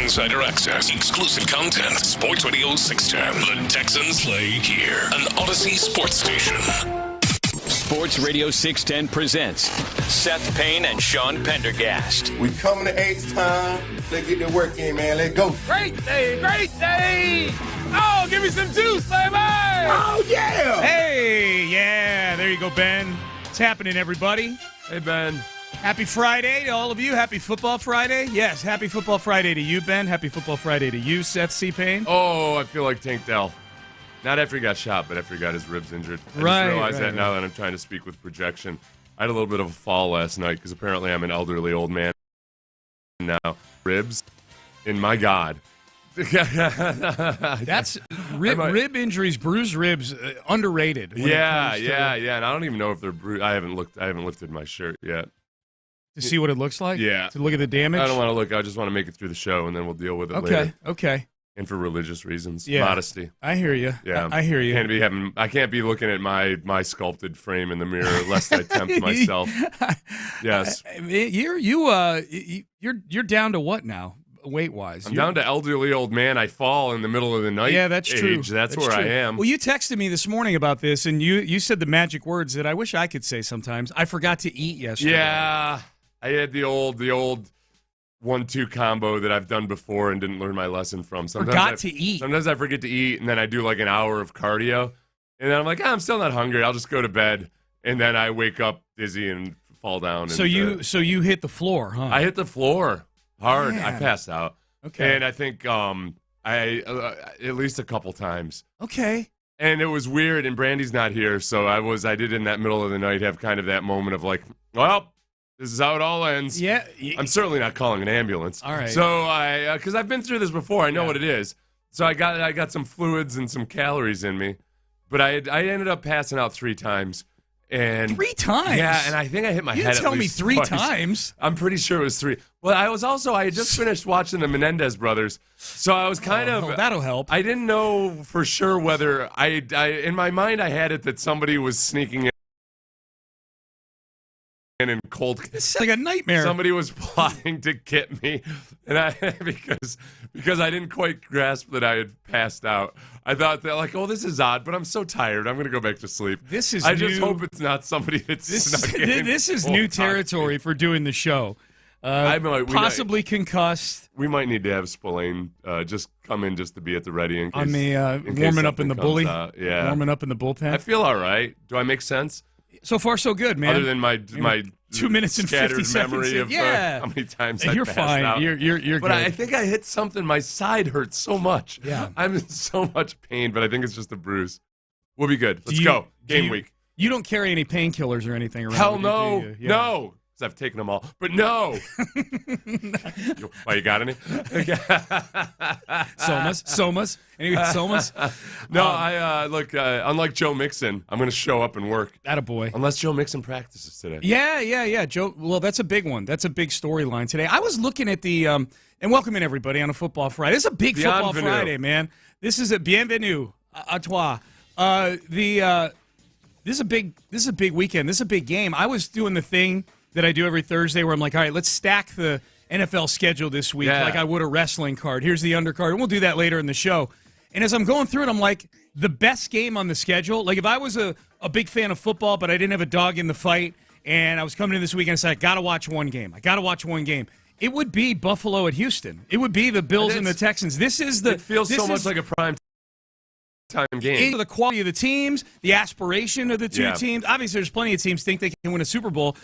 Insider access, exclusive content. Sports Radio 610. The Texans play here. An Odyssey sports station. Sports Radio 610 presents Seth Payne and Sean Pendergast. We coming to H time. Let's get the work in, man. Let's go. Great day, great day. Oh, give me some juice, baby. Oh, yeah. Hey, yeah, there you go, Ben. What's happening, everybody? Hey, Ben. Happy Friday to all of you. Happy Football Friday. Yes, happy Football Friday to you, Ben. Happy Football Friday to you, Seth C. Payne. Oh, I feel like Tank Dell. Not after he got shot, but after he got his ribs injured. I Right, just realized right, that now that I'm trying to speak with projection. I had a little bit of a fall last night because apparently I'm an elderly old man now. Ribs, and my God. That's rib injuries, bruised ribs, underrated. Yeah. And I don't even know if they're bruised. I haven't lifted my shirt yet. To see what it looks like? Yeah. To look at the damage? I don't want to look. I just want to make it through the show, and then we'll deal with it later. Okay. And for religious reasons. Yeah. Modesty. I hear you. Yeah. I hear you. I can't be looking at my sculpted frame in the mirror lest I tempt myself. Yes. You're down to what now, weight-wise? I'm down to elderly old man. I fall in the middle of the night. Yeah, that's true. That's where true. I am. Well, you texted me this morning about this, and you said the magic words that I wish I could say sometimes. I forgot to eat yesterday. Yeah. I had the old 1-2 combo that I've done before and didn't learn my lesson from. Forgot to eat. Sometimes I forget to eat, and then I do like an hour of cardio, and then I'm like, I'm still not hungry. I'll just go to bed, and then I wake up dizzy and fall down. So you hit the floor, huh? I hit the floor hard. Man. I passed out. Okay. And I think I at least a couple times. Okay. And it was weird, and Brandy's not here, so I did in that middle of the night have kind of that moment of like, well, this is how it all ends. Yeah. I'm certainly not calling an ambulance. All right. So because I've been through this before, I know what it is. So I got some fluids and some calories in me, but I ended up passing out 3 times. And 3 times? Yeah, and I think I hit my head at least You didn't tell me 3 twice. times. I'm pretty sure it was 3. Well, I had just finished watching the Menendez brothers, so I was kind of... That'll help. I didn't know for sure whether I in my mind I had it that somebody was sneaking in cold. It's like a nightmare. Somebody was plotting to get me, and because I didn't quite grasp that I had passed out. I thought that like, oh, this is odd, but I'm so tired. I'm going to go back to sleep. I just hope it's not somebody that's snuck in. This is new territory for doing the show. Possibly concussed. We might need to have Spillane just come in just to be at the ready in case. On the warming up in the bully. Yeah, warming up in the bullpen. I feel all right. Do I make sense? So far, so good, man. Other than my 2 minutes and 50 seconds. memory of how many times I You're passed fine. out. You're good. But I think I hit something. My side hurts so much. Yeah. I'm in so much pain, but I think it's just a bruise. We'll be good. Let's go. Game week. You don't carry any painkillers or anything around? Hell no. Yeah. No. I've taken them all, but no. Why, you got any? Somas. Any Somas? No, look, unlike Joe Mixon, I'm going to show up and work. Attaboy. Unless Joe Mixon practices today. Yeah. Joe, well, that's a big one. That's a big storyline today. I was looking at the, and welcome in everybody on a Football Friday. This is a big Football Friday, man. This is a bienvenue à toi. This is a big weekend. This is a big game. I was doing the thing that I do every Thursday where I'm like, all right, let's stack the NFL schedule this week like I would a wrestling card. Here's the undercard, and we'll do that later in the show. And as I'm going through it, I'm like, the best game on the schedule, like if I was a big fan of football but I didn't have a dog in the fight and I was coming in this weekend and said, I got to watch one game. It would be Buffalo at Houston. It would be the Bills and the Texans. It feels so much like a prime time game. The quality of the teams, the aspiration of the two teams. Obviously, there's plenty of teams think they can win a Super Bowl.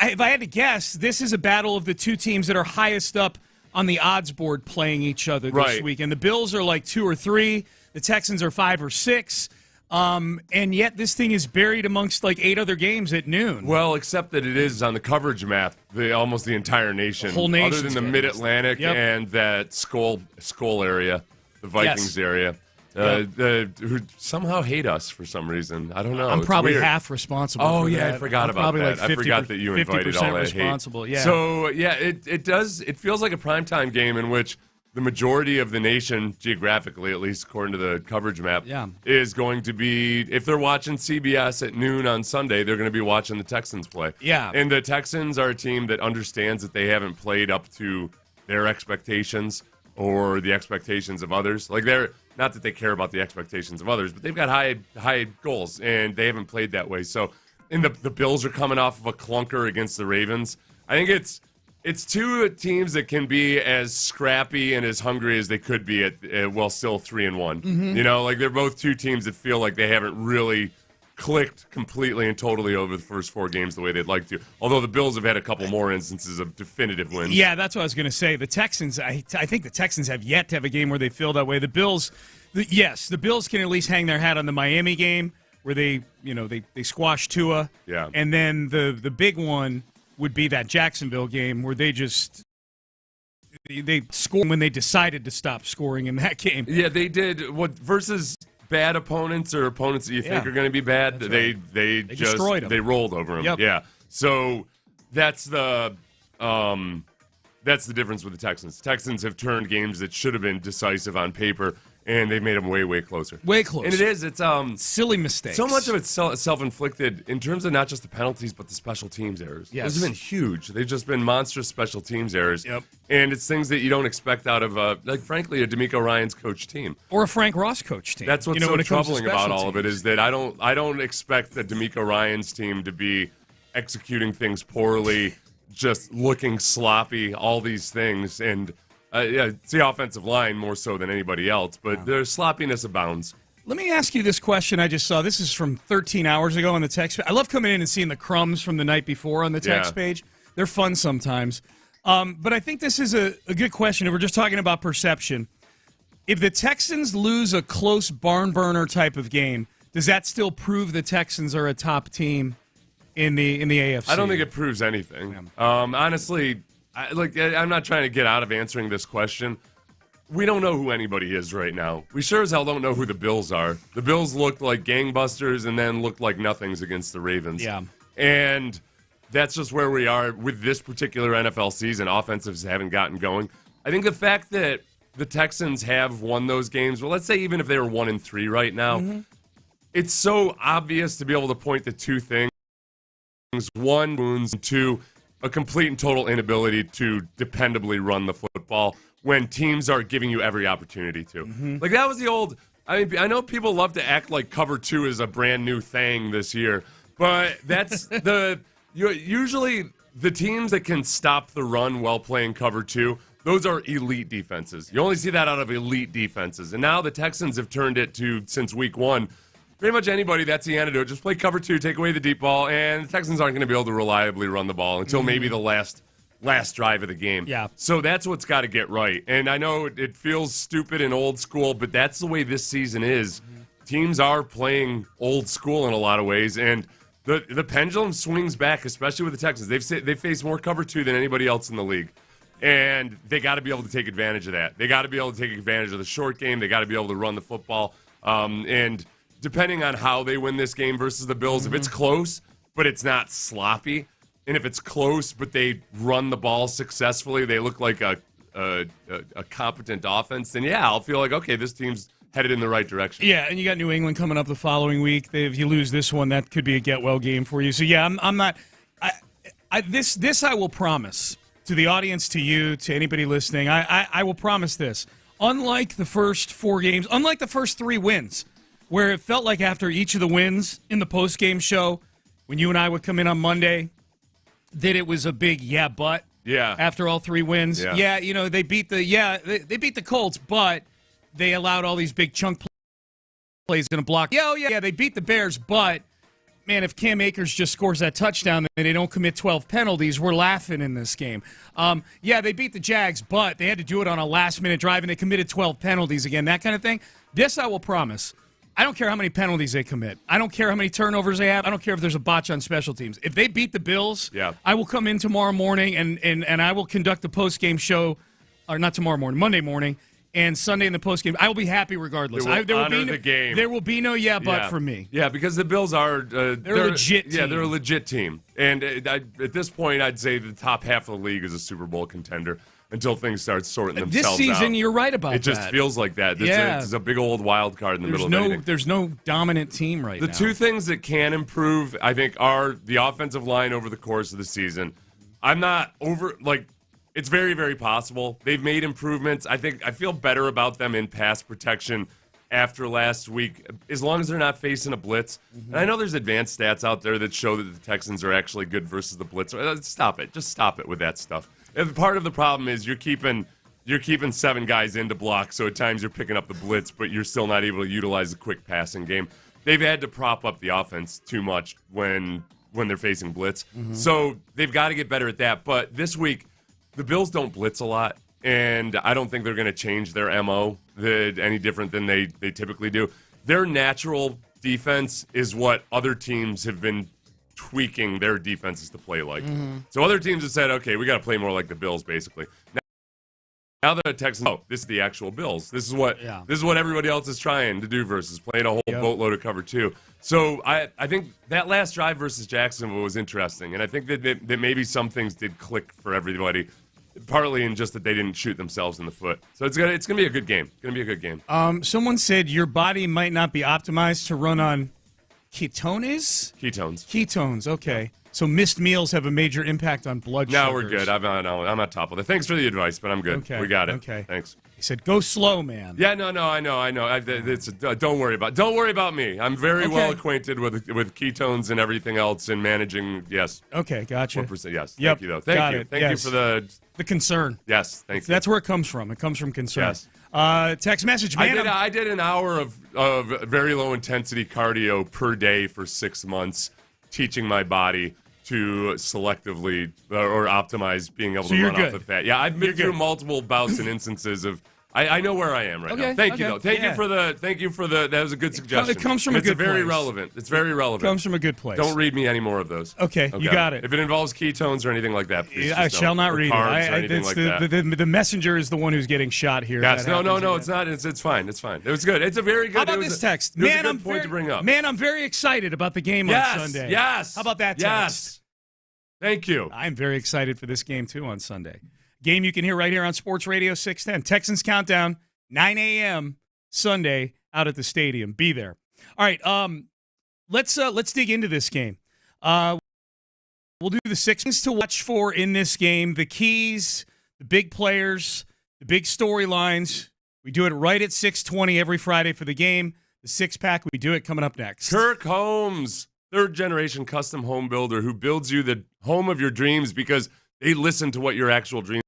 If I had to guess, this is a battle of the two teams that are highest up on the odds board playing each other this week. And the Bills are like 2 or 3. The Texans are 5 or 6. And yet this thing is buried amongst like 8 other games at noon. Well, except that it is on the coverage map, almost the entire nation. Whole nation. Other than the Mid-Atlantic and that Skull area, the Vikings area. Who somehow hate us for some reason. I don't know. I'm probably weird. half responsible. Oh, for yeah, that. I forgot about probably that. Like 50, I forgot that you invited all that responsible. hate. Yeah. So, yeah, it does. It feels like a primetime game in which the majority of the nation, geographically at least, according to the coverage map, is going to be, if they're watching CBS at noon on Sunday, they're going to be watching the Texans play. Yeah. And the Texans are a team that understands that they haven't played up to their expectations or the expectations of others. Like, they're not that they care about the expectations of others, but they've got high goals, and they haven't played that way. So, and the Bills are coming off of a clunker against the Ravens. I think it's two teams that can be as scrappy and as hungry as they could be while still 3-1. Mm-hmm. You know, like, they're both two teams that feel like they haven't really clicked completely and totally over the first 4 games the way they'd like to. Although the Bills have had a couple more instances of definitive wins. Yeah, that's what I was going to say. The Texans, I think the Texans have yet to have a game where they feel that way. The Bills, the Bills can at least hang their hat on the Miami game where they squashed Tua. Yeah. And then the big one would be that Jacksonville game where they scored when they decided to stop scoring in that game. Yeah, they did. Versus bad opponents or opponents that you think are going to be bad, they just destroyed them. They rolled over them. Yep. Yeah. So that's the difference with the Texans. Texans have turned games that should have been decisive on paper, and they've made them way, way closer. Way closer. And it's silly mistakes. So much of it's self-inflicted in terms of not just the penalties, but the special teams errors. Yes. Those have been huge. They've just been monstrous special teams errors. Yep. And it's things that you don't expect out of, frankly, a D'Amico Ryans coach team. Or a Frank Ross coach team. That's what's so troubling about all of it is that I don't expect the D'Amico Ryans team to be executing things poorly, just looking sloppy, all these things. And it's the offensive line more so than anybody else, but their sloppiness abounds. Let me ask you this question I just saw. This is from 13 hours ago on the text. I love coming in and seeing the crumbs from the night before on the text page. They're fun sometimes. But I think this is a good question. If we're just talking about perception, if the Texans lose a close barn burner type of game, does that still prove the Texans are a top team in the AFC? I don't think it proves anything. Honestly, I'm not trying to get out of answering this question. We don't know who anybody is right now. We sure as hell don't know who the Bills are. The Bills looked like gangbusters and then looked like nothings against the Ravens. Yeah. And that's just where we are with this particular NFL season. Offensives haven't gotten going. I think the fact that the Texans have won those games, well, let's say even if they were 1-3 right now, it's so obvious to be able to point to two things. One, wounds, and two, a complete and total inability to dependably run the football when teams are giving you every opportunity to. Like, that was the old, I know people love to act like cover 2 is a brand new thing this year, but that's usually the teams that can stop the run while playing cover 2, those are elite defenses. You only see that out of elite defenses. And now the Texans have turned it to, since week 1, pretty much anybody, that's the antidote. Just play cover 2, take away the deep ball, and the Texans aren't going to be able to reliably run the ball until maybe the last drive of the game. Yeah. So that's what's got to get right. And I know it feels stupid and old school, but that's the way this season is. Teams are playing old school in a lot of ways, and the pendulum swings back, especially with the Texans. They've faced more cover 2 than anybody else in the league. And they got to be able to take advantage of that. They got to be able to take advantage of the short game. They got to be able to run the football. And depending on how they win this game versus the Bills, if it's close, but it's not sloppy, and if it's close, but they run the ball successfully, they look like a competent offense, then I'll feel like, okay, this team's headed in the right direction. Yeah, and you got New England coming up the following week. If you lose this one, that could be a get-well game for you. So, I'm not – this I will promise to the audience, to you, to anybody listening, I will promise this. Unlike the first 4 games, unlike the first 3 wins, where it felt like after each of the wins in the post-game show, when you and I would come in on Monday, that it was a big but after all 3 wins. Yeah. They beat they beat the Colts, but they allowed all these big chunk plays in a block. They beat the Bears, but man, if Cam Akers just scores that touchdown and they don't commit 12 penalties, we're laughing in this game. They beat the Jags, but they had to do it on a last-minute drive, and they committed 12 penalties again, that kind of thing. This I will promise. I don't care how many penalties they commit. I don't care how many turnovers they have. I don't care if there's a botch on special teams. If they beat the Bills, I will come in tomorrow morning and I will conduct the post-game show, or not tomorrow morning, Monday morning, and Sunday in the postgame. I will be happy regardless. There will be the game. There will be no but for me. Yeah, because the Bills are they're a legit team. Yeah, they're a legit team. And at this point, I'd say the top half of the league is a Super Bowl contender until things start sorting themselves out. This season, you're right about that. It just feels like that. It's a big old wild card in the middle of anything. There's no dominant team right now. The 2 things that can improve, I think, are the offensive line over the course of the season. I'm not It's very, very possible. They've made improvements. I feel better about them in pass protection after last week, as long as they're not facing a blitz. Mm-hmm. And I know there's advanced stats out there that show that the Texans are actually good versus the blitz. Stop it. Just stop it with that stuff. And part of the problem is you're keeping 7 guys in to block, so at times you're picking up the blitz, but you're still not able to utilize the quick passing game. They've had to prop up the offense too much when they're facing blitz. Mm-hmm. So they've got to get better at that. But this week, the Bills don't blitz a lot. And I don't think they're going to change their MO any different than they typically do. Their natural defense is what other teams have been tweaking their defenses to play like. Mm-hmm. So other teams have said, okay, we got to play more like the Bills, basically. Now the Texans, this is the actual Bills. This is what everybody else is trying to do versus playing a whole boatload of cover two. So I think that last drive versus Jacksonville was interesting, and I think that maybe some things did click for everybody. Partly in just that they didn't shoot themselves in the foot. So it's gonna be a good game. It's gonna be a good game. Someone said your body might not be optimized to run on ketones. Okay. So missed meals have a major impact on blood sugars. No, we're good. I'm on top of it. Thanks for the advice, but I'm good. Okay. We got it. Okay. Thanks. He said, "Go slow, man." Yeah, no, I know. Don't worry about me. I'm very well acquainted with ketones and everything else and managing. Yes. Okay, gotcha. 1%. Yes. Yep. Thank you, though. Thank you. Thank you for the concern. Yes. Thank you. That's where it comes from. It comes from concern. Yes. Text message, man. I did an hour of very low intensity cardio per day for 6 months, teaching my body to selectively or optimize being able to run off the fat. Yeah, I've been through multiple bouts and instances of. I know where I am right now. Thank you, though. Thank you for the. That was a good suggestion. It comes from a good place. It's very relevant. It's very relevant. It comes from a good place. Don't read me any more of those. Okay, you got it. If it involves ketones or anything like that, please. I shall not read it. The messenger is the one who's getting shot here. Yes, no, it's not. It's fine. It's fine. It was good. It's a very good. How about this text? It was a good point to bring up. Man, I'm very excited about the game on Sunday. Yes. How about that text? Yes. Thank you. I'm very excited for this game, too, on Sunday. Game you can hear right here on Sports Radio 610. Texans Countdown, 9 a.m. Sunday out at the stadium. Be there. All right, let's dig into this game. We'll do the 6 things to watch for in this game, the keys, the big players, the big storylines. We do it right at 6:20 every Friday for the game. The six-pack, we do it coming up next. Kirk Holmes, third-generation custom home builder who builds you the home of your dreams because they listen to what your actual dreams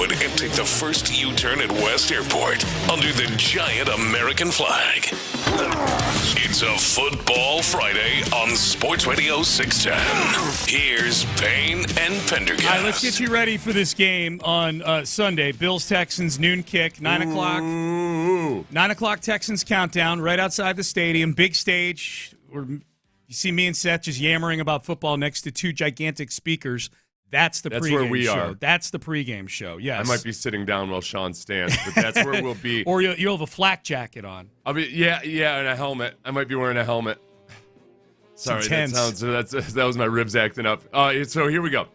Hollywood and take the first U-turn at West Airport under the giant American flag. It's a Football Friday on Sports Radio 610. Here's Payne and Pendergast. All right, let's get you ready for this game on Sunday. Bills-Texans, noon kick, 9 o'clock. 9 o'clock Texans countdown right outside the stadium. Big stage. You see me and Seth just yammering about football next to two gigantic speakers. That's pregame where we show. are. That's the pregame show, yes. I might be sitting down while Sean stands, but that's where we'll be. Or you'll have a flak jacket on. I'll be and a helmet. I might be wearing a helmet. Sorry, that was my ribs acting up. So here we go.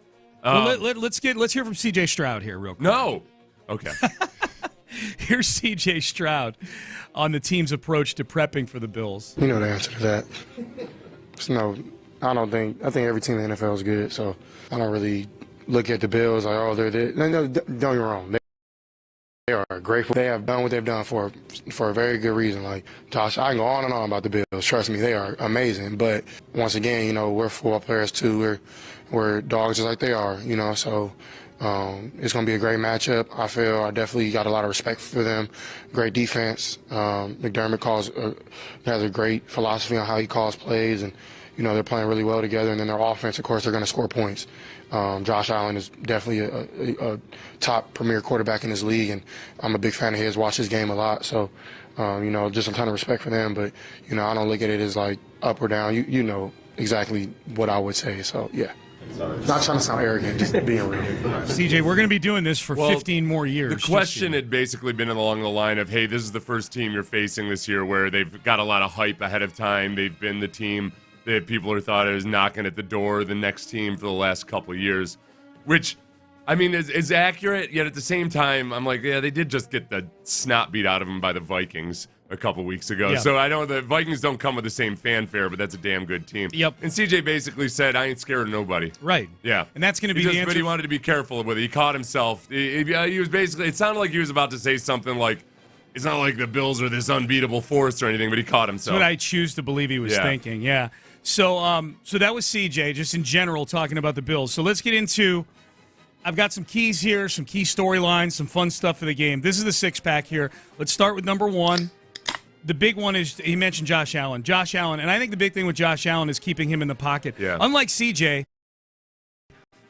Let's hear from C.J. Stroud here real quick. No. Okay. Here's C.J. Stroud on the team's approach to prepping for the Bills. You know the answer to that. I think every team in the NFL is good, so I don't really look at the Bills like, oh, they're there. No, don't get me wrong. They are grateful. They have done what they've done for a very good reason. Like, Josh, I can go on and on about the Bills. Trust me, they are amazing. But once again, we're football players too. We're dogs just like they are, so it's going to be a great matchup. I definitely got a lot of respect for them. Great defense. McDermott has a great philosophy on how he calls plays, and they're playing really well together. And then their offense, of course, they're going to score points. Josh Allen is definitely a top premier quarterback in this league, and I'm a big fan of his. Watch his game a lot, so just a ton of respect for them. But I don't look at it as like up or down. You know exactly what I would say. So yeah. Not trying to sound arrogant, just being real. CJ, we're going to be doing this for 15 more years. The question had basically been along the line of, hey, this is the first team you're facing this year where they've got a lot of hype ahead of time. They've been the team that people are thought is knocking at the door of the next team for the last couple of years, which, I mean, is accurate, yet at the same time, I'm like, yeah, they did just get the snot beat out of them by the Vikings a couple weeks ago. Yeah. So I know the Vikings don't come with the same fanfare, but that's a damn good team. Yep. And CJ basically said, I ain't scared of nobody. Right. Yeah. And that's going to be the answer. But he wanted to be careful with it. He caught himself. He was basically, it sounded like he was about to say something like, it's not like the Bills are this unbeatable force or anything, but he caught himself. That's what I choose to believe he was thinking, yeah. So that was CJ, just in general, talking about the Bills. So let's get into, I've got some keys here, some key storylines, some fun stuff for the game. This is the six-pack here. Let's start with number one. The big one is, he mentioned Josh Allen. Josh Allen, and I think the big thing with Josh Allen is keeping him in the pocket. Yeah. Unlike CJ,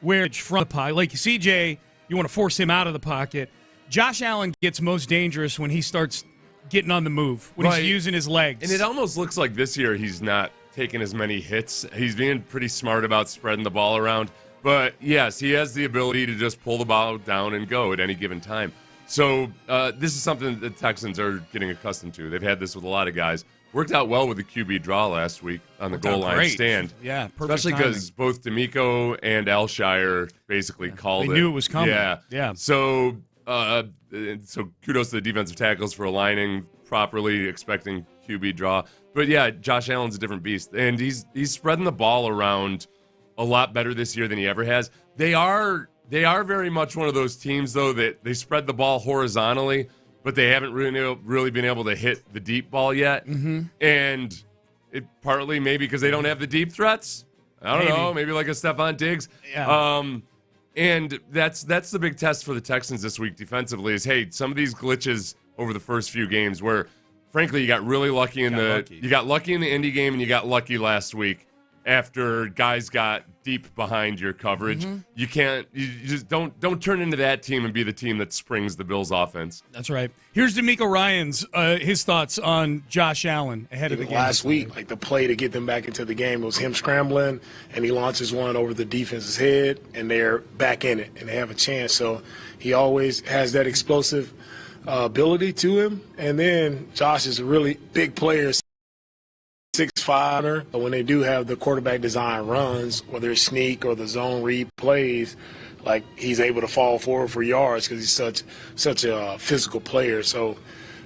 where it's from the pocket. Like CJ, you want to force him out of the pocket. Josh Allen gets most dangerous when he starts getting on the move, when he's using his legs. And it almost looks like this year he's not taking as many hits. He's being pretty smart about spreading the ball around. But, yes, he has the ability to just pull the ball down and go at any given time. So this is something that the Texans are getting accustomed to. They've had this with a lot of guys. Worked out well with the QB draw last week on the goal line stand. Yeah, perfect especially because both D'Amico and Alshire basically called it. They knew it was coming. Yeah. So kudos to the defensive tackles for aligning properly, expecting QB draw. But, yeah, Josh Allen's a different beast. And he's spreading the ball around a lot better this year than he ever has. They are very much one of those teams, though, that they spread the ball horizontally, but they haven't really been able to hit the deep ball yet. Mm-hmm. And it partly maybe because they don't have the deep threats. I don't know. Maybe like a Stephon Diggs. Yeah. And that's the big test for the Texans this week defensively is, hey, some of these glitches over the first few games where, frankly, you got really lucky you got lucky in the Indy game and you got lucky last week. After guys got deep behind your coverage, you just don't turn into that team and be the team that springs the Bills' offense. That's right. Here's D'Amico Ryan's his thoughts on Josh Allen ahead of the game. Last week, like the play to get them back into the game was him scrambling, and he launches one over the defense's head, and they're back in it, and they have a chance. So he always has that explosive ability to him. And then Josh is a really big player. 6'5", but when they do have the quarterback design runs, whether it's sneak or the zone read plays, like he's able to fall forward for yards because he's such a physical player. So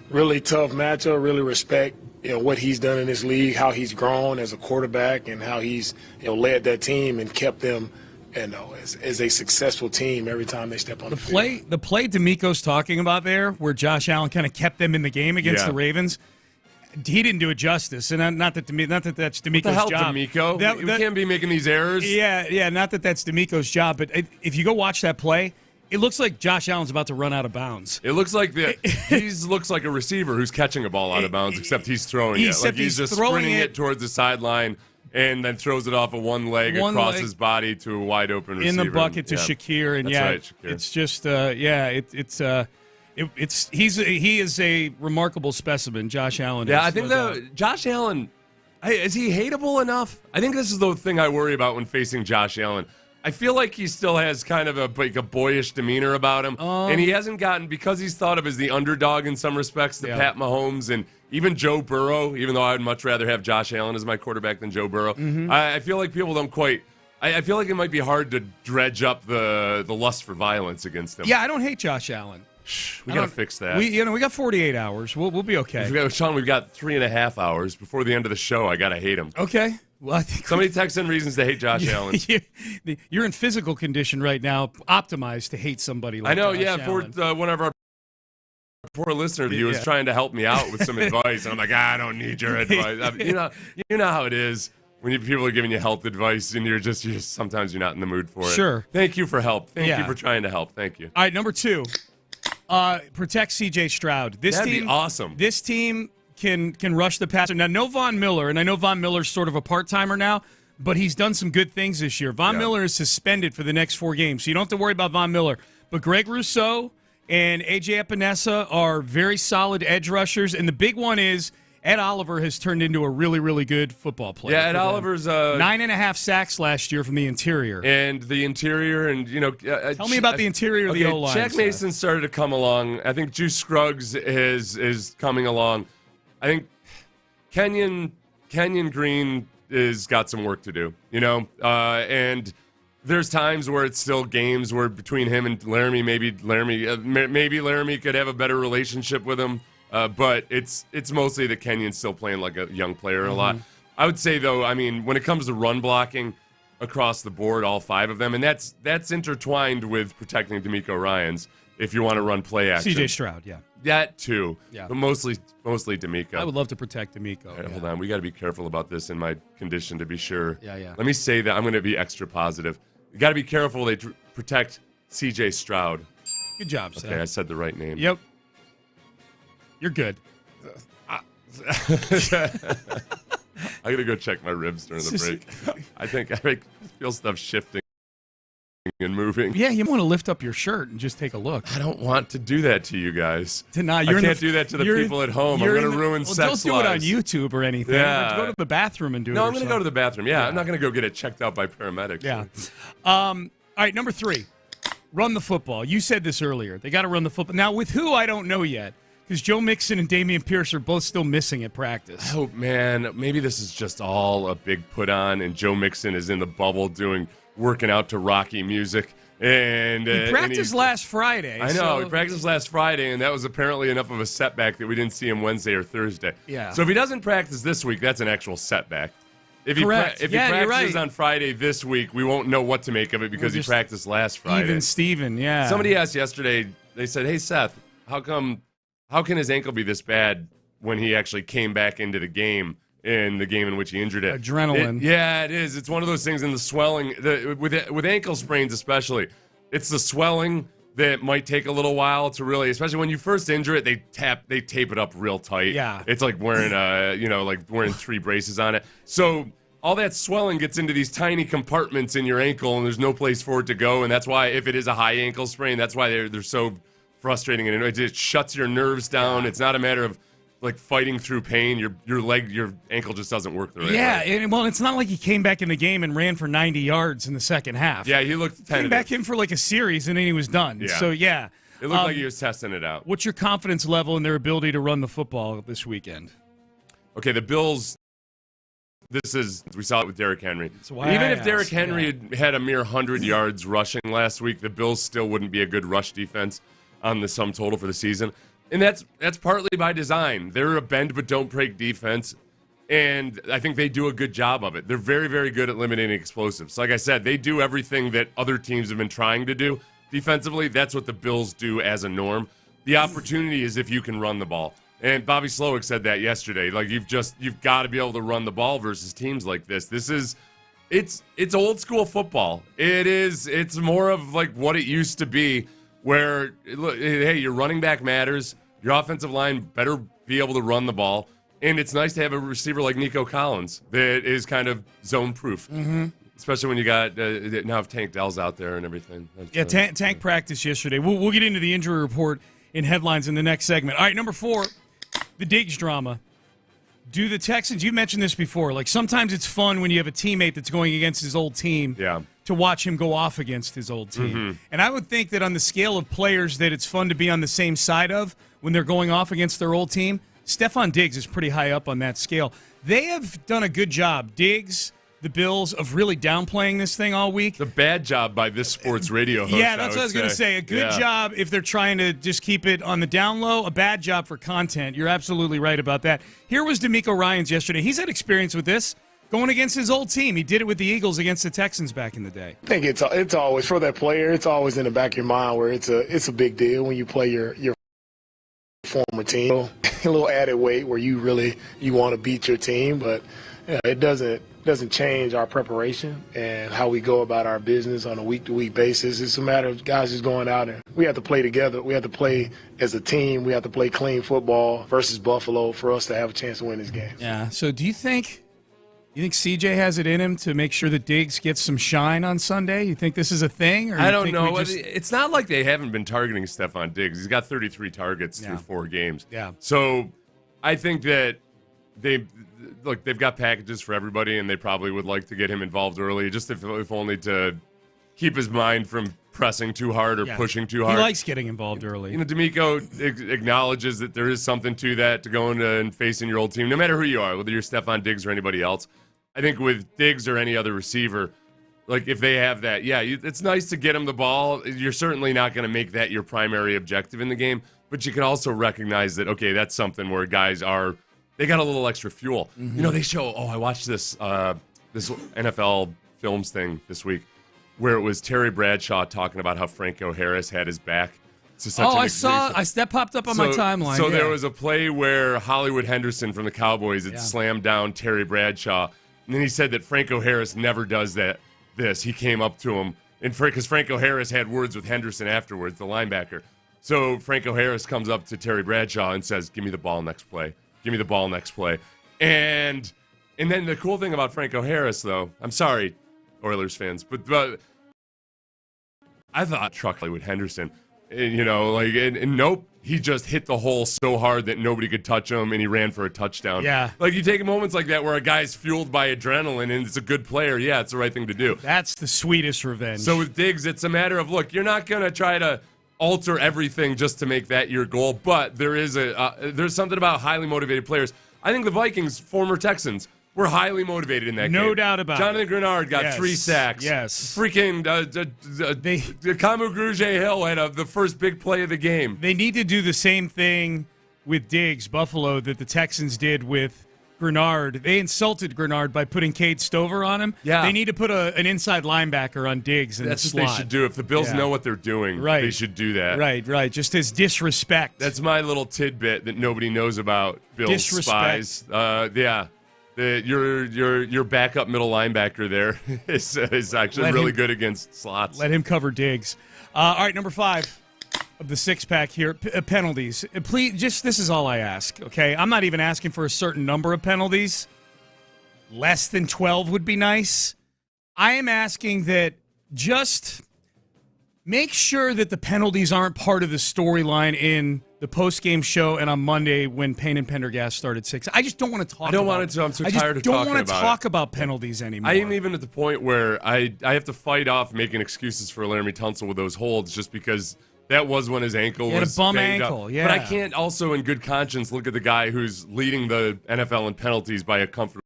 really tough matchup, really respect what he's done in this league, how he's grown as a quarterback, and how he's led that team and kept them as a successful team every time they step on the field. The play D'Amico's talking about there, where Josh Allen kind of kept them in the game against the Ravens. He didn't do it justice, and not that that's D'Amico's job. D'Amico? You can't be making these errors. Yeah, not that that's D'Amico's job, but if you go watch that play, It looks like Josh Allen's about to run out of bounds. It looks like he looks like a receiver who's catching a ball out of bounds, except he's throwing it. Like he's just sprinting it towards the sideline and then throws it off of one leg across his body to a wide open receiver. In the bucket to Shakir. And That's right, Shakir. It's just, he is a remarkable specimen, Josh Allen. Yeah, I think Josh Allen, is he hateable enough? I think this is the thing I worry about when facing Josh Allen. I feel like he still has kind of a boyish demeanor about him. And he hasn't gotten, because he's thought of as the underdog in some respects, to Pat Mahomes and even Joe Burrow, even though I would much rather have Josh Allen as my quarterback than Joe Burrow. Mm-hmm. I feel like people don't quite... I feel like it might be hard to dredge up the lust for violence against him. Yeah, I don't hate Josh Allen. We got to fix that. We got 48 hours. We'll be okay. Sean, we've got 3.5 hours before the end of the show. I got to hate him. Okay. Well, I think somebody text in reasons to hate Josh Allen. You're in physical condition right now, optimized to hate somebody like Josh Allen. For one of our poor listener he was trying to help me out with some advice, and I'm like, I don't need your advice. You know how it is when people are giving you health advice, and you're just sometimes you're not in the mood for it. Sure. Thank you for help. Thank you for trying to help. Thank you. All right, number 2, protect C.J. Stroud. That'd be awesome. This team can rush the passer. Now, no Von Miller, and I know Von Miller's sort of a part-timer now, but he's done some good things this year. Von Miller is suspended for the next 4 games, so you don't have to worry about Von Miller. But Greg Rousseau and A.J. Epinesa are very solid edge rushers, and the big one is Ed Oliver has turned into a really, really good football player. Yeah, Ed Oliver's 9.5 sacks last year from the interior. And the interior, and tell me about the interior of the O-line. Jack Mason started to come along. I think Juice Scruggs is coming along. I think Kenyon Green is got some work to do, and there's times where it's still games where between him and Laramie, maybe Laramie could have a better relationship with him, but it's mostly that Kenyon's still playing like a young player a lot. I would say, though, when it comes to run blocking across the board, all 5 of them, and that's intertwined with protecting D'Amico Ryans if you want to run play action. C.J. Stroud, yeah. That too, but mostly D'Amico. I would love to protect D'Amico. Right, hold on, we got to be careful about this in my condition to be sure. Yeah. Let me say that I'm going to be extra positive. You got to be careful they protect C.J. Stroud. Good job, Seth. Okay, I said the right name. Yep. You're good. I got to go check my ribs during the break. I think I feel stuff shifting and moving. Yeah, you want to lift up your shirt and just take a look. I don't want to do that to you guys. I can't do that to the people at home. I'm going to ruin sex lives. Don't do it on YouTube or anything. Yeah. Go to the bathroom and do it. No, I'm going to go to the bathroom. Yeah, I'm not going to go get it checked out by paramedics. Yeah. All right, number 3, run the football. You said this earlier. They got to run the football. Now, with who, I don't know yet, because Joe Mixon and Dameon Pierce are both still missing at practice. Oh, man, maybe this is just all a big put on, and Joe Mixon is in the bubble working out to Rocky music. And he practiced last Friday. I know. He practiced last Friday, and that was apparently enough of a setback that we didn't see him Wednesday or Thursday. Yeah. So if he doesn't practice this week, that's an actual setback. If he practices on Friday this week, we won't know what to make of it because he practiced last Friday. Even Steven, yeah. Somebody asked yesterday, they said, hey, Seth, how can his ankle be this bad when he actually came back into the game in the game in which he injured it? Adrenaline. It is. It's one of those things in the swelling, with ankle sprains especially, it's the swelling that might take a little while to really, especially when you first injure it, they tape it up real tight. Yeah. It's like wearing wearing 3 braces on it. So all that swelling gets into these tiny compartments in your ankle, and there's no place for it to go. And that's why, if it is a high ankle sprain, that's why they're so frustrating and annoying. It shuts your nerves down. It's not a matter of like fighting through pain. Your ankle just doesn't work the right way. Yeah, it's not like he came back in the game and ran for 90 yards in the second half. Yeah, he looked tentative. Came back in for like a series, and then he was done. Yeah. So, yeah. It looked like he was testing it out. What's your confidence level in their ability to run the football this weekend? Okay, the Bills, we saw it with Derrick Henry. Even if Derrick Henry had a mere 100 yards rushing last week, the Bills still wouldn't be a good rush defense on the sum total for the season. And that's partly by design. They're a bend but don't break defense, and I think they do a good job of it. They're very, very good at limiting explosives. Like I said, they do everything that other teams have been trying to do defensively. That's what the Bills do as a norm. The opportunity is if you can run the ball. And Bobby Slowick said that yesterday. Like, you've got to be able to run the ball versus teams like this. It's old school football. It's more of like what it used to be where, look, hey, your running back matters. Your offensive line better be able to run the ball. And it's nice to have a receiver like Nico Collins that is kind of zone-proof. Mm-hmm. Especially when you got now Tank Dell's out there and everything. Tank practiced yesterday. We'll get into the injury report in headlines in the next segment. All right, number 4, the Diggs drama. Do the Texans, you mentioned this before, like sometimes it's fun when you have a teammate that's going against his old team to watch him go off against his old team. Mm-hmm. And I would think that on the scale of players that it's fun to be on the same side of when they're going off against their old team, Stephon Diggs is pretty high up on that scale. They have done a good job, Diggs, the Bills, of really downplaying this thing all week. It's a bad job by this sports radio host. Yeah, that's what I was going to say. A good job if they're trying to just keep it on the down low. A bad job for content. You're absolutely right about that. Here was DeMeco Ryans yesterday. He's had experience with this, going against his old team. He did it with the Eagles against the Texans back in the day. I think it's always, for that player, it's always in the back of your mind where it's a big deal when you play your former team. A little added weight where you want to beat your team, but it doesn't change our preparation and how we go about our business on a week-to-week basis. It's a matter of guys just going out and we have to play together. We have to play as a team. We have to play clean football versus Buffalo for us to have a chance to win this game. Yeah. So do you think CJ has it in him to make sure that Diggs gets some shine on Sunday? You think this is a thing? Or I don't know. It's not like they haven't been targeting Stephon Diggs. He's got 33 targets through 4 games. Yeah. So I think that they've got packages for everybody, and they probably would like to get him involved early, just if only to keep his mind from pressing too hard or pushing too hard. He likes getting involved early. DeMeco acknowledges that there is something to that, to go into and facing your old team, no matter who you are, whether you're Stephon Diggs or anybody else. I think with Diggs or any other receiver, like if they have that, it's nice to get him the ball. You're certainly not going to make that your primary objective in the game, but you can also recognize that, okay, that's something where guys they got a little extra fuel. Mm-hmm. They show, I watched this NFL Films thing this week where it was Terry Bradshaw talking about how Franco Harris had his back. That popped up on my timeline. So there was a play where Hollywood Henderson from the Cowboys had slammed down Terry Bradshaw, and then he said that Franco Harris never does this. He came up to him, and because Franco Harris had words with Henderson afterwards, the linebacker. So Franco Harris comes up to Terry Bradshaw and says, "Give me the ball next play. Give me the ball next play." And then the cool thing about Franco Harris, though, I'm sorry, Oilers fans, but I thought Hollywood Henderson, and nope, he just hit the hole so hard that nobody could touch him, and he ran for a touchdown. Yeah. Like, you take moments like that where a guy's fueled by adrenaline and it's a good player, it's the right thing to do. That's the sweetest revenge. So with Diggs, it's a matter of, look, you're not going to try to alter everything just to make that your goal, but there's something about highly motivated players. I think the Vikings, former Texans, were highly motivated in that game. No doubt about it. Jonathan Grenard got 3 sacks. Yes. Freaking Kamu Grugier-Hill had the first big play of the game. They need to do the same thing with Diggs, Buffalo, that the Texans did with Grenard. They insulted Grenard by putting Cade Stover on him. Yeah. They need to put an inside linebacker on Diggs in the slot. That's what they should do. If the Bills know what they're doing, they should do that. Right. Just as disrespect. That's my little tidbit that nobody knows about Bills spies. Your backup middle linebacker there is actually really good against slots. Let him cover Diggs. All right, number 5 of the 6-pack here, penalties. Please, this is all I ask, okay? I'm not even asking for a certain number of penalties. Less than 12 would be nice. I am asking that just make sure that the penalties aren't part of the storyline in the post-game show and on Monday when Payne and Pendergast started 6. I just don't want to talk about it. I don't want to. I'm so tired of talking about it. I don't want to talk about penalties anymore. I am even at the point where I have to fight off making excuses for Laramie Tunsil with those holds just because that was when his ankle was a bum ankle, up. But I can't also in good conscience look at the guy who's leading the NFL in penalties by a comfortable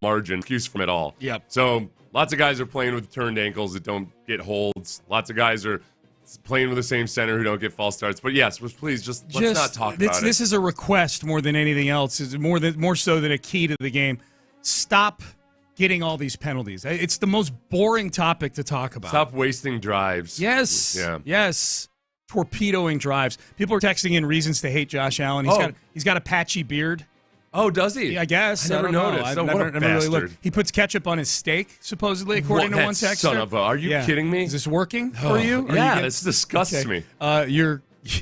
margin. Excuse from it all. Yep. So lots of guys are playing with turned ankles that don't get holds. Lots of guys are playing with the same center who don't get false starts. But yes, please let's not talk about it. This is a request more than anything else. It's more so than a key to the game. Stop getting all these penalties. It's the most boring topic to talk about. Stop wasting drives. Yes. Yeah. Yes. Torpedoing drives. People are texting in reasons to hate Josh Allen. He's got a patchy beard. Oh, does he? Yeah, I guess. I never noticed. I've what never a really bastard. looked. He puts ketchup on his steak, supposedly, according to one texter. Son of a, are you kidding me? Is this working for you? Yeah, this disgusts me.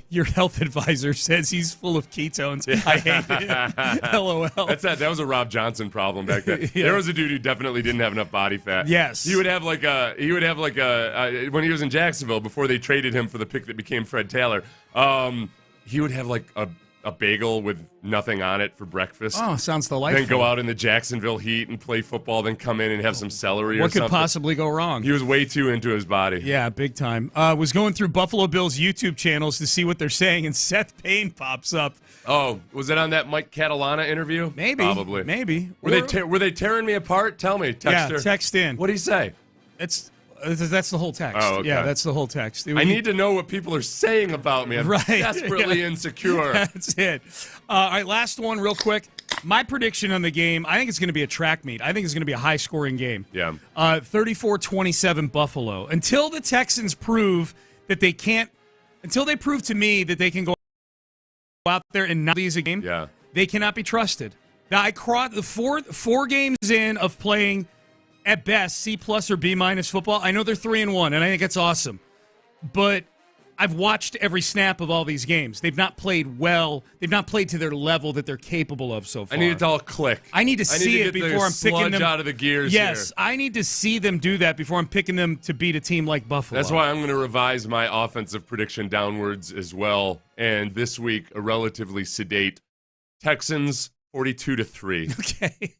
Your health advisor says he's full of ketones. I hate it. LOL. That was a Rob Johnson problem back then. Yeah. There was a dude who definitely didn't have enough body fat. Yes. He would have when he was in Jacksonville before they traded him for the pick that became Fred Taylor. He would have like a bagel with nothing on it for breakfast. Oh, sounds delightful. Then go out in the Jacksonville heat and play football, then come in and have some celery or something. What could possibly go wrong? He was way too into his body. Yeah, big time. Was going through Buffalo Bills YouTube channels to see what they're saying, and Seth Payne pops up. Oh, was it on that Mike Catalana interview? Maybe. Probably. Maybe. Were they tearing me apart? Tell me, texter. Yeah, text in. What did he say? That's the whole text. Oh, okay. Yeah, that's the whole text. I need to know what people are saying about me. I'm desperately insecure. That's it. All right, last one real quick. My prediction on the game, I think it's going to be a track meet. I think it's going to be a high-scoring game. Yeah. 34-27 Buffalo. Until the Texans prove that they can't – until they prove to me that they can go out there and not lose a game, they cannot be trusted. Now, I caught the four games in of playing – at best, C+ or B- football. I know they're 3-1, and I think it's awesome. But I've watched every snap of all these games. They've not played well. They've not played to their level that they're capable of so far. I need it to all click. I need to see it before I'm picking them out of the gears. Yes, here. I need to see them do that before I'm picking them to beat a team like Buffalo. That's why I'm going to revise my offensive prediction downwards as well. And this week, a relatively sedate Texans 42-3. Okay.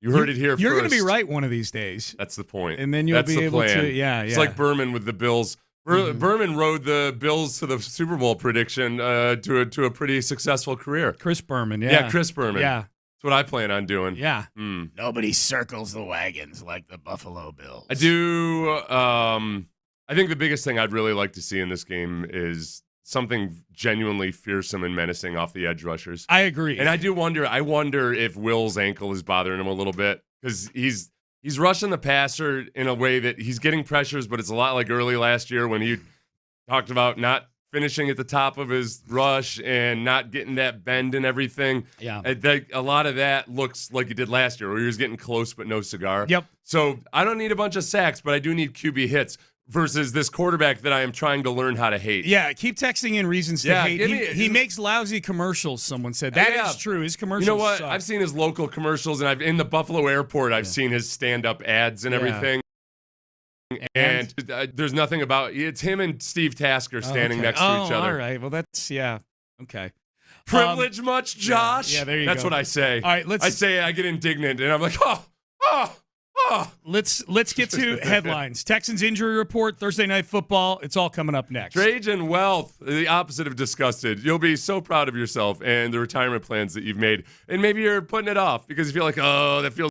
You heard it here first. You're going to be right one of these days. That's the point. And then you'll be able to, yeah. It's like Berman with the Bills. Berman rode the Bills to the Super Bowl prediction to a pretty successful career. Chris Berman, yeah. Yeah, Chris Berman. Yeah. That's what I plan on doing. Yeah. Nobody circles the wagons like the Buffalo Bills. I do. I think the biggest thing I'd really like to see in this game is something genuinely fearsome and menacing off the edge rushers. I agree. And I wonder if Will's ankle is bothering him a little bit because he's rushing the passer in a way that he's getting pressures, but it's a lot like early last year when he talked about not finishing at the top of his rush and not getting that bend and everything. Yeah. A lot of that looks like he did last year where he was getting close but no cigar. Yep. So I don't need a bunch of sacks, but I do need QB hits. Versus this quarterback that I am trying to learn how to hate. Yeah, keep texting in reasons to hate. He makes lousy commercials, someone said. That is true. His commercials You know what? suck. I've seen his local commercials, and in the Buffalo airport, I've seen his stand-up ads and everything. And there's nothing about – it's him and Steve Tasker standing next to each other. All right. Well, that's – yeah. Okay. Privilege much, Josh? Yeah, there you go. That's what I say. All right, I get indignant, and I'm like, oh. Let's get to headlines. Texans injury report, Thursday Night Football. It's all coming up next. Trajan wealth, the opposite of disgusted. You'll be so proud of yourself and the retirement plans that you've made. And maybe you're putting it off because you feel like, oh, that feels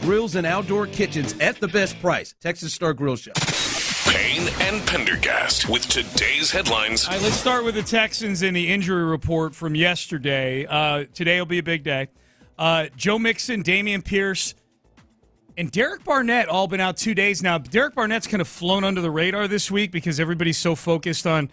Grills and outdoor kitchens at the best price. Texas Star Grill Shop. Payne and Pendergast with today's headlines. All right, let's start with the Texans and the injury report from yesterday. Today will be a big day. Joe Mixon, Dameon Pierce, and Derek Barnett all been out 2 days now. Derek Barnett's kind of flown under the radar this week because everybody's so focused on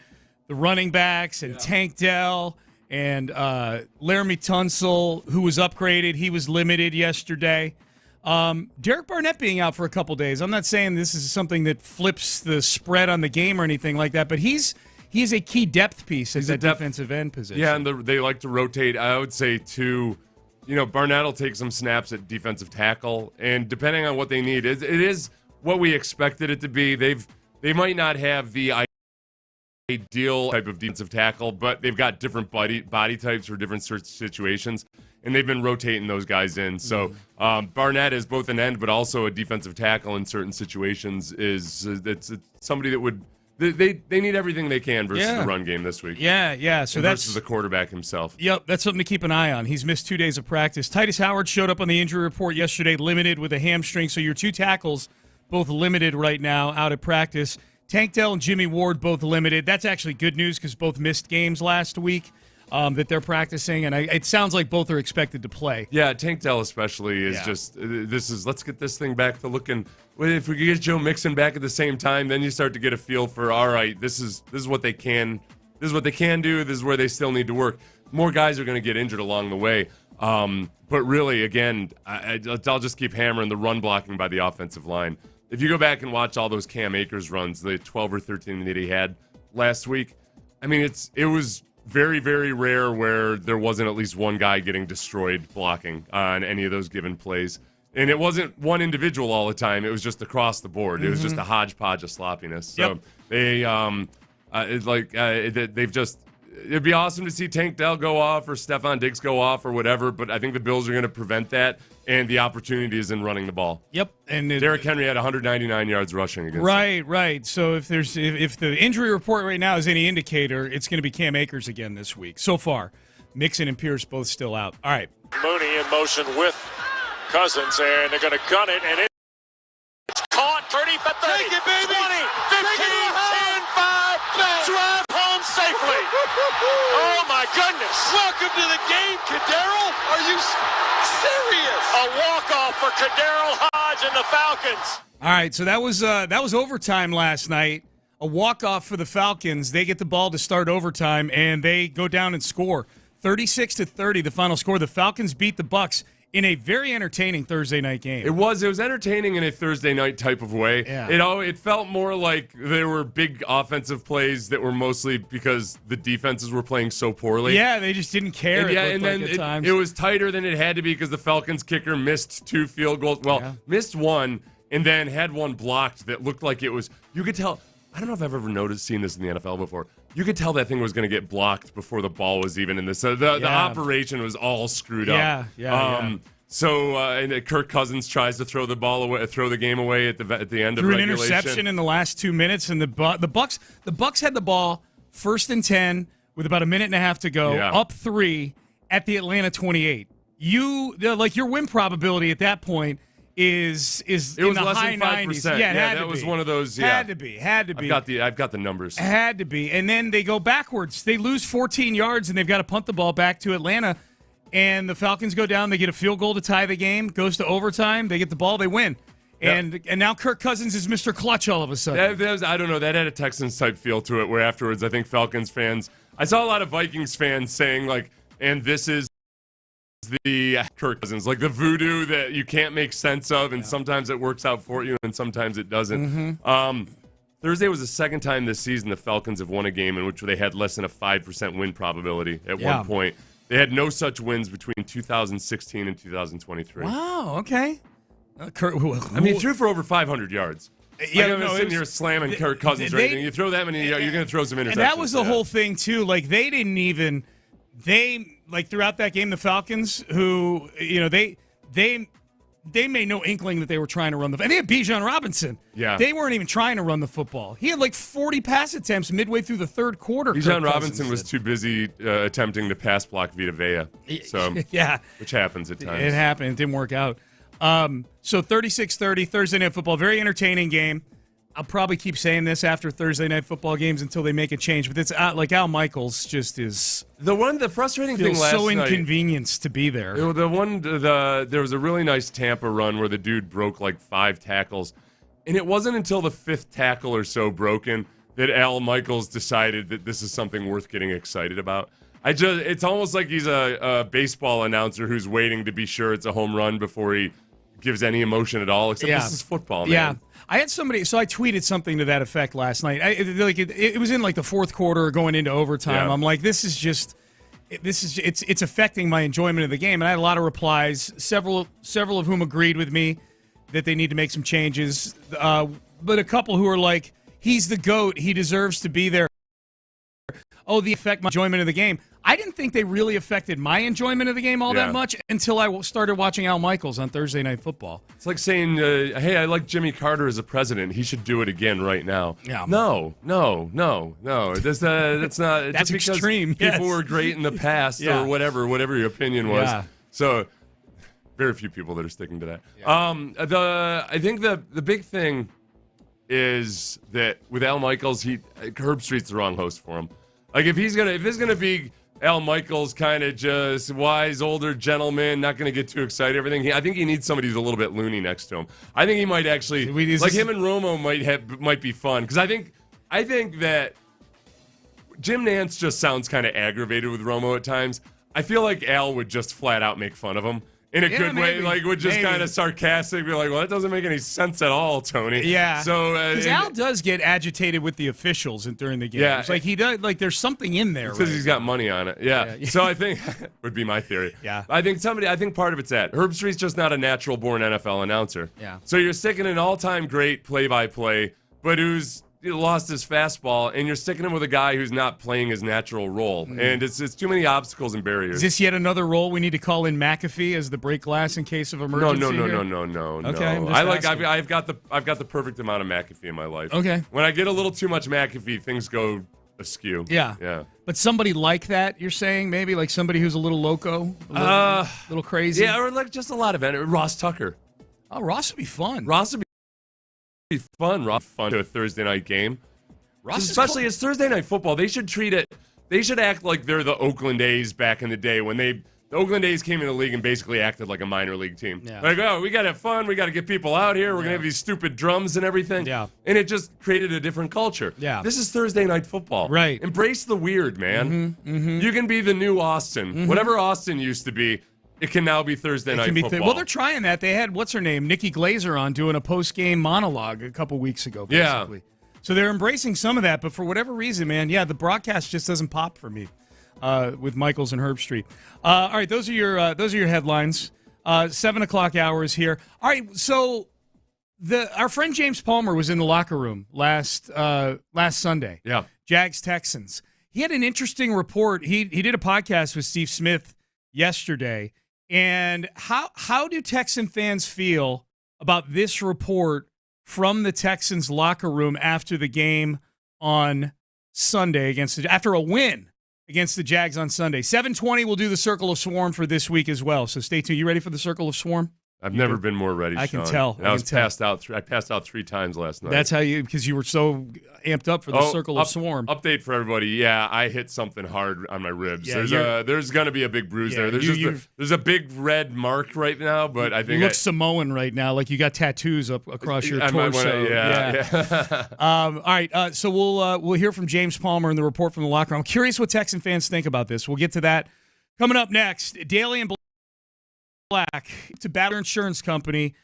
the running backs and Tank Dell and Laramie Tunsil, who was upgraded. He was limited yesterday. Derek Barnett being out for a couple days. I'm not saying this is something that flips the spread on the game or anything like that, but he's a key depth piece at that defensive end position. Yeah, and they like to rotate. I would say, too, Barnett will take some snaps at defensive tackle, and depending on what they need, it is what we expected it to be. They might not have the ideal type of defensive tackle, but they've got different body types for different situations. And they've been rotating those guys in. So Barnett is both an end, but also a defensive tackle in certain situations. It's somebody that would they need everything they can versus the run game this week. Yeah. So that's versus the quarterback himself. Yep, that's something to keep an eye on. He's missed 2 days of practice. Titus Howard showed up on the injury report yesterday, limited with a hamstring. So your two tackles both limited right now, out of practice. Tank Dell and Jimmy Ward both limited. That's actually good news because both missed games last week. That they're practicing, and it sounds like both are expected to play. Yeah, Tank Dell especially is just let's get this thing back to looking. If we could get Joe Mixon back at the same time, then you start to get a feel for, all right, this is what they can do. This is where they still need to work. More guys are going to get injured along the way, but really, again, I'll just keep hammering the run blocking by the offensive line. If you go back and watch all those Cam Akers runs, the 12 or 13 that he had last week, I mean, it was very, very rare where there wasn't at least one guy getting destroyed blocking on any of those given plays. And it wasn't one individual all the time. It was just across the board. It was just a hodgepodge of sloppiness. So they've just – it'd be awesome to see Tank Dell go off or Stephon Diggs go off or whatever, but I think the Bills are going to prevent that, and the opportunity is in running the ball. Yep. And Derrick Henry had 199 yards rushing against them. Right. So if the injury report right now is any indicator, it's going to be Cam Akers again this week. So far, Mixon and Pierce both still out. All right. Mooney in motion with Cousins, and they're going to gun it, and it's caught. 30 for 30. Take it, baby. 20, 15, 10, 5, drive home safely. Oh, my goodness. Welcome to the game, Kadarius. Are you serious? A walk-off for Kadarius Hodge and the Falcons. All right, so that was overtime last night. A walk-off for the Falcons. They get the ball to start overtime, and they go down and score. 36-30, the final score. The Falcons beat the Bucs in a very entertaining Thursday night game. It was entertaining in a Thursday night type of way. Yeah. It felt more like there were big offensive plays that were mostly because the defenses were playing so poorly. Yeah, they just didn't care. And then it was tighter than it had to be because the Falcons kicker missed 2 field goals. Well, missed one and then had one blocked that looked like it was. You could tell. I don't know if I've ever seen this in the NFL before. You could tell that thing was going to get blocked before the ball was even in the. So the operation was all screwed up. So and Kirk Cousins tries to throw the ball away, throw the game away at the end of regulation. Threw an interception in the last 2 minutes, and the Bucs had the ball 1st and 10 with about a minute and a half to go, up 3 at the Atlanta 28. Your win probability at that point is it in was the less high than 5%. 90s. Yeah, that was one of those. Had to be. I've got the numbers. Had to be. And then they go backwards. They lose 14 yards, and they've got to punt the ball back to Atlanta. And the Falcons go down. They get a field goal to tie the game. Goes to overtime. They get the ball. They win. And now Kirk Cousins is Mr. Clutch all of a sudden. I don't know. That had a Texans type feel to it. Where afterwards, I think Falcons fans. I saw a lot of Vikings fans saying and this is the Kirk Cousins, like the voodoo that you can't make sense of, and sometimes it works out for you, and sometimes it doesn't. Thursday was the second time this season the Falcons have won a game in which they had less than a 5% win probability at one point. They had no such wins between 2016 and 2023. Wow, okay. I mean, he threw for over 500 yards. Yeah, I'm sitting here slamming Kirk Cousins right now. You throw that many, you're going to throw some interceptions. And that was the whole thing, too. Like, they didn't even – throughout that game, the Falcons, who, they made no inkling that they were trying to run the – and they had Bijan Robinson. Yeah. They weren't even trying to run the football. He had like 40 pass attempts midway through the third quarter. Bijan Robinson was too busy attempting to pass block Vita Vea. So, which happens at times. It happened. It didn't work out. So 36-30, Thursday Night Football, very entertaining game. I'll probably keep saying this after Thursday Night Football games until they make a change, but it's like Al Michaels just is the frustrating thing last so night, inconvenienced to be there. There was a really nice Tampa run where the dude broke like 5 tackles, and it wasn't until the 5th tackle or so broken that Al Michaels decided that this is something worth getting excited about. It's almost like he's a baseball announcer who's waiting to be sure it's a home run before he gives any emotion at all, except this is football, man. Yeah. I had somebody, so I tweeted something to that effect last night. It was in like the fourth quarter going into overtime. Yeah. I'm like, it's affecting my enjoyment of the game. And I had a lot of replies, several of whom agreed with me that they need to make some changes. But a couple who are like, he's the GOAT, he deserves to be there. Oh, they affect my enjoyment of the game. I didn't think they really affected my enjoyment of the game all that much until I started watching Al Michaels on Thursday Night Football. It's like saying, hey, I like Jimmy Carter as a president. He should do it again right now. Yeah. No. That's not. That's just extreme. People were great in the past or whatever your opinion was. Yeah. So very few people that are sticking to that. Yeah. I think the big thing is that with Al Michaels, Herb Street's the wrong host for him. Like if it's gonna be Al Michaels, kind of just wise older gentleman, not going to get too excited. Everything. I think he needs somebody who's a little bit loony next to him. I think he might actually him and Romo might be fun because I think that Jim Nantz just sounds kind of aggravated with Romo at times. I feel like Al would just flat out make fun of him in a good way, like would just kind of sarcastic be like, well, that doesn't make any sense at all, Tony. Yeah. So because Al does get agitated with the officials during the game. Yeah. It's like he does. Like there's something in there. Because he's got money on it. Yeah. So I think would be my theory. Yeah. I think part of it's that Herb Street's just not a natural born NFL announcer. Yeah. So you're sticking an all-time great play-by-play, but who's lost his fastball, and you're sticking him with a guy who's not playing his natural role. And it's too many obstacles and barriers. Is this yet another role we need to call in McAfee as the break glass in case of emergency? No. Okay, I've got the perfect amount of McAfee in my life. Okay. When I get a little too much McAfee, things go askew. Yeah. But somebody like that, you're saying? Maybe like somebody who's a little loco? A little crazy? Yeah, or like just a lot of energy. Ross Tucker. Oh, Ross would be fun. Ross would be fun to a Thursday night game. Especially as Thursday Night Football, they should act like they're the Oakland A's back in the day when the Oakland A's came in the league and basically acted like a minor league team. Yeah. Like, oh, we got to have fun. We got to get people out here. We're going to have these stupid drums and everything. Yeah. And it just created a different culture. Yeah. This is Thursday Night Football. Right. Embrace the weird, man. You can be the new Austin. Whatever Austin used to be, it can now be Thursday Night Football. Well, they're trying that. They had, what's her name, Nikki Glazer on doing a post-game monologue a couple weeks ago, basically. Yeah. So they're embracing some of that, but for whatever reason, man, the broadcast just doesn't pop for me with Michaels and Herb Street. All right, those are your headlines. 7 o'clock hour is here. All right, so our friend James Palmer was in the locker room last Sunday. Yeah. Jags Texans. He had an interesting report. He did a podcast with Steve Smith yesterday. And how do Texan fans feel about this report from the Texans locker room after the game on Sunday after a win against the Jags on Sunday? 7:20, we'll do the Circle of Swarm for this week as well. So stay tuned. You ready for the Circle of Swarm? I've never been more ready, I Sean. can tell. I passed out 3 times last night. That's how because you were so amped up for the Circle of Swarm. Update for everybody. Yeah, I hit something hard on my ribs. Yeah, there's going to be a big bruise there. There's a big red mark right now, but I think you look Samoan right now, like you got tattoos up across your torso. Yeah. All right, so we'll hear from James Palmer in the report from the locker room. I'm curious what Texan fans think about this. We'll get to that coming up next. Daly and Black to Batter Insurance Company.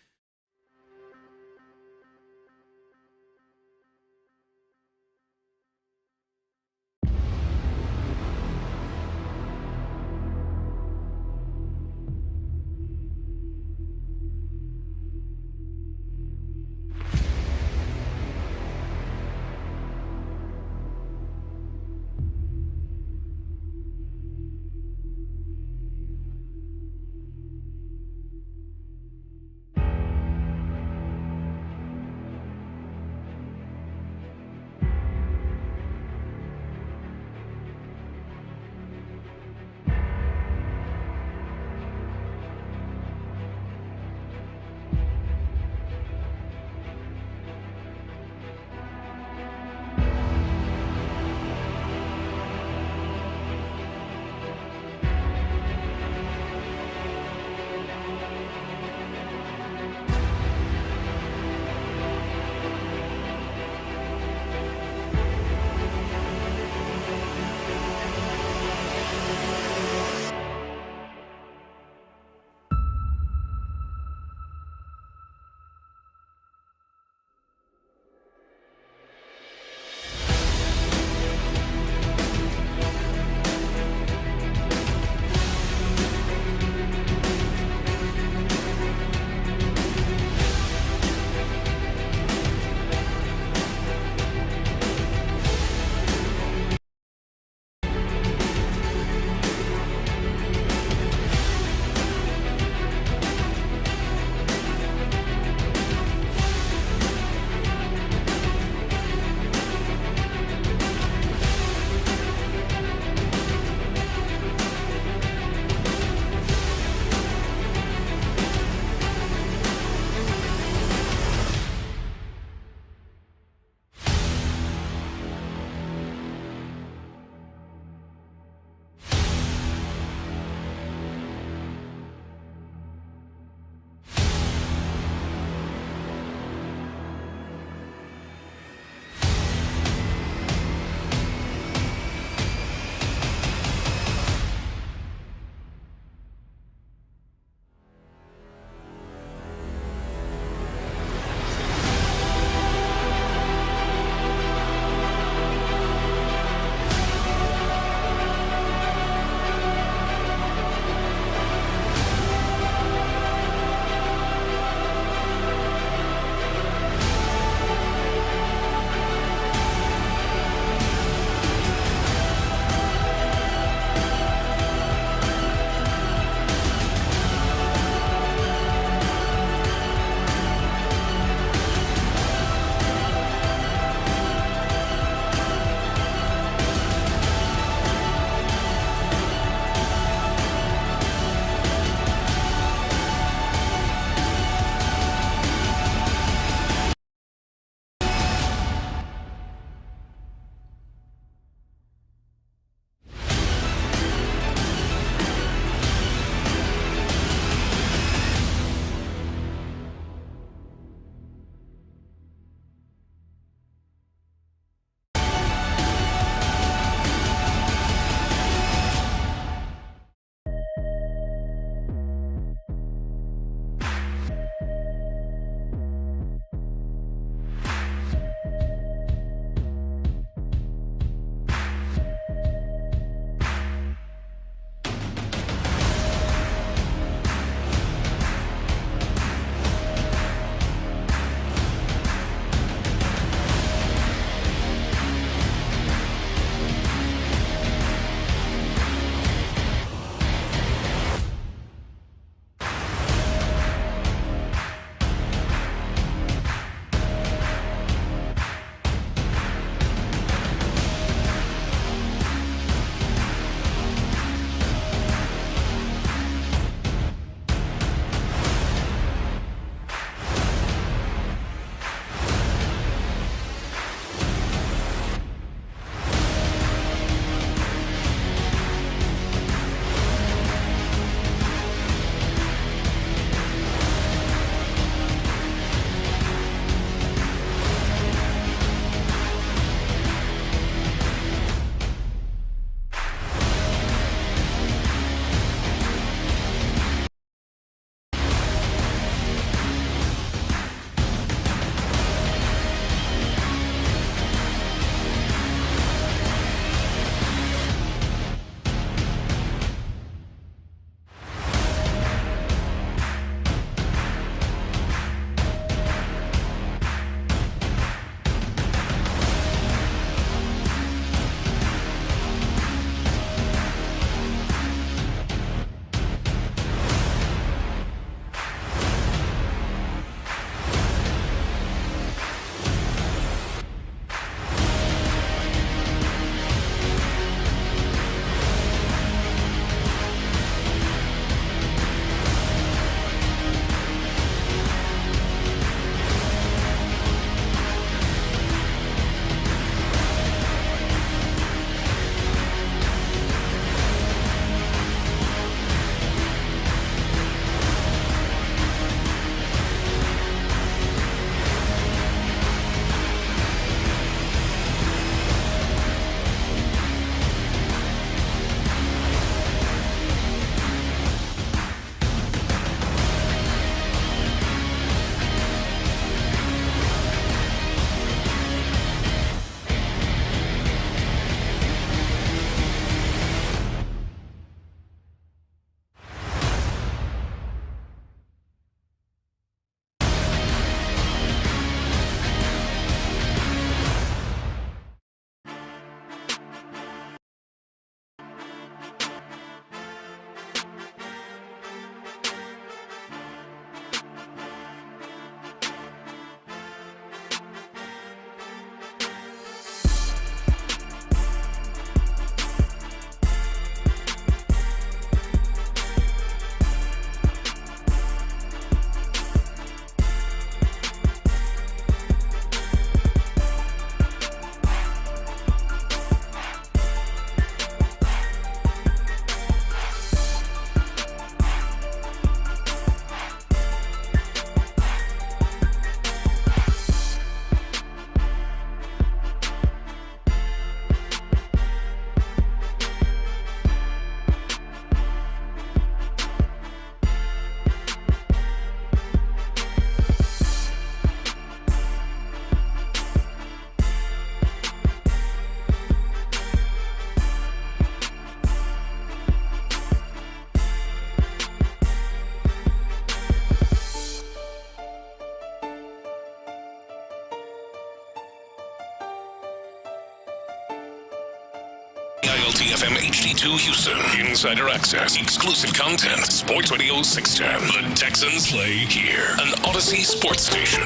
WTFM HD2 Houston. Insider access, exclusive content. Sports Radio 610. The Texans play here. An Odyssey sports station.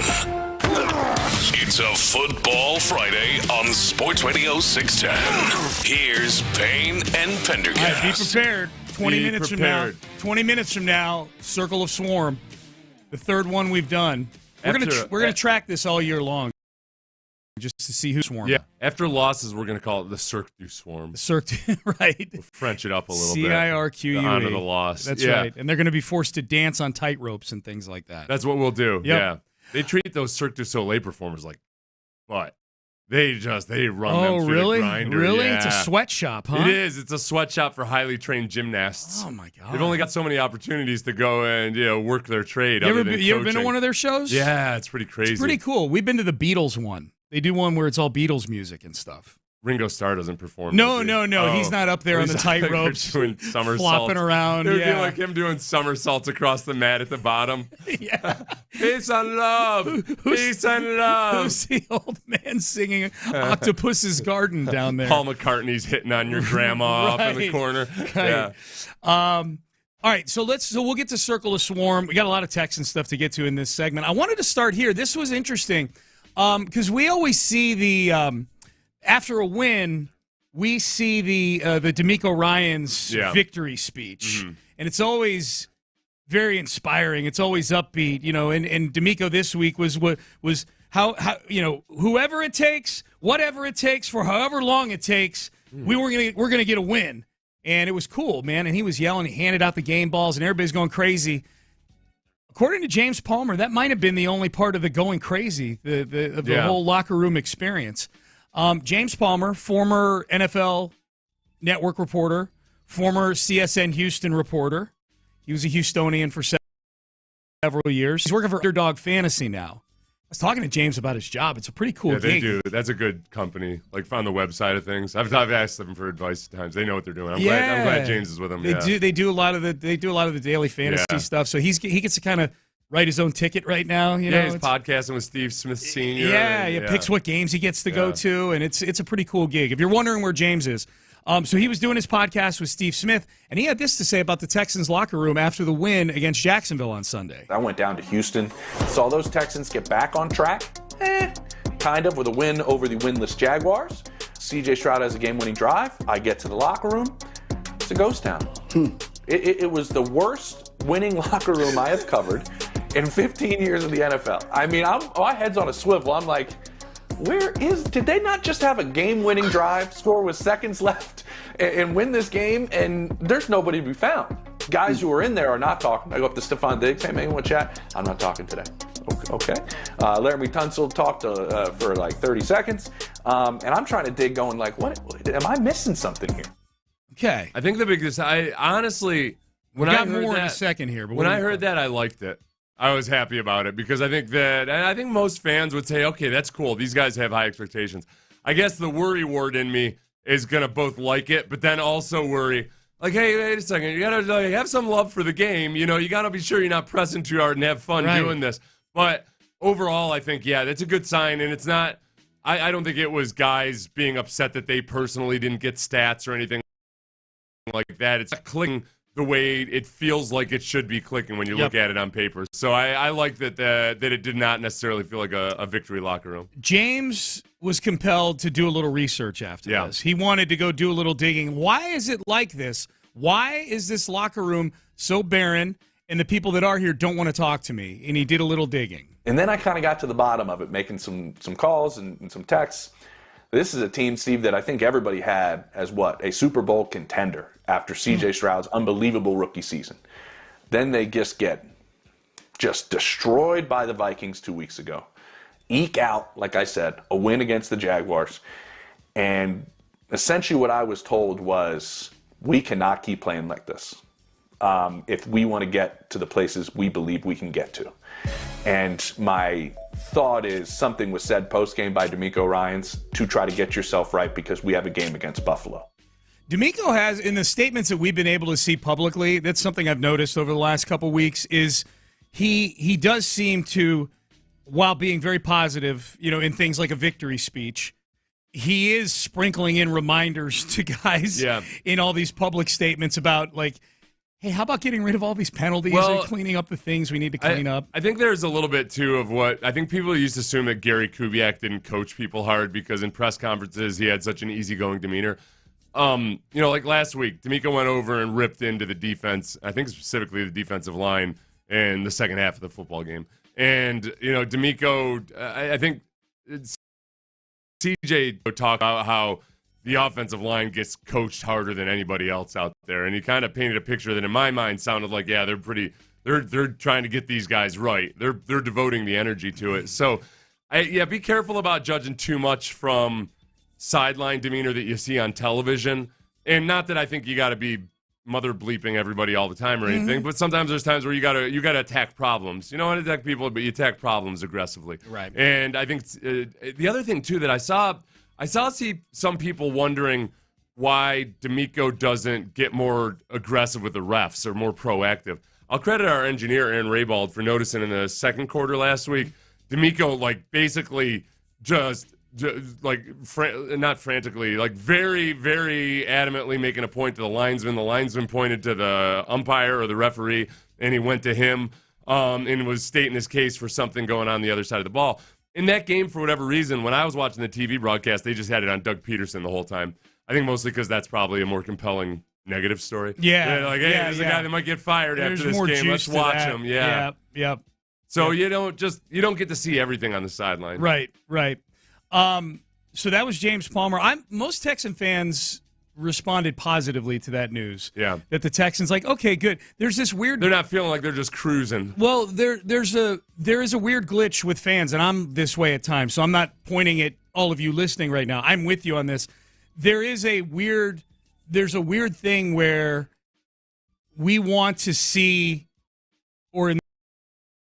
It's a Football Friday on Sports Radio 610. Here's Payne and Pendergast. All right, be prepared. 20 minutes from now, Circle of Swarm. The third one we've done. We're gonna track this all year long, just to see who swarmed. Yeah. After losses, we're gonna call it the Cirque du Swarm. Right. We'll French it up a little bit. CIRQUE. To honor the loss. That's right. And they're gonna be forced to dance on tight ropes and things like that. That's what we'll do. Yep. Yeah. They treat those Cirque du Soleil performers like, but they run them through the grinder. Really? Yeah. It's a sweatshop, huh? It is. It's a sweatshop for highly trained gymnasts. Oh my God. They've only got so many opportunities to go and work their trade. You ever been to one of their shows? Yeah, it's pretty crazy. It's pretty cool. We've been to the Beatles one. They do one where it's all Beatles music and stuff. Ringo Starr doesn't perform. No. He's not up there on the tight ropes, doing somersaults, flopping around. It would be like him doing somersaults across the mat at the bottom. Yeah. Peace and love. Peace and love. Who's the old man singing Octopus's Garden down there? Paul McCartney's hitting on your grandma off in the corner. Right. Yeah. All right, so we'll get to Circle of Swarm. We got a lot of Texan stuff to get to in this segment. I wanted to start here. This was interesting because we always see the after a win, we see the D'Amico Ryans victory speech, and it's always very inspiring. It's always upbeat, And D'Amico this week was how whoever it takes, whatever it takes, for however long it takes, we're gonna get a win, and it was cool, man. And he was yelling, he handed out the game balls, and everybody's going crazy. According to James Palmer, that might have been the only part of the going crazy, the whole locker room experience. James Palmer, former NFL Network reporter, former CSN Houston reporter. He was a Houstonian for several years. He's working for Underdog Fantasy now. I was talking to James about his job. It's a pretty cool gig. They do. That's a good company. Like on the website of things. I've asked them for advice at times. They know what they're doing. I'm glad James is with them. They do a lot of the daily fantasy stuff. So he gets to kind of write his own ticket right now. He's podcasting with Steve Smith Sr. Yeah, picks what games he gets to go to, and it's a pretty cool gig. If you're wondering where James is, so he was doing his podcast with Steve Smith, and he had this to say about the Texans locker room after the win against Jacksonville on Sunday. I went down to Houston, saw those Texans get back on track, kind of, with a win over the winless Jaguars. C.J. Stroud has a game-winning drive. I get to the locker room. It's a ghost town. It was the worst winning locker room I have covered in 15 years of the NFL. I mean, my head's on a swivel. I'm like, did they not just have a game-winning drive, score with seconds left, and win this game, and there's nobody to be found? Guys who are in there are not talking. I go up to Stephon Diggs, hey, man, you want to chat? I'm not talking today. Okay. Laramie Tunsil talked for like 30 seconds, and I'm trying to dig going like, what am I missing something here? Okay. I think the biggest, I honestly, when I heard more that, in a second here, but when I heard that, I liked it. I was happy about it because I think most fans would say, okay, that's cool. These guys have high expectations. I guess the worry word in me is going to both like it, but then also worry, like, hey, wait a second. You got to have some love for the game. You got to be sure you're not pressing too hard and have fun doing this. But overall, I think, that's a good sign. And it's not, I don't think it was guys being upset that they personally didn't get stats or anything like that. It's not clicking the way it feels like it should be clicking when you look at it on paper. So I like that it did not necessarily feel like a victory locker room. James was compelled to do a little research after this. He wanted to go do a little digging. Why is it like this? Why is this locker room so barren and the people that are here don't want to talk to me? And he did a little digging. And then I kind of got to the bottom of it, making some calls and some texts. This is a team, Steve, that I think everybody had as a Super Bowl contender after C.J. Stroud's unbelievable rookie season. Then they just get destroyed by the Vikings 2 weeks ago. Eke out, like I said, a win against the Jaguars. And essentially what I was told was, we cannot keep playing like this if we want to get to the places we believe we can get to. And my thought is something was said post-game by D'Amico Ryans to try to get yourself right because we have a game against Buffalo. D'Amico has, in the statements that we've been able to see publicly, that's something I've noticed over the last couple of weeks, is he does seem to, while being very positive, in things like a victory speech, he is sprinkling in reminders to guys in all these public statements about, like, hey, how about getting rid of all these penalties and cleaning up the things we need to clean up? I think there's a little bit, too, of what I think people used to assume that Gary Kubiak didn't coach people hard because in press conferences he had such an easygoing demeanor. Like last week, D'Amico went over and ripped into the defense, I think specifically the defensive line in the second half of the football game. And, D'Amico, I think CJ talked about how the offensive line gets coached harder than anybody else out there. And he kind of painted a picture that in my mind sounded like, they're trying to get these guys right. They're devoting the energy to it. So, be careful about judging too much from sideline demeanor that you see on television. And not that I think you got to be mother bleeping everybody all the time or anything, but sometimes there's times where you gotta attack problems. You don't want to attack people, but you attack problems aggressively. Right. And I think the other thing too that I saw some people wondering why D'Amico doesn't get more aggressive with the refs or more proactive. I'll credit our engineer Aaron Raybald for noticing in the second quarter last week, D'Amico basically not frantically, very, very adamantly making a point to the linesman. The linesman pointed to the umpire or the referee, and he went to him and was stating his case for something going on the other side of the ball. In that game, for whatever reason, when I was watching the TV broadcast, they just had it on Doug Peterson the whole time. I think mostly because that's probably a more compelling negative story. Yeah. There's a guy that might get fired after this game. Let's watch him. Yeah. Yep. So you don't get to see everything on the sideline. Right. So that was James Palmer. Most Texan fans responded positively to that news. Yeah. That the Texans okay, good. There's this weird. They're not feeling like they're just cruising. Well, there is a weird glitch with fans, and I'm this way at times. So I'm not pointing at all of you listening right now. I'm with you on this. There's a weird thing where we want to see, or in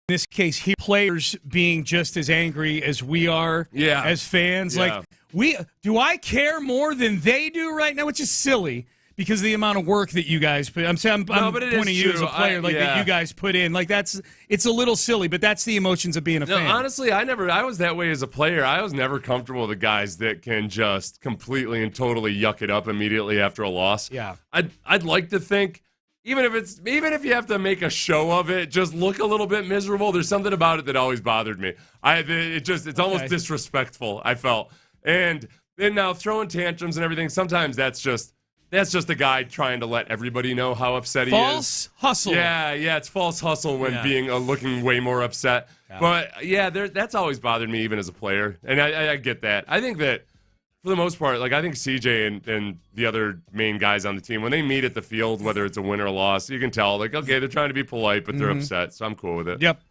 this case, players being just as angry as we are as fans. Yeah. Do I care more than they do right now, which is silly because of the amount of work that you guys put. I'm pointing you as a player that you guys put in. It's a little silly, but that's the emotions of being a fan. Honestly, I was that way as a player. I was never comfortable with the guys that can just completely and totally yuck it up immediately after a loss. Yeah. I'd like to think, even if you have to make a show of it, just look a little bit miserable. There's something about it that always bothered me. It's almost disrespectful, I felt. And then now throwing tantrums and everything, sometimes that's just a guy trying to let everybody know how upset he is. False hustle. Yeah, it's false hustle when being looking way more upset. Yeah. But that's always bothered me even as a player, and I get that. I think that for the most part, I think CJ and the other main guys on the team, when they meet at the field, whether it's a win or a loss, you can tell, okay, they're trying to be polite, but they're upset, so I'm cool with it. Yep.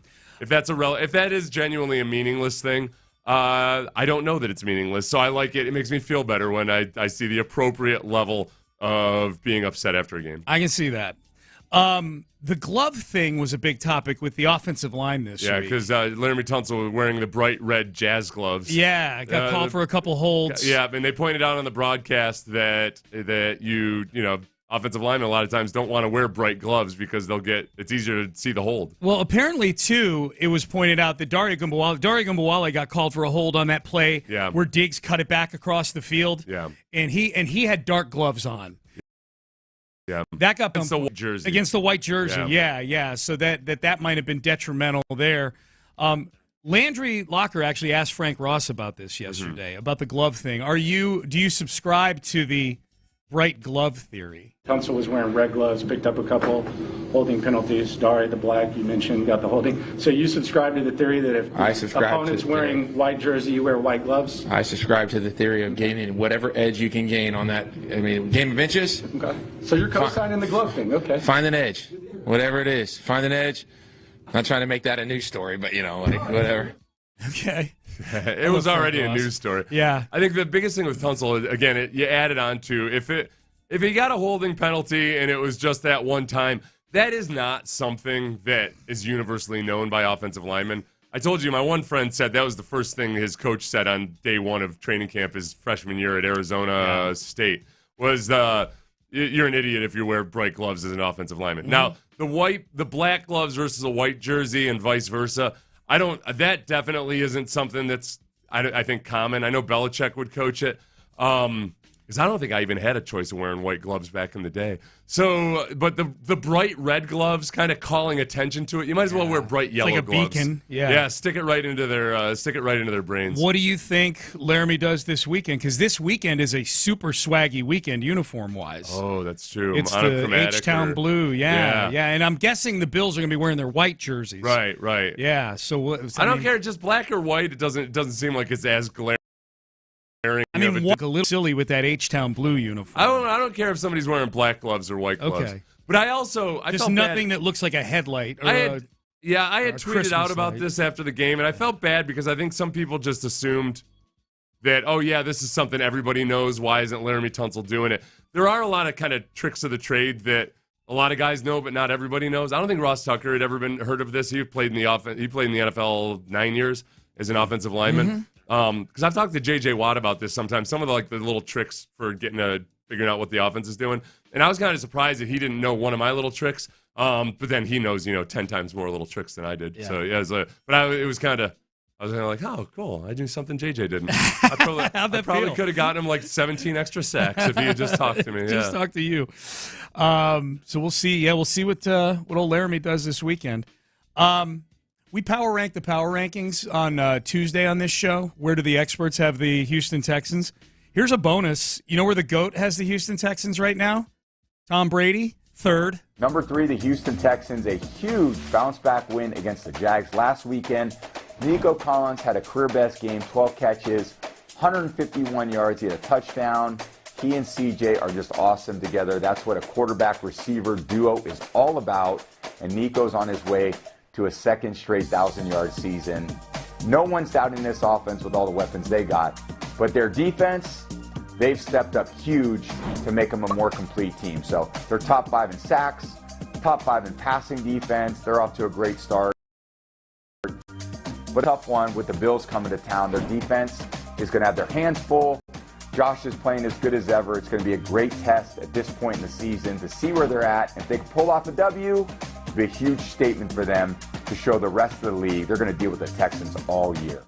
If that is genuinely a meaningless thing, I don't know that it's meaningless, so I like it. It makes me feel better when I see the appropriate level of being upset after a game. I can see that. The glove thing was a big topic with the offensive line this week. Yeah, because Laramie Tunsil was wearing the bright red Jazz gloves. Yeah, got called for a couple holds. Yeah, and they pointed out on the broadcast that offensive linemen a lot of times don't want to wear bright gloves because it's easier to see the hold. Well, apparently, too, it was pointed out that Daria Gumbawale got called for a hold on that play where Diggs cut it back across the field. Yeah. And he had dark gloves on. Yeah. That got against the white jersey. Against the white jersey. Yeah. So that might have been detrimental there. Landry Locker actually asked Frank Ross about this yesterday, about the glove thing. Do you subscribe to the bright glove theory? Tunsil was wearing red gloves, picked up a couple holding penalties. Daria, the black, you mentioned, got the holding. So you subscribe to the theory that if the opponent's wearing white jersey, you wear white gloves? I subscribe to the theory of gaining whatever edge you can gain on that. Game of inches. Okay. So you're co-signing the glove thing. Okay. Find an edge. Whatever it is. Find an edge. Not trying to make that a news story, but, whatever. Okay. It was already a news story. Yeah. I think the biggest thing with Tunsil, again, you added on to, if he got a holding penalty and it was just that one time, that is not something that is universally known by offensive linemen. I told you, my one friend said that was the first thing his coach said on day one of training camp his freshman year at Arizona State was, you're an idiot if you wear bright gloves as an offensive lineman. Now, the black gloves versus a white jersey and vice versa, that definitely isn't something that's I think common. I know Belichick would coach it. Because I don't think I even had a choice of wearing white gloves back in the day. So, but the bright red gloves kind of calling attention to it. You might as well wear bright yellow like a gloves. beacon. Yeah, stick it right into their brains. What do you think Laramie does this weekend? Because this weekend is a super swaggy weekend uniform-wise. Oh, that's true. It's the H-Town blue. Yeah. And I'm guessing the Bills are going to be wearing their white jerseys. Right. Yeah. So I don't care, just black or white. It doesn't seem like it's as glaring. I mean, walk a little silly with that H-Town blue uniform. I don't care if somebody's wearing black gloves or white gloves. Okay. But I felt nothing bad. that looks like a headlight. Or I had tweeted Christmas out about light. this after the game, and I felt bad because I think some people just assumed that, oh, yeah, this is something everybody knows. Why isn't Laramie Tunsil doing it? There are a lot of kind of tricks of the trade that a lot of guys know, but not everybody knows. I don't think Ross Tucker had ever heard of this. He played in the NFL 9 years as an offensive lineman. Mm-hmm. Because I've talked to J.J. Watt about this sometimes, some of the little tricks for figuring out what the offense is doing. And I was kind of surprised that he didn't know one of my little tricks. But then he knows, 10 times more little tricks than I did. Yeah. So, yeah, I was kind of like, oh, cool. I do something J.J. didn't. I probably could have gotten him like 17 extra sacks if he had just talked to me. Just talk to you. So we'll see. Yeah, we'll see what old Laramie does this weekend. We power rank the power rankings on Tuesday on this show. Where do the experts have the Houston Texans? Here's a bonus. You know where the GOAT has the Houston Texans right now? Tom Brady, 3rd. Number 3, the Houston Texans, a huge bounce-back win against the Jags last weekend. Nico Collins had a career-best game, 12 catches, 151 yards. He had a touchdown. He and CJ are just awesome together. That's what a quarterback-receiver duo is all about. And Nico's on his way to a second straight 1,000-yard season. No one's doubting this offense with all the weapons they got. But their defense, they've stepped up huge to make them a more complete team. So they're top 5 in sacks, top 5 in passing defense. They're off to a great start. But a tough one with the Bills coming to town. Their defense is going to have their hands full. Josh is playing as good as ever. It's going to be a great test at this point in the season to see where they're at. If they can pull off a W, it'll be a huge statement for them to show the rest of the league they're going to deal with the Texans all year.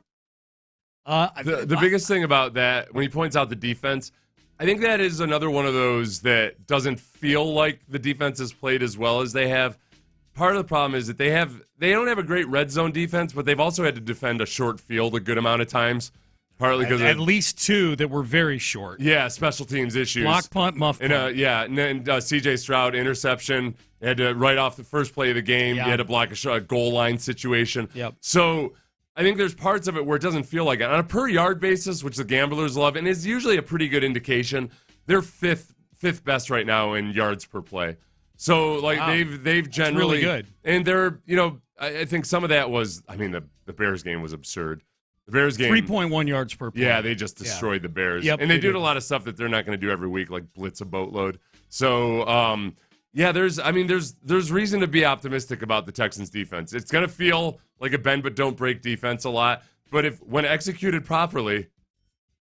The biggest thing about that, when he points out the defense, I think that is another one of those that doesn't feel like the defense has played as well as they have. Part of the problem is that they don't have a great red zone defense, but they've also had to defend a short field a good amount of times. Partly because at least 2 that were very short. Yeah, special teams issues. Block punt, muff punt. And C.J. Stroud interception. They had to right off the first play of the game. Yeah. You had to block a goal line situation. Yep. So I think there's parts of it where it doesn't feel like it. On a per yard basis, which the gamblers love, and is usually a pretty good indication, they're fifth best right now in yards per play. So wow. they've generally really good. And they're I think some of that was the Bears game was absurd. The Bears game 3.1 yards per play. Yeah, they just destroyed the Bears. Yep, and they did did. a lot of stuff that they're not going to do every week, like blitz a boatload. So, there's reason to be optimistic about the Texans defense. It's going to feel like a bend but don't break defense a lot, but when executed properly,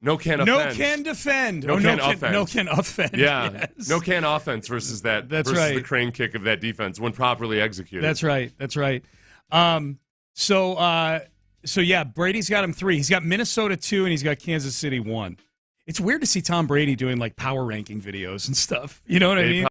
no can offend. No can defend. No can offend. No can offend. Yeah, yes. no can offense versus that. That's versus right. the crane kick of that defense when properly executed. That's right. So yeah, Brady's got him 3. He's got Minnesota 2, and he's got Kansas City 1. It's weird to see Tom Brady doing like power ranking videos and stuff. You know what I mean?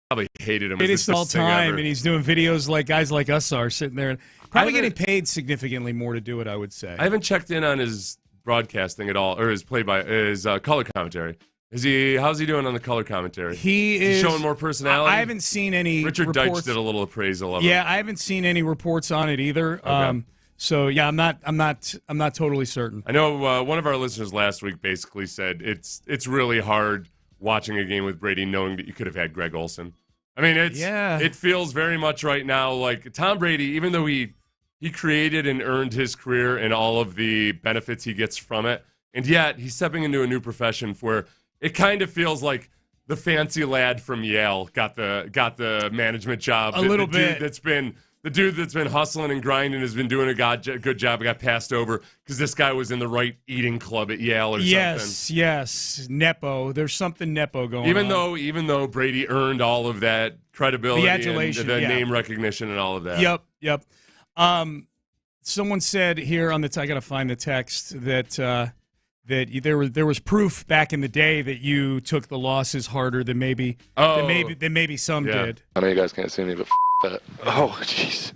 Probably hated him. Greatest all time, and he's doing videos like guys like us are sitting there, and probably getting paid significantly more to do it. I would say. I haven't checked in on his broadcasting at all, or his color commentary. How's he doing on the color commentary? He's showing more personality. I haven't seen any. Richard reports. Deitch did a little appraisal of him. Yeah, I haven't seen any reports on it either. Okay. So yeah, I'm not totally certain. I know one of our listeners last week basically said it's really hard watching a game with Brady knowing that you could have had Greg Olsen. I mean, it feels very much right now like Tom Brady, even though he created and earned his career and all of the benefits he gets from it, and yet he's stepping into a new profession where it kind of feels like the fancy lad from Yale got the management job. A little bit. The dude that's been hustling and grinding has been doing a good job. Got passed over because this guy was in the right eating club at Yale or something. Yes, Nepo. There's something Nepo going on. Even though Brady earned all of that credibility, the adulation, and the name recognition, and all of that. Yep. Someone said here on I got to find the text that there was proof back in the day that you took the losses harder than maybe some did. I know you guys can't see me, but that. Oh, jeez.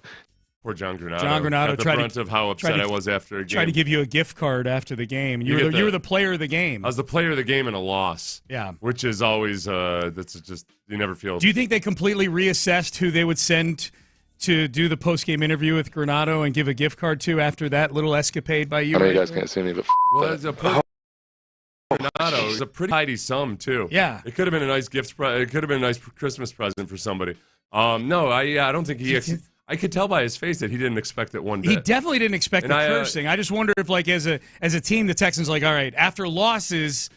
Poor John Granado. John Granado got the brunt of how upset I was after a game. Tried to give you a gift card after the game. You were the player of the game. I was the player of the game in a loss. Yeah. Which is always, that's just, you never feel. Do you think they completely reassessed who they would send to do the post-game interview with Granado and give a gift card to after that little escapade by you? I know you guys can't see me, but Granado is a pretty tidy sum, too. Yeah. It could have been a nice it could have been a nice Christmas present for somebody. No, I don't think I could tell by his face that he didn't expect it one bit. He definitely didn't expect the cursing. I just wonder if, like, as a team, the Texans like, all right, after losses,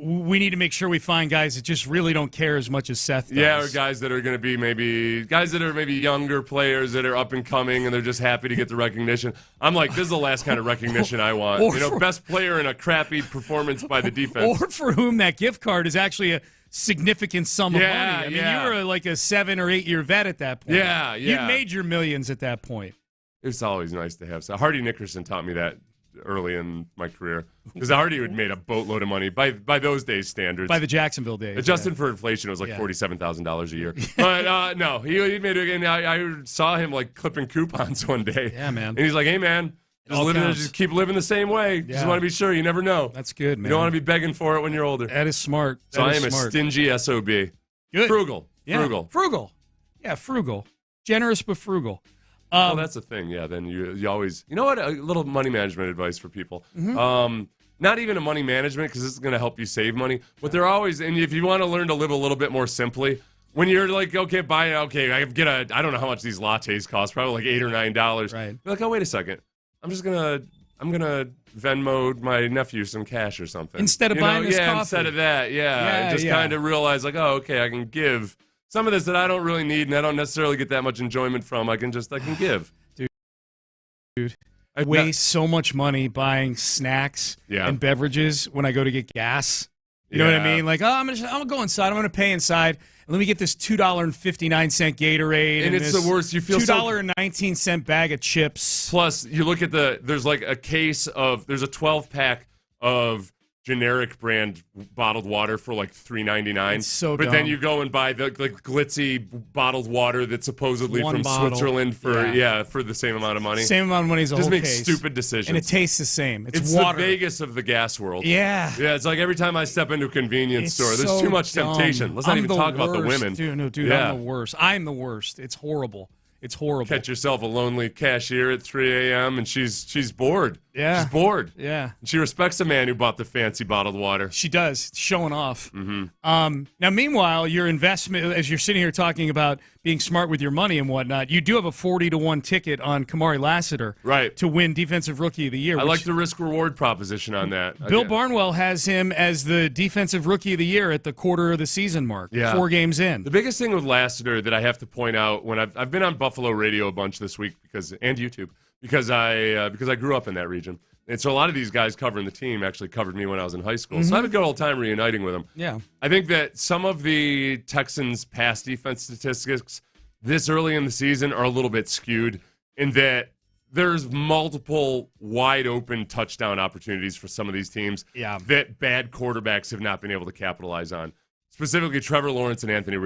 we need to make sure we find guys that just really don't care as much as Seth does. Yeah, or guys that are going to be maybe younger players that are up and coming, and they're just happy to get the recognition. I'm like, this is the last kind of recognition I want. Best player in a crappy performance by the defense. Or for whom that gift card is actually a significant sum of money. I mean, you were like a 7 or 8 year vet at that point. Yeah. You made your millions at that point. It's always nice to have. So Hardy Nickerson taught me that early in my career, because Hardy had made a boatload of money by those days' standards. By the Jacksonville days. Adjusted for inflation, it was like $47,000 a year. But no, he made it. And I saw him like clipping coupons one day. Yeah, man. And he's like, "Hey, man. Just keep living the same way. Just want to be sure. You never know. That's good, man. You don't want to be begging for it when you're older." That is smart. So I am a stingy SOB. Good. Frugal. Yeah. Frugal. Yeah, frugal. Generous but frugal. Well, that's the thing. Yeah, then you always, you know what? A little money management advice for people. Mm-hmm. Not even a money management, because this is going to help you save money. But they're always, and if you want to learn to live a little bit more simply, when you're like, I don't know how much these lattes cost, probably like $8 or $9. Right. You're like, oh, wait a second. I'm gonna Venmo my nephew some cash or something instead of buying this coffee. Instead of that, kind of realize like, oh, okay, I can give some of this that I don't really need and I don't necessarily get that much enjoyment from. I can give. Dude, I waste so much money buying snacks and beverages when I go to get gas. You know what I mean? Like, I'm gonna go inside. I'm gonna pay inside. Let me get this $2.59 Gatorade. And it's the worst. You feel $2.19 bag of chips. Plus, you look at there's like a case of, there's a 12-pack of generic brand bottled water for like $3.99. It's so but dumb. then you go and buy the glitzy bottled water that's supposedly from Switzerland for the same amount of money. Same amount of money as a whole case. Just make stupid decisions. And it tastes the same. It's the water. Vegas of the gas world. Yeah. Yeah, it's like every time I step into a convenience store, there's too much temptation. Let's not even talk about the women. Dude, I'm the worst. I'm the worst. It's horrible. It's horrible. Catch yourself a lonely cashier at 3 a.m. and she's bored. Yeah. She's bored. Yeah. And she respects a man who bought the fancy bottled water. She does. Showing off. Mm-hmm. Now, meanwhile, your investment, as you're sitting here talking about being smart with your money and whatnot, you do have a 40-1 ticket on Kamari Lassiter to win Defensive Rookie of the Year. I like the risk-reward proposition on that. Bill Barnwell has him as the Defensive Rookie of the Year at the quarter of the season mark, 4 games in. The biggest thing with Lassiter that I have to point out, when I've been on Buffalo radio a bunch this week and YouTube because I grew up in that region. And so a lot of these guys covering the team actually covered me when I was in high school. Mm-hmm. So I have a good old time reuniting with them. Yeah. I think that some of the Texans' pass defense statistics this early in the season are a little bit skewed in that there's multiple wide open touchdown opportunities for some of these teams that bad quarterbacks have not been able to capitalize on. Specifically, Trevor Lawrence and Anthony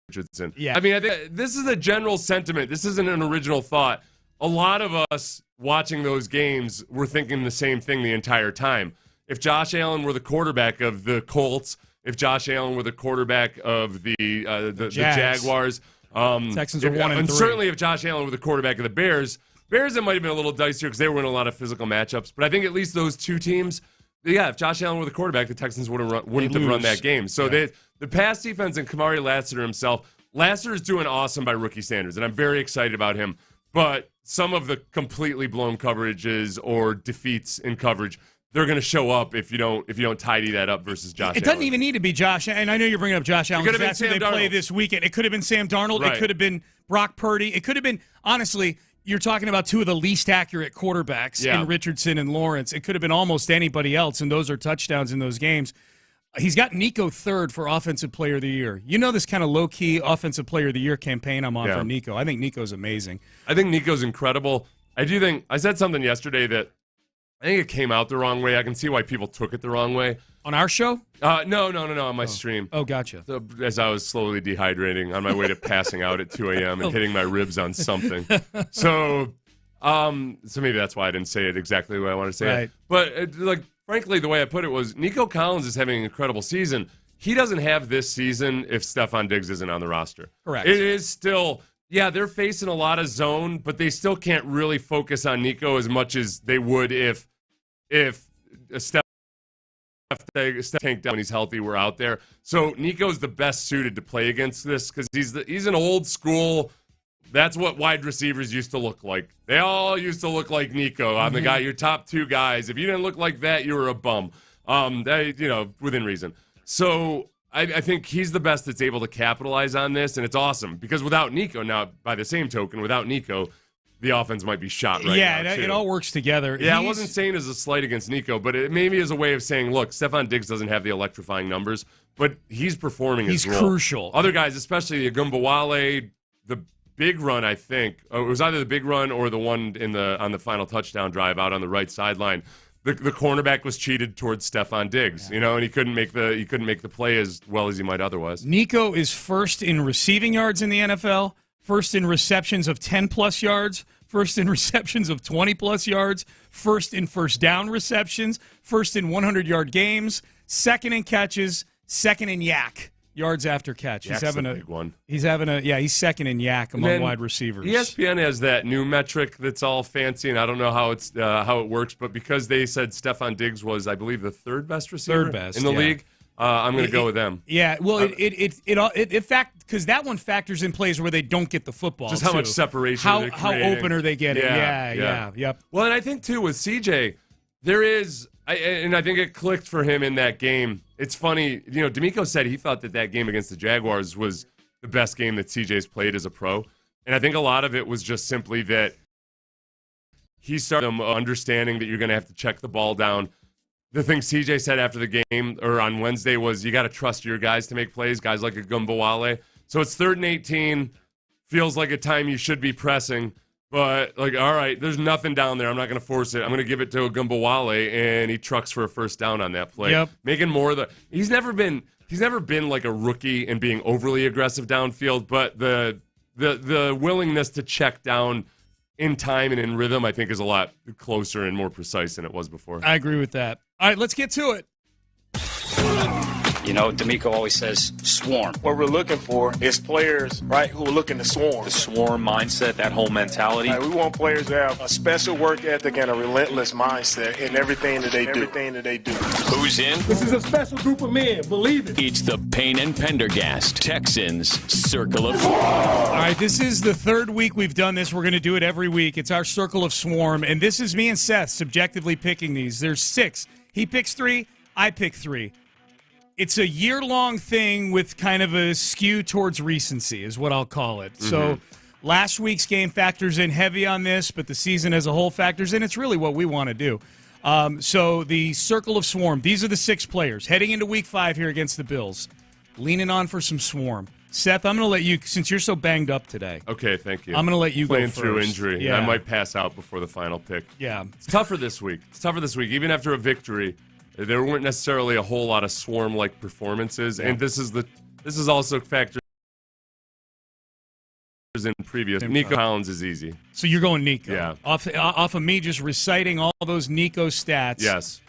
Richardson. Yeah. I mean, I think this is a general sentiment. This isn't an original thought. A lot of us watching those games were thinking the same thing the entire time. If Josh Allen were the quarterback of the Colts, if Josh Allen were the quarterback of the Jaguars, Texans are 1-3. And certainly if Josh Allen were the quarterback of the Bears, it might have been a little dicier because they were in a lot of physical matchups. But I think at least those two teams, if Josh Allen were the quarterback, the Texans wouldn't have run that game. So the pass defense and Kamari Lassiter himself, Lassiter's doing awesome by rookie standards, and I'm very excited about him. But some of the completely blown coverages or defeats in coverage, they're going to show up if you don't tidy that up versus Josh Allen. It doesn't even need to be Josh. And I know you're bringing up Josh Allen. That's who they play this weekend. It could have been Sam Darnold. Right. It could have been Brock Purdy. It could have been, honestly, you're talking about two of the least accurate quarterbacks in Richardson and Lawrence. It could have been almost anybody else, and those are touchdowns in those games. He's got Nico third for Offensive Player of the Year. You know this kind of low-key Offensive Player of the Year campaign I'm on for Nico. I think Nico's amazing. I think Nico's incredible. I do think I said something yesterday that I think it came out the wrong way. I can see why people took it the wrong way. On our show? No, on my stream. Oh, gotcha. So, as I was slowly dehydrating on my way to passing out at 2 a.m. and hitting my ribs on something. So maybe that's why I didn't say it exactly the way I wanted to say it. But, frankly, the way I put it was Nico Collins is having an incredible season. He doesn't have this season if Stephon Diggs isn't on the roster. Correct. It is still, they're facing a lot of zone, but they still can't really focus on Nico as much as they would if Steph tanked down when he's healthy, we're out there. So Nico's the best suited to play against this because he's an old school. That's what wide receivers used to look like. They all used to look like Nico. I'm the guy, your top two guys. If you didn't look like that, you were a bum. Within reason. So I think he's the best that's able to capitalize on this, and it's awesome because without Nico, now by the same token, without Nico, the offense might be shot right now. Yeah, it all works together. Yeah, I wasn't saying as a slight against Nico, but it maybe as a way of saying, look, Stephon Diggs doesn't have the electrifying numbers, but he's performing his role. He's crucial. Other guys, especially Agumbawale, the big run, I think. It was either the big run or the one on the final touchdown drive out on the right sideline. The cornerback was cheated towards Stephon Diggs, and he couldn't make the play as well as he might otherwise. Nico is first in receiving yards in the NFL, first in receptions of 10-plus yards, first in receptions of 20-plus yards, first in first down receptions, first in 100-yard games, second in catches, second in yak. Yards after catch. He's having a big one. He's second in yak among wide receivers. ESPN has that new metric that's all fancy, and I don't know how it works, but because they said Stephon Diggs was, I believe, the third best receiver in the league, I'm going to go with them. Yeah, well, because that one factors in plays where they don't get the football. Just how much separation. How open are they getting? Yep. Well, and I think too with CJ, there is. I think it clicked for him in that game. It's funny, D'Amico said he thought that game against the Jaguars was the best game that CJ's played as a pro. And I think a lot of it was just simply that he started understanding that you're going to have to check the ball down. The thing CJ said after the game, or on Wednesday, was you got to trust your guys to make plays, guys like Agumbawale. So it's 3rd and 18, feels like a time you should be pressing. But, all right, there's nothing down there. I'm not going to force it. I'm going to give it to Agumbawale, and he trucks for a first down on that play. Yep. Making more of he's never been like a rookie and being overly aggressive downfield, but the willingness to check down in time and in rhythm, I think, is a lot closer and more precise than it was before. I agree with that. All right, let's get to it. D'Amico always says swarm. What we're looking for is players, right, who are looking to swarm. The swarm mindset, that whole mentality. Right, we want players to have a special work ethic and a relentless mindset in everything that they do. Who's in? This is a special group of men, believe it. It's the Payne and Pendergast Texans Circle of Swarm. All right, this is the 3rd week we've done this. We're going to do it every week. It's our Circle of Swarm, and this is me and Seth subjectively picking these. There's 6. He picks 3. I pick 3. It's a year-long thing with kind of a skew towards recency is what I'll call it. Mm-hmm. So last week's game factors in heavy on this, but the season as a whole factors in. It's really what we want to do. So the Circle of Swarm, these are the 6 players heading into Week 5 here against the Bills, leaning on for some swarm. Seth, I'm going to let you, since you're so banged up today. Okay, thank you. I'm going to let you Playing go first. through injury. Yeah. I might pass out before the final pick. Yeah. It's tougher this week. Even after a victory. There weren't necessarily a whole lot of swarm-like performances, and this is also factors in previous. Nico Collins is easy. So you're going Nico. Yeah. Off of me just reciting all those Nico stats. Yes.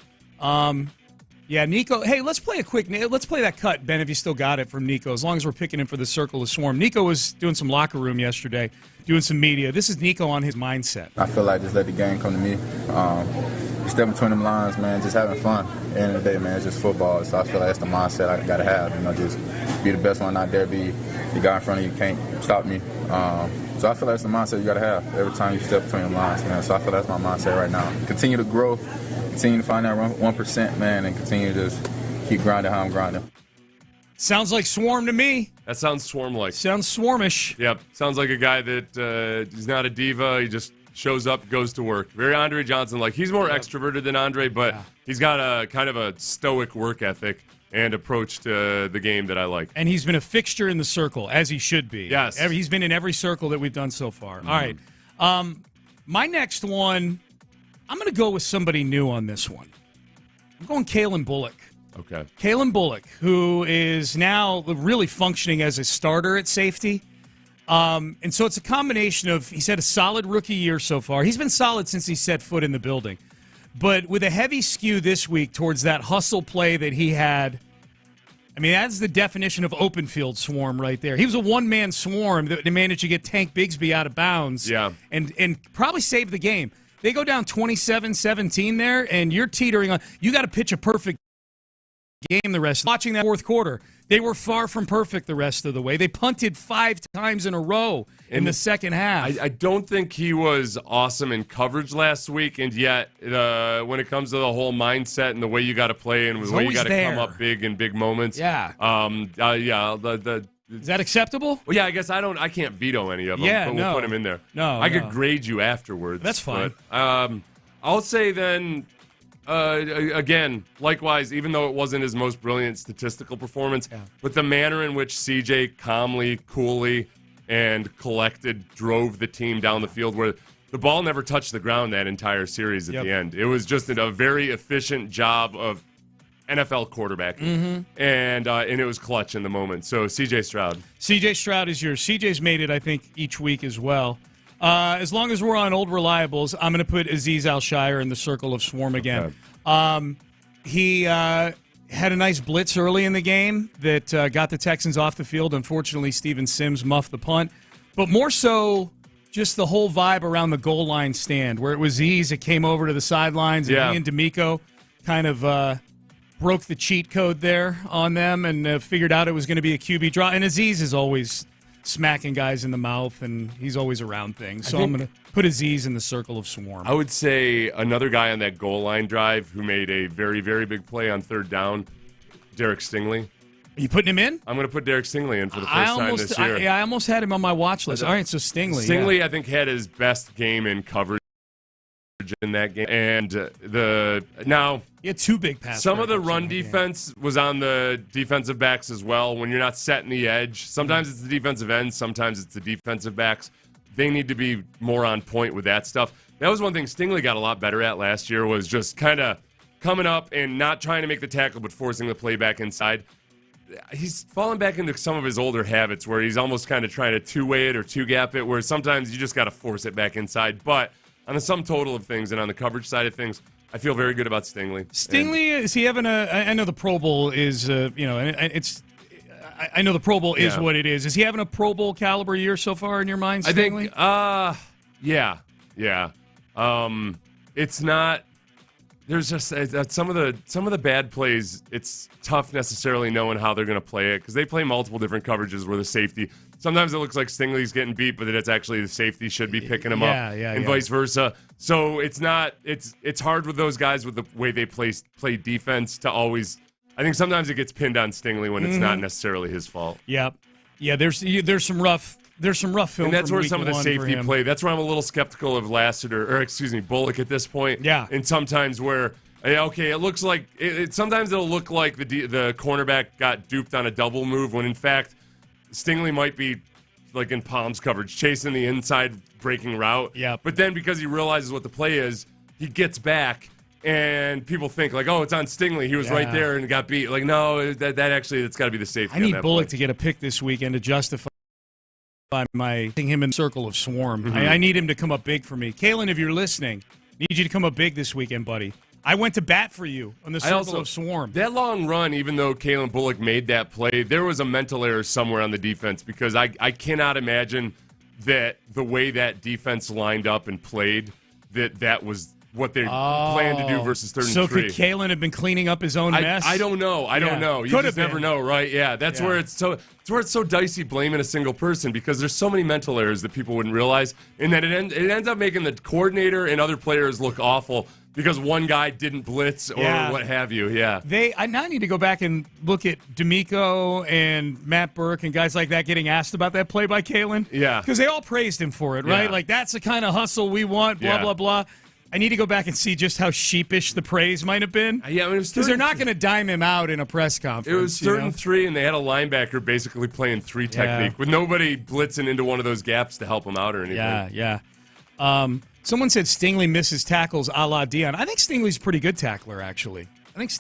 Yeah, Nico. Hey, let's play that cut, Ben, if you still got it from Nico, as long as we're picking him for the Circle of Swarm. Nico was doing some locker room yesterday, doing some media. This is Nico on his mindset. I feel like just let the game come to me. Step between them lines, man, just having fun. At the end of the day, man, it's just football. So I feel like that's the mindset I got to have. Just be the best one out there, be the guy in front of you, can't stop me. So I feel like that's the mindset you got to have every time you step between them lines, man. So I feel that's my mindset right now. Continue to grow, continue to find that 1%, man, and continue to just keep grinding how I'm grinding. Sounds like swarm to me. That sounds swarm-like. Sounds swarmish. Yep. Sounds like a guy that he's not a diva. He just shows up, goes to work. Very Andre Johnson. Like, he's more extroverted than Andre, but he's got a kind of a stoic work ethic and approach to the game that I like. And he's been a fixture in the circle, as he should be. Yes. He's been in every circle that we've done so far. Mm-hmm. All right. My next one, I'm going to go with somebody new on this one. I'm going Kalen Bullock. Okay. Kalen Bullock, who is now really functioning as a starter at safety. And so it's a combination of, he's had a solid rookie year so far. He's been solid since he set foot in the building. But with a heavy skew this week towards that hustle play that he had, I mean, that's the definition of open field swarm right there. He was a one-man swarm that managed to get Tank Bigsby out of bounds and probably save the game. They go down 27-17 there, and you're teetering on. You got to pitch a perfect game the rest. Watching that fourth quarter, they were far from perfect the rest of the way. They punted 5 times in a row in the second half. I don't think he was awesome in coverage last week, and yet when it comes to the whole mindset and the way you got to play and the way you got to come up big in big moments, is that acceptable? Well, yeah, I guess I can't veto any of them, but we'll put him in there. I could grade you afterwards. That's fine. But, I'll say then, again, likewise, even though it wasn't his most brilliant statistical performance, but the manner in which CJ calmly, coolly, and collected drove the team down the field where the ball never touched the ground that entire series at the end. It was just a very efficient job of NFL quarterbacking, and it was clutch in the moment. So C.J. Stroud. C.J. Stroud is yours. C.J.'s made it, I think, each week as well. As long as we're on old reliables, I'm going to put Azeez Al-Shire in the circle of swarm again. He had a nice blitz early in the game that got the Texans off the field. Unfortunately, Steven Sims muffed the punt. But more so, just the whole vibe around the goal line stand, where it was Azeez that came over to the sidelines, and he and D'Amico kind of broke the cheat code there on them and figured out it was going to be a QB draw. And Azeez is always smacking guys in the mouth, and he's always around things. So I'm going to put Azeez in the circle of swarm. I would say another guy on that goal line drive who made a very, very big play on third down, Derek Stingley. Are you putting him in? I'm going to put Derek Stingley in for the first time this year. I almost had him on my watch list. All right, so Stingley. Stingley, I think, had his best game in coverage in that game. And he had 2 big passes. Some of the run defense was on the defensive backs as well. When you're not setting the edge, sometimes it's the defensive ends, sometimes it's the defensive backs. They need to be more on point with that stuff. That was one thing Stingley got a lot better at last year, was just kind of coming up and not trying to make the tackle but forcing the play back inside. He's fallen back into some of his older habits where he's almost kind of trying to two-way it or two-gap it, where sometimes you just got to force it back inside. But on the sum total of things and on the coverage side of things, I feel very good about Stingley. Is he having I know the Pro Bowl is, I know the Pro Bowl is what it is. Is he having a Pro Bowl caliber year so far in your mind, Stingley? I think, it's not. There's just some of the bad plays. It's tough necessarily knowing how they're going to play it because they play multiple different coverages where the safety. Sometimes it looks like Stingley's getting beat, but that it's actually the safety should be picking him up, and vice versa. So it's not. It's hard with those guys with the way they play defense to always. I think sometimes it gets pinned on Stingley when it's not necessarily his fault. Yeah. There's some rough. There's some rough film. And that's from where week some of the one safety for him. play. That's where I'm a little skeptical of Bullock at this point. Yeah. And sometimes where, it looks like sometimes it'll look like the cornerback got duped on a double move when in fact Stingley might be like in Palms coverage, chasing the inside breaking route. Yeah. But then because he realizes what the play is, he gets back. And people think like, it's on Stingley. He was right there and got beat. Like, no, that's got to be the safety. I need Bullock to get a pick this weekend to justify my putting him in the circle of swarm. I need him to come up big for me. Kalen, if you're listening, need you to come up big this weekend, buddy. I went to bat for you on the circle of swarm. That long run, even though Kalen Bullock made that play, there was a mental error somewhere on the defense because I cannot imagine that the way that defense lined up and played, that was what they planned to do versus 3rd and 3. So could Kalen have been cleaning up his own mess? I don't know. I don't know. You just never know, right? Yeah, that's where it's so dicey blaming a single person because there's so many mental errors that people wouldn't realize, and that it ends up making the coordinator and other players look awful because one guy didn't blitz or what have you. Yeah. I now need to go back and look at D'Amico and Matt Burke and guys like that getting asked about that play by Kalen. Yeah. Because they all praised him for it, right? Yeah. Like, that's the kind of hustle we want, blah, blah, blah. I need to go back and see just how sheepish the praise might have been. Yeah, because they're not going to dime him out in a press conference. It was 3rd and 3, and they had a linebacker basically playing 3 technique with nobody blitzing into one of those gaps to help him out or anything. Yeah. Someone said Stingley misses tackles a la Dion. I think Stingley's a pretty good tackler, actually. I think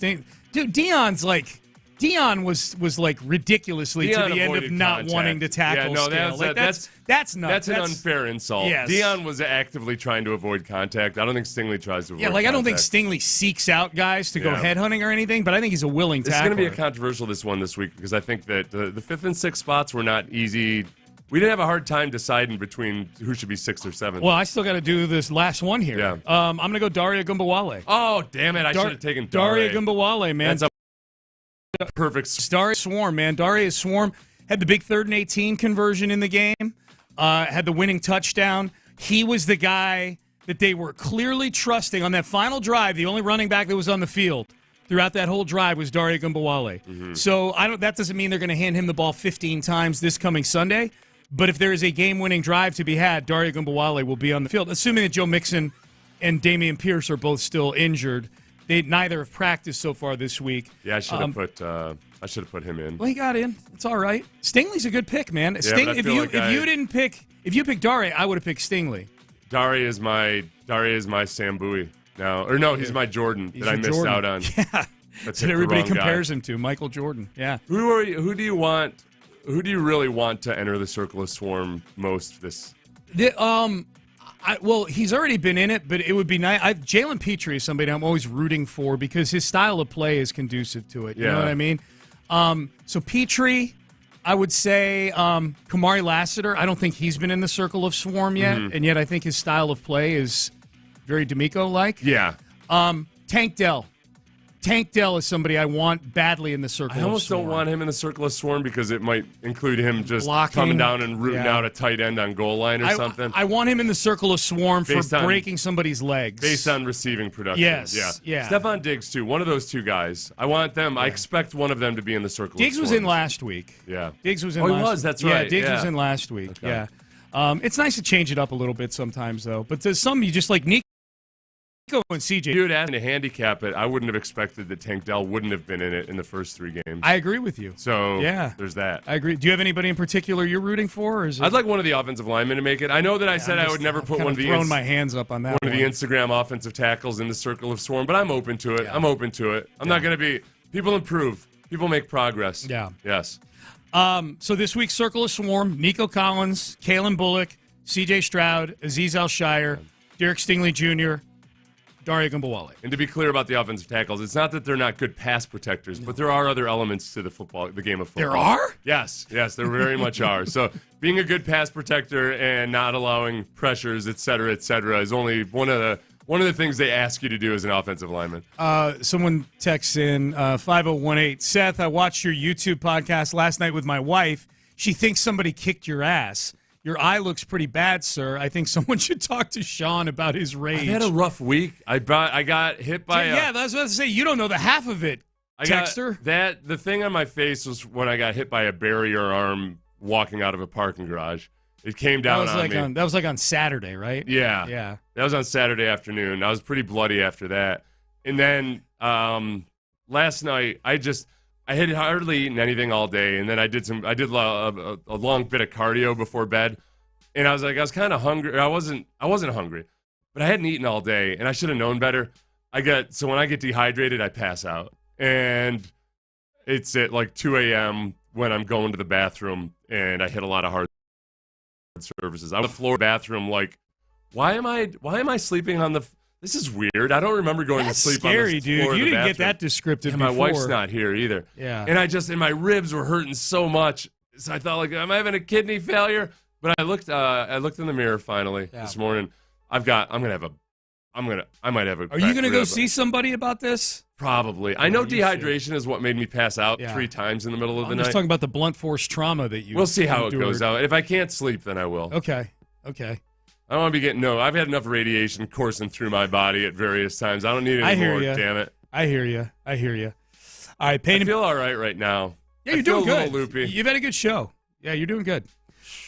Dion was like ridiculously Dion to the end of not contact. wanting to tackle. Yeah, no, that's nuts. That's an unfair insult. Yes. Dion was actively trying to avoid contact. I don't think Stingley tries to avoid I don't think contact. Stingley seeks out guys to go headhunting or anything, but I think he's a willing tackler. It's going to be a controversial this week because I think that the 5th and 6th spots were not easy. We didn't have a hard time deciding between who should be 6th or 7th. Well, I still got to do this last one here. Yeah. I'm going to go Daria Gumbawale. Oh, damn it. I should have taken Daria Gumbawale, man. That's a perfect Daria Swarm, man. Daria Swarm had the big 3rd and 18 conversion in the game, had the winning touchdown. He was the guy that they were clearly trusting on that final drive. The only running back that was on the field throughout that whole drive was Daria Gumbawale. Mm-hmm. So that doesn't mean they're going to hand him the ball 15 times this coming Sunday. But if there is a game-winning drive to be had, Daria Gumbawale will be on the field, assuming that Joe Mixon and Damian Pierce are both still injured. They neither have practiced so far this week. Yeah, I should have put him in. Well, he got in. It's all right. Stingley's a good pick, man. Yeah, If you picked Daria, I would have picked Stingley. Daria is my Sam Bowie now, or no, he's my Jordan that I missed Jordan. out on. Yeah, that's what everybody compares him to, Michael Jordan. Yeah. Who do you want? Who do you really want to enter the Circle of Swarm most this? Well, he's already been in it, but it would be nice. Jalen Petrie is somebody I'm always rooting for because his style of play is conducive to it. You know what I mean? So Petrie, I would say Kamari Lassiter. I don't think he's been in the Circle of Swarm yet, and yet I think his style of play is very D'Amico-like. Yeah. Tank Dell. Tank Dell is somebody I want badly in the Circle of Swarm. I almost don't want him in the Circle of Swarm because it might include him just blocking, coming down and rooting out a tight end on goal line or something. I want him in the Circle of Swarm for breaking somebody's legs. Based on receiving production. Yes. Yeah. Stephon Diggs, too. One of those two guys. I want them. Yeah. I expect one of them to be in the Circle of Swarm. Diggs was in last week. Yeah. Diggs was in last week. week. Oh, he was. That's right. Yeah, Diggs was in last week. Okay. Yeah. It's nice to change it up a little bit sometimes, though. But there's some you just like Nico and CJ. If you had asked me to handicap it, I wouldn't have expected that Tank Dell wouldn't have been in it in the first 3 games. I agree with you. So there's that. I agree. Do you have anybody in particular you're rooting for? Or is it... I'd like one of the offensive linemen to make it. I know that I said I would never put one of the throwing my hands up on that one of the Instagram offensive tackles in the Circle of Swarm, but I'm open to it. Yeah. I'm open to it. I'm not going to be. People improve. People make progress. Yeah. Yes. So this week's Circle of Swarm: Nico Collins, Kalen Bullock, C.J. Stroud, Azeez Al-Shire, Derek Stingley Jr., Daria Gumbawale. And to be clear about the offensive tackles, it's not that they're not good pass protectors, but there are other elements to the game of football. There are? Yes, there very much are. So being a good pass protector and not allowing pressures, et cetera, is only one of the things they ask you to do as an offensive lineman. Someone texts in 5018, Seth, I watched your YouTube podcast last night with my wife. She thinks somebody kicked your ass. Your eye looks pretty bad, sir. I think someone should talk to Sean about his rage. I had a rough week. I got hit by I was about to say, you don't know the half of it, Texter. The thing on my face was when I got hit by a barrier arm walking out of a parking garage. It came down on me. That was like on Saturday, right? Yeah. Yeah. That was on Saturday afternoon. I was pretty bloody after that. And then last night, I had hardly eaten anything all day, and then I did a long bit of cardio before bed, and I was kind of hungry. I wasn't hungry, but I hadn't eaten all day, and I should have known better. So when I get dehydrated, I pass out, and it's at like 2 a.m. when I'm going to the bathroom, and I hit a lot of hard surfaces. I'm on the floor bathroom, like, why am I sleeping on the? This is weird. I don't remember going to sleep scary, on the dude. floor of the You didn't bathroom. get that descriptive And my before. wife's not here either. Yeah. And my ribs were hurting so much. So I thought, like, am I having a kidney failure? But I looked in the mirror finally this morning. I might have a. Are you gonna go see somebody about this? Probably. I know dehydration is what made me pass out 3 times in the middle of the night. I'm just talking about the blunt force trauma that you. We'll see how it goes out. If I can't sleep, then I will. Okay. I don't want to be getting I've had enough radiation coursing through my body at various times. I don't need any more. Damn it. I hear you. All right, Payne. I feel all right now. Yeah, you're doing good. A little loopy. You've had a good show. Yeah, you're doing good.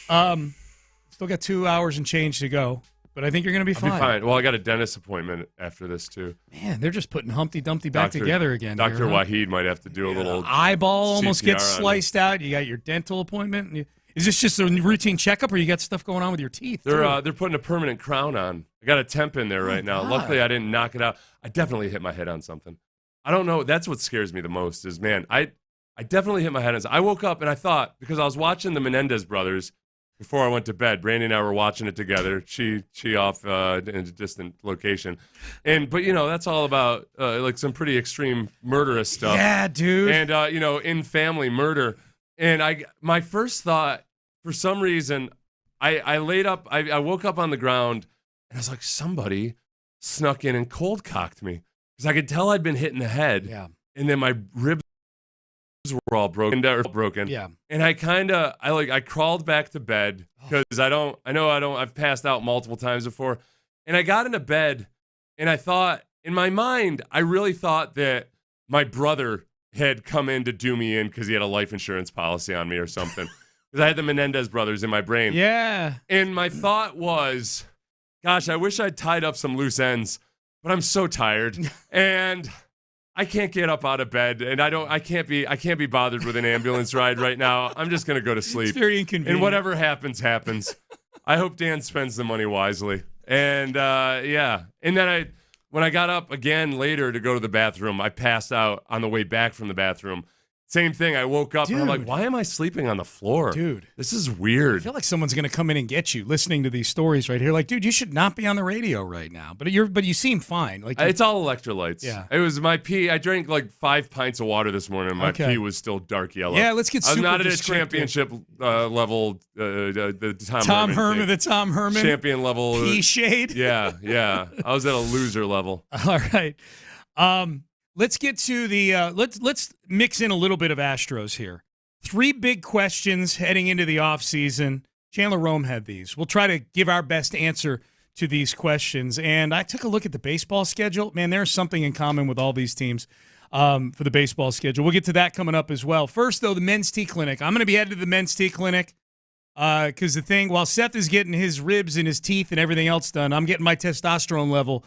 Still got 2 hours and change to go, but I think you're going to be fine. I'll be fine. Well, I got a dentist appointment after this too. Man, they're just putting Humpty Dumpty back together again. Dr. Wahid might have to do a little eyeball almost CPR gets sliced out. You got your dental appointment. Is this just a routine checkup, or you got stuff going on with your teeth? They're putting a permanent crown on. I got a temp in there right now. God. Luckily, I didn't knock it out. I definitely hit my head on something. I don't know. That's what scares me the most is, man, I definitely hit my head on something. I woke up and I thought, because I was watching the Menendez brothers before I went to bed. Brandy and I were watching it together. She off in a distant location. But, that's all about like some pretty extreme murderous stuff. Yeah, dude. And, in family murder. And my first thought, for some reason, I laid up, I woke up on the ground, and I was like, somebody snuck in and cold cocked me. Because I could tell I'd been hit in the head. Yeah. And then my ribs were all broken. Yeah. And I crawled back to bed because I've passed out multiple times before. And I got into bed, and I thought, in my mind, I really thought that my brother had come in to do me in because he had a life insurance policy on me or something. Because I had the Menendez brothers in my brain. Yeah. And my thought was, gosh, I wish I'd tied up some loose ends, but I'm so tired. And I can't get up out of bed, and I can't be bothered with an ambulance ride right now. I'm just gonna go to sleep. It's very inconvenient. And whatever happens, happens. I hope Dan spends the money wisely. And yeah. And then when I got up again later to go to the bathroom, I passed out on the way back from the bathroom. Same thing. I woke up and I'm like, why am I sleeping on the floor? Dude. This is weird. I feel like someone's going to come in and get you listening to these stories right here. Like, dude, you should not be on the radio right now. But you seem fine. Like it's all electrolytes. Yeah. It was my pee. I drank like 5 pints of water this morning, and my pee was still dark yellow. Yeah, let's get super I'm not at a descriptive. championship level, the Tom Herman. Champion level. Pee shade. Yeah. I was at a loser level. All right. Let's get to the let's mix in a little bit of Astros here. 3 big questions heading into the offseason. Chandler Rome had these. We'll try to give our best answer to these questions. And I took a look at the baseball schedule. Man, there's something in common with all these teams for the baseball schedule. We'll get to that coming up as well. First, though, the men's tea clinic. I'm going to be headed to the men's tea clinic because while Seth is getting his ribs and his teeth and everything else done, I'm getting my testosterone level.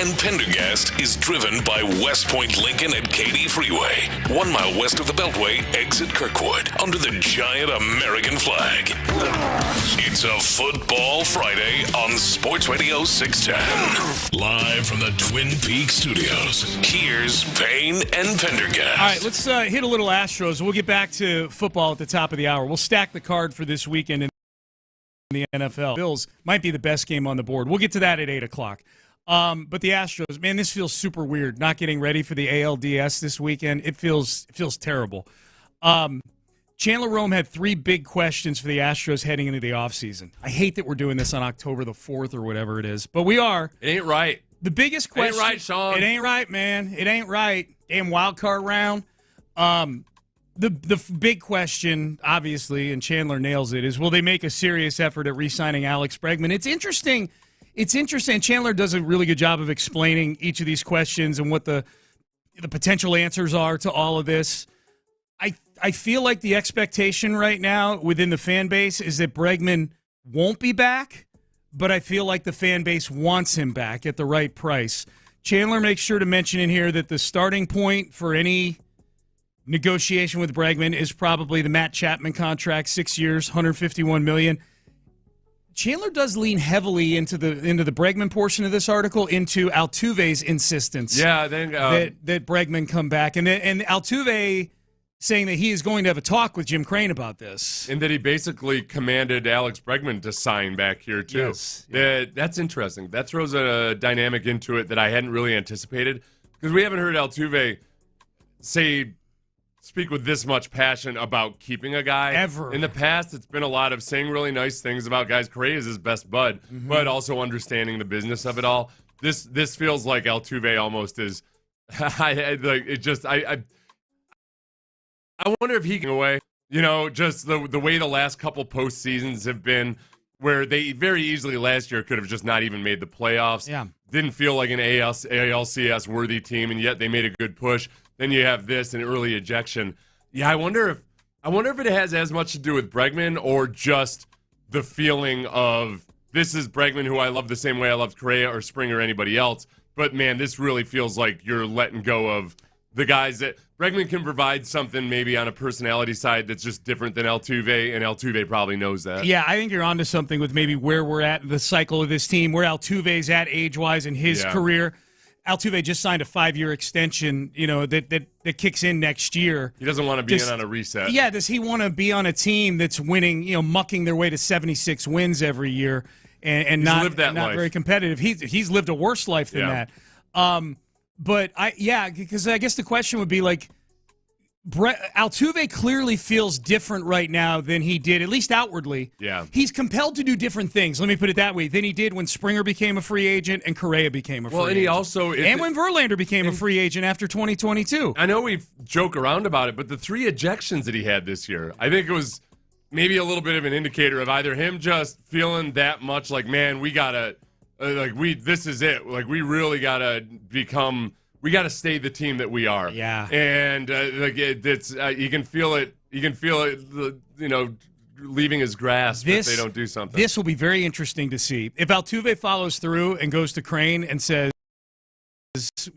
and Pendergast is driven by West Point Lincoln at Katy Freeway, 1 mile west of the Beltway, exit Kirkwood, under the giant American flag. It's a Football Friday on Sports Radio 610. Live from the Twin Peaks studios, here's Payne and Pendergast. All right, let's hit a little Astros. We'll get back to football at the top of the hour. We'll stack the card for this weekend in the NFL. Bills might be the best game on the board. We'll get to that at 8 o'clock. But the Astros, man, this feels super weird, not getting ready for the ALDS this weekend. It feels terrible. Chandler Rome had 3 big questions for the Astros heading into the offseason. I hate that we're doing this on October the 4th or whatever it is, but we are. It ain't right. The biggest question. It ain't right, Sean. It ain't right, man. It ain't right. Damn wild card round. The big question, obviously, and Chandler nails it, is will they make a serious effort at re-signing Alex Bregman? It's interesting. Chandler does a really good job of explaining each of these questions and what the potential answers are to all of this. I feel like the expectation right now within the fan base is that Bregman won't be back, but I feel like the fan base wants him back at the right price. Chandler makes sure to mention in here that the starting point for any negotiation with Bregman is probably the Matt Chapman contract, 6 years, $151 million. Chandler does lean heavily into the Bregman portion of this article, into Altuve's insistence. Yeah, then that Bregman come back, and Altuve saying that he is going to have a talk with Jim Crane about this, and that he basically commanded Alex Bregman to sign back here too. Yes. That's interesting. That throws a dynamic into it that I hadn't really anticipated, because we haven't heard Altuve speak with this much passion about keeping a guy. Ever. In the past, it's been a lot of saying really nice things about guys. Correa is his best bud, but also understanding the business of it all. This feels like Altuve almost is. I wonder if he can away. Just the way the last couple postseasons have been, where they very easily last year could have just not even made the playoffs. Yeah. Didn't feel like an ALCS worthy team, and yet they made a good push. Then you have this, an early ejection. Yeah, I wonder if it has as much to do with Bregman or just the feeling of this is Bregman, who I love the same way I loved Correa or Springer or anybody else. But, man, this really feels like you're letting go of the guys that Bregman can provide something maybe on a personality side that's just different than Altuve, and Altuve probably knows that. Yeah, I think you're onto something with maybe where we're at in the cycle of this team, where Altuve's at age-wise in his career. Altuve just signed a 5-year extension, that kicks in next year. He doesn't want to be in on a reset. Yeah, does he want to be on a team that's winning, mucking their way to 76 wins every year and not very competitive? He's lived a worse life than that. Because I guess the question would be like, Altuve clearly feels different right now than he did, at least outwardly. Yeah. He's compelled to do different things, let me put it that way, than he did when Springer became a free agent and Correa became a free agent. And he also... And when Verlander became a free agent after 2022. I know we joke around about it, but the 3 ejections that he had this year, I think it was maybe a little bit of an indicator of either him just feeling that much like, man, we got to... this is it. Like, we really got to become... We got to stay the team that we are. Yeah. And you can feel it. You can feel it, leaving his grasp if they don't do something. This will be very interesting to see. If Altuve follows through and goes to Crane and says,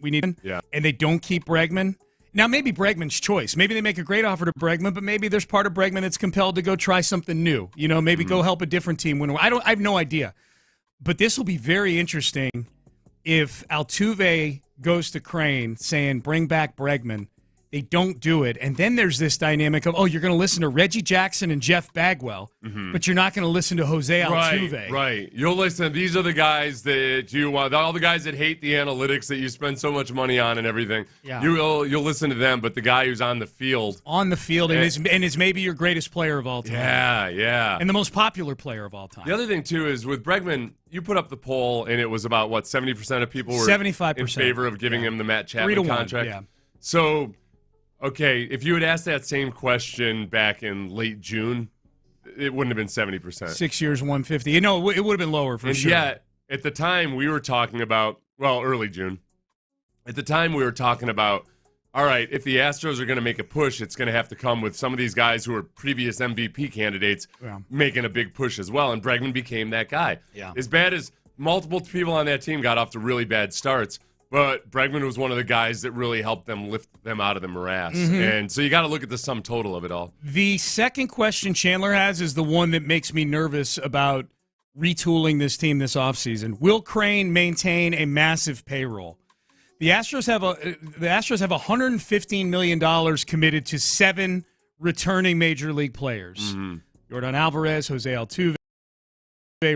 we need him, and they don't keep Bregman. Now, maybe Bregman's choice. Maybe they make a great offer to Bregman, but maybe there's part of Bregman that's compelled to go try something new. Maybe go help a different team win. I have no idea. But this will be very interesting if Altuve goes to Crane saying, bring back Bregman. They don't do it. And then there's this dynamic of, you're going to listen to Reggie Jackson and Jeff Bagwell, but you're not going to listen to Jose Altuve. Right. You'll listen. These are the guys that you want, all the guys that hate the analytics that you spend so much money on and everything. Yeah. You'll listen to them, but the guy who's on the field. And is maybe your greatest player of all time. Yeah. And the most popular player of all time. The other thing, too, is with Bregman, you put up the poll, and it was about, 70% of people were 75% in favor of giving him the Matt Chapman 3-1, contract. Yeah. So, okay, if you had asked that same question back in late June, it wouldn't have been 70%. 6 years, 150. It would have been lower for sure. And yet, at the time, we were talking about, early June. At the time, we were talking about, all right, if the Astros are going to make a push, it's going to have to come with some of these guys who are previous MVP candidates making a big push as well. And Bregman became that guy. Yeah. As bad as multiple people on that team got off to really bad starts, but Bregman was one of the guys that really helped them lift them out of the morass. And so you got to look at the sum total of it all. The second question Chandler has is the one that makes me nervous about retooling this team this offseason. Will Crane maintain a massive payroll? The Astros have $115 million committed to 7 returning major league players. Yordan Alvarez, Jose Altuve,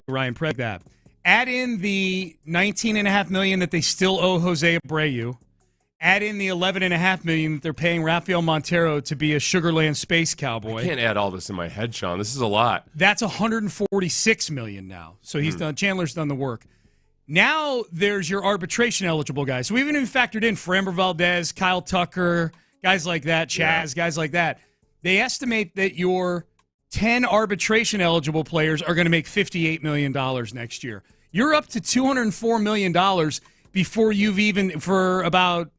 Ryan Presley. Add in the $19.5 million that they still owe Jose Abreu. Add in the $11.5 million that they're paying Rafael Montero to be a Sugarland space cowboy. I can't add all this in my head, Sean. This is a lot. That's $146 million now. So he's done. Chandler's done the work. Now there's your arbitration eligible guys. So we haven't even factored in Framber Valdez, Kyle Tucker, guys like that, Chaz, guys like that. They estimate that your 10 arbitration eligible players are going to make $58 million next year. You're up to $204 million before you've even, for about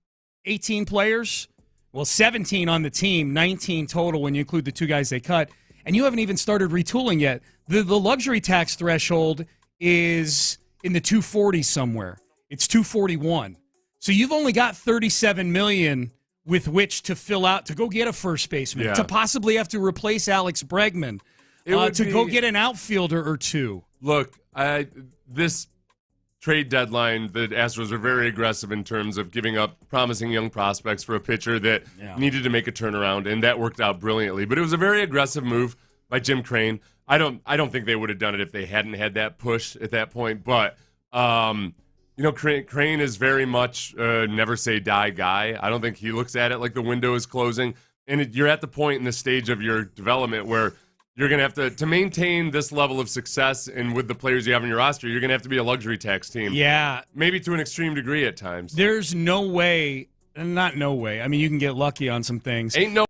18 players, well, 17 on the team, 19 total when you include the 2 guys they cut, and you haven't even started retooling yet. The luxury tax threshold is in the 240s somewhere. It's 241. So you've only got $37 million with which to fill out, to go get a first baseman, to possibly have to replace Alex Bregman, go get an outfielder or 2. Look, this trade deadline, the Astros were very aggressive in terms of giving up promising young prospects for a pitcher that needed to make a turnaround, and that worked out brilliantly. But it was a very aggressive move by Jim Crane. I don't think they would have done it if they hadn't had that push at that point. But Crane is very much a never say die guy. I don't think he looks at it like the window is closing, and you're at the point in the stage of your development where you're going to have to maintain this level of success, and with the players you have on your roster, you're going to have to be a luxury tax team. Yeah. Maybe to an extreme degree at times. There's no way, not no way. I mean, you can get lucky on some things. Ain't no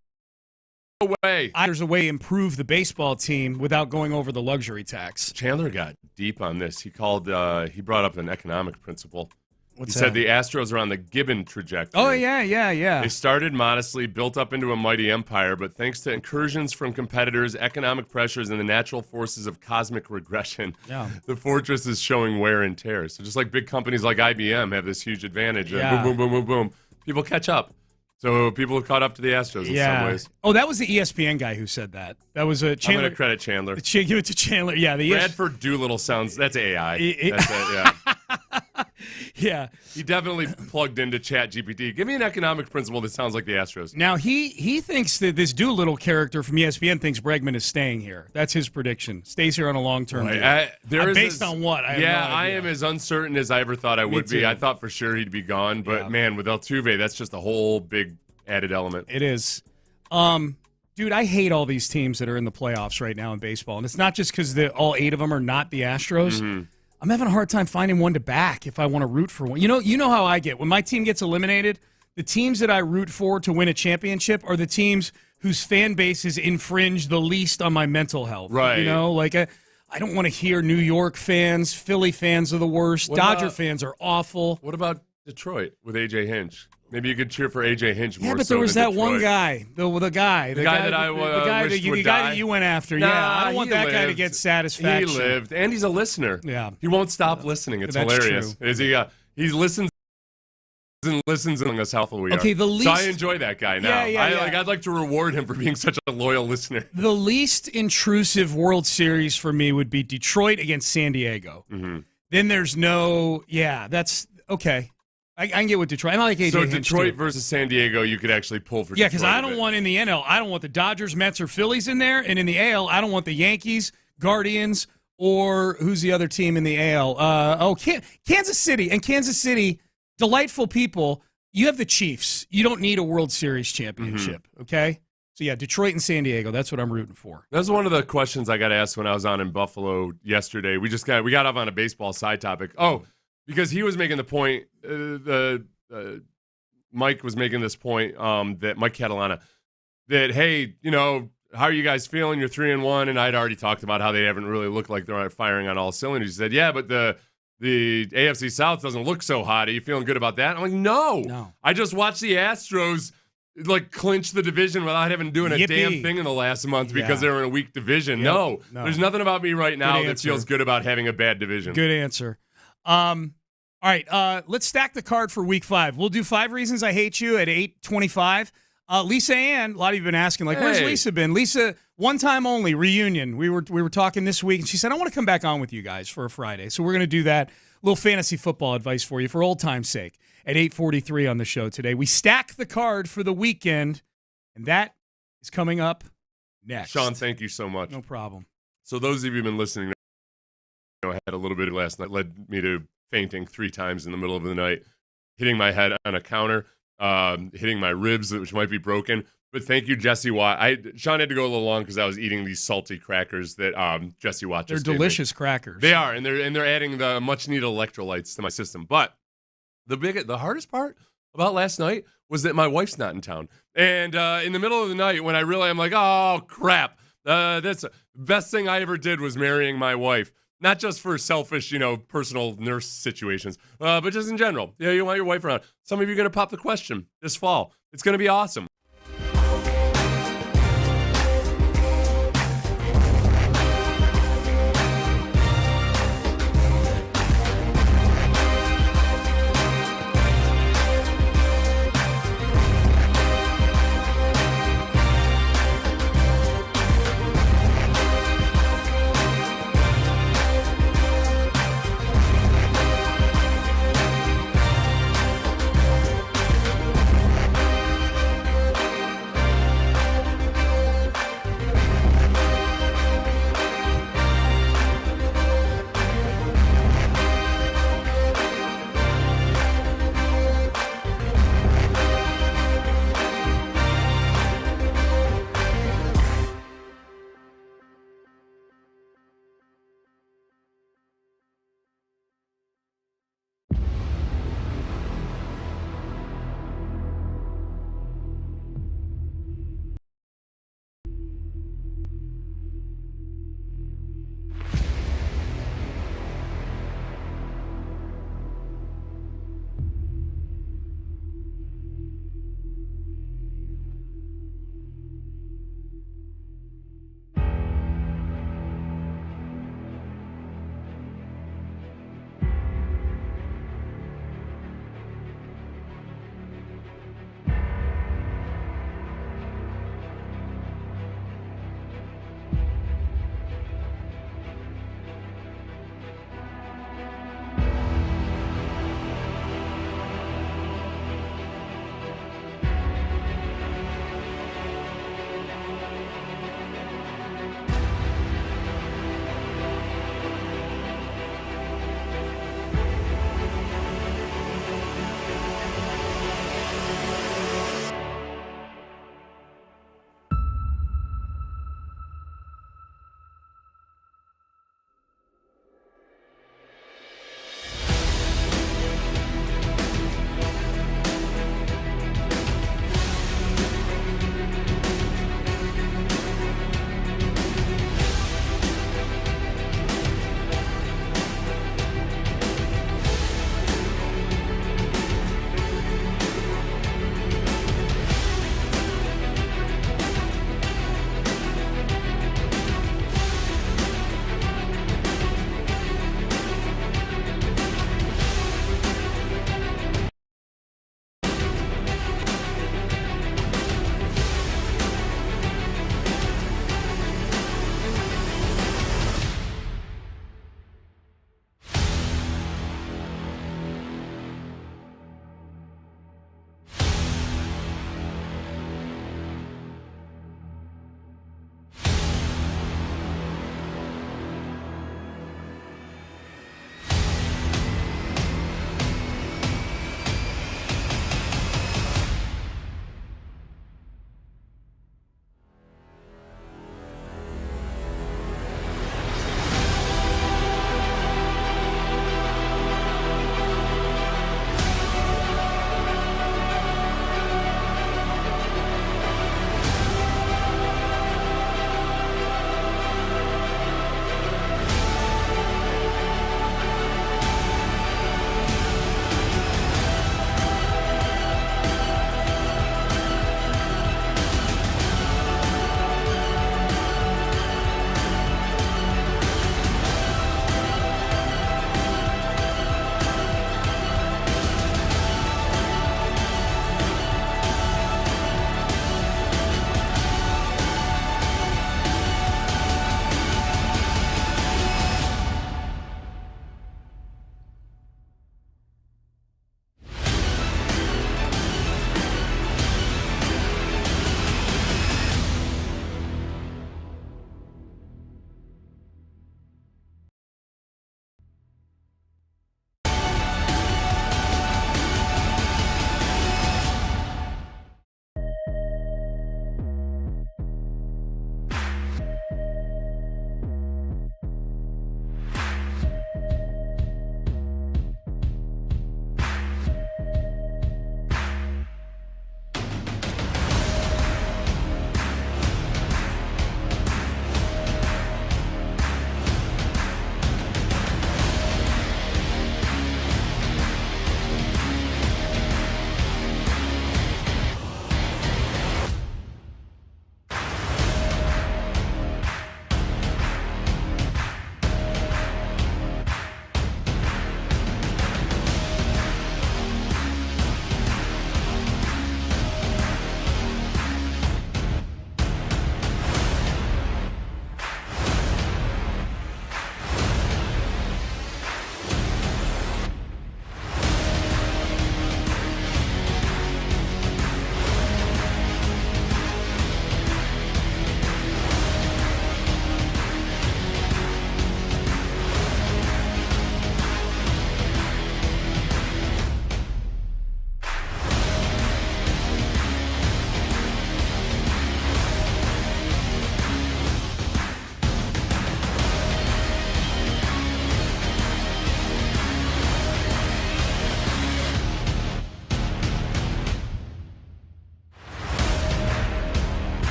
way. There's a way to improve the baseball team without going over the luxury tax. Chandler got deep on this. He brought up an economic principle. He What's said that? the Astros are on the Gibbon trajectory. Oh, yeah. They started modestly, built up into a mighty empire, but thanks to incursions from competitors, economic pressures, and the natural forces of cosmic regression, the fortress is showing wear and tear. So just like big companies like IBM have this huge advantage, boom, boom, boom, boom, boom, people catch up. So people have caught up to the Astros in some ways. Oh, that was the ESPN guy who said that. That was a Chandler. I'm going to credit Chandler. Give it to Chandler. Yeah, Bradford Doolittle sounds, that's AI. That's it, yeah. Yeah. He definitely plugged into ChatGPT. Give me an economic principle that sounds like the Astros. Now, he thinks that this Doolittle character from ESPN thinks Bregman is staying here. That's his prediction. Stays here on a long-term deal. Based on what? I am as uncertain as I ever thought I would be. I thought for sure he'd be gone. But, man, with Altuve, that's just a whole big added element. It is. Dude, I hate all these teams that are in the playoffs right now in baseball. And it's not just because all 8 of them are not the Astros. Mm-hmm. I'm having a hard time finding one to back if I want to root for one. You know how I get. When my team gets eliminated, the teams that I root for to win a championship are the teams whose fan bases infringe the least on my mental health. Right. You know, like I don't want to hear New York fans, Philly fans are the worst. Dodger fans are awful. What about Detroit with A.J. Hinch? Maybe you could cheer for A.J. Hinch more. Yeah, but so there was that Detroit. one guy, the guy that you went after. I don't want that guy to get satisfaction. He lived, and he's a listener. Yeah, he won't stop listening. It's That's hilarious. true. Is he? He listens among us how we are. Okay, the least. So I enjoy that guy now. Yeah. I'd like to reward him for being such a loyal listener. The least intrusive World Series for me would be Detroit against San Diego. Mm-hmm. Then there's no. Yeah, that's okay. I can get with Detroit. I like AJ So Hinch Detroit too. versus San Diego, you could actually pull for. Yeah, because I don't want in the NL. I don't want the Dodgers, Mets, or Phillies in there, and in the AL, I don't want the Yankees, Guardians, or who's the other team in the AL? Kansas City. And Kansas City, delightful people. You have the Chiefs. You don't need a World Series championship. Mm-hmm. Okay. So yeah, Detroit and San Diego. That's what I'm rooting for. That was one of the questions I got asked when I was on in Buffalo yesterday. We got off on a baseball side topic. Oh. Because he was making the point, Mike was making this point, that Mike Catalana, that, hey, how are you guys feeling? You're 3-1, and I'd already talked about how they haven't really looked like they're firing on all cylinders. He said, yeah, but the AFC South doesn't look so hot. Are you feeling good about that? I'm like, no. I just watched the Astros clinch the division without having doing a damn thing in the last month because they were in a weak division. Yep. No, there's nothing about me right now that feels good about having a bad division. Good answer. All right, let's stack the card for Week 5. We'll do 5 Reasons I Hate You at 8:25. Lisa Ann, a lot of you have been asking, where's Lisa been? Lisa, one time only, reunion. We were talking this week, and she said, I want to come back on with you guys for a Friday. So we're going to do that. A little fantasy football advice for you for old time's sake at 8:43 on the show today. We stack the card for the weekend, and that is coming up next. Sean, thank you so much. No problem. So those of you who've been listening, I had a little bit of last night, led me to fainting 3 times in the middle of the night, hitting my head on a counter, hitting my ribs, which might be broken. But thank you, Jesse Watt. Sean had to go a little long because I was eating these salty crackers that Jesse Watt just They're gave me. delicious crackers. They are, and they're adding the much needed electrolytes to my system. But the hardest part about last night was that my wife's not in town. And in the middle of the night, when I realized, I'm like, oh crap, that's the best thing I ever did was marrying my wife. Not just for selfish, personal nurse situations, but just in general. You want your wife around. Some of you are going to pop the question this fall. It's going to be awesome.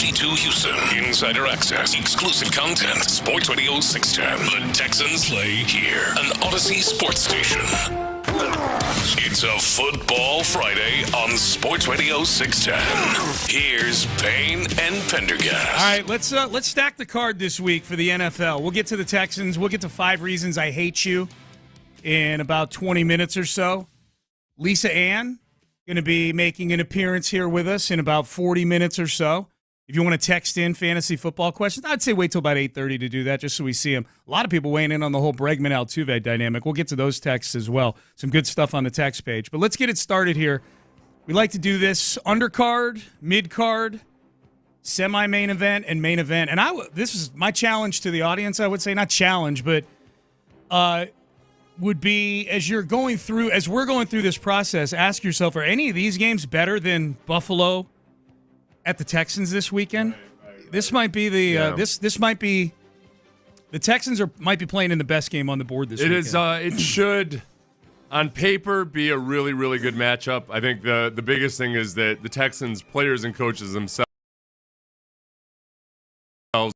HD2 Houston. Insider access. Exclusive content. Sports Radio 610. The Texans play here. An Odyssey sports station. It's a Football Friday on Sports Radio 610. Here's Payne and Pendergast. All right, let's stack the card this week for the NFL. We'll get to the Texans. We'll get to 5 reasons I hate you in about 20 minutes or so. Lisa Ann going to be making an appearance here with us in about 40 minutes or so. If you want to text in fantasy football questions, I'd say wait till about 8:30 to do that, just so we see them. A lot of people weighing in on the whole Bregman-Altuve dynamic. We'll get to those texts as well. Some good stuff on the text page. But let's get it started here. We like to do this undercard, mid-card, semi-main event, and main event. And this is my challenge to the audience, I would say. Not challenge, but would be as we're going through this process, ask yourself, are any of these games better than Buffalo at the Texans this weekend? This might be this might be the Texans might be playing in the best game on the board this weekend. It should, on paper, be a really, really good matchup. I think the biggest thing is that the Texans players and coaches themselves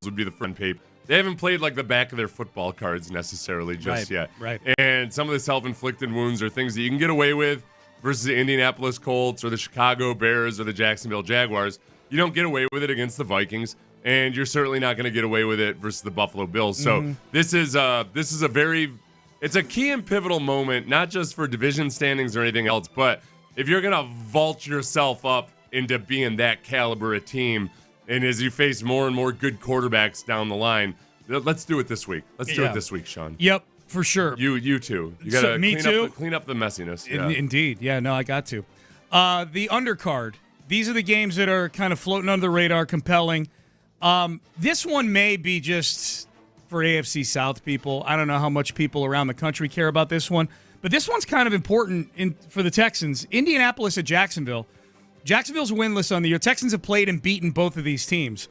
would be the front paper. They haven't played like the back of their football cards necessarily just yet. Right. And some of the self-inflicted wounds are things that you can get away with versus the Indianapolis Colts or the Chicago Bears or the Jacksonville Jaguars. You don't get away with it against the Vikings, and you're certainly not going to get away with it versus the Buffalo Bills. So this is it's a key and pivotal moment, not just for division standings or anything else, but if you're going to vault yourself up into being that caliber of team, and as you face more and more good quarterbacks down the line, let's do it this week. Let's do it this week, Sean. Yep, for sure. You too. You got to clean up the messiness. Yeah. Indeed. Yeah, no, I got to. The undercard. These are the games that are kind of floating under the radar, compelling. This one may be just for AFC South people. I don't know how much people around the country care about this one, but this one's kind of important for the Texans. Indianapolis at Jacksonville. Jacksonville's winless on the year. Texans have played and beaten both of these teams.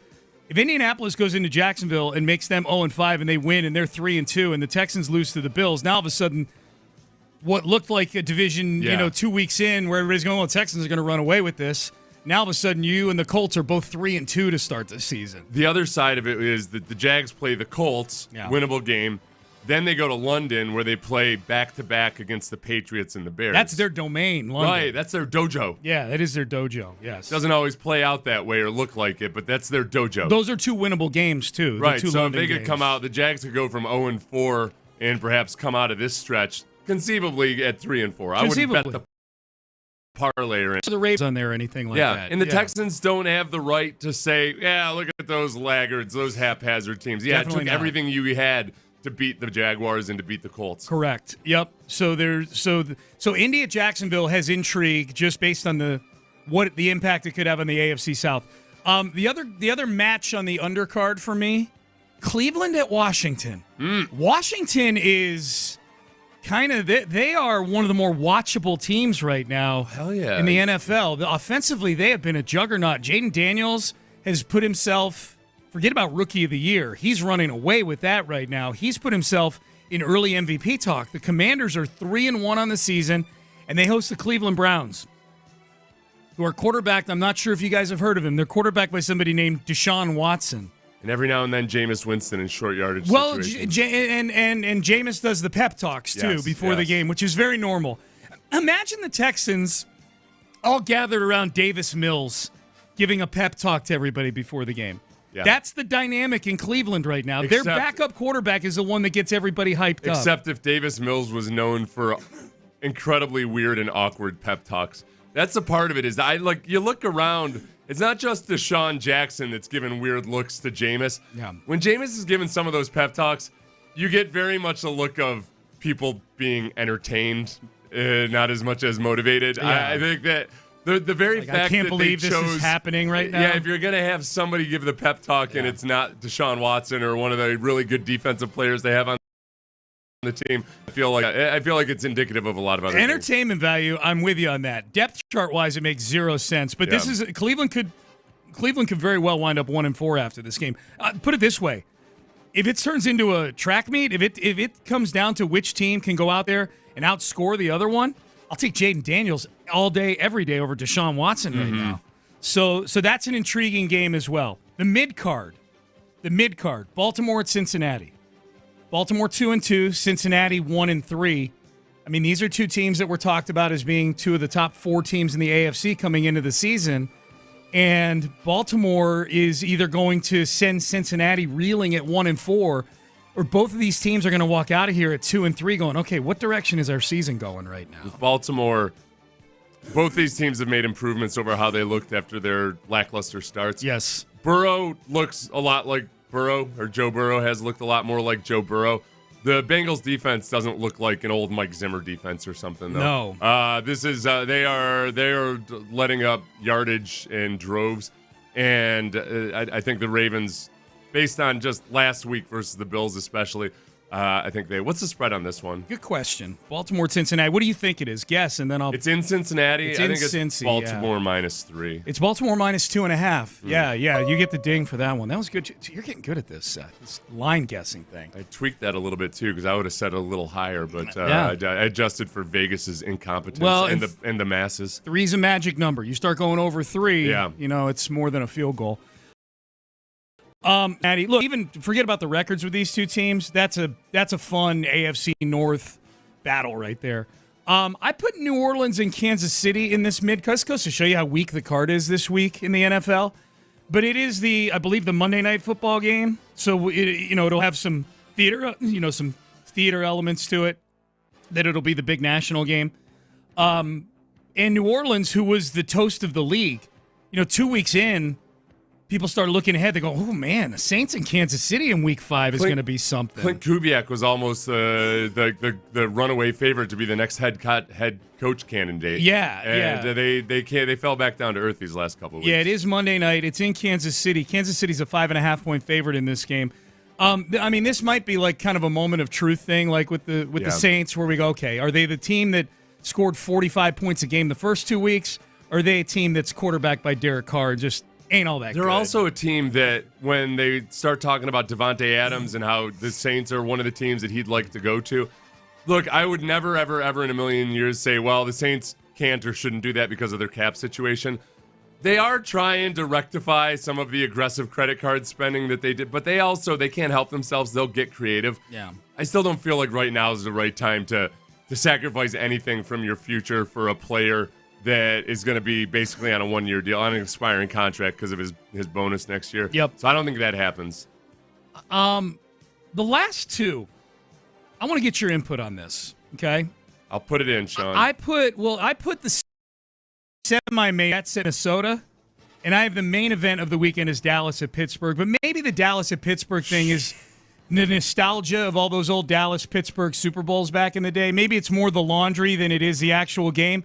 If Indianapolis goes into Jacksonville and makes them 0-5 and they win and they're 3-2 and the Texans lose to the Bills, now all of a sudden what looked like a division, 2 weeks in where everybody's going, well, the Texans are going to run away with this. Now all of a sudden you and the Colts are both 3-2 to start the season. The other side of it is that the Jags play the Colts, winnable game. Then they go to London where they play back-to-back against the Patriots and the Bears. That's their domain, London. Right, that's their dojo. Yeah, that is their dojo, yes. Doesn't always play out that way or look like it, but that's their dojo. Those are 2 winnable games, too. Right, so London if they could come out, the Jags could go from 0-4 and perhaps come out of this stretch conceivably at 3-4. I wouldn't bet the parlay or anything. The Ravens on there or anything like that. And the Texans don't have the right to say, look at those laggards, those haphazard teams. Yeah, Definitely it took everything you had to beat the Jaguars and to beat the Colts. Correct. Yep. So Indy at Jacksonville has intrigue just based on the impact it could have on the AFC South. The other match on the undercard for me, Cleveland at Washington. Washington is kind of they are one of the more watchable teams right now. Hell yeah. In the NFL. Offensively, they have been a juggernaut. Jaden Daniels has put himself, forget about Rookie of the Year. He's running away with that right now. He's put himself in early MVP talk. The Commanders are 3-1 on the season, and they host the Cleveland Browns, who are quarterbacked. I'm not sure if you guys have heard of him. They're quarterbacked by somebody named Deshaun Watson. And every now and then, Jameis Winston in short yardage situations. And Jameis does the pep talks, too, before the game, which is very normal. Imagine the Texans all gathered around Davis Mills giving a pep talk to everybody before the game. Yeah. That's the dynamic in Cleveland right now. Their backup quarterback is the one that gets everybody hyped up. Except if Davis Mills was known for incredibly weird and awkward pep talks. That's a part of it. You look around, it's not just Deshaun Jackson that's giving weird looks to Jameis. Yeah. When Jameis is giving some of those pep talks, you get very much a look of people being entertained, not as much as motivated. Yeah. I think that the very fact that I can't believe this is happening right now. Yeah, if you're going to have somebody give the pep talk and it's not Deshaun Watson or one of the really good defensive players they have on the team, I feel like it's indicative of a lot of other entertainment value. I'm with you on that. Depth chart wise, it makes zero sense. But this is Cleveland could very well wind up 1-4 after this game. Put it this way: if it turns into a track meet, if it comes down to which team can go out there and outscore the other one, I'll take Jaden Daniels all day, every day over Deshaun Watson right now. So that's an intriguing game as well. The mid card, Baltimore at Cincinnati. Baltimore 2-2, Cincinnati 1-3. I mean, these are two teams that were talked about as being two of the top 4 teams in the AFC coming into the season. And Baltimore is either going to send Cincinnati reeling at 1-4, or both of these teams are going to walk out of here at 2-3 going, okay, what direction is our season going right now? With Baltimore, both these teams have made improvements over how they looked after their lackluster starts. Yes. Burrow looks a lot like Burrow, or Joe Burrow has looked a lot more like Joe Burrow. The Bengals defense doesn't look like an old Mike Zimmer defense or something, though. No. This is they are letting up yardage in droves, and I think the Ravens, based on just last week versus the Bills especially, I think what's the spread on this one? Good question. Baltimore, Cincinnati. What do you think it is? Guess, and then I'll. It's in Cincinnati. It's I in think it's Cincy, Baltimore -3. It's Baltimore -2.5. Yeah. You get the ding for that one. That was good. You're getting good at this line guessing thing. I tweaked that a little bit too because I would have set it a little higher, but I adjusted for Vegas's incompetence and the masses. 3's a magic number. You start going over 3. Yeah. It's more than a field goal. Maddie, look, even forget about the records with these two teams. That's a fun AFC North battle right there. I put New Orleans and Kansas City in this mid. This goes to show you how weak the card is this week in the NFL. But it is I believe the Monday Night Football game. So it'll have some theater, some theater elements to it. That it'll be the big national game. And New Orleans, who was the toast of the league, 2 weeks in. People start looking ahead. They go, oh, man, the Saints in Kansas City in Week 5 is going to be something. Clint Kubiak was almost the runaway favorite to be the next head coach candidate. Yeah. They fell back down to earth these last couple of weeks. Yeah, it is Monday night. It's in Kansas City. Kansas City's a 5.5-point favorite in this game. I mean, this might be like kind of a moment of truth thing, like with the Saints, where we go, okay, are they the team that scored 45 points a game the first 2 weeks? Or are they a team that's quarterbacked by Derek Carr just ain't all that good? They're also a team that when they start talking about Devontae Adams and how the Saints are one of the teams that he'd like to go to, look, I would never, ever, ever in a million years say, well, the Saints can't or shouldn't do that because of their cap situation. They are trying to rectify some of the aggressive credit card spending that they did, but they can't help themselves. They'll get creative. Yeah. I still don't feel like right now is the right time to sacrifice anything from your future for a player that is going to be basically on a 1-year deal, on an expiring contract because of his bonus next year. Yep. So I don't think that happens. The last two, I want to get your input on this, okay? I'll put it in, Sean. I put the semi-main at Minnesota, and I have the main event of the weekend is Dallas at Pittsburgh. But maybe the Dallas at Pittsburgh thing is the nostalgia of all those old Dallas-Pittsburgh Super Bowls back in the day. Maybe it's more the laundry than it is the actual game.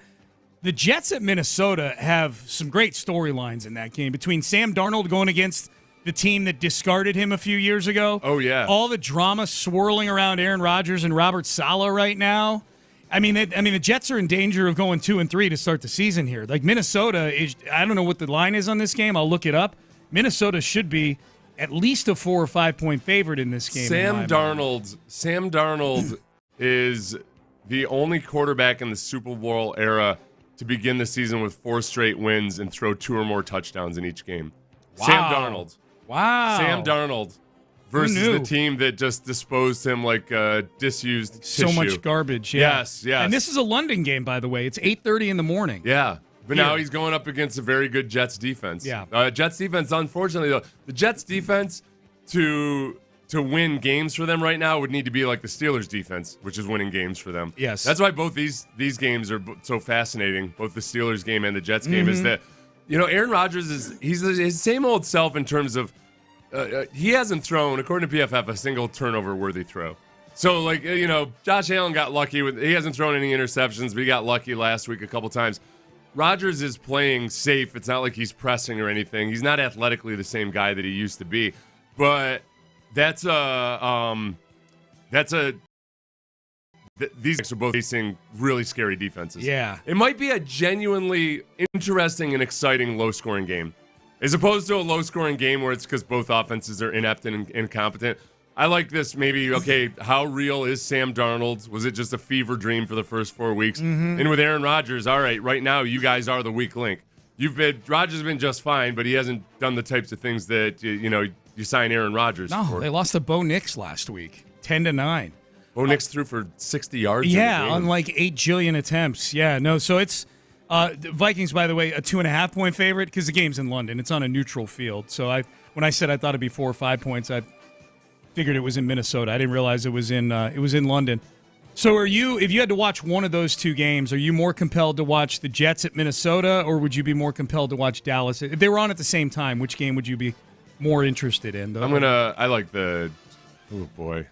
The Jets at Minnesota have some great storylines in that game between Sam Darnold going against the team that discarded him a few years ago. Oh, yeah. All the drama swirling around Aaron Rodgers and Robert Saleh right now. I mean, the Jets are in danger of going 2-3 to start the season here. Like Minnesota is, I don't know what the line is on this game. I'll look it up. Minnesota should be at least a 4 or 5 point favorite in this game. Sam Darnold is the only quarterback in the Super Bowl era to begin the season with 4 straight wins and throw 2 or more touchdowns in each game. Wow. Sam Darnold. Wow. Sam Darnold versus the team that just disposed him like disused tissue. So much garbage. Yeah. Yes. And this is a London game, by the way. It's 8:30 in the morning. Yeah. But now he's going up against a very good Jets defense. Yeah. Jets defense, unfortunately, though, the Jets defense to win games for them right now would need to be like the Steelers defense, which is winning games for them. Yes. That's why both these games are so fascinating, both the Steelers game and the Jets game, is that, Aaron Rodgers he's his same old self in terms of he hasn't thrown, according to PFF, a single turnover-worthy throw. So, Josh Allen got lucky. He hasn't thrown any interceptions, but he got lucky last week a couple times. Rodgers is playing safe. It's not like he's pressing or anything. He's not athletically the same guy that he used to be. But these guys are both facing really scary defenses. Yeah. It might be a genuinely interesting and exciting low-scoring game. As opposed to a low-scoring game where it's because both offenses are inept and incompetent. I like this maybe, okay, how real is Sam Darnold? Was it just a fever dream for the first 4 weeks? And with Aaron Rodgers, all right, right now you guys are the weak link. Rodgers has been just fine, but he hasn't done the types of things that you sign Aaron Rodgers for. No, they lost to Bo Nix last week, 10-9. Bo Nix threw for 60 yards. Yeah, on like 8 jillion attempts. Yeah, no. So it's the Vikings, by the way, a 2.5-point favorite because the game's in London. It's on a neutral field. So when I said I thought it'd be 4 or 5 points, I figured it was in Minnesota. I didn't realize it was in London. So if you had to watch one of those two games, are you more compelled to watch the Jets at Minnesota, or would you be more compelled to watch Dallas? If they were on at the same time, which game would you be more interested in? I like the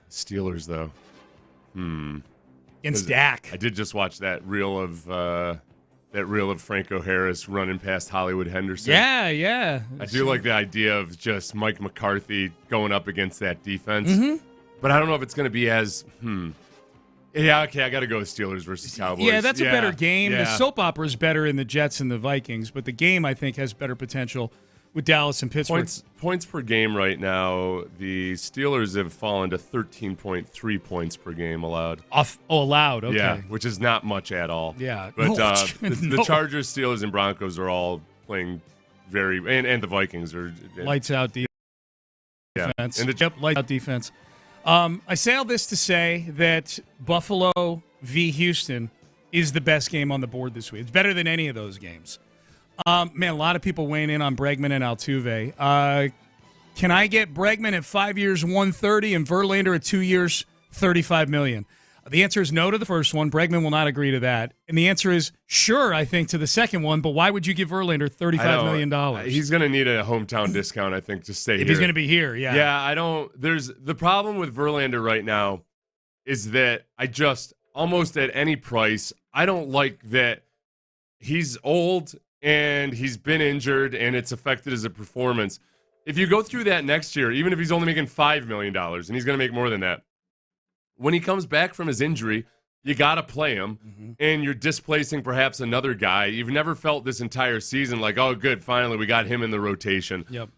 Steelers though. Against Dak. I did just watch that reel of Franco Harris running past Hollywood Henderson. Yeah. I do like the idea of just Mike McCarthy going up against that defense. Mm-hmm. But I don't know if it's going to be as Yeah, okay, I got to go with Steelers versus Cowboys. Yeah, that's a better game. Yeah. The soap opera is better in the Jets and the Vikings, but the game, I think, has better potential with Dallas and Pittsburgh. Points per game right now, the Steelers have fallen to 13.3 points per game allowed. Allowed, okay. Yeah, which is not much at all. Yeah. But the Chargers, Steelers, and Broncos are all playing and the Vikings are... Lights out defense. Yeah. And lights out defense. I say all this to say that Buffalo v. Houston is the best game on the board this week. It's better than any of those games. Man, a lot of people weighing in on Bregman and Altuve. Can I get Bregman at 5 years, $130, and Verlander at 2 years, $35 million? The answer is no to the first one. Bregman will not agree to that. And the answer is sure, I think, to the second one. But why would you give Verlander $35 million? He's going to need a hometown discount, I think, to stay here. If he's going to be here, yeah. Yeah, I don't. There's the problem with Verlander right now is that I just almost at any price, I don't like that he's old and he's been injured and it's affected his performance. If you go through that next year, even if he's only making $5 million, and he's going to make more than that, when he comes back from his injury, you got to play him, and you're displacing perhaps another guy. You've never felt this entire season like, oh, good, finally we got him in the rotation. Yep.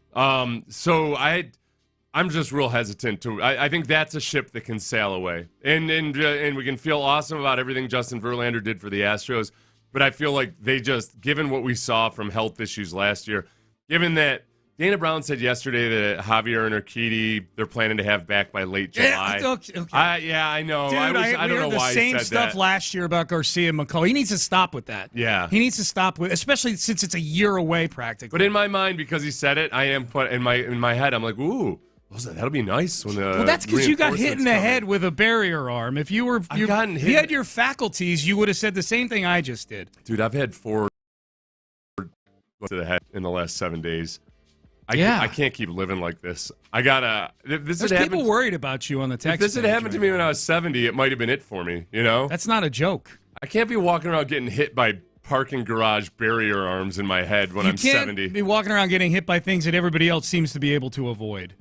So I'm just real hesitant to. I think that's a ship that can sail away, and we can feel awesome about everything Justin Verlander did for the Astros, but I feel like they just, given what we saw from health issues last year, given that Dana Brown said yesterday that Javier and Urquidy, they're planning to have back by late July. Yeah, okay. I know. Dude, I don't know the why same he said stuff that. last year about Garcia and McCall. He needs to stop with that. Yeah. He needs to stop with, especially since it's a year away practically. But in my mind, because he said it, I am put in my head. I'm like, ooh, that'll be nice when the. Well, that's because you got hit in the coming. head with a barrier arm. If you had your faculties, you would have said the same thing I just did. Dude, I've had 4 to the head in the last 7 days. I can't keep living like this. I gotta. There's people worried about you on the text. If this had happened to me when I was 70, it might have been it for me. You know, that's not a joke. I can't be walking around getting hit by parking garage barrier arms in my head when I'm 70. You can't be walking around getting hit by things that everybody else seems to be able to avoid.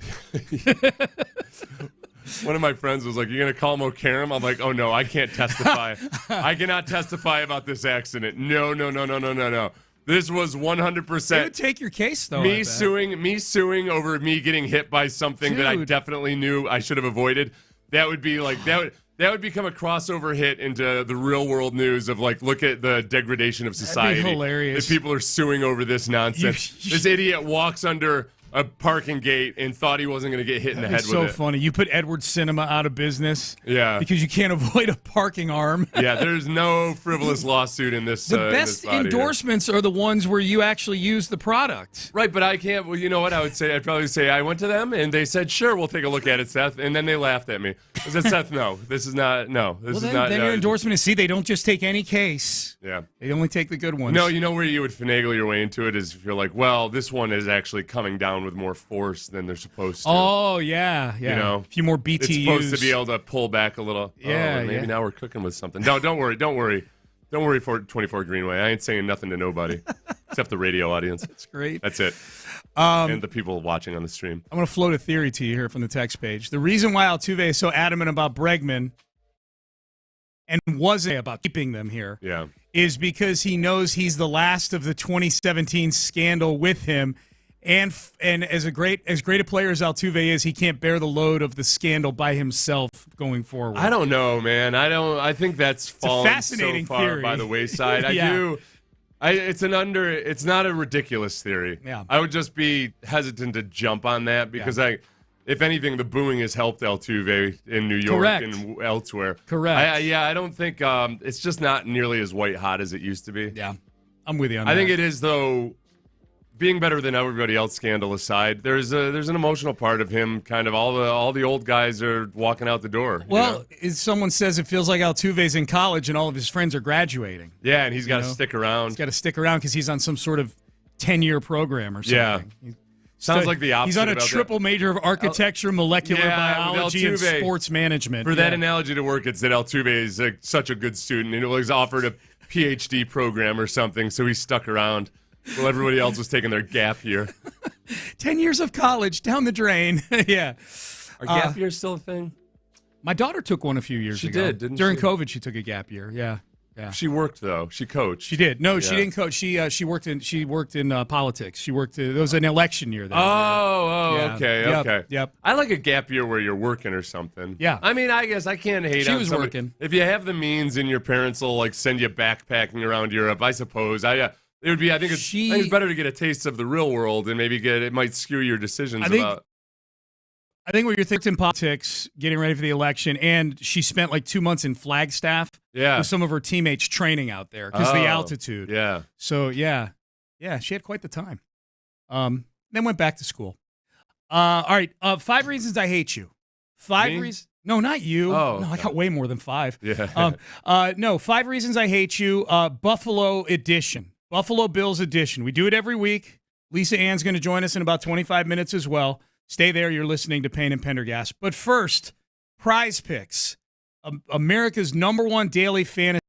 One of my friends was like, "You're gonna call Mo Karam?" I'm like, "Oh no, I can't testify. I cannot testify about this accident. No. This was 100%. It would take your case, though. Me suing over me getting hit by something that I definitely knew I should have avoided. That would be like that would become a crossover hit into the real world news of like, look at the degradation of society. That'd be hilarious. That people are suing over this nonsense. This idiot walks under a parking gate and thought he wasn't going to get hit in the head with it. So funny. You put Edward Cinema out of business. Yeah. Because you can't avoid a parking arm. Yeah, there's no frivolous lawsuit in this. The best endorsements are the ones where you actually use the product. Right, but I can't. Well, you know what I would say? I'd probably say I went to them and they said, "Sure, we'll take a look at it, Seth." And then they laughed at me. I said, "Seth, no, this is not. No, this is not." Then your endorsement is, see, they don't just take any case. Yeah, they only take the good ones. No, you know where you would finagle your way into it is if you're like, well, this one is actually coming down with more force than they're supposed to. Oh, yeah. You know, a few more BTUs. It's supposed to be able to pull back a little. Yeah, maybe now we're cooking with something. No, don't worry. Don't worry, 24 Greenway. I ain't saying nothing to nobody except the radio audience. That's great. That's it. And the people watching on the stream. I'm going to float a theory to you here from the text page. The reason why Altuve is so adamant about Bregman and wasn't about keeping them here is because he knows he's the last of the 2017 scandal with him. And as great a player as Altuve is, he can't bear the load of the scandal by himself going forward. I don't know, man. I think that's fallen fascinating so far theory. by the wayside. It's not a ridiculous theory. Yeah. I would just be hesitant to jump on that because if anything, the booing has helped Altuve in New York and elsewhere. Correct. I don't think it's just not nearly as white hot as it used to be. Yeah, I'm with you on that. I think it is, though, being better than everybody else scandal aside, there's an emotional part of him. Kind of all the old guys are walking out the door. Well, someone says it feels like Altuve's in college and all of his friends are graduating. Yeah, and he's got to stick around. He's got to stick around because he's on some sort of 10-year program or something. Yeah. Sounds like the opposite. He's on a triple major of architecture, molecular biology, and sports management. For that analogy to work, it's that Altuve is such a good student, and he was offered a PhD program or something, so he stuck around while everybody else was taking their gap year. 10 years of college down the drain. Yeah. Are gap years still a thing? My daughter took one a few years ago. She did, didn't During she? COVID, she took a gap year. Yeah. Yeah. She worked though. She coached. She did. No, she didn't coach. She worked in politics. It was an election year. Okay. Yep. I like a gap year where you're working or something. Yeah. I mean, I guess I can't hate on She was somebody. working. If you have the means and your parents will like send you backpacking around Europe, I suppose. It would be. I think it's better to get a taste of the real world and maybe it might skew your decisions about. I think when you're thinking politics, getting ready for the election, and she spent like 2 months in Flagstaff with some of her teammates training out there because of the altitude. Yeah. So, yeah, she had quite the time. Then went back to school. All right, 5 reasons I hate you. 5 reasons. No, not you. Oh, no, I got way more than 5. Yeah. No, 5 reasons I hate you. Buffalo edition. Buffalo Bills edition. We do it every week. Lisa Ann's going to join us in about 25 minutes as well. Stay there. You're listening to Payne and Pendergast. But first, Prize Picks, America's #1 daily fantasy.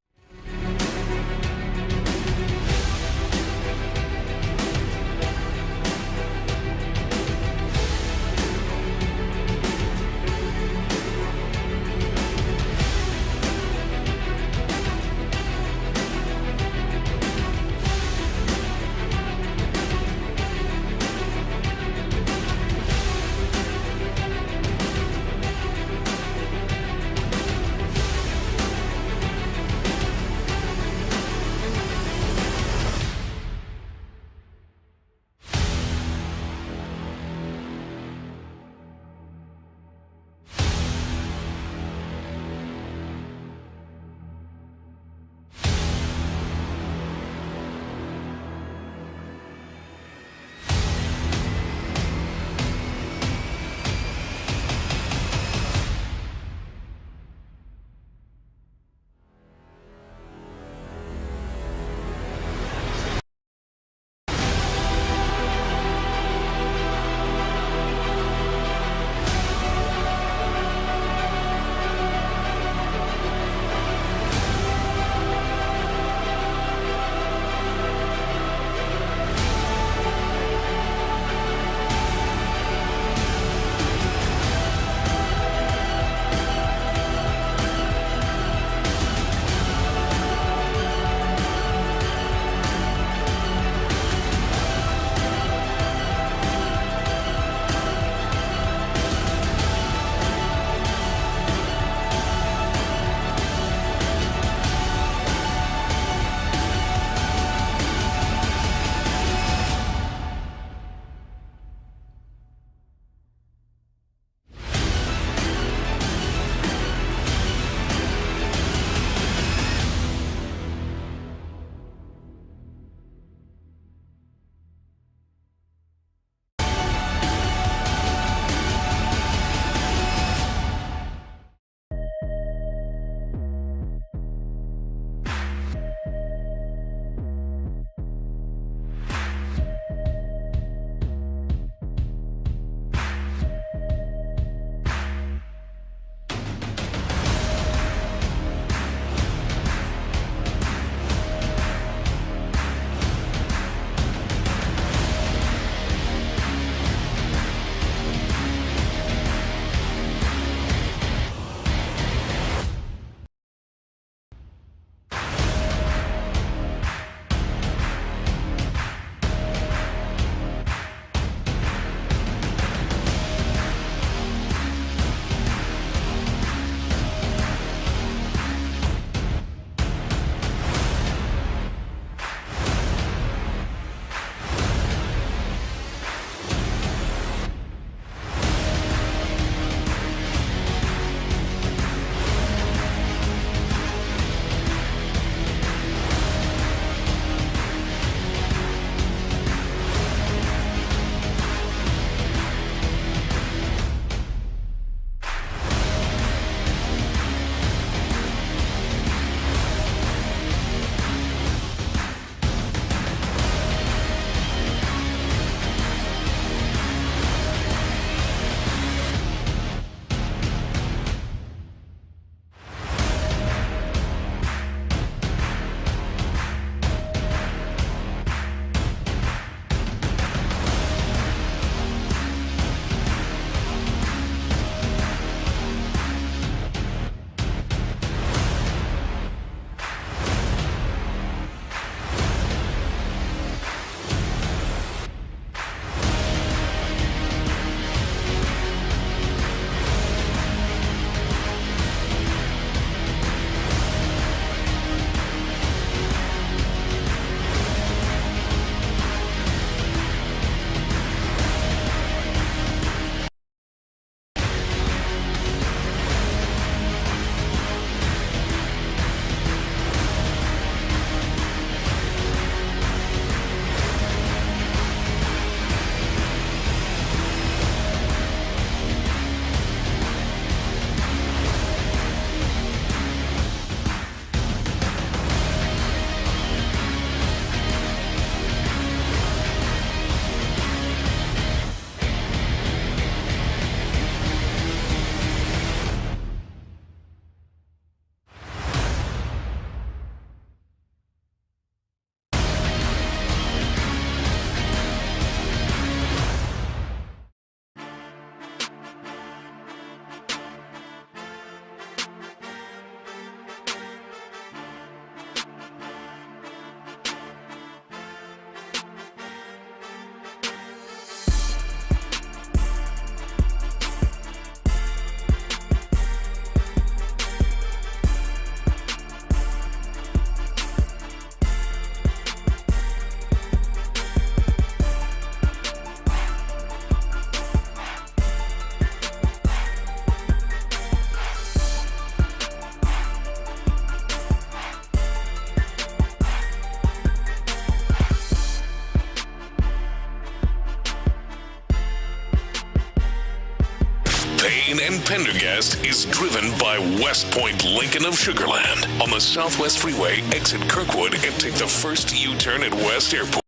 Payne and Pendergast is driven by West Point Lincoln of Sugarland on the Southwest Freeway. Exit Kirkwood and take the first U-turn at West Airport.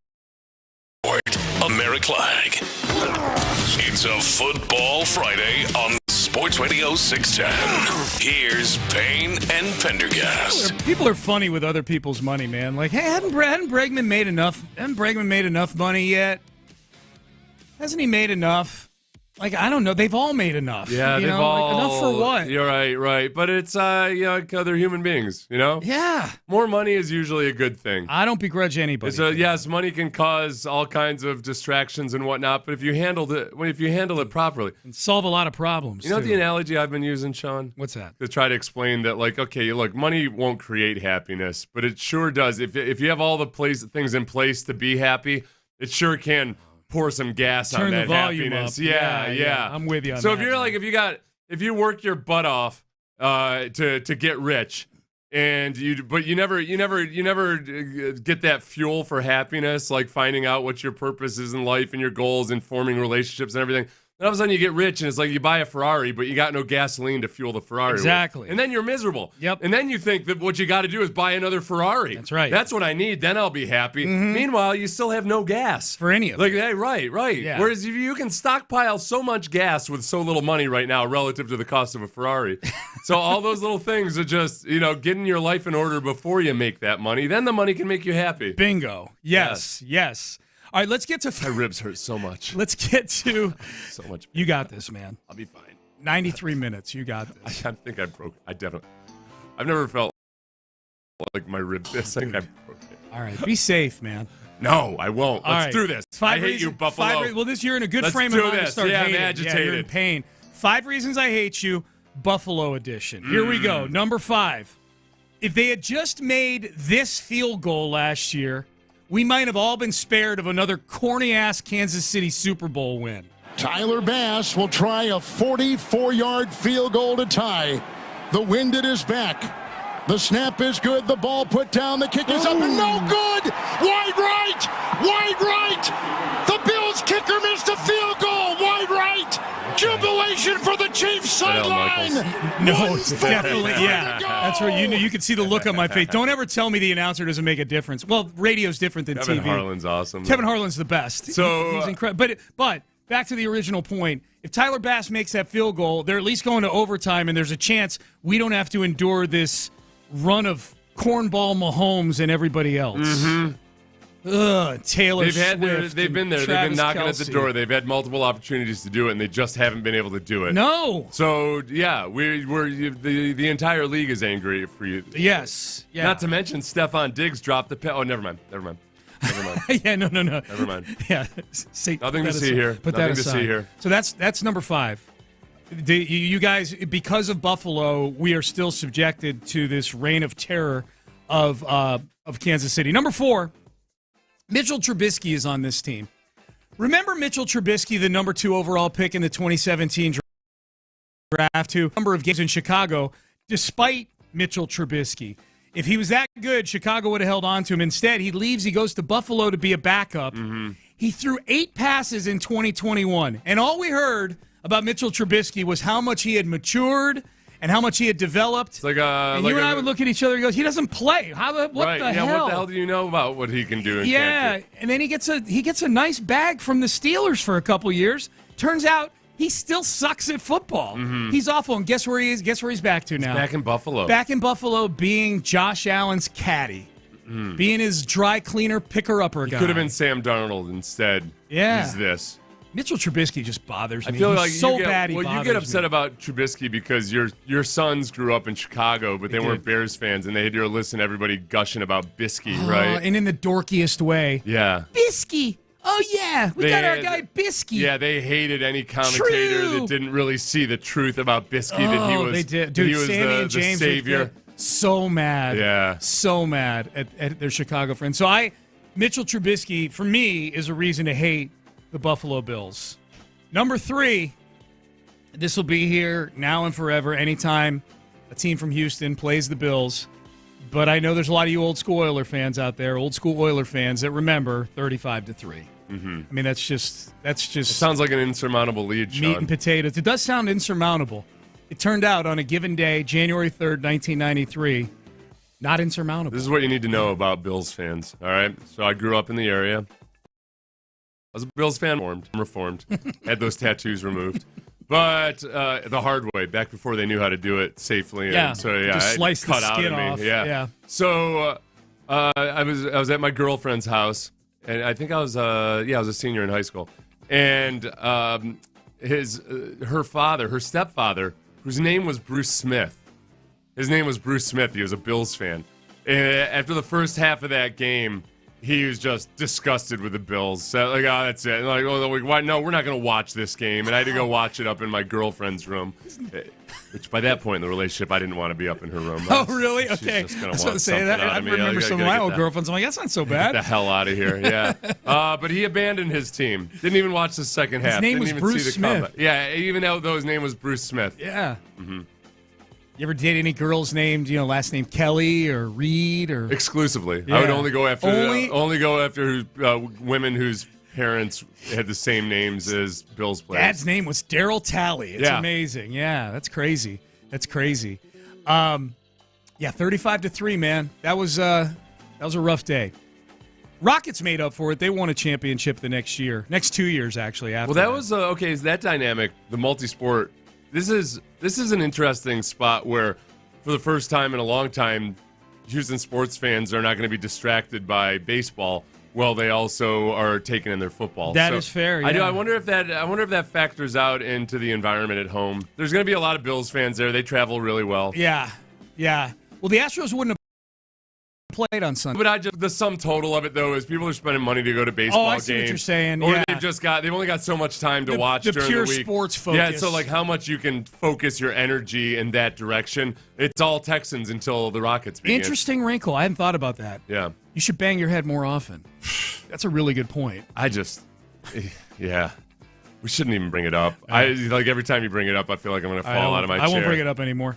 American flag. It's a football Friday on Sports Radio 610. Here's Payne and Pendergast. People are funny with other people's money, man. Like, hey, hadn't Bregman made enough? Hasn't Bregman made enough money yet? Hasn't he made enough? Like, I don't know. They've all made enough. Yeah, they've all. Like, enough for what? You're right. But it's, like other human beings, you know? Yeah. More money is usually a good thing. I don't begrudge anybody. So, yes, money can cause all kinds of distractions and whatnot, but if you handle it properly. And solve a lot of problems, You know too. the analogy I've been using, Sean? What's that? To try to explain that, like, okay, look, money won't create happiness, but it sure does. If you have all the things in place to be happy, it sure can pour some gas on that happiness. Yeah. I'm with you on so that. if you're like, if you work your butt off to get rich, and you never get that fuel for happiness, like finding out what your purpose is in life and your goals and forming relationships and everything. Then all of a sudden you get rich and it's like you buy a Ferrari, but you got no gasoline to fuel the Ferrari with. Exactly. And then you're miserable. Yep. And then you think that what you got to do is buy another Ferrari. That's right. That's what I need. Then I'll be happy. Mm-hmm. Meanwhile, you still have no gas. For any of Like, hey, right. Yeah. Whereas if you can stockpile so much gas with so little money right now relative to the cost of a Ferrari. So all those little things are just, getting your life in order before you make that money. Then the money can make you happy. Bingo. Yes. All right, let's get to... My ribs hurt so much. Let's get to... So much. You got this, man. I'll be fine. 93 minutes. You got this. I think I've never felt like my ribs. I think I broke it. All right, be safe, man. No, I won't. Let's do this. I hate you, Buffalo. Well, you're in a good Let's frame do of mind to this. start Yeah, hating. I'm agitated. Yeah, you're in pain. 5 reasons I hate you, Buffalo edition. Here we go. Number 5. If they had just made this field goal last year, we might have all been spared of another corny-ass Kansas City Super Bowl win. Tyler Bass will try a 44-yard field goal to tie. The wind at his back. The snap is good. The ball put down. The kick is up and no good. Wide right. The Bills kicker missed a field goal. Wide right. Jubilation for the Chiefs sideline. No, it's definitely, yeah. That's right. You can see the look on my face. Don't ever tell me the announcer doesn't make a difference. Well, radio's different than Kevin TV. Harlan's awesome. Kevin Harlan's the best. So he's incredible. But back to the original point. If Tyler Bass makes that field goal, they're at least going to overtime, and there's a chance we don't have to endure this run of cornball Mahomes and everybody else. Mm-hmm. Taylor They've been there. They've been knocking Kelce. at the door. They've had multiple opportunities to do it, and they just haven't been able to do it. No. So yeah, the entire league is angry for you. Yes. Yeah. Not to mention Stephon Diggs dropped the Oh, never mind. Yeah. No. Never mind. Yeah. Nothing to see here. Put Nothing that to aside. see here. So that's number 5. You guys, because of Buffalo, we are still subjected to this reign of terror of Kansas City. Number 4. Mitchell Trubisky is on this team. Remember Mitchell Trubisky, the number 2 overall pick in the 2017 draft, who number of games in Chicago, despite Mitchell Trubisky. If he was that good, Chicago would have held on to him. Instead, he leaves. He goes to Buffalo to be a backup. Mm-hmm. He threw 8 passes in 2021, and all we heard about Mitchell Trubisky was how much he had matured and how much he had developed. It's like you and I would look at each other and go, he doesn't play. What the hell? What the hell do you know about what he can do? And yeah, can't do? And then he gets a nice bag from the Steelers for a couple years. Turns out he still sucks at football. Mm-hmm. He's awful. And guess where he is? Guess where he's back to now? He's back in Buffalo. Back in Buffalo, being Josh Allen's caddy, being his dry cleaner picker-upper guy. He could have been Sam Darnold instead. Yeah, he's this. Mitchell Trubisky just bothers me. I feel He's like so bad. He you get upset about Trubisky because your sons grew up in Chicago, but they weren't Bears fans, and they had to listen to everybody gushing about Bisky, right? And in the dorkiest way. Yeah. Bisky. Oh yeah, we got our guy Bisky. Yeah, they hated any commentator that didn't really see the truth about Bisky. That he was. They did. Dude, Dude, he was Sammy the and James savior. So mad. Yeah. So mad at their Chicago friends. So Mitchell Trubisky, for me, is a reason to hate the Buffalo Bills. Number 3, this will be here now and forever, anytime a team from Houston plays the Bills. But I know there's a lot of you old school Oiler fans out there, old school Oiler fans that remember 35-3. Mm-hmm. I mean, that's just It sounds like an insurmountable lead, Sean. meat and potatoes. It does sound insurmountable. It turned out on a given day, January 3rd, 1993, not insurmountable. This is what you need to know about Bills fans, all right? So I grew up in the area. I was a Bills fan, reformed, had those tattoos removed. But the hard way, back before they knew how to do it safely. Yeah, and so, just slice the cut skin out of off. me. Yeah. So I was at my girlfriend's house, and I think I was a senior in high school. And her stepfather, whose name was Bruce Smith. His name was Bruce Smith. He was a Bills fan. And after the first half of that game, he was just disgusted with the Bills. So, like, oh, that's it. And like, why? No, we're not going to watch this game. And I had to go watch it up in my girlfriend's room. Which, by that point in the relationship, I didn't want to be up in her room. Oh, really? She's Okay. just going I was to about to want say something that. out I of me. remember some of my old girlfriends. I'm like, that's not so bad. Get the hell out of here. Yeah. But he abandoned his team. Didn't even watch the second half. His name Didn't was even Bruce see the Smith. comeback. Yeah, even though his name was Bruce Smith. Yeah. Mm-hmm. You ever date any girls named, last name Kelly or Reed or Exclusively. Yeah. I would only go after women whose parents had the same names as Bills players. Dad's name was Daryl Talley. It's amazing. Yeah, that's crazy. 35-3, man. That was a rough day. Rockets made up for it. They won a championship the next 2 years actually. After that was okay. Is that dynamic? The multi-sport. This is an interesting spot where, for the first time in a long time, Houston sports fans are not going to be distracted by baseball. Well, they also are taking in their football. That is fair. Yeah. I wonder if that factors out into the environment at home. There's going to be a lot of Bills fans there. They travel really well. Yeah. Well, the Astros wouldn't have played on Sunday. But the sum total of it, though, is people are spending money to go to baseball games. I see what you're saying. Or yeah. they've only got so much time to watch during pure the week. Sports focus. Yeah, so like how much you can focus your energy in that direction. It's all Texans until the Rockets begin. Interesting wrinkle. I hadn't thought about that. Yeah. You should bang your head more often. That's a really good point. Yeah. We shouldn't even bring it up. Every time you bring it up, I feel like I'm going to fall out of my chair. I won't bring it up anymore.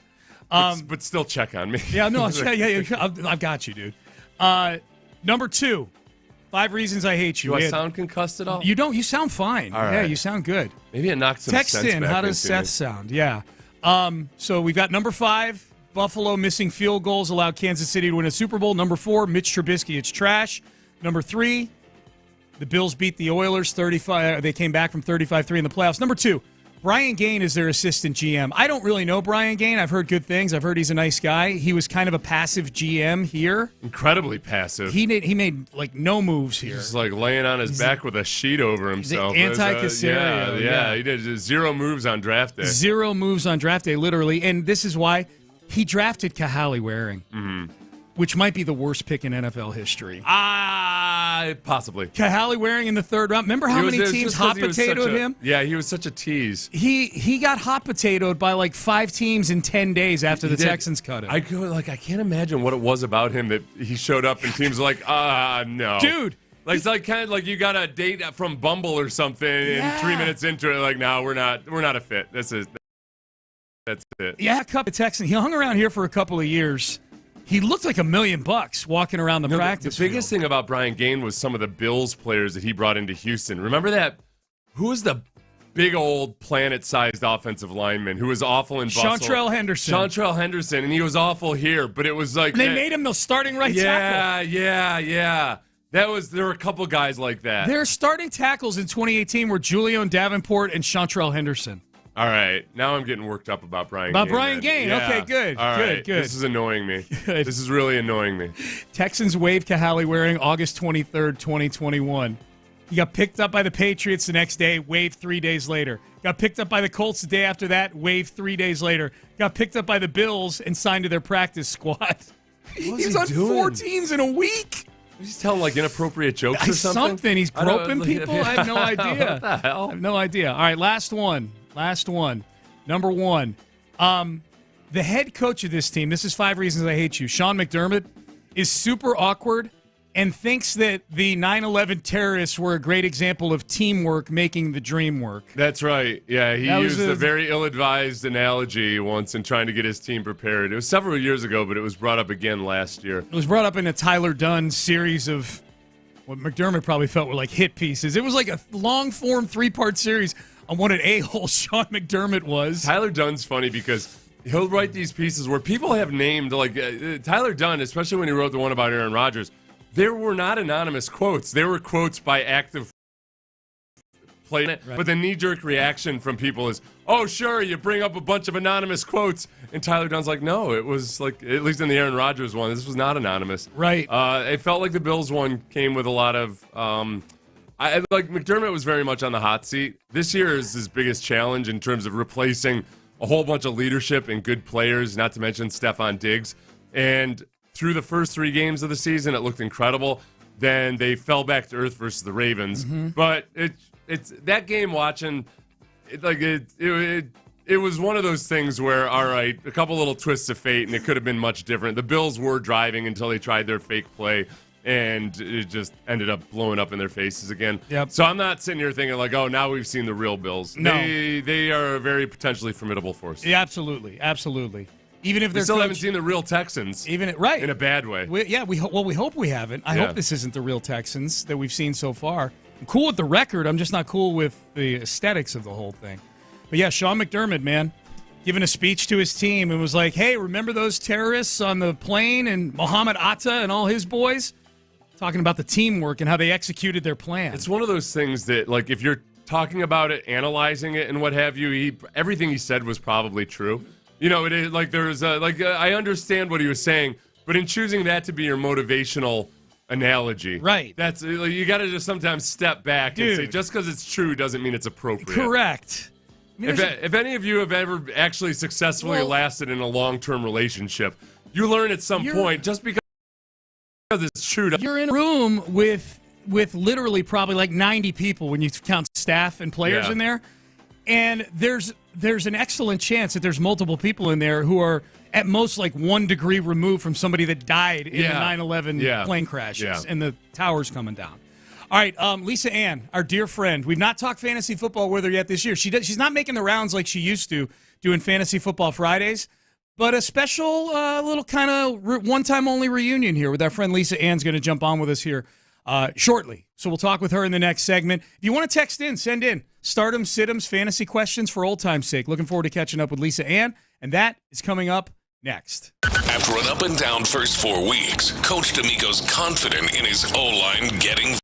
But still check on me. Yeah, no, I've got you, dude. Number 2, 5 reasons I hate you. Do I sound concussed at all? You don't. You sound fine. All right. Yeah, you sound good. Maybe it knocked some Text sense in. back How does into Seth me. sound? Yeah. So we've got number 5, Buffalo missing field goals allowed Kansas City to win a Super Bowl. Number 4, Mitch Trubisky, it's trash. Number 3, the Bills beat the Oilers 35. They came back from 35-3 in the playoffs. Number 2, Brian Gain is their assistant GM. I don't really know Brian Gain. I've heard good things. I've heard he's a nice guy. He was kind of a passive GM here. Incredibly passive. He made like no moves here. He's like laying on his back with a sheet over himself. Anti-Caserio. Yeah, he did 0 moves on draft day. 0 moves on draft day, literally. And this is why he drafted Kahale Waring, which might be the worst pick in NFL history. Possibly. Kahale Waring in the 3rd round. Remember how many teams hot potatoed him? Yeah, he was such a tease. He got hot potatoed by like 5 teams in 10 days after the Texans cut him. I can't imagine what it was about him that he showed up and teams were like, no. Dude. Like, it's like kind of like you got a date from Bumble or something, and 3 minutes into it, like, no, we're not a fit. That's it. Yeah, Cup of Texans. He hung around here for a couple of years. He looked like $1 million walking around the practice The biggest thing about Brian Gain was some of the Bills players that he brought into Houston. Remember that? Who was the big old planet-sized offensive lineman who was awful in Buffalo? Chantrell Henderson. And he was awful here, but it was like... And they made him the starting right tackle. Yeah. There were a couple guys like that. Their starting tackles in 2018 were Julian Davenport and Chantrell Henderson. All right, now I'm getting worked up about Brian Gain. Brian Gain. Yeah. Okay, good. All right. Good. This is annoying me. Good. This is really annoying me. Texans waived Kahale Waring August 23rd, 2021. He got picked up by the Patriots the next day, waived 3 days later. Got picked up by the Colts the day after that, waived 3 days later. Got picked up by the Bills and signed to their practice squad. He's on doing? 4 teams in a week. He's telling like inappropriate jokes or something? He's groping people? I have no idea. What the hell? I have no idea. All right, last one. Number 1. The head coach of this team, this is 5 reasons I hate you, Sean McDermott, is super awkward and thinks that the 9/11 terrorists were a great example of teamwork making the dream work. That's right. Yeah, he used a very ill-advised analogy once in trying to get his team prepared. It was several years ago, but it was brought up again last year. It was brought up in a Tyler Dunne series of what McDermott probably felt were like hit pieces. It was like a long-form 3-part series on what an a-hole Sean McDermott was. Tyler Dunn's funny because he'll write these pieces where people have named, like Tyler Dunn, especially when he wrote the one about Aaron Rodgers, there were not anonymous quotes. There were quotes by active play. Right. But the knee-jerk reaction from people is, oh, sure, you bring up a bunch of anonymous quotes. And Tyler Dunn's like, no, it was like, at least in the Aaron Rodgers one, this was not anonymous. Right. It felt like the Bills one came with a lot of, McDermott was very much on the hot seat. This year is his biggest challenge in terms of replacing a whole bunch of leadership and good players, not to mention Stephon Diggs. And through the first 3 games of the season, it looked incredible. Then they fell back to earth versus the Ravens. Mm-hmm. But it's that game watching, it was one of those things where, all right, a couple little twists of fate, and it could have been much different. The Bills were driving until they tried their fake play, and it just ended up blowing up in their faces again. Yep. So I'm not sitting here thinking like, oh, now we've seen the real Bills. No. They are a very potentially formidable force. Yeah, absolutely. Absolutely. Even if we they're still haven't seen the real Texans. Right. In a bad way. We hope we haven't. I hope this isn't the real Texans that we've seen so far. I'm cool with the record. I'm just not cool with the aesthetics of the whole thing. But yeah, Sean McDermott, man, giving a speech to his team and was like, hey, remember those terrorists on the plane and Mohammed Atta and all his boys? Talking about the teamwork and how they executed their plan. It's one of those things that, like, if you're talking about it, analyzing it, and what have you, everything he said was probably true. You know, it is like there's I understand what he was saying, but in choosing that to be your motivational analogy, right? That's you got to just sometimes step back and say just because it's true doesn't mean it's appropriate. Correct. I mean, if any of you have ever actually successfully lasted in a long-term relationship, you learn at some point just because it's true. You're in a room with literally probably like 90 people when you count staff and players in there. And there's an excellent chance that there's multiple people in there who are at most like 1 degree removed from somebody that died in the 9/11 plane crashes and the towers coming down. All right, Lisa Ann, our dear friend. We've not talked fantasy football with her yet this year. She's not making the rounds like she used to doing Fantasy Football Fridays, but a special little kind of one-time only reunion here with our friend Lisa Ann's going to jump on with us here shortly. So we'll talk with her in the next segment. If you want to text in, send in Stardom, Sidham's fantasy questions for old time's sake. Looking forward to catching up with Lisa Ann, and that is coming up next. After an up-and-down first 4 weeks, Coach D'Amico's confident in his O-line getting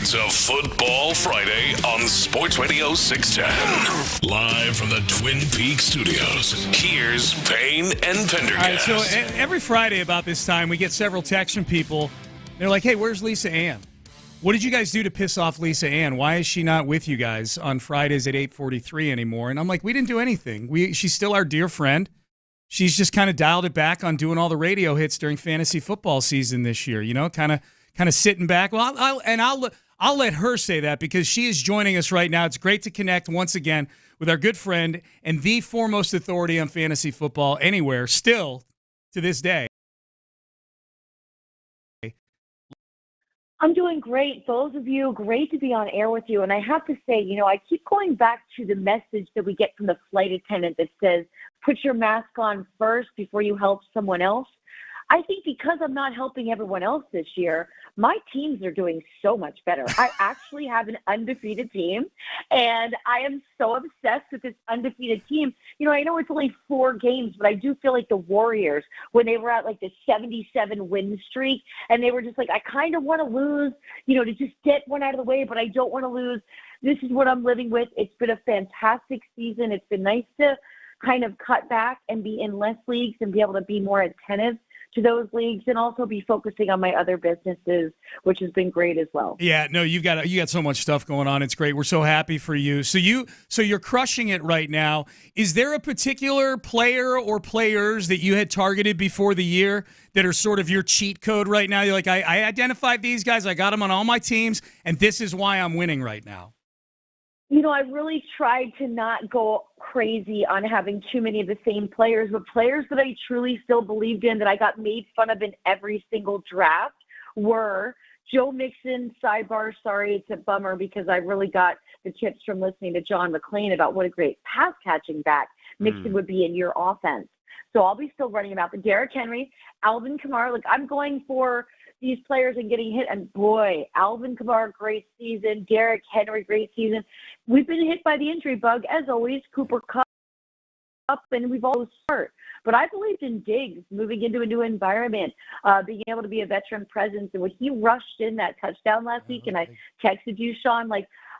It's a Football Friday on Sports Radio 610. Live from the Twin Peaks studios, here's Payne and Pendergast. All right, so every Friday about this time, we get several texts from people. They're like, hey, where's Lisa Ann? What did you guys do to piss off Lisa Ann? Why is she not with you guys on Fridays at 8:43 anymore? And I'm like, we didn't do anything. She's still our dear friend. She's just kind of dialed it back on doing all the radio hits during fantasy football season this year, kind of sitting back. Well, I'll let her say that because she is joining us right now. It's great to connect once again with our good friend and the foremost authority on fantasy football anywhere, still to this day. I'm doing great, both of you. Great to be on air with you. And I have to say, I keep going back to the message that we get from the flight attendant that says, put your mask on first before you help someone else. I think because I'm not helping everyone else this year, my teams are doing so much better. I actually have an undefeated team, and I am so obsessed with this undefeated team. I know it's only 4 games, but I do feel like the Warriors, when they were at like the 77 win streak, and they were just like, I kind of want to lose, to just get one out of the way, but I don't want to lose. This is what I'm living with. It's been a fantastic season. It's been nice to kind of cut back and be in less leagues and be able to be more attentive to those leagues and also be focusing on my other businesses, which has been great as well. Yeah, no, you got so much stuff going on. It's great. We're so happy for you. So you're crushing it right now. Is there a particular player or players that you had targeted before the year that are sort of your cheat code right now? You're like, I identified these guys. I got them on all my teams, and this is why I'm winning right now. I really tried to not go crazy on having too many of the same players, but players that I truly still believed in that I got made fun of in every single draft were Joe Mixon. Sidebar, sorry, it's a bummer because I really got the tips from listening to John McClain about what a great pass-catching back Mixon would be in your offense. So I'll be still running him out. But Derrick Henry, Alvin Kamara, I'm going for these players and getting hit. And boy, Alvin Kamara, great season. Derrick Henry, great season. We've been hit by the injury bug, as always. Cooper Kupp, and we've all hurt. But I believed in Diggs moving into a new environment, being able to be a veteran presence. And when he rushed in that touchdown last week, and I texted you, Sean,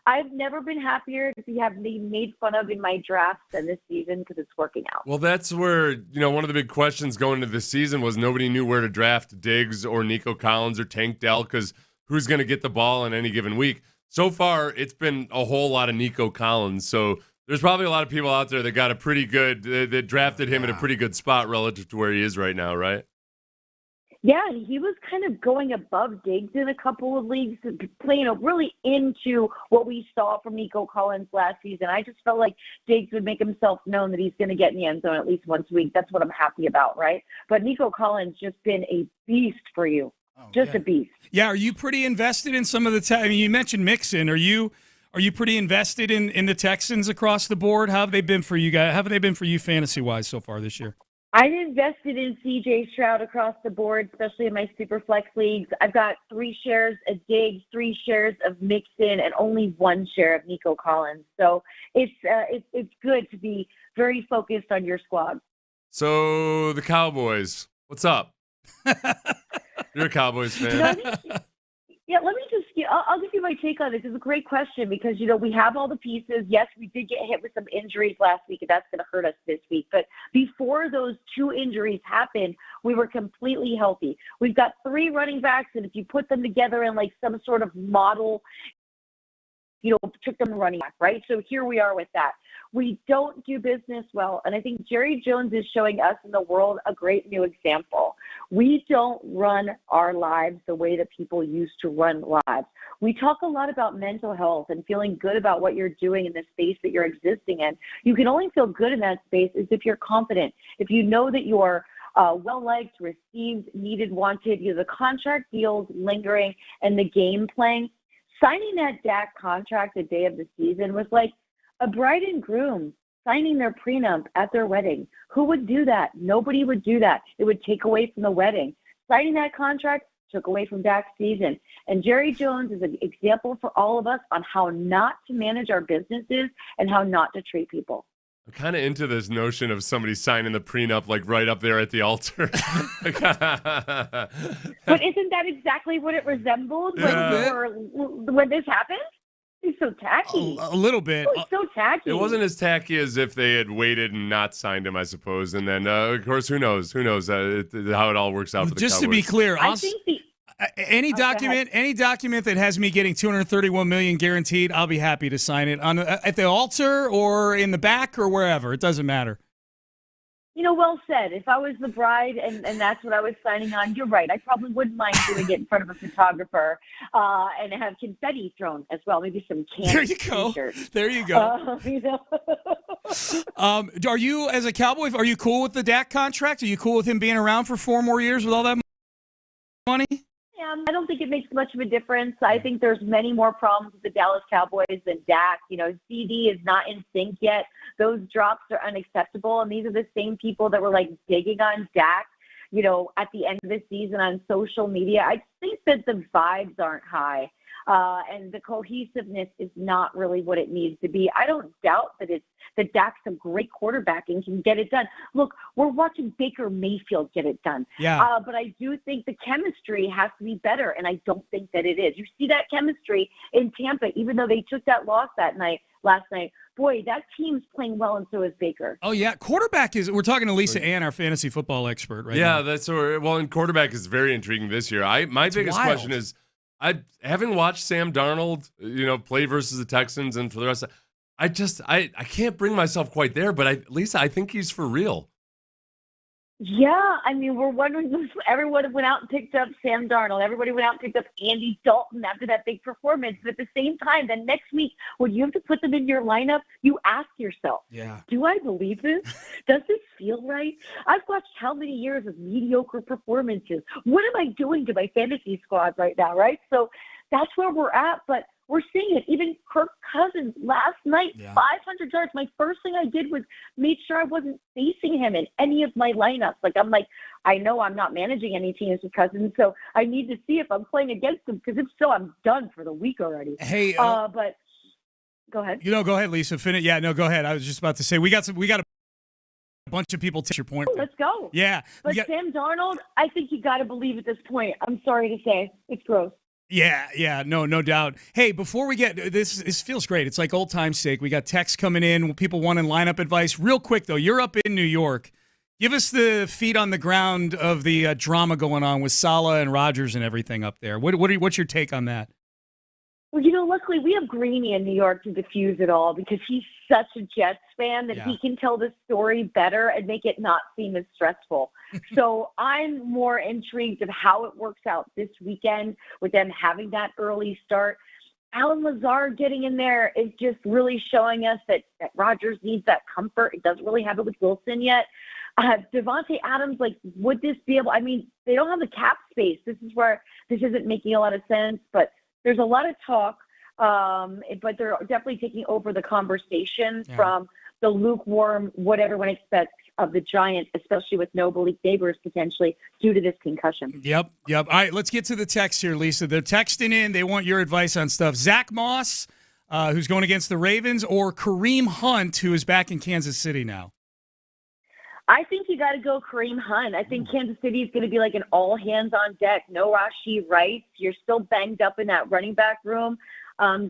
I've never been happier to have been made fun of in my drafts than this season because it's working out. Well, that's where, one of the big questions going into this season was nobody knew where to draft Diggs or Nico Collins or Tank Dell because who's going to get the ball in any given week. So far, it's been a whole lot of Nico Collins. So there's probably a lot of people out there that got a pretty good, that drafted him in a pretty good spot relative to where he is right now, right? Yeah, and he was kind of going above Diggs in a couple of leagues, playing really into what we saw from Nico Collins last season. I just felt like Diggs would make himself known that he's going to get in the end zone at least once a week. That's what I'm happy about, right? But Nico Collins just been a beast for you, a beast. Yeah, are you pretty invested in some of the you mentioned Mixon. Are you pretty invested in the Texans across the board? How have they been for you guys? How have they been for you fantasy-wise so far this year? I invested in C.J. Stroud across the board, especially in my Superflex leagues. I've got 3 shares of Diggs, 3 shares of Mixon, and only 1 share of Nico Collins. So it's good to be very focused on your squad. So the Cowboys, what's up? You're a Cowboys fan. Yeah, let me just I'll give you my take on this. It's a great question because, we have all the pieces. Yes, we did get hit with some injuries last week, and that's going to hurt us this week. But before those 2 injuries happened, we were completely healthy. We've got 3 running backs, and if you put them together in some sort of model, took them running back, right? So here we are with that. We don't do business well, and I think Jerry Jones is showing us in the world a great new example. We don't run our lives the way that people used to run lives. We talk a lot about mental health and feeling good about what you're doing in the space that you're existing in. You can only feel good in that space if you're confident, if you know that you're well-liked, received, needed, wanted, the contract deals lingering and the game playing. Signing that Dak contract the day of the season was like a bride and groom signing their prenup at their wedding. Who would do that? Nobody would do that. It would take away from the wedding. Signing that contract took away from Dak's season. And Jerry Jones is an example for all of us on how not to manage our businesses and how not to treat people. I'm kind of into this notion of somebody signing the prenup like right up there at the altar. But isn't that exactly what it resembled when this happened? It's so tacky. A little bit. It's so tacky. It wasn't as tacky as if they had waited and not signed him, I suppose. And then, of course, who knows? Who knows how it all works out for the Just Cowboys. to be clear, I think any document that has me getting $231 million guaranteed, I'll be happy to sign it at the altar or in the back or wherever. It doesn't matter. Well said. If I was the bride and that's what I was signing on, you're right. I probably wouldn't mind doing it in front of a photographer and have confetti thrown as well. Maybe some candy. There you go. T-shirts. There you go. Are you, as a Cowboy, are you cool with the Dak contract? Are you cool with him being around for 4 more years with all that money? I don't think it makes much of a difference. I think there's many more problems with the Dallas Cowboys than Dak. CD is not in sync yet. Those drops are unacceptable, and these are the same people that were digging on Dak, at the end of the season on social media. I think that the vibes aren't high, and the cohesiveness is not really what it needs to be. I don't doubt that Dak's a great quarterback and can get it done. Look, we're watching Baker Mayfield get it done. Yeah. But I do think the chemistry has to be better, and I don't think that it is. You see that chemistry in Tampa, even though they took that loss last night. Boy, that team's playing well, and so is Baker. Oh, yeah. Quarterback we're talking to Lisa Ann, our fantasy football expert, right now. Yeah, and quarterback is very intriguing this year. My biggest question is, having watched Sam Darnold, play versus the Texans and for the rest of I can't bring myself quite there, but Lisa, I think he's for real. Yeah, we're wondering. Everyone went out and picked up Sam Darnold. Everybody went out and picked up Andy Dalton after that big performance. But at the same time, then next week, when you have to put them in your lineup, you ask yourself, do I believe this? Does this feel right? I've watched how many years of mediocre performances. What am I doing to my fantasy squad right now, right? So that's where we're at, but we're seeing it. Even Kirk Cousins last night, 500 yards. My first thing I did was make sure I wasn't facing him in any of my lineups. I know I'm not managing any teams with Cousins, so I need to see if I'm playing against him, because if so, I'm done for the week already. Hey, but go ahead. Go ahead, Lisa. Finish. Yeah, no, go ahead. I was just about to say we got a bunch of people take your point. Let's go. Yeah. But Sam Darnold, I think you got to believe at this point. I'm sorry to say, it's gross. Yeah, no doubt. Hey, before we get this feels great. It's like old time's sake. We got texts coming in, people wanting lineup advice. Real quick though, you're up in New York. Give us the feet on the ground of the drama going on with Saleh and Rodgers and everything up there. What's your take on that? Well, luckily we have Greeny in New York to diffuse it all, because he's such a Jets fan that he can tell the story better and make it not seem as stressful. So I'm more intrigued of how it works out this weekend with them having that early start. Alan Lazard getting in there is just really showing us that Rodgers needs that comfort. It doesn't really have it with Wilson yet. Devontae Adams, would this be able? They don't have the cap space. This is where this isn't making a lot of sense, but there's a lot of talk, but they're definitely taking over the conversation from the lukewarm, what everyone expects of the Giants, especially with no Malik Neighbors potentially due to this concussion. Yep. All right, let's get to the text here, Lisa. They're texting in. They want your advice on stuff. Zach Moss, who's going against the Ravens, or Kareem Hunt, who is back in Kansas City now? I think you got to go Kareem Hunt. I think Kansas City is going to be like an all hands on deck. No Rashee Rice. You're still banged up in that running back room.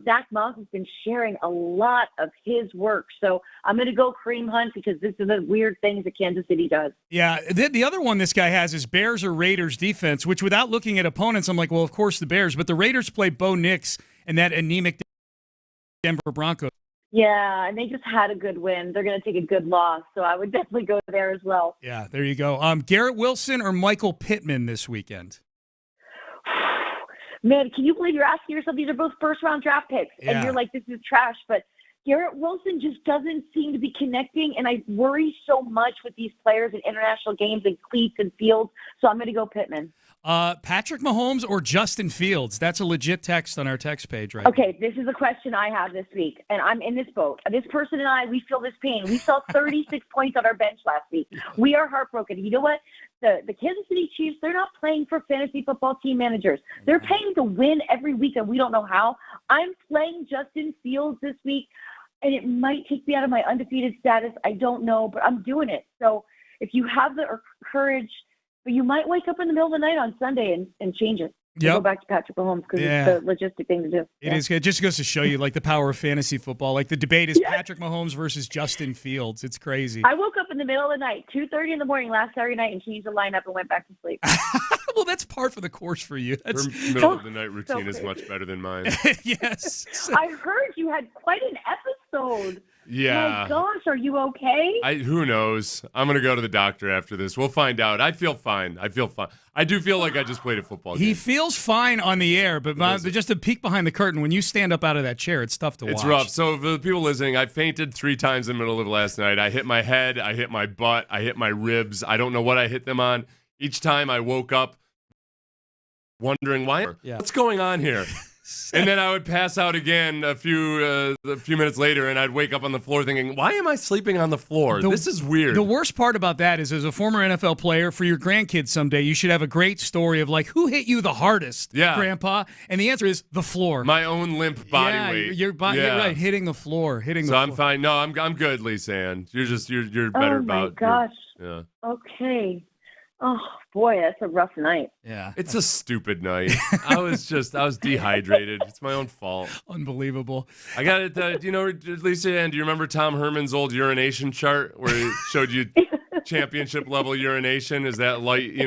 Zach Moss has been sharing a lot of his work. So I'm going to go Kareem Hunt, because this is the weird things that Kansas City does. Yeah. The other one this guy has is Bears or Raiders defense, which without looking at opponents, I'm like, well, of course the Bears. But the Raiders play Bo Nix and that anemic Denver Broncos. Yeah, and they just had a good win. They're going to take a good loss, so I would definitely go there as well. Yeah, there you go. Garrett Wilson or Michael Pittman this weekend? Man, can you believe you're asking yourself? These are both first-round draft picks, and you're like, this is trash. But Garrett Wilson just doesn't seem to be connecting, and I worry so much with these players in international games and cleats and fields, so I'm going to go Pittman. Patrick Mahomes or Justin Fields? That's a legit text on our text page right Okay, now. This is a question I have this week, and I'm in this boat. This person and I, we feel this pain. We saw 36 points on our bench last week. We are heartbroken. You know what? The Kansas City Chiefs, they're not playing for fantasy football team managers. They're paying to win every week, and we don't know how. I'm playing Justin Fields this week. and it might take me out of my undefeated status. I don't know, but I'm doing it. So if you have the courage, but you might wake up in the middle of the night on Sunday and change it. Go back to Patrick Mahomes because it's the logistic thing to do. It is. It just goes to show you, like, the power of fantasy football. Like, the debate is Patrick Mahomes versus Justin Fields. It's crazy. I woke up in the middle of the night, 2:30 in the morning last Saturday night, and changed the lineup and went back to sleep. Well, that's par for the course for you. That's Your middle of the night routine is much better than mine. Yes. I heard you had quite an episode. Yeah. My gosh, are you okay? Who knows? I'm going to go to the doctor after this. We'll find out. I feel fine. I do feel like I just played a football game. He feels fine on the air, but just a peek behind the curtain, when you stand up out of that chair, it's tough to watch. It's rough. So for the people listening, I fainted 3 times in the middle of last night. I hit my head, I hit my butt, I hit my ribs. I don't know what I hit them on. Each time I woke up wondering what's going on here. And then I would pass out again a few minutes later, and I'd wake up on the floor thinking, why am I sleeping on the floor? This is weird. The worst part about that is, as a former NFL player, for your grandkids someday, you should have a great story of, like, who hit you the hardest, Grandpa? And the answer is the floor. My own limp body weight. You're right, hitting the floor. So I'm fine. No, I'm good, Lisa Ann. You're better about. Oh, my gosh. Yeah. Okay. Oh, boy, that's a rough night. Yeah. It's a stupid night. I was dehydrated. It's my own fault. Unbelievable. I got it. Lisa Ann, do you remember Tom Herman's old urination chart where it showed you championship level urination? Is that light,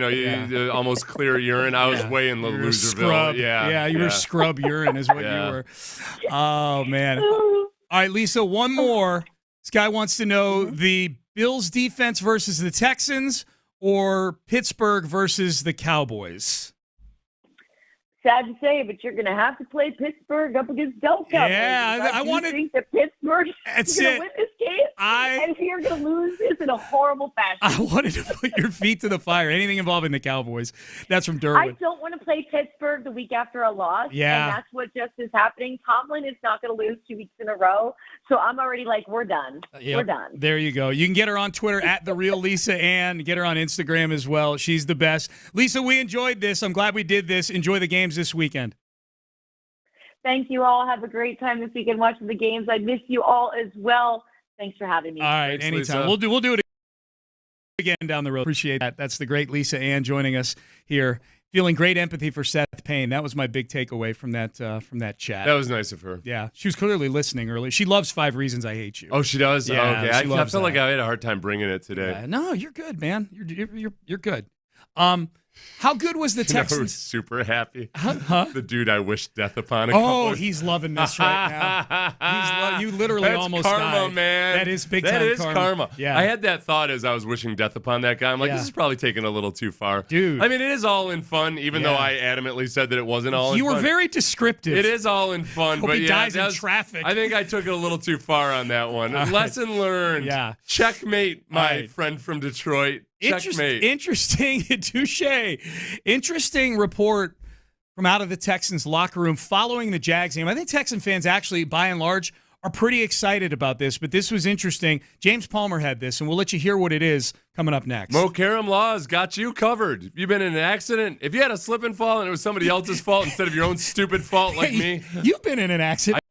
almost clear urine? I was way in the Loserville. Scrub. Yeah, you were scrub urine is what you were. Oh, man. All right, Lisa, one more. This guy wants to know the Bills defense versus the Texans, or Pittsburgh versus the Cowboys? Sad to say, but you're going to have to play Pittsburgh up against Del Cowboys. Yeah, I wanted. think that Pittsburgh is going to win this game, and you're going to lose this in a horrible fashion. I wanted to put your feet to the fire. Anything involving the Cowboys. That's from Derwin. I don't want to play Pittsburgh the week after a loss. Yeah. And that's what just is happening. Tomlin is not going to lose 2 weeks in a row. So I'm already like, we're done. Yep. We're done. There you go. You can get her on Twitter at @TheRealLisaAnn. Get her on Instagram as well. She's the best. Lisa, we enjoyed this. I'm glad we did this. Enjoy the games this weekend. Thank you all. Have a great time this weekend watching the games. I miss you all as well. Thanks for having me. All right, Thanks, anytime. Lisa. We'll do it again down the road. Appreciate that. That's the great Lisa Ann joining us here. Feeling great empathy for Seth Payne. That was my big takeaway from that chat. That was nice of her. Yeah, she was clearly listening early. She loves 5 Reasons I Hate You. Oh, she does? Yeah, okay. she I loves felt like that. I had a hard time bringing it today. Yeah, no, you're good, man. You're good. How good was the You know Texans? who's super happy? Huh? The dude I wished death upon. He's loving this right now. You literally That's almost karma, died. man. That is big That time is karma. Yeah. I had that thought as I was wishing death upon that guy. I'm like, Yeah. this is probably taking a little too far. Dude. I mean, it is all in fun, even though I adamantly said that it wasn't all in You fun. were very descriptive. It is all in fun, Hope but he yeah, dies that in was- traffic. I think I took it a little too far on that one. All right. Lesson learned. Yeah. Checkmate, my All right. friend from Detroit. Checkmate. Interesting, touche. Interesting report from out of the Texans locker room following the Jags game. I think Texan fans actually, by and large, are pretty excited about this, but this was interesting. James Palmer had this, and we'll let you hear what it is coming up next. Mo Karam Law's got you covered. If you've been in an accident, if you had a slip and fall and it was somebody else's fault instead of your own stupid fault like me. You've been in an accident.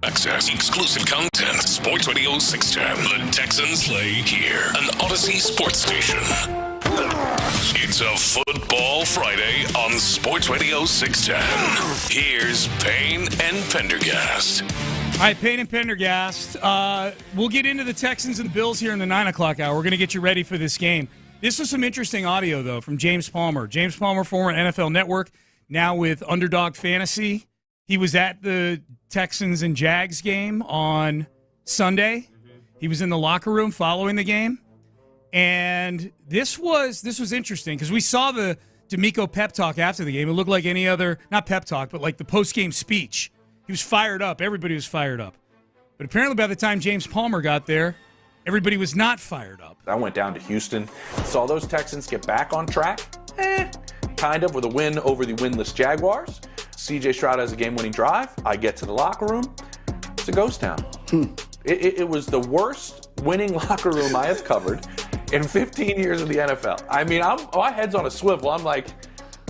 access, exclusive content. Sports Radio 610. The Texans play here. An Odyssey sports station. It's a Football Friday on Sports Radio 610. Here's Payne and Pendergast. All right, Payne and Pendergast. We'll get into the Texans and the Bills here in the 9 o'clock hour. We're going to get you ready for this game. This was some interesting audio, though, from James Palmer. James Palmer, former NFL Network, now with Underdog Fantasy. He was at the Texans and Jags game on Sunday. He was in the locker room following the game. And this was interesting because we saw the D'Amico pep talk after the game. It looked like any other, not pep talk, but like the post-game speech. He was fired up. Everybody was fired up. But apparently by the time James Palmer got there, everybody was not fired up. I went down to Houston, saw those Texans get back on track, kind of, with a win over the winless Jaguars. C.J. Stroud has a game-winning drive. I get to the locker room. It's a ghost town. It was the worst winning locker room I have covered in 15 years of the NFL. I mean, my head's on a swivel. I'm like,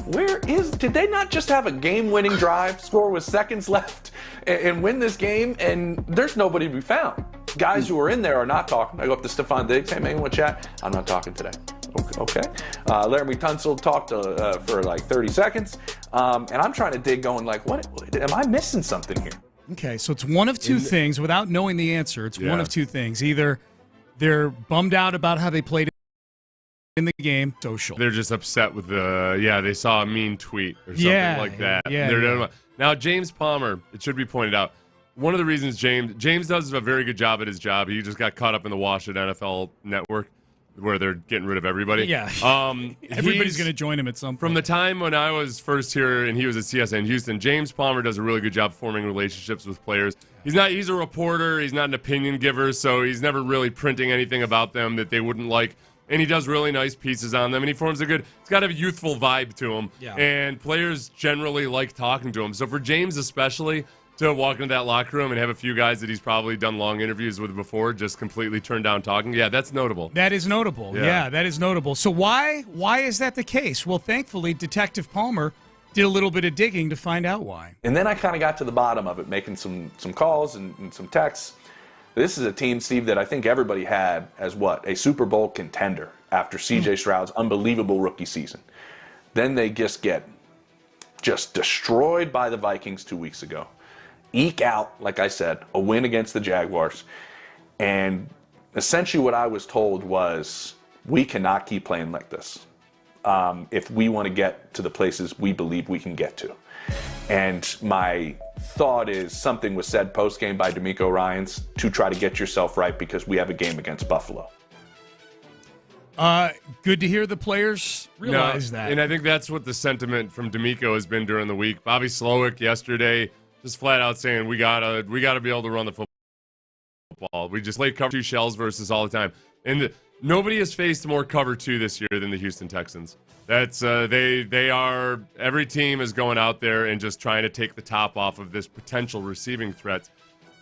did they not just have a game-winning drive, score with seconds left, and win this game? And there's nobody to be found. Guys who are in there are not talking. I go up to Stephon Diggs. Hey, man, you want to chat? I'm not talking today. Okay. Laramie Tunsil talked for like 30 seconds. And I'm trying to dig going like, what am I missing something here? Okay, so it's one of two things. Without knowing the answer, it's one of two things. Either they're bummed out about how they played in the game, social. They're just upset with they saw a mean tweet or something like that. Now, James Palmer, it should be pointed out, one of the reasons James does a very good job at his job. He just got caught up in the wash at NFL Network where they're getting rid of everybody. Yeah. Everybody's going to join him at some point. From the time when I was first here and he was at CSN Houston, James Palmer does a really good job forming relationships with players. He's a reporter. He's not an opinion giver, so he's never really printing anything about them that they wouldn't like. And he does really nice pieces on them, and he forms he's got a youthful vibe to him. Yeah. And players generally like talking to him. So for James especially, to walk into that locker room and have a few guys that he's probably done long interviews with before just completely turn down talking, that's notable. That is notable. Yeah, that is notable. So why is that the case? Well, thankfully, Detective Palmer did a little bit of digging to find out why. And then I kind of got to the bottom of it, making some calls and some texts. This is a team, Steve, that I think everybody had as a Super Bowl contender after C.J. Stroud's unbelievable rookie season. Then they just get destroyed by the Vikings 2 weeks ago. Eke out, like I said, a win against the Jaguars. And essentially what I was told was, we cannot keep playing like this if we want to get to the places we believe we can get to. And my thought is something was said post-game by D'Amico Ryans to try to get yourself right because we have a game against Buffalo. Good to hear the players realize that. And I think that's what the sentiment from D'Amico has been during the week. Bobby Slowick yesterday just flat out saying we gotta be able to run the football. We just play cover 2 shells versus all the time. And nobody has faced more cover 2 this year than the Houston Texans. That's they are, every team is going out there and just trying to take the top off of this potential receiving threat.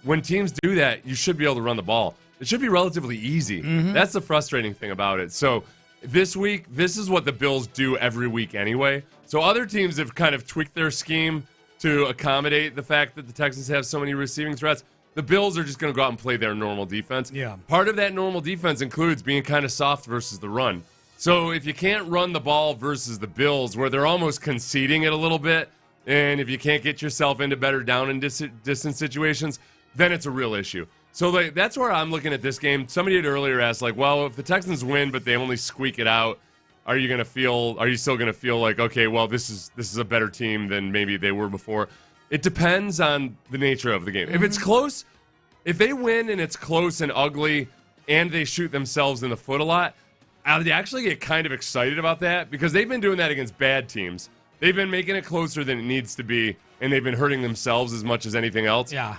When teams do that, you should be able to run the ball. It should be relatively easy. Mm-hmm. That's the frustrating thing about it. So this week, this is what the Bills do every week anyway. So other teams have kind of tweaked their scheme to accommodate the fact that the Texans have so many receiving threats. The Bills are just going to go out and play their normal defense. Yeah. Part of that normal defense includes being kind of soft versus the run. So if you can't run the ball versus the Bills, where they're almost conceding it a little bit, and if you can't get yourself into better down and distance situations, then it's a real issue. So that's where I'm looking at this game. Somebody had earlier asked, well, if the Texans win but they only squeak it out, are you still going to feel like, okay, well, this is a better team than maybe they were before? It depends on the nature of the game. If it's close, if they win and it's close and ugly and they shoot themselves in the foot a lot, I'd actually get kind of excited about that because they've been doing that against bad teams. They've been making it closer than it needs to be, and they've been hurting themselves as much as anything else. Yeah.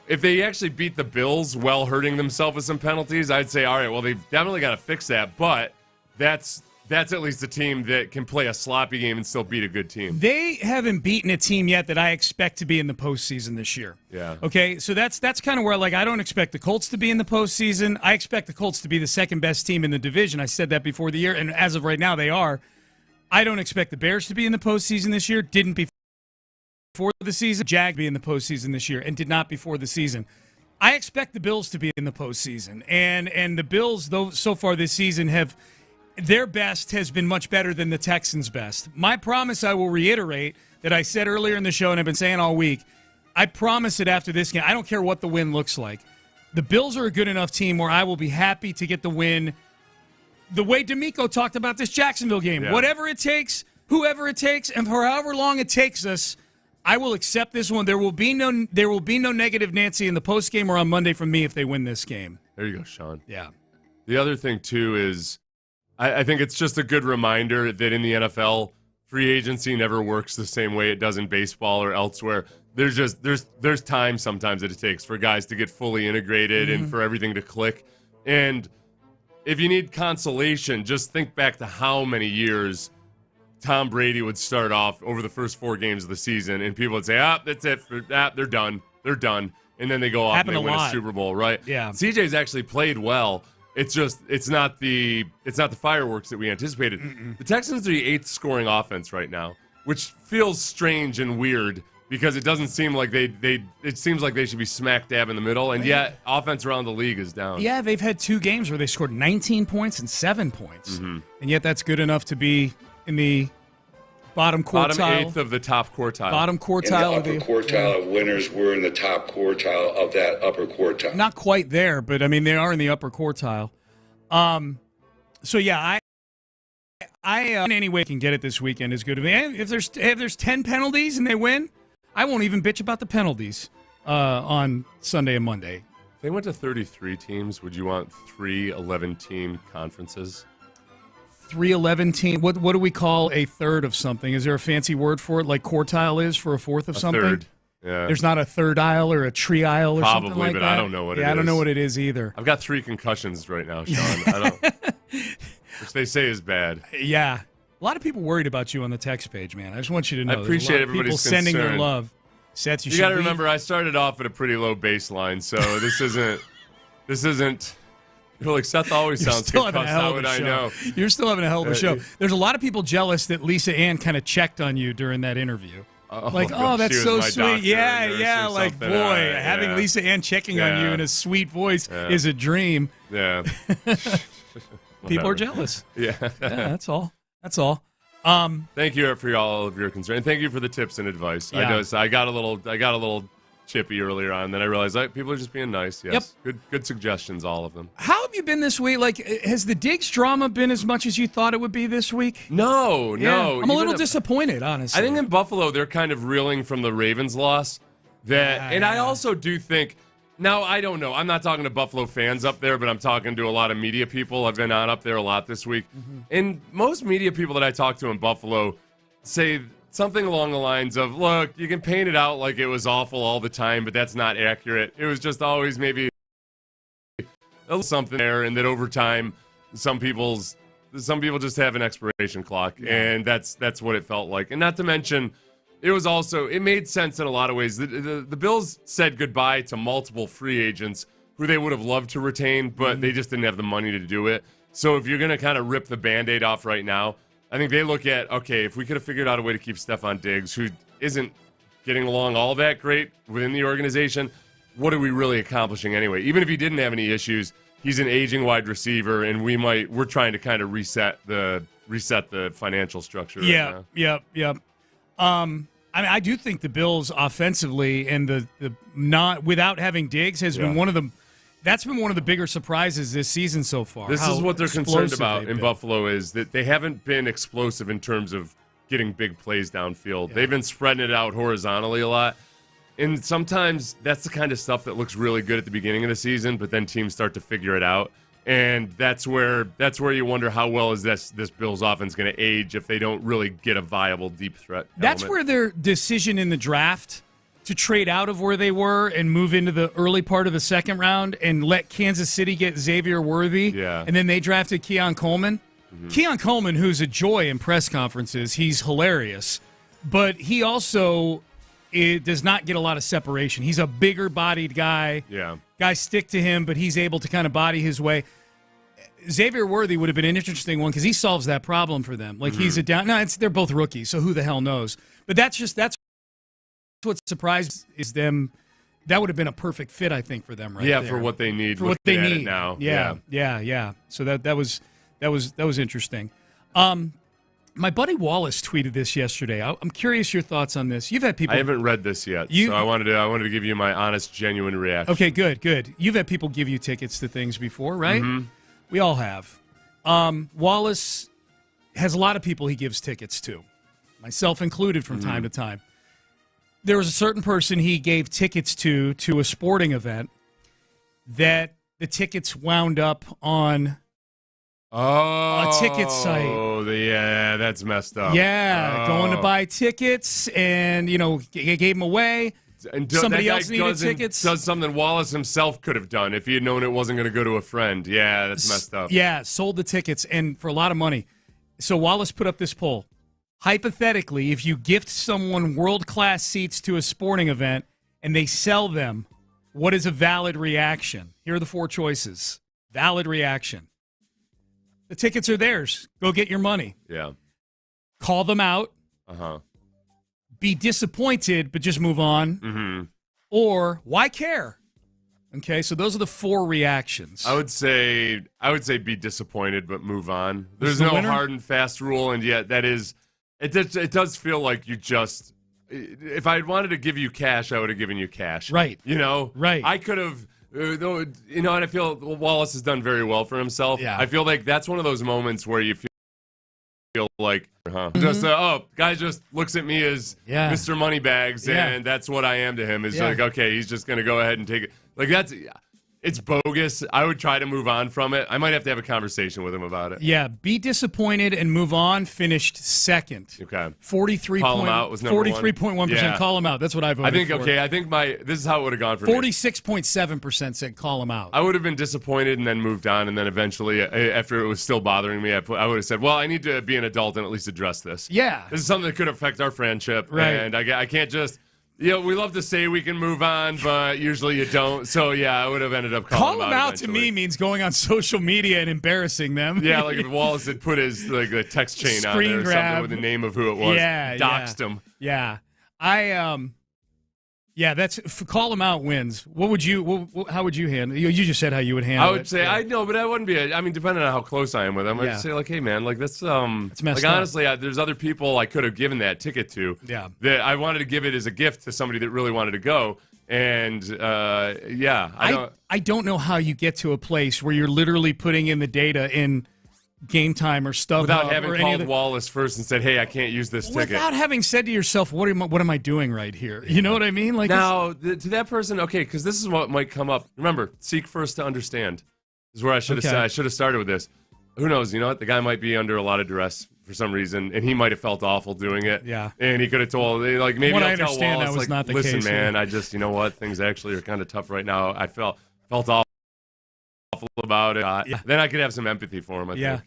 If they actually beat the Bills while hurting themselves with some penalties, I'd say, all right, well, they've definitely got to fix that, but that's at least a team that can play a sloppy game and still beat a good team. They haven't beaten a team yet that I expect to be in the postseason this year. Yeah. Okay, so that's kind of where, I don't expect the Colts to be in the postseason. I expect the Colts to be the second best team in the division. I said that before the year, and as of right now, they are. I don't expect the Bears to be in the postseason this year. Didn't before the season, Jag be in the postseason this year, and did not before the season. I expect the Bills to be in the postseason, and the Bills, though, so far this season have their best has been much better than the Texans' best. My promise, I will reiterate, that I said earlier in the show, and I've been saying all week, I promise it after this game. I don't care what the win looks like. The Bills are a good enough team where I will be happy to get the win. The way D'Amico talked about this Jacksonville game, whatever it takes, whoever it takes, and for however long it takes us, I will accept this one. There will be no negative Nancy in the postgame or on Monday from me if they win this game. There you go, Sean. Yeah. The other thing, too, is I think it's just a good reminder that in the NFL, free agency never works the same way it does in baseball or elsewhere. There's time sometimes that it takes for guys to get fully integrated and for everything to click. And if you need consolation, just think back to how many years Tom Brady would start off over the first 4 games of the season, and people would say, that's it. They're done. They're done. And then they go off and they win a Super Bowl, right? Yeah. CJ's actually played well. It's not the fireworks that we anticipated. The Texans are the 8th scoring offense right now, which feels strange and weird because it doesn't seem like it seems like they should be smack dab in the middle, and yet offense around the league is down. Yeah, they've had 2 games where they scored 19 points and 7 points, and yet that's good enough to be in the bottom quartile. Bottom 8th of the top quartile. Bottom quartile. In the upper quartile of winners, we're in the top quartile of that upper quartile. Not quite there, but, I mean, they are in the upper quartile. So, yeah, I in any way can get it this weekend is good to me. If there's 10 penalties and they win, I won't even bitch about the penalties on Sunday and Monday. If they went to 33 teams, would you want 3 11-team conferences? 3 11-team. What do we call a third of something? Is there a fancy word for it, like quartile is for a fourth of something? Third. Yeah. There's not a third aisle or a tree aisle or Probably, something like that? but I don't know what it is. Yeah, I don't know what it is either. I've got 3 concussions right now, Sean. Which they say is bad. Yeah. A lot of people worried about you on the text page, man. I just want you to know. I appreciate everybody's people sending concern. their love. Seth, you got to remember, I started off at a pretty low baseline, so this isn't. You're like, Seth always sounds good. How would I know? You're still having a hell of a show. There's a lot of people jealous that Lisa Ann kind of checked on you during that interview. That's so sweet. Yeah. Like, boy, having Lisa Ann checking on you in a sweet voice is a dream. Yeah. People are jealous. Yeah. That's all. Thank you for all of your concern. Thank you for the tips and advice. Yeah. I got a little chippy earlier on. Then I realized people are just being nice. Yes. Yep. Good suggestions, all of them. How have you been this week? Like, has the Diggs drama been as much as you thought it would be this week? No. I'm a little disappointed, honestly. I think in Buffalo, they're kind of reeling from the Ravens loss. I also do think, now I don't know. I'm not talking to Buffalo fans up there, but I'm talking to a lot of media people. I've been on up there a lot this week. And most media people that I talk to in Buffalo say something along the lines of, look, you can paint it out like it was awful all the time, but that's not accurate. It was just always maybe a little something there, and that over time, some people just have an expiration clock, and that's what it felt like. And not to mention, it made sense in a lot of ways. The Bills said goodbye to multiple free agents who they would have loved to retain, but they just didn't have the money to do it. So if you're going to kind of rip the Band-Aid off right now, I think they look at, okay, if we could have figured out a way to keep Stephon Diggs, who isn't getting along all that great within the organization, what are we really accomplishing anyway? Even if he didn't have any issues, he's an aging wide receiver, and we're trying to kind of reset the financial structure. Yep. I do think the Bills offensively and the not without having Diggs has been one of the. That's been one of the bigger surprises this season so far. This is what they're concerned about in Buffalo, is that they haven't been explosive in terms of getting big plays downfield. They've been spreading it out horizontally a lot. And sometimes that's the kind of stuff that looks really good at the beginning of the season, but then teams start to figure it out. And that's where you wonder how well is this Bills offense going to age if they don't really get a viable deep threat That's element. where their decision in the draft to trade out of where they were and move into the early part of the second round and let Kansas City get Xavier Worthy, and then they drafted Keon Coleman. Keon Coleman, who's a joy in press conferences, he's hilarious, but he also does not get a lot of separation. He's a bigger-bodied guy. Yeah. Guys stick to him, but he's able to kind of body his way. Xavier Worthy would have been an interesting one because he solves that problem for them. Like he's a down. No, they're both rookies, so who the hell knows? But that's what surprised is them. That would have been a perfect fit, I think, for them, right? Yeah, there. for what they need. For what they need now. Yeah. So that was interesting. My buddy Wallace tweeted this yesterday. I'm curious your thoughts on this. You've had people. I haven't read this yet, so I wanted to give you my honest, genuine reaction. Okay, good. You've had people give you tickets to things before, right? Mm-hmm. We all have. Wallace has a lot of people he gives tickets to, myself included, from time to time. There was a certain person he gave tickets to a sporting event that the tickets wound up on a ticket site. Oh, yeah, that's messed up. Yeah, going to buy tickets and, gave them away. And somebody else needed tickets. Does something Wallace himself could have done if he had known it wasn't going to go to a friend. Yeah, that's messed up. Yeah, sold the tickets and for a lot of money. So Wallace put up this poll. Hypothetically, if you gift someone world-class seats to a sporting event and they sell them, what is a valid reaction? Here are the 4 choices. Valid reaction. The tickets are theirs. Go get your money. Yeah. Call them out. Uh-huh. Be disappointed, but just move on. Mm-hmm. Or why care? Okay, so those are the 4 reactions. I would say be disappointed, but move on. There's the no winner? hard and fast rule, and yet that is... It does feel like you just... If I had wanted to give you cash, I would have given you cash. Right. Right. I could have... and I feel Wallace has done very well for himself. Yeah. I feel like that's one of those moments where you feel like, just, guy just looks at me as Mr. Moneybags, and that's what I am to him. Is like, okay, he's just going to go ahead and take it. Like, it's bogus. I would try to move on from it. I might have to have a conversation with him about it. Yeah, be disappointed and move on. Finished second. Okay. 43. Call him out was number 43.1%. Yeah. Call him out. That's what I voted for. I think this is how it would have gone for me. 46.7% said call him out. I would have been disappointed and then moved on, and then eventually, after it was still bothering me, I would have said, well, I need to be an adult and at least address this. Yeah. This is something that could affect our friendship, right. And I can't just... we love to say we can move on, but usually you don't. So, I would have ended up calling them out to me means going on social media and embarrassing them. Yeah, like if Wallace had put his the text chain Screen on there or grab. something with the name of who it was. Yeah, doxed him. Yeah. Call him out wins. What would you? How would you handle? You just said how you would handle it. I would say I know, but I wouldn't be. Depending on how close I am with him, I'd say like, hey man, like that's it's messed like up. honestly, there's other people I could have given that ticket to. Yeah. That I wanted to give it as a gift to somebody that really wanted to go, and I don't know how you get to a place where you're literally putting in the data in Game Time or StubHub without having or called Wallace first and said, hey, I can't use this ticket. Without having said to yourself, what am I doing right here? You know what I mean? Like now, to that person, okay, because this is what might come up. Remember, seek first to understand. This is where I should have I should have started with this. Who knows? You know what? The guy might be under a lot of duress for some reason, and he might have felt awful doing it. Yeah. And he could have told, like, maybe I'll tell Wallace, that was not the listen, case, man, I just, you know what? Things actually are kind of tough right now. I felt awful about it. Then I could have some empathy for him, I think.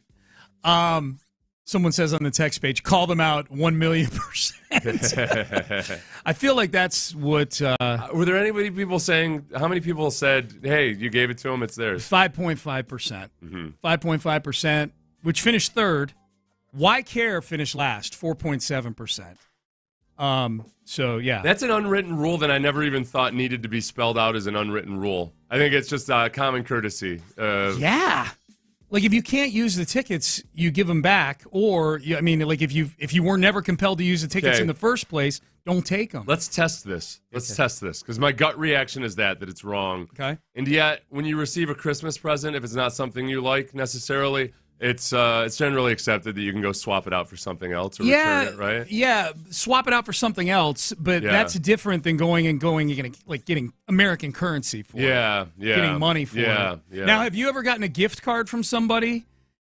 Someone says on the text page, call them out 1,000,000%. I feel like that's what... were there anybody people saying, how many people said, hey, you gave it to them, it's theirs? 5.5%. 5.5%, which finished third. Why Care finished last, 4.7%. So, yeah. That's an unwritten rule that I never even thought needed to be spelled out as an unwritten rule. I think it's just common courtesy. Yeah. Like, if you can't use the tickets, you give them back. Or, if you were never compelled to use the tickets in the first place, don't take them. Let's test this. Let's test this. Because my gut reaction is that it's wrong. Okay. And yet, when you receive a Christmas present, if it's not something you like necessarily, it's generally accepted that you can go swap it out for something else or return it, right? Yeah, swap it out for something else, but that's different than going and getting American currency for it. Getting money for it. Yeah. Now, have you ever gotten a gift card from somebody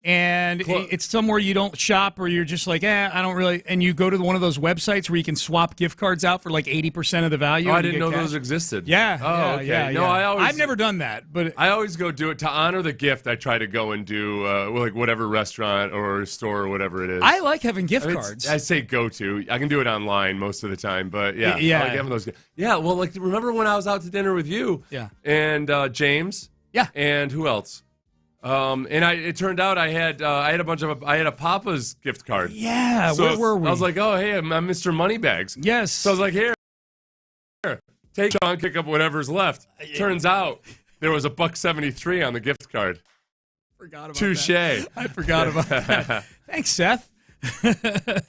and it's somewhere you don't shop or you're just like, I don't really, and you go to one of those websites where you can swap gift cards out for like 80% of the value? Oh, I didn't know those existed. Yeah. Oh, okay. Yeah. No, I've never done that, but I always go do it to honor the gift. I try to go and do like whatever restaurant or store or whatever it is. I like having gift cards. I say go to. I can do it online most of the time, but I like having those. Yeah, well, like remember when I was out to dinner with you? Yeah. And James. Yeah. And who else? It turned out I had a Papa's gift card. Yeah, so where were we? I was like, oh hey, I'm Mr. Moneybags. Yes. So I was like, here. Take Sean, kick up whatever's left. Turns out there was $1.73 on the gift card. Forgot about Touché. I forgot about that. Thanks, Seth. That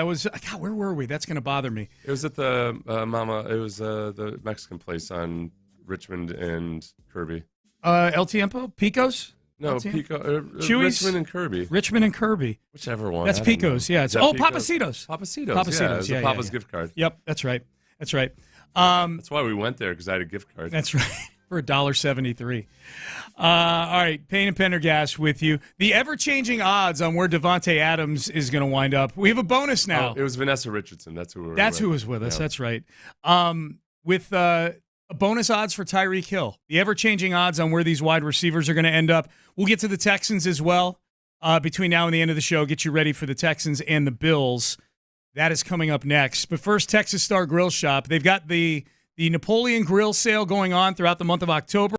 was. God, where were we? That's going to bother me. It was at the the Mexican place on Richmond and Kirby. El Tiempo? Pico's? No, Chewy's? Richmond and Kirby. Richmond and Kirby. Whichever one. That's Pico's, yeah. Is that Pico's? Papacitos. Papacitos, yeah. Papa's gift card. Yep, that's right. That's right. That's why we went there, because I had a gift card. That's right. For $1.73. All right, Payne and Pendergast with you. The ever-changing odds on where Devontae Adams is going to wind up. We have a bonus now. Oh, it was Vanessa Richardson. That's who we were That's with. who was with us. Yeah. That's right. With bonus odds for Tyreek Hill. The ever-changing odds on where these wide receivers are going to end up. We'll get to the Texans as well between now and the end of the show. Get you ready for the Texans and the Bills. That is coming up next. But first, Texas Star Grill Shop. They've got the Napoleon Grill sale going on throughout the month of October.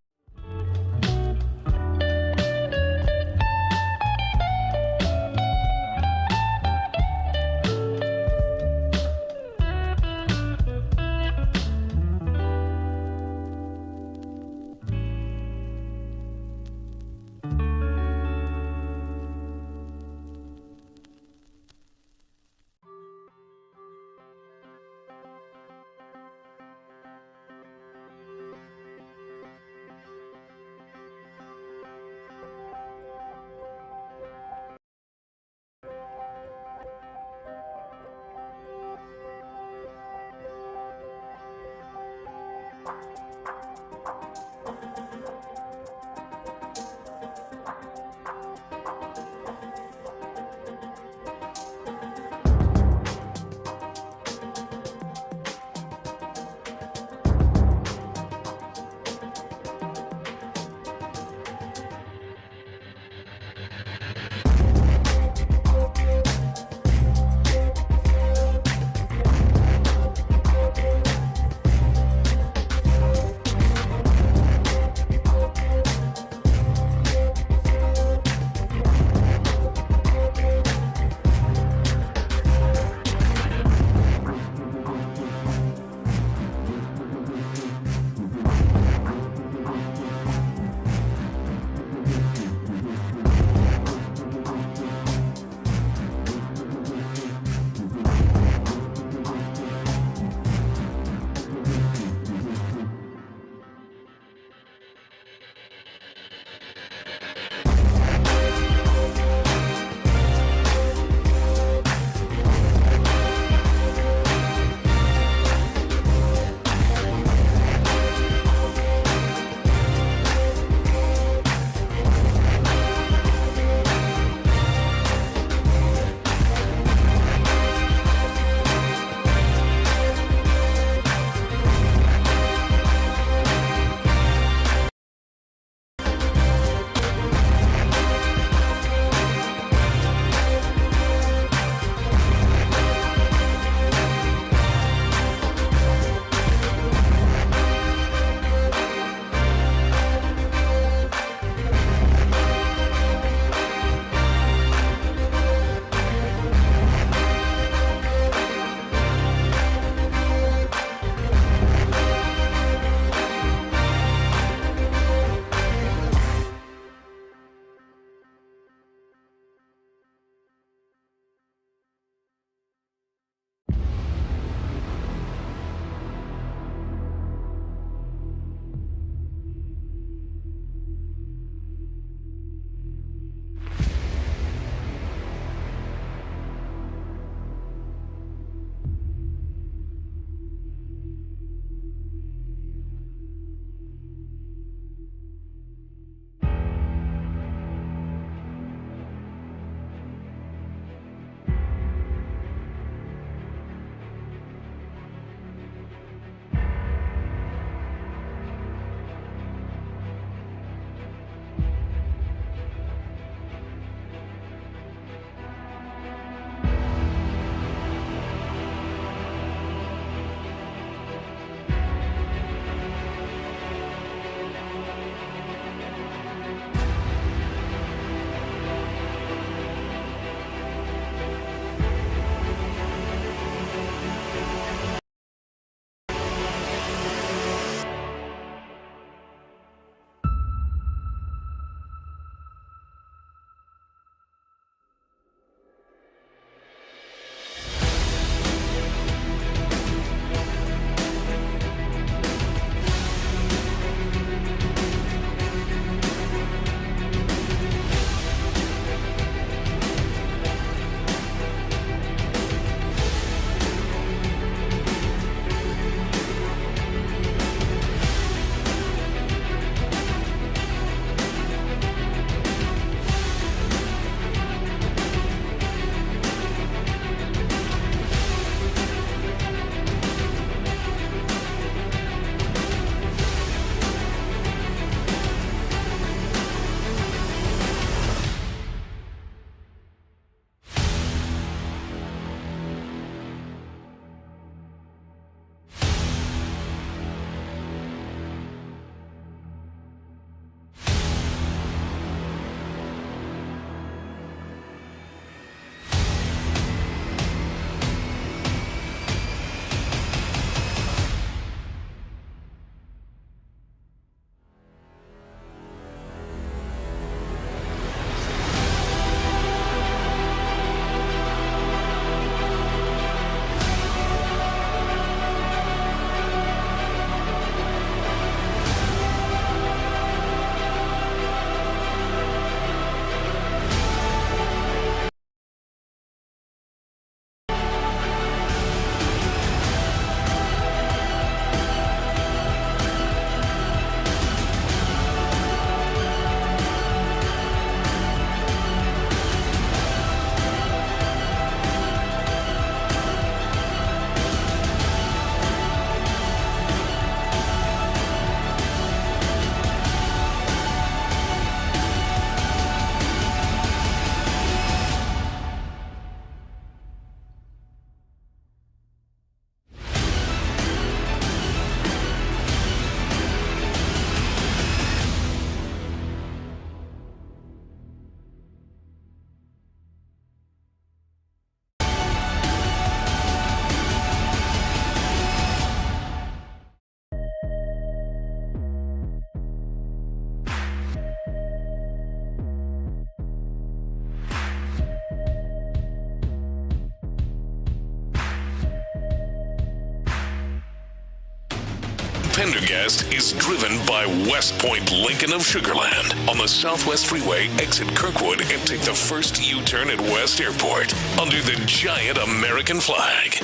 Pendergast is driven by West Point Lincoln of Sugarland on the Southwest Freeway. Exit Kirkwood and take the first U-turn at West Airport under the giant American flag.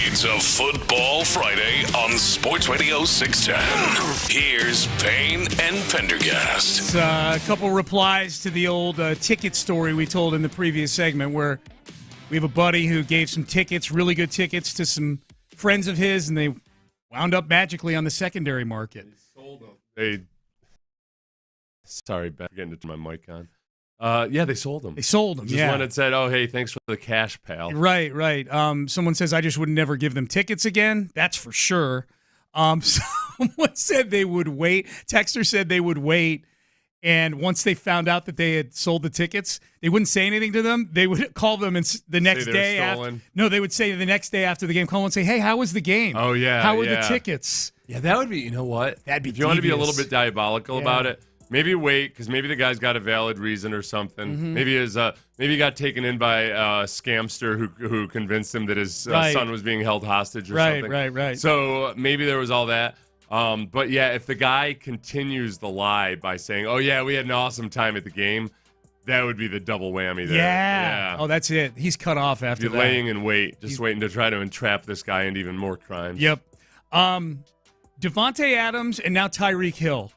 It's a Football Friday on Sports Radio 610. Here's Payne and Pendergast. A couple replies to the old ticket story we told in the previous segment, where we have a buddy who gave some tickets, really good tickets, to some friends of his, and they wound up magically on the secondary market. They sold them. Sorry, Ben, getting to my mic on. Yeah, they sold them. They sold them, Just one that said, oh, hey, thanks for the cash, pal. Right. Someone says, I just would never give them tickets again. That's for sure. Someone said they would wait. Texter said they would wait. And once they found out that they had sold the tickets, they wouldn't say anything to them. They would call them the next day. They would say the next day after the game, call and say, hey, how was the game? Oh, yeah. How were the tickets? Yeah, that would be, you know what? That'd be If you want to be a little bit diabolical about it, maybe wait, because maybe the guy's got a valid reason or something. Mm-hmm. Maybe he got taken in by a scamster who convinced him that his son was being held hostage or something. Right. So maybe there was all that. But yeah, if the guy continues the lie by saying, oh yeah, we had an awesome time at the game, that would be the double whammy there. Yeah. Oh, that's it. He's cut off after You're that. laying in wait, waiting to try to entrap this guy into even more crimes. Yep. Devontae Adams and now Tyreek Hill.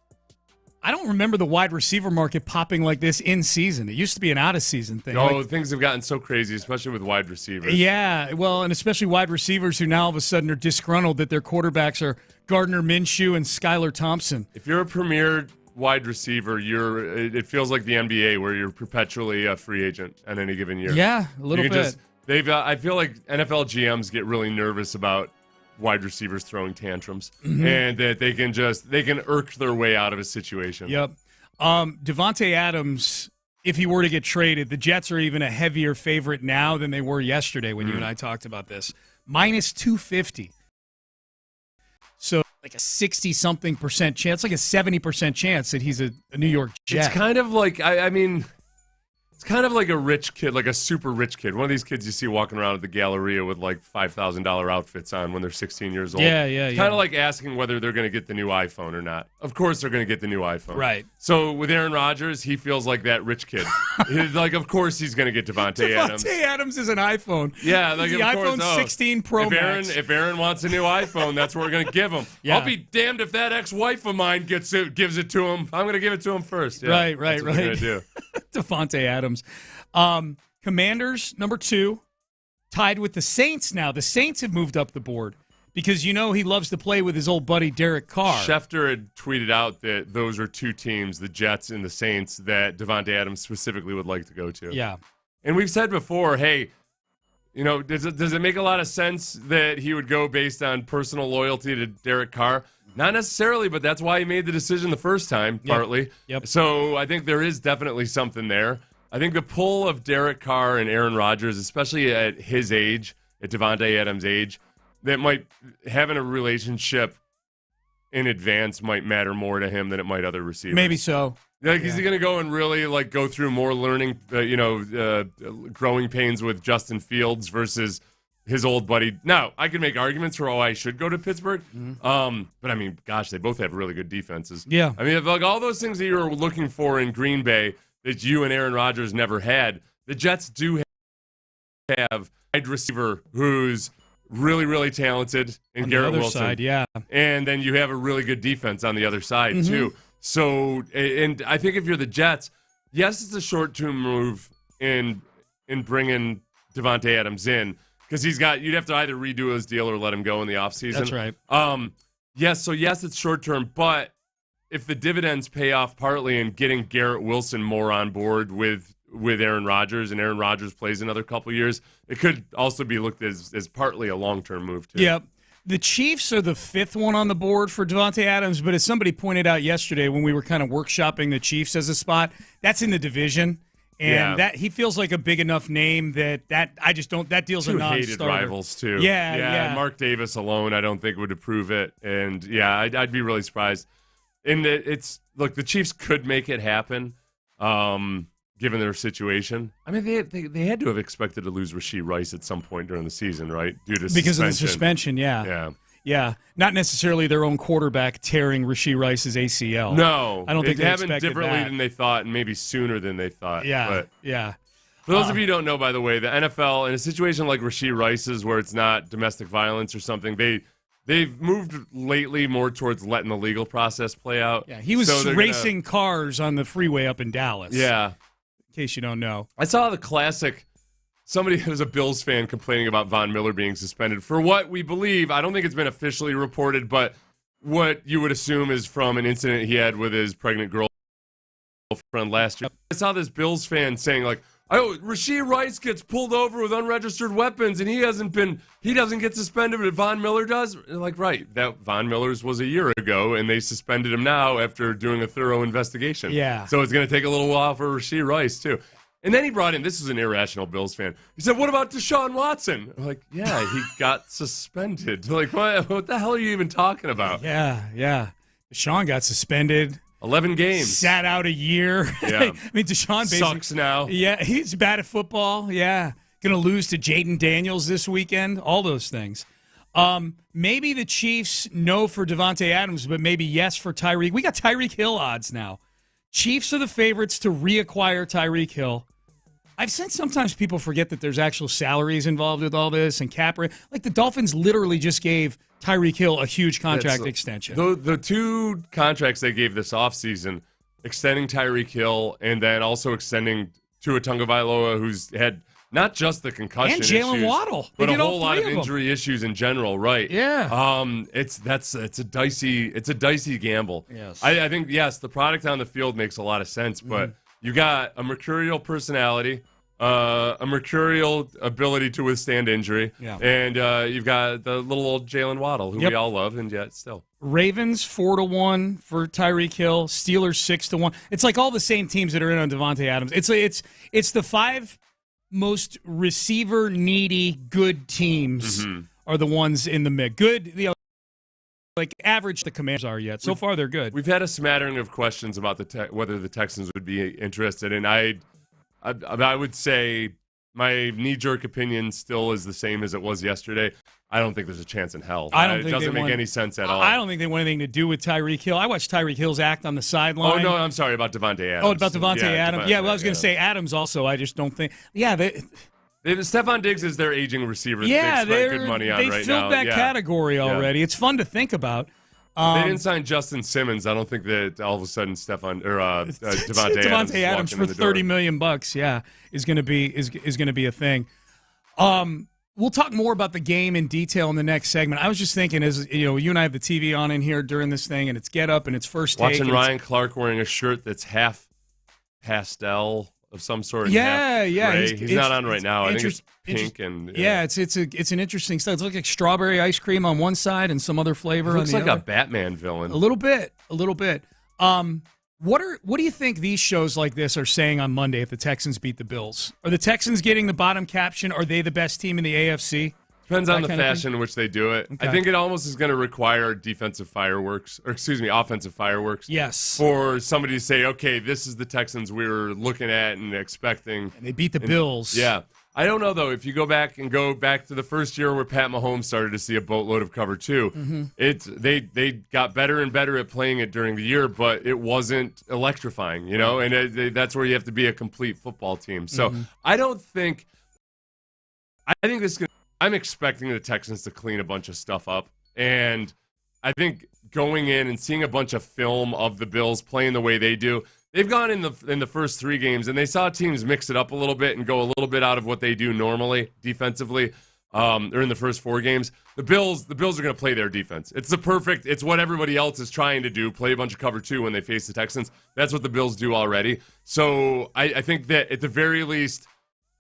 I don't remember the wide receiver market popping like this in season. It used to be an out-of-season thing. Oh, things have gotten so crazy, especially with wide receivers. Yeah, well, and especially wide receivers who now all of a sudden are disgruntled that their quarterbacks are Gardner Minshew and Skylar Thompson. If you're a premier wide receiver, it feels like the NBA where you're perpetually a free agent at any given year. Yeah, a little bit. I feel like NFL GMs get really nervous about wide receivers throwing tantrums, Mm-hmm. and that they can irk their way out of a situation. Yep. Devontae Adams, if he were to get traded, the Jets are even a heavier favorite now than they were yesterday when you and I talked about this. Minus 250. So like a 60-something% chance, like a 70% chance that he's a New York Jet. It's kind of like, it's kind of like a rich kid, like a super rich kid. One of these kids you see walking around at the Galleria with like $5,000 outfits on when they're 16 years old. Yeah. It's kind of like asking whether they're going to get the new iPhone or not. Of course they're going to get the new iPhone. Right. So with Aaron Rodgers, he feels like that rich kid. Like, of course he's going to get Devontae Adams. Devontae Adams is an iPhone. Yeah, like the of course. iPhone 16 Pro Max. If Aaron wants a new iPhone, that's what we're going to give him. Yeah. I'll be damned if that ex-wife of mine gives it to him. I'm going to give it to him first. Yeah, Right. That's what we're going to do. Devontae Adams. Commanders, number 2, tied with the Saints now. The Saints have moved up the board because he loves to play with his old buddy Derek Carr. Schefter had tweeted out that those are two teams, the Jets and the Saints, that Devontae Adams specifically would like to go to. Yeah. And we've said before, hey, does it make a lot of sense that he would go based on personal loyalty to Derek Carr? Not necessarily, but that's why he made the decision the first time, partly. Yep. So I think there is definitely something there. I think the pull of Derek Carr and Aaron Rodgers, especially at his age, at Devontae Adams' age, that might having a relationship in advance might matter more to him than it might other receivers. Maybe so. Like, is he going to go and really go through more learning, growing pains with Justin Fields versus his old buddy? Now, I can make arguments for I should go to Pittsburgh, but I mean, gosh, they both have really good defenses. Yeah, I mean, all those things that you were looking for in Green Bay that you and Aaron Rodgers never had, the Jets do have a wide receiver who's really, really talented in Garrett Wilson. Side, yeah. And then you have a really good defense on the other side, too. So, and I think if you're the Jets, yes, it's a short-term move in bringing Devontae Adams in, because you'd have to either redo his deal or let him go in the offseason. That's right. Yes, it's short-term, but if the dividends pay off partly in getting Garrett Wilson more on board with Aaron Rodgers, and Aaron Rodgers plays another couple years, it could also be looked as partly a long-term move, too. Yep. The Chiefs are the 5th one on the board for Devontae Adams, but as somebody pointed out yesterday when we were kind of workshopping the Chiefs as a spot, that's in the division. And that he feels like a big enough name that deal's a non-starter. Hated rivals, too. Yeah. Mark Davis alone, I don't think would approve it. And, yeah, I'd be really surprised. And the Chiefs could make it happen, given their situation. I mean, they had to have expected to lose Rashee Rice at some point during the season, right? Due to because of the suspension, yeah. Yeah. Yeah, not necessarily their own quarterback tearing Rashee Rice's ACL. No, I don't think it they happened expected differently that. than they thought, and maybe sooner than they thought. Yeah, but yeah. For those of you who don't know, by the way, the NFL, in a situation like Rashee Rice's where it's not domestic violence or something, they've moved lately more towards letting the legal process play out. Yeah, he was racing cars on the freeway up in Dallas. Yeah. In case you don't know. I saw the classic, somebody who was a Bills fan complaining about Von Miller being suspended for what we believe, I don't think it's been officially reported, but what you would assume is from an incident he had with his pregnant girlfriend last year. I saw this Bills fan saying, like, oh, Rashee Rice gets pulled over with unregistered weapons, and he doesn't get suspended, but Von Miller does. Like, right, that Von Miller's was a year ago, and they suspended him now after doing a thorough investigation. Yeah. So it's going to take a little while for Rashee Rice too. And then he brought in, this was an irrational Bills fan. He said, "What about Deshaun Watson?" I'm like, yeah, he got suspended. Like, what the hell are you even talking about? Yeah. Deshaun got suspended. 11 games. Sat out a year. Yeah. I mean, Deshaun basically sucks now. Yeah, he's bad at football. Yeah. Going to lose to Jaden Daniels this weekend. All those things. Maybe the Chiefs no for Devontae Adams, but maybe yes for Tyreek. We got Tyreek Hill odds now. Chiefs are the favorites to reacquire Tyreek Hill. I've said sometimes people forget that there's actual salaries involved with all this and cap rate. Like the Dolphins literally just gave Tyreek Hill a huge contract extension. The two contracts they gave this offseason, extending Tyreek Hill and then also extending Tua Tagovailoa, who's had not just the concussion and Jalen issues, Waddle, but a whole lot of injury issues in general. Right? Yeah. It's a dicey gamble. Yes. I think yes, the product on the field makes a lot of sense, but you got a mercurial personality. A mercurial ability to withstand injury, and you've got the little old Jalen Waddle, who we all love, and yet still. Ravens 4-1 for Tyreek Hill. Steelers 6-1. It's like all the same teams that are in on Devontae Adams. It's the five most receiver needy good teams are the ones in the mix. Good, like average the Commanders are yet. So far they're good. We've had a smattering of questions about whether the Texans would be interested, and I would say my knee-jerk opinion still is the same as it was yesterday. I don't think there's a chance in hell. It doesn't make any sense at all. I don't think they want anything to do with Tyreek Hill. I watched Tyreek Hill's act on the sideline. Oh, no, I'm sorry, about Devontae Adams. Oh, about Devontae Adams. Yeah, well, I was going to say Adams also. I just don't think. Yeah, Stephon Diggs is their aging receiver. Yeah, they spent good money on right now. They filled that category already. It's fun to think about. They didn't sign Justin Simmons. I don't think that all of a sudden Devontae Adams for $30 million, is going to be a thing. We'll talk more about the game in detail in the next segment. I was just thinking, as you and I have the TV on in here during this thing, and it's Get Up and it's First Take. Watching Ryan Clark wearing a shirt that's half pastel of some sort. Yeah. He's not on right now. I think it's pink and it's an interesting style. It looks like strawberry ice cream on one side and some other flavor on the other. Looks like a Batman villain. A little bit. What do you think these shows like this are saying on Monday if the Texans beat the Bills? Are the Texans getting the bottom caption? Are they the best team in the AFC? Depends on the fashion in which they do it. Okay. I think it almost is going to require offensive fireworks. Yes. For somebody to say, okay, this is the Texans we were looking at and expecting. And they beat the Bills. Yeah. I don't know, though. If you go back to the first year where Pat Mahomes started to see a boatload of cover two, they got better and better at playing it during the year, but it wasn't electrifying, and that's where you have to be a complete football team. So I think I'm expecting the Texans to clean a bunch of stuff up, and I think going in and seeing a bunch of film of the Bills playing the way they do. They've gone in the first three games, and they saw teams mix it up a little bit and go a little bit out of what they do normally defensively. They're in the first four games. The Bills are going to play their defense. It's what everybody else is trying to do, play a bunch of cover two when they face the Texans. That's what the Bills do already. So I think that at the very least,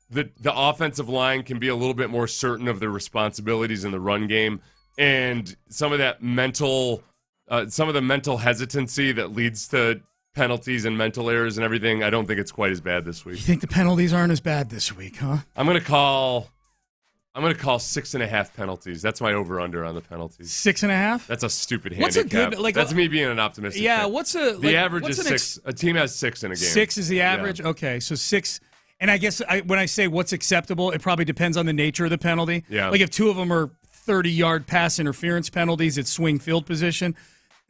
the offensive line can be a little bit more certain of their responsibilities in the run game, and some of the mental hesitancy that leads to penalties and mental errors and everything, I don't think it's quite as bad this week. You think the penalties aren't as bad this week, huh? I'm going to call 6.5 penalties. That's my over-under on the penalties. 6.5? That's a stupid handicap. What's a good, that's me being an optimistic. Yeah, fan. The average is 6. A team has 6 in a game. 6 is the average? Yeah. Okay, so 6. And I guess when I say what's acceptable, it probably depends on the nature of the penalty. Yeah. Like if two of them are 30-yard pass interference penalties at swing field position.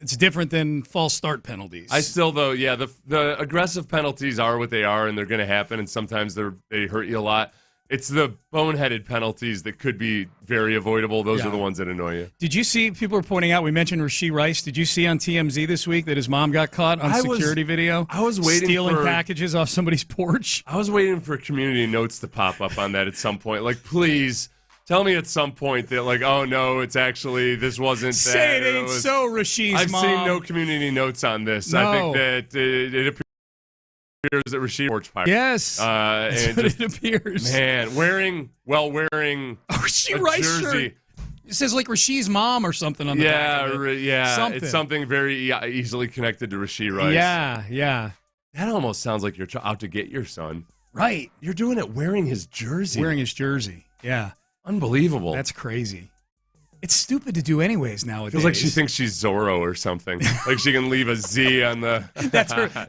It's different than false start penalties. I still, though, yeah, the aggressive penalties are what they are, and they're going to happen, and sometimes they hurt you a lot. It's the boneheaded penalties that could be very avoidable. Those are the ones that annoy you. Did you see, people are pointing out, we mentioned Rashee Rice. Did you see on TMZ this week that his mom got caught on security video? I was waiting stealing packages off somebody's porch. I was waiting for community notes to pop up on that at some point. Like, please tell me at some point that, like, oh, no, it's actually, this wasn't that. Say it ain't so, Rashee's mom. I've seen no community notes on this. No. I think that it appears that Rashee porch pirate. Yes, that's what it appears. Man, wearing Rashee a Rice jersey. Shirt. It says like Rashee's mom or something on the back of it. Something. It's something very easily connected to Rashee Rice. Yeah. That almost sounds like you're out to get your son. Right. You're doing it wearing his jersey. Yeah. Unbelievable. That's crazy. It's stupid to do anyways nowadays. Feels like she thinks she's Zorro or something. Like she can leave a Z on the.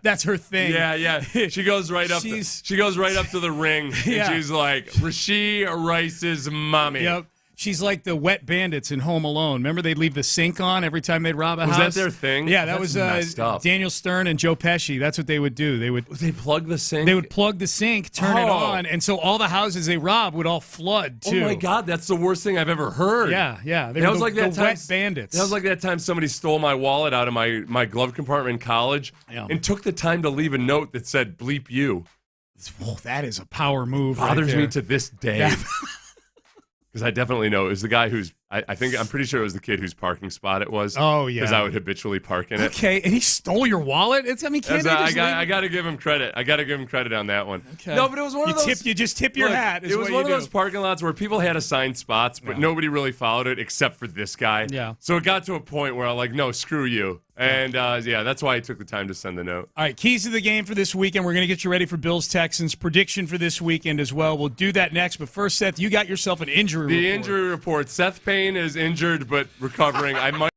That's her thing. Yeah. She goes right up. She goes right up to the ring, and she's like Rashee Rice's mommy. Yep. She's like the wet bandits in Home Alone. Remember they'd leave the sink on every time they'd rob a house? Was that their thing? Yeah, that was Daniel Stern and Joe Pesci. That's what they would do. They plug the sink? They would plug the sink, turn it on, and so all the houses they robbed would all flood, too. Oh, my God. That's the worst thing I've ever heard. Yeah. They were the wet bandits. That was like that time somebody stole my wallet out of my glove compartment in college and took the time to leave a note that said, bleep you. Well, that is a power move. Bothers me to this day. Because I definitely know it was the guy who's, I'm pretty sure it was the kid whose parking spot it was. Oh, yeah. Because I would habitually park in it. Okay, and he stole your wallet? I got to give him credit. I got to give him credit on that one. Okay. No, but it was one of those. You just tip your hat. It was one of those parking lots where people had assigned spots, but nobody really followed it except for this guy. Yeah. So it got to a point where I'm like, no, screw you. And, that's why I took the time to send the note. All right, keys to the game for this weekend. We're going to get you ready for Bills-Texans. Prediction for this weekend as well. We'll do that next. But first, Seth, you got yourself an injury report. The injury report. Seth Payne is injured but recovering. I might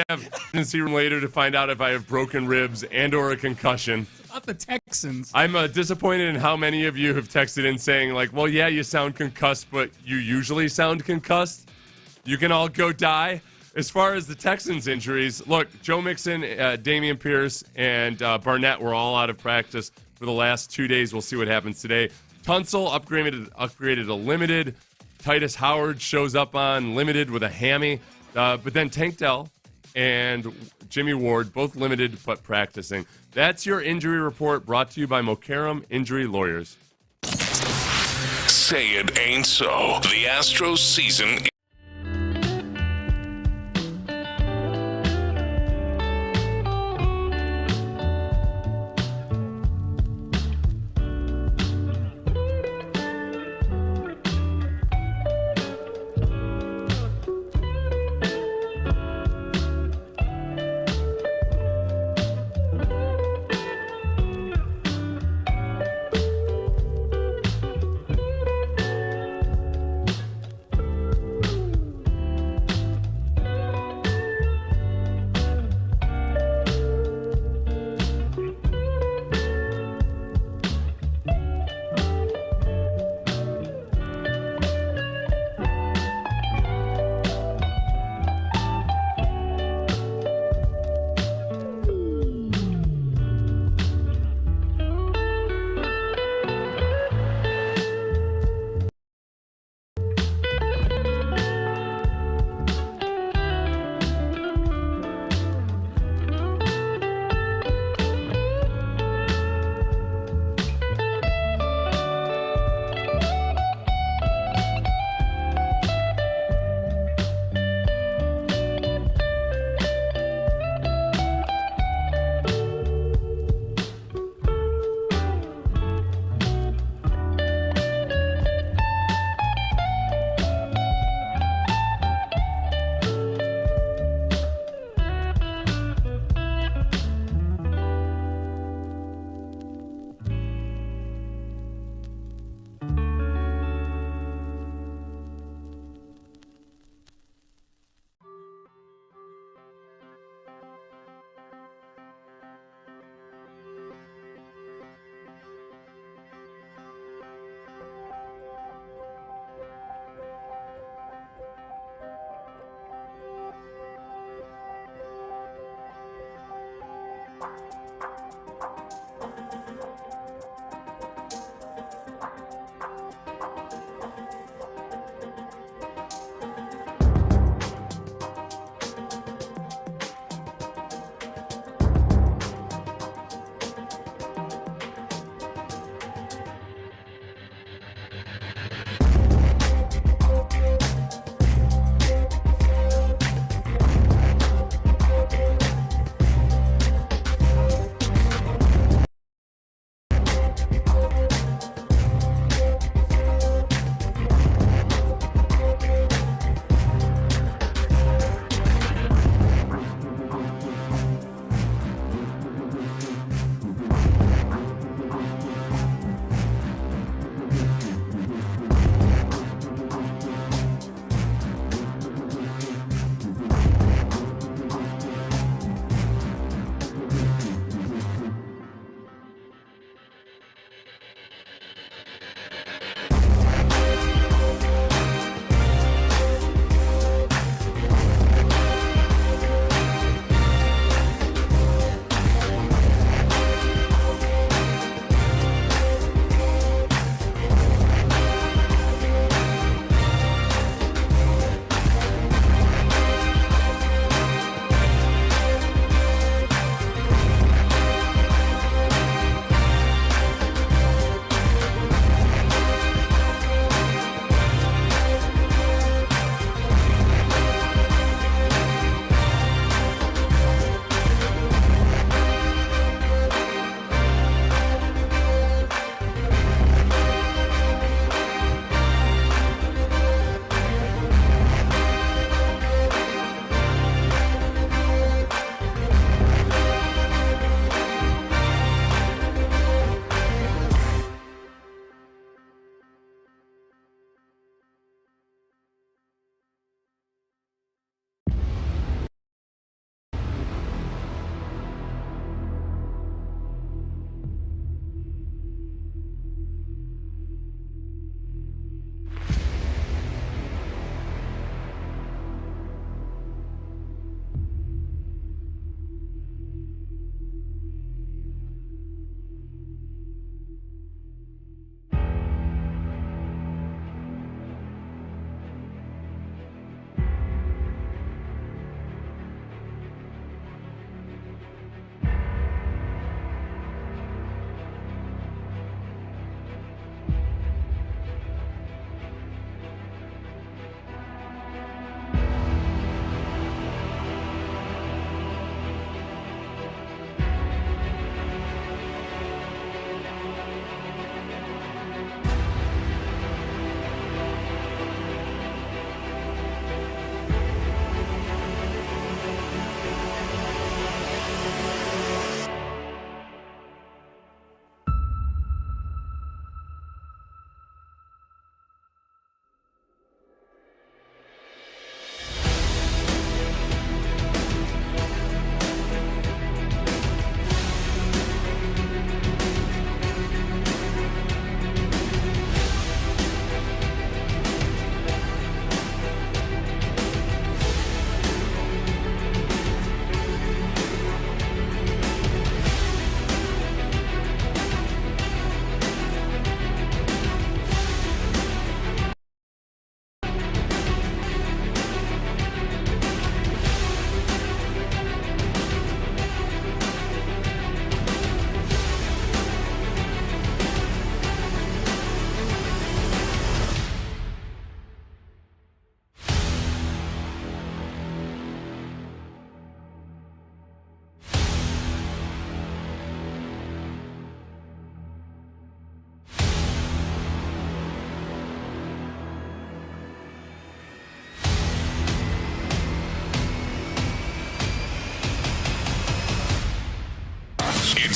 have emergency room later to find out if I have broken ribs and or a concussion. Not the Texans. I'm disappointed in how many of you have texted in saying, like, well, yeah, you sound concussed, but you usually sound concussed. You can all go die. As far as the Texans injuries, look, Joe Mixon, Dameon Pierce, and Barnett were all out of practice for the last 2 days. We'll see what happens today. Tunsil upgraded to limited. Titus Howard shows up on limited with a hammy. But then Tank Dell and Jimmy Ward, both limited but practicing. That's your injury report brought to you by Mokaram Injury Lawyers. Say it ain't so. The Astros season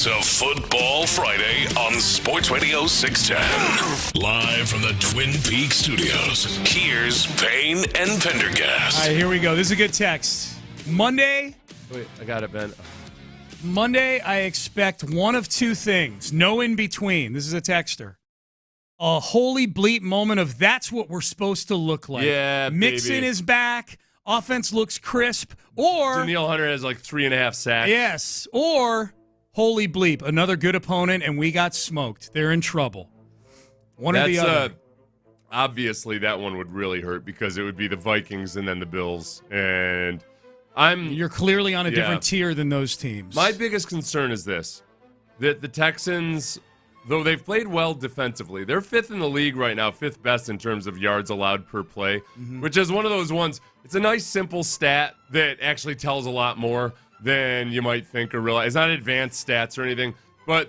It's a Football Friday on Sports Radio 610. Live from the Twin Peaks studios, here's Payne and Pendergast. All right, here we go. This is a good text. Monday. Wait, I got it, Ben. Monday, I expect one of two things. No in between. This is a texter. A holy bleep moment of that's what we're supposed to look like. Yeah, Mixon baby. is back. Offense looks crisp. Or Danielle Hunter has like 3.5 sacks. yes. Or holy bleep, another good opponent, and we got smoked. They're in trouble. One or the other. Obviously, that one would really hurt because it would be the Vikings and then the Bills. And You're clearly on a different tier than those teams. My biggest concern is this, that the Texans, though they've played well defensively, they're fifth in the league right now, fifth best in terms of yards allowed per play, which is one of those ones. It's a nice, simple stat that actually tells a lot more than you might think or realize. It's not advanced stats or anything, but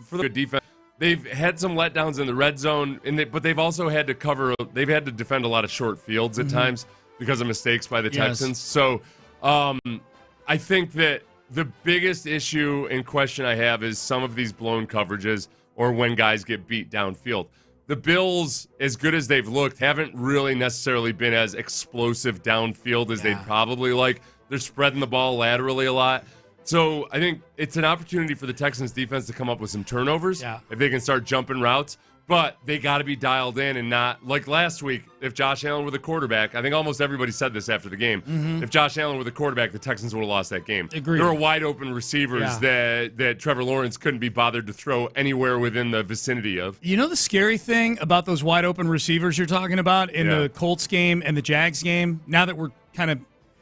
for the defense, they've had some letdowns in the red zone, but they've also had to they've had to defend a lot of short fields at times because of mistakes by the Texans. So I think that the biggest issue and question I have is some of these blown coverages or when guys get beat downfield. The Bills, as good as they've looked, haven't really necessarily been as explosive downfield as they'd probably like. They're spreading the ball laterally a lot. So I think it's an opportunity for the Texans defense to come up with some turnovers if they can start jumping routes. But they got to be dialed in and not, like last week, if Josh Allen were the quarterback, I think almost everybody said this after the game. If Josh Allen were the quarterback, the Texans would have lost that game. Agreed. There were wide open receivers that Trevor Lawrence couldn't be bothered to throw anywhere within the vicinity of. You know the scary thing about those wide open receivers you're talking about in the Colts game and the Jags game, now that we're kind of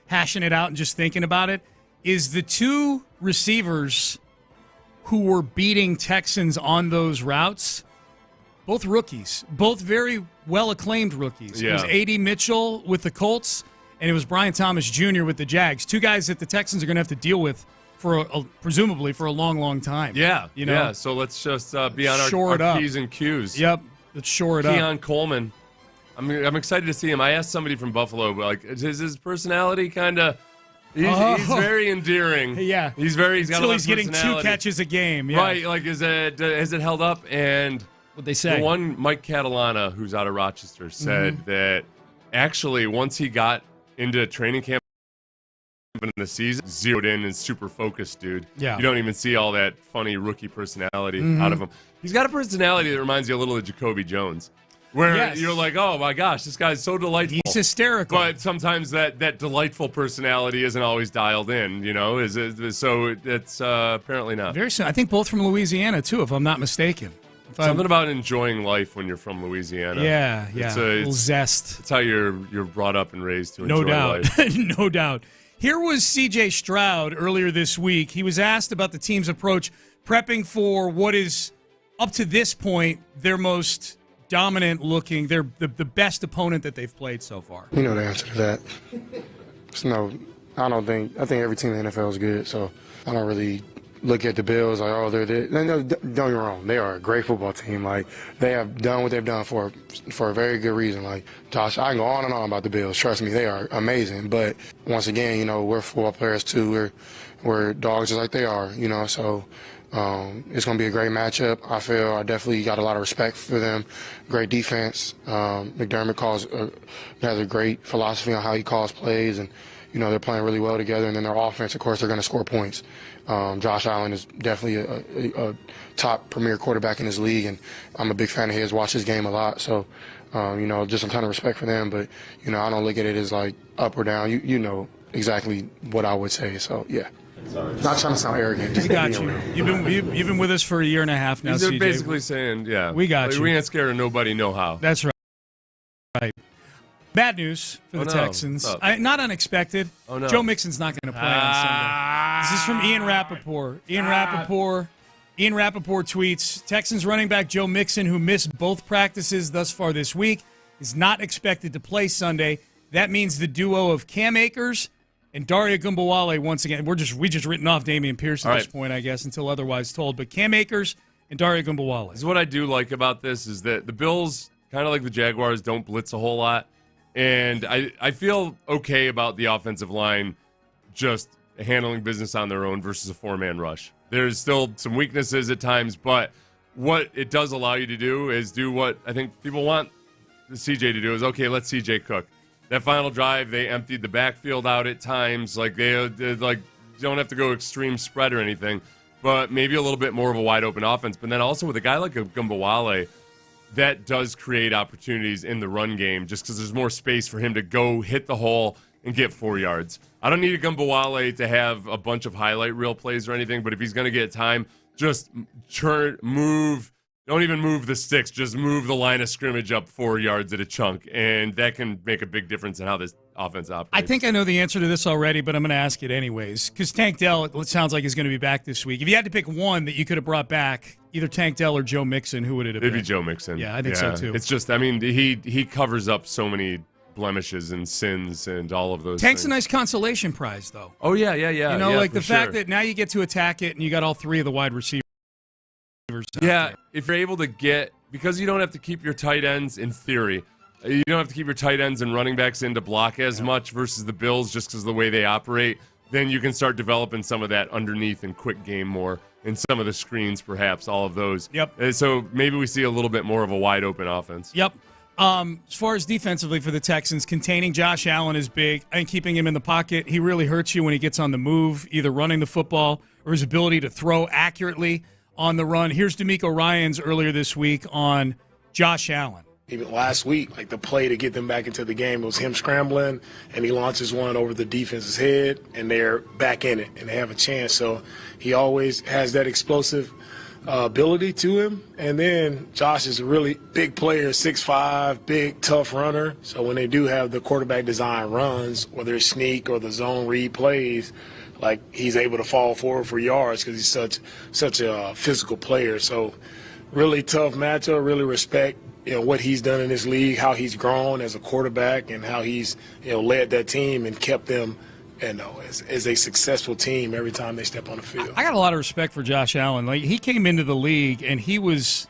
hashing it out and just thinking about it, is the two receivers who were beating Texans on those routes, both rookies, both very well-acclaimed rookies. It was A.D. Mitchell with the Colts, and it was Brian Thomas Jr. with the Jags. Two guys that the Texans are going to have to deal with for presumably for a long, long time. Yeah, so let's just be on our P's and Q's. Yep, let's shore it up. Keon Coleman, I'm excited to see him. I asked somebody from Buffalo, like, is his personality kind of... He's very endearing. Yeah. He's got a lot of he's getting 2 catches a game. Yeah. Right, like, has it held up? And... What'd they say? The one, Mike Catalana, who's out of Rochester, said that actually once he got into training camp in the season, zeroed in and super focused, dude. Yeah. You don't even see all that funny rookie personality out of him. He's got a personality that reminds you a little of Jacoby Jones, where you're like, oh my gosh, this guy's so delightful. He's hysterical. But sometimes that delightful personality isn't always dialed in, you know? So it's apparently not. Very soon. I think both from Louisiana, too, if I'm not mistaken. Something about enjoying life when you're from Louisiana. Yeah. A little zest. It's how you're brought up and raised to enjoy life. No doubt. Here was C.J. Stroud earlier this week. He was asked about the team's approach prepping for what is, up to this point, their most dominant looking, the best opponent that they've played so far. You know the answer to that. I think every team in the NFL is good, so I don't really look at the Bills like, oh, no, don't get me wrong. They are a great football team. Like, they have done what they've done for a very good reason. Like, Josh, I can go on and on about the Bills. Trust me, they are amazing. But once again, you know, we're football players too. We're dogs just like they are, you know. So it's going to be a great matchup. I definitely got a lot of respect for them. Great defense. McDermott has a great philosophy on how he calls plays, and you know, they're playing really well together. And then their offense, of course, they're going to score points. Josh Allen is definitely a top premier quarterback in his league, and I'm a big fan of his, watch his game a lot. So, you know, just a ton of respect for them. But, you know, I don't look at it as like up or down. You know exactly what I would say. So, yeah. Not trying to sound arrogant. We got you. You've been with us for a year and a half now, They're CJ. basically saying, yeah. We got you. We ain't scared of nobody, no how. That's right. Bad news for the Texans. Not unexpected. Oh, no. Joe Mixon's not going to play on Sunday. This is from Ian Rappaport. Ian Rappaport tweets, Texans running back Joe Mixon, who missed both practices thus far this week, is not expected to play Sunday. That means the duo of Cam Akers and Daria Gumbawale, once again, we just written off Dameon Pierce at this point, I guess, until otherwise told. But Cam Akers and Daria Gumbawale. This is what I do like about this is that the Bills, kind of like the Jaguars, don't blitz a whole lot. And I feel okay about the offensive line just handling business on their own versus a four-man rush. There's still some weaknesses at times, but what it does allow you to do is do what I think people want the CJ to do is, okay, let CJ cook. That final drive, they emptied the backfield out at times. Like they don't have to go extreme spread or anything, but maybe a little bit more of a wide-open offense. But then also with a guy like a Gumbawale, that does create opportunities in the run game just because there's more space for him to go hit the hole and get 4 yards. I don't need a Gumbawale to have a bunch of highlight reel plays or anything, but if he's going to get time, just move. Don't even move the sticks. Just move the line of scrimmage up 4 yards at a chunk, and that can make a big difference in how this offense operates. I think I know the answer to this already, but I'm going to ask it anyways. Because Tank Dell, it sounds like, is going to be back this week. If you had to pick one that you could have brought back, either Tank Dell or Joe Mixon, who would it have been? It'd be Joe Mixon. Yeah, I think so too. It's just, I mean, he covers up so many blemishes and sins and all of those Tank's things. a nice consolation prize, though. Oh, yeah. You know, like the fact that now you get to attack it and you got all three of the wide receivers. Yeah, if you're able to get, because you don't have to keep your tight ends in theory, you don't have to keep your tight ends and running backs in to block as much versus the Bills just because of the way they operate, then you can start developing some of that underneath and quick game more, and some of the screens perhaps, all of those. Yep. So maybe we see a little bit more of a wide open offense. Yep. As far as defensively for the Texans, containing Josh Allen is big. I think keeping him in the pocket, he really hurts you when he gets on the move, either running the football or his ability to throw accurately on the run. Here's DeMeco Ryans earlier this week on Josh Allen. Even last week, like the play to get them back into the game, it was him scrambling, and he launches one over the defense's head, and they're back in it, and they have a chance. So he always has that explosive ability to him. And then Josh is a really big player, 6'5", big, tough runner. So when they do have the quarterback design runs, whether it's sneak or the zone read plays, like he's able to fall forward for yards because he's such a physical player. So really tough matchup, really respect what he's done in this league, how he's grown as a quarterback, and how he's led that team and kept them as a successful team every time they step on the field. I got a lot of respect for Josh Allen. Like, he came into the league and he was,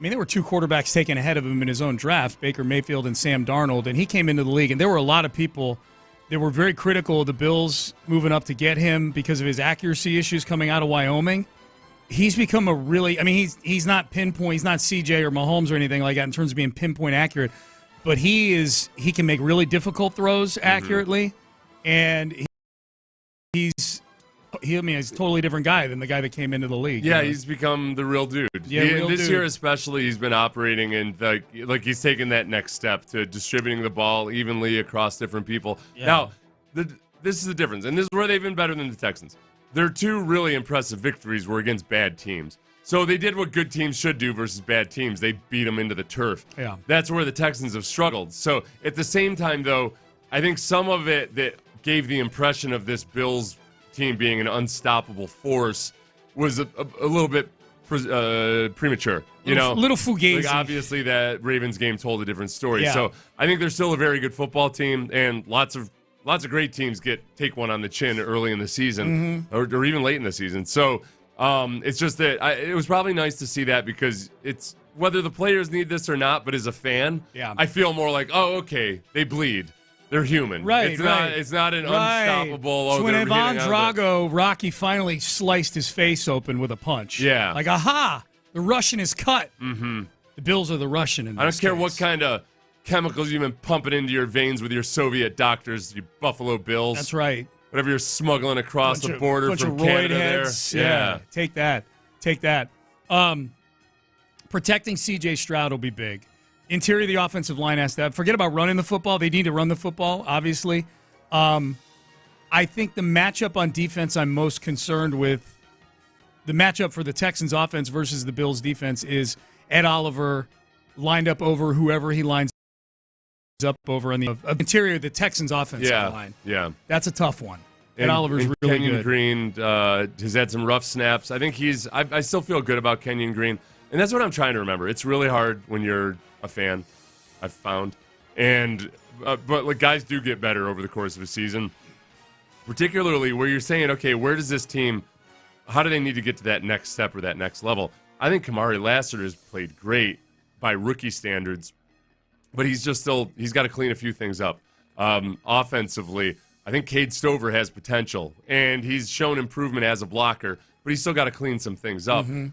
there were two quarterbacks taken ahead of him in his own draft, Baker Mayfield and Sam Darnold, and he came into the league, and there were a lot of people that were very critical of the Bills moving up to get him because of his accuracy issues coming out of Wyoming. He's become a really, he's not pinpoint, he's not CJ or Mahomes or anything like that in terms of being pinpoint accurate, but he can make really difficult throws accurately, and he's a totally different guy than the guy that came into the league. Yeah, he's become the real dude. Yeah, this year especially, he's been operating and like he's taken that next step to distributing the ball evenly across different people. Yeah. Now, this is the difference, and this is where they've been better than the Texans. Their two really impressive victories were against bad teams. So they did what good teams should do versus bad teams. They beat them into the turf. Yeah. That's where the Texans have struggled. So at the same time, though, I think some of it that gave the impression of this Bills team being an unstoppable force was a little bit premature. Little fugazi. Like obviously, that Ravens game told a different story. Yeah. So I think they're still a very good football team, and lots of great teams take one on the chin early in the season, or even late in the season. So it's just that it was probably nice to see that, because it's whether the players need this or not, but as a fan, I feel more like, oh, okay, they bleed. They're human. Right, It's not an unstoppable. So when Ivan Drago, Rocky finally sliced his face open with a punch. Yeah. Like, aha, the Russian is cut. Mm-hmm. The Bills are the Russian in this I don't care case. what kind of chemicals you've been pumping into your veins with your Soviet doctors, you Buffalo Bills. That's right. Whatever you're smuggling across the border from Canada there. Yeah. Take that. Protecting C.J. Stroud will be big. Interior of the offensive line has to have. Forget about running the football. They need to run the football, obviously. I think the matchup on defense I'm most concerned with, the matchup for the Texans offense versus the Bills defense, is Ed Oliver lined up over whoever he lines up over on the interior of the Texans offensive line. Yeah. That's a tough one. Ed Oliver's really Kenyon good. Green has had some rough snaps. I think I still feel good about Kenyon Green. And that's what I'm trying to remember. It's really hard when you're a fan, I've found. But guys do get better over the course of a season, particularly where you're saying, okay, where does this team, how do they need to get to that next step or that next level? I think Kamari Lassiter has played great by rookie standards, but he's got to clean a few things up. Offensively, I think Cade Stover has potential, and he's shown improvement as a blocker, but he's still got to clean some things up. Mm-hmm.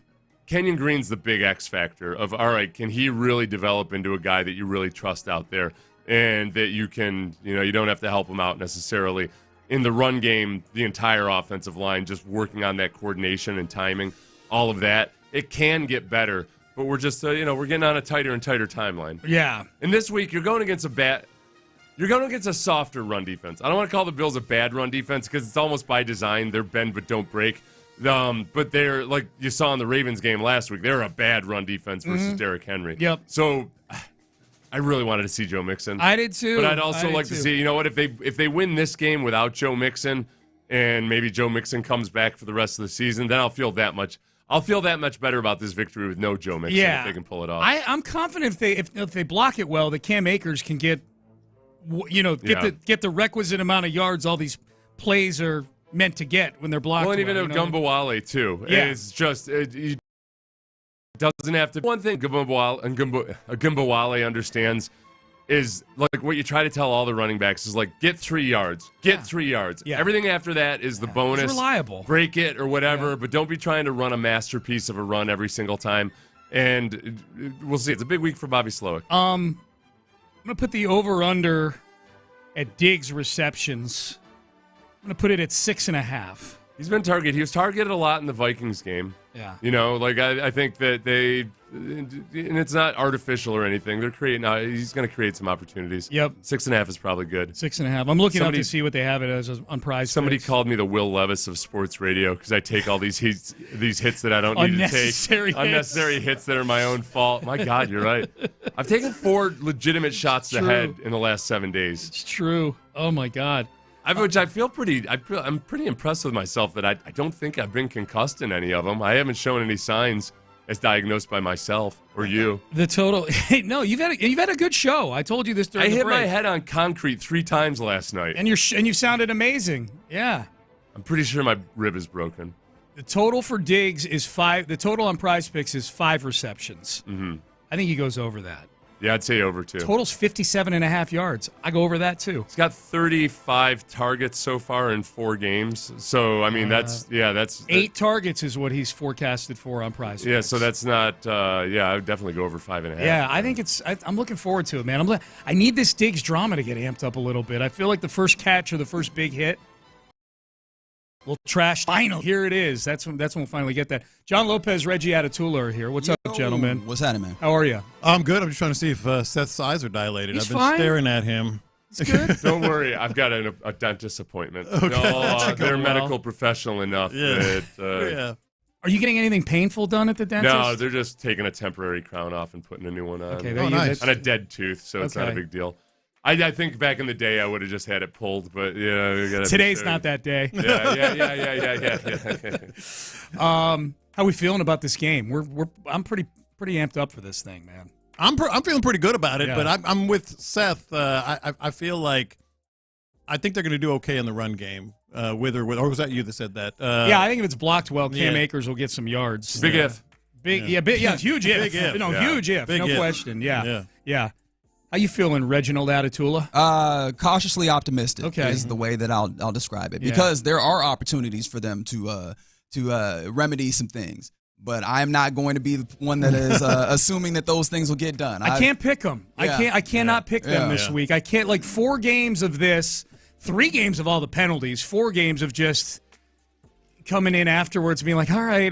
Kenyon Green's the big X factor of, all right, can he really develop into a guy that you really trust out there and that you can, you don't have to help him out necessarily. In the run game, the entire offensive line, just working on that coordination and timing, all of that, it can get better, but we're just, we're getting on a tighter and tighter timeline. Yeah. And this week, you're going against a softer run defense. I don't want to call the Bills a bad run defense because it's almost by design. They're bend but don't break. But they're, like you saw in the Ravens game last week, they're a bad run defense versus Derrick Henry. Yep. So I really wanted to see Joe Mixon. I did too. But I'd also like to see, if they win this game without Joe Mixon and maybe Joe Mixon comes back for the rest of the season, then I'll feel that much better about this victory with no Joe Mixon if they can pull it off. I'm confident if they block it well, that Cam Akers can get the requisite amount of yards all these plays are meant to get when they're blocked. Well, and even Gumbawale too. Yeah. It's just he doesn't have to. One thing Gumbawale understands is like what you try to tell all the running backs is like get 3 yards, 3 yards. Yeah. Everything after that is the bonus. It's reliable. Break it or whatever, but don't be trying to run a masterpiece of a run every single time. And we'll see. It's a big week for Bobby Slowick. I'm gonna put the over/under at Diggs receptions. I'm going to put it at 6.5. He's been targeted. He was targeted a lot in the Vikings game. Yeah. I think that and it's not artificial or anything. They're creating, he's going to create some opportunities. Yep. 6.5 is probably good. 6.5. I'm looking up to see what they have it as on prize. Somebody called me the Will Levis of sports radio because I take all these hits that I don't need to take. Unnecessary hits that are my own fault. My God, you're right. I've taken 4 legitimate shots to the head in the last 7 days. It's true. Oh, my God. Which I feel I'm pretty impressed with myself that I don't think I've been concussed in any of them. I haven't shown any signs as diagnosed by myself or you. The total, no, you've had a good show. I told you this during the break. I hit my head on concrete 3 times last night, and you sounded amazing. Yeah, I'm pretty sure my rib is broken. The total for Diggs is 5. The total on Prize Picks is 5 receptions. Mm-hmm. I think he goes over that. Yeah, I'd say over, too. Total's 57.5 yards. I go over that, too. He's got 35 targets so far in 4 games. So, I mean, that's 8 targets is what he's forecasted for on Prize Picks. Yeah, so that's not, I would definitely go over 5.5. Yeah, I think I'm looking forward to it, man. I need this Diggs drama to get amped up a little bit. I feel like the first catch or the first big hit, little trash. Final. Here it is. That's when we'll finally get that. John Lopez, Reggie Atatula are here. What's up, gentlemen? What's happening, man? How are you? I'm good. I'm just trying to see if Seth's eyes are dilated. He's I've been fine. staring at him. It's good. Don't worry. I've got a dentist appointment. Okay. No, they're medical professional enough that... Are you getting anything painful done at the dentist? No, they're just taking a temporary crown off and putting a new one on. Okay, nice. On a dead tooth, so it's not a big deal. I think back in the day I would have just had it pulled, but today's not that day. Yeah. How are we feeling about this game? I'm pretty amped up for this thing, man. I'm feeling pretty good about it, Yeah. but I'm with Seth. I feel like I think they're going to do okay in the run game. Or was that you that said that? I think if it's blocked well, Cam Akers will get some yards. Big if. Huge if. Huge if. Huge if. Big no if. question. Yeah. How you feeling, Reginald Atatula? Cautiously optimistic is the way that I'll describe it, because there are opportunities for them to remedy some things. But I'm not going to be the one that is assuming that those things will get done. I can't pick them. Yeah. I cannot pick them this week. I can't, 4 games of this, 3 games of all the penalties, 4 games of just coming in afterwards being like, all right,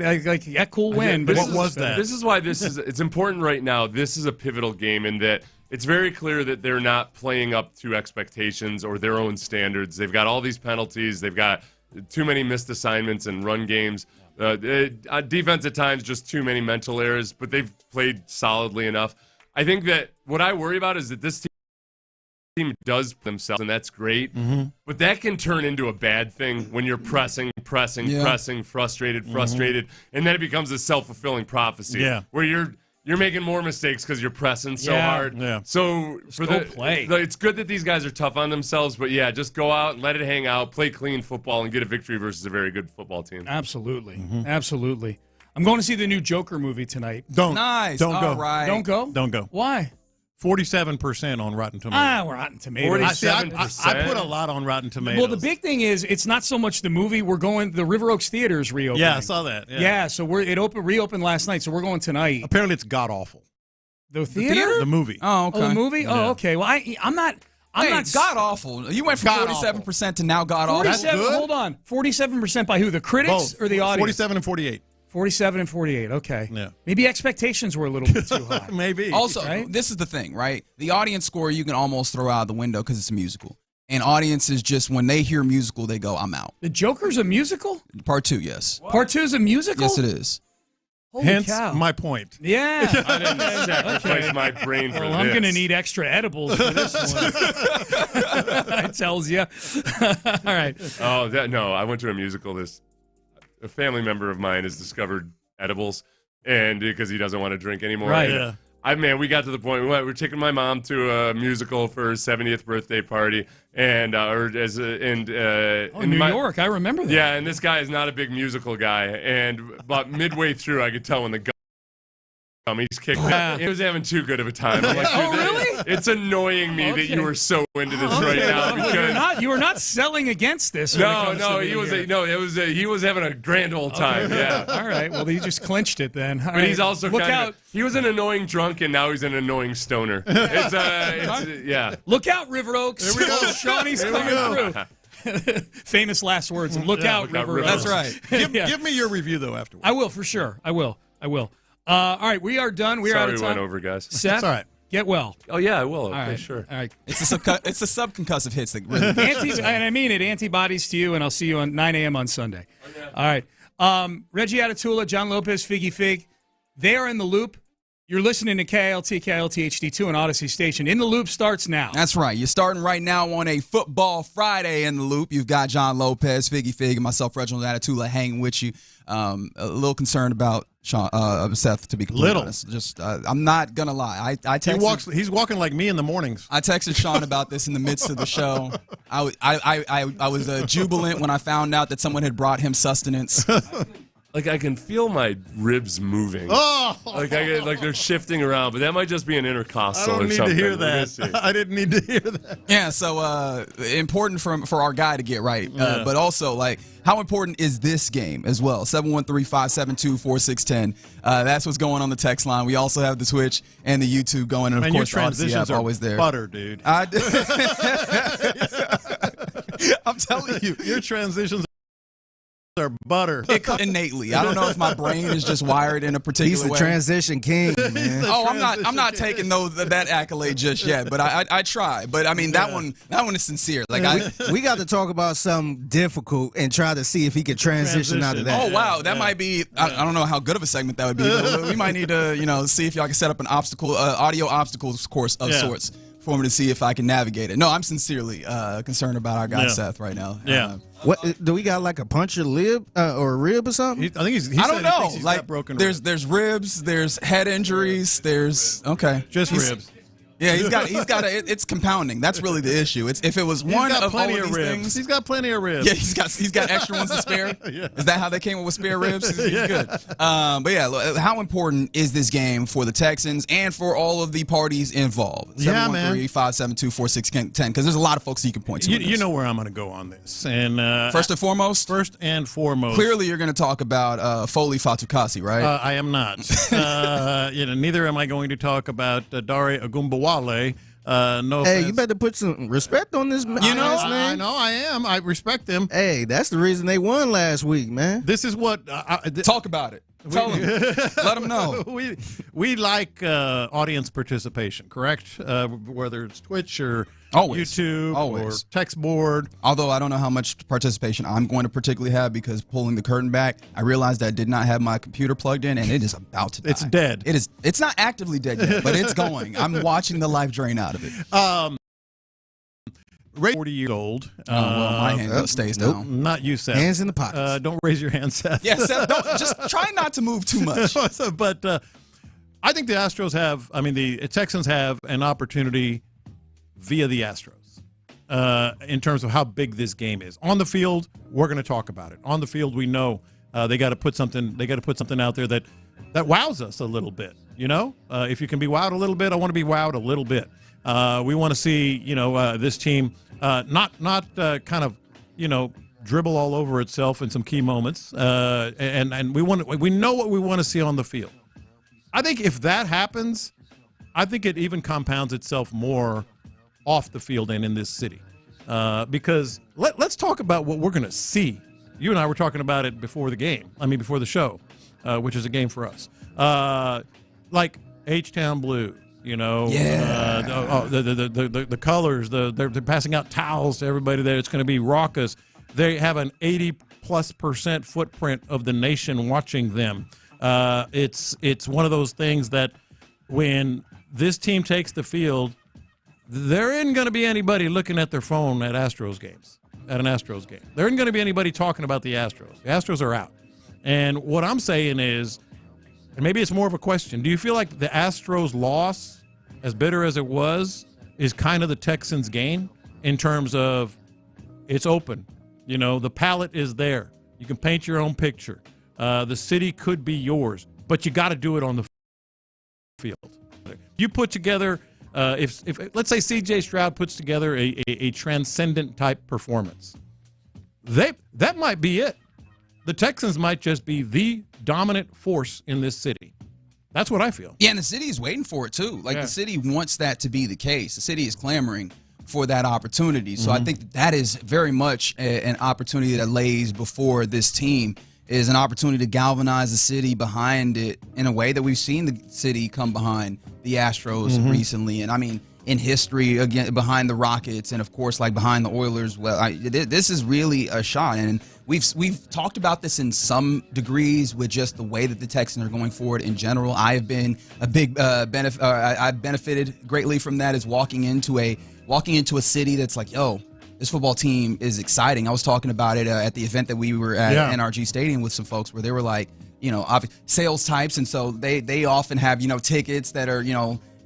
cool win. But what was that? This is why it's important right now. This is a pivotal game in that it's very clear that they're not playing up to expectations or their own standards. They've got all these penalties. They've got too many missed assignments and run games. Defense at times, just too many mental errors, but they've played solidly enough. I think that what I worry about is that this team does themselves, and that's great. Mm-hmm. But that can turn into a bad thing when you're pressing, frustrated, and then it becomes a self-fulfilling prophecy where you're making more mistakes because you're pressing so hard. Yeah. So play. It's good that these guys are tough on themselves, but just go out and let it hang out, play clean football, and get a victory versus a very good football team. Absolutely. Absolutely. I'm going to see the new Joker movie tonight. Don't. Nice. Don't go. All right. Don't go? Don't go. Why? 47% on Rotten Tomatoes. Rotten Tomatoes. I put a lot on Rotten Tomatoes. Well, the big thing is it's not so much the movie. The River Oaks Theater's reopening. Yeah, I saw that. Yeah, so reopened last night, so we're going tonight. Apparently it's god-awful. The theater? The movie. Oh, okay. The movie? Yeah. Oh, okay. Well, I'm not god-awful. You went from 47% to now god-awful. That's good. Hold on. 47% by who? The critics or the audience? 47 and 48. 47 and 48. Okay. Yeah. Maybe expectations were a little bit too high. Maybe. Also, right? This is the thing, right? The audience score you can almost throw out the window because it's a musical. And audiences just, when they hear musical, they go, I'm out. The Joker's a musical? Part 2, yes. What? Part 2 is a musical? Yes, it is. Holy Hence cow. my point. Yeah. I didn't sacrifice my brain for this. I'm going to need extra edibles for this one. It tells you. All right. Oh, no. I went to a musical. A family member of mine has discovered edibles, and because he doesn't want to drink anymore. Right. Yeah. We got to the point we're taking my mom to a musical for her 70th birthday party, and New York, I remember that. Yeah, and this guy is not a big musical guy, and about midway through, I could tell when the he's kicked me. He was having too good of a time. I'm like, oh, really? It's annoying me that you are so into this right now because you were not selling against this. He was having a grand old time. Okay. Yeah. All right. Well, he just clinched it then. All But right. he's also he was an annoying drunk and now he's an annoying stoner. Yeah. Look out, River Oaks. Here we go. Shawnee's coming through. Famous last words. Look out, River Oaks. That's right. Give me your review though afterwards. I will for sure. I will. All right, we are done. We're out of time. Sorry we went over, guys. Seth, it's all right. Get well. Oh yeah, I will. Okay, all right. Sure. All right. It's the subconcussive hits that really. And I mean it. Antibodies to you, and I'll see you on 9 a.m. on Sunday. Okay. All right. Reggie Atatula, John Lopez, Figgy Fig, they are in the loop. You're listening to KLT HD2 and Odyssey Station. In the Loop starts now. That's right. You're starting right now on a Football Friday in the Loop. You've got John Lopez, Figgy Fig, and myself, Reginald Atatula, hanging with you. A little concerned about Seth, to be completely honest. Just, I'm not gonna lie. I texted, he's walking like me in the mornings. I texted Sean about this in the midst of the show. I was jubilant when I found out that someone had brought him sustenance. Like I can feel my ribs moving. Oh, like they're shifting around, but that might just be an intercostal. I don't need to hear that. I didn't need to hear that. Yeah, so important for our guy to get right, but also like how important is this game as well? 713-572-4610. That's what's going on the text line. We also have the Twitch and the YouTube going, and of course the Odyssey app always there. Butter, dude. I'm telling you, your transitions are butter. Innately. I don't know if my brain is just wired in a particular way. He's the transition king, man. I'm not taking that accolade just yet, but I try. But I mean that one is sincere. Like we got to talk about something difficult and try to see if he can transition out of that. Oh wow, that might be I don't know how good of a segment that would be. We might need to see if y'all can set up an audio obstacles course of sorts for me to see if I can navigate it. No, I'm sincerely concerned about our guy Seth right now. Yeah. What do we got, like a punctured lip or a rib or something? I think I don't know. He's like got broken there's ribs, there's head injuries, there's just ribs. Yeah, he's got it's compounding. That's really the issue. It's if it was one of all of these things. He's got plenty of ribs. Yeah, he's got extra ones to spare. Yeah. Is that how they came up with spare ribs? He's good. But yeah, look, how important is this game for the Texans and for all of the parties involved? 713-572-4610, because there's a lot of folks you can point to. You know where I'm going to go on this. And first and foremost, clearly you're going to talk about Foley Fatukasi, right? I am not. Neither am I going to talk about Dare Agumbawale. No offense. You better put some respect on this man. I know I am. I respect him. Hey, that's the reason they won last week, man. This is what talk about it. Tell them. Let them know. We like audience participation, correct? Whether it's Twitch or YouTube or text board. Although I don't know how much participation I'm going to particularly have, because pulling the curtain back, I realized I did not have my computer plugged in, and it is about to die. It's dead. It's not actively dead yet, but it's going. I'm watching the life drain out of it. 40 years old. My hand stays down. Not you, Seth. Hands in the pockets. Don't raise your hand, Seth. Yeah, Seth, just try not to move too much. But I think the Texans have an opportunity via the Astros in terms of how big this game is. On the field, we're going to talk about it. On the field, we know they got to put something. They got to put something out there that wows us a little bit. If you can be wowed a little bit, I want to be wowed a little bit. We want to see this team not kind of dribble all over itself in some key moments, and we know what we want to see on the field. I think if that happens, I think it even compounds itself more off the field and in this city. Because let's talk about what we're going to see. You and I were talking about it before the show, which is a game for us. Like H-Town Blue, the colors, they're passing out towels to everybody there. It's going to be raucous. They have an 80+% footprint of the nation watching them. It's one of those things that when this team takes the field, there isn't going to be anybody looking at their phone at an Astros game. There isn't going to be anybody talking about the Astros. The Astros are out. And what I'm saying is, and maybe it's more of a question, do you feel like the Astros loss, as bitter as it was, is kind of the Texans' gain in terms of it's open? The palette is there. You can paint your own picture. The city could be yours, but you got to do it on the field. You put together, if let's say C.J. Stroud puts together a transcendent type performance, that might be it. The Texans might just be the dominant force in this city. That's what I feel. Yeah, and the city is waiting for it too. The city wants that to be the case. The city is clamoring for that opportunity. So I think that is very much an opportunity that lays before this team, is an opportunity to galvanize the city behind it in a way that we've seen the city come behind the Astros recently. And I mean, in history, again, behind the Rockets and, of course, behind the Oilers. Well, this is really a shot. And we've talked about this in some degrees with just the way that the Texans are going forward in general. I have been a big I've benefited greatly from that, as walking into a city that's like, yo, this football team is exciting. I was talking about it at the event that we were at NRG Stadium with some folks where they were like, sales types. And so they often have, tickets that are,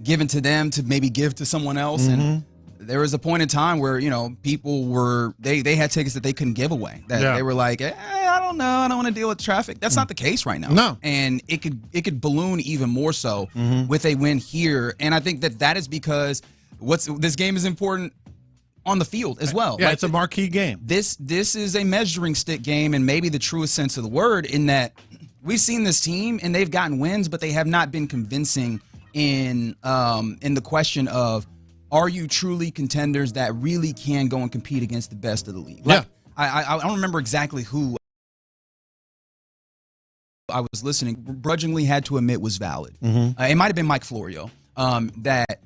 given to them to maybe give to someone else. And there was a point in time where, people were, they had tickets that they couldn't give away. They were like, I don't know. I don't want to deal with traffic. That's not the case right now. No. And it could balloon even more so with a win here. And I think that is because this game is important on the field as well. Yeah, it's a marquee game. This is a measuring stick game, and maybe the truest sense of the word, in that we've seen this team and they've gotten wins, but they have not been convincing in the question of, are you truly contenders that really can go and compete against the best of the league? I don't remember exactly who I was listening, begrudgingly had to admit was valid. It might have been Mike Florio, that,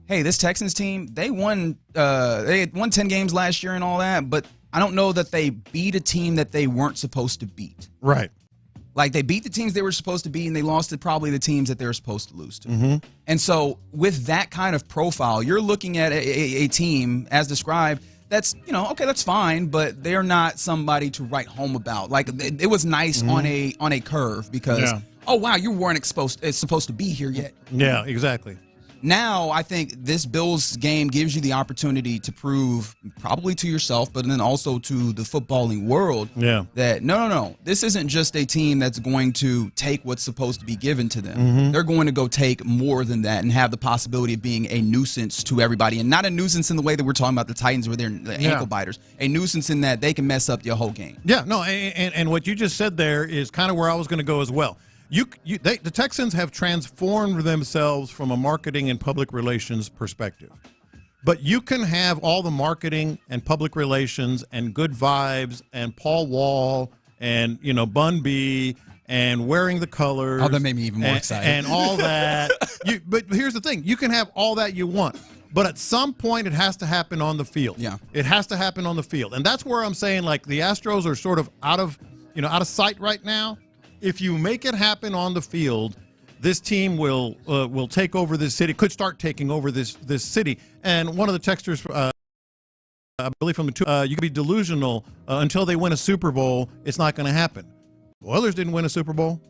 hey, this Texans team, they had won 10 games last year and all that, but I don't know that they beat a team that they weren't supposed to beat. Right. They beat the teams they were supposed to beat, and they lost to probably the teams that they were supposed to lose to. And so with that kind of profile, you're looking at a team, as described, that's, okay, that's fine, but they're not somebody to write home about. It was nice on a curve because, oh, wow, you weren't supposed to be here yet. Yeah, exactly. Now, I think this Bills game gives you the opportunity to prove, probably to yourself, but then also to the footballing world, that no, this isn't just a team that's going to take what's supposed to be given to them. They're going to go take more than that and have the possibility of being a nuisance to everybody, and not a nuisance in the way that we're talking about the Titans where they're ankle biters, a nuisance in that they can mess up your whole game. Yeah, no, and what you just said there is kind of where I was going to go as well. The Texans have transformed themselves from a marketing and public relations perspective. But you can have all the marketing and public relations and good vibes and Paul Wall and, Bun B and wearing the colors. Oh, that made me even more excited. And all that. But here's the thing. You can have all that you want. But at some point, it has to happen on the field. Yeah. It has to happen on the field. And that's where I'm saying, the Astros are sort of out of sight right now. If you make it happen on the field, this team will take over this city, could start taking over this city. And one of the texters, I believe from the two, you can be delusional until they win a Super Bowl. It's not going to happen. The Oilers didn't win a Super Bowl.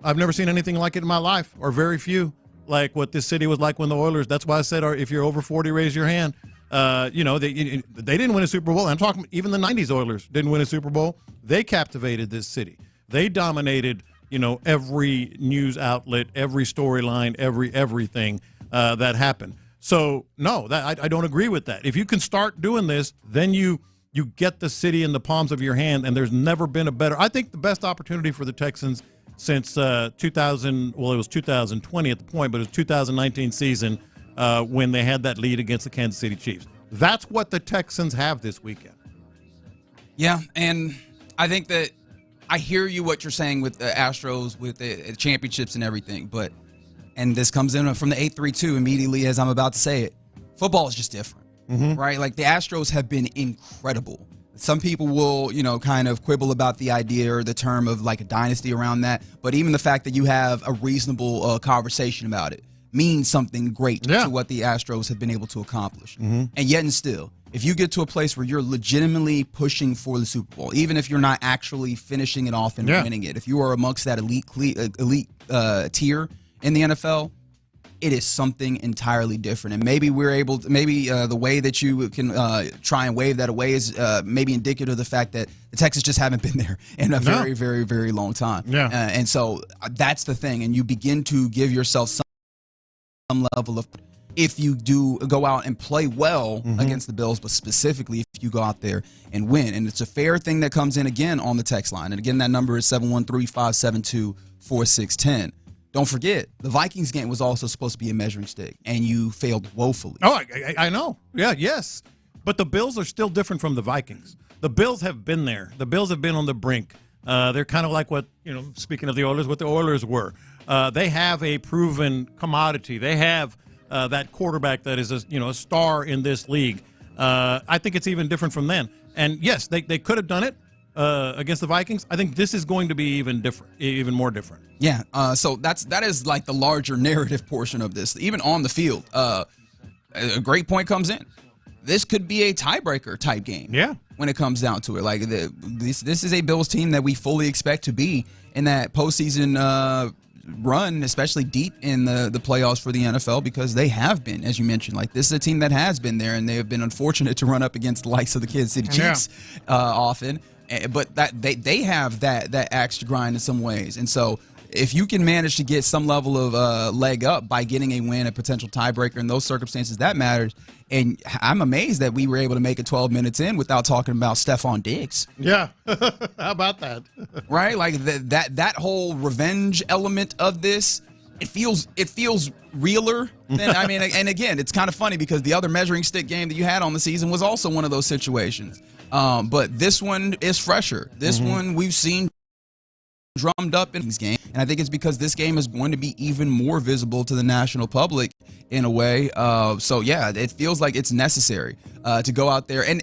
I've never seen anything like it in my life, or very few, like what this city was like when the Oilers. That's why I said, if you're over 40, raise your hand. They didn't win a Super Bowl. I'm talking even the 90s Oilers didn't win a Super Bowl. They captivated this city. They dominated every news outlet, every storyline, everything that happened. So, no, I don't agree with that. If you can start doing this, then you get the city in the palms of your hand, and there's never been a better – I think the best opportunity for the Texans since 2000 – well, it was 2020 at the point, but it was 2019 season when they had that lead against the Kansas City Chiefs. That's what the Texans have this weekend. Yeah, and I think that I hear you what you're saying with the Astros, with the championships and everything, but – and this comes in from the 8-3-2 immediately as I'm about to say it. Football is just different, right? Like the Astros have been incredible. Some people will, kind of quibble about the idea or the term of like a dynasty around that. But even the fact that you have a reasonable conversation about it means something great to what the Astros have been able to accomplish. And yet and still, if you get to a place where you're legitimately pushing for the Super Bowl, even if you're not actually finishing it off and winning it, if you are amongst that elite tier in the NFL, it is something entirely different. And maybe we're able to, the way that you can try and wave that away is maybe indicative of the fact that the Texans just haven't been there in a very, very, very long time. And so that's the thing. And you begin to give yourself some level of, if you do go out and play well against the Bills, but specifically if you go out there and win. And it's a fair thing that comes in again on the text line. And again, that number is 713-572-4610. Don't forget, the Vikings game was also supposed to be a measuring stick, and you failed woefully. Oh, I know. Yes. But the Bills are still different from the Vikings. The Bills have been there. The Bills have been on the brink. They're kind of like what, speaking of the Oilers, what the Oilers were. They have a proven commodity. They have that quarterback that is a star in this league. I think it's even different from then. And, yes, they could have done it against the Vikings. I think this is going to be even more different. Yeah, so that is like the larger narrative portion of this. Even on the field, a great point comes in. This could be a tiebreaker type game. Yeah, when it comes down to it, like this is a Bills team that we fully expect to be in that postseason run, especially deep in the playoffs for the NFL, because they have been, as you mentioned, like this is a team that has been there, and they have been unfortunate to run up against the likes of the Kansas City Chiefs often. But that they have that axe to grind in some ways, and so if you can manage to get some level of leg up by getting a win, a potential tiebreaker in those circumstances, that matters. And I'm amazed that we were able to make it 12 minutes in without talking about Stephon Diggs. Yeah, how about that? Right, like that whole revenge element of this. It feels realer than and again, it's kind of funny because the other measuring stick game that you had on the season was also one of those situations. But this one is fresher. This one we've seen drummed up in this game, and I think it's because this game is going to be even more visible to the national public in a way. So yeah, it feels like it's necessary to go out there, and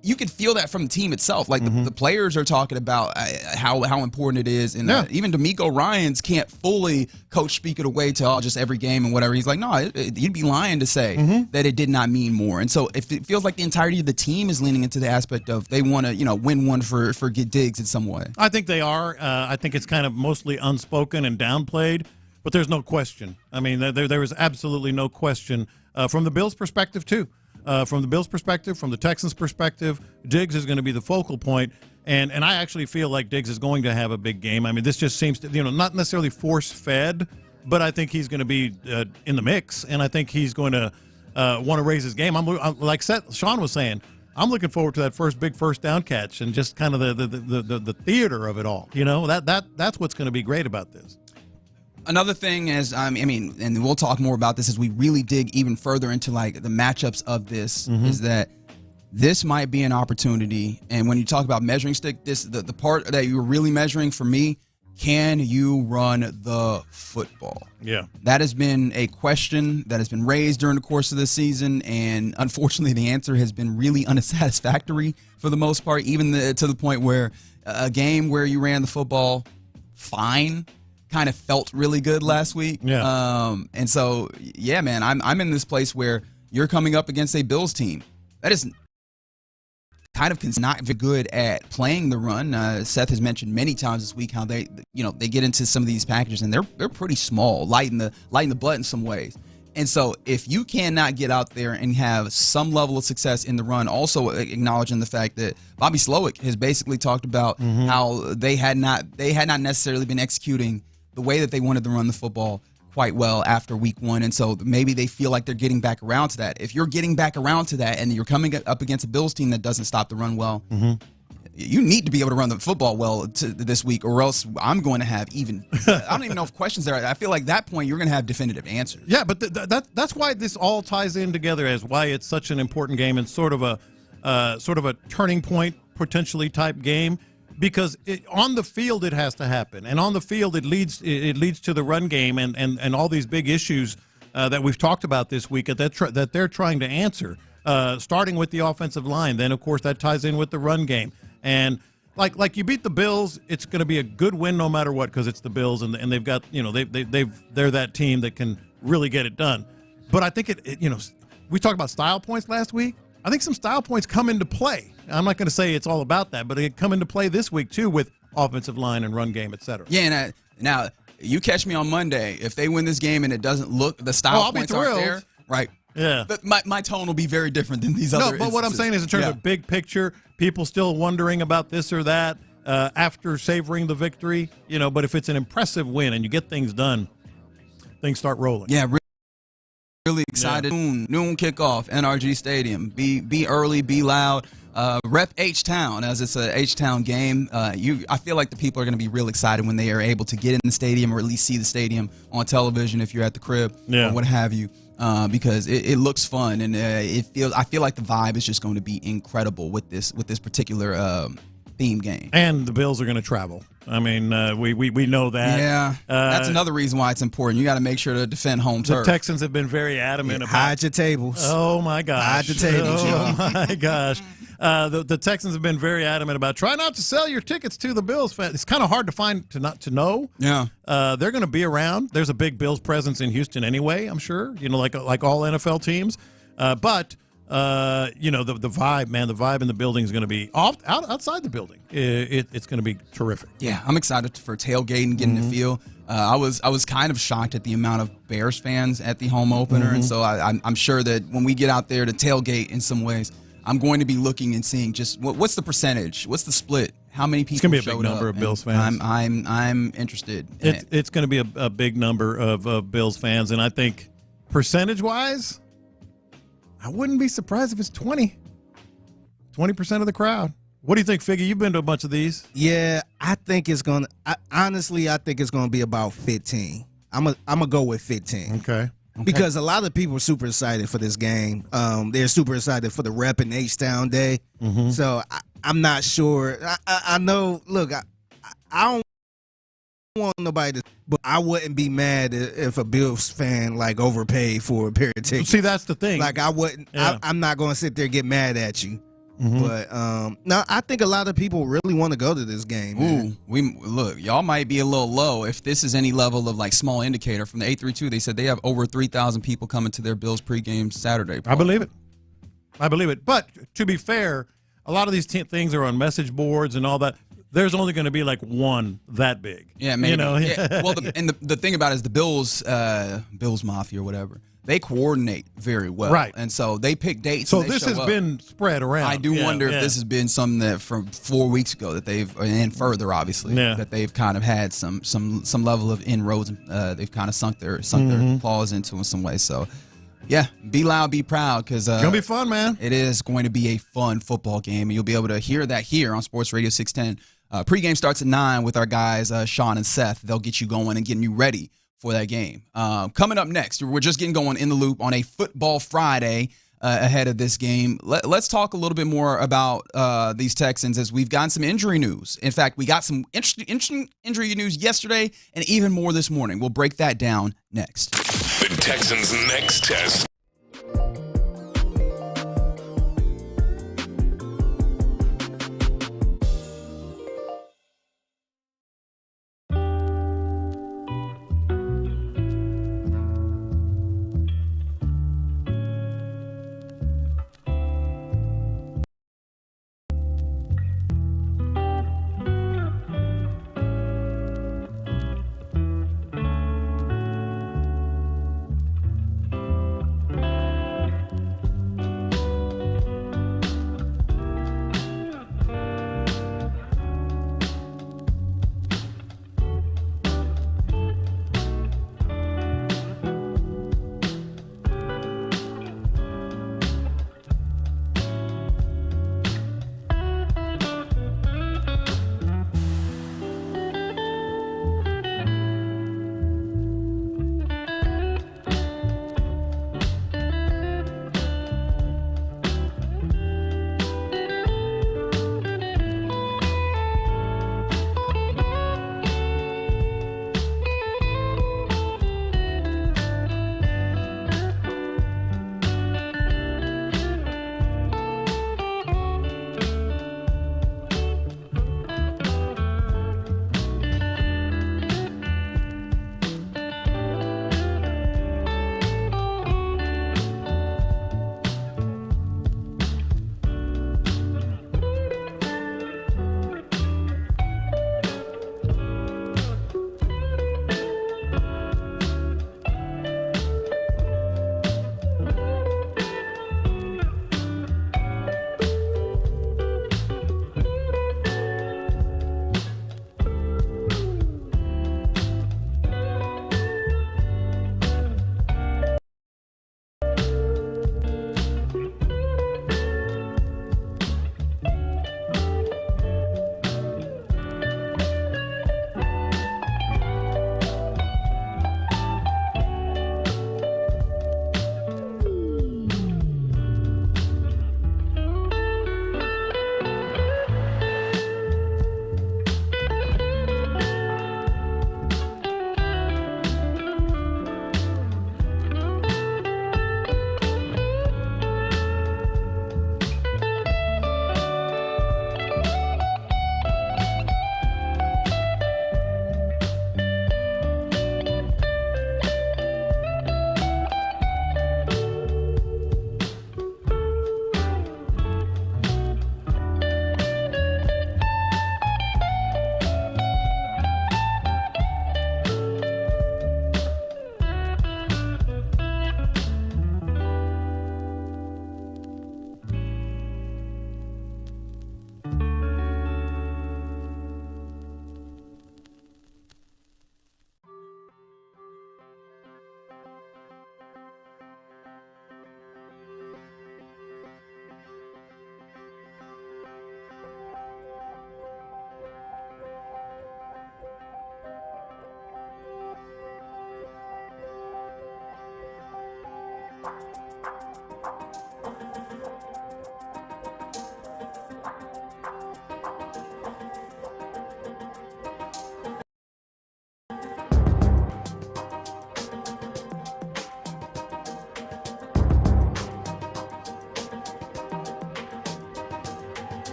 you can feel that from the team itself. Like the players are talking about how important it is, and even D'Amico Ryans can't fully coach speak it away to just every game and whatever. He's like, no, you'd be lying to say that it did not mean more. And so if it feels like the entirety of the team is leaning into the aspect of they want to win one for get Diggs in some way. I think they are. I think it's kind of mostly unspoken and downplayed, but there's no question. I mean, there is absolutely no question from the Bills' perspective too. From the Bills' perspective, from the Texans' perspective, Diggs is going to be the focal point, and I actually feel like Diggs is going to have a big game. I mean, this just seems to, not necessarily force-fed, but I think he's going to be in the mix, and I think he's going to want to raise his game. I'm like Sean was saying, I'm looking forward to that big first down catch and just kind of the theater of it all. That's what's going to be great about this. Another thing is, and we'll talk more about this as we really dig even further into like the matchups of this, is that this might be an opportunity. And when you talk about measuring stick, the part that you're really measuring for me, can you run the football? Yeah. That has been a question that has been raised during the course of this season, and unfortunately the answer has been really unsatisfactory for the most part, even to the point where a game where you ran the football fine kind of felt really good last week. Yeah. And so, yeah, man, I'm in this place where you're coming up against a Bills team that is kind of not very good at playing the run. Seth has mentioned many times this week how they get into some of these packages and they're pretty small, light in the butt in some ways. And so if you cannot get out there and have some level of success in the run, also acknowledging the fact that Bobby Slowick has basically talked about how they had not necessarily been executing the way that they wanted to run the football quite well after week 1. And so maybe they feel like they're getting back around to that. If you're getting back around to that and you're coming up against a Bills team that doesn't stop the run well, you need to be able to run the football well this week, or else I'm going to have I don't even know if questions there. I feel like that point you're going to have definitive answers. Yeah, but that's why this all ties in together as why it's such an important game and sort of a turning point potentially type game, because on the field it has to happen, and on the field it leads to the run game and all these big issues that we've talked about this week that they're trying to answer, starting with the offensive line. Then of course that ties in with the run game. And like you beat the Bills, it's going to be a good win no matter what, because it's the Bills and they've got, they're that team that can really get it done. But I think we talked about style points last week. I think some style points come into play. I'm not going to say it's all about that, but it come into play this week too with offensive line and run game, et cetera. Yeah, and now you catch me on Monday if they win this game and it doesn't look the style points aren't there, right? Yeah, but my tone will be very different than these other. No, but what I'm saying is in terms of big picture, people still wondering about this or that after savoring the victory, But if it's an impressive win and you get things done, things start rolling. Yeah, really excited. Yeah. Noon kickoff, NRG Stadium. Be early, be loud. Rep H-Town, as it's a H-Town game. I feel like the people are going to be real excited when they are able to get in the stadium or at least see the stadium on television if you're at the crib or what have you. Because it looks fun and I feel like the vibe is just going to be incredible with this particular theme game. And the Bills are going to travel. I mean, we know that. Yeah, that's another reason why it's important. You got to make sure to defend home turf. The Texans have been very adamant about hide your tables. Oh my gosh, hide your tables. Oh my gosh. The Texans have been very adamant about try not to sell your tickets to the Bills fans. It's kind of hard to find to know. Yeah, they're going to be around. There's a big Bills presence in Houston anyway. I'm sure. Like all NFL teams. But the vibe, man, the vibe in the building is going to be outside the building. It's going to be terrific. Yeah, I'm excited for tailgating, getting the feel. I was kind of shocked at the amount of Bears fans at the home opener, and so I'm sure that when we get out there to tailgate in some ways, I'm going to be looking and seeing just what's the percentage, what's the split, how many people. It's going to be a big number of Bills fans. I'm interested. It's going to be a big number of Bills fans, and I think percentage-wise, I wouldn't be surprised if it's 20% of the crowd. What do you think, Figgy? You've been to a bunch of these. Yeah, I think it's going to – honestly, I think it's going to be about 15. I'm going to go with 15. Okay. Because a lot of people are super excited for this game. They're super excited for the Rep and H-Town Day. So I'm not sure. I know – look, I don't want nobody to – but I wouldn't be mad if a Bills fan overpaid for a pair of tickets. See, that's the thing. I wouldn't. Yeah. I'm not going to sit there and get mad at you. But no, I think a lot of people really want to go to this game. Man. Y'all might be a little low if this is any level of small indicator. From the 832, they said they have over 3,000 people coming to their Bills pregame Saturday. I believe it. But to be fair, a lot of these things are on message boards and all that. There's only going to be one that big. Yeah, maybe. Yeah. Well, the thing about it is the Bills Mafia or whatever, they coordinate very well. Right. And so they pick dates. So this has been spread around. I do wonder if this has been something that from 4 weeks ago that they've, and further obviously, that they've kind of had some level of inroads. They've kind of sunk their claws into in some way. So. Yeah, be loud, be proud, because it's going to be fun, man. It is going to be a fun football game, and you'll be able to hear that here on Sports Radio 610. Pregame starts at 9 with our guys, Sean and Seth. They'll get you going and getting you ready for that game. Coming up next, we're just getting going in the loop on a Football Friday ahead of this game. Let's talk a little bit more about these Texans as we've gotten some injury news. In fact, we got some interesting injury news yesterday and even more this morning. We'll break that down next. The Texans' next test.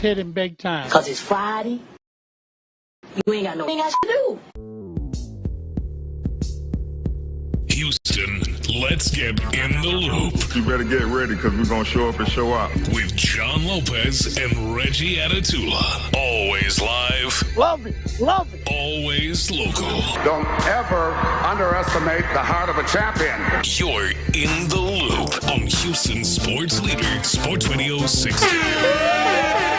Hitting big time. Because it's Friday. You ain't got no thing else to do. Houston, let's get in the loop. You better get ready because we're going to show up and show out. With John Lopez and Reggie Atatula. Always live. Love it. Love it. Always local. Don't ever underestimate the heart of a champion. You're in the loop on Houston Sports Leader, Sports Radio 610.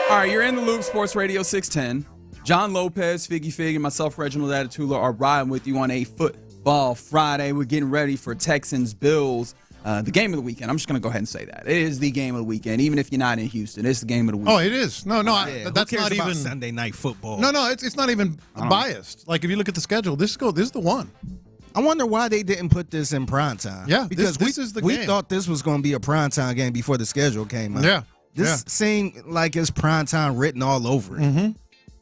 All right, you're in the loop, Sports Radio 610. John Lopez, Figgy Fig, and myself, Reginald Atatula, are riding with you on a Football Friday. We're getting ready for Texans-Bills, the game of the weekend. I'm just going to go ahead and say that. It is the game of the weekend, even if you're not in Houston. It's the game of the weekend. Oh, it is. No, that's not even Sunday night football. No, it's not even biased. Like if you look at the schedule, this is the one. I wonder why they didn't put this in primetime. Yeah, because this is the game. We thought this was going to be a primetime game before the schedule came out. Yeah. This seemed like it's primetime written all over it. Mm-hmm.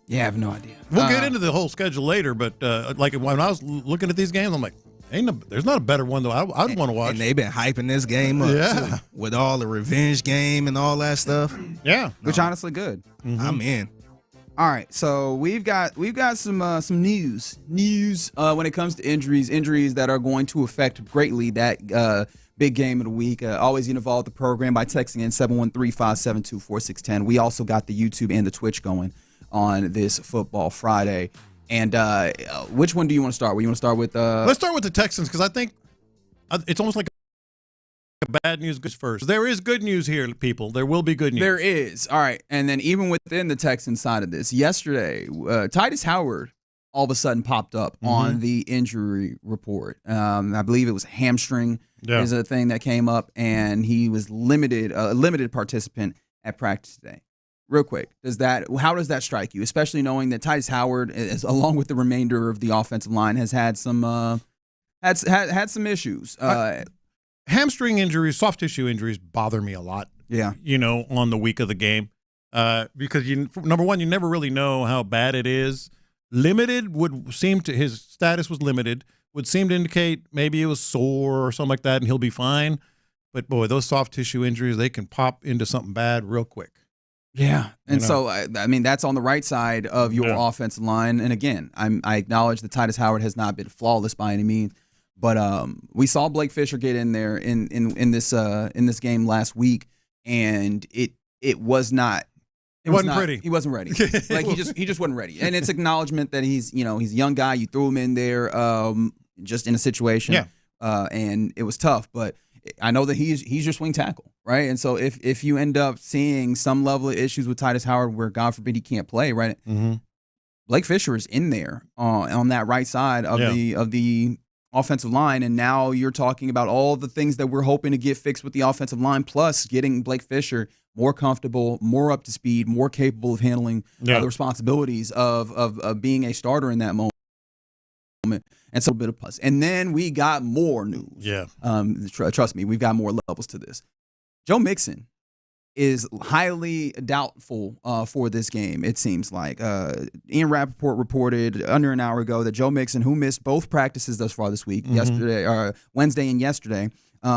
Yeah, I have no idea. We'll get into the whole schedule later, but like when I was looking at these games, I'm like, there's not a better one though I'd want to watch. And they've been hyping this game up too, with all the revenge game and all that stuff. Yeah, which honestly good. Mm-hmm. I'm in. All right, so we've got some news when it comes to injuries that are going to affect greatly that big game of the week. Always get involved with the program by texting in 713-572-4610. We also got the YouTube and the Twitch going on this Football Friday. And which one do you want to start with? You want to start with? Let's start with the Texans because I think it's almost like a bad news goes first. There is good news here, people. There will be good news. There is. All right. And then even within the Texans side of this, yesterday, Titus Howard all of a sudden popped up on the injury report. I believe it was hamstring is a thing that came up, and he was a limited participant at practice today. Real quick, how does that strike you, especially knowing that Titus Howard, along with the remainder of the offensive line, has had some had some issues. Hamstring injuries, soft tissue injuries bother me a lot. Yeah, on the week of the game, because number one, you never really know how bad it is. Limited would seem to his status was limited. Would seem to indicate maybe it was sore or something like that, and he'll be fine. But boy, those soft tissue injuries, they can pop into something bad real quick. Yeah, and so I mean that's on the right side of your offensive line. And again, I acknowledge that Titus Howard has not been flawless by any means, but we saw Blake Fisher get in there in this game last week, and it was not. It wasn't pretty. He wasn't ready. Like he just wasn't ready. And it's acknowledgement that he's a young guy. You threw him in there just in a situation, and it was tough, but. I know that he's your swing tackle, right? And so if you end up seeing some level of issues with Titus Howard where, God forbid, he can't play, right? Blake Fisher is in there on that right side of the offensive line, and now you're talking about all the things that we're hoping to get fixed with the offensive line, plus getting Blake Fisher more comfortable, more up to speed, more capable of handling the responsibilities of being a starter in that moment. And so a bit of plus. And then we got more news. Yeah. Trust me, we've got more levels to this. Joe Mixon is highly doubtful for this game, it seems like. Ian Rappaport reported under an hour ago that Joe Mixon, who missed both practices thus far this week, Wednesday and yesterday,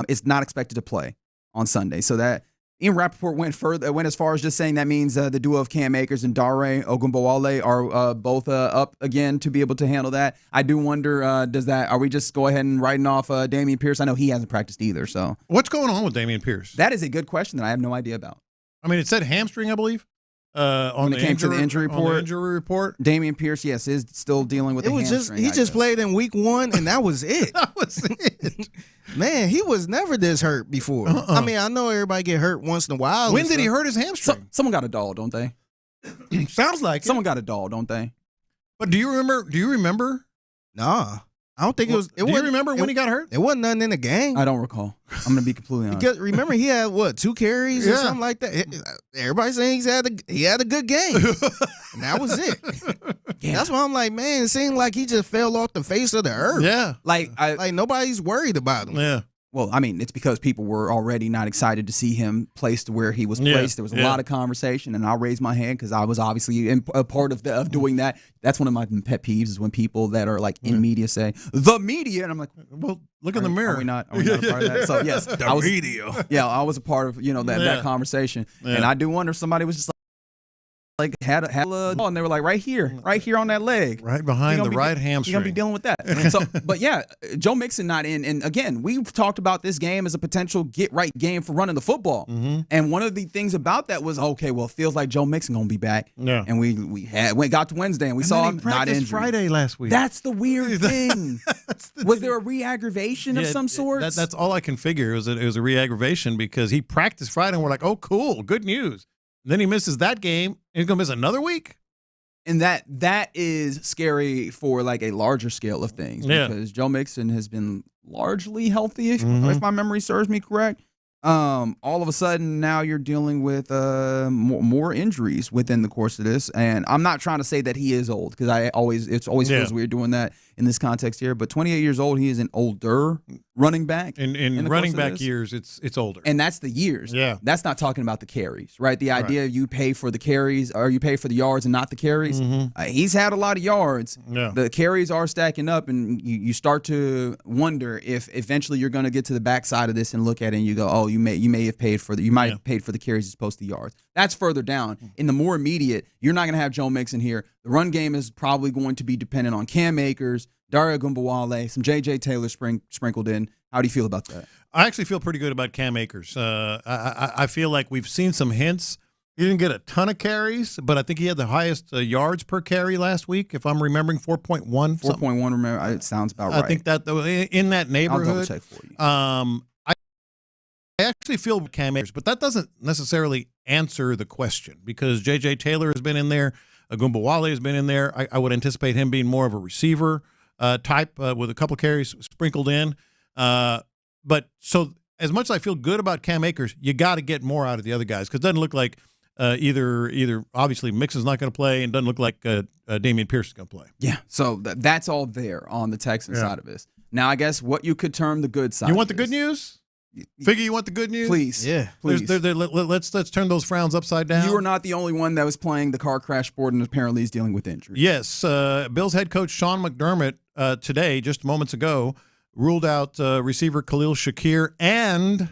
is not expected to play on Sunday. So that Ian Rappaport went as far as just saying that means the duo of Cam Akers and Dare Ogunbowale are both up again to be able to handle that. I do wonder, are we just go ahead and writing off Dameon Pierce? I know he hasn't practiced either. So what's going on with Dameon Pierce? That is a good question that I have no idea about. I mean, it said hamstring, I believe. When it came to the injury report, Dameon Pierce, yes, is still dealing with the hamstring. He just played in week 1, and that was it. That was it. Man, he was never this hurt before. I mean, I know everybody get hurt once in a while. When did he hurt his hamstring? Someone got a doll, don't they? Sounds like someone got a doll, don't they? But do you remember? Nah. I don't think it was. Do you remember when he got hurt? It wasn't nothing in the game. I don't recall. I'm going to be completely honest. Because remember, he had 2 carries or something like that. Everybody saying he had a good game, and that was it. That's why I'm like, man, it seemed like he just fell off the face of the earth. Yeah, like nobody's worried about him. Yeah. Well, I mean, it's because people were already not excited to see him placed where he was placed. There was a lot of conversation, and I'll raise my hand because I was obviously a part of doing that. That's one of my pet peeves is when people that are like in media say, the media, and I'm like, well, look in the mirror. Are we not a part of that? So, yes. Media. Yeah, I was a part of, that conversation. Yeah. And I do wonder if somebody was just like had a and they were like right here on that leg, right behind the right hamstring. You're gonna be dealing with that. So, but yeah, Joe Mixon not in. And again, we've talked about this game as a potential get right game for running the football. And one of the things about that was it feels like Joe Mixon gonna be back. Yeah. And we got to Wednesday and we saw him not injured. Friday last week. That's the weird thing. Was there a re-aggravation of some sort? That's all I can figure. It was a re-aggravation because he practiced Friday and we're like, oh, cool, good news. Then he misses that game, and he's going to miss another week. And that is scary for like a larger scale of things because Joe Mixon has been largely healthy, if my memory serves me correct. All of a sudden, now you're dealing with more injuries within the course of this. And I'm not trying to say that he is old because it always feels weird doing that in this context here. But 28 years old, he is an older running back. In running back years, it's older. And that's the years. Yeah. That's not talking about the carries, right? The idea you pay for the carries or you pay for the yards and not the carries. He's had a lot of yards. Yeah. The carries are stacking up, and you start to wonder if eventually you're going to get to the backside of this and look at it and you go, oh, you may have paid for have paid for the carries as opposed to the yards. That's further down. In the more immediate, you're not going to have Joe Mixon here. The run game is probably going to be dependent on Cam Akers, Dare Ogunbowale, some J.J. Taylor sprinkled in. How do you feel about that? I actually feel pretty good about Cam Akers. I feel like we've seen some hints. He didn't get a ton of carries, but I think he had the highest yards per carry last week, if I'm remembering, 4.1. 4.1, remember? It sounds about right. I think that in that neighborhood. I'll double check for you. I actually feel Cam Akers, but that doesn't necessarily answer the question because J.J. Taylor has been in there. Agumbawale has been in there. I would anticipate him being more of a receiver type with a couple carries sprinkled in. But so as much as I feel good about Cam Akers, you got to get more out of the other guys because it doesn't look like either obviously Mixon's not going to play and doesn't look like Dameon Pierce is going to play. Yeah, so that's all there on the Texans side of this. Now, I guess what you could term the good side. You want the good news? Figure you want the good news? Please. Yeah, please. Let's turn those frowns upside down. You are not the only one that was playing the car crash board and apparently is dealing with injury. Yes. Bills head coach Sean McDermott today, just moments ago, ruled out receiver Khalil Shakir and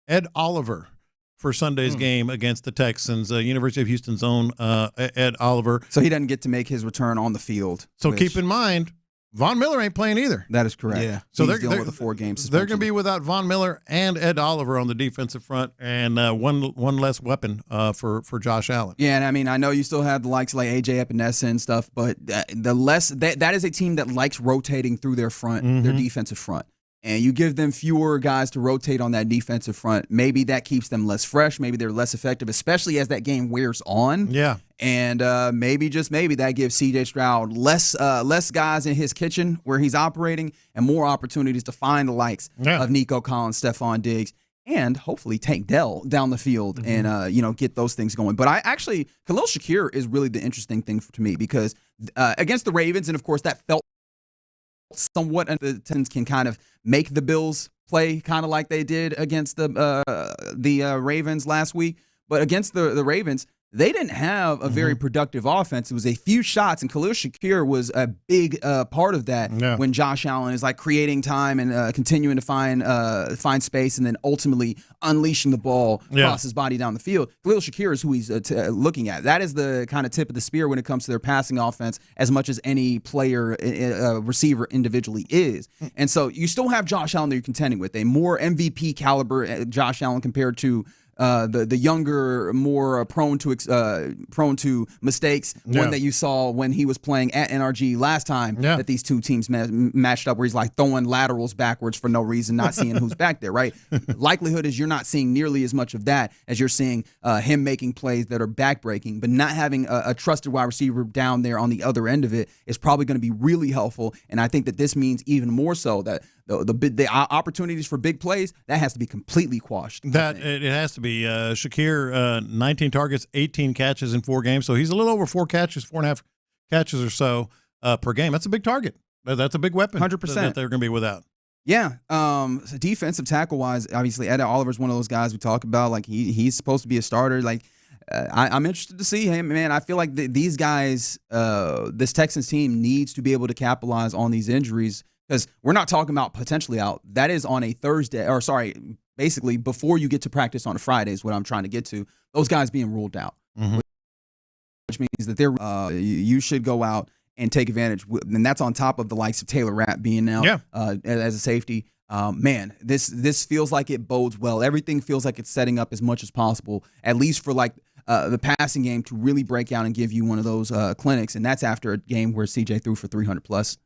Ed Oliver for Sunday's game against the Texans. University of Houston's own Ed Oliver. So he doesn't get to make his return on the field. So keep in mind, Von Miller ain't playing either. That is correct. Yeah. So they're dealing with a 4-game suspension. They're going to be without Von Miller and Ed Oliver on the defensive front, and one less weapon for Josh Allen. Yeah, and I mean, I know you still have the likes like AJ Epinesa and stuff, but that is a team that likes rotating through their front, their defensive front. And you give them fewer guys to rotate on that defensive front, maybe that keeps them less fresh. Maybe they're less effective, especially as that game wears on. Yeah. And maybe, just maybe, that gives C.J. Stroud less guys in his kitchen where he's operating and more opportunities to find the likes of Nico Collins, Stephon Diggs, and hopefully Tank Dell down the field and get those things going. But Khalil Shakir is really the interesting thing to me because against the Ravens, and of course that felt somewhat, and the Texans can kind of make the Bills play kind of like they did against the Ravens last week. But against the Ravens, they didn't have a very productive offense. It was a few shots, and Khalil Shakir was a big part of that when Josh Allen is like creating time and continuing to find space and then ultimately unleashing the ball across his body down the field. Khalil Shakir is who he's looking at. That is the kind of tip of the spear when it comes to their passing offense as much as any player, receiver individually is. And so you still have Josh Allen that you're contending with, a more MVP caliber Josh Allen compared to the younger, more prone to mistakes, one that you saw when he was playing at NRG last time that these two teams matched up, where he's like throwing laterals backwards for no reason, not seeing who's back there, right? Likelihood is you're not seeing nearly as much of that as you're seeing him making plays that are backbreaking, but not having a trusted wide receiver down there on the other end of it is probably going to be really helpful. And I think that this means even more so that the opportunities for big plays, that has to be completely quashed. That it has to be. Shakir, 19 targets, 18 catches in 4 games. So he's a little over 4.5 catches or so per game. That's a big target. That's a big weapon 100% that they're going to be without. Yeah. So defensive tackle-wise, obviously, Ed Oliver's one of those guys we talk about. Like, he's supposed to be a starter. Like, I'm interested to see him, man. I feel like these guys, this Texans team needs to be able to capitalize on these injuries, because we're not talking about potentially out. That is on a Thursday, or sorry, basically before you get to practice on a Friday is what I'm trying to get to. Those guys being ruled out, which means that you should go out and take advantage. And that's on top of the likes of Taylor Rapp being out as a safety. Man, this feels like it bodes well. Everything feels like it's setting up as much as possible, at least for like the passing game to really break out and give you one of those clinics. And that's after a game where CJ threw for 300 plus.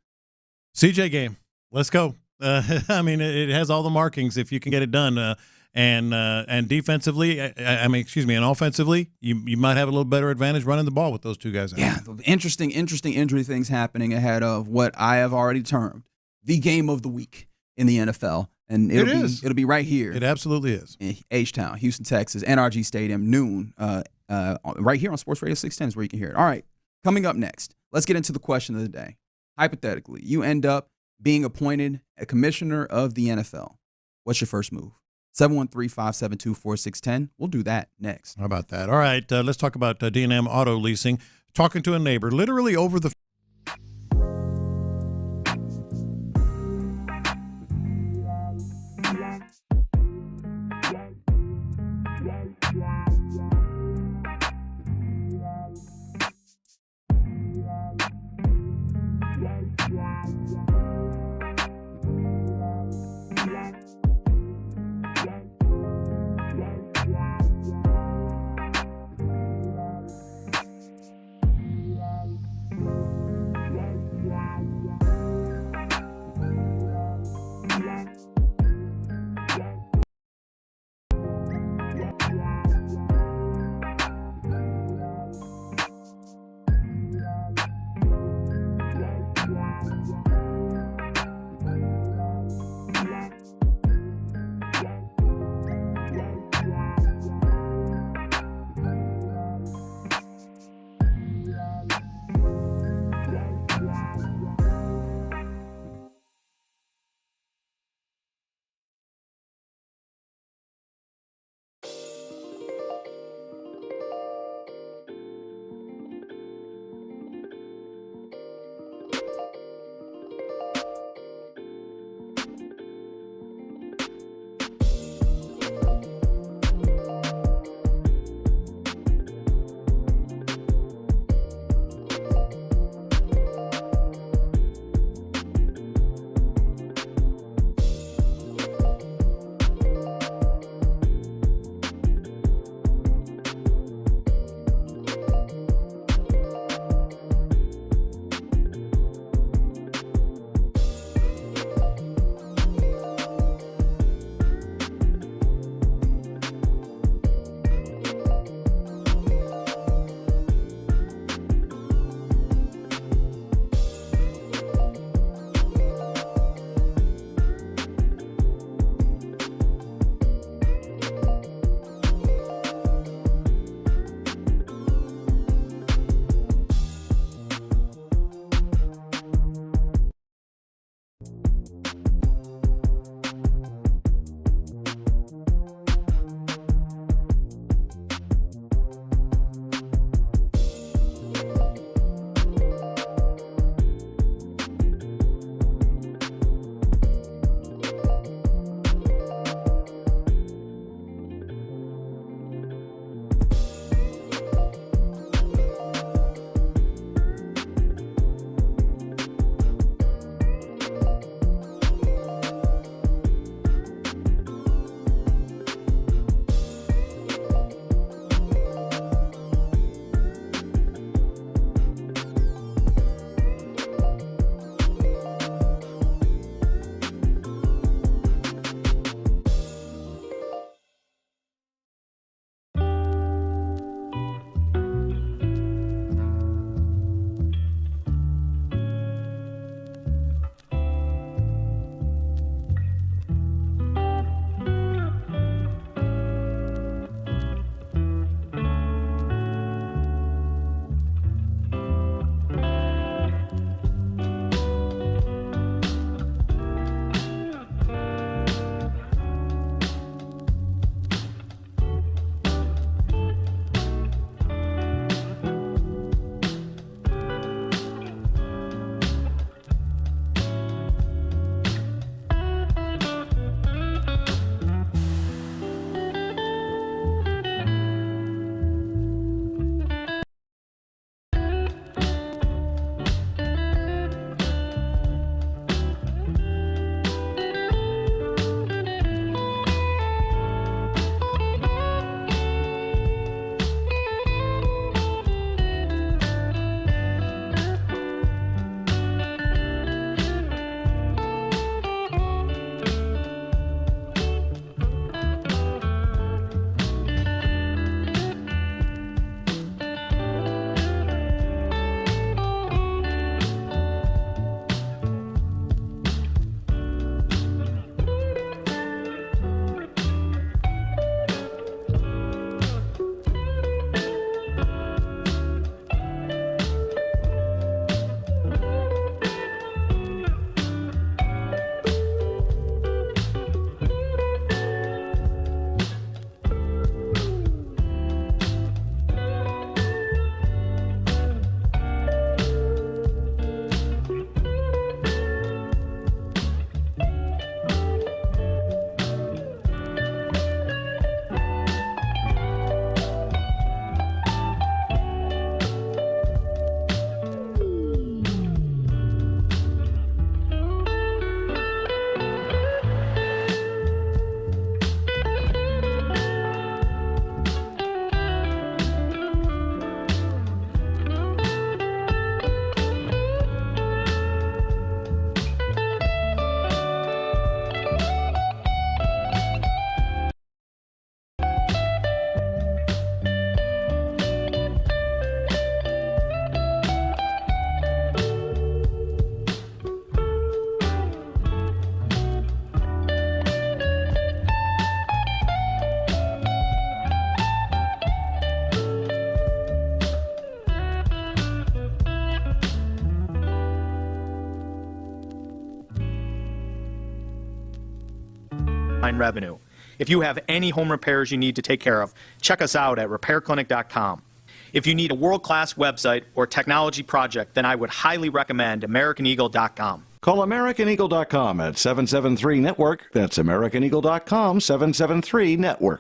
CJ game. Let's go. I mean, it has all the markings if you can get it done. And defensively, and offensively, you might have a little better advantage running the ball with those two guys out. Yeah, interesting injury things happening ahead of what I have already termed the game of the week in the NFL. And it'll be right here. It absolutely is. In H-Town, Houston, Texas, NRG Stadium, noon, right here on Sports Radio 610 is where you can hear it. All right, coming up next, let's get into the question of the day. Hypothetically, you end up being appointed a commissioner of the NFL. What's your first move? 713-572-4610. We'll do that next. How about that? All right, let's talk about D&M Auto Leasing. Talking to a neighbor, literally over the one-time revenue. If you have any home repairs you need to take care of, check us out at repairclinic.com. If you need a world-class website or technology project, then I would highly recommend AmericanEagle.com. Call AmericanEagle.com at 773-NETWORK. That's AmericanEagle.com, 773-NETWORK.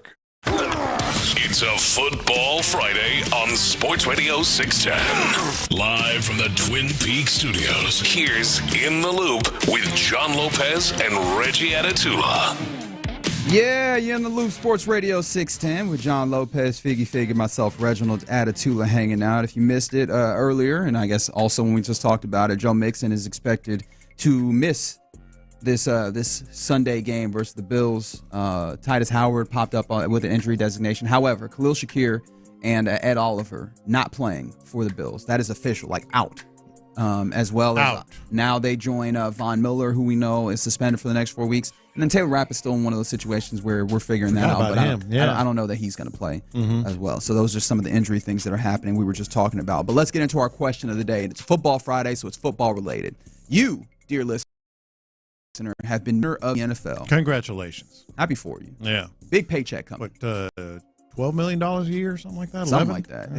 It's a Football Friday on Sports Radio 610. Live from the Twin Peaks studios, here's In the Loop with John Lopez and Reggie Atatula. Yeah, you're in the Loop, Sports Radio 610 with John Lopez, Figgy, myself, Reginald Atatula hanging out. If you missed it earlier, and I guess also when we just talked about it, Joe Mixon is expected to miss this Sunday game versus the Bills. Titus Howard popped up with an injury designation. However, Khalil Shakir and Ed Oliver not playing for the Bills. That is official, like out. As well as now they join Von Miller, who we know is suspended for the next 4 weeks. And then Taylor Rapp is still in one of those situations where we're figuring that out. But I don't know that he's going to play as well. So those are some of the injury things that are happening we were just talking about. But let's get into our question of the day. It's Football Friday, so it's football related. You, dear listener, have been near of the NFL. Congratulations. Happy for you. Yeah. Big paycheck coming. But $12 million a year, something like that? Something like that.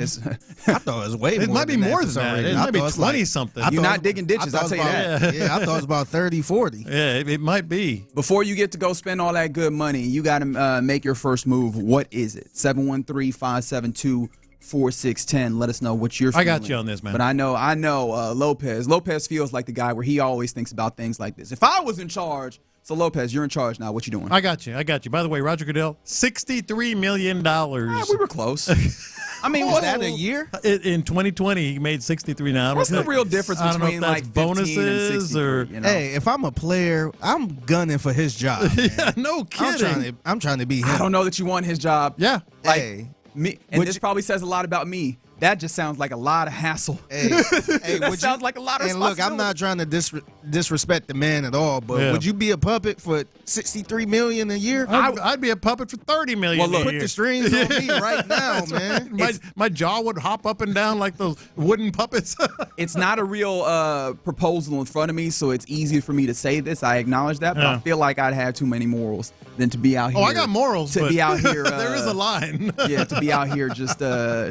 I thought it was way more. It might be more than that. It might be 20-something. You're not digging ditches, I'll tell you that. Yeah, I thought it was about 30, 40. Yeah, it might be. Before you get to go spend all that good money, you got to make your first move. What is it? 713-572-4610. Let us know what you're feeling. I got you on this, man. But I know Lopez. Lopez feels like the guy where he always thinks about things like this. If I was in charge. So, Lopez, you're in charge now. What you doing? I got you. By the way, Roger Goodell, $63 million. We were close. I mean, was that a year? In 2020, he made 63 now. What's the real difference between like bonuses or? You know? Hey, if I'm a player, I'm gunning for his job. Yeah, no kidding. I'm trying to be him. I don't know that you want his job. Yeah. Like me, and this probably says a lot about me. That just sounds like a lot of hassle. That sounds like a lot of responsibility. And look, I'm not trying to disrespect the man at all, but would you be a puppet for $63 million a year? I'd be a puppet for $30 million. Well, look, a put year. the strings on me right now, man. My jaw would hop up and down like those wooden puppets. It's not a real proposal in front of me, so it's easy for me to say this. I acknowledge that, but I feel like I'd have too many morals than to be out here. Oh, I got morals. To be out here. There is a line. Yeah, to be out here just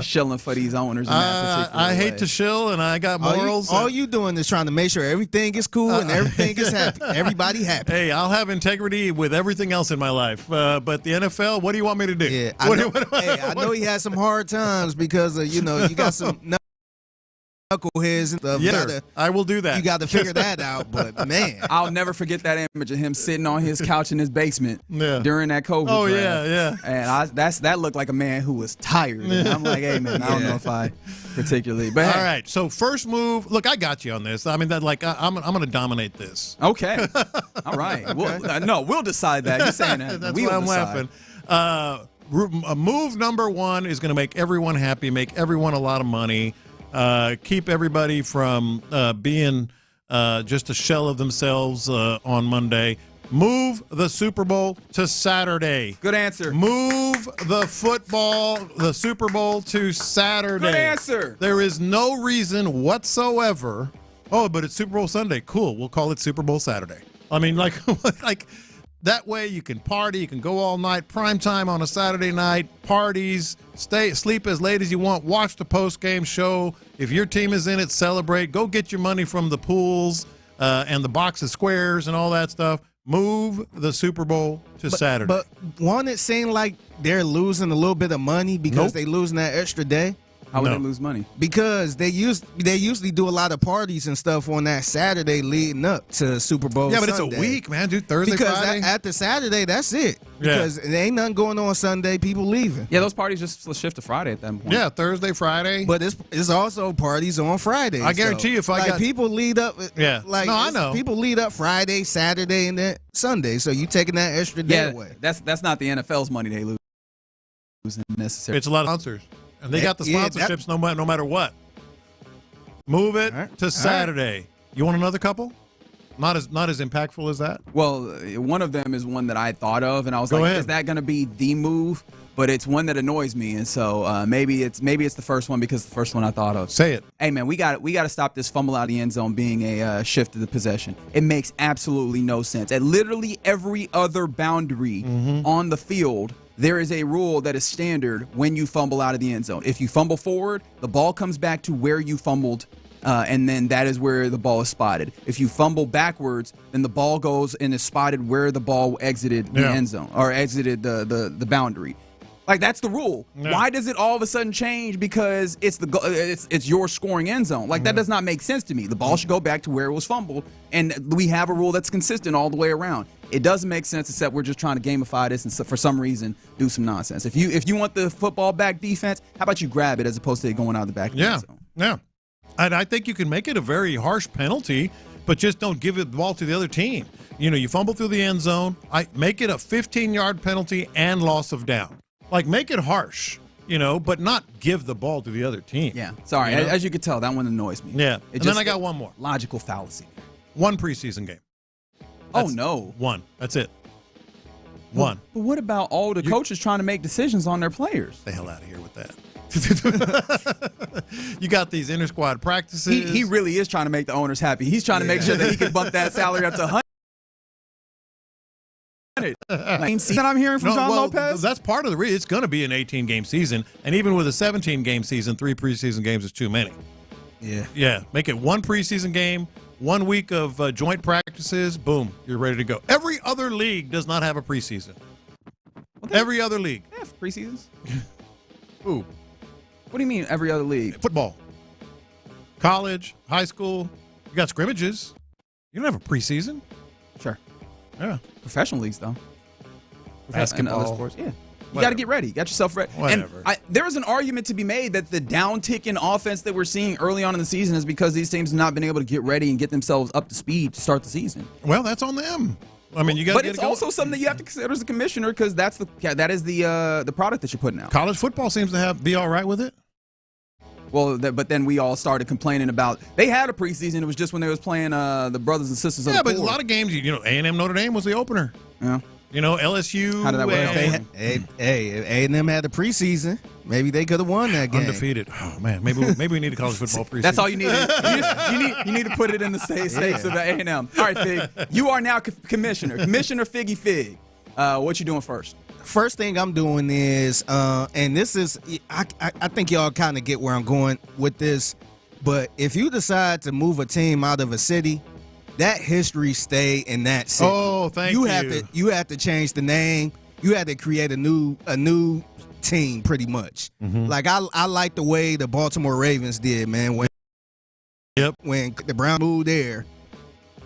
shilling for these owners. In that particular I hate way. to shill, and I got morals. All you doing is trying to make sure everything is cool and everything is happy. Everybody happy. Hey, I'll have integrity with everything else in my life. But the NFL, what do you want me to do? Yeah, I know he had some hard times because you got some knuckleheads and stuff. Yeah, I will do that. You got to figure that out, but man, I'll never forget that image of him sitting on his couch in his basement during that COVID Oh draft. yeah. And that looked like a man who was tired. And I'm like, hey man, I don't know if I particularly. But all right, so first move. Look, I got you on this. I mean, I'm going to dominate this. Okay, all right. We'll decide that. You're saying that. That's why I'm laughing. Move number one is going to make everyone happy, make everyone a lot of money. Keep everybody from being just a shell of themselves on Monday. Move the Super Bowl to Saturday. Good answer. Move the Super Bowl to Saturday. Good answer. There is no reason whatsoever. Oh, but it's Super Bowl Sunday. Cool. We'll call it Super Bowl Saturday. I mean, like that way you can party, you can go all night, prime time on a Saturday night, parties, sleep as late as you want, watch the post-game show. If your team is in it, celebrate. Go get your money from the pools and the box of squares and all that stuff. Move the Super Bowl to Saturday. But won't it seem like they're losing a little bit of money because they losing that extra day? How would they lose money? Because they usually do a lot of parties and stuff on that Saturday leading up to Super Bowl. Yeah, but Sunday. it's a week, man. Do Thursday, because Friday. After Saturday, that's it. Because there ain't nothing going on Sunday. People leaving. Yeah, those parties just shift to Friday at that point. Yeah, Thursday, Friday. But it's also parties on Friday. I guarantee you, if I got people lead up. Yeah, like I know people lead up Friday, Saturday, and then Sunday. So you taking that extra day away. That's not the NFL's money they lose necessarily. It's a lot of sponsors. And they got the sponsorships no matter what. Move it to Saturday. You want another couple? Not as impactful as that? Well, one of them is one that I thought of, and I was is that going to be the move? but it's one that annoys me, and so maybe it's the first one because it's the first one I thought of. Say it. Hey man, we got to stop this fumble out of the end zone being a shift of the possession. It makes absolutely no sense. At literally every other boundary on the field, there is a rule that is standard when you fumble out of the end zone. If you fumble forward, the ball comes back to where you fumbled, and then that is where the ball is spotted. If you fumble backwards, then the ball goes and is spotted where the ball exited the end zone or exited the boundary. Like, that's the rule. Yeah. Why does it all of a sudden change because it's your scoring end zone? Like, that does not make sense to me. The ball should go back to where it was fumbled, and we have a rule that's consistent all the way around. It doesn't make sense except we're just trying to gamify this and for some reason do some nonsense. If you want the football back defense, how about you grab it as opposed to it going out the back of the end zone? Yeah. And I think you can make it a very harsh penalty, but just don't give the ball to the other team. You fumble through the end zone. Make it a 15-yard penalty and loss of down. Like, make it harsh, but not give the ball to the other team. Yeah. Sorry. As you can tell, that one annoys me. Yeah. And then I got one more. Logical fallacy. One preseason game. No. One. That's it. One. But what about all the coaches trying to make decisions on their players? The hell out of here with that. You got these inter-squad practices. He really is trying to make the owners happy. He's trying to make sure that he can bump that salary up to 100. That I'm hearing from John Lopez. That's part of the reason. It's going to be an 18-game season, and even with a 17-game season, 3 preseason games is too many. Yeah. Make it 1 preseason game, 1 week of joint practices. Boom, you're ready to go. Every other league does not have a preseason. Every other league. They have preseasons. Ooh. What do you mean every other league? Football, college, high school. You got scrimmages. You don't have a preseason. Sure. Yeah. Professional leagues, though. Basketball. And other sports. Yeah. You got to get ready. You got yourself ready. Whatever. And there is an argument to be made that the downtick in offense that we're seeing early on in the season is because these teams have not been able to get ready and get themselves up to speed to start the season. Well, that's on them. I mean, you got. But it's also something that you have to consider as a commissioner because that is the product that you're putting out. College football seems to be all right with it. Well, but then we all started complaining about they had a preseason. It was just when they was playing the brothers and sisters. Yeah, but a lot of games, A&M Notre Dame was the opener. Yeah. LSU. How did that work? A&M had a preseason. Maybe they could have won that game. Undefeated. Oh man, maybe we need a college football preseason. That's all you need. You need to put it in the stakes of A&M. All right, Fig. You are now Commissioner Figgy Fig. What you doing first? First thing I'm doing is, and this is, I think y'all kind of get where I'm going with this, but if you decide to move a team out of a city, that history stay in that city. Oh, thank you. You have to change the name. You have to create a new team, pretty much. Mm-hmm. Like I like the way the Baltimore Ravens did, man. When the Browns moved there,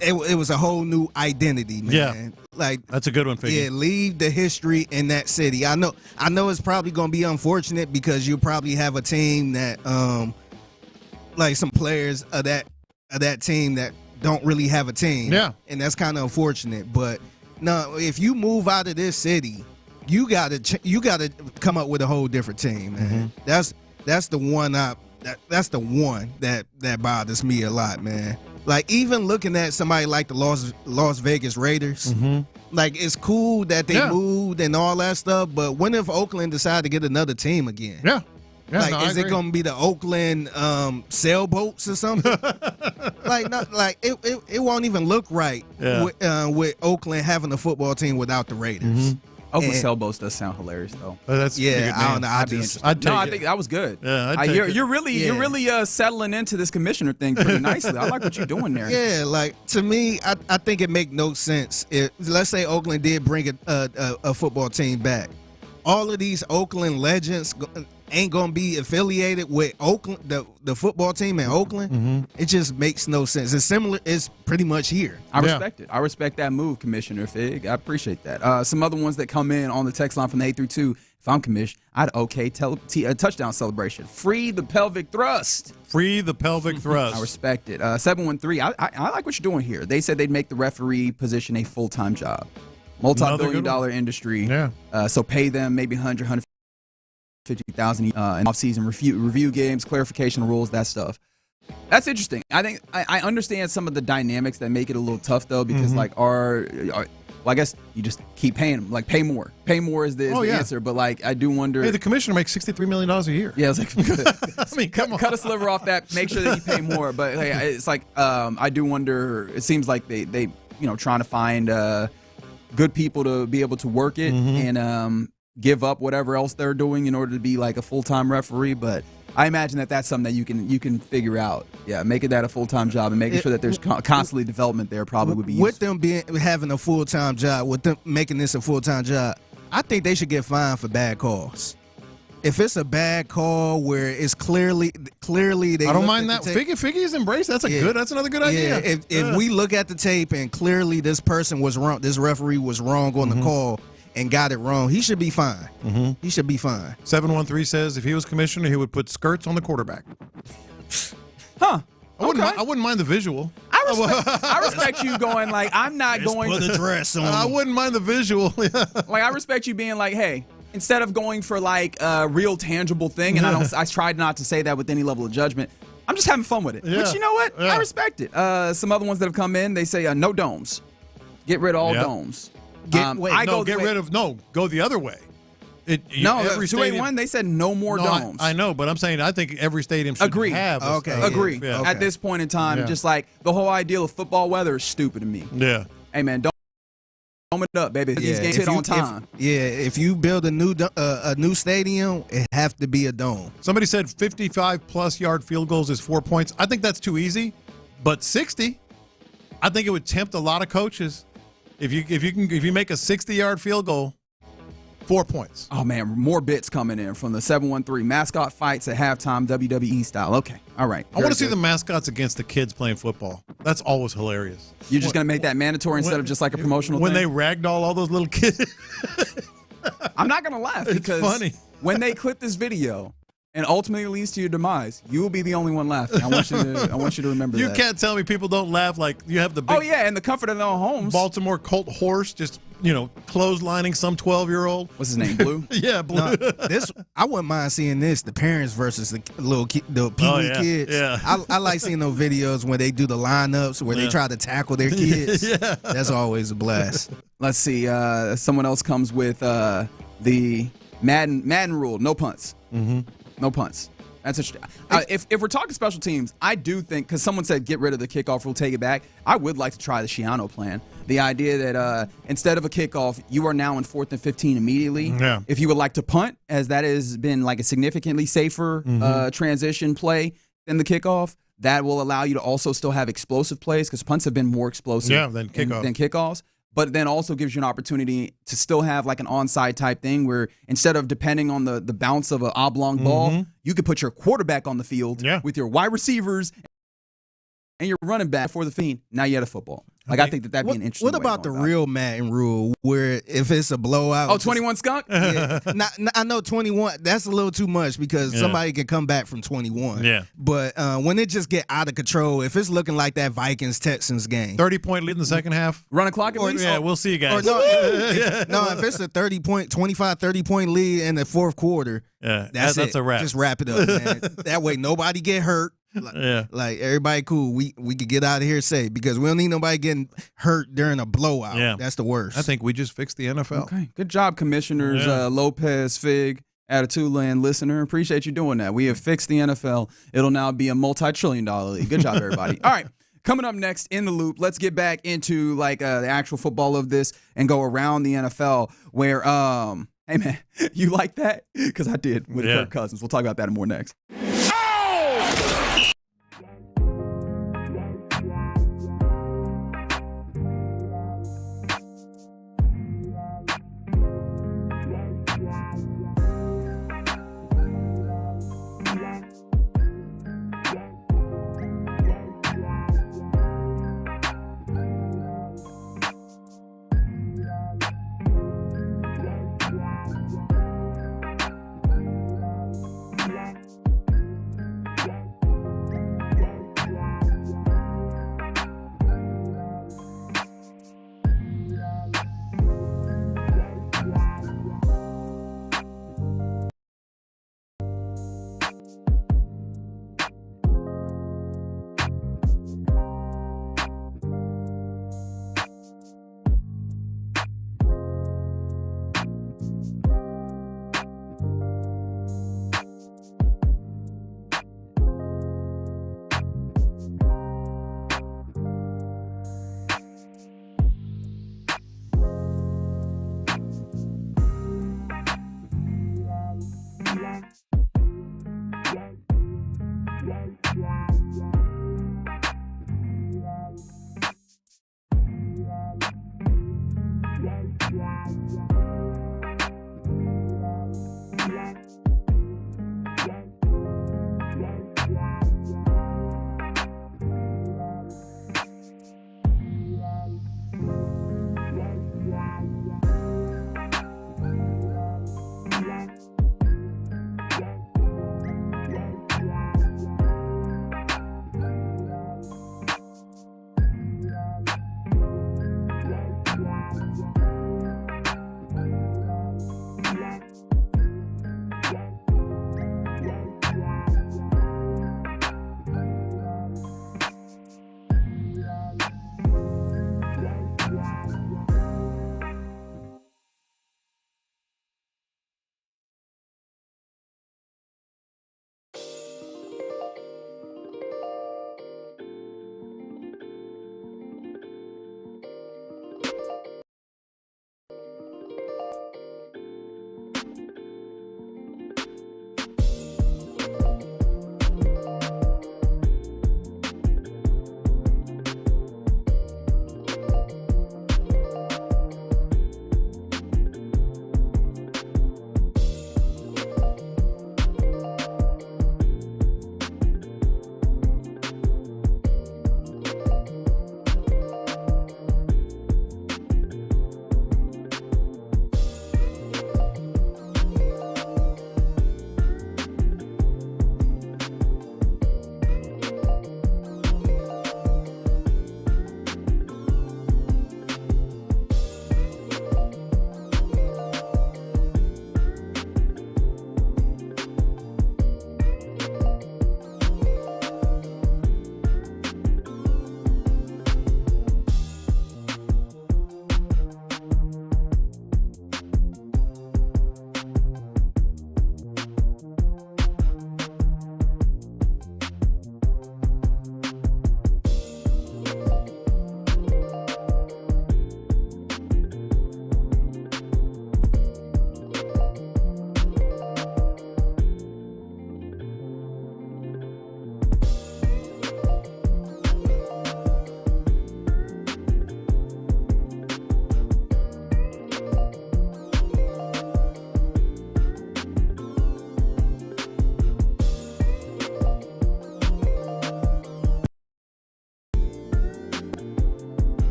it was a whole new identity, man. Yeah. Like, that's a good one, Figgy. Yeah, leave the history in that city. I know it's probably going to be unfortunate because you'll probably have a team that, like some players of that team that don't really have a team. Yeah, and that's kind of unfortunate. But no, if you move out of this city, you gotta come up with a whole different team, man. Mm-hmm. That's the one that's the one that bothers me a lot, man. Like, even looking at somebody like the Las Vegas Raiders, like, it's cool that they moved and all that stuff, but when if Oakland decide to get another team again? Yeah. Is it going to be the Oakland sailboats or something? It won't even look right with Oakland having a football team without the Raiders. Oakland sailboats does sound hilarious, though. That's I don't know. I think that was good. Yeah, you're really settling into this commissioner thing pretty nicely. I like what you're doing there. Yeah, like, to me, I think it make no sense. Let's say Oakland did bring a football team back. All of these Oakland legends ain't gonna be affiliated with Oakland, the football team in Oakland. It just makes no sense. It's similar. It's pretty much here. I respect it. I respect that move, Commissioner Fig. I appreciate that. Some other ones that come in on the text line from the 832. If I'm commissioned, I'd a touchdown celebration. Free the pelvic thrust. Free the pelvic thrust. I respect it. 713. I like what you're doing here. They said they'd make the referee position a full-time job. Multi-billion-dollar industry. Yeah. So pay them maybe $150,000 in off-season review games, clarification rules, that stuff. That's interesting. I think I understand some of the dynamics that make it a little tough, though, because like Well, I guess you just keep paying them. Like, pay more. Pay more is the answer. But, like, I do wonder. Hey, the commissioner makes $63 million a year. Yeah, it's like, I mean, come on. Cut a sliver off that. Make sure that you pay more. But hey, it's like, I do wonder. It seems like they trying to find good people to be able to work it and give up whatever else they're doing in order to be like a full-time referee. But I imagine that's something that you can figure out. Yeah, making that a full-time job and making sure that there's constantly development there probably would be useful. With them having a full-time job, with them making this a full-time job, I think they should get fined for bad calls. If it's a bad call where it's clearly they I don't mind that. Figgy's embrace. That's another good idea. If we look at the tape and clearly this person was wrong, this referee was wrong on the call and got it wrong, he should be fined. He should be fined. 713 says if he was commissioner, he would put skirts on the quarterback. Huh. I wouldn't mind the visual. I respect you going like, I'm not going to put a dress on. I wouldn't mind the visual. Like, I respect you being like, hey, instead of going for like a real tangible thing, and I tried not to say that with any level of judgment, I'm just having fun with it. Yeah. Which, you know what? Yeah. I respect it. Some other ones that have come in, they say no domes. Get rid of all domes. Go the other way. Every 281, they said no more domes. I know, but I'm saying I think every stadium should have. Agree. Yeah. At this point in time, just like the whole idea of football weather is stupid to me. Yeah. Hey, man, dome it up, baby. These games hit on time. If you build a new stadium, it have to be a dome. Somebody said 55-plus yard field goals is 4 points. I think that's too easy, but 60, I think it would tempt a lot of coaches. If you make a 60-yard field goal, 4 points. Oh, man, more bits coming in from the 713. Mascot fights at halftime, WWE style. Okay, all right. I want to see the mascots against the kids playing football. That's always hilarious. You're just going to make that mandatory instead of just like a promotional when thing? When they ragdoll all those little kids. I'm not going to laugh because funny. When they clip this video and ultimately leads to your demise, you will be the only one laughing. I want you to remember that. You can't tell me people don't laugh like you have the big in the comfort of their own homes. Baltimore Colt horse just, clotheslining some 12-year-old. What's his name, Blue? Yeah, Blue. No, I wouldn't mind seeing this, the parents versus the Pee-wee kids. Yeah. I like seeing those videos when they do the lineups where they try to tackle their kids. Yeah. That's always a blast. Let's see. Someone else comes with the Madden rule, no punts. No punts. That's interesting. If we're talking special teams, I do think, because someone said get rid of the kickoff rule, take it back. I would like to try the Schiano plan. The idea that instead of a kickoff, you are now in 4th and 15 immediately. Yeah. If you would like to punt, as that has been like a significantly safer transition play than the kickoff, that will allow you to also still have explosive plays, because punts have been more explosive than kickoffs. But then also gives you an opportunity to still have like an onside type thing where instead of depending on the bounce of an oblong ball, you could put your quarterback on the field with your wide receivers and your running back for the fiend. Now you had a football. Like, I think that'd be an interesting What about the real Madden rule where if it's a blowout? Oh, 21 skunk? Yeah. I know 21, that's a little too much because somebody can come back from 21. Yeah. But when it just get out of control, if it's looking like that Vikings-Texans game. 30-point lead in the second half. Run a clock at least? Yeah, we'll see you guys. If it's a 30-point lead in the fourth quarter, that's a wrap. Just wrap it up, man. That way nobody get hurt. Like everybody cool. We could get out of here safe because we don't need nobody getting hurt during a blowout. Yeah. That's the worst. I think we just fixed the NFL. Okay. Good job, commissioners Lopez, Fig, Attitula, and Listener. Appreciate you doing that. We have fixed the NFL. It'll now be a multi-trillion-dollar league. Good job, everybody. All right. Coming up next in the loop, let's get back into like the actual football of this and go around the NFL where hey man, you like that? Because I did with Kirk Cousins. We'll talk about that and more next.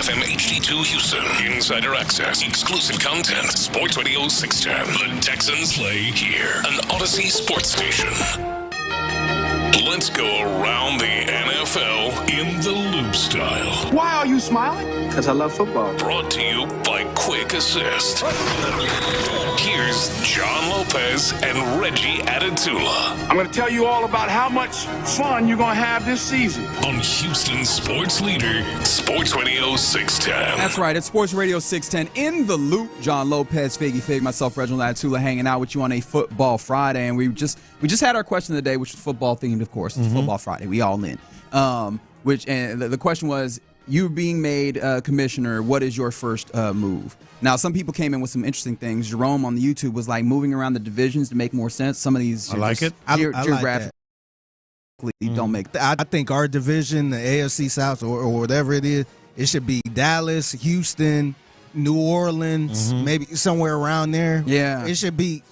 FM HD2 Houston. Insider access, exclusive content. Sports Radio 610. The Texans play here. An Odyssey sports station. Let's go around the NFL in the loop style. Why are you smiling? Because I love football. Brought to you by Quick Assist. Here's John Lopez and Reggie Adetula. I'm going to tell you all about how much fun you're going to have this season. On Houston Sports Leader, Sports Radio 610. That's right. It's Sports Radio 610 in the loop. John Lopez, Figgy Fig, myself, Reginald Adetula, hanging out with you on a Football Friday. And we just had our question of the day, which was football themed, of course. It's Football Friday. We all in. And the question was, you being made commissioner, what is your first move? Now, some people came in with some interesting things. Jerome on the YouTube was like moving around the divisions to make more sense. Some of these I like it. Geographically don't make. I think our division, the AFC South or whatever it is, it should be Dallas, Houston, New Orleans, maybe somewhere around there. Yeah, it should be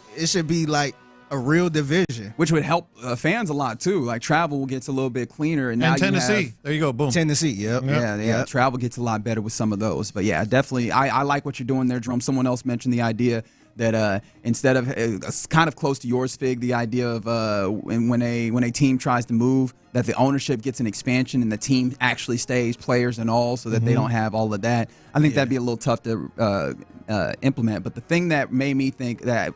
like a real division, which would help fans a lot too. Like travel gets a little bit cleaner, and now Tennessee. There you go, boom. Tennessee, yep. Yeah. Travel gets a lot better with some of those. But yeah, definitely, I like what you're doing there, Jerome. Someone else mentioned the idea that instead of kind of close to yours, Fig, the idea of when a team tries to move, that the ownership gets an expansion and the team actually stays, players and all, so that they don't have all of that. I think that'd be a little tough to implement. But the thing that made me think that,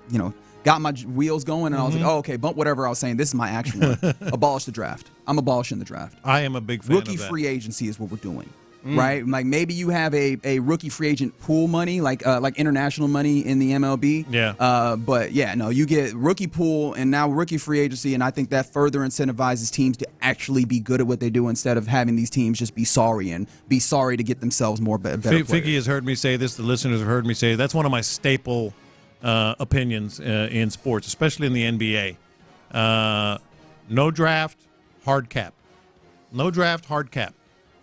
got my wheels going, and I was like, oh, okay, bump whatever I was saying. This is my action one. Abolish the draft. I'm abolishing the draft. I am a big fan Rookie of that. free agency is what we're doing, right? Like maybe you have a rookie free agent pool money, like international money in the MLB. Yeah. But yeah, no, you get rookie pool and now rookie free agency, and I think that further incentivizes teams to actually be good at what they do instead of having these teams just be sorry to get themselves more better players. Figgy has heard me say this. The listeners have heard me say that's one of my staple opinions in sports, especially in the NBA. No draft, hard cap. No draft, hard cap.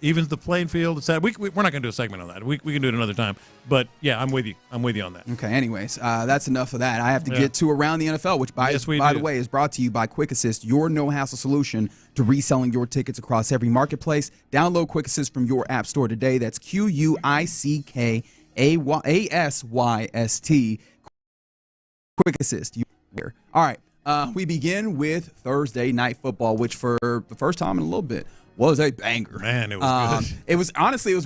Evens the playing field. We're not going to do a segment on that. We can do it another time. But yeah, I'm with you. I'm with you on that. Okay. Anyways, that's enough of that. I have to get to Around the NFL, which by the way is brought to you by Quick Assist, your no-hassle solution to reselling your tickets across every marketplace. Download Quick Assist from your app store today. That's QUICKASYST. Quick Assist. All right. We begin with Thursday Night Football, which for the first time in a little bit was a banger. Man, it was good. It was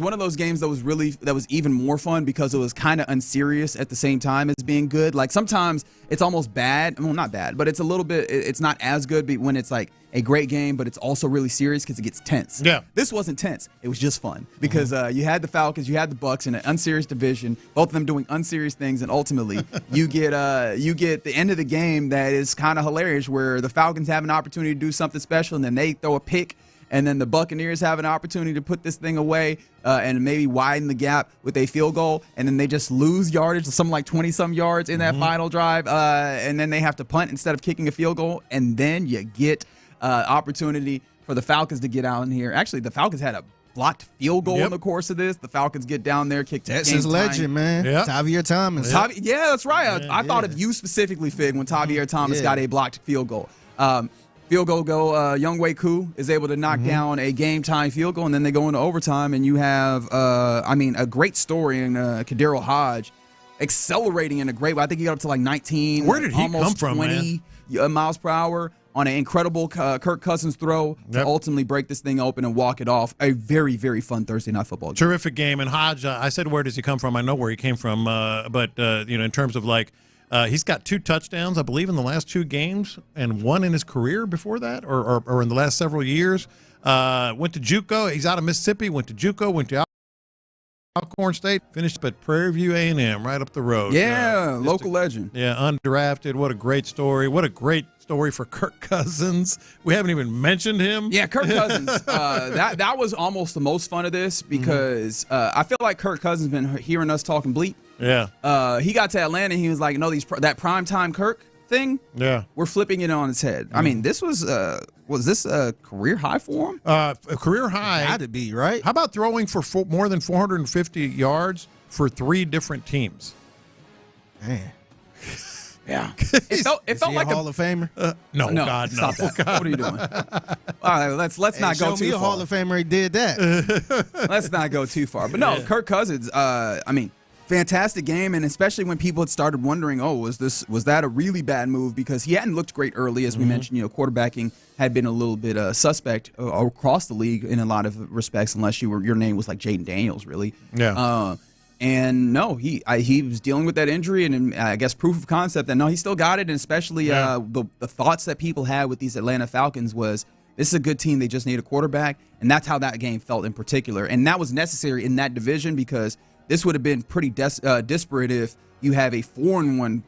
one of those games that was even more fun because it was kind of unserious at the same time as being good. Like sometimes it's almost bad. Well, not bad, but it's a little bit. It's not as good when it's like a great game, but it's also really serious because it gets tense. Yeah. This wasn't tense. It was just fun because you had the Falcons, you had the Bucs in an unserious division, both of them doing unserious things, and ultimately you get the end of the game that is kind of hilarious where the Falcons have an opportunity to do something special and then they throw a pick. And then the Buccaneers have an opportunity to put this thing away and maybe widen the gap with a field goal. And then they just lose yardage, something like 20-some yards in that final drive. And then they have to punt instead of kicking a field goal. And then you get opportunity for the Falcons to get out in here. Actually, the Falcons had a blocked field goal in the course of this. The Falcons get down there, kick That's his legend, man. Yep. Javier Thomas. Yeah, that's right. I thought of you specifically, Fig, when Javier Thomas got a blocked field goal. Field goal Younghoe Koo is able to knock down a game-time field goal, and then they go into overtime, and you have, a great story in Kadero Hodge accelerating in a great way. I think he got up to like 19. Where did he almost come from, 20 miles per hour on an incredible Kirk Cousins throw to ultimately break this thing open and walk it off. A very, very fun Thursday Night Football game. Terrific game. And Hodge, I said, where does he come from? I know where he came from, but in terms of like, he's got 2 touchdowns, I believe, in the last 2 games, and 1 in his career before that, or in the last several years. Went to JUCO. He's out of Mississippi. Went to JUCO. Went to Alcorn State. Finished up at Prairie View A&M, right up the road. Yeah, local legend. Yeah, undrafted. What a great story. What a great story for Kirk Cousins. We haven't even mentioned him. Yeah, Kirk Cousins. That was almost the most fun of this because I feel like Kirk Cousins has been hearing us talking bleep. Yeah. He got to Atlanta and he was like, no, that primetime Kirk thing, we're flipping it on its head. I mean, this was this a career high for him? A career high. Had to be, right? How about throwing for more than 450 yards for 3 different teams? Man. Yeah. It felt like a Hall of Famer. No, God, no. Stop that. God, what are you doing? All right, let's not go show me too a far. Hall of Famer. He did that. Let's not go too far. But no, Kirk Cousins. Fantastic game, and especially when people had started wondering, was that a really bad move? Because he hadn't looked great early, as we mentioned. Quarterbacking had been a little bit suspect across the league in a lot of respects, unless your name was like Jaden Daniels, really. Yeah. And no, he was dealing with that injury, and I guess proof of concept that no, he still got it. And especially the thoughts that people had with these Atlanta Falcons was, this is a good team. They just need a quarterback, and that's how that game felt in particular. And that was necessary in that division, because this would have been pretty disparate if you have a 4-1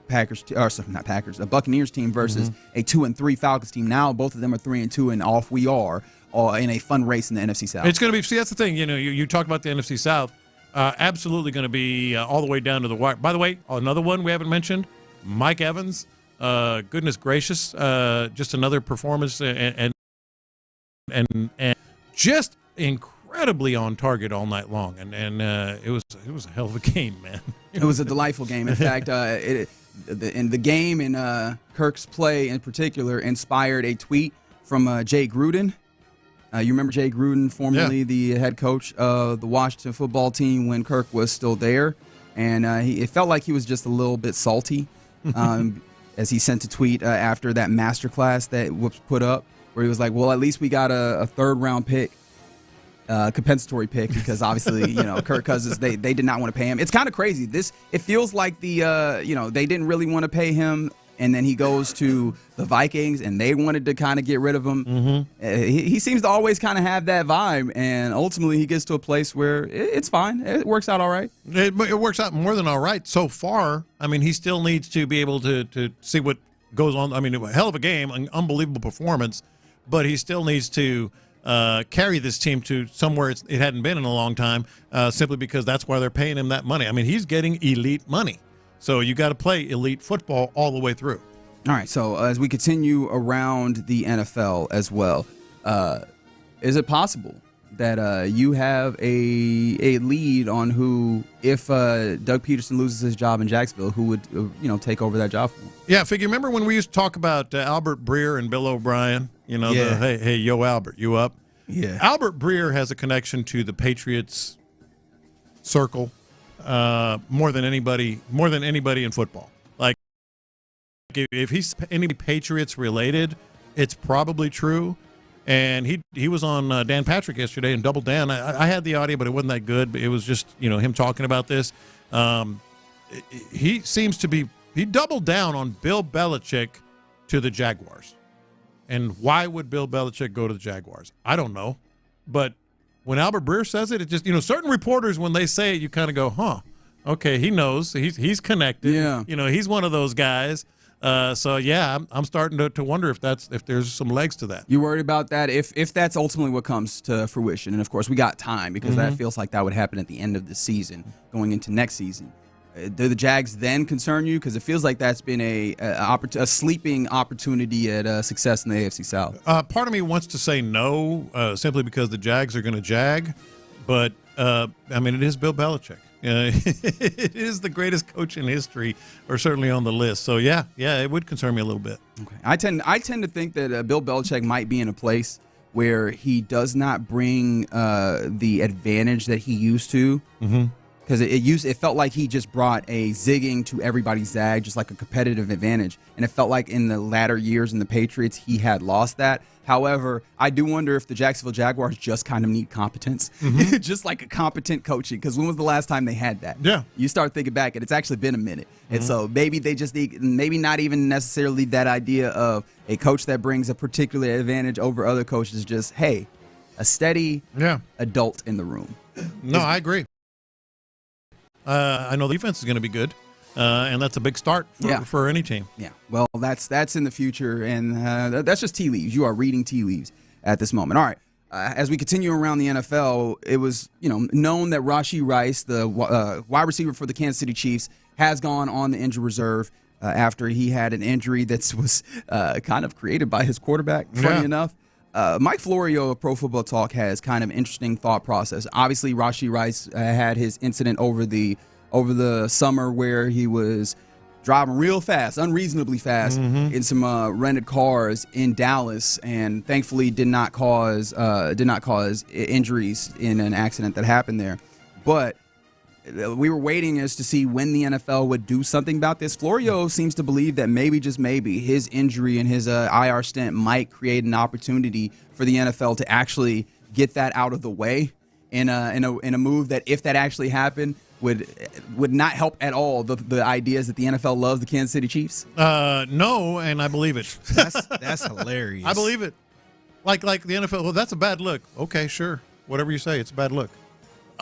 Buccaneers team versus a 2-3 Falcons team. Now both of them are 3-2, and off we are in a fun race in the NFC South. It's going to be. See, that's the thing. You talk about the NFC South. Absolutely going to be all the way down to the wire. By the way, another one we haven't mentioned, Mike Evans. Goodness gracious, just another performance and just incredibly on target all night long, and it was a hell of a game, man. It was a delightful game. In fact, the game and Kirk's play in particular inspired a tweet from Jay Gruden. You remember Jay Gruden, formerly the head coach of the Washington football team when Kirk was still there, and it felt like he was just a little bit salty as he sent a tweet after that masterclass that was put up, where he was like, well, at least we got a third-round pick. Compensatory pick, because obviously Kirk Cousins, they did not want to pay him. It's kind of crazy. It feels like they didn't really want to pay him, and then he goes to the Vikings and they wanted to kind of get rid of him. He seems to always kind of have that vibe, and ultimately he gets to a place where it's fine. It works out all right. It works out more than all right so far. I mean, he still needs to be able to see what goes on. I mean, a hell of a game, an unbelievable performance, but he still needs to carry this team to somewhere it hadn't been in a long time, simply because that's why they're paying him that money. I mean, he's getting elite money. So you got to play elite football all the way through. All right, so as we continue around the NFL as well, is it possible that you have a lead on who, if Doug Peterson loses his job in Jacksonville, who would take over that job for him? Yeah, remember when we used to talk about Albert Breer and Bill O'Brien? Hey, yo, Albert, you up? Yeah. Albert Breer has a connection to the Patriots circle more than anybody in football. Like, if he's any Patriots related, it's probably true. And he was on Dan Patrick yesterday and doubled down. I had the audio, but it wasn't that good. But it was just him talking about this. He seems to be he doubled down on Bill Belichick to the Jaguars. And why would Bill Belichick go to the Jaguars? I don't know. But when Albert Breer says it, it just, certain reporters, when they say it, you kind of go, huh, okay, he knows. He's connected. Yeah. He's one of those guys. So, yeah, I'm starting to wonder if there's some legs to that. You worried about that? If that's ultimately what comes to fruition, and, of course, we got time, because that feels like that would happen at the end of the season, going into next season. Do the Jags then concern you? Because it feels like that's been a sleeping opportunity at success in the AFC South. Part of me wants to say no, simply because the Jags are going to jag. But, it is Bill Belichick. It is the greatest coach in history, or certainly on the list. So, yeah, it would concern me a little bit. Okay. I tend to think that Bill Belichick might be in a place where he does not bring the advantage that he used to. Mm-hmm. Because it felt like he just brought a zigging to everybody's zag, just like a competitive advantage. And it felt like in the latter years in the Patriots, he had lost that. However, I do wonder if the Jacksonville Jaguars just kind of need competence, just like a competent coaching. Because when was the last time they had that? Yeah. You start thinking back, and it's actually been a minute. And so maybe they just need, maybe not even necessarily that idea of a coach that brings a particular advantage over other coaches, just, hey, a steady adult in the room. No, I agree. I know the defense is going to be good, and that's a big start for any team. Yeah, well, that's in the future, and that's just tea leaves. You are reading tea leaves at this moment. All right, as we continue around the NFL, it was known that Rashee Rice, the wide receiver for the Kansas City Chiefs, has gone on the injured reserve after he had an injury that was kind of created by his quarterback, funny enough. Mike Florio of Pro Football Talk has kind of interesting thought process. Obviously, Rashee Rice had his incident over the summer where he was driving real fast, unreasonably fast, in some rented cars in Dallas, and thankfully did not cause injuries in an accident that happened there. But we were waiting as to see when the NFL would do something about this. Florio seems to believe that maybe, just maybe, his injury and his IR stint might create an opportunity for the NFL to actually get that out of the way in a move that, if that actually happened, would not help at all the ideas that the NFL loves the Kansas City Chiefs. No, and I believe it. That's hilarious. I believe it. Like the NFL. Well, that's a bad look. Okay, sure. Whatever you say, it's a bad look.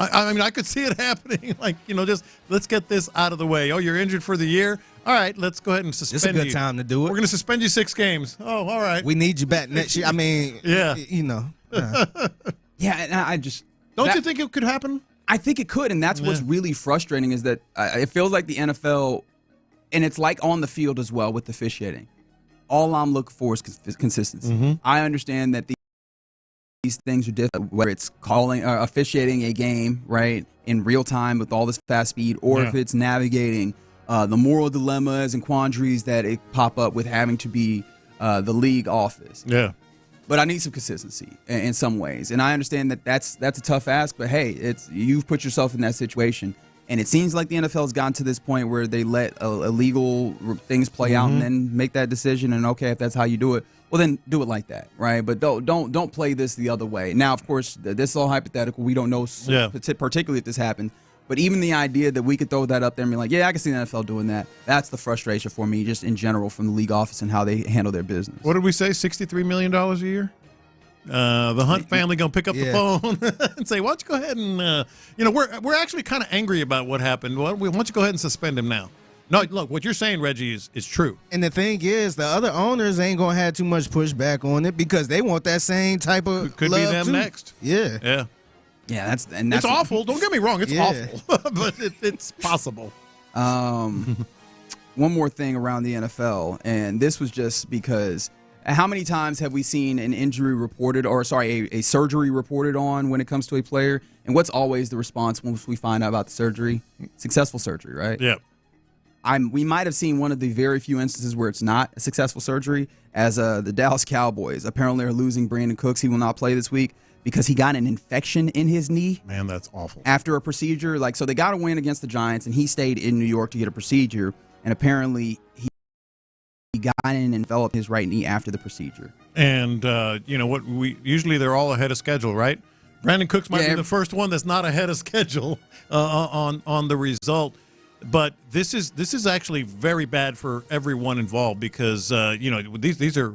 I mean, I could see it happening. Like, just let's get this out of the way. Oh, you're injured for the year? All right, let's go ahead and suspend you. It's a good time to do it. We're going to suspend you 6 games. Oh, all right. We need you back next year. I mean, yeah. Yeah, and I just... Don't you think it could happen? I think it could, and that's what's really frustrating is that it feels like the NFL, and it's like on the field as well with the officiating. All I'm looking for is consistency. I understand that these things are different, whether it's officiating a game, right, in real time with all this fast speed, or if it's navigating the moral dilemmas and quandaries that it pop up with having to be the league office. Yeah. But I need some consistency in some ways, and I understand that that's a tough ask. But hey, you've put yourself in that situation, and it seems like the NFL has gotten to this point where they let illegal things play out and then make that decision. And okay, if that's how you do it, well then do it like that, right? But don't play this the other way. Now, of course, this is all hypothetical. We don't know particularly if this happened. But even the idea that we could throw that up there and be like, yeah, I can see the NFL doing that, that's the frustration for me, just in general, from the league office and how they handle their business. What did we say, $63 million a year? The Hunt family going to pick up the phone and say, why don't you go ahead and, we're actually kind of angry about what happened. Why don't you go ahead and suspend him now? No, look, what you're saying, Reggie, is true. And the thing is, the other owners ain't going to have too much pushback on it because they want that same type of Could love be them too. next. Yeah. Yeah. Yeah, that's it's awful. Don't get me wrong, it's awful, but it's possible. One more thing around the NFL, and this was just because how many times have we seen an injury reported, a surgery reported on when it comes to a player? And what's always the response once we find out about the surgery? Successful surgery, right? Yeah. We might have seen one of the very few instances where it's not a successful surgery, as the Dallas Cowboys apparently are losing Brandon Cooks. He will not play this week because he got an infection in his knee. Man, that's awful. After a procedure. So they got a win against the Giants, and he stayed in New York to get a procedure. And apparently he got in and developed his right knee after the procedure. And, usually they're all ahead of schedule, right? Brandon Cooks might be the first one that's not ahead of schedule on the result. But this is actually very bad for everyone involved because, these are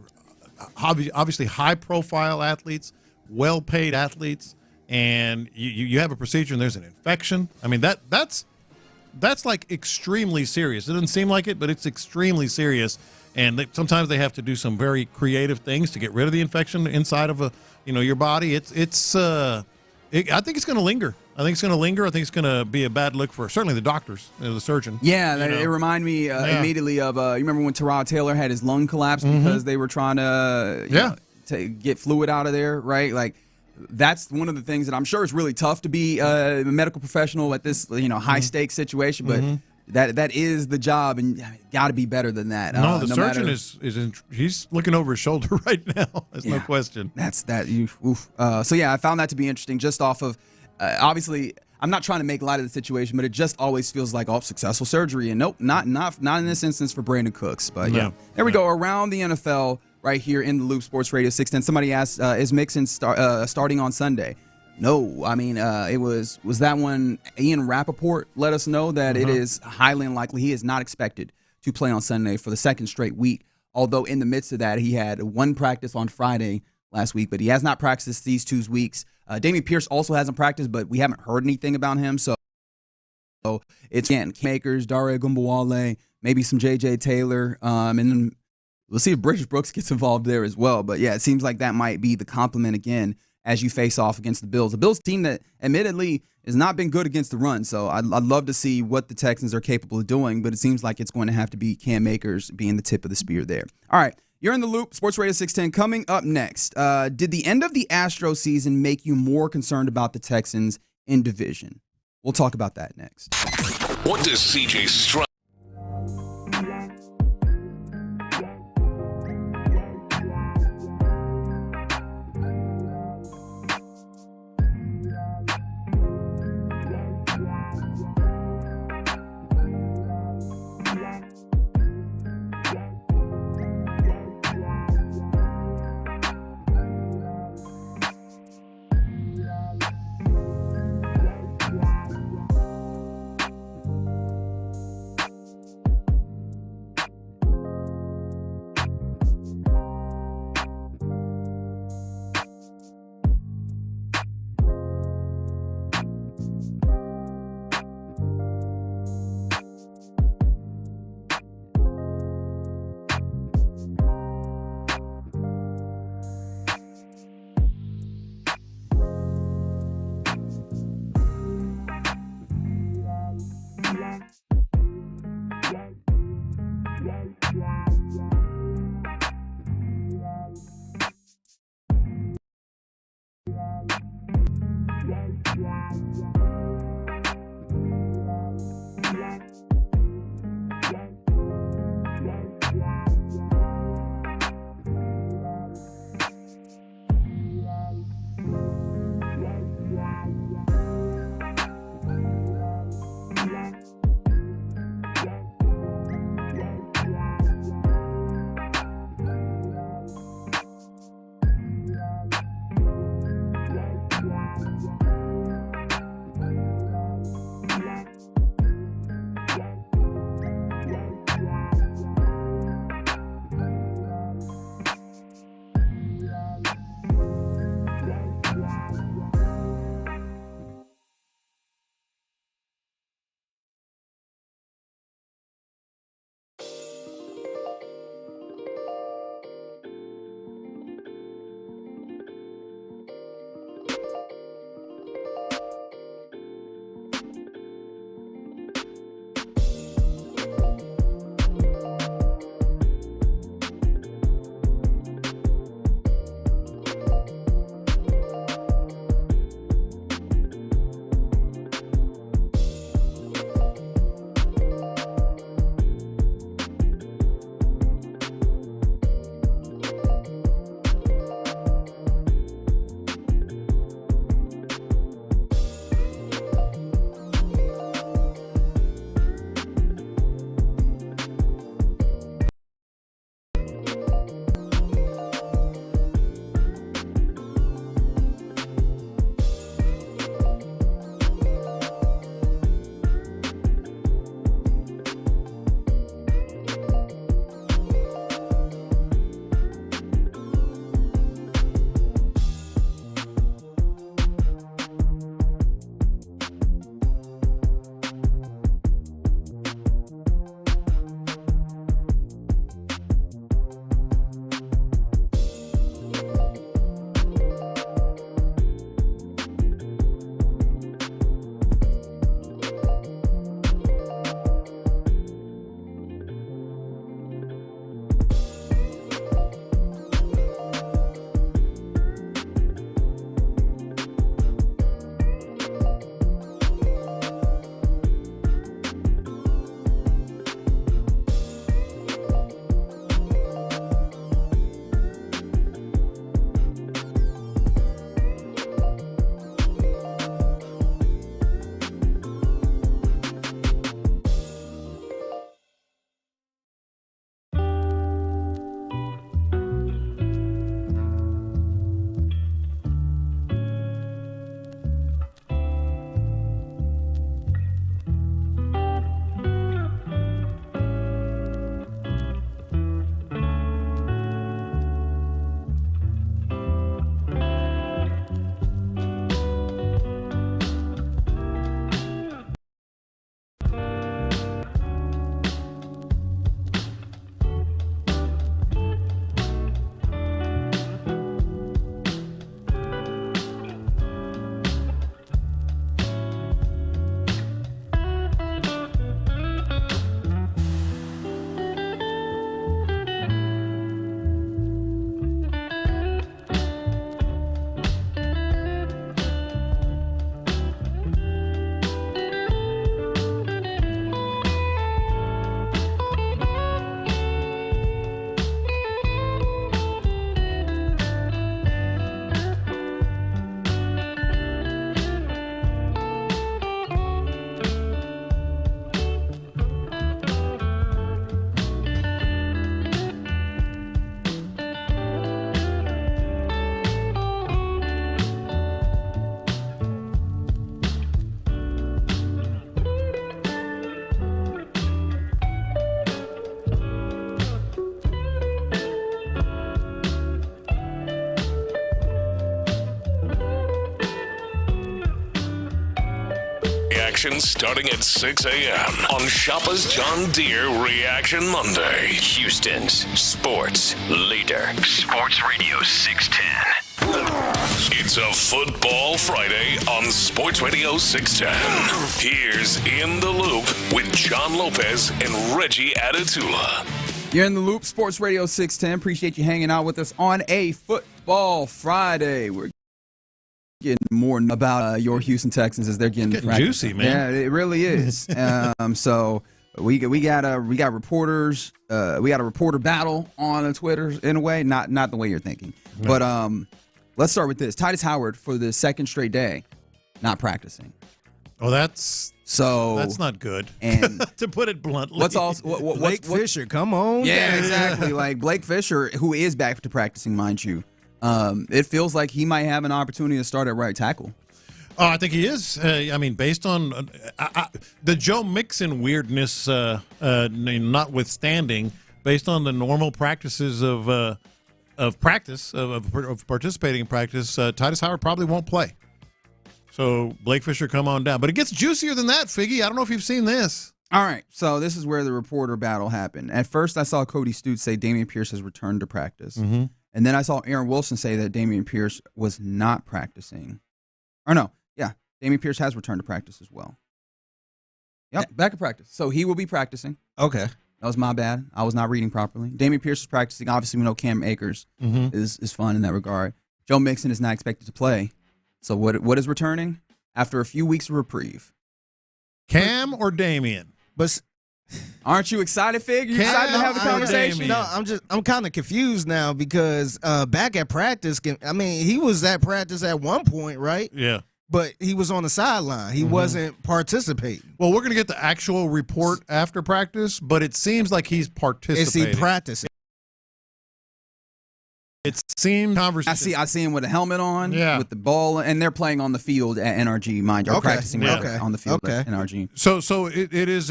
obviously high-profile athletes, well-paid athletes, and you have a procedure and there's an infection. I mean, that's like extremely serious. It doesn't seem like it, but it's extremely serious. And sometimes they have to do some very creative things to get rid of the infection inside of your body. I think it's going to linger. I think it's going to be a bad look for certainly the doctors, the surgeon. Yeah, it reminded me immediately of, you remember when Tyrod Taylor had his lung collapse because they were trying to get fluid out of there, right? Like, that's one of the things that I'm sure is really tough to be a medical professional at this, high-stakes situation, but that is the job, and got to be better than that. No, the surgeon he's looking over his shoulder right now. There's no question. So, I found that to be interesting just off of, obviously, I'm not trying to make light of the situation, but it just always feels like, successful surgery. And nope, not in this instance for Brandon Cooks. But there we go. Around the NFL right here in the Loop Sports Radio 610. Somebody asked, is Mixon starting on Sunday? No, I mean, was that one Ian Rappaport let us know that it is highly unlikely. He is not expected to play on Sunday for the second straight week, although in the midst of that, he had one practice on Friday last week, but he has not practiced these 2 weeks. Dameon Pierce also hasn't practiced, but we haven't heard anything about him, so it's, again, Makers, Dare Ogunbowale, maybe some J.J. Taylor, and then we'll see if Bridges Brooks gets involved there as well. But, it seems like that might be the complement again as you face off against the Bills. The Bills team that admittedly has not been good against the run, so I'd love to see what the Texans are capable of doing, but it seems like it's going to have to be Cam Akers being the tip of the spear there. All right, you're in the Loop, Sports Radio 610. Coming up next, did the end of the Astros season make you more concerned about the Texans in division? We'll talk about that next. What does CJ Stroud? action starting at 6 a.m. on Shoppa's John Deere Reaction Monday. Houston's sports leader. Sports Radio 610. It's a Football Friday on Sports Radio 610. Here's In the Loop with John Lopez and Reggie Adatula. You're in the Loop, Sports Radio 610. Appreciate you hanging out with us on a Football Friday. We're getting more about your Houston Texans as they're getting juicy, man. Yeah, it really is. So we got reporters. We got a reporter battle on Twitter in a way, not the way you're thinking. But let's start with this. Titus Howard for the second straight day not practicing. Oh, that's not good. And to put it bluntly, Blake Fisher, come on. Yeah, exactly. Like Blake Fisher, who is back to practicing, mind you. It feels like he might have an opportunity to start at right tackle. Oh, I think he is. Based on the Joe Mixon weirdness, notwithstanding, based on the normal practices of participating in practice, Titus Howard probably won't play. So Blake Fisher, come on down. But it gets juicier than that, Figgy. I don't know if you've seen this. All right, so this is where the reporter battle happened. At first, I saw Cody Stutes say Dameon Pierce has returned to practice. Mm-hmm. And then I saw Aaron Wilson say that Dameon Pierce was not practicing. Or no, yeah, Dameon Pierce has returned to practice as well. Yep, back to practice. So he will be practicing. Okay. That was my bad. I was not reading properly. Dameon Pierce is practicing. Obviously, we know Cam Akers is fun in that regard. Joe Mixon is not expected to play. So what is returning? After a few weeks of reprieve. Cam or Dameon? But aren't you excited, Fig? You excited to have the conversation? No, I'm kind of confused now because back at practice, he was at practice at one point, right? Yeah. But he was on the sideline. He wasn't participating. Well, we're going to get the actual report after practice, but it seems like he's participating. Is he practicing? It seemed conversation. I see him with a helmet on, with the ball, and they're playing on the field at NRG, mind you. Practicing on the field at NRG. So it is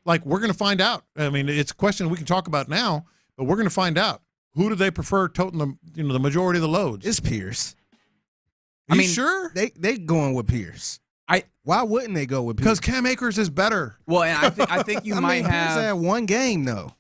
like we're going to find out. I mean, it's a question we can talk about now, but we're going to find out. Who do they prefer toting the majority of the loads? It's Pierce. Sure? They going with Pierce. Why wouldn't they go with Pierce? Because Cam Akers is better. Well, and I think you might have. Pierce had one game though.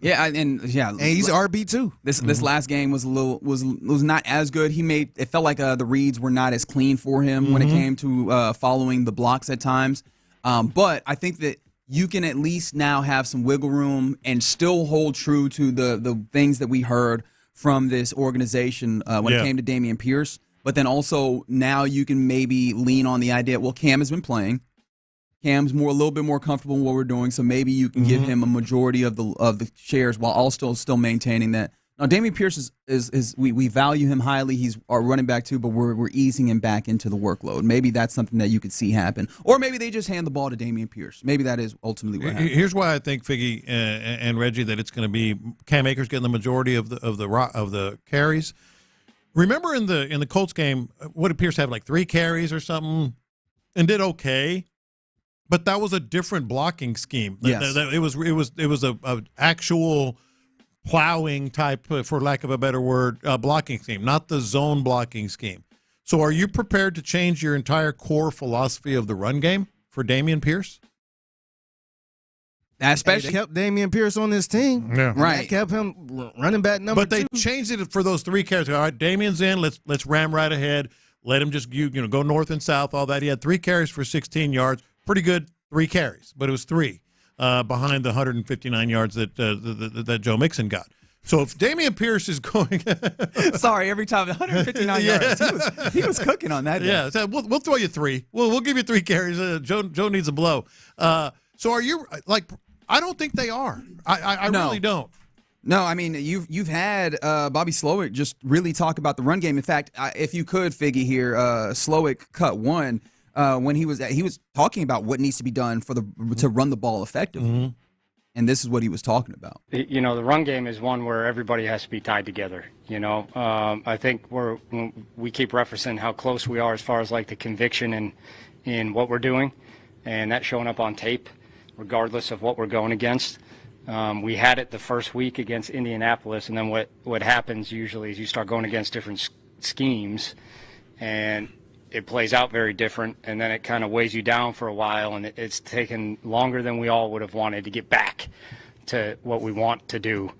And he's RB2. This last game was not as good. It felt like the reads were not as clean for him when it came to following the blocks at times. But I think that you can at least now have some wiggle room and still hold true to the things that we heard from this organization when it came to Dameon Pierce. But then also now you can maybe lean on the idea, well, Cam has been playing. Cam's a little bit more comfortable in what we're doing, so maybe you can give him a majority of the shares while also still maintaining that. Now, Dameon Pierce is we value him highly. He's our running back too, but we're easing him back into the workload. Maybe that's something that you could see happen, or maybe they just hand the ball to Dameon Pierce. Maybe that is ultimately what happens. Here's why I think Figgy and Reggie that it's going to be Cam Akers getting the majority of the carries. Remember in the Colts game, what did Pierce have, like 3 carries or something, and did okay. But that was a different blocking scheme. Yes. It was a actual plowing type, for lack of a better word, blocking scheme, not the zone blocking scheme. So are you prepared to change your entire core philosophy of the run game for Dameon Pierce? Especially kept Dameon Pierce on this team. Yeah. Right. That kept him running back number 2. But they changed it for those 3 carries. All right, Damien's in. Let's ram right ahead. Let him just go north and south, all that. He had 3 carries for 16 yards. Pretty good 3 carries, but it was 3 behind the 159 yards that Joe Mixon got. So if Dameon Pierce is going, sorry, every time 159 yards, he was cooking on that. Yeah, so we'll throw you 3. We'll give you 3 carries. Joe needs a blow. So are you like? I don't think they are. I really don't. No, I mean you've had Bobby Slowick just really talk about the run game. In fact, if you could, Figgy here, Slowick cut 1. When he was talking about what needs to be done to run the ball effectively, and this is what he was talking about. The run game is one where everybody has to be tied together. I think we keep referencing how close we are as far as like the conviction in what we're doing, and that's showing up on tape, regardless of what we're going against. We had it the first week against Indianapolis, and then what happens usually is you start going against different schemes, and it plays out very different, and then it kind of weighs you down for a while, and it's taken longer than we all would have wanted to get back to what we want to do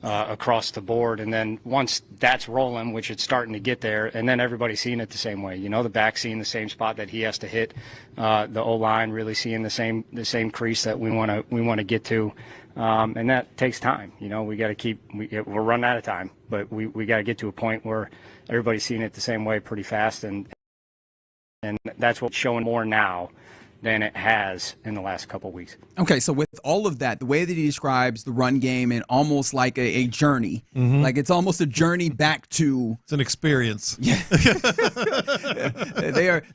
across the board. And then once that's rolling, which it's starting to get there, and then everybody's seeing it the same way. The back seeing the same spot that he has to hit, the O-line really seeing the same crease that we want to get to, and that takes time. We got to we're running out of time, but we got to get to a point where everybody's seeing it the same way pretty fast, and that's what's showing more now than it has in the last couple of weeks. Okay, so with all of that, the way that he describes the run game and almost like a journey, like it's almost a journey back to... It's an experience. Yeah.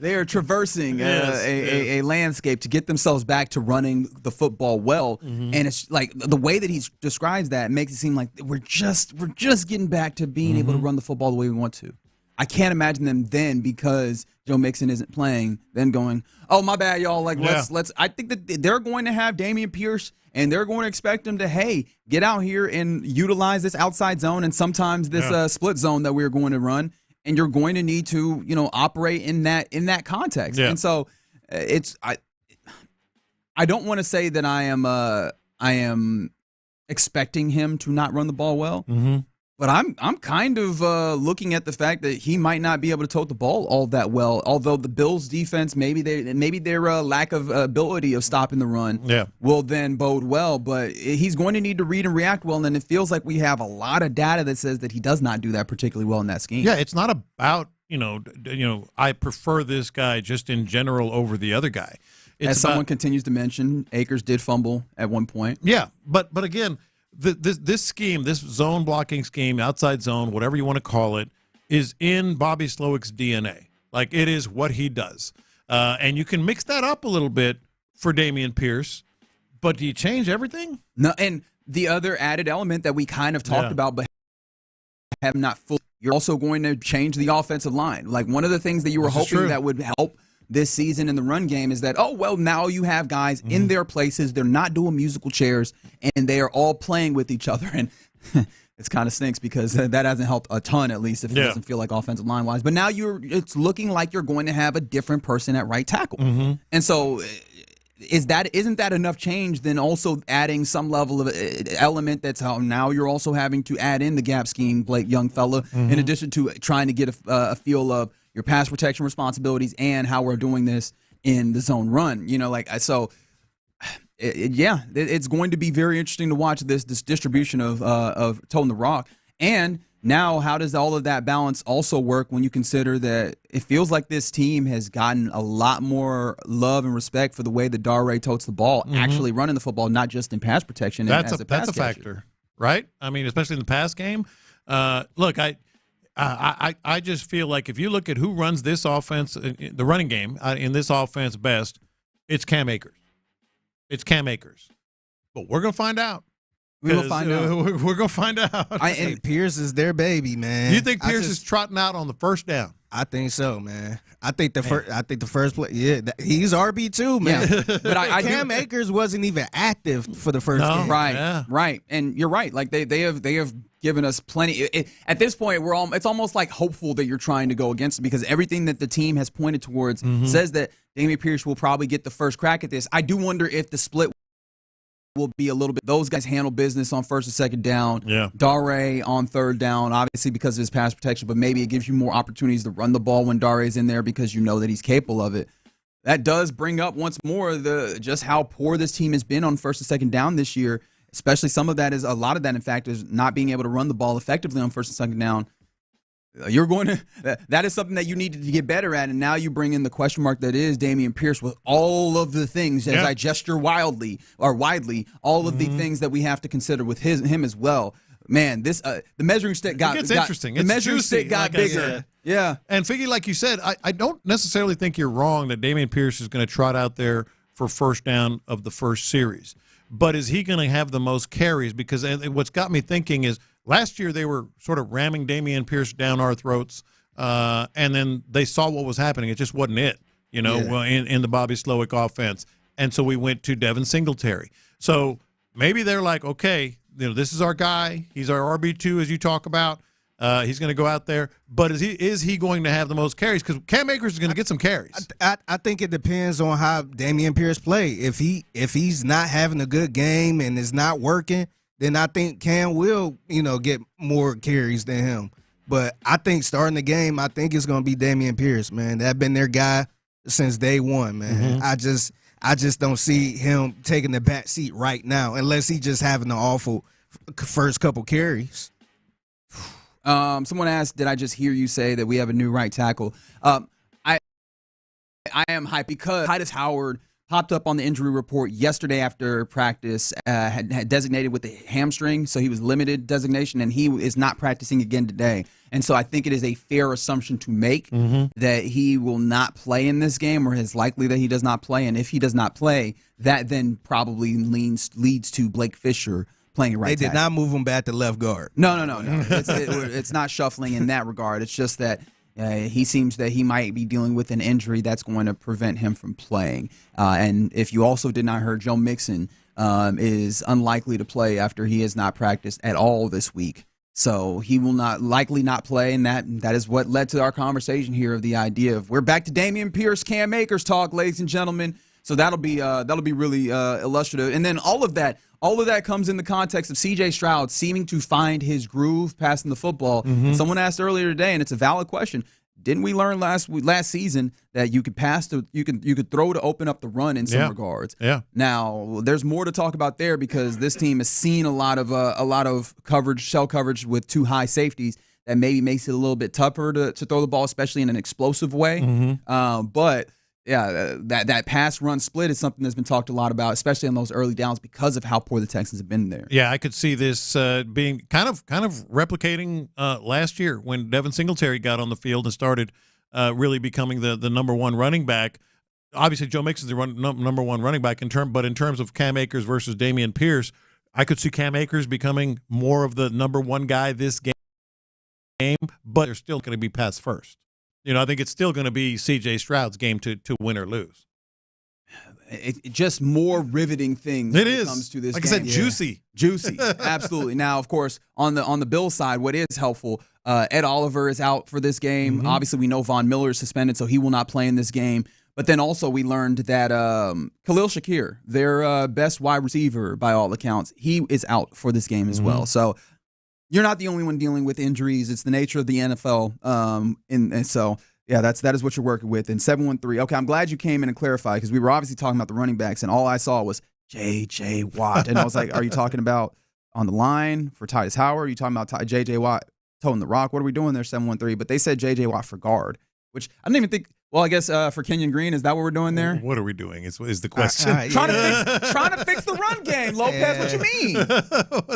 They are traversing a landscape to get themselves back to running the football well. And it's like the way that he describes that makes it seem like we're just getting back to being able to run the football the way we want to. I can't imagine them then, because Joe Mixon isn't playing, then going, oh, my bad, y'all. Let's. I think that they're going to have Dameon Pierce, and they're going to expect him to, hey, get out here and utilize this outside zone and sometimes this split zone that we're going to run, and you're going to need to, operate in that context. Yeah. And so I don't want to say that I am expecting him to not run the ball well. But I'm kind of looking at the fact that he might not be able to tote the ball all that well. Although the Bills' defense, maybe their lack of ability of stopping the run will then bode well. But he's going to need to read and react well, and it feels like we have a lot of data that says that he does not do that particularly well in that scheme. Yeah, it's not about I prefer this guy just in general over the other guy. As someone continues to mention, Akers did fumble at one point. Yeah, but again. This scheme, this zone blocking scheme, outside zone, whatever you want to call it, is in Bobby Slowick's DNA. Like, it is what he does. And you can mix that up a little bit for Dameon Pierce, but do you change everything? No, and the other added element that we kind of talked about but have not fully, you're also going to change the offensive line. Like, one of the things that you were hoping that would help this season in the run game is that, now you have guys in their places. They're not doing musical chairs, and they are all playing with each other. And it's kind of stinks because that hasn't helped a ton, at least, if it doesn't feel like offensive line-wise. But now it's looking like you're going to have a different person at right tackle. And so isn't that enough change, then also adding some level of element that's how now you're also having to add in the gap scheme, Blake Youngfella, in addition to trying to get a feel of your pass protection responsibilities and how we're doing this in the zone run. It's going to be very interesting to watch this distribution of toting the rock. And now, how does all of that balance also work when you consider that it feels like this team has gotten a lot more love and respect for the way that Dare totes the ball, actually running the football, not just in pass protection. That's a factor, right? I mean, especially in the pass game. Look, I just feel like if you look at who runs this offense, the running game in this offense best, it's Cam Akers. It's Cam Akers. But we're going to find out. We're going to find out. We're going to find out. And Pierce is their baby, man. Do you think Pierce is trotting out on the first down? I think so, man. I think the first play, he's RB2, man. Yeah. But Cam Akers wasn't even active for the first game. Right. And you're right. Like they have given us plenty. At this point, it's almost like hopeful that you're trying to go against it, because everything that the team has pointed towards says that Dameon Pierce will probably get the first crack at this. I do wonder if the split will be a little bit. Those guys handle business on first and second down. Yeah. Dare on third down, obviously because of his pass protection, but maybe it gives you more opportunities to run the ball when Dare is in there because you know that he's capable of it. That does bring up once more just how poor this team has been on first and second down this year. Especially a lot of that, in fact, is not being able to run the ball effectively on first and second down. That is something that you needed to get better at, and now you bring in the question mark that is Dameon Pierce with all of the things, as I gesture widely, all of the things that we have to consider with him as well. Man, the measuring stick got interesting. The measuring stick got bigger. Yeah. And Figgy, like you said, I don't necessarily think you're wrong that Dameon Pierce is going to trot out there for first down of the first series. But is he going to have the most carries? Because what's got me thinking is last year they were sort of ramming Dameon Pierce down our throats, and then they saw what was happening. It just wasn't it, in the Bobby Slowick offense. And so we went to Devin Singletary. So maybe they're like, okay, this is our guy. He's our RB2, as you talk about. He's going to go out there, but is he going to have the most carries? Because Cam Akers is going to get some carries. I think it depends on how Dameon Pierce play. If he's not having a good game and it's not working, then I think Cam will, get more carries than him. But I think starting the game, I think it's going to be Dameon Pierce, man. That's been their guy since day one, man. Mm-hmm. I just don't see him taking the back seat right now unless he just having an awful first couple carries. Someone asked, did I just hear you say that we have a new right tackle? I am hyped because Titus Howard popped up on the injury report yesterday after practice, had designated with a hamstring, so he was limited designation, and he is not practicing again today. And so I think it is a fair assumption to make that he will not play in this game, or is likely that he does not play. And if he does not play, that then probably leads to Blake Fisher playing right tackle. They did not move him back to left guard. No. It's not shuffling in that regard. It's just that he seems that he might be dealing with an injury that's going to prevent him from playing. And if you also did not hear, Joe Mixon is unlikely to play after he has not practiced at all this week. So he will likely not play, and that is what led to our conversation here of the idea of we're back to Dameon Pierce, Cam Akers talk, ladies and gentlemen. So that'll be really illustrative. And then all of that comes in the context of C.J. Stroud seeming to find his groove passing the football. Someone asked earlier today, and it's a valid question. Didn't we learn last season that you could you could throw to open up the run in some regards? Yeah. Now there's more to talk about there because this team has seen a lot of coverage, shell coverage with two high safeties that maybe makes it a little bit tougher to throw the ball, especially in an explosive way. But yeah, that pass run split is something that's been talked a lot about, especially on those early downs because of how poor the Texans have been there. Yeah, I could see this being kind of replicating last year when Devin Singletary got on the field and started really becoming the number one running back. Obviously, Joe Mixon is the number one running back but in terms of Cam Akers versus Dameon Pierce, I could see Cam Akers becoming more of the number one guy this game, but they're still going to be pass first. I think it's still going to be C.J. Stroud's game to win or lose. It just more riveting things. It when is. It comes to this like game. I said, juicy. Absolutely. Now, of course, on the Bills side, what is helpful, Ed Oliver is out for this game. Obviously, we know Von Miller is suspended, so he will not play in this game. But then also we learned that Khalil Shakir, their best wide receiver by all accounts, he is out for this game as well. So you're not the only one dealing with injuries. It's the nature of the NFL. And so, yeah, that is what you're working with. And 713, okay, I'm glad you came in and clarified because we were obviously talking about the running backs, and all I saw was J.J. Watt. And I was like, are you talking about on the line for Titus Howard? Are you talking about J.J. Watt toting the rock? What are we doing there, 713? But they said J.J. Watt for guard, which I didn't even think. Well, I guess for Kenyon Green, is that what we're doing there? What are we doing is the question. Trying to fix the run game, Lopez. What you mean?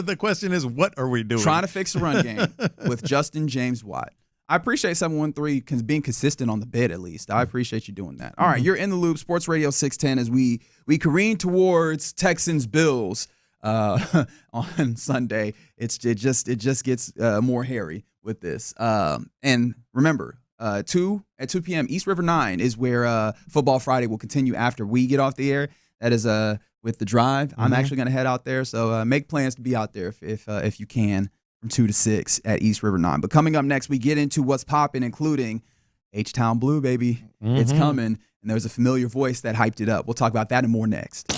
The question is, what are we doing? Trying to fix the run game with Justin James Watt. I appreciate 713 being consistent on the bid, at least. I appreciate you doing that. All right, you're in the loop. Sports Radio 610 as we careen towards Texans Bills on Sunday. It just gets more hairy with this. And remember, at 2 p.m. East River 9 is where Football Friday will continue after we get off the air. That is with the drive. I'm actually going to head out there, so make plans to be out there if you can from 2 to 6 at East River 9. But coming up next, we get into what's popping, including H-Town Blue, baby. It's coming, and there's a familiar voice that hyped it up. We'll talk about that and more next.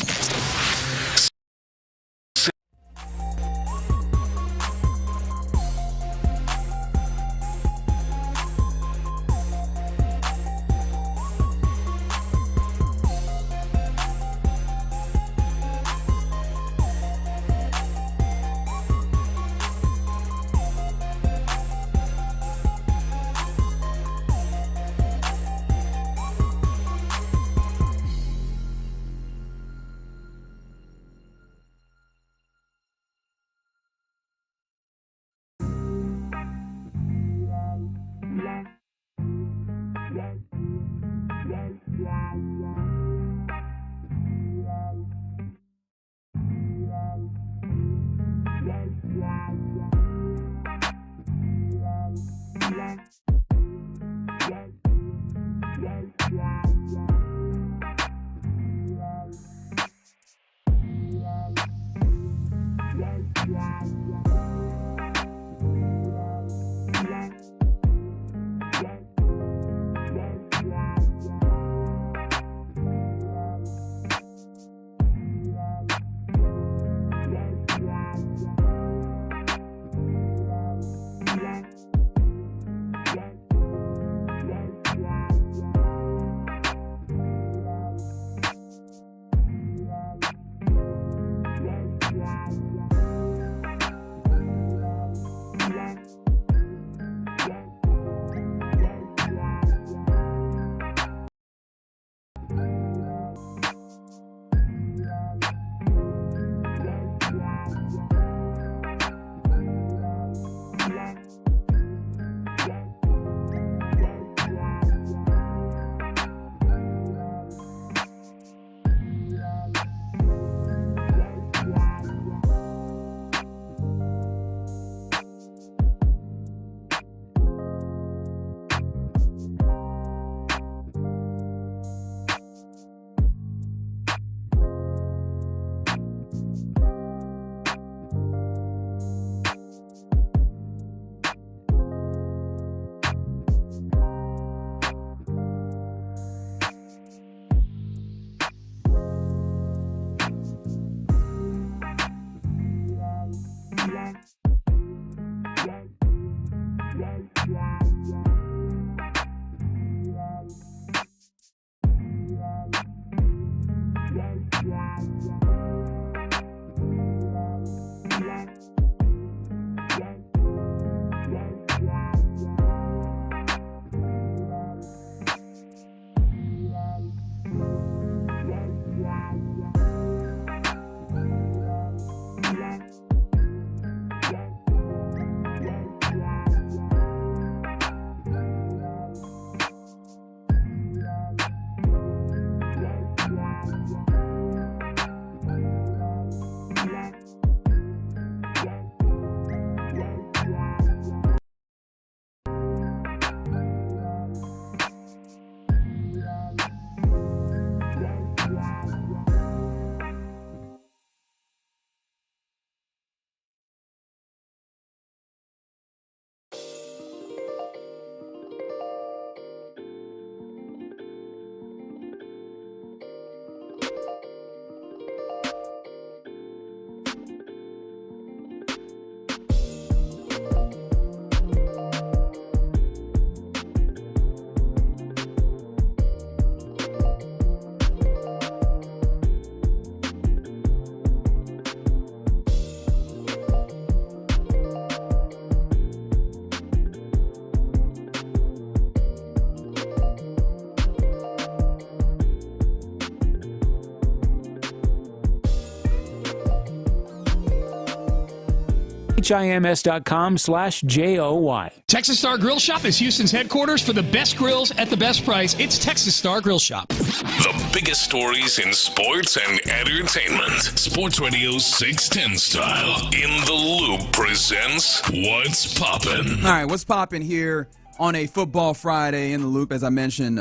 HIMS.com/JOY. Texas Star Grill Shop is Houston's headquarters for the best grills at the best price. It's Texas Star Grill Shop. The biggest stories in sports and entertainment. Sports Radio 610 style. In the Loop presents What's Poppin'. All right, what's poppin' here on a Football Friday in the Loop? As I mentioned,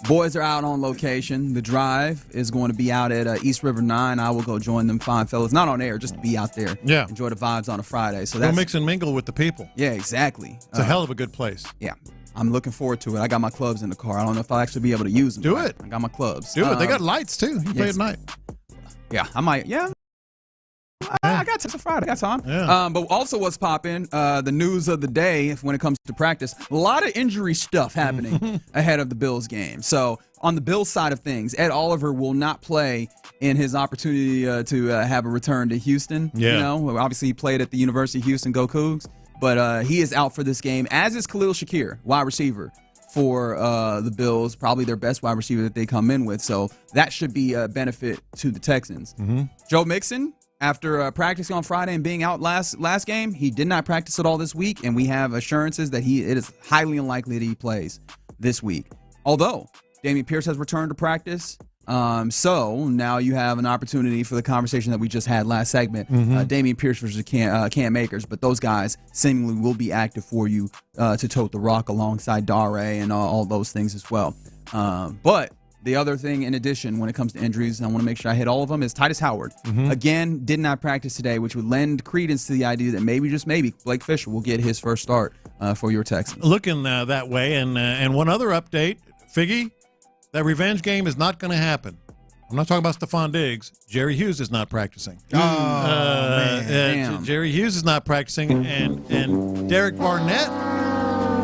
boys are out on location. The Drive is going to be out at East River 9. I will go join them fine fellas. Not on air, just to be out there. Yeah. Enjoy the vibes on a Friday. So Go that's mix and mingle with the people. Yeah, exactly. It's a hell of a good place. Yeah. I'm looking forward to it. I got my clubs in the car. I don't know if I'll actually be able to use them. Do it. I got my clubs. Do it. They got lights, too. You can play at night. Yeah, I might. Yeah. I got Texas Friday. I got time. Yeah. But also what's popping, the news of the day when it comes to practice, a lot of injury stuff happening ahead of the Bills game. So on the Bills side of things, Ed Oliver will not play in his opportunity to have a return to Houston. Yeah. You know, obviously he played at the University of Houston, go Cougs. But he is out for this game, as is Khalil Shakir, wide receiver for the Bills, probably their best wide receiver that they come in with. So that should be a benefit to the Texans. Joe Mixon, after practicing on Friday and being out last game, he did not practice at all this week, and we have assurances that it is highly unlikely that he plays this week. Although Dameon Pierce has returned to practice, so now you have an opportunity for the conversation that we just had last segment, Dameon Pierce versus Cam Akers, but those guys seemingly will be active for you to tote the rock alongside Dare and all those things as well. But the other thing, in addition, when it comes to injuries, and I want to make sure I hit all of them, is Titus Howard. Again, did not practice today, which would lend credence to the idea that maybe, just maybe, Blake Fisher will get his first start for your Texans. Looking that way. And one other update, Figgy, that revenge game is not going to happen. I'm not talking about Stephon Diggs. Jerry Hughes is not practicing. Man. Jerry Hughes is not practicing, and Derek Barnett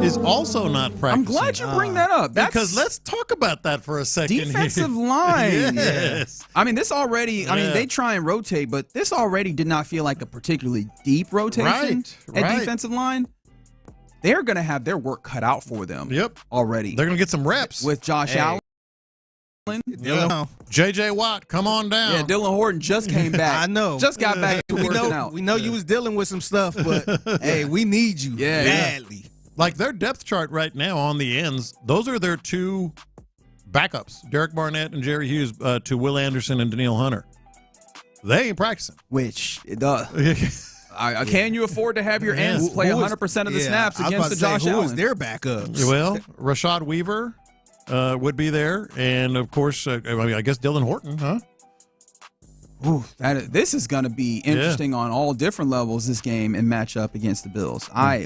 is also not practicing. I'm glad you bring that up. Because let's talk about that for a second. Defensive line. Yes. I mean, this already, they try and rotate, but this already did not feel like a particularly deep rotation at defensive line. They're going to have their work cut out for them already. They're going to get some reps. With Josh Allen. J.J. Watt, come on down. Yeah, Dylan Horton just came back. I know. Just got back to working out. We know you was dealing with some stuff, but hey, we need you badly. Like their depth chart right now on the ends, those are their two backups, Derek Barnett and Jerry Hughes, to Will Anderson and Danielle Hunter. They ain't practicing. Which, can you afford to have your ends play 100% of the snaps against the Josh Allen? Who is their backups? Well, Rashad Weaver would be there, and of course, I guess Dylan Horton, huh? Ooh, this is going to be interesting on all different levels. This game and matchup against the Bills. A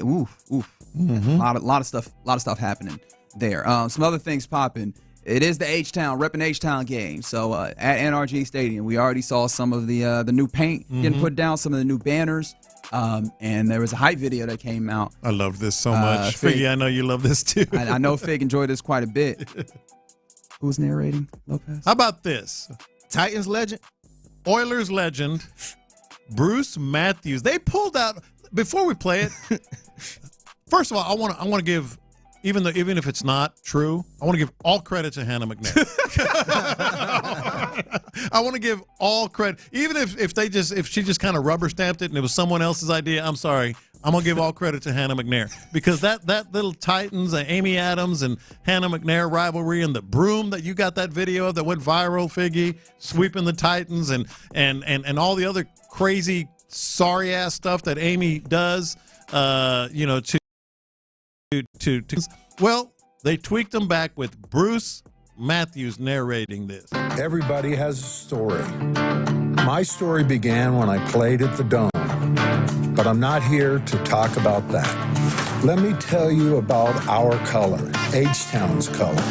lot of stuff happening there. Some other things popping. It is the H-Town, repping H-Town game. So at NRG Stadium, we already saw some of the new paint getting put down, some of the new banners. And there was a hype video that came out. I love this so much. Figgy, I know you love this too. I know Fig enjoyed this quite a bit. Who's narrating? Lopez? How about this? Titans legend? Oilers legend, Bruce Matthews. They pulled out, before we play it, first of all, I want to give, even if it's not true, I want to give all credit to Hannah McNair. I want to give all credit, even if she just kind of rubber stamped it and it was someone else's idea. I'm sorry. I'm gonna give all credit to Hannah McNair because that little Titans, Amy Adams and Hannah McNair rivalry, and the broom that you got that video of that went viral, Figgy, sweeping the Titans and all the other crazy sorry ass stuff that Amy does, well, they tweaked them back with Bruce Matthews narrating this. Everybody has a story. My story began when I played at the Dome, but I'm not here to talk about that. Let me tell you about our color, H-Town's color.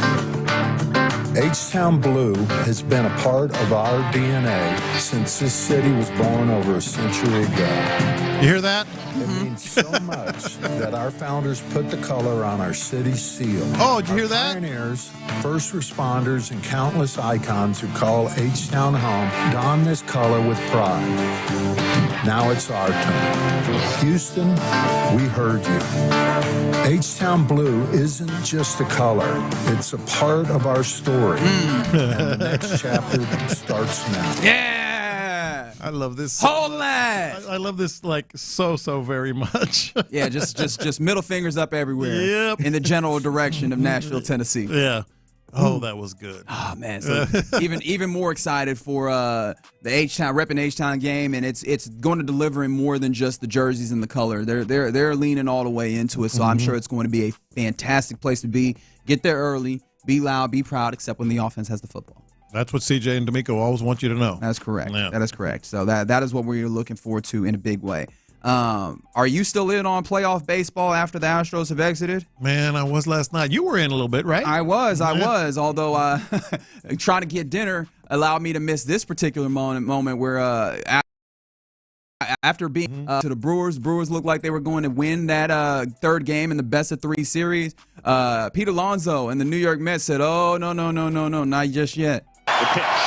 H-Town blue has been a part of our DNA since this city was born over a century ago. You hear that? It means so much that our founders put the color on our city's seal. Oh, did you hear that? Pioneers, first responders, and countless icons who call H-Town home don this color with pride. Now it's our turn. Houston, we heard you. H-Town blue isn't just a color. It's a part of our story. And the next chapter starts now. Yeah! I love this. Hold that. I love this like so very much. Yeah, just middle fingers up everywhere. Yep. In the general direction of Nashville, Tennessee. Yeah. Oh, that was good. Oh man, so even more excited for the H-Town repping H-Town game, and it's going to deliver in more than just the jerseys and the color. They're leaning all the way into it, so I'm sure it's going to be a fantastic place to be. Get there early, be loud, be proud, except when the offense has the football. That's what CJ and D'Amico always want you to know. That's correct. Yeah. That is correct. So that is what we're looking forward to in a big way. Are you still in on playoff baseball after the Astros have exited? Man, I was last night. You were in a little bit, right? I was. Although trying to get dinner allowed me to miss this particular moment where after being to the Brewers looked like they were going to win that third game in the best-of-3 series. Pete Alonso and the New York Mets said, "Oh, no, not just yet." The pitch.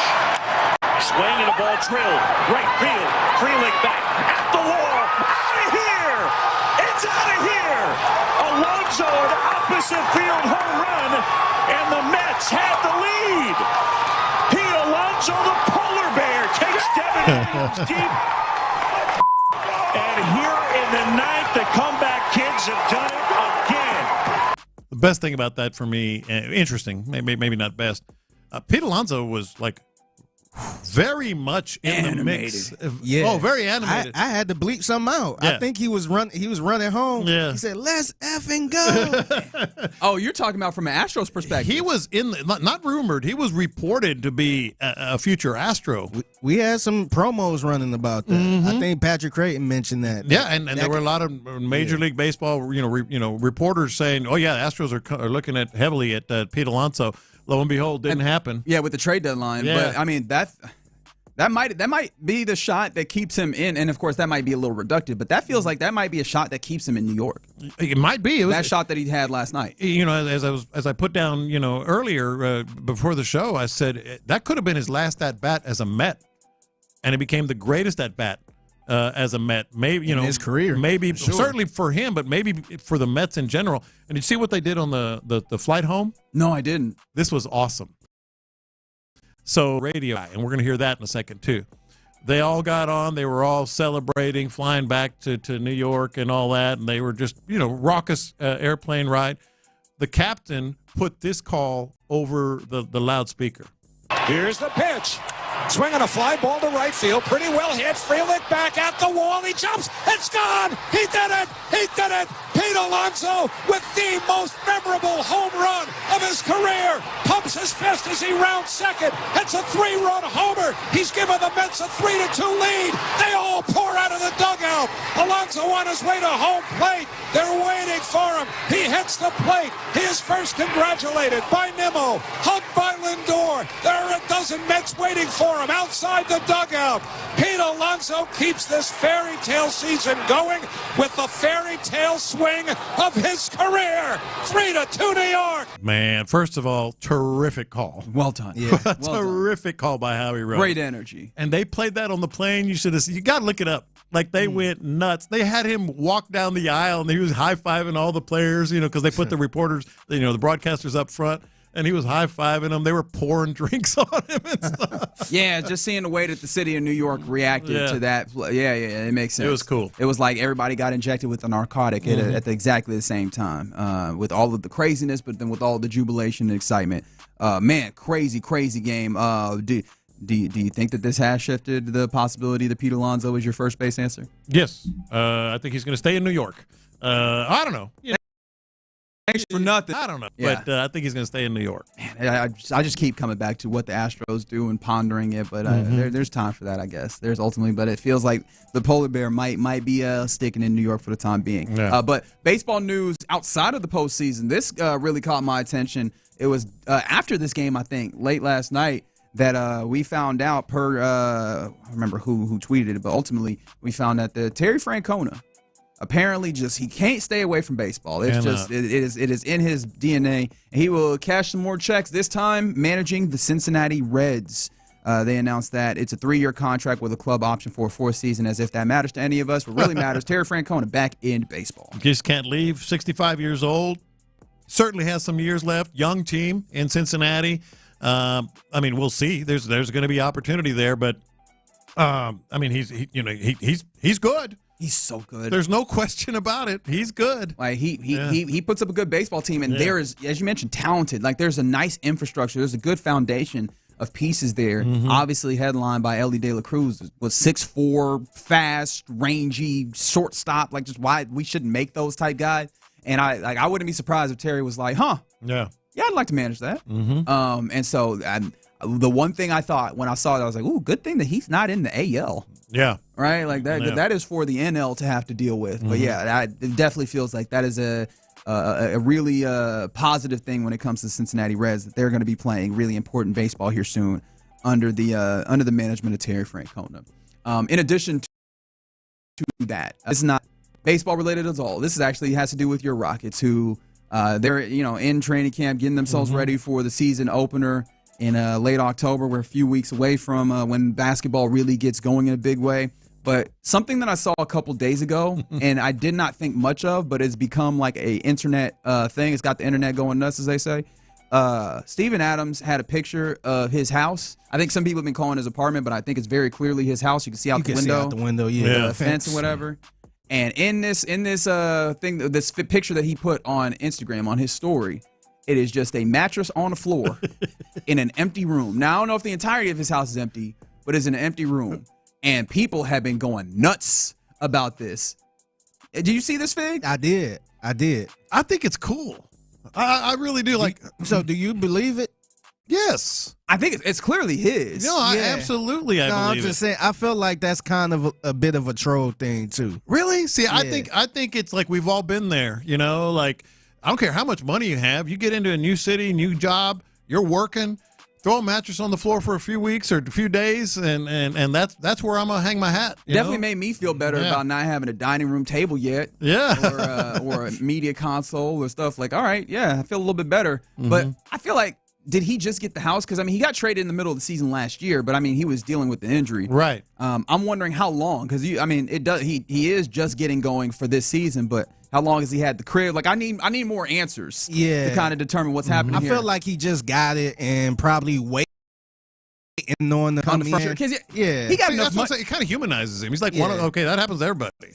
Swing and a ball drilled. Right field. Frelick back at the wall. Out of here! It's out of here! Alonso an opposite field home run, and the Mets had the lead. Pete Alonso, the polar bear, takes Devin Williams deep. And here in the ninth, the comeback kids have done it again. The best thing about that for me, interesting, maybe not best, Pete Alonso was like very much in the mix. Yeah. Oh, very animated. I had to bleep something out. Yeah. I think he was running home. Yeah. He said, "Let's effing go." Oh, you're talking about from an Astros perspective. He was not rumored. He was reported to be a future Astro. We had some promos running about that. I think Patrick Creighton mentioned that. Yeah, and there were a lot of Major League Baseball, reporters saying, "Oh yeah, Astros are looking at heavily at Pete Alonso." Lo and behold, didn't happen. Yeah, with the trade deadline. Yeah. But I mean that might be the shot that keeps him in, and of course that might be a little reductive, but that feels like that might be a shot that keeps him in New York. It might be that shot that he had last night. As I put down, earlier before the show, I said that could have been his last at bat as a Met, and it became the greatest at bat as a Met. Maybe in his career, maybe sure. Certainly for him, but maybe for the Mets in general. And did you see what they did on the flight home? No, I didn't. This was awesome. So radio, and we're going to hear that in a second too. They all got on. They were all celebrating, flying back to New York and all that, and they were just raucous airplane ride. The captain put this call over the loudspeaker. Here's the pitch. Swing on a fly ball to right field. Pretty well hit. Frelick back at the wall. He jumps. It's gone. He did it. He did it. Pete Alonso with the most memorable home run of his career. Pumps his fist as he rounds second. It's a 3-run homer. He's given the Mets a 3-2 lead. They all pour out of the dugout. Alonso on his way to home plate. They're waiting for him. He hits the plate. He is first congratulated by Nimmo. Hugged by Lindor. There are a dozen Mets waiting for him outside the dugout. Pete Alonso keeps this fairy tale season going with the fairy tale swing of his career. 3-2 New York. Man, first of all, terrific call. Well done. Yeah, terrific call by Howie Rowe. Great energy. And they played that on the plane. You got to look it up. Like they went nuts. They had him walk down the aisle and he was high-fiving all the players, because they put the reporters, the broadcasters up front. And he was high-fiving them. They were pouring drinks on him and stuff. Yeah, just seeing the way that the city of New York reacted to that. Yeah, it makes sense. It was cool. It was like everybody got injected with a narcotic at exactly the same time, with all of the craziness, but then with all the jubilation and excitement. Man, crazy game. Do you think that this has shifted the possibility that Pete Alonso is your first base answer? Yes. I think he's going to stay in New York. I don't know. Thanks for nothing. I don't know, Yeah. but I think he's going to stay in New York. Man, I just keep coming back to what the Astros do and pondering it, but there's time for that, I guess. There's ultimately, but it feels like the polar bear might be sticking in New York for the time being. Yeah. But baseball news outside of the postseason, this really caught my attention. It was after this game, I think, late last night, that we found out I remember who tweeted it, but ultimately we found out that Terry Francona, apparently, he can't stay away from baseball. It's it is in his DNA. He will cash some more checks, this time managing the Cincinnati Reds. They announced that it's a 3-year contract with a club option for a 4th season, as if that matters to any of us. What really matters, Terry Francona back in baseball. Just can't leave. 65 years old. Certainly has some years left. Young team in Cincinnati. We'll see. There's going to be opportunity there, but I mean, he's good. He's so good. There's no question about it. He's good. Like he puts up a good baseball team, and there is, as you mentioned, talented. Like there's a nice infrastructure. There's a good foundation of pieces there. Obviously, headlined by Ellie De La Cruz, was 6'4", fast, rangy, shortstop. Like just why we shouldn't make those type guys. And I wouldn't be surprised if Terry was like, yeah, I'd like to manage that. And so the one thing I thought when I saw it, I was like, ooh, good thing that he's not in the AL. Yeah. Right? Like that. Yeah. That is for the NL to have to deal with. But yeah, it definitely feels like that is a really positive thing when it comes to Cincinnati Reds, that they're going to be playing really important baseball here soon under the management of Terry Francona. In addition to that, this is not baseball related at all. This is actually has to do with your Rockets, who they're in training camp, getting themselves ready for the season opener in late October. We're a few weeks away from when basketball really gets going in a big way. But something that I saw a couple days ago, and I did not think much of, but it's become like a internet thing. It's got the internet going nuts, as they say. Steven Adams had a picture of his house. I think some people have been calling his apartment, but I think it's very clearly his house. You can see out the window. See out the window, yeah. The fence and whatever. And in this thing, this picture that he put on Instagram on his story, it is just a mattress on the floor in an empty room. Now, I don't know if the entirety of his house is empty, but it's in an empty room. And people have been going nuts about this. Did you see this, Fig? I did. I think it's cool. I really do. So do you believe it? Yes. I think it's clearly his. No, absolutely I believe I'm just saying, I feel like that's kind of a bit of a troll thing, too. Really? See, I think it's like we've all been there, like I don't care how much money you have. You get into a new city, new job, you're working, throw a mattress on the floor for a few weeks or a few days, and that's where I'm going to hang my hat. Definitely made me feel better about not having a dining room table yet. Yeah. Or a media console or stuff. Like, all right, yeah, I feel a little bit better. But I feel like, did he just get the house? Because, he got traded in the middle of the season last year, but, he was dealing with the injury. Right. I'm wondering how long, because, he is just getting going for this season, but how long has he had the crib? Like, I need more answers to kind of determine what's happening here. I feel like he just got it and probably waiting on the come in. He got enough money. It kind of humanizes him. He's like, okay, that happens to everybody.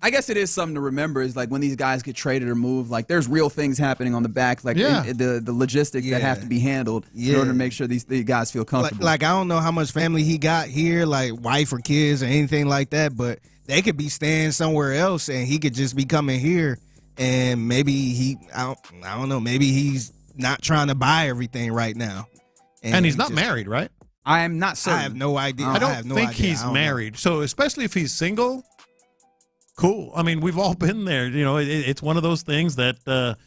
I guess it is something to remember is like when these guys get traded or moved, like there's real things happening on the back, like the logistics that have to be handled in order to make sure these guys feel comfortable. Like I don't know how much family he got here, like wife or kids or anything like that, but they could be staying somewhere else and he could just be coming here, and maybe I don't know, maybe he's not trying to buy everything right now. And he's not married, right? I am not certain. I have no idea. I don't think he's married. So especially if he's single, cool. We've all been there. It's one of those things that,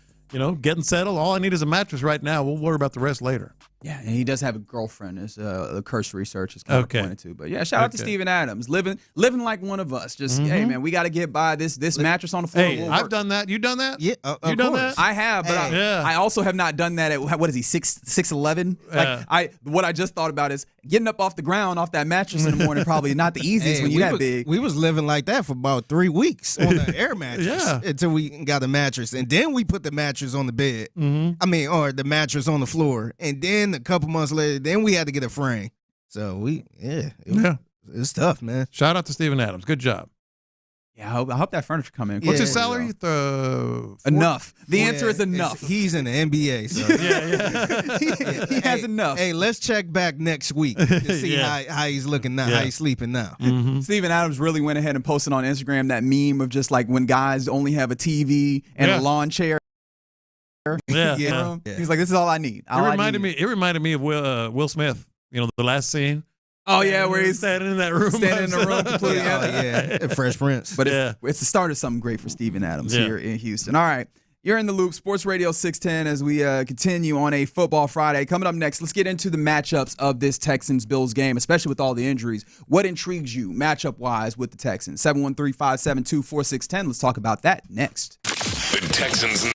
getting settled. All I need is a mattress right now. We'll worry about the rest later. Yeah, and he does have a girlfriend, as the cursory research is kind of pointed to. But yeah, shout out to Steven Adams, living like one of us. Just hey, man, we got to get by this mattress on the floor. Hey, I've done that. You done that? Yeah, you done that? I have, but I also have not done that at what is he 6'11"? Like what I just thought about is getting up off the ground off that mattress in the morning. Probably not the easiest when you that big. We was living like that for about 3 weeks on an air mattress until we got a mattress, and then we put the mattress on the bed. Or the mattress on the floor, and then a couple months later, then we had to get a frame. So it's tough, man. Shout out to Steven Adams. Good job. Yeah, I hope that furniture come in. What's his salary? Enough. The answer is enough. He's in the NBA, so he has enough. Hey, let's check back next week to see how he's looking now, how he's sleeping now. Steven Adams really went ahead and posted on Instagram that meme of just like when guys only have a TV and a lawn chair. He's like, this is all I need. It reminded me of Will Smith. The last scene. Oh yeah, where he's standing in that room, completely. Fresh Prince. But it's the start of something great for Steven Adams here in Houston. All right, you're in the loop. Sports Radio 610 as we continue on a Football Friday. Coming up next, let's get into the matchups of this Texans-Bills game, especially with all the injuries. What intrigues you matchup-wise with the Texans? 713-572-4610. Let's talk about that next. The Texans.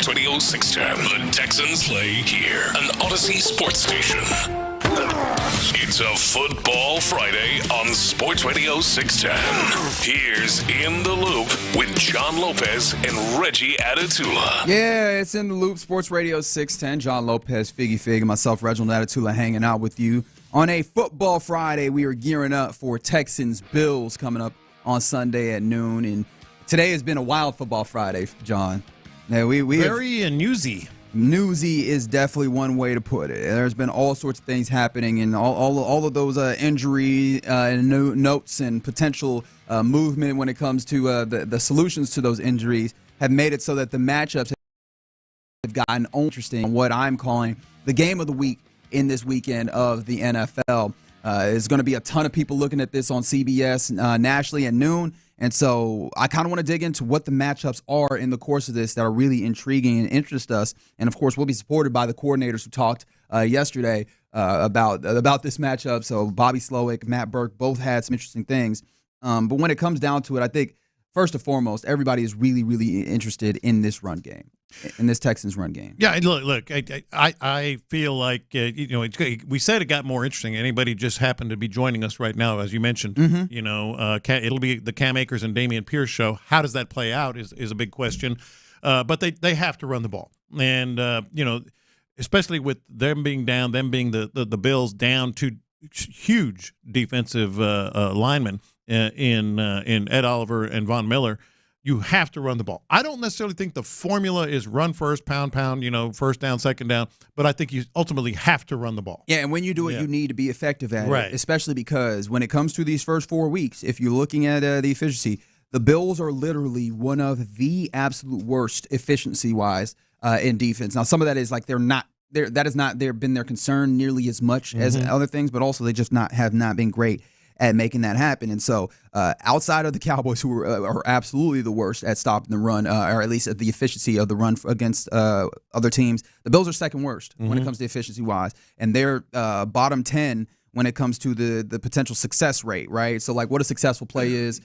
Sports Radio 610. The Texans play here, an Odyssey sports station. It's a Football Friday on Sports Radio 610. Here's In the Loop with John Lopez and Reggie Atatula. Yeah, it's In the Loop, Sports Radio 610. John Lopez, Figgy Fig, and myself, Reginald Atatula, hanging out with you on a Football Friday. We are gearing up for Texans-Bills coming up on Sunday at noon. And today has been a wild Football Friday, John. Now, we very newsy. Newsy is definitely one way to put it. There's been all sorts of things happening, and all of those injury notes and potential movement when it comes to the solutions to those injuries have made it so that the matchups have gotten interesting. What I'm calling the game of the week in this weekend of the NFL. There's going to be a ton of people looking at this on CBS nationally at noon. And so I kind of want to dig into what the matchups are in the course of this that are really intriguing and interest us. And, of course, we'll be supported by the coordinators who talked yesterday about this matchup. So Bobby Slowick, Matt Burke both had some interesting things. But when it comes down to it, I think first and foremost, everybody is really, really interested in this run game, in this Texans run game. Yeah, look, I feel like we said it got more interesting. Anybody just happened to be joining us right now, as you mentioned. It'll be the Cam Akers and Dameon Pierce show. How does that play out is a big question. But they have to run the ball, and especially with them being down, them being the Bills down to huge defensive linemen in Ed Oliver and Von Miller. You have to run the ball. I don't necessarily think the formula is run first, pound, first down, second down, but I think you ultimately have to run the ball. Yeah, and when you do it, you need to be effective at it, especially because when it comes to these first 4 weeks, if you're looking at the efficiency, the Bills are literally one of the absolute worst efficiency-wise in defense. Now, some of that is like that has not been their concern nearly as much as other things, but also they just have not been great at making that happen. And so outside of the Cowboys, who are absolutely the worst at stopping the run, or at least at the efficiency of the run against other teams, the Bills are second worst when it comes to efficiency-wise. And they're bottom 10 when it comes to the potential success rate, right? So, like, what a successful play is,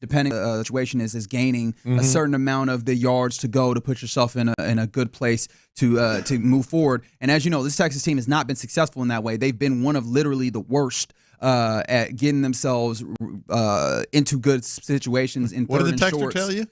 depending on the situation, is gaining a certain amount of the yards to go to put yourself in a good place to move forward. And as you know, this Texas team has not been successful in that way. They've been one of literally the worst at getting themselves into good situations in third and shorts. What did the texter tell you?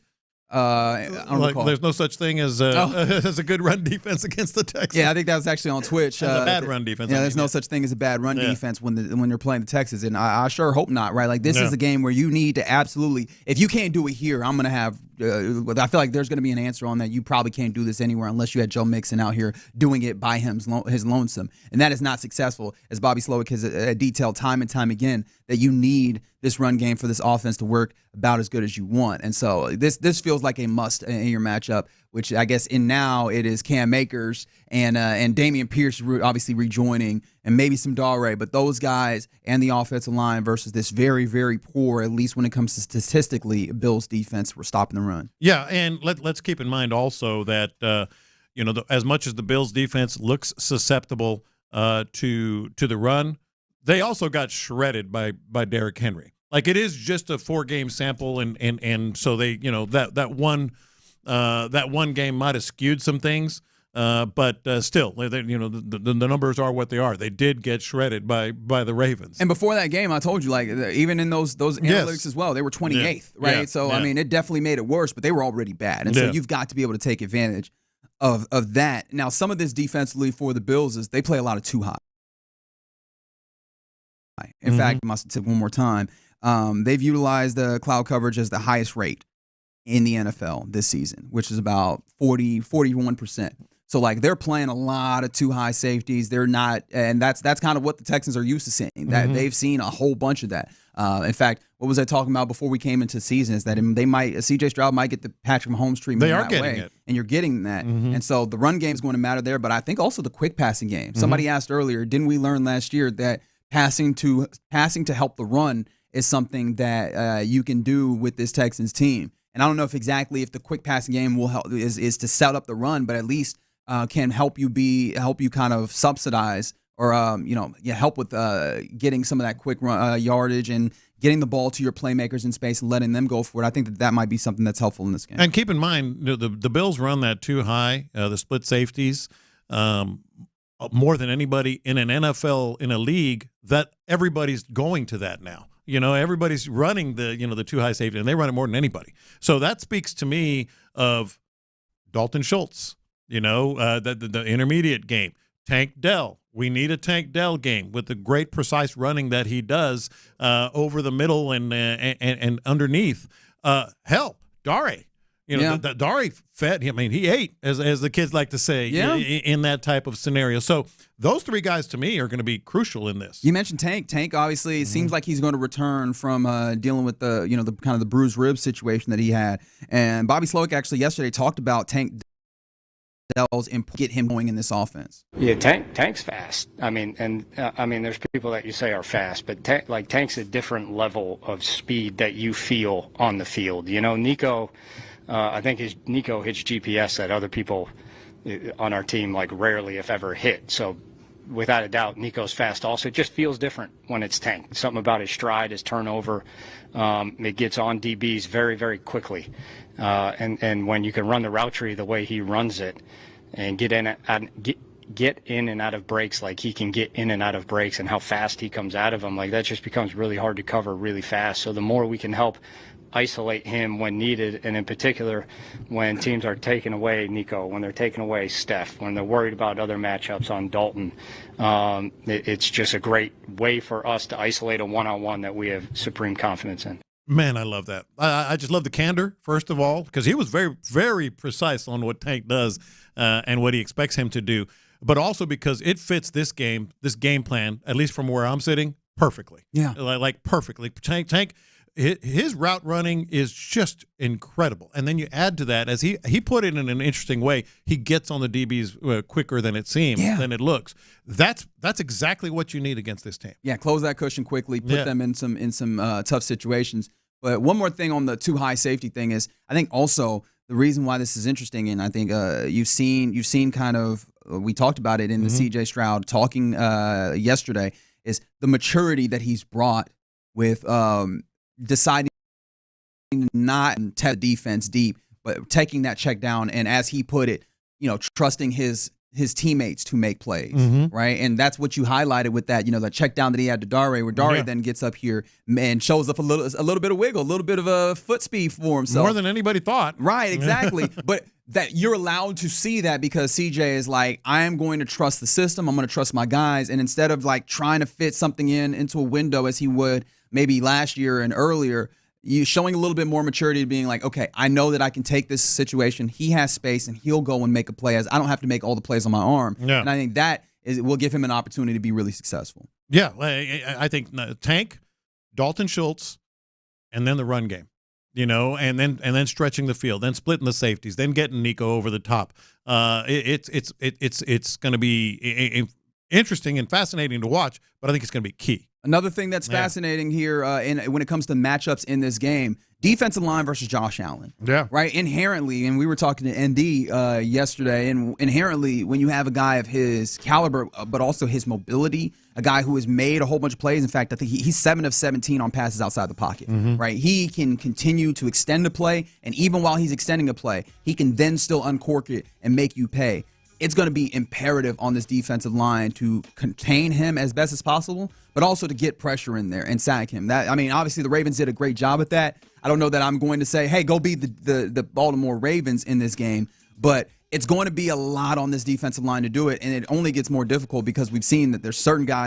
I don't recall. There's no such thing as a good run defense against the Texans. Yeah, I think that was actually on Twitch. A bad run defense. Yeah, there's no such thing as a bad run defense when you're playing the Texans, and I sure hope not. Right, like this is a game where you need to absolutely. If you can't do it here, I'm gonna have. I feel like there's gonna be an answer on that. You probably can't do this anywhere unless you had Joe Mixon out here doing it by his lonesome, and that is not successful. As Bobby Slowick has detailed time and time again, that you need this run game for this offense to work about as good as you want. And so this feels like a must in your matchup, which I guess now it is Cam Akers and Dameon Pierce obviously rejoining, and maybe some Dare, but those guys and the offensive line versus this very, very poor, at least when it comes to statistically, Bills defense for stopping the run. Yeah, and let's keep in mind also that as much as the Bills defense looks susceptible to the run, they also got shredded by Derrick Henry. Like, it is just a 4-game sample, and so they that one game might have skewed some things, but still, the numbers are what they are. They did get shredded by the Ravens. And before that game, I told you, like, even in those analytics as well, they were 28th, right? Yeah. So I mean, it definitely made it worse, but they were already bad, and so you've got to be able to take advantage of that. Now, some of this defensively for the Bills is they play a lot of too high. In fact, I must tip one more time. They've utilized the cloud coverage as the highest rate in the NFL this season, which is about 41%. So, like, they're playing a lot of too high safeties. They're not, and that's kind of what the Texans are used to seeing. That they've seen a whole bunch of that. In fact, what was I talking about before we came into the season is that C.J. Stroud might get the Patrick Mahomes treatment. They are getting it, and you're getting that. And so the run game is going to matter there, but I think also the quick passing game. Somebody asked earlier, didn't we learn last year that passing to help the run is something that you can do with this Texans team? And I don't know if the quick passing game will help is to set up the run, but at least can help you kind of subsidize or help with getting some of that quick run, yardage and getting the ball to your playmakers in space and letting them go for it. I think that might be something that's helpful in this game. And keep in mind, the Bills run that too high, the split safeties. More than anybody in an NFL, in a league, that everybody's going to that now. Everybody's running the too high safety, and they run it more than anybody. So that speaks to me of Dalton Schultz, the intermediate game. Tank Dell. We need a Tank Dell game with the great precise running that he does over the middle and underneath. Dare. Dare fed. I mean, he ate, as the kids like to say, in that type of scenario. So those three guys, to me, are going to be crucial in this. You mentioned Tank. Tank, obviously, seems like he's going to return from dealing with the kind of the bruised rib situation that he had. And Bobby Slowick actually yesterday talked about Tank and get him going in this offense. Yeah, Tank's fast. I mean, there's people that you say are fast, but Tank's a different level of speed that you feel on the field. You know, Nico, I think Nico hits GPS that other people on our team like rarely, if ever, hit. So without a doubt, Nico's fast also. It just feels different when it's Tank. Something about his stride, his turnover. It gets on DBs very, very quickly. And when you can run the route tree the way he runs it and get in and out of breaks like he can get in and out of breaks and how fast he comes out of them, like that just becomes really hard to cover really fast. So the more we can help isolate him when needed, and in particular when teams are taking away Nico, when they're taking away Steph, when they're worried about other matchups on Dalton, it's just a great way for us to isolate a one-on-one that we have supreme confidence in. Man, I love that. I just love the candor, first of all, because he was very, very precise on what Tank does and what he expects him to do, but also because it fits this game plan, at least from where I'm sitting, perfectly. Yeah. Like perfectly. Tank, his route running is just incredible. And then you add to that, as he put it in an interesting way, he gets on the DBs quicker than it seems, than it looks. That's exactly what you need against this team. Yeah, close that cushion quickly, put them in some tough situations. But one more thing on the too high safety thing is, I think also the reason why this is interesting, and I think you've seen kind of, we talked about it in the CJ Stroud talking yesterday, is the maturity that he's brought with deciding not to test the defense deep, but taking that check down, and as he put it, trusting his teammates to make plays, right? And that's what you highlighted with that, that check down that he had to Dare, where Dare then gets up here and shows up a little bit of wiggle, a little bit of a foot speed for himself. More than anybody thought. Right, exactly. But that you're allowed to see that because CJ is like, I am going to trust the system. I'm going to trust my guys. And instead of like trying to fit something into a window as he would maybe last year and earlier, you showing a little bit more maturity, being like, okay, I know that I can take this situation. He has space, and he'll go and make a play. As I don't have to make all the plays on my arm. Yeah. And I think that will give him an opportunity to be really successful. Yeah, I think Tank, Dalton Schultz, and then the run game, and then stretching the field, then splitting the safeties, then getting Nico over the top. It's going to be interesting and fascinating to watch, but I think it's going to be key. Another thing that's fascinating here when it comes to matchups in this game, defensive line versus Josh Allen. Yeah. Right? Inherently, and we were talking to ND yesterday, and inherently when you have a guy of his caliber, but also his mobility, a guy who has made a whole bunch of plays. In fact, I think he's 7 of 17 on passes outside the pocket. Right? He can continue to extend a play, and even while he's extending a play, he can then still uncork it and make you pay. It's going to be imperative on this defensive line to contain him as best as possible, but also to get pressure in there and sack him. Obviously the Ravens did a great job at that. I don't know that I'm going to say, hey, go beat the Baltimore Ravens in this game, but it's going to be a lot on this defensive line to do it, and it only gets more difficult because we've seen that there's certain guys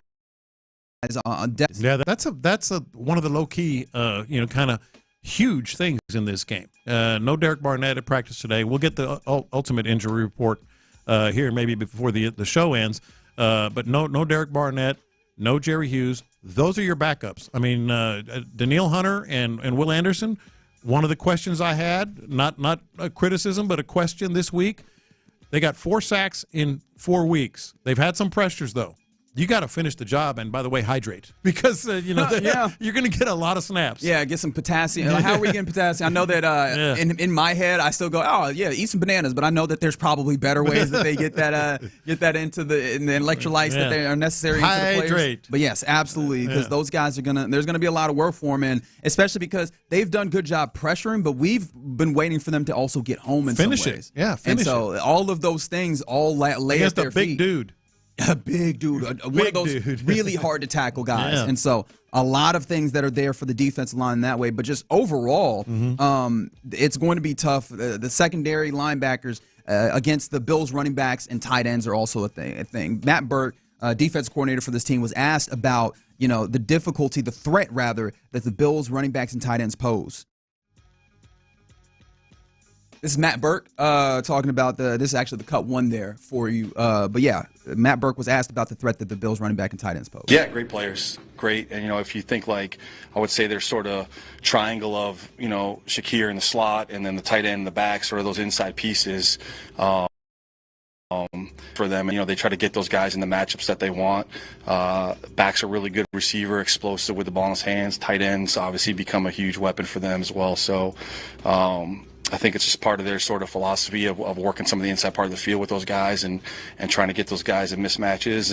on depth. Yeah, that's one of the low key, kind of huge things in this game. No Derek Barnett at practice today. We'll get the ultimate injury report here maybe before the show ends, but no Derek Barnett, no Jerry Hughes. Those are your backups. I mean, Danielle Hunter and Will Anderson. One of the questions I had, not a criticism, but a question this week. They got 4 sacks in 4 weeks. They've had some pressures though. You got to finish the job, and by the way, hydrate because you're going to get a lot of snaps. Yeah, get some potassium. How are we getting potassium? I know that in my head, I still go, oh yeah, eat some bananas, but I know that there's probably better ways that they get that into the electrolytes that they are necessary into the players. But yes, absolutely, because those guys there's gonna be a lot of work for them, and especially because they've done good job pressuring, but we've been waiting for them to also get home in finish some ways. And so all of those things all lay at their feet. Big dude. A big dude, one of those really hard to tackle guys. And so a lot of things that are there for the defensive line that way. But just overall, it's going to be tough. The secondary linebackers against the Bills running backs and tight ends are also a thing. Matt Burke, defense coordinator for this team, was asked about the difficulty, the threat rather, that the Bills running backs and tight ends pose. This is Matt Burke talking about this is actually the cut one there for you. But yeah, Matt Burke was asked about the threat that the Bills running back and tight ends pose. Yeah, great players. Great. And, if you think I would say there's sort of triangle of, Shakir in the slot and then the tight end in the back, sort of those inside pieces. for them. And, they try to get those guys in the matchups that they want. Back's a really good receiver, explosive with the ball in his hands. Tight ends obviously become a huge weapon for them as well. So I think it's just part of their sort of philosophy of working some of the inside part of the field with those guys and trying to get those guys in mismatches.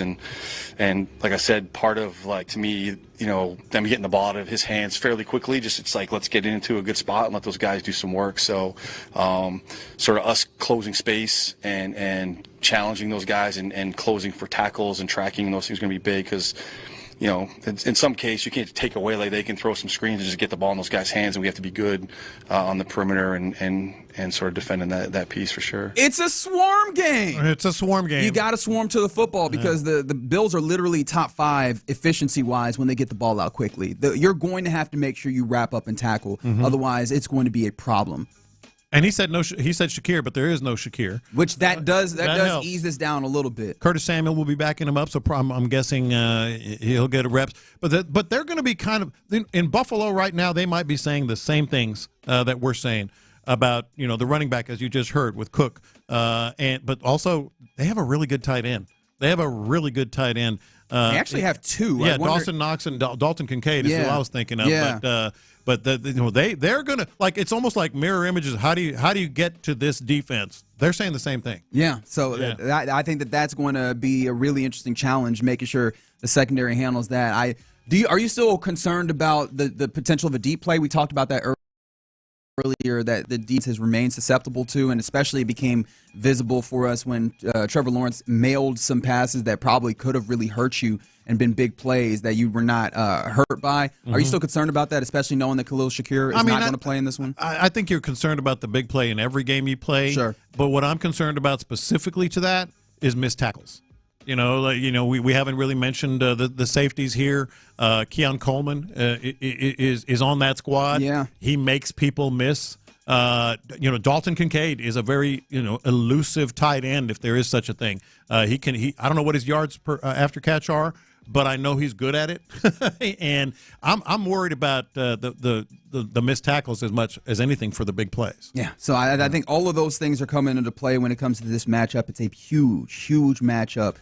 And like I said, part of, like, to me, them getting the ball out of his hands fairly quickly, it's like, let's get into a good spot and let those guys do some work. So sort of us closing space and challenging those guys and closing for tackles and tracking, those things are going to be big because, in some case, you can't take away, like, they can throw some screens and just get the ball in those guys' hands, and we have to be good on the perimeter and sort of defending that piece for sure. It's a swarm game. It's a swarm game. You got to swarm to the football because the Bills are literally top 5 efficiency-wise when they get the ball out quickly. You're going to have to make sure you wrap up and tackle. Otherwise, it's going to be a problem. And he said Shakir, but there is no Shakir. Which that does ease this down a little bit. Curtis Samuel will be backing him up, so I'm guessing he'll get a reps. But they're going to be kind of in Buffalo right now. They might be saying the same things that we're saying about the running back, as you just heard with Cook, but also they have a really good tight end. They actually have two. Yeah, Dawson Knox and Dalton Kincaid is who I was thinking of. Yeah. But they're gonna, like, it's almost like mirror images. How do you get to this defense? They're saying the same thing. Yeah. So I think that's going to be a really interesting challenge, making sure the secondary handles that. Are you still concerned about the potential of a deep play? We talked about that earlier, that the defense has remained susceptible to, and especially it became visible for us when Trevor Lawrence mailed some passes that probably could have really hurt you and been big plays that you were not hurt by. Are you still concerned about that, especially knowing that Khalil Shakir is not going to play in this one? I think you're concerned about the big play in every game you play. Sure. But what I'm concerned about specifically to that is missed tackles. We haven't really mentioned the safeties here. Keon Coleman is on that squad. Yeah. He makes people miss. Dalton Kincaid is a very elusive tight end, if there is such a thing. I don't know what his yards per after catch are, but I know he's good at it. And I'm worried about the missed tackles as much as anything for the big plays. Yeah. So I think all of those things are coming into play when it comes to this matchup. It's a huge matchup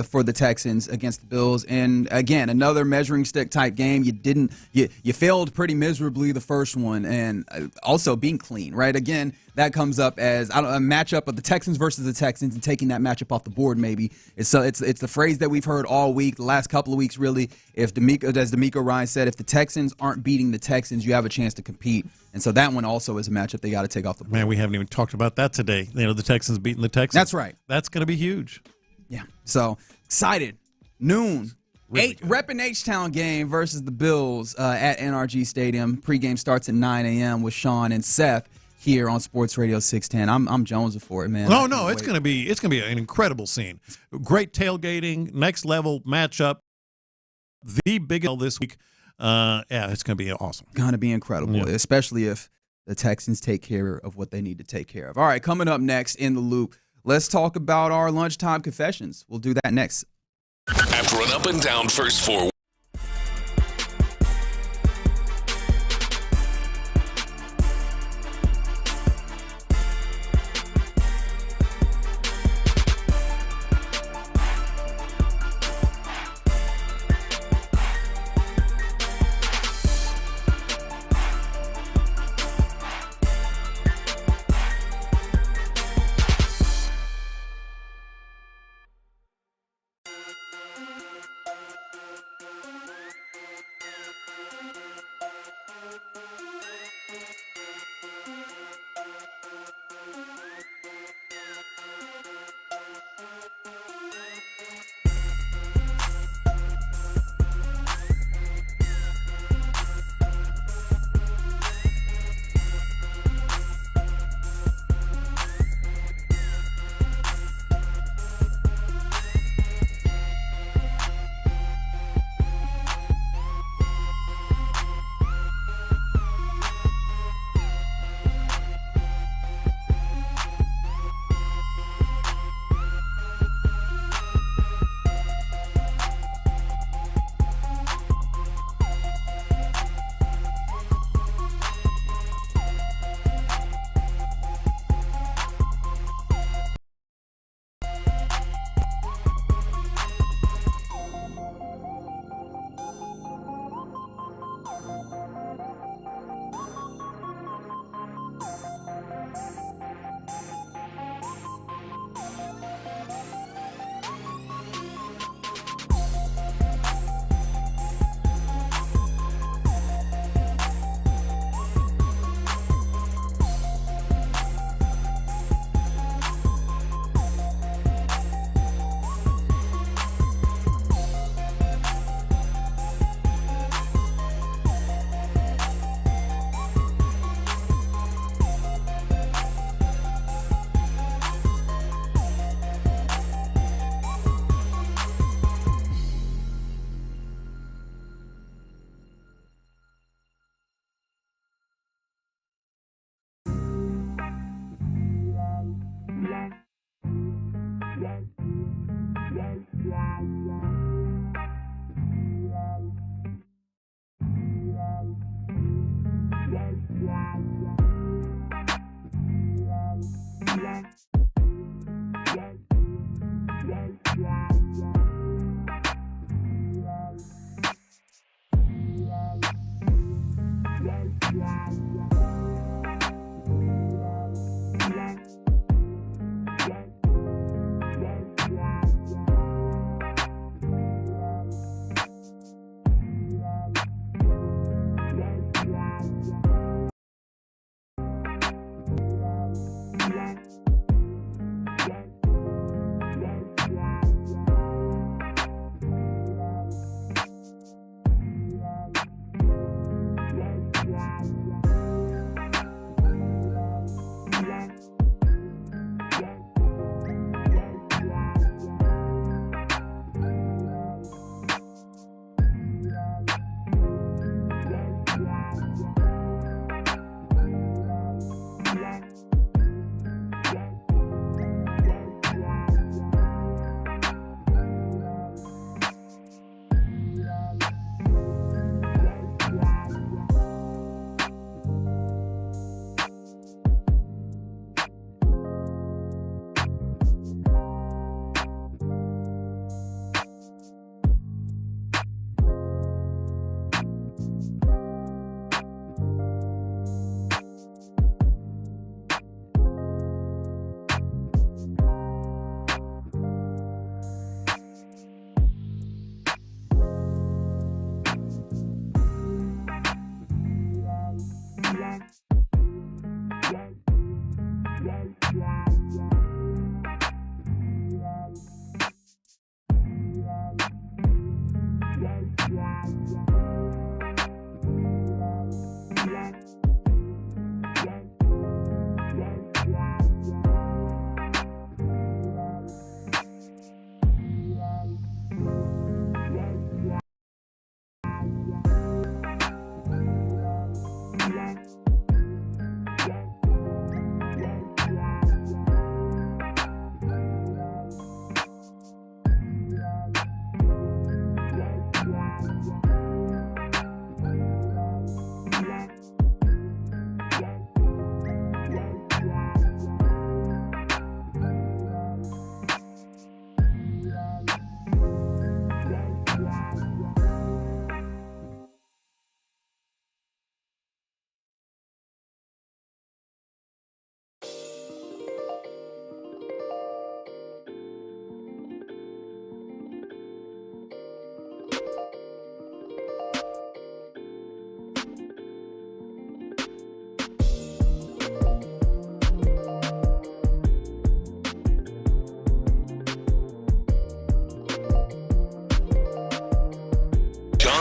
for the Texans against the Bills. And again, another measuring stick type game. You failed pretty miserably the first one, and also being clean, right? Again, that comes up as a matchup of the Texans versus the Texans and taking that matchup off the board. Maybe it's the phrase that we've heard all week, the last couple of weeks, really. As DeMeco Ryan said, if the Texans aren't beating the Texans, you have a chance to compete. And so that one also is a matchup they got to take off the board. Man, we haven't even talked about that today. The Texans beating the Texans. That's right. That's going to be huge. Yeah. So excited. Noon. Really repping H-Town game versus the Bills at NRG Stadium. Pregame starts at 9 a.m. with Sean and Seth here on Sports Radio 610. I'm jonesing for it, man. No, it's gonna be an incredible scene. Great tailgating, next level matchup. The biggest this week. It's gonna be awesome. Gonna be incredible, especially if the Texans take care of what they need to take care of. All right, coming up next in the loop, let's talk about our lunchtime confessions. We'll do that next. After an up and down first 4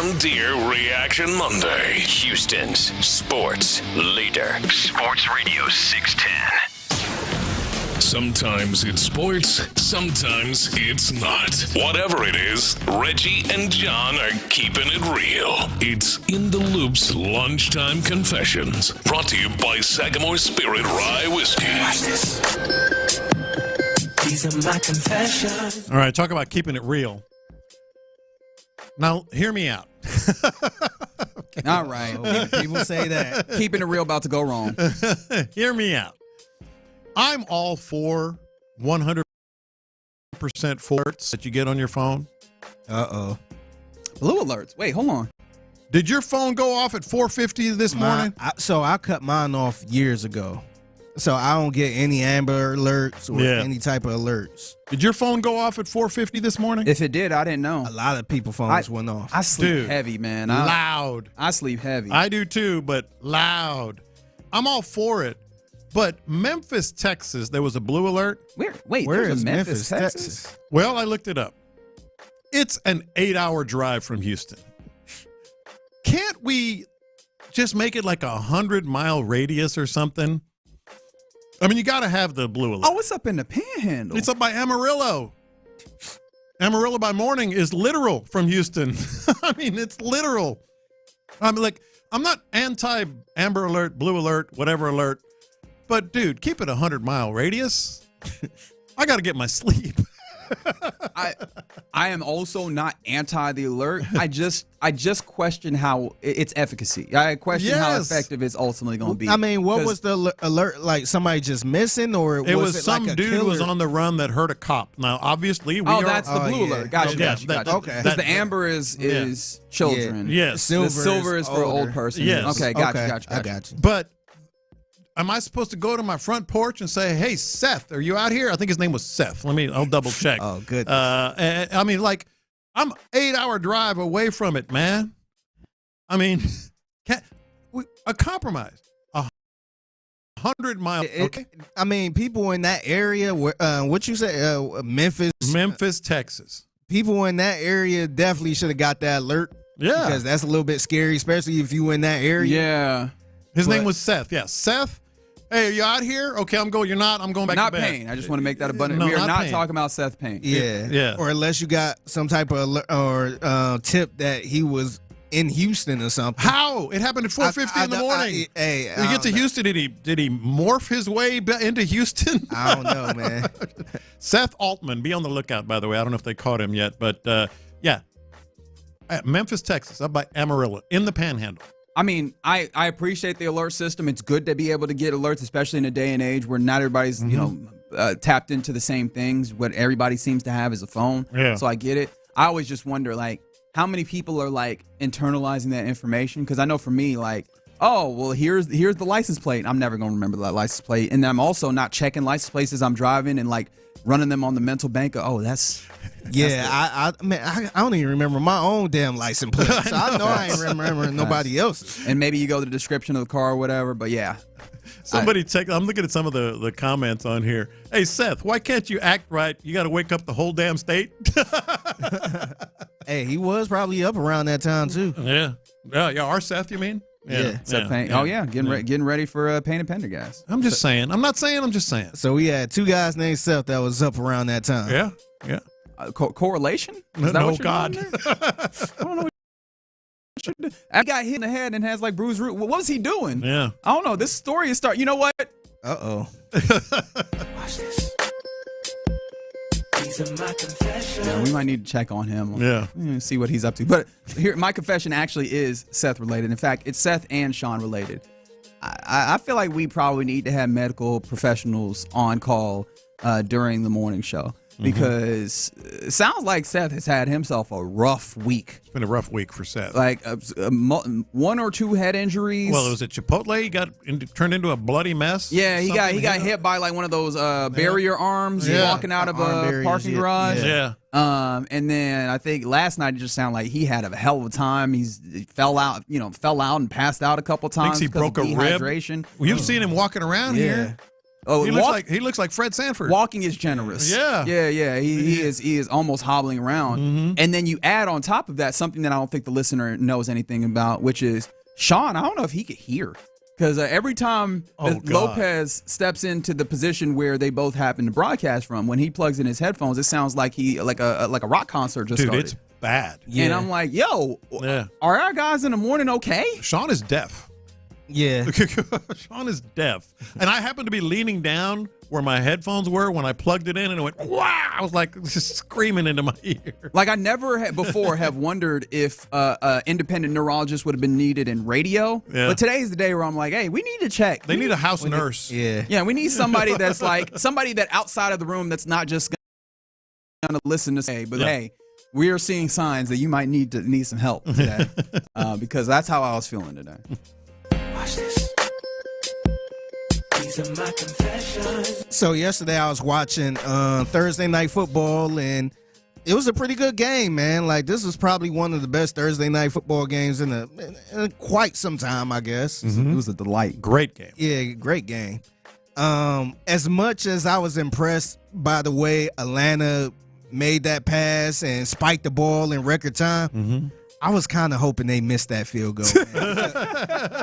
John Deere Reaction Monday. Houston's sports leader. Sports Radio 610. Sometimes it's sports, sometimes it's not. Whatever it is, Reggie and John are keeping it real. It's In the Loop's Lunchtime Confessions, brought to you by Sagamore Spirit Rye Whiskey. These are my confessions. All right, talk about keeping it real. Now, hear me out. Okay. All right. People say that. Keeping it real about to go wrong. Hear me out. I'm all for 100% for alerts that you get on your phone. Uh-oh. Blue alerts. Wait, hold on. Did your phone go off at 4:50 this morning? So I cut mine off years ago. So I don't get any Amber alerts or any type of alerts. Did your phone go off at 4:50 this morning? If it did, I didn't know. A lot of people's phones went off. I sleep heavy, man. Loud. I sleep heavy. I do too, but loud. I'm all for it. But Memphis, Texas, there was a blue alert. Where is Memphis, Texas? Well, I looked it up. It's an 8-hour drive from Houston. Can't we just make it like a 100-mile radius or something? I mean, you got to have the blue alert. Oh, it's up in the Panhandle. It's up by Amarillo. Amarillo by morning is literal from Houston. I mean, it's literal. I'm not anti-Amber Alert, Blue Alert, whatever alert. But, dude, keep it a 100-mile radius. I got to get my sleep. I am also not anti the alert. I just question how its efficacy. I question how effective it's ultimately going to be. I mean, what was the alert? Like somebody just missing, or it was some like a dude killer? Was on the run that hurt a cop. Now, obviously, that's the blue alert. Gotcha. Okay. Because the amber is children. Yes. The silver is for old person. Yes. Okay. Gotcha. I got you. But am I supposed to go to my front porch and say, "Hey, Seth, are you out here?" I think his name was Seth. I'll double check. Oh, good. I mean, like, I'm 8-hour drive away from it, man. I mean, a compromise, 100-mile. Okay. I mean, people in that area. What you say? Memphis, Texas. People in that area definitely should have got that alert. Yeah, because that's a little bit scary, especially if you in that area. Yeah. His name was Seth. Yeah, Seth. Hey, are you out here? Okay, I'm going. You're not. I'm going back to bed. Not Payne. I just want to make that abundant. No, we are not Payne. talking about Seth Payne. Yeah. Or unless you got some type of alert or tip that he was in Houston or something. How? It happened at 4:50 in the morning. You get to Houston. Did he morph his way into Houston? I don't know, man. Seth Altman. Be on the lookout, by the way. I don't know if they caught him yet, but yeah. Memphis, Texas, up by Amarillo, in the Panhandle. I mean, I appreciate the alert system. It's good to be able to get alerts, especially in a day and age where not everybody's tapped into the same things. What everybody seems to have is a phone. Yeah. So I get it. I always just wonder, like, how many people are like internalizing that information? Because I know for me, like, oh, well, here's the license plate. I'm never gonna remember that license plate, and I'm also not checking license plates as I'm driving and like running them on the mental bank. Oh, that's. Yeah, I don't even remember my own damn license plate. So I know I ain't remembering nobody else's. And maybe you go to the description of the car or whatever, but yeah. Somebody check. I'm looking at some of the comments on here. Hey, Seth, why can't you act right? You got to wake up the whole damn state. Hey, he was probably up around that time too. Yeah. Our Seth, you mean? Yeah. Seth Payne. Oh yeah, getting ready for Payne and Pendergast. I'm just saying. I'm not saying. I'm just saying. So we had two guys named Seth that was up around that time. Yeah. Correlation? No, God. I don't know. I got hit in the head and has like bruised root. What was he doing? Yeah. I don't know. This story is You know what? Uh-oh. Watch this. These are my confessions. Yeah, we might need to check on him. Yeah. See what he's up to. But here, my confession actually is Seth related. In fact, it's Seth and Sean related. I feel like we probably need to have medical professionals on call during the morning show. Because it sounds like Seth has had himself a rough week. It's been a rough week for Seth. Like one or two head injuries. Well, it was at Chipotle. He got turned into a bloody mess. Yeah, he got hit by like one of those barrier arms walking out of a parking garage. Yeah. And then I think last night it just sounded like he had a hell of a time. He fell out and passed out a couple times. Thinks he broke a rib. Dehydration. Well, you've seen him walking around here. Oh, he looks like Fred Sanford. Walking is generous. Yeah. He is almost hobbling around. And then you add on top of that something that I don't think the listener knows anything about, which is Sean. I don't know if he could hear. Because every time Lopez steps into the position where they both happen to broadcast from, when he plugs in his headphones, it sounds like like a rock concert just started. It's bad. And I'm like, yo, are our guys in the morning okay? Sean is deaf. Yeah. Sean is deaf. And I happened to be leaning down where my headphones were when I plugged it in, and it went, wow! I was like just screaming into my ear. Like I never before have wondered if independent neurologist would have been needed in radio. Yeah. But today's the day where I'm like, hey, we need to check. They need a house nurse. Yeah, we need somebody that's like somebody that outside of the room that's not just going to listen to say, but hey, we are seeing signs that you might need some help today, because that's how I was feeling today. Watch this. These are my confessions. So yesterday I was watching Thursday Night Football, and it was a pretty good game, man. Like, this was probably one of the best Thursday Night Football games in quite some time, I guess. Mm-hmm. It was a delight. Great game. Yeah, great game. As much as I was impressed by the way Atlanta made that pass and spiked the ball in record time, I was kind of hoping they missed that field goal.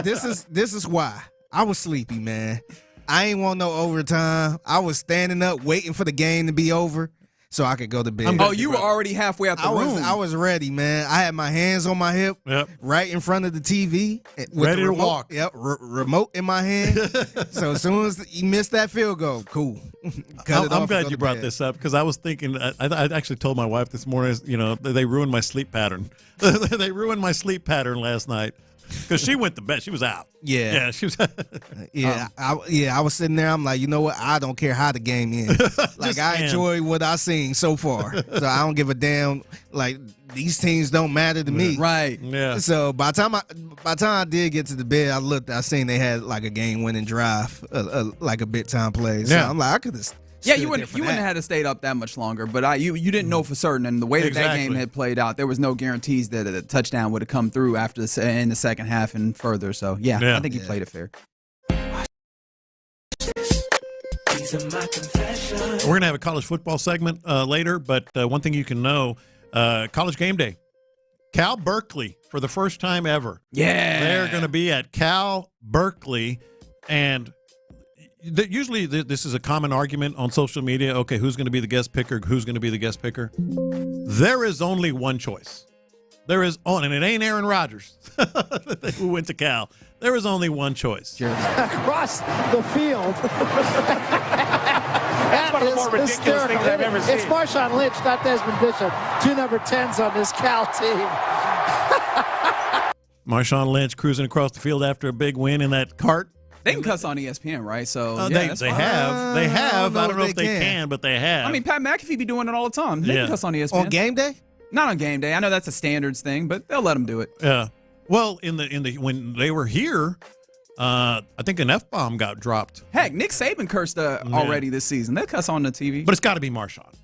This is why. I was sleepy, man. I ain't want no overtime. I was standing up waiting for the game to be over so I could go to bed. Oh, you were already halfway out the room. I was ready, man. I had my hands on my hip, right in front of the TV, with ready the to remote, walk. Yep, remote in my hand. So as soon as you missed that field goal, cool. I'm glad you brought this up, because I was thinking. I actually told my wife this morning. They ruined my sleep pattern. They ruined my sleep pattern last night. Because she went to bed. She was out. Yeah. She was. I was sitting there. I'm like, you know what? I don't care how the game ends. Like, I enjoy what I've seen so far. So I don't give a damn. Like, these teams don't matter to me. Right. Yeah. So by the time I did get to the bed, I seen they had like a game-winning drive, like a big time play. So I'm like, I could have. Yeah, you wouldn't have had to stay up that much longer, but you didn't know for certain, and the way that game had played out, there was no guarantees that a touchdown would have come through in the second half and further. So I think he played it fair. These are my confessions. We're gonna have a college football segment later, but one thing you can know: College Game Day, Cal Berkeley for the first time ever. Yeah, they're gonna be at Cal Berkeley, and usually this is a common argument on social media. Okay, who's going to be the guest picker? Who's going to be the guest picker? There is only one choice. And it ain't Aaron Rodgers who went to Cal. There is only one choice. Across the field. That one of the more ridiculous things I've ever seen. It's Marshawn Lynch, not Desmond Bishop. 2 number 10s on this Cal team. Marshawn Lynch cruising across the field after a big win in that cart. They can cuss on ESPN, right? So they have. I don't know if they can, but they have. I mean, Pat McAfee be doing it all the time. They can cuss on ESPN on game day. Not on game day. I know that's a standards thing, but they'll let them do it. Yeah. Well, in the when they were here, I think an F-bomb got dropped. Heck, Nick Saban cursed already this season. They cuss on the TV. But it's got to be Marshawn.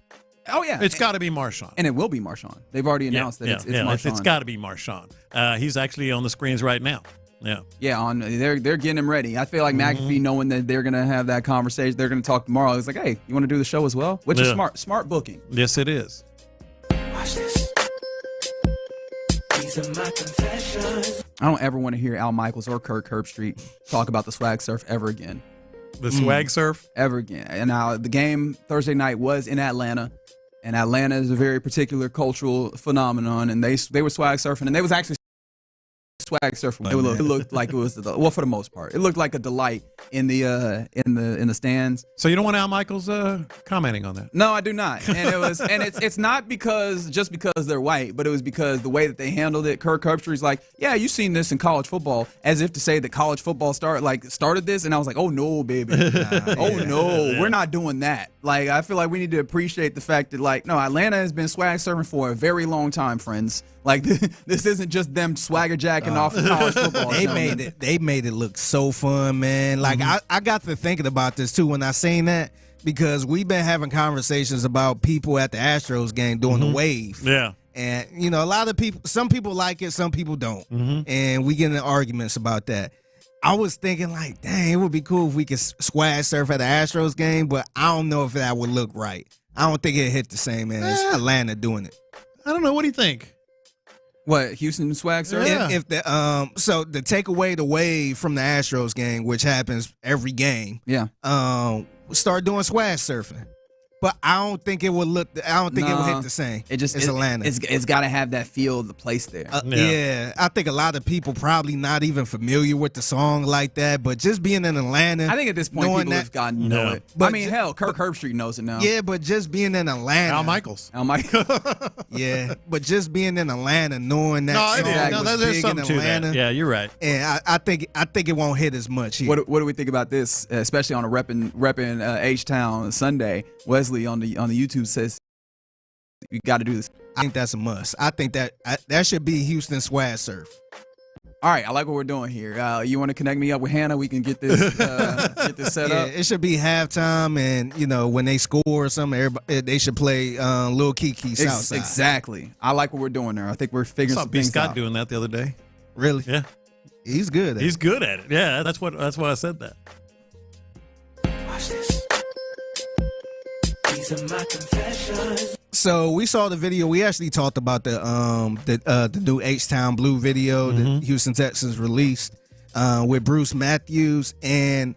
Oh, yeah. It's got to be Marshawn. And it will be Marshawn. They've already announced that it's Marshawn. It's got to be Marshawn. He's actually on the screens right now. Yeah. Yeah, they're getting him ready. I feel like McAfee, knowing that they're going to have that conversation, they're going to talk tomorrow. It's like, hey, you want to do the show as well? Which is smart booking. Yes, it is. Watch this. These are my confessions. I don't ever want to hear Al Michaels or Kirk Herbstreit talk about the swag surf ever again. The swag surf? Ever again. And now the game Thursday night was in Atlanta. And Atlanta is a very particular cultural phenomenon. And they were swag surfing. And they was actually swag surfing. It looked like it was for the most part, it looked like a delight in the stands. So you don't want Al Michaels commenting on that? No, I do not. And it's not because they're white, but it was because the way that they handled it. Kirk Herbstreit's like, yeah, you've seen this in college football, as if to say that college football started this, and I was like, oh no, baby, we're not doing that. Like, I feel like we need to appreciate the fact that, like, no, Atlanta has been swag surfing for a very long time, friends. Like, this isn't just them swagger jacking off of college football. They made it look so fun, man. Like, I got to thinking about this too when I seen that, because we've been having conversations about people at the Astros game doing the wave. Yeah. And, a lot of people, some people like it, some people don't. And we get into arguments about that. I was thinking like, dang, it would be cool if we could swag surf at the Astros game, but I don't know if that would look right. I don't think it hit the same as Atlanta doing it. I don't know. What do you think? What, Houston swag surf? Yeah. If the so to take away the wave from the Astros game, which happens every game, start doing swag surfing. But I don't think it would look. I don't think it would hit the same. It's Atlanta. It's got to have that feel of the place there. Yeah, I think a lot of people probably not even familiar with the song like that. But just being in Atlanta, I think at this point people have gotten to know it. But I mean, hell, Kirk Herbstreit knows it now. Yeah, but just being in Atlanta, Al Michaels. Yeah, but just being in Atlanta, knowing that song was there's big something in Atlanta. to that. Yeah, you're right. And I think it won't hit as much here. What do we think about this, especially on a repping H-Town Sunday? Wesley on the YouTube says you got to do this. I think that's a must. I think that should be Houston swag surf. All right, I like what we're doing here. You want to connect me up with Hannah? We can get this set up. It should be halftime, and when they score or something, everybody, they should play Lil Kiki Southside. Exactly. I like what we're doing there. I think we're figuring some things Scott out. doing that the other day. Really? Yeah. He's good at it. He's good at it. Yeah, that's why I said that. Watch this. These are my confessions. So we saw the video. We actually talked about the new H-Town Blue video that Houston Texans released with Bruce Matthews. And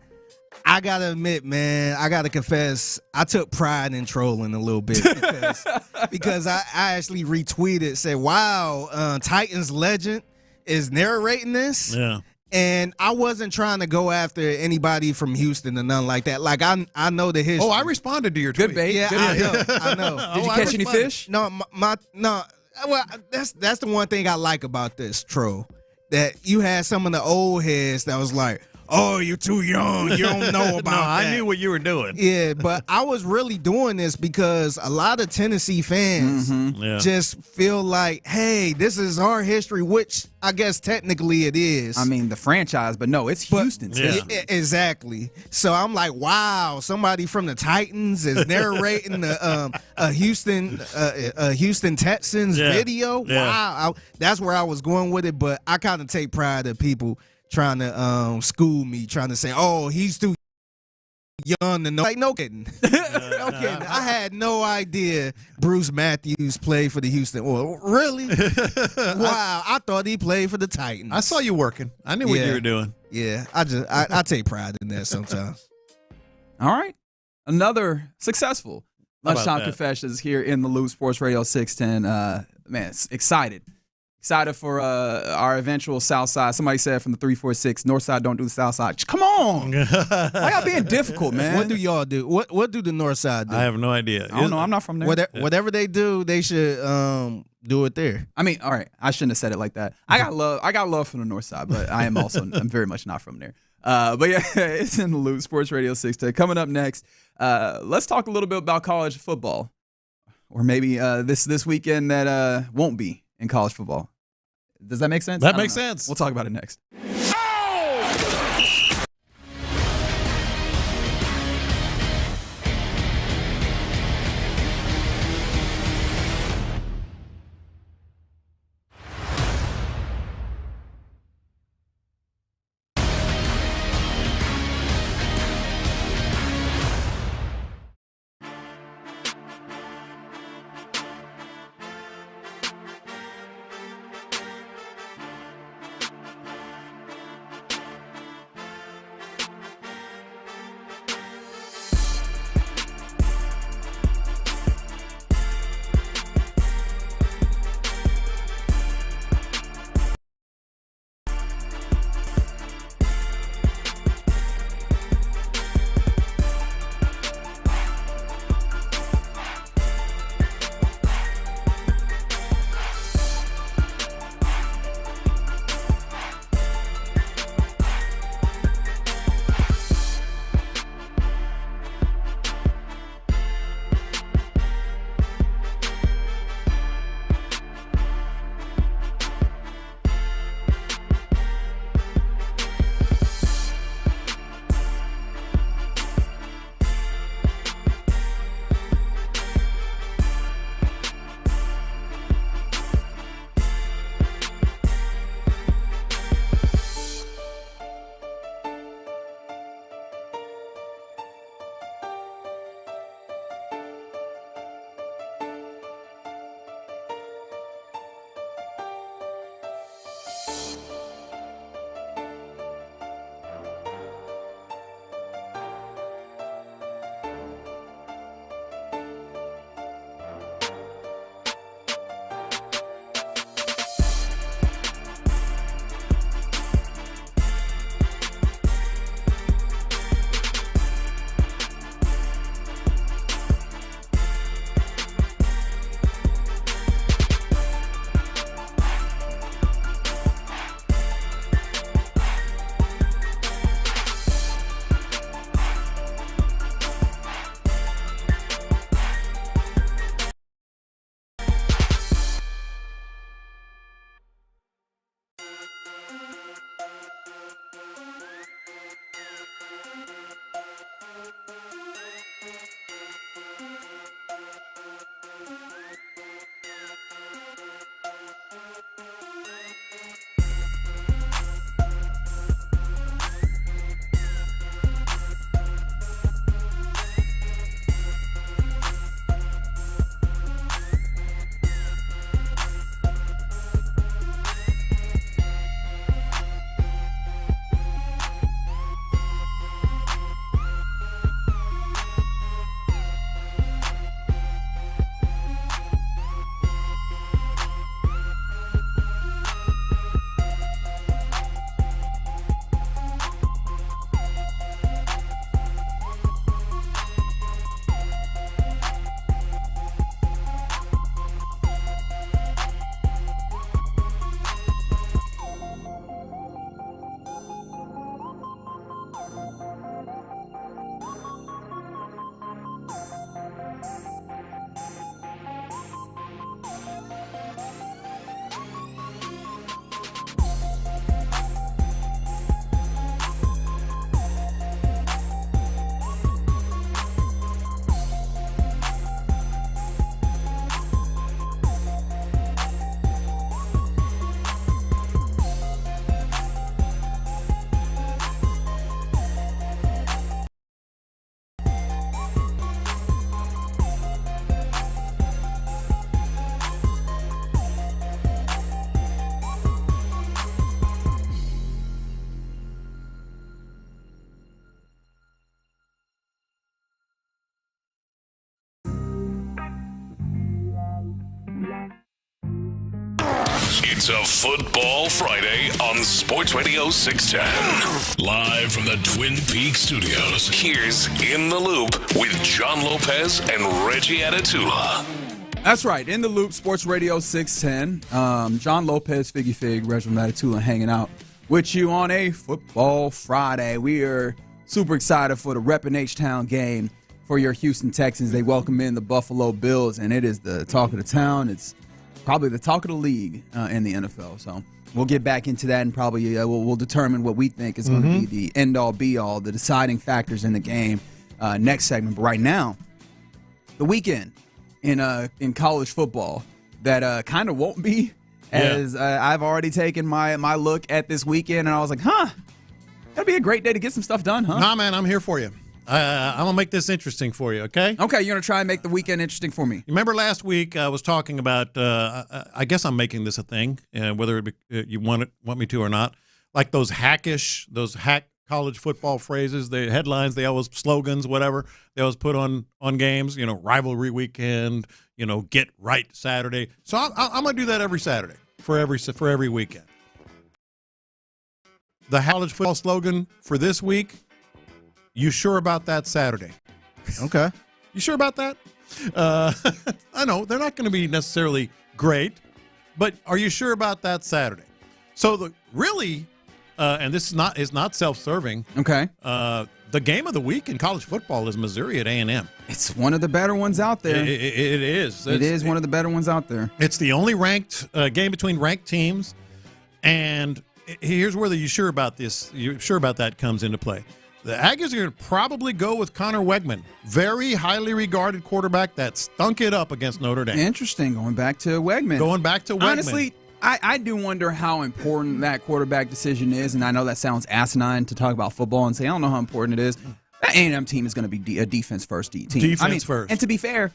I got to admit, man, I got to confess, I took pride in trolling a little bit because I actually retweeted, said, wow, Titans legend is narrating this. Yeah. And I wasn't trying to go after anybody from Houston or nothing like that. Like I know the history. Oh, I responded to your tweet. Good bait. Yeah, I know. Did you catch any fish? No, no. Well, that's the one thing I like about this troll, that you had some of the old heads that was like, oh, you're too young. You don't know about that. I knew what you were doing. Yeah, but I was really doing this because a lot of Tennessee fans just feel like, hey, this is our history, which I guess technically it is. I mean, the franchise, but no, it's Houston's. Yeah. Exactly. So I'm like, wow, somebody from the Titans is narrating a Houston Texans video. Yeah. Wow, that's where I was going with it. But I kind of take pride in people trying to school me, trying to say, oh, he's too young to know. Like, no kidding. No kidding. I had no idea Bruce Matthews played for the Houston Oilers. Really? Wow. I thought he played for the Titans. I saw you working. I knew what you were doing. Yeah. I take pride in that sometimes. All right. Another successful Lunchtime Confessions here in the Loop Sports Radio 610. Man, excited. Excited for our eventual South Side. Somebody said from the 346, North Side don't do the South Side. Come on. Why y'all being difficult, man? What do y'all do? What do the North Side do? I have no idea. I don't know. I'm not from there. Whatever they do, they should do it there. I mean, all right. I shouldn't have said it like that. I got love from the North Side, but I'm very much not from there. But yeah, it's in the Loop, Sports Radio 610. Coming up next, let's talk a little bit about college football. Or maybe this weekend that won't be in college football. Does that make sense? That makes sense. We'll talk about it next. It's a Football Friday on Sports Radio 610. Live from the Twin Peaks studios, here's In the Loop with John Lopez and Reggie Atatula. That's right. In the Loop, Sports Radio 610. John Lopez, Figgy Fig, Reggie Atatula hanging out with you on a Football Friday. We are super excited for the Reppin' H-Town game for your Houston Texans. They welcome in the Buffalo Bills, and it is the talk of the town. It's probably the talk of the league in the NFL. So we'll get back into that, and probably we'll determine what we think is going to be the end-all, be-all, the deciding factors in the game next segment. But right now, the weekend in college football that kind of won't be, as I've already taken my look at this weekend, and I was like, that'd be a great day to get some stuff done, huh? Nah, man, I'm here for you. I'm going to make this interesting for you, okay? Okay, you're going to try and make the weekend interesting for me. Remember last week I was talking about, I guess I'm making this a thing, whether it be, you want me to or not, like those hack college football phrases, the headlines, slogans, whatever, they always put on games, rivalry weekend, get right Saturday. So I'm going to do that every Saturday for every weekend. The college football slogan for this week, you sure about that Saturday? Okay. You sure about that? I know they're not going to be necessarily great, but are you sure about that Saturday? So and this is not self-serving. Okay. The game of the week in college football is Missouri at A&M. It's one of the better ones out there. It is. It is one of the better ones out there. It's the only ranked game between ranked teams, and here's where the you sure about that comes into play. The Aggies are going to probably go with Connor Wegman, very highly regarded quarterback that stunk it up against Notre Dame. Interesting, going back to Wegman. Honestly, I do wonder how important that quarterback decision is, and I know that sounds asinine to talk about football and say I don't know how important it is. That A&M team is going to be a defense-first team. Defense first. And to be fair,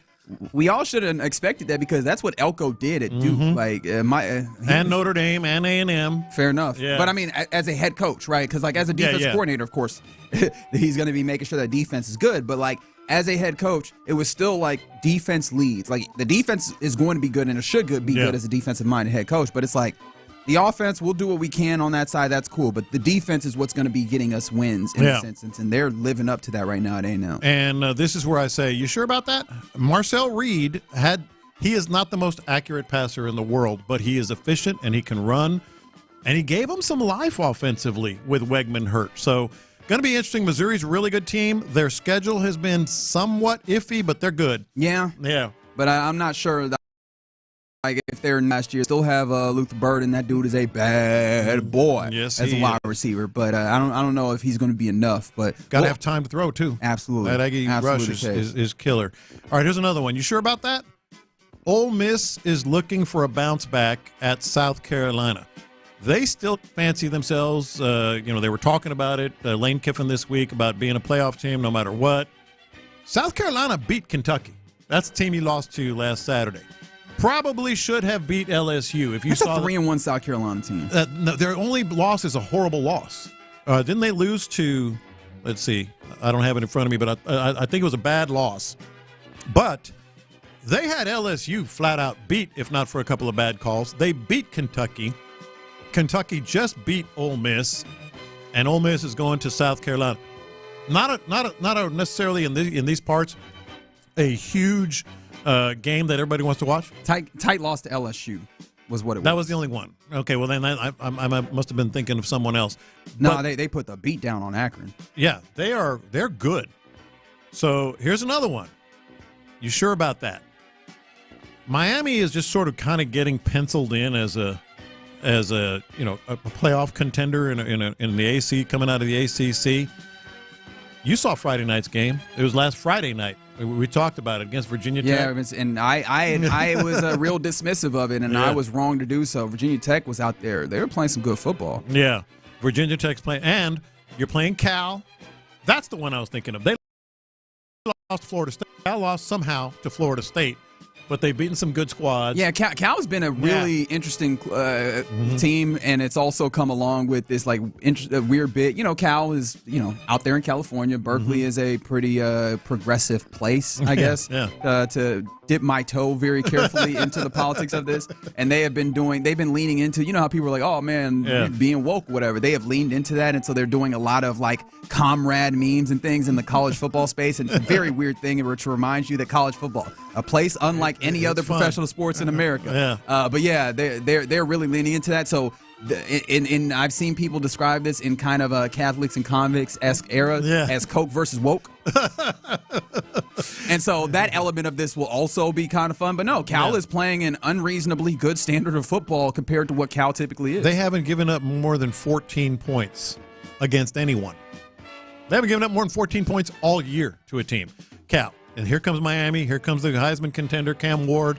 we all should have expected that because that's what Elko did at Duke. And Notre Dame and A&M. Fair enough. Yeah. But, as a head coach, right? Because, as a defense coordinator, of course, he's going to be making sure that defense is good. But, as a head coach, it was still, defense leads. The defense is going to be good and it should be good as a defensive-minded head coach. But it's the offense, we'll do what we can on that side. That's cool. But the defense is what's going to be getting us wins in this instance. And they're living up to that right now at A&M. And this is where I say, you sure about that? Marcel Reed he is not the most accurate passer in the world, but he is efficient and he can run. And he gave him some life offensively with Wegman hurt. So going to be interesting. Missouri's a really good team. Their schedule has been somewhat iffy, but they're good. Yeah. But I'm not sure that. If they're last year, still have Luther Burden. That dude is a bad boy as a wide receiver. But I don't know if he's going to be enough. But got to have time to throw too. Absolutely, that Aggie rush is killer. All right, here's another one. You sure about that? Ole Miss is looking for a bounce back at South Carolina. They still fancy themselves. They were talking about it. Lane Kiffin this week about being a playoff team no matter what. South Carolina beat Kentucky. That's the team he lost to last Saturday. Probably should have beat LSU. If you That's saw a 3-1 South Carolina team. No, their only loss is a horrible loss. Didn't they lose to? Let's see. I don't have it in front of me, but I think it was a bad loss. But they had LSU flat out beat, if not for a couple of bad calls. They beat Kentucky. Kentucky just beat Ole Miss, and Ole Miss is going to South Carolina. Not necessarily in these parts a huge game that everybody wants to watch. Tight loss to LSU was what it was. That was the only one. Okay, well then I must have been thinking of someone else. No, they put the beat down on Akron. Yeah, they're good. So here's another one. You sure about that? Miami is just sort of kind of getting penciled in as a playoff contender in the AC, coming out of the ACC. You saw Friday night's game. It was last Friday night. We talked about it against Virginia Tech. Yeah, and I was real dismissive of it, and I was wrong to do so. Virginia Tech was out there. They were playing some good football. Yeah, Virginia Tech's playing, and you're playing Cal. That's the one I was thinking of. They lost to Florida State. Cal lost somehow to Florida State. but they've beaten some good squads. Yeah, Cal's been a really interesting team, and it's also come along with this weird bit. Cal is out there in California. Berkeley is a pretty progressive place, I guess. To dip my toe very carefully into the politics of this, and they've been leaning into, how people are like, oh man, being woke, whatever. They have leaned into that, and so they're doing a lot of comrade memes and things in the college football space, and it's a very weird thing to remind you that college football, a place unlike any other professional sports in America. But yeah, they're really leaning into that. So I've seen people describe this in kind of a Catholics and convicts-esque era as Coke versus woke. And so that element of this will also be kind of fun. But no, Cal is playing an unreasonably good standard of football compared to what Cal typically is. They haven't given up more than 14 points against anyone. They haven't given up more than 14 points all year to a team. Cal. And here comes Miami. Here comes the Heisman contender, Cam Ward.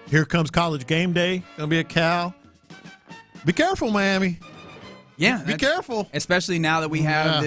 Here comes College Game Day. Going to be a Cal. Be careful, Miami. Yeah. Be careful. Especially now that we have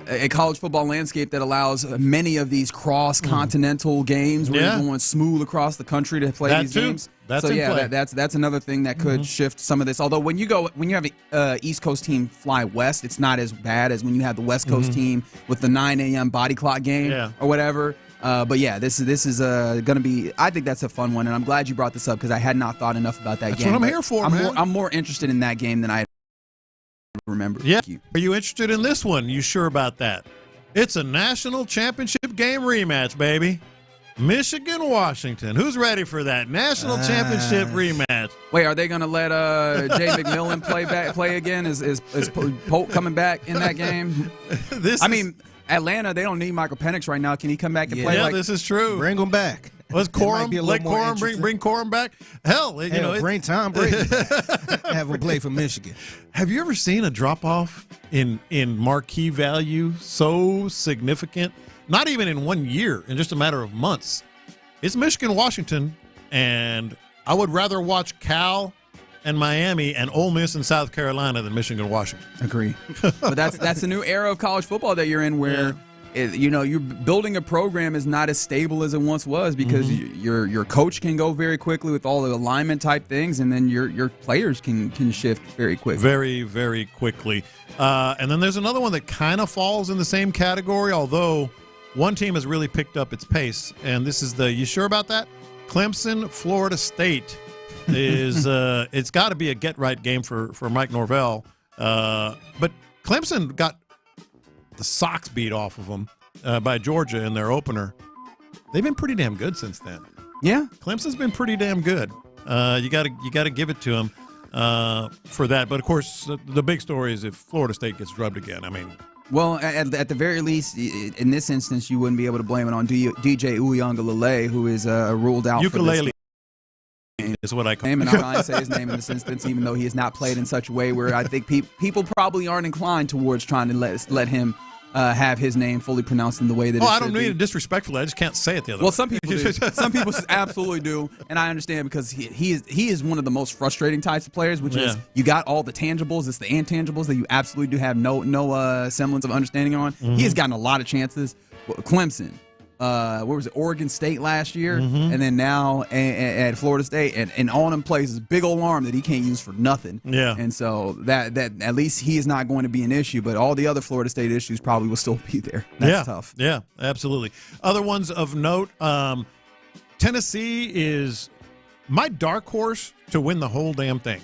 a college football landscape that allows many of these cross-continental games where you're going smooth across the country to play these games. That's that's another thing that could shift some of this. Although when you have an East Coast team fly west, it's not as bad as when you have the West Coast team with the 9 a.m. body clock game or whatever. But yeah, this is going to be. I think that's a fun one, and I'm glad you brought this up because I had not thought enough about that game. That's what I'm here for, man. I'm more interested in that game than I remember. Yeah. Are you interested in this one? You sure about that? It's a national championship game rematch, baby. Michigan-Washington. Who's ready for that national championship rematch? Wait, are they going to let Jay McMillan play again? Is Polk coming back in that game? Atlanta, they don't need Michael Penix right now. Can he come back and play? Yeah, this is true. Bring him back. Let's Corum. Let Corum bring Corum back. Bring Tom Brady back. Have him play for Michigan. Have you ever seen a drop off in marquee value so significant? Not even in 1 year, in just a matter of months. It's Michigan-Washington, and I would rather watch Cal and Miami and Ole Miss and South Carolina than Michigan-Washington. Agree. But that's a new era of college football that you're in where you're building a program is not as stable as it once was because your coach can go very quickly with all the alignment type things, and then your players can shift very quickly. Very, very quickly. And then there's another one that kind of falls in the same category, although one team has really picked up its pace, and this is you sure about that? Clemson, Florida State is it's got to be a get-right game for Mike Norvell. But Clemson got the socks beat off of them by Georgia in their opener. They've been pretty damn good since then. Yeah, Clemson's been pretty damn good. You got to give it to them for that. But of course, the big story is if Florida State gets drubbed again. I mean. Well, at the very least, in this instance, you wouldn't be able to blame it on DJ Uyunglele, who is ruled out Ukulele. for this game. Is what I call him, and I'm trying to say his name in this instance, even though he has not played in such a way where I think people probably aren't inclined towards trying to let him have his name fully pronounced in the way that it should be. I don't mean it disrespectfully. I just can't say it the other way. Well, some people do. Some people absolutely do, and I understand because he is one of the most frustrating types of players, which is you got all the tangibles, it's the intangibles that you absolutely do have no semblance of understanding on. He has gotten a lot of chances. Clemson, where was it? Oregon State last year, and then now at Florida State, and on him plays this big old arm that he can't use for nothing. Yeah, and so that at least he is not going to be an issue, but all the other Florida State issues probably will still be there. That's tough. Yeah, absolutely. Other ones of note: Tennessee is my dark horse to win the whole damn thing.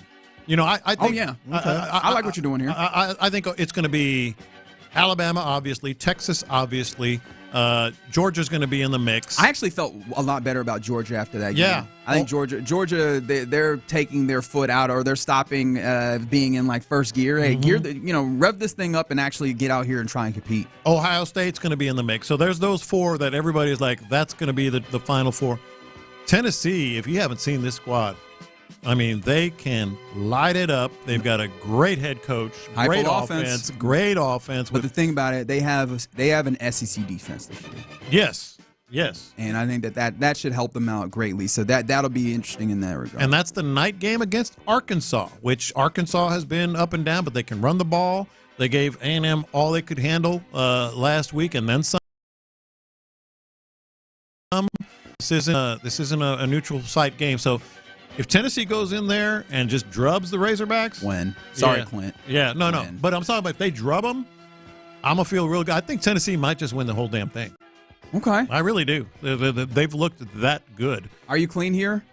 I think. I like what you're doing here. I think it's going to be Alabama, obviously, Texas, obviously. Georgia's going to be in the mix. I actually felt a lot better about Georgia after that game. Yeah. I think Georgia, they're taking their foot out, or they're stopping being in first gear. Hey, rev this thing up and actually get out here and try and compete. Ohio State's going to be in the mix. So there's those four that everybody's like, that's going to be the final four. Tennessee, if you haven't seen this squad, I mean, they can light it up. They've got a great head coach, great offense, great offense. But the thing about it, they have an SEC defense this year. Yes. And I think that should help them out greatly. So that'll be interesting in that regard. And that's the night game against Arkansas, which Arkansas has been up and down, but they can run the ball. They gave A&M all they could handle last week, and then some. This isn't a neutral site game. So if Tennessee goes in there and just drubs the Razorbacks, Sorry, Clint. Yeah, no. But I'm talking about if they drub them, I'm gonna feel real good. I think Tennessee might just win the whole damn thing. Okay, I really do. They've looked that good. Are you clean here?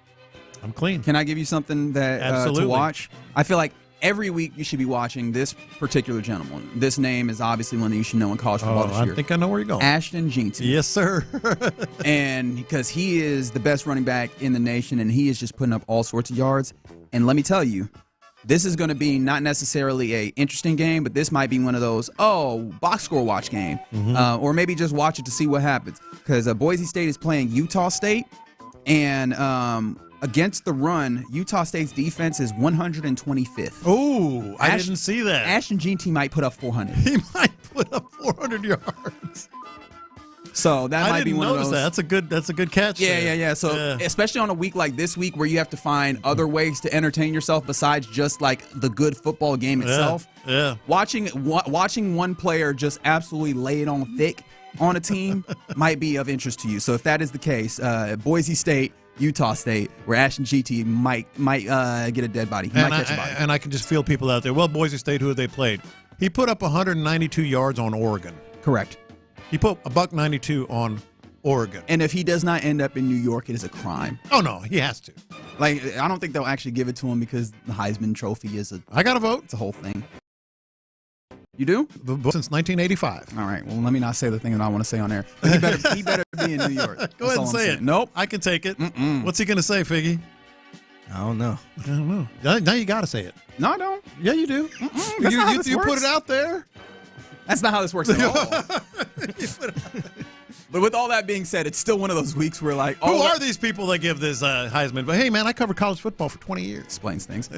I'm clean. Can I give you something that to watch? I feel like every week you should be watching this particular gentleman. This name is obviously one that you should know in college football this year. I think I know where you're going. Ashton Jeanty. Yes, sir. And because he is the best running back in the nation, and he is just putting up all sorts of yards. And let me tell you, this is going to be not necessarily a interesting game, but this might be one of those, box score watch game. Or maybe just watch it to see what happens. Because Boise State is playing Utah State, and against the run, Utah State's defense is 125th. Oh, I didn't see that. Ashton Jeanty might put up 400. He might put up 400 yards. So that might be one of those. That's a good catch. Yeah. So especially on a week like this week where you have to find other ways to entertain yourself besides just like the good football game itself. Yeah. Watching one player just absolutely lay it on thick on a team might be of interest to you. So if that is the case, Boise State, Utah State, where Ashton Jeanty might get a dead body. He might catch a body. And I can just feel people out there. Well, Boise State, who have they played? He put up 192 yards on Oregon. Correct. He put $192 on Oregon. And if he does not end up in New York, it is a crime. Oh, no, he has to. Like, I don't think they'll actually give it to him because the Heisman Trophy is I got to vote. It's a whole thing. You do? Since 1985. All right. Well, let me not say the thing that I want to say on air. He better be in New York. Go ahead and say it. Nope. I can take it. What's he going to say, Figgy? I don't know. Now you got to say it. No, I don't. Yeah, you do. That's not how this works. Put it out there. That's not how this works at all. But with all that being said, it's still one of those weeks where like, who are these people that give this Heisman? But hey, man, I covered college football for 20 years. Explains things.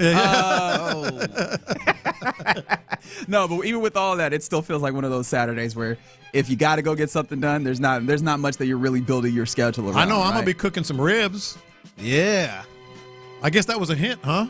No, but even with all that, it still feels like one of those Saturdays where if you got to go get something done, there's not much that you're really building your schedule around. I know. I'm gonna be cooking some ribs. Yeah. I guess that was a hint, huh?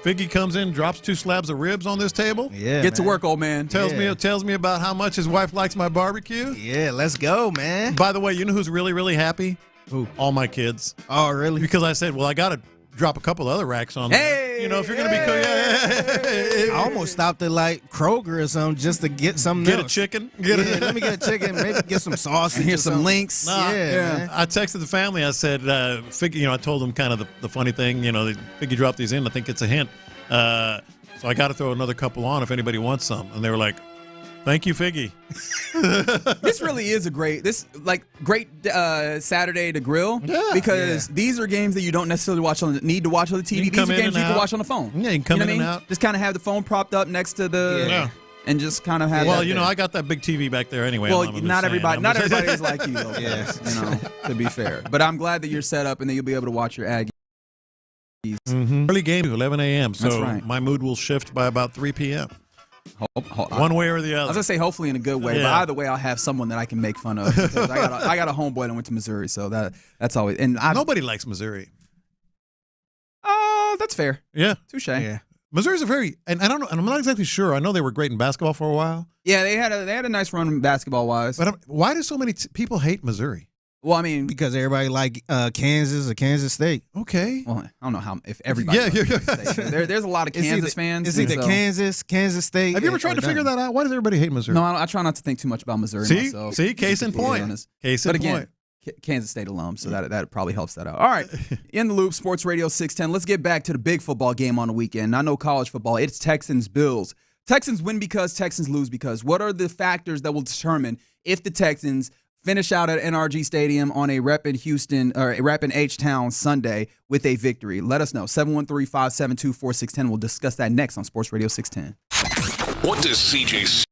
Figgy comes in, drops 2 slabs of ribs on this table. Yeah, Get to work, old man. Tells me about how much his wife likes my barbecue. Yeah, let's go, man. By the way, you know who's really, really happy? Who? All my kids. Oh, really? Because I said, well, I got to drop a couple other racks on there. Hey, you know, if you're going to be cooking. I almost stopped at like Kroger or something just to get something Get else. a chicken. Let me get a chicken. Maybe get some sausage. Here's some links. Man. I texted the family. I said, Figgy, I told them kind of the funny thing. Figgy dropped these in. I think it's a hint. So I got to throw another couple on if anybody wants some. And they were like, thank you, Figgy. This really is a great Saturday to grill because these are games that you don't necessarily need to watch on the TV. These are games you can watch on the phone. Yeah, you can come in and out. Just kind of have the phone propped up next to the and just kind of have. Well, I got that big TV back there anyway. Well, not everybody is like you though. Yes, to be fair. But I'm glad that you're set up and that you'll be able to watch your Aggies. Early game to 11 a.m. So That's right. my mood will shift by about 3 p.m. One way or the other. I was gonna say hopefully in a good way, but either way, I'll have someone that I can make fun of. Because I got a homeboy that went to Missouri, so that's always. And nobody likes Missouri. That's fair. Yeah, touche. Yeah, Missouri's and I don't know, and I'm not exactly sure. I know they were great in basketball for a while. Yeah, they had a nice run basketball wise. But why do so many people hate Missouri? Well, I mean, because everybody like Kansas or Kansas State. Okay. Well, I don't know if everybody. Kansas State. There's a lot of Kansas fans. It's either Kansas State. Have you ever tried to figure that out? Why does everybody hate Missouri? No, I try not to think too much about Missouri myself. See, case in point. But again, Kansas State alum, so that probably helps that out. All right, in the loop, Sports Radio 610. Let's get back to the big football game on the weekend. I know college football. It's Texans-Bills. Texans win because Texans lose because. What are the factors that will determine if the Texans finish out at NRG Stadium on a rep in Houston or a rep in H-Town Sunday with a victory? Let us know. 713-572-4610. We'll discuss that next on Sports Radio 610. What does CJ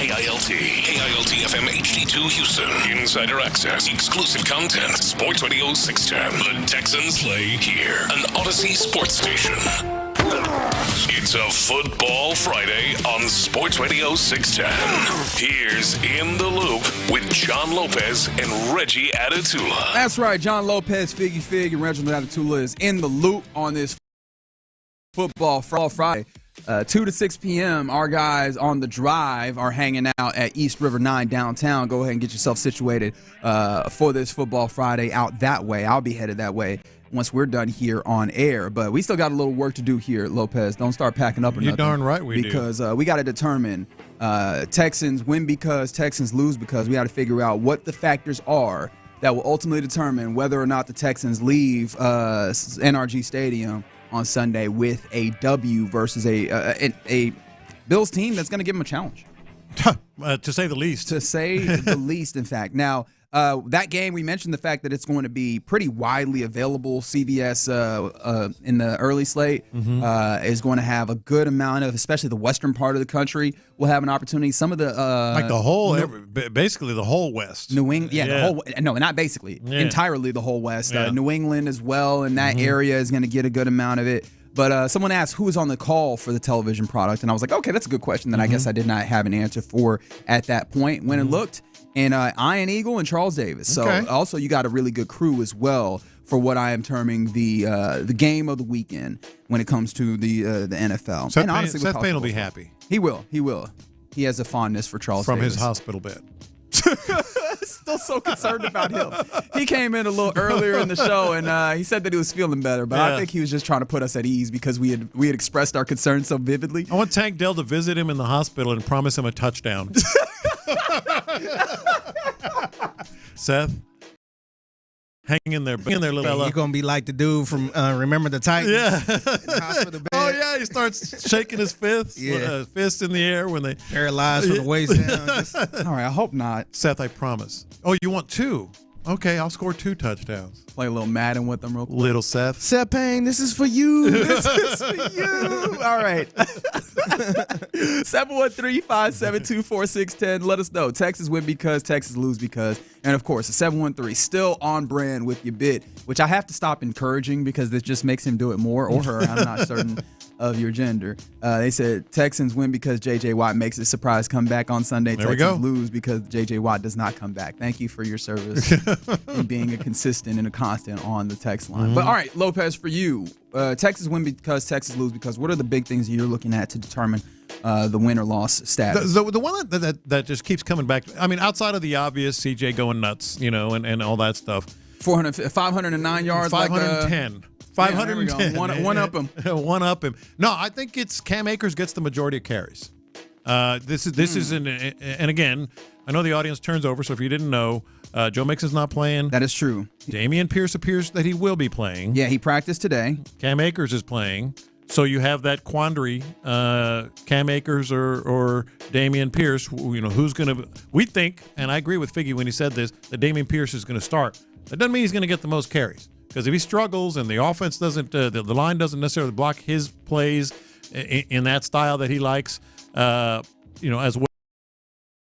KILT FM HD2 Houston. Insider access, exclusive content. Sports Radio 610. The Texans play here. An Odyssey sports station. It's a Football Friday on Sports Radio 610. Here's In the Loop with John Lopez and Reggie Adatula. That's right, John Lopez, Figgy Fig, and Reginald Adatula is in the loop on this Football Friday. 2 to 6 p.m., our guys on the drive are hanging out at East River 9 downtown. Go ahead and get yourself situated for this Football Friday out that way. I'll be headed that way once we're done here on air. But we still got a little work to do here, Lopez. Don't start packing up or nothing. You're darn right we do. Because we got to determine Texans win because, Texans lose because. We got to figure out what the factors are that will ultimately determine whether or not the Texans leave NRG Stadium on Sunday with a W versus a Bills team that's going to give them a challenge. To say the least. To say the least, in fact. Now, that game, we mentioned the fact that it's going to be pretty widely available. CBS in the early slate is going to have a good amount of, especially the western part of the country, will have an opportunity. Some of the like the whole, basically the whole West. New England, the whole. No, not basically, entirely the whole West. New England as well, and that area is going to get a good amount of it. But someone asked who was on the call for the television product, and I was like, okay, that's a good question that I guess I did not have an answer for at that point. When it looked, and Ian Eagle and Charles Davis. So also you got a really good crew as well for what I am terming the game of the weekend when it comes to the NFL. Seth, and honestly, Seth Payne will be happy. He will. He has a fondness for Charles from Davis. His hospital bed. Still so concerned about him. He came in a little earlier in the show and he said that he was feeling better, but I think he was just trying to put us at ease because we had expressed our concerns so vividly. I want Tank Dell to visit him in the hospital and promise him a touchdown. Seth, hang in there, little fella. You're gonna be like the dude from Remember the Titans. Yeah. Oh yeah, he starts shaking his fist. Fist in the air when they paralyzed from the waist down. All right, I hope not. Seth, I promise. Oh, you want 2? Okay, I'll score 2 touchdowns. Play a little Madden with them real quick. Little Seth. Seth Payne, this is for you. This is for you. All right. 713-572-4610. Let us know. Texas win because, Texas lose because. And, of course, the 713 still on brand with your bid, which I have to stop encouraging because this just makes him do it more, or her. I'm not certain of your gender. They said Texans win because J.J. Watt makes a surprise comeback on Sunday. There Texans lose because J.J. Watt does not come back. Thank you for your service and being a consistent and a constant on the text line. But all right, Lopez, for you, Texas win because Texas lose because. What are the big things you're looking at to determine the win or loss status? The one that just keeps coming back. I mean, outside of the obvious, CJ going nuts, and all that stuff. 509 yards. 510. 510. One up him. One up him. No, I think it's Cam Akers gets the majority of carries. This is and again, I know the audience turns over, so if you didn't know, Joe Mixon's not playing. That is true. Dameon Pierce appears that he will be playing. Yeah, he practiced today. Cam Akers is playing. So you have that quandary, Cam Akers or Dameon Pierce. Who's going to – we think, and I agree with Figgy when he said this, that Dameon Pierce is going to start. That doesn't mean he's going to get the most carries. Because if he struggles and the offense doesn't the line doesn't necessarily block his plays in that style that he likes, as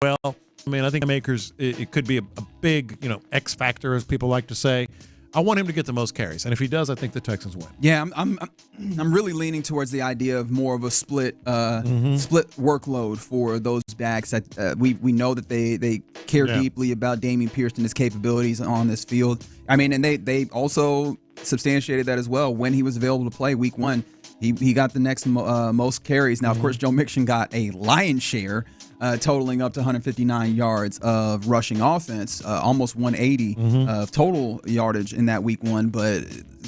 well. I mean, I think Cam Akers, it could be a big, X factor, as people like to say. I want him to get the most carries, and if he does, I think the Texans win. Yeah, I'm really leaning towards the idea of more of a split workload for those backs. That we know that they care deeply about Dameon Pierce and his capabilities on this field. I mean, and they also substantiated that as well when he was available to play Week 1. He got the next most carries. Now, of course, Joe Mixon got a lion's share, totaling up to 159 yards of rushing offense, almost 180 of total yardage in that Week 1. But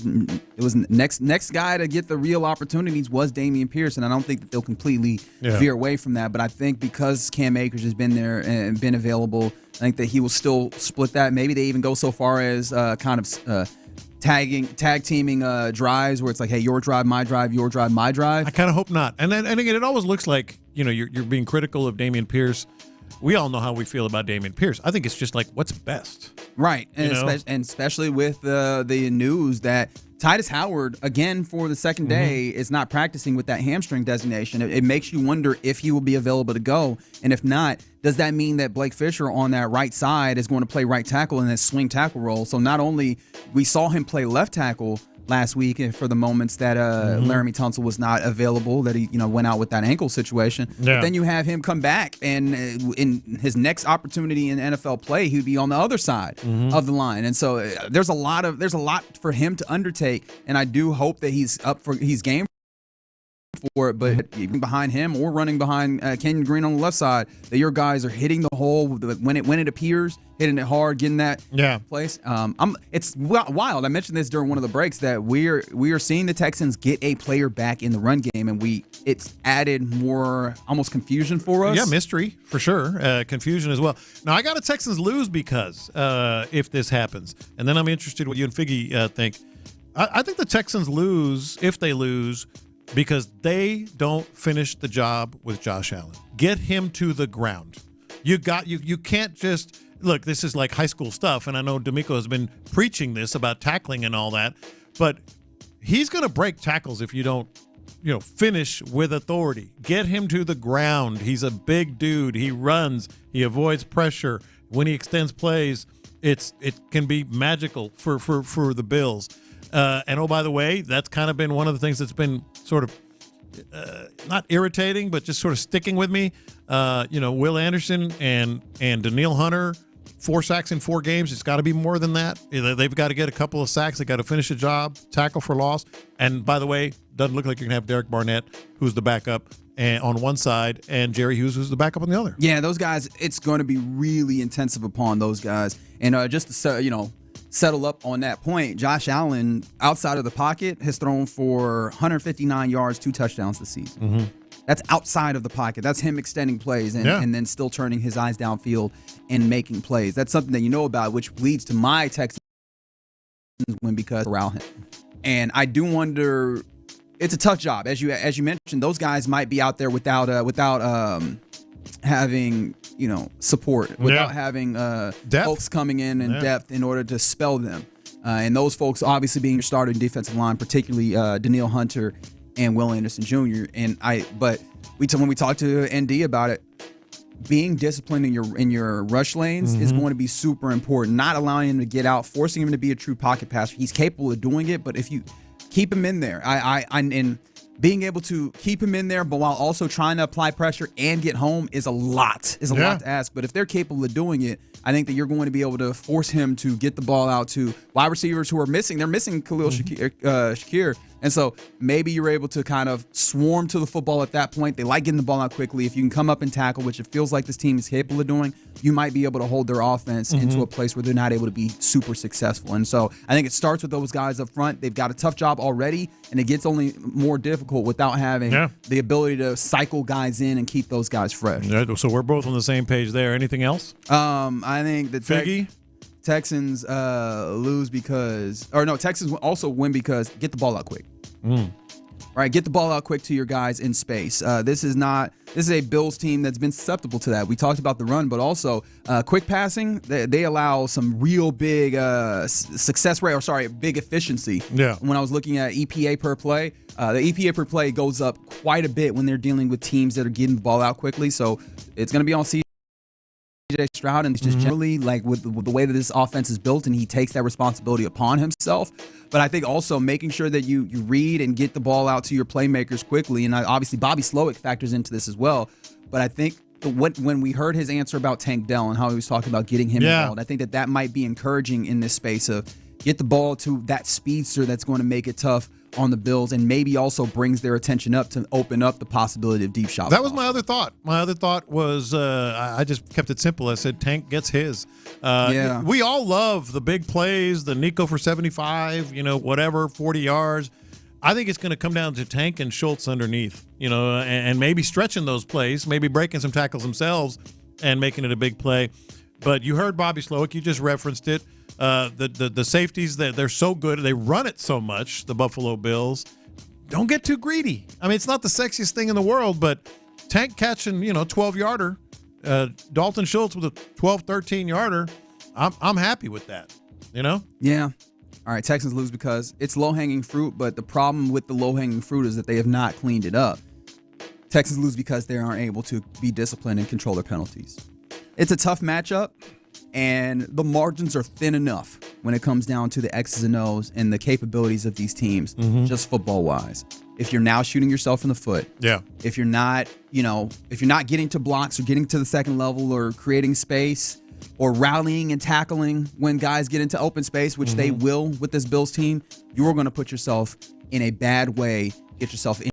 it was next guy to get the real opportunities was Dameon Pierce, and I don't think that they'll completely veer away from that. But I think because Cam Akers has been there and been available, I think that he will still split that. Maybe they even go so far as tag teaming drives where it's like, hey, your drive, my drive, your drive, my drive. I kind of hope not. And again, it always looks like you're being critical of Dameon Pierce. We all know how we feel about Dameon Pierce. I think it's just like what's best, right? And especially with the news that Titus Howard, again for the second day, is not practicing with that hamstring designation. It makes you wonder if he will be available to go, and if not, does that mean that Blake Fisher on that right side is going to play right tackle in that swing tackle role? So not only we saw him play left tackle last week and for the moments that Laramie Tunsil was not available, that he went out with that ankle situation. But then you have him come back, and in his next opportunity in NFL play, he'd be on the other side of the line. And so there's a lot for him to undertake, and I do hope that he's game for it. But behind him or running behind Kenyon Green on the left side, that your guys are hitting the hole when it appears, hitting it hard, getting that place. It's wild. I mentioned this during one of the breaks that we are seeing the Texans get a player back in the run game, and it's added more almost confusion for us. Yeah, mystery for sure, confusion as well. Now I got a Texans lose because if this happens, and then I'm interested what you and Figgy think. I think the Texans lose if they lose because they don't finish the job with Josh Allen. Get him to the ground. You can't just look. This is like high school stuff, and I know D'Amico has been preaching this about tackling and all that, but he's going to break tackles if you don't, finish with authority. Get him to the ground. He's a big dude. He runs. He avoids pressure. When he extends plays, it can be magical for the Bills. And oh, by the way, that's kind of been one of the things that's been sort of not irritating, but just sort of sticking with me. Will Anderson and Danielle Hunter, 4 sacks in 4 games. It's got to be more than that. They've got to get a couple of sacks. They got to finish a job, tackle for loss. And by the way, doesn't look like you're gonna have Derek Barnett, who's the backup, on one side, and Jerry Hughes, who's the backup on the other. Yeah, those guys. It's going to be really intensive upon those guys. And just to settle up on that point, Josh Allen, outside of the pocket, has thrown for 159 yards, 2 touchdowns this season. That's outside of the pocket. That's him extending plays and then still turning his eyes downfield and making plays. That's something that you know about, which leads to my Texans win because around him. And I do wonder, it's a tough job. As you mentioned, those guys might be out there without having support, without having folks coming in and depth in order to spell them, and those folks obviously being your starting defensive line, particularly Danielle Hunter and Will Anderson Jr. But when we talked to ND about it, being disciplined in your rush lanes is going to be super important. Not allowing him to get out, forcing him to be a true pocket passer. He's capable of doing it, but if you keep him in there, and being able to keep him in there, but while also trying to apply pressure and get home is a lot to ask. But if they're capable of doing it, I think that you're going to be able to force him to get the ball out to wide receivers who are missing. They're missing Khalil Shakir. And so maybe you're able to kind of swarm to the football at that point. They like getting the ball out quickly. If you can come up and tackle, which it feels like this team is capable of doing, you might be able to hold their offense into a place where they're not able to be super successful. And so I think it starts with those guys up front. They've got a tough job already, and it gets only more difficult without having the ability to cycle guys in and keep those guys fresh. Yeah, so we're both on the same page there. Anything else? I think that Figgy? Texans lose because, or no, Texans also win because get the ball out quick. Right, get the ball out quick to your guys in space. This is a Bills team that's been susceptible to that. We talked about the run, but also quick passing. They allow some real big success rate, big efficiency. Yeah. When I was looking at EPA per play, the EPA per play goes up quite a bit when they're dealing with teams that are getting the ball out quickly. So it's going to be on CJ Stroud, and just generally like with the way that this offense is built, and he takes that responsibility upon himself. But I think also making sure that you read and get the ball out to your playmakers quickly, and obviously Bobby Slowick factors into this as well. But I think when we heard his answer about Tank Dell and how he was talking about getting him involved, I think that might be encouraging in this space of get the ball to that speedster that's going to make it tough on the Bills, and maybe also brings their attention up to open up the possibility of deep shots. That was my other thought. My other thought was I just kept it simple. I said Tank gets his. We all love the big plays, the Nico for 75, whatever, 40 yards. I think it's going to come down to Tank and Schultz underneath, and maybe stretching those plays, maybe breaking some tackles themselves and making it a big play. But you heard Bobby Slowick. You just referenced it. The safeties, they're so good. They run it so much, the Buffalo Bills. Don't get too greedy. I mean, it's not the sexiest thing in the world, but Tank catching, 12-yarder, Dalton Schultz with a 12, 13-yarder, I'm happy with that, Yeah. All right, Texans lose because it's low-hanging fruit, but the problem with the low-hanging fruit is that they have not cleaned it up. Texans lose because they aren't able to be disciplined and control their penalties. It's a tough matchup, and the margins are thin enough when it comes down to the X's and O's and the capabilities of these teams, just football-wise. If you're now shooting yourself in the foot, if you're not, if you're not getting to blocks or getting to the second level or creating space or rallying and tackling when guys get into open space, which they will with this Bills team, you're going to put yourself in a bad way, get yourself into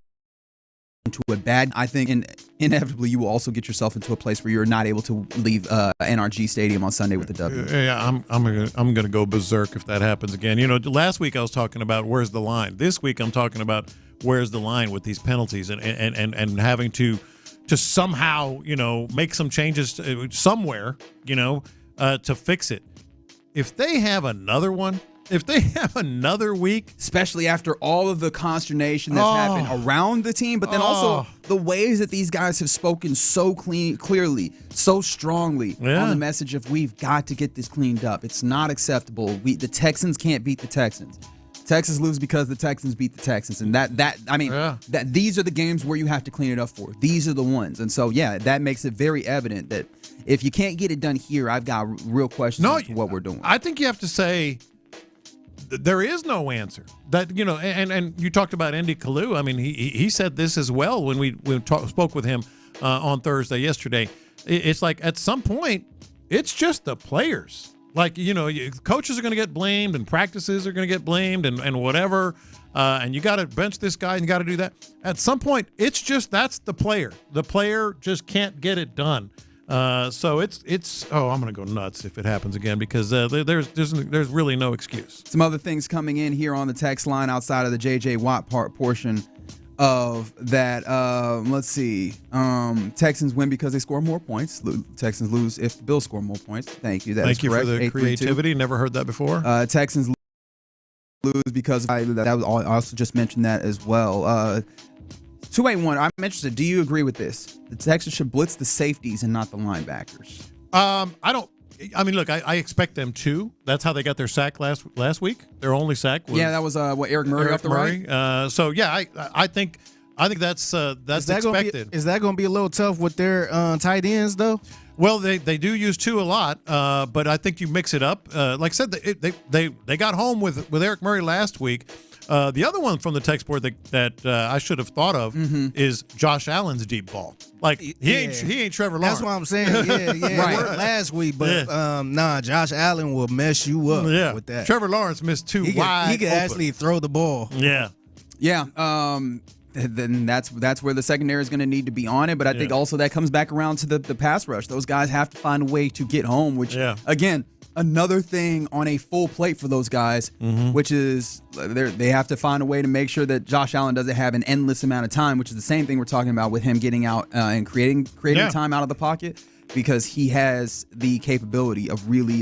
a bad, I think, and inevitably you will also get yourself into a place where you're not able to leave NRG Stadium on Sunday with a W. Yeah, I'm gonna go berserk if that happens again. Last week I was talking about where's the line. This week I'm talking about where's the line with these penalties and having to somehow make some changes somewhere to fix it. If they have another one. If they have another week, especially after all of the consternation that's happened around the team, but then also the ways that these guys have spoken so clearly, so strongly on the message of we've got to get this cleaned up. It's not acceptable. The Texans can't beat the Texans. Texans lose because the Texans beat the Texans, and that these are the games where you have to clean it up for. These are the ones, and so that makes it very evident that if you can't get it done here, I've got real questions as to what we're doing. I think you have to say. There is no answer. That and you talked about Andy Kalu. I mean, he said this as well when we spoke with him on Thursday yesterday. It's like at some point, it's just the players. Like coaches are going to get blamed and practices are going to get blamed and whatever. And you got to bench this guy and you got to do that. At some point, it's just that's the player. The player just can't get it done. So I'm gonna go nuts if it happens again because there's really no excuse. Some other things coming in here on the text line outside of the JJ Watt portion of that. Let's see. Texans win because they score more points. Texans lose if the Bills score more points. Thank you. Thank you for the creativity. Never heard that before. Texans lose because I also just mentioned that as well. 281, I'm interested. Do you agree with this? The Texans should blitz the safeties and not the linebackers. Look, I expect them to. That's how they got their sack last week. Their only sack was that was Eric Murray off the right. I think that's expected. Is that going to be a little tough with their tight ends though? Well, they do use two a lot, but I think you mix it up. Like I said, they got home with Eric Murray last week. The other one from the text board that I should have thought of is Josh Allen's deep ball. Like he ain't Trevor Lawrence. That's what I'm saying. Yeah. Right. Last week, but Josh Allen will mess you up with that. Trevor Lawrence missed two wide. He could actually throw the ball. Yeah. Then that's where the secondary is going to need to be on it. But I think also that comes back around to the pass rush. Those guys have to find a way to get home, which again. Another thing on a full plate for those guys, which is they have to find a way to make sure that Josh Allen doesn't have an endless amount of time, which is the same thing we're talking about with him getting out and creating time out of the pocket, because he has the capability of really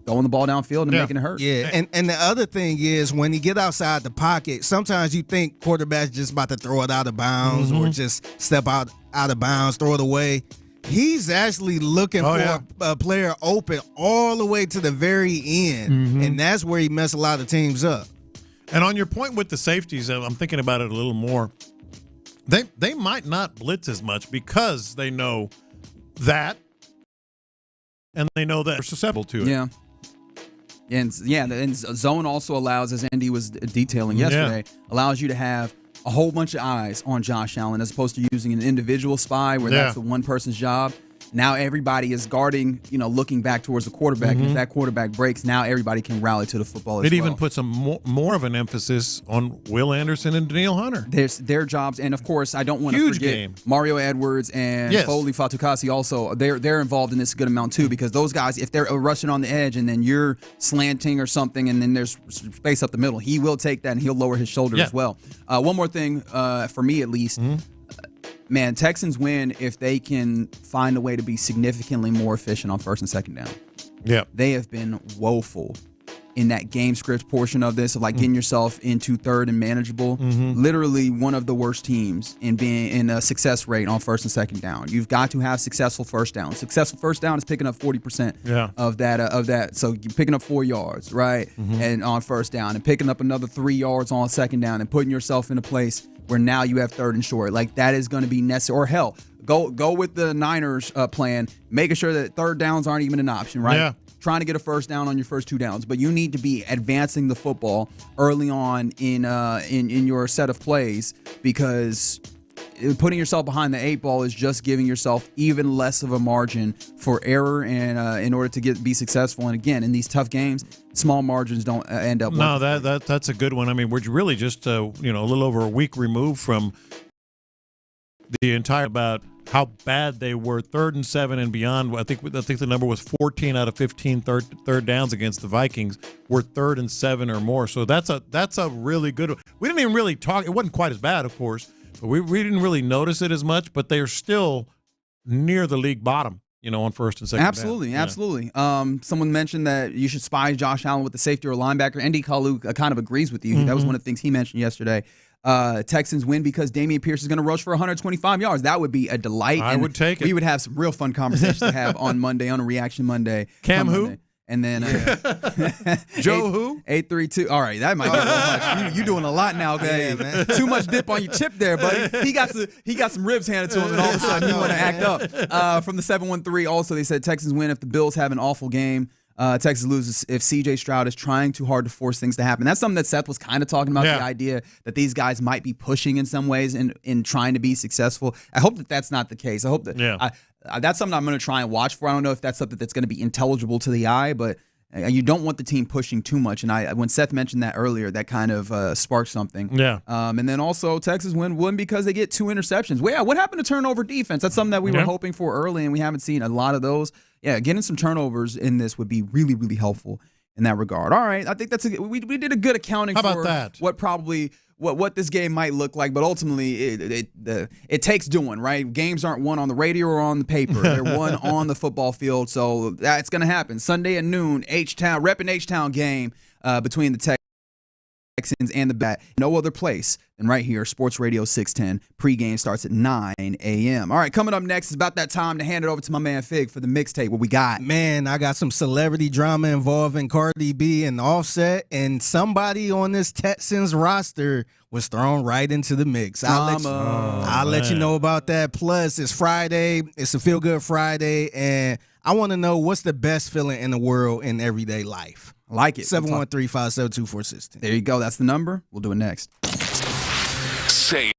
throwing the ball downfield and making it hurt. Yeah, and the other thing is when you get outside the pocket, sometimes you think quarterback's just about to throw it out of bounds or just step out of bounds, throw it away. He's actually looking for a player open all the way to the very end, and that's where he messed a lot of teams up. And on your point with the safeties, I'm thinking about it a little more. They might not blitz as much because they know that, and they know that they're susceptible to it. Yeah. And zone also allows, as Andy was detailing yesterday, allows you to have a whole bunch of eyes on Josh Allen as opposed to using an individual spy where that's the one person's job. Now everybody is guarding, looking back towards the quarterback. If that quarterback breaks, now everybody can rally to the football as well. It even puts more of an emphasis on Will Anderson and Daniil Hunter. There's their jobs, and of course, I don't want to forget Mario Edwards and Foley Fatukasi also. They're involved in this a good amount too, because those guys, if they're rushing on the edge and then you're slanting or something, and then there's space up the middle, he will take that and he'll lower his shoulder as well. One more thing for me at least. Man, Texans win if they can find a way to be significantly more efficient on first and second down. Yeah. They have been woeful in that game script portion of this, of like getting yourself into third and manageable. Literally one of the worst teams in being in a success rate on first and second down. You've got to have successful first down. Successful first down is picking up 40% of that. So you're picking up 4 yards, right? And on first down, and picking up another 3 yards on second down, and putting yourself in a place where now you have third and short. Like, that is going to be necessary. Or hell, go with the Niners plan, making sure that third downs aren't even an option, right? Yeah. Trying to get a first down on your first 2 downs, but you need to be advancing the football early on in your set of plays, because putting yourself behind the 8 ball is just giving yourself even less of a margin for error, and in order to be successful. And again, in these tough games, small margins don't end up. No, that's a good one. I mean, we're really just a little over a week removed from the entire about how bad they were 3rd and 7 and beyond. I think the number was 14 out of 15 third downs against the Vikings were 3rd and 7 or more. So that's a really good one. We didn't even really talk. It wasn't quite as bad, of course, but we didn't really notice it as much. But they are still near the league bottom, on first and second down. Absolutely. Someone mentioned that you should spy Josh Allen with the safety or linebacker. Andy Kalu kind of agrees with you. That was one of the things he mentioned yesterday. Texans win because Dameon Pierce is going to rush for 125 yards. That would be a delight. I would take it. We would have some real fun conversations to have on Monday, on a Reaction Monday. Cam who? Monday. And then Joe who? 832. All right, that might be a little much. You doing a lot now, okay, man. Too much dip on your chip there, buddy. He got some ribs handed to him, and all of a sudden you want to act up. From the 713, also they said Texans win if the Bills have an awful game. Texas loses if C.J. Stroud is trying too hard to force things to happen. That's something that Seth was kind of talking about, the idea that these guys might be pushing in some ways in trying to be successful. I hope that that's not the case. I hope that that's something I'm going to try and watch for. I don't know if that's something that's going to be intelligible to the eye, but you don't want the team pushing too much. And when Seth mentioned that earlier, that kind of sparked something. Yeah. And then also Texas win because they get 2 interceptions. Well, what happened to turnover defense? That's something that we were hoping for early, and we haven't seen a lot of those. Yeah, getting some turnovers in this would be really, really helpful in that regard. All right, I think we did a good accounting for what this game might look like, but ultimately it takes doing, right? Games aren't won on the radio or on the paper. They're won on the football field, so that's going to happen. Sunday at noon, H-Town, repping H-Town game between the Texans and the Bat. No other place than right here, Sports Radio 610. Pre-game starts at 9 a.m. All right, coming up next is about that time to hand it over to my man Fig for the mixtape. What we got? Man, I got some celebrity drama involving Cardi B and Offset, and somebody on this Texans roster was thrown right into the mix. I'll let you know about that. Plus, it's Friday. It's a feel-good Friday, and I want to know what's the best feeling in the world in everyday life. I like it. 713-572-4610. There you go. That's the number. We'll do it next. Say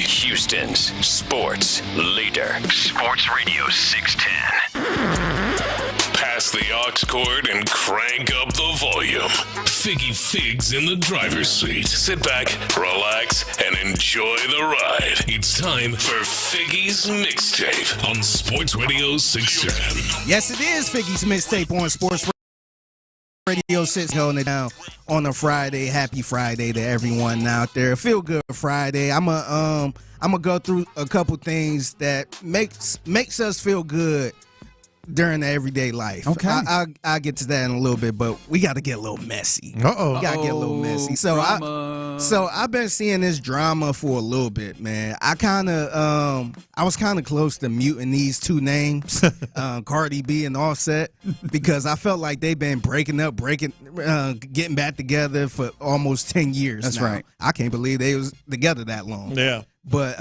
Houston's sports leader. Sports Radio 610. Pass the aux cord and crank up the volume. Figgy Figs in the driver's seat. Sit back, relax, and enjoy the ride. It's time for Figgy's Mixtape on Sports Radio 610. Yes, it is Figgy's Mixtape on Sports Radio 6, holding it down on a Friday. Happy Friday to everyone out there. Feel good Friday. I'm gonna go through a couple things that makes us feel good during the everyday life. Okay. I'll get to that in a little bit, but we got to get a little messy. Uh-oh. We got to get a little messy. So I've been seeing this drama for a little bit, man. I was kind of close to muting these two names, Cardi B and Offset, because I felt like they've been getting back together for almost 10 years. That's now. right. I can't believe they was together that long. Yeah. But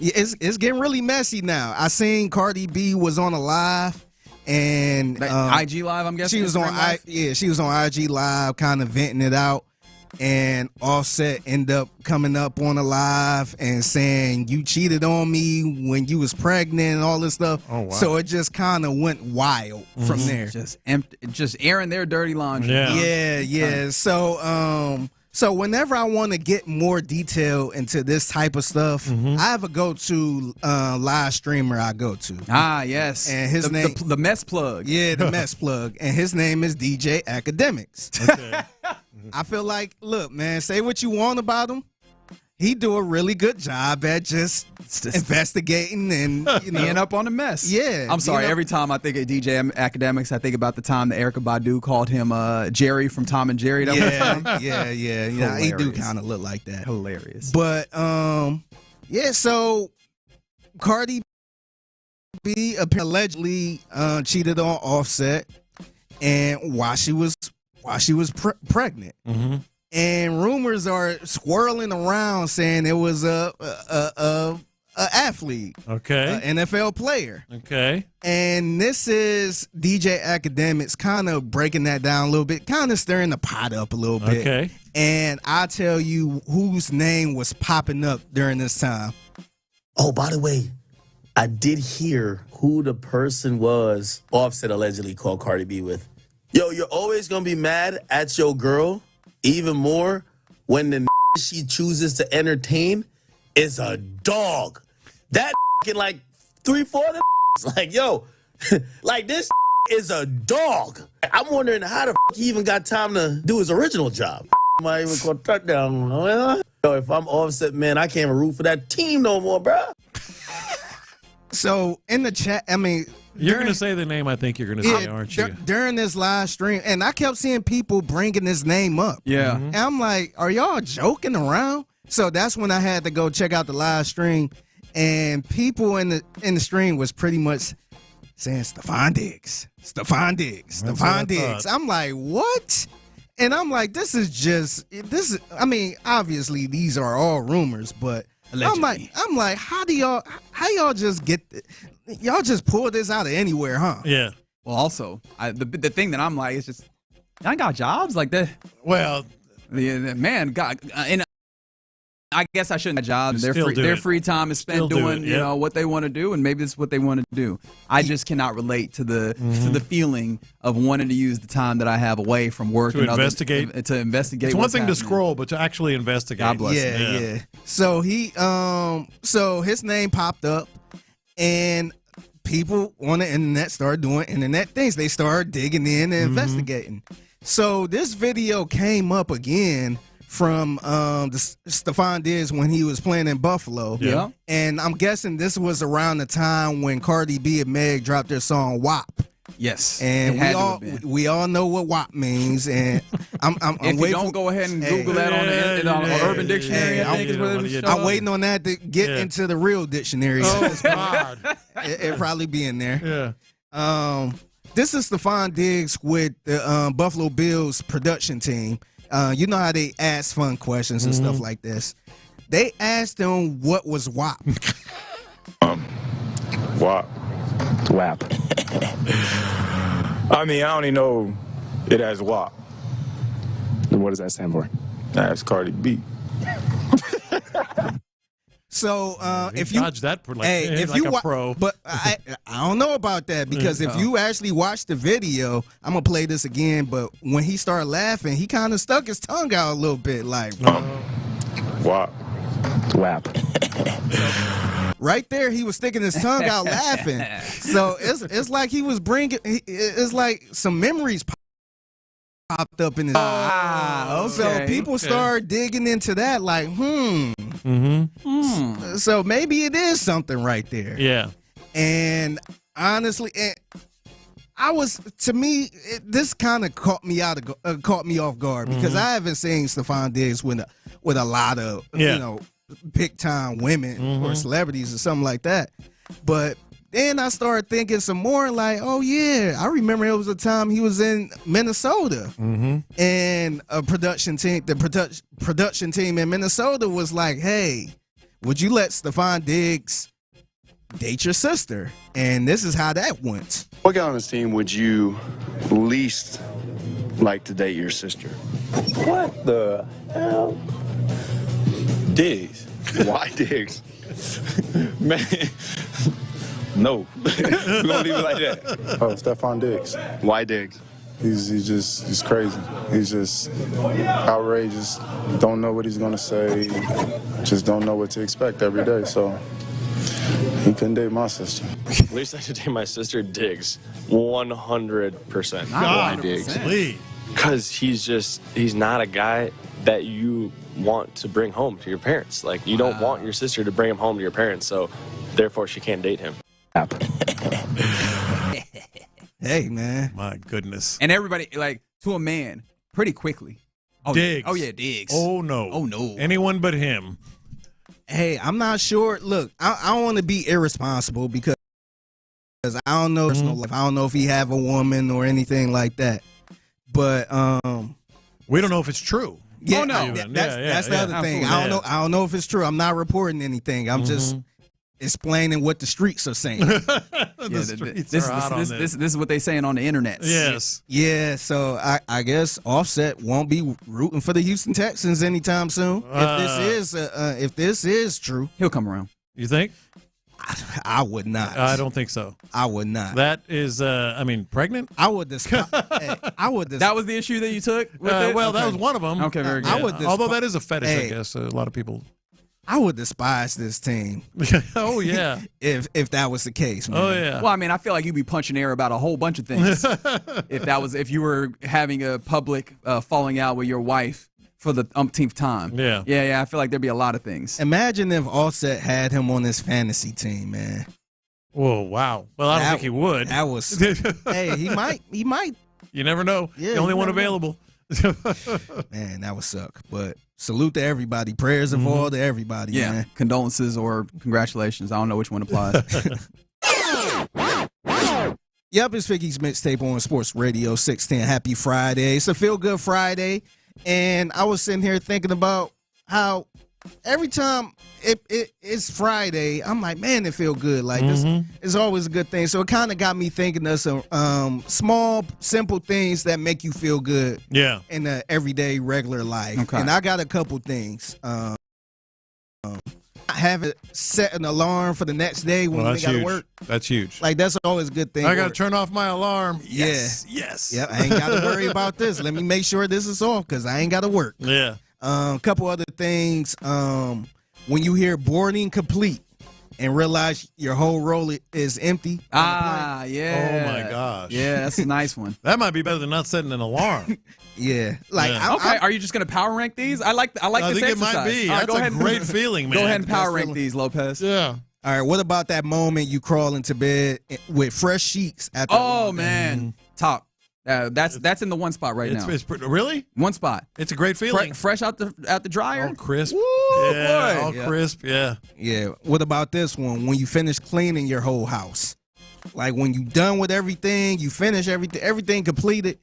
it's getting really messy now. I seen Cardi B was on a live and IG live. I'm guessing she was on IG live, kind of venting it out. And Offset ended up coming up on a live and saying you cheated on me when you was pregnant and all this stuff. Oh, wow. So it just kind of went wild from there. Just airing their dirty laundry. Yeah. So whenever I want to get more detail into this type of stuff, I have a go-to live streamer I go to. Ah, yes. And his name... The mess plug. Yeah, the mess plug. And his name is DJ Academics. Okay. I feel like, look, man, say what you want about him. He do a really good job at just investigating and being up on the mess. Yeah. I'm sorry. Every time I think of DJ Academics, I think about the time that Erykah Badu called him Jerry from Tom and Jerry. Yeah. He do kind of look like that. Hilarious. But so Cardi B allegedly cheated on Offset, and while she was pregnant. Mm-hmm. And rumors are swirling around saying it was a athlete, okay, an NFL player, okay. And this is DJ Academics kind of breaking that down a little bit, kind of stirring the pot up a little bit. Okay. And I tell you whose name was popping up during this time. Oh, by the way, I did hear who the person was Offset allegedly called Cardi B with. Yo, you're always gonna be mad at your girl. Even more when the she chooses to entertain is a dog. That like 3-4 of the like, yo, like this is a dog. I'm wondering how the he even got time to do his original job. Might even call touchdown. Yo, if I'm Offset, man, I can't even root for that team no more, bro. So in the chat, I mean, you're going to say the name I think you're going to say, aren't you? During this live stream, and I kept seeing people bringing this name up. Yeah. And I'm like, are y'all joking around? So that's when I had to go check out the live stream, and people in the stream was pretty much saying Stephon Diggs. I'm like, what? And I'm like, I mean, obviously these are all rumors, but allegedly. I'm like, how y'all just get y'all just pull this out of anywhere, huh? Yeah. Well, also, the thing that I'm like is just, I got jobs like that. Well, the man got, and I guess I shouldn't have jobs. Their free time is spent doing you know what they want to do, and maybe this is what they want to do. I just cannot relate to the feeling of wanting to use the time that I have away from work to investigate. It's one thing to scroll, but to actually investigate. God bless. Yeah. So so his name popped up, and people on the internet started doing internet things. They started digging in and investigating. So this video came up again from the Stephon Diggs when he was playing in Buffalo. Yeah. And I'm guessing this was around the time when Cardi B and Meg dropped their song WAP. Yes. And we all know what WAP means. And I'm if you don't go ahead and Google that on Urban Dictionary, I think is what it is. I'm waiting on that to get into the real dictionary. Oh, God. It'll probably be in there. Yeah. This is Stephon Diggs with the Buffalo Bills production team. You know how they ask fun questions and stuff like this. They asked him what was WAP. WAP. WAP. I mean, I only know it as WAP. And what does that stand for? That's Cardi B. So if you dodge that like, if like you a pro, but I don't know about that because if you actually watch the video, I'm gonna play this again. But when he started laughing, he kind of stuck his tongue out a little bit, like WAP. right there. He was sticking his tongue out laughing. So it's like he was bringing. It's like some memories popped up in his. Okay. So people start digging into that, like, So maybe it is something right there. Yeah. And honestly, this kind of caught me off guard because I haven't seen Stephon Diggs with a lot of big time women or celebrities or something like that. But then I started thinking some more, like, oh yeah, I remember it was a time he was in Minnesota, and a production team, the production team in Minnesota was like, hey, would you let Stephon Diggs date your sister? And this is how that went. What guy on this team would you least like to date your sister? What the hell? Diggs. Why Diggs? Man. No. We don't leave it like that. Oh, Stephon Diggs. Why Diggs? He's crazy. He's just outrageous. Don't know what he's gonna say. Just don't know what to expect every day. So he couldn't date my sister. At least I should date my sister, Diggs. 100%. God, Diggs. please. Because he's not a guy that you want to bring home to your parents. Like, you don't want your sister to bring him home to your parents, so therefore she can't date him. Hey, man. My goodness. And everybody, like, to a man, pretty quickly. Diggs. Oh, yeah, Diggs. Oh, no. Oh, no. Anyone but him. Hey, I'm not sure. Look, I don't want to be irresponsible because I don't know personal life. I don't know if he have a woman or anything like that. But we don't know if it's true. Yeah, oh, no. That's the other thing. Absolutely. I don't know if it's true. I'm not reporting anything. I'm just explaining what the streets are saying. This is what they saying on the internet. Yes. Yeah, so I guess Offset won't be rooting for the Houston Texans anytime soon. If this is true, he'll come around. You think? I would not. I don't think so. I would not. That is, pregnant? I would despise. That was the issue that you took with it? Well, that was one of them. Okay, very good. Although that is a fetish, I guess. A lot of people. I would despise this team. Oh, yeah. if that was the case, man. Oh, yeah. Well, I mean, I feel like you'd be punching air about a whole bunch of things if you were having a public falling out with your wife for the umpteenth time. Yeah. I feel like there'd be a lot of things. Imagine if Offset had him on his fantasy team, man. Whoa, wow. Well, I don't think he would. That was. Hey, he might. You never know. Yeah, the only one available. Man, that would suck. But salute to everybody. Prayers of all to everybody. Yeah. Man. Condolences or congratulations. I don't know which one applies. Yep, it's Figgy's Mixtape on Sports Radio 610. Happy Friday. It's a feel-good Friday. And I was sitting here thinking about how every time it's Friday, I'm like, man, it feel good. Like, this is always a good thing. So it kind of got me thinking of some small, simple things that make you feel good in the everyday, regular life. Okay. And I got a couple things. I haven't set an alarm for the next day when we got to work. That's huge. Like, that's always a good thing. I got to turn off my alarm. Yes. Yes. I ain't got to worry about this. Let me make sure this is off because I ain't got to work. Yeah. A couple other things. When you hear boarding complete and realize your whole roll is empty. Yeah. Oh, my gosh. Yeah, that's a nice one. That might be better than not setting an alarm. Yeah. Like, okay, are you just going to power rank these? I like this exercise. I think it might be. Right, That's a great feeling, man. Go ahead and power rank these, Lopez. Yeah. All right, what about that moment you crawl into bed with fresh sheets at the man. Top. That's in the one spot right now. It's really? One spot. It's a great feeling. Fresh out the dryer. All crisp. Woo, yeah, boy. all crisp. Yeah. Yeah. What about this one? When you finish cleaning your whole house. Like when you done with everything, you finish everything completed.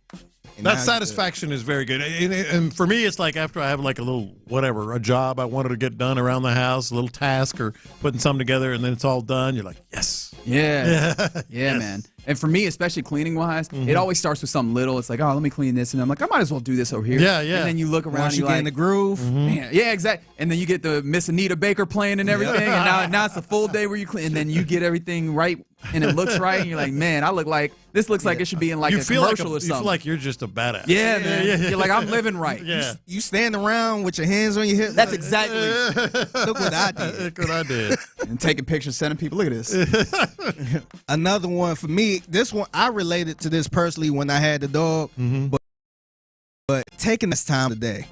That satisfaction is very good. And for me, it's like after I have like a little, a job I wanted to get done around the house, a little task or putting something together, and then it's all done. You're like, yes. Yeah, man. And for me, especially cleaning wise, it always starts with something little. It's like, oh, let me clean this, and I'm like, I might as well do this over here. Yeah. And then you look around, Once and you get in the groove, man, yeah, exactly. And then you get the Miss Anita Baker playing and everything, and now it's a full day where you clean, and then you get everything right, and it looks right, and you're like, man, this looks like it should be in like a commercial or something. You feel like you're just a badass. Yeah, man. You're like, I'm living right. Yeah. you stand around with your hands on your hips. That's exactly. Look what I did. Look what I did. And taking pictures, sending people. Look at this. Another one for me. This one I related to this personally when I had the dog, but taking this time today.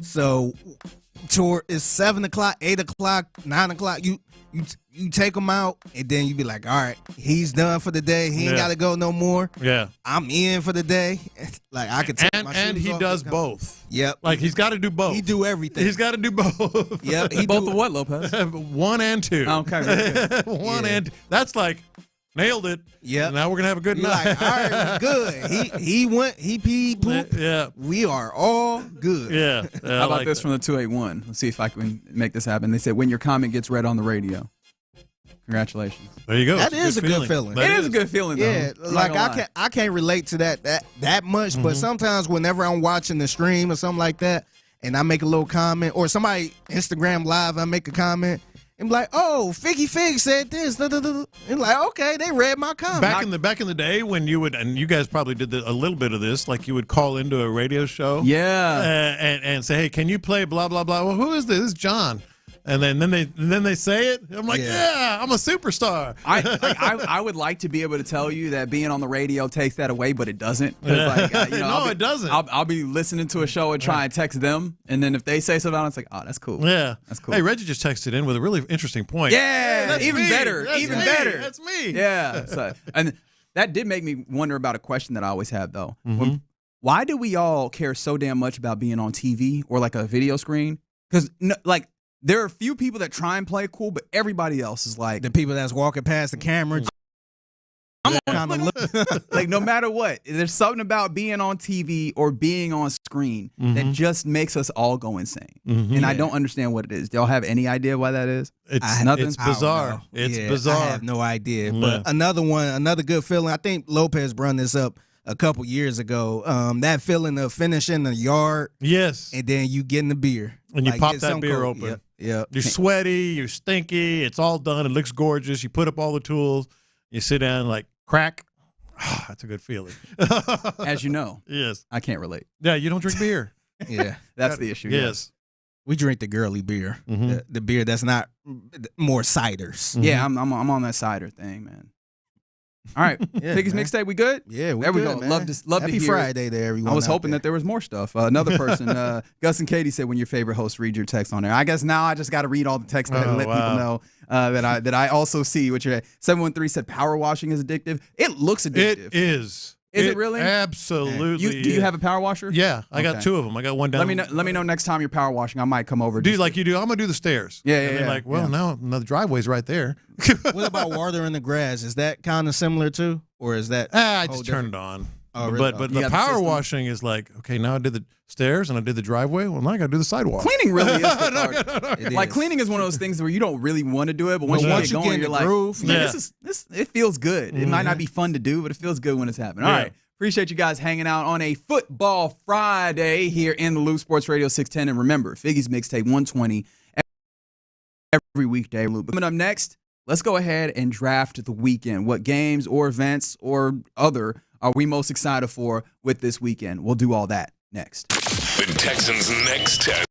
So, it's 7 o'clock, 8 o'clock, 9 o'clock. You take him out, and then you be like, all right, he's done for the day. He ain't got to go no more. Yeah, I'm in for the day. Like I can take my shoes and he off does and both. Yep, like he's got to do both. He do everything. He's got to do both. Yep, he both of what, Lopez? 1 and 2. Okay, very good. One and two. That's like nailed it. Yeah. Now we're gonna have a good You're night. like, all right, good. He went. He peed, pooped. Yeah. We are all good. Yeah. How about this from the 281? Let's see if I can make this happen. They said, when your comment gets read on the radio. Congratulations. There you go. That is a good feeling. It is a good feeling, though. Yeah, like I can't relate to that much, but sometimes whenever I'm watching the stream or something like that, and I make a little comment, or somebody Instagram live, I make a comment, and be like, "Oh, Figgy Fig said this," and like, okay, they read my comment. Back in the day when you would, and you guys probably did a little bit of this, like you would call into a radio show, and say, "Hey, can you play blah blah blah?" Well, who is this? This is John. And then they say it. I'm like, yeah, I'm a superstar. I would like to be able to tell you that being on the radio takes that away, but it doesn't. No, it doesn't. I'll be listening to a show and try and text them, and then if they say something, it's like, oh, that's cool. Yeah, that's cool. Hey, Reggie just texted in with a really interesting point. Yeah, that's even me. better. That's even me. better. That's me. Yeah. So, and that did make me wonder about a question that I always have, though. Why do we all care so damn much about being on TV or like a video screen? Because there are a few people that try and play cool, but everybody else is like the people that's walking past the camera. Like no matter what, there's something about being on TV or being on screen that just makes us all go insane. And I don't understand what it is. Do y'all have any idea why that is? It's nothing. It's bizarre. It's bizarre. I have no idea. But another good feeling. I think Lopez brought this up a couple years ago. That feeling of finishing the yard. Yes. And then you getting the beer. And you pop that beer open. Yep. Yep. You're sweaty, you're stinky, it's all done, it looks gorgeous, you put up all the tools, you sit down like crack. Oh, that's a good feeling. As you know. Yes. I can't relate. Yeah, you don't drink beer. Yeah. That's the issue. Yes. We drink the girly beer. The beer that's not more ciders. Yeah, I'm on that cider thing, man. All right, Piggy's mixtape, we good? Yeah, there we good, go. man. Love to Happy hear Friday to everyone. I was out hoping there. that there was more stuff. Another person, Gus and Katie said, when your favorite host read your text on there. I guess now I just got to read all the text and let people know that I also see what you're at. 713 said power washing is addictive. It looks addictive. It is. Is it really? Absolutely. Do you have a power washer? Yeah, I got two of them. I got one down. Let me know next time you're power washing. I might come over. Do like you do. I'm gonna do the stairs. Yeah. Like, well, now the driveway's right there. What about watering the grass? Is that kind of similar too, or is that? I just turn it on. Oh, really? But the power washing is like, okay, now I did the stairs and I did the driveway. Well, now I got to do the sidewalk. Cleaning really is the part. Cleaning is one of those things where you don't really want to do it, but once you get going, you're like, this it feels good. It might not be fun to do, but it feels good when it's happening. All right. Appreciate you guys hanging out on a Football Friday here in the Loop Sports Radio 610. And remember, Figgy's Mixtape 120 every weekday. Coming up next, let's go ahead and draft the weekend. What games or events or other are we most excited for with this weekend? We'll do all that next. The Texans' next test.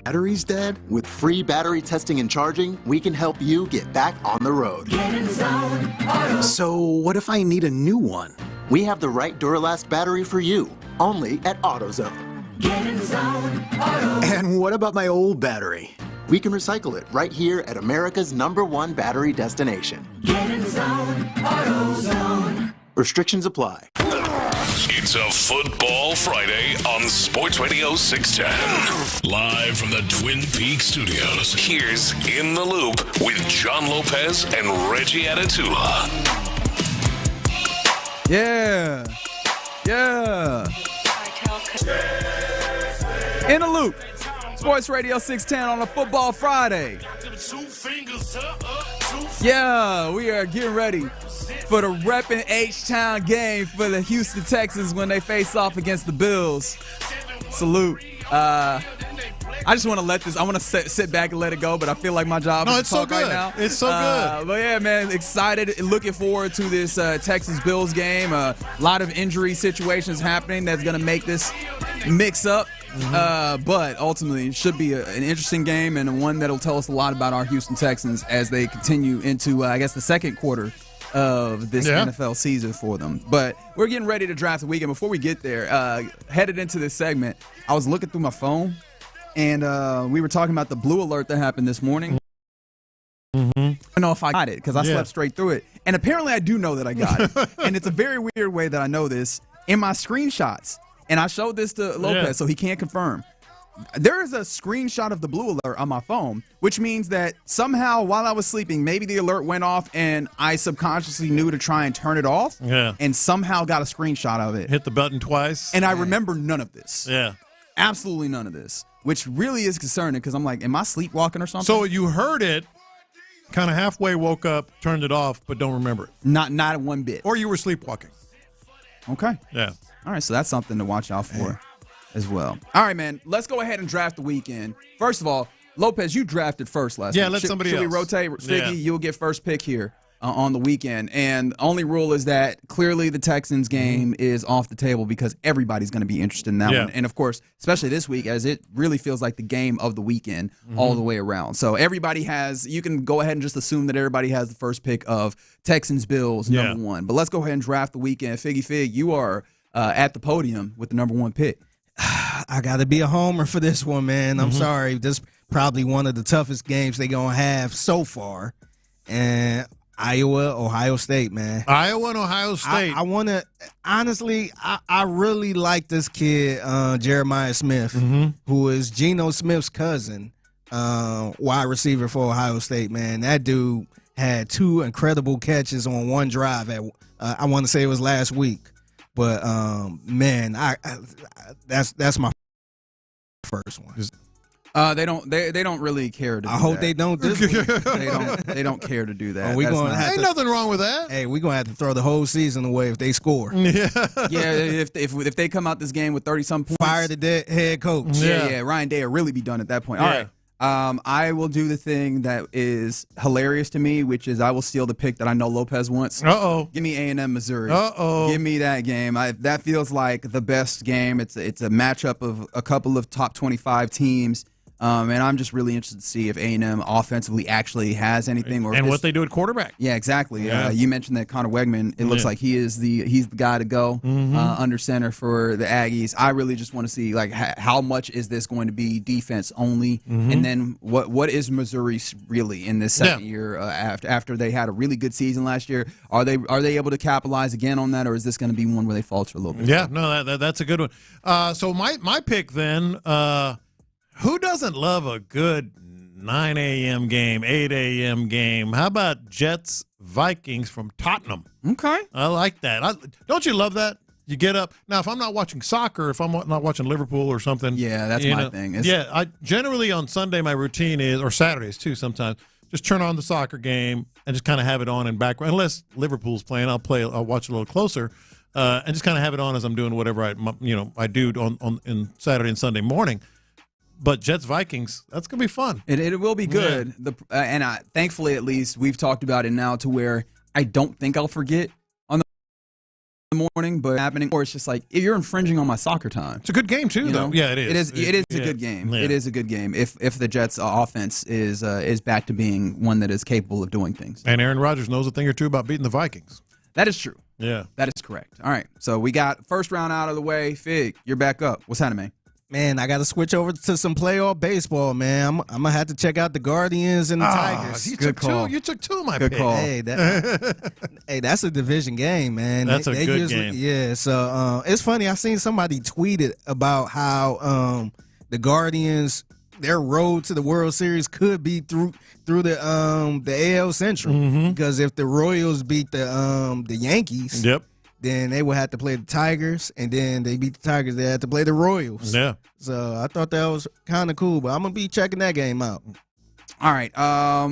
Batteries dead? With free battery testing and charging, we can help you get back on the road. Get in the zone, Auto. So what if I need a new one? We have the right Duralast battery for you, only at AutoZone. Get in the zone, Auto. And what about my old battery? We can recycle it right here at America's #1 battery destination. Get in the zone, AutoZone. Restrictions apply. It's a Football Friday on Sports Radio 610. Live from the Twin Peaks studios, here's In the Loop with John Lopez and Reggie Atatula. Yeah. In the Loop. Sports Radio 610 on a Football Friday. Yeah, we are getting ready for the Reppin' H-Town game for the Houston Texans when they face off against the Bills. Salute. I just want to I want to sit back and let it go, but I feel like my job is to talk right now. It's so good. But yeah, man, excited, looking forward to this Texans-Bills game. A lot of injury situations happening that's going to make this mix up. But ultimately, it should be an interesting game and one that'll tell us a lot about our Houston Texans as they continue into, I guess, the second quarter of this NFL season for them. But we're getting ready to draft the weekend. Before we get there, headed into this segment, I was looking through my phone, and we were talking about the blue alert that happened this morning. I don't know if I got it because I slept straight through it. And apparently I do know that I got it. And it's a very weird way that I know this. In my screenshots, and I showed this to Lopez, so he can't confirm. There is a screenshot of the blue alert on my phone, which means that somehow while I was sleeping, maybe the alert went off and I subconsciously knew to try and turn it off and somehow got a screenshot of it. Hit the button twice. And I remember none of this. Yeah. Absolutely none of this, which really is concerning because I'm like, am I sleepwalking or something? So you heard it, kind of halfway woke up, turned it off, but don't remember it. Not one bit. Or you were sleepwalking. Okay. Yeah. All right, so that's something to watch out for as well. All right, man, let's go ahead and draft the weekend. First of all, Lopez, you drafted first last week. Yeah, let somebody else. Should we rotate? Figgy, you'll get first pick here on the weekend. And the only rule is that clearly the Texans game is off the table because everybody's going to be interested in that one. And, of course, especially this week as it really feels like the game of the weekend all the way around. So everybody you can go ahead and just assume that everybody has the first pick of Texans-Bills, number one. But let's go ahead and draft the weekend. Figgy Fig, you are at the podium with the number one pick. I got to be a homer for this one, man. I'm sorry. This is probably one of the toughest games they're going to have so far. And Iowa, Ohio State, man. Iowa and Ohio State. I want to – honestly, I really like this kid, Jeremiah Smith, who is Geno Smith's cousin, wide receiver for Ohio State, man. That dude had 2 incredible catches on one drive I want to say it was last week. But man, that's my first one. They don't really care to do I hope that. they don't this week. They don't care to do that. Ain't nothing wrong with that. Hey, we're gonna have to throw the whole season away if they score. Yeah. If they come out this game with 30-some points, fire the dead head coach. Yeah. Ryan Day will really be done at that point. All right. I will do the thing that is hilarious to me, which is I will steal the pick that I know Lopez wants. Give me A&M Missouri. Give me that game. That feels like the best game. It's a matchup of a couple of top 25 teams. And I'm just really interested to see if A&M offensively actually has anything, or what they do at quarterback. Yeah, exactly. Yeah. You mentioned that Connor Wegman. It looks like he's the guy to go under center for the Aggies. I really just want to see like how much is this going to be defense only, and then what is Missouri really in this second year after they had a really good season last year? Are they able to capitalize again on that, or is this going to be one where they falter a little bit? Yeah, no, that's a good one. So my pick then. Who doesn't love a good 9 a.m. game, 8 a.m. game? How about Jets Vikings from Tottenham? Okay. I like that. Don't you love that? You get up. Now, if I'm not watching soccer, if I'm not watching Liverpool or something. Yeah, that's my thing. I generally on Sunday my routine is, or Saturdays too sometimes, just turn on the soccer game and just kind of have it on in background. Unless Liverpool's playing, I'll watch a little closer. And just kind of have it on as I'm doing whatever I do on Saturday and Sunday morning. But Jets Vikings, that's gonna be fun. It will be good. Yeah. Thankfully, at least we've talked about it now to where I don't think I'll forget on the morning, but happening, or it's just like you're infringing on my soccer time. It's a good game too, though. Yeah, it is. It is a good game. Yeah. It is a good game if the Jets offense is back to being one that is capable of doing things. And Aaron Rodgers knows a thing or two about beating the Vikings. That is true. Yeah, that is correct. All right, so we got first round out of the way. Fig, you're back up. What's happening, man? Man, I got to switch over to some playoff baseball, man. I'm going to have to check out the Guardians and the Tigers. You took two of my Good picks. call. Hey, that's a division game, man. That's a good game. Yeah, so it's funny. I seen somebody tweeted about how the Guardians, their road to the World Series could be through the AL Central. Because if the Royals beat the Yankees, then they would have to play the Tigers, and then they beat the Tigers, they had to play the Royals. Yeah. So I thought that was kind of cool, but I'm going to be checking that game out. All right,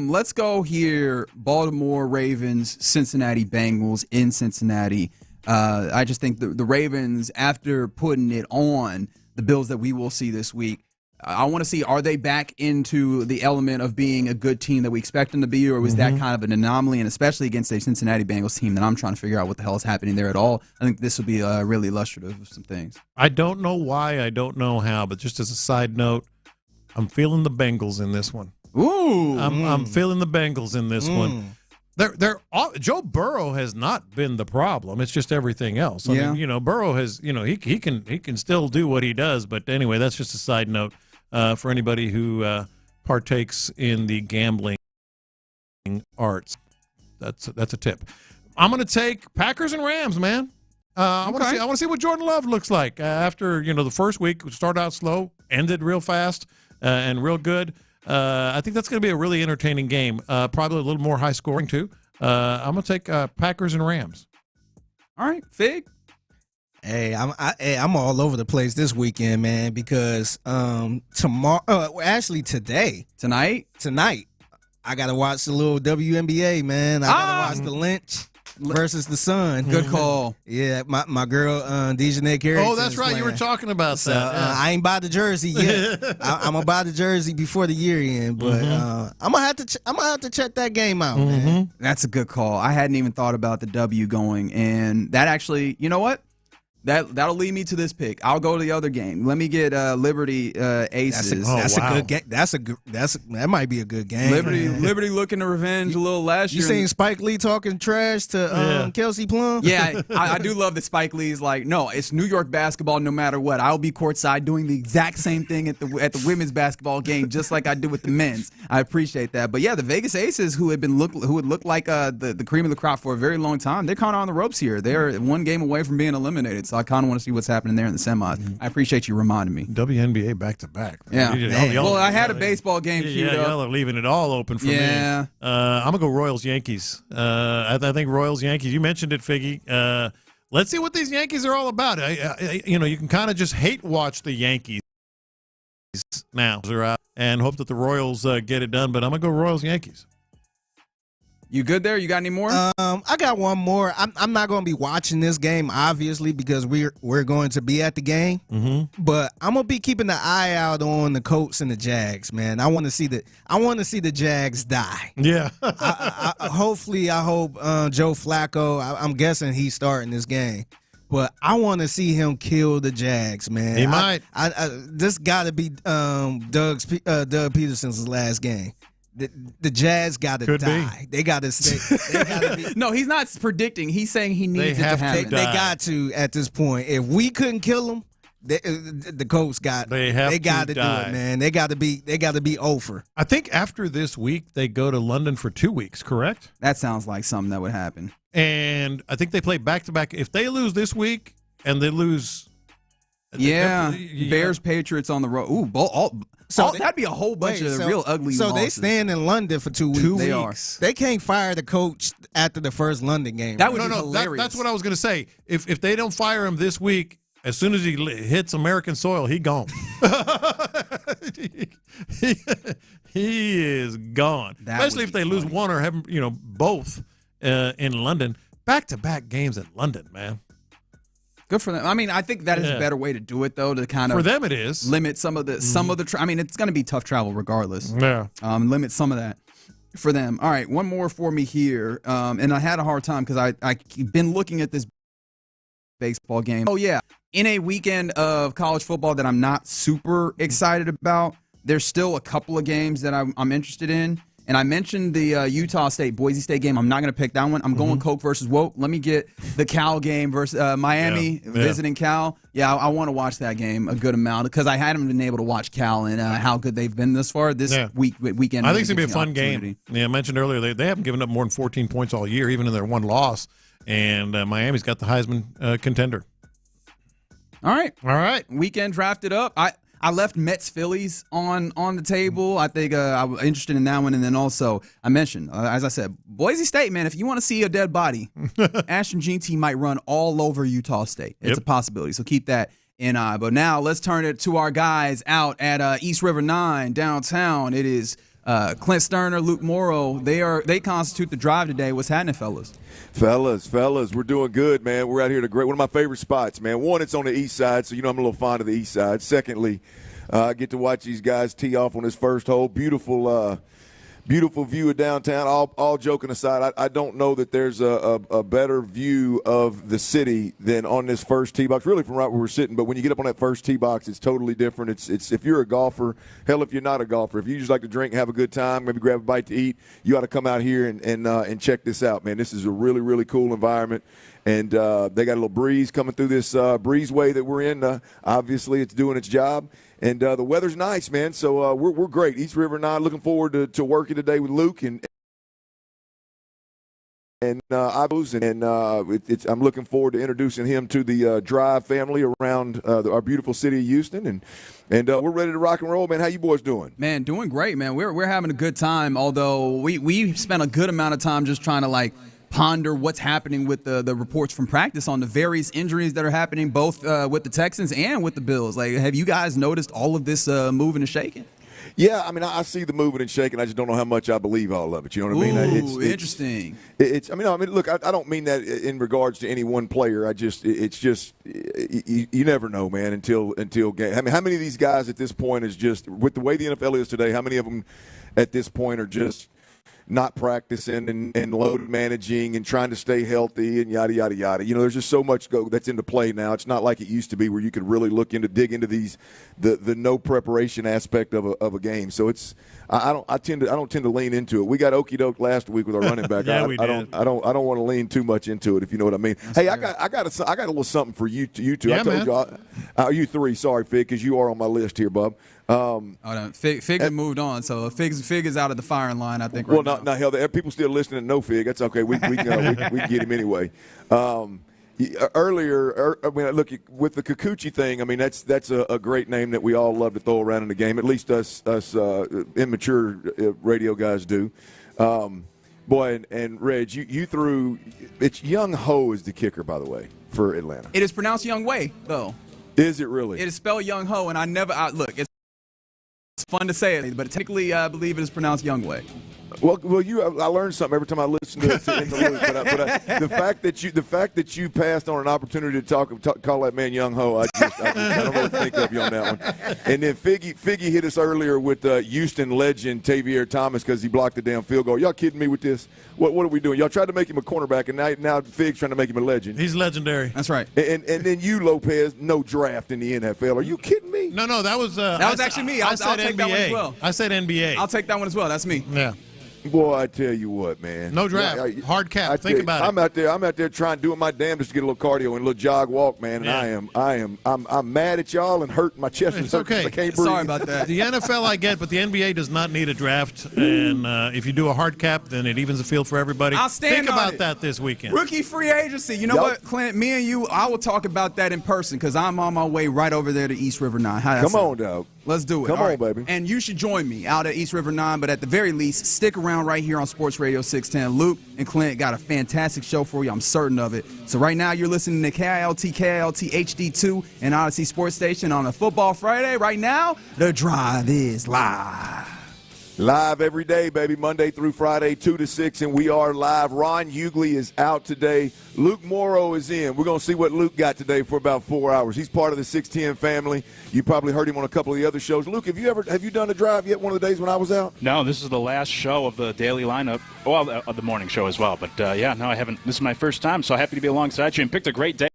let's go here. Baltimore Ravens, Cincinnati Bengals in Cincinnati. I just think the Ravens, after putting it on the Bills that we will see this week, I want to see, are they back into the element of being a good team that we expect them to be, or was that kind of an anomaly, and especially against a Cincinnati Bengals team that I'm trying to figure out what the hell is happening there at all. I think this will be really illustrative of some things. I don't know why, I don't know how, but just as a side note, I'm feeling the Bengals in this one. Ooh. I'm feeling the Bengals in this one. Joe Burrow has not been the problem. It's just everything else. I mean, Burrow has, he can still do what he does, but anyway, that's just a side note. For anybody who partakes in the gambling arts, that's a tip. I'm going to take Packers and Rams, man. I want to see what Jordan Love looks like after the first week. Started out slow, ended real fast, and real good. I think that's going to be a really entertaining game. Probably a little more high scoring too. I'm going to take Packers and Rams. All right, Fig. Hey, I'm all over the place this weekend, man, because tomorrow, actually tonight, I got to watch the little WNBA, man. I got to watch the Lynch versus the Sun. Good call. Yeah, my girl, Dejanay Carey. Oh, that's right. You were talking about that. Yeah. I ain't buy the jersey yet. I'm gonna buy the jersey before the year end, but I'm gonna have to check that game out, man. That's a good call. I hadn't even thought about the W going, and that actually, you know what? That'll lead me to this pick. I'll go to the other game. Let me get Liberty Aces. That's a good game. That might be a good game. Liberty looking to revenge a little last year. You seen Spike Lee talking trash to Kelsey Plum? Yeah, I do love that Spike Lee's like, no, it's New York basketball no matter what. I'll be courtside doing the exact same thing at the women's basketball game, just like I do with the men's. I appreciate that. But yeah, the Vegas Aces, who had looked like the cream of the crop for a very long time, they're kind of on the ropes here. They're one game away from being eliminated. So I kind of want to see what's happening there in the semis. I appreciate you reminding me. WNBA back-to-back. Yeah. Well, I had a baseball game queued up. Y'all are leaving it all open for me. I'm going to go Royals-Yankees. I think Royals-Yankees. You mentioned it, Figgy. Let's see what these Yankees are all about. You can kind of just hate watch the Yankees now are out and hope that the Royals get it done. But I'm gonna go Royals-Yankees. You good there? You got any more? I got one more. I'm not going to be watching this game, obviously, because we're going to be at the game. Mm-hmm. But I'm going to be keeping the eye out on the Colts and the Jags, man. I want to see the Jags die. Yeah. I hope Joe Flacco. I'm guessing he's starting this game. But I want to see him kill the Jags, man. He might. This got to be Doug Peterson's last game. The Jazz got to die. They got to stay. They gotta be, no, he's not predicting. He's saying he needs it to happen. They got to at this point. If we couldn't kill them, the Colts got. They got to do it, man. They got to be over. I think after this week they go to London for 2 weeks. Correct? That sounds like something that would happen. And I think they play back to back. If they lose this week and they lose, Bears Patriots on the road. Ooh, that'd be a whole bunch of real ugly. So losses. they stand in London for 2 weeks. They can't fire the coach after the first London game. That would be hilarious. That's what I was going to say. If they don't fire him this week, as soon as he hits American soil, he gone. he is gone. Especially if they lose one or have both in London. Back-to-back games in London, man. Good for them. I mean, I think that is a better way to do it, though, to kind of for them it is limit some of the. I mean, it's going to be tough travel regardless. Yeah. Limit some of that for them. All right, one more for me here, and I had a hard time because I've been looking at this baseball game. Oh yeah, in a weekend of college football that I'm not super excited about. There's still a couple of games that I'm interested in. And I mentioned the Utah State, Boise State game. I'm not going to pick that one. I'm going Coke versus Woke. Let me get the Cal game versus Miami visiting Cal. Yeah, I want to watch that game a good amount because I hadn't been able to watch Cal and how good they've been this far this weekend. I think it's going to be a fun game. Yeah, I mentioned earlier they haven't given up more than 14 points all year, even in their one loss. And Miami's got the Heisman contender. All right. Weekend drafted up. I left Mets Phillies on the table. I think I was interested in that one. And then also, I mentioned, as I said, Boise State, man, if you want to see a dead body, Ashton Jeanty might run all over Utah State. It's a possibility. So keep that in eye. But now let's turn it to our guys out at East River 9 downtown. It is Clint Stoerner, Luke Morrow. They constitute the drive today. What's happening, fellas? Fellas, we're doing good, man. We're out here at one of my favorite spots, man. One, it's on the east side, so I'm a little fond of the east side. Secondly, I get to watch these guys tee off on this first hole. Beautiful view of downtown. All joking aside, I don't know that there's a better view of the city than on this first tee box, really from right where we're sitting. But when you get up on that first tee box, it's totally different. It's if you're a golfer, hell, if you're not a golfer, if you just like to drink and have a good time, maybe grab a bite to eat, you ought to come out here and check this out, man. This is a really, really cool environment. And they got a little breeze coming through this breezeway that we're in. Obviously, it's doing its job. And the weather's nice, man. So we're great. East River 9, looking forward to working today with Luke and I'm looking forward to introducing him to the Drive family around our beautiful city of Houston. And we're ready to rock and roll, man. How you boys doing? Man, doing great, man. We're having a good time. Although we spent a good amount of time just trying to ponder what's happening with the reports from practice on the various injuries that are happening both with the Texans and with the Bills. Have you guys noticed all of this moving and shaking? Yeah, I mean, I see the moving and shaking. I just don't know how much I believe all of it. You know what I mean? It's interesting. Look, I don't mean that in regards to any one player. You never know, man, until game. I mean, how many of these guys at this point is just, with the way the NFL is today, how many of them at this point are just not practicing and load managing and trying to stay healthy and yada, yada, yada. There's just so much that's into play now. It's not like it used to be where you could really dig into the no preparation aspect of a game. So I don't tend to lean into it. We got okey doke last week with our running back. We did. I don't want to lean too much into it, if you know what I mean. That's fair. I got a little something for you two. Yeah, I told you, you three. Sorry, Fig, because you are on my list here, bub. Fig had moved on, so Fig is out of the firing line, I think. Now, hell, there are people still listening to no Fig. That's okay. We can get him anyway. Earlier, look, with the Kikuchi thing, I mean, that's a great name that we all love to throw around in the game. At least us immature radio guys do. Boy, and Reg, you threw – it's Young Ho is the kicker, by the way, for Atlanta. It is pronounced Young Wei, though. Is it really? It is spelled Young Ho, and look, it's fun to say it, but technically I believe it is pronounced Youngway. Well, I learn something every time I listen to it in the loop. But the fact that you passed on an opportunity to call that man Young Ho, I don't know what to think of you on that one. And then Figgy hit us earlier with Houston legend Tavier Thomas because he blocked the damn field goal. Y'all kidding me with this? What are we doing? Y'all tried to make him a cornerback, and now Fig's trying to make him a legend. He's legendary. That's right. And then you, Lopez, no draft in the NFL. Are you kidding me? No, that was actually me. I'll take NBA. that one as well. I said NBA. I'll take that one as well. That's me. Yeah. Boy, I tell you what, man. No draft. Hard cap. Think about it. I'm out there doing my damnedest to get a little cardio and a little jog walk, man. And I'm mad at y'all and hurting my chest. It's okay. I can't breathe. Sorry about that. The NFL I get, but the NBA does not need a draft. And if you do a hard cap, then it evens the field for everybody. I'll stand Think on about it. that this weekend. Rookie free agency. You know what, Clint? Me and you, I will talk about that in person because I'm on my way right over there to East River 9. Come on, dog. Let's do it. Come on, baby. And you should join me out at East River 9, but at the very least, stick around right here on Sports Radio 610. Luke and Clint got a fantastic show for you. I'm certain of it. So right now, you're listening to KILT HD2 and Odyssey Sports Station on a Football Friday. Right now, The Drive is live. Live every day, baby, Monday through Friday, 2 to 6, and we are live. Ron Hughley is out today. Luke Morrow is in. We're going to see what Luke got today for about 4 hours. He's part of the 610 family. You probably heard him on a couple of the other shows. Luke, have you done a drive yet one of the days when I was out? No, this is the last show of the daily lineup. Well, of the morning show as well. But, I haven't. This is my first time, so happy to be alongside you and picked a great day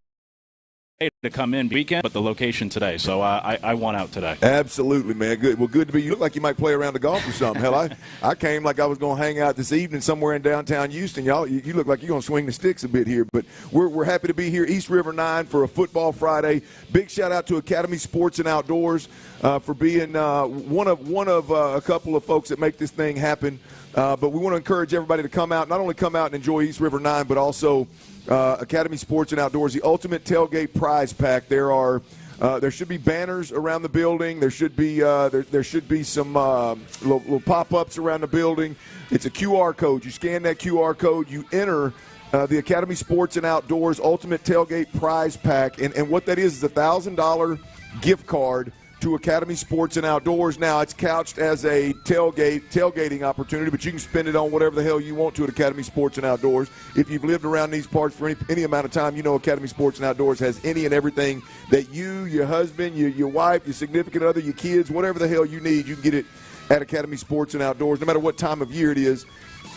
to come in weekend, but the location today. So I won out today. Absolutely, man. Good. Well, good to be. You look like you might play around the golf or something. Hell, I came like I was going to hang out this evening somewhere in downtown Houston. Y'all, you look like you're going to swing the sticks a bit here. But we're happy to be here, East River 9, for a Football Friday. Big shout out to Academy Sports and Outdoors for being one of a couple of folks that make this thing happen. But we want to encourage everybody to come out, not only come out and enjoy East River 9, but also Academy Sports and Outdoors, the ultimate tailgate prize pack. There should be banners around the building. There should be some little pop-ups around the building. It's a QR code. You scan that QR code, you enter the Academy Sports and Outdoors ultimate tailgate prize pack, and what that is a $1,000 gift card to Academy Sports and Outdoors. Now, it's couched as a tailgating opportunity, but you can spend it on whatever the hell you want to at Academy Sports and Outdoors. If you've lived around these parts for any amount of time, you know Academy Sports and Outdoors has any and everything that you, your husband, your wife, your significant other, your kids, whatever the hell you need, you can get it at Academy Sports and Outdoors, no matter what time of year it is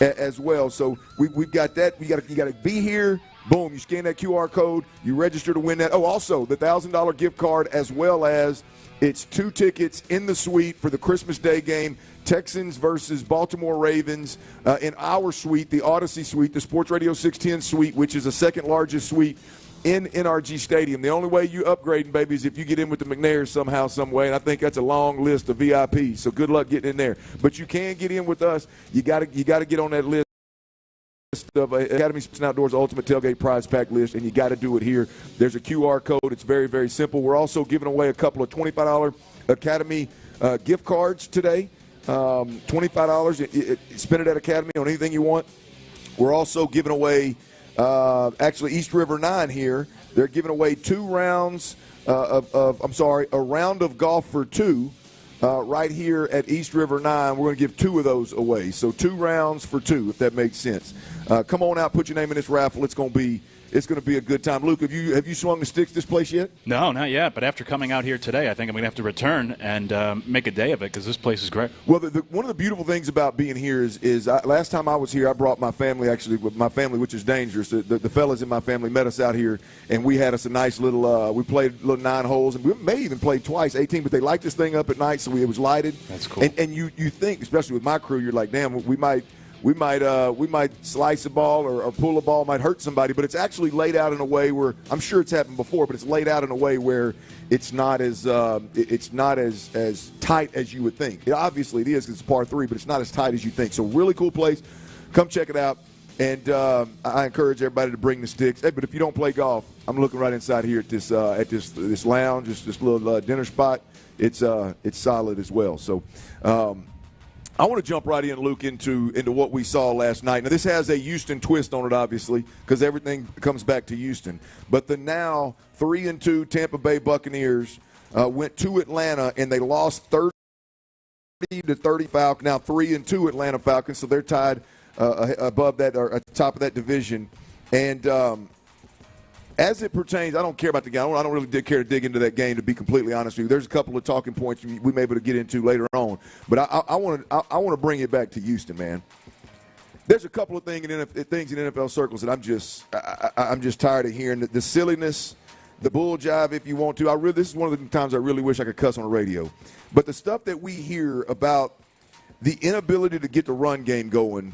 as well. So we've got that. You got to be here. Boom, you scan that QR code, you register to win that. Oh, also, the $1,000 gift card, as well as it's 2 tickets in the suite for the Christmas Day game, Texans versus Baltimore Ravens, in our suite, the Odyssey suite, the Sports Radio 610 suite, which is the second largest suite in NRG Stadium. The only way you upgrading, baby, is if you get in with the McNairs somehow, some way, and I think that's a long list of VIPs, so good luck getting in there. But you can get in with us. You got to get on that list of Academy Sports and Outdoors Ultimate Tailgate Prize Pack list, and you got to do it here. There's a QR code. It's very, very simple. We're also giving away a couple of $25 Academy gift cards today. $25. Spend it at Academy on anything you want. We're also giving away, East River 9 here. They're giving away 2 rounds a round of golf for 2. Right here at East River 9, we're going to give 2 of those away. So 2 rounds for 2, if that makes sense. Come on out, put your name in this raffle. It's going to be a good time. Luke, have you swung the sticks this place yet? No, not yet. But after coming out here today, I think I'm going to have to return and make a day of it because this place is great. Well, one of the beautiful things about being here is last time I was here, I brought my family, which is dangerous. The fellas in my family met us out here, and we had us a nice little we played little 9 holes, and we may even play twice, 18, but they light this thing up at night, so it was lighted. That's cool. And you think, especially with my crew, you're like, damn, we might slice a ball or pull a ball, might hurt somebody, but it's actually laid out in a way where, I'm sure it's happened before, but it's laid out in a way where it's not as tight as you would think. Obviously it is because it's par 3, but it's not as tight as you think. So really cool place. Come check it out. And I encourage everybody to bring the sticks. Hey, but if you don't play golf, I'm looking right inside here at this lounge, this little dinner spot. It's solid as well. So I want to jump right in, Luke, into what we saw last night. Now, this has a Houston twist on it, obviously, because everything comes back to Houston. But the now 3-2 Tampa Bay Buccaneers went to Atlanta, and they lost 30 30 Falcons, now 3-2 Atlanta Falcons, so they're tied above that or at the top of that division. And as it pertains, I don't care about the game. I don't really care to dig into that game, to be completely honest with you. There's a couple of talking points we may be able to get into later on. But I want to bring it back to Houston, man. There's a couple of things in NFL circles that I'm just tired of hearing. The silliness, the bull jive, if you want to. This is one of the times I really wish I could cuss on the radio. But the stuff that we hear about the inability to get the run game going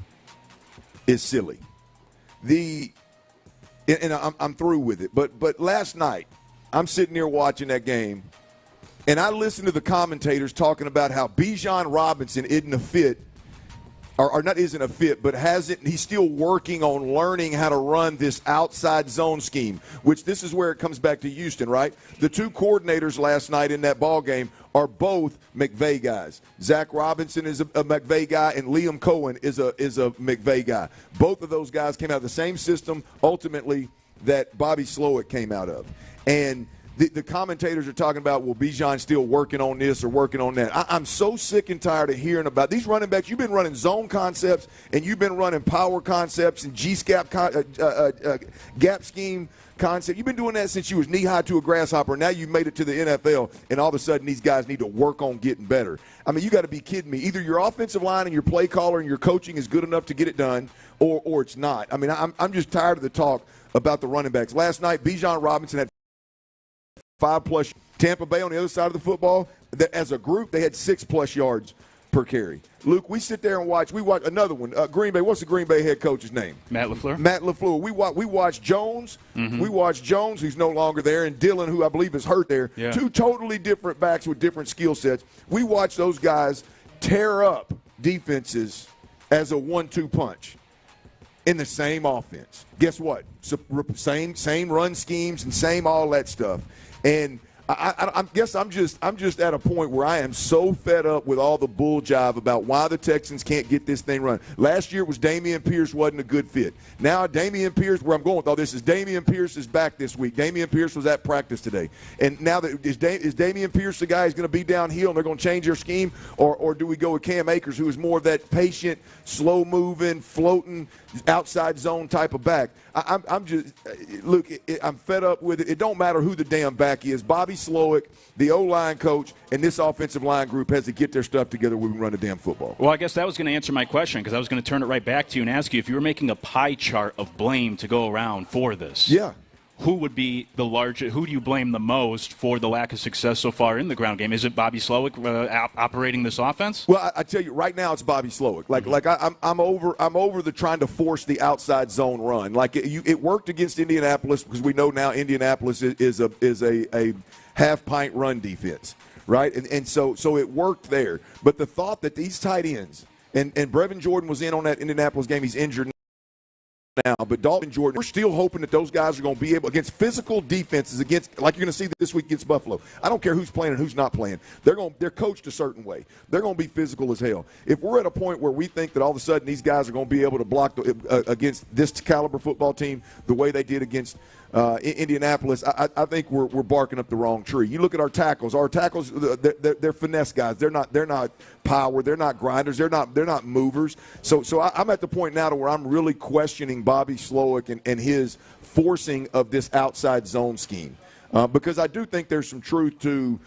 is silly. And I'm through with it. But last night, I'm sitting there watching that game, and I listened to the commentators talking about how Bijan Robinson isn't a fit, or not isn't a fit, but he's still working on learning how to run this outside zone scheme, which this is where it comes back to Houston, right? The two coordinators last night in that ball game are both McVay guys. Zach Robinson is a McVay guy, and Liam Cohen is a McVay guy. Both of those guys came out of the same system, ultimately, that Bobby Slowick came out of. And the commentators are talking about, well, Bijan's still working on this or working on that. I'm so sick and tired of hearing about these running backs. You've been running zone concepts, and you've been running power concepts and gap scheme concept. You've been doing that since you was knee-high to a grasshopper. Now you've made it to the NFL, and all of a sudden these guys need to work on getting better. I mean, you got to be kidding me. Either your offensive line and your play caller and your coaching is good enough to get it done, or it's not. I mean, I'm just tired of the talk about the running backs. Last night, Bijan Robinson had 5+. Tampa Bay on the other side of the football, as a group, they had 6+ yards per carry. Luke, we sit there and watch. We watch another one. Green Bay. What's the Green Bay head coach's name? Matt LaFleur. Matt LaFleur. We watch Jones. Mm-hmm. We watch Jones, who's no longer there, and Dillon, who I believe is hurt there. Yeah. Two totally different backs with different skill sets. We watch those guys tear up defenses as a 1-2 punch in the same offense. Guess what? Same run schemes and same all that stuff. And I guess I'm just at a point where I am so fed up with all the bull jive about why the Texans can't get this thing run. Last year was Dameon Pierce wasn't a good fit. Now Dameon Pierce, where I'm going with all this is Dameon Pierce is back this week. Dameon Pierce was at practice today. And now that is Dameon Pierce the guy who's going to be downhill and they're going to change their scheme, or do we go with Cam Akers, who is more of that patient, slow-moving, floating, outside zone type of back? I'm just look. I'm fed up with it. It don't matter who the damn back is. Bobby Slowick, the O-line coach, and this offensive line group has to get their stuff together when we run the damn football. Well, I guess that was going to answer my question, because I was going to turn it right back to you and ask you if you were making a pie chart of blame to go around for this. Yeah. Who would be the largest? Who do you blame the most for the lack of success so far in the ground game? Is it Bobby Slowick operating this offense? Well, I tell you right now, it's Bobby Slowick. I'm over the trying to force the outside zone run. Like it worked against Indianapolis, because we know now Indianapolis is a half pint run defense, right? And so it worked there. But the thought that these tight ends and Brevin Jordan was in on that Indianapolis game, he's injured now, but Dalton Jordan, we're still hoping that those guys are going to be able, against physical defenses, against, like you're going to see this week against Buffalo. I don't care who's playing and who's not playing. They're coached a certain way. They're going to be physical as hell. If we're at a point where we think that all of a sudden these guys are going to be able to block against this caliber football team the way they did against Indianapolis, I think we're barking up the wrong tree. You look at our tackles. Our tackles, they're finesse guys. They're not power. They're not grinders. They're not movers. So I'm at the point now to where I'm really questioning Bobby Slowick and his forcing of this outside zone scheme, because I do think there's some truth to,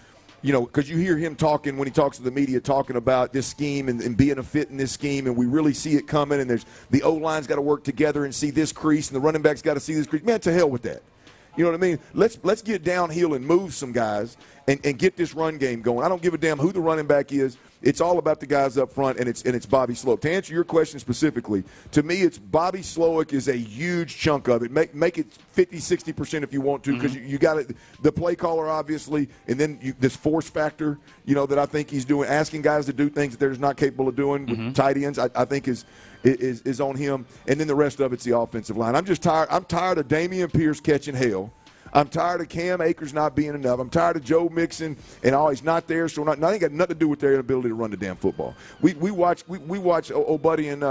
because you hear him talking when he talks to the media, talking about this scheme and being a fit in this scheme, and we really see it coming, and there's the O-line's got to work together and see this crease, and the running back's got to see this crease. Man, to hell with that. You know what I mean? Let's get downhill and move some guys and get this run game going. I don't give a damn who the running back is. It's all about the guys up front, and it's Bobby Slowick. To answer your question specifically, to me, it's Bobby Slowick is a huge chunk of it. Make it 50-60% if you want to, because you got it. The play caller, obviously, and then this force factor, that I think he's doing, asking guys to do things that they're just not capable of doing with tight ends, I think is on him. And then the rest of it's the offensive line. I'm just tired. I'm tired of Dameon Pierce catching hell. I'm tired of Cam Akers not being enough. I'm tired of Joe Mixon and he's not there. So nothing got nothing to do with their inability to run the damn football. We watch old buddy and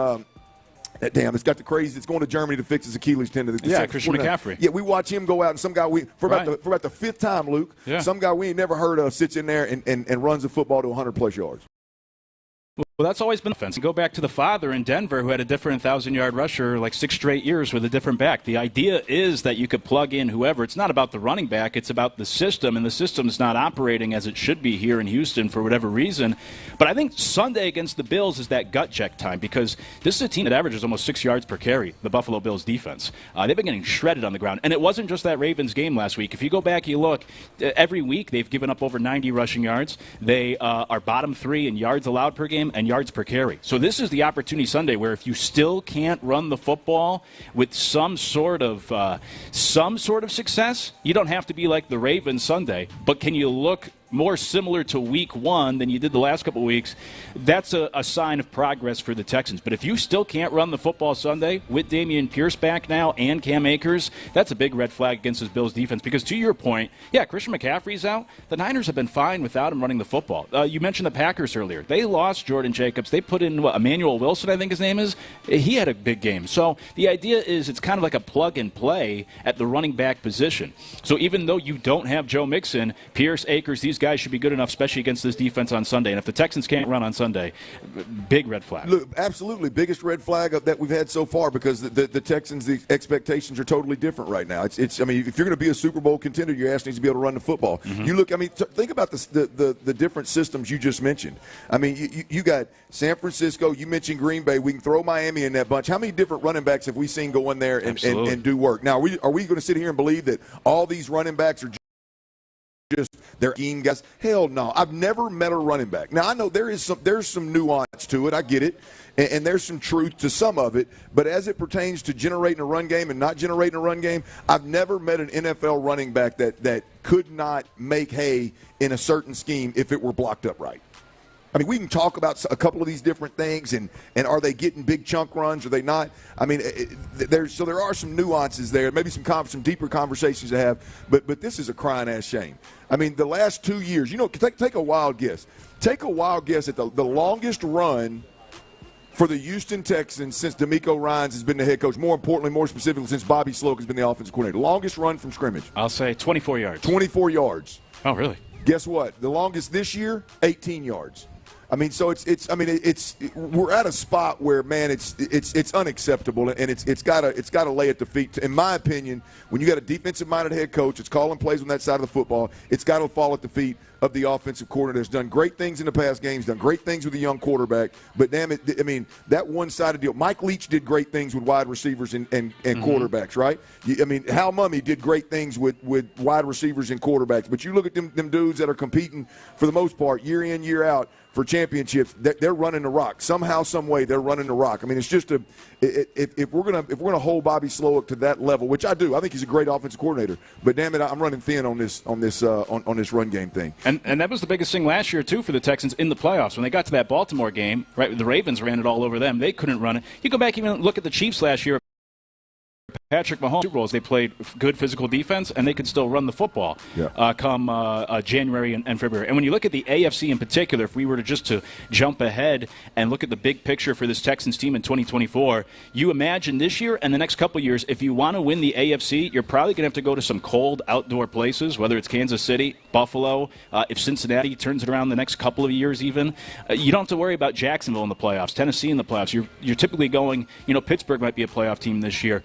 it's got the crazy. It's going to Germany to fix his Achilles tendon. Christian McCaffrey. Yeah, we watch him go out, and some guy for about the fifth time, Luke. Yeah. Some guy we ain't never heard of sits in there and runs the football to 100+ yards. Well, that's always been offense. Go back to the father in Denver who had a different 1,000-yard rusher like 6 straight years with a different back. The idea is that you could plug in whoever. It's not about the running back. It's about the system, and the system's not operating as it should be here in Houston for whatever reason. But I think Sunday against the Bills is that gut check time because this is a team that averages almost 6 yards per carry, the Buffalo Bills defense. They've been getting shredded on the ground. And it wasn't just that Ravens game last week. If you go back, you look, every week they've given up over 90 rushing yards. They are bottom 3 in yards allowed per game and yards per carry. So this is the opportunity Sunday where if you still can't run the football with some sort of success, you don't have to be like the Ravens Sunday, but can you look more similar to week 1 than you did the last couple of weeks? That's a sign of progress for the Texans. But if you still can't run the football Sunday with Dameon Pierce back now and Cam Akers, that's a big red flag against this Bills defense. Because to your point, yeah, Christian McCaffrey's out. The Niners have been fine without him running the football. You mentioned the Packers earlier. They lost Jordan Jacobs. They put in Emmanuel Wilson, I think his name is. He had a big game. So the idea is it's kind of like a plug and play at the running back position. So even though you don't have Joe Mixon, Pierce, Akers, these guys should be good enough, especially against this defense on Sunday. And if the Texans can't run on Sunday, big red flag. Look, absolutely, biggest red flag that we've had so far because the Texans, the expectations are totally different right now. It's. I mean, if you're going to be a Super Bowl contender, your ass needs to be able to run the football. Mm-hmm. You look. I mean, think about the different systems you just mentioned. I mean, you got San Francisco. You mentioned Green Bay. We can throw Miami in that bunch. How many different running backs have we seen go in there and do work? Now, are we going to sit here and believe that all these running backs are just their scheme guys? Hell no. I've never met a running back. Now I know there's some nuance to it. I get it, and there's some truth to some of it. But as it pertains to generating a run game and not generating a run game, I've never met an NFL running back that could not make hay in a certain scheme if it were blocked up right. I mean, we can talk about a couple of these different things, and are they getting big chunk runs? Are they not? I mean, there are some nuances there, maybe some deeper conversations to have. But this is a crying ass shame. I mean, the last 2 years, take a wild guess. Take a wild guess at the longest run for the Houston Texans since DeMeco Ryans has been the head coach. More importantly, more specifically, since Bobby Sloak has been the offensive coordinator. Longest run from scrimmage. I'll say 24 yards. 24 yards. Oh, really? Guess what? The longest this year, 18 yards. I mean, so we're at a spot where, man, it's unacceptable, and it's got to lay at the feet. In my opinion, when you got a defensive-minded head coach that's calling plays on that side of the football, it's got to fall at the feet of the offensive coordinator that's done great things in the past games, done great things with a young quarterback. But damn it, I mean, that one-sided deal. Mike Leach did great things with wide receivers and quarterbacks, right? I mean, Hal Mummy did great things with wide receivers and quarterbacks. But you look at them dudes that are competing for the most part year in, year out for championships, they're running the rock. Somehow, some way, they're running the rock. I mean, it's just if we're gonna hold Bobby Sloak to that level, which I do, I think he's a great offensive coordinator. But damn it, I'm running thin on this run game thing. And that was the biggest thing last year too for the Texans in the playoffs when they got to that Baltimore game. Right, the Ravens ran it all over them. They couldn't run it. You go back even look at the Chiefs last year. Patrick Mahomes Super Bowls, they played good physical defense, and they could still run the football come January and February. And when you look at the AFC in particular, if we were to jump ahead and look at the big picture for this Texans team in 2024, you imagine this year and the next couple of years, if you want to win the AFC, you're probably going to have to go to some cold outdoor places, whether it's Kansas City, Buffalo, if Cincinnati turns it around the next couple of years even. You don't have to worry about Jacksonville in the playoffs, Tennessee in the playoffs. You're typically going, Pittsburgh might be a playoff team this year.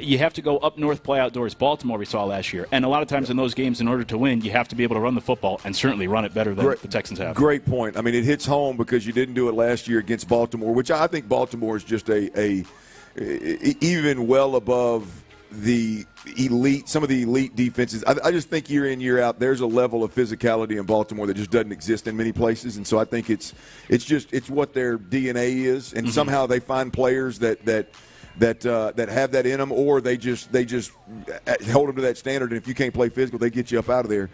You have to go up north, play outdoors. Baltimore we saw last year. And a lot of times in those games, in order to win, you have to be able to run the football and certainly run it better than the Texans have. Great point. I mean, it hits home because you didn't do it last year against Baltimore, which I think Baltimore is just even well above the elite, some of the elite defenses. I just think year in, year out, there's a level of physicality in Baltimore that just doesn't exist in many places. And so I think it's what their DNA is. And somehow they find players that have that in them, or they just hold them to that standard. And if you can't play physical, they get you up out of there.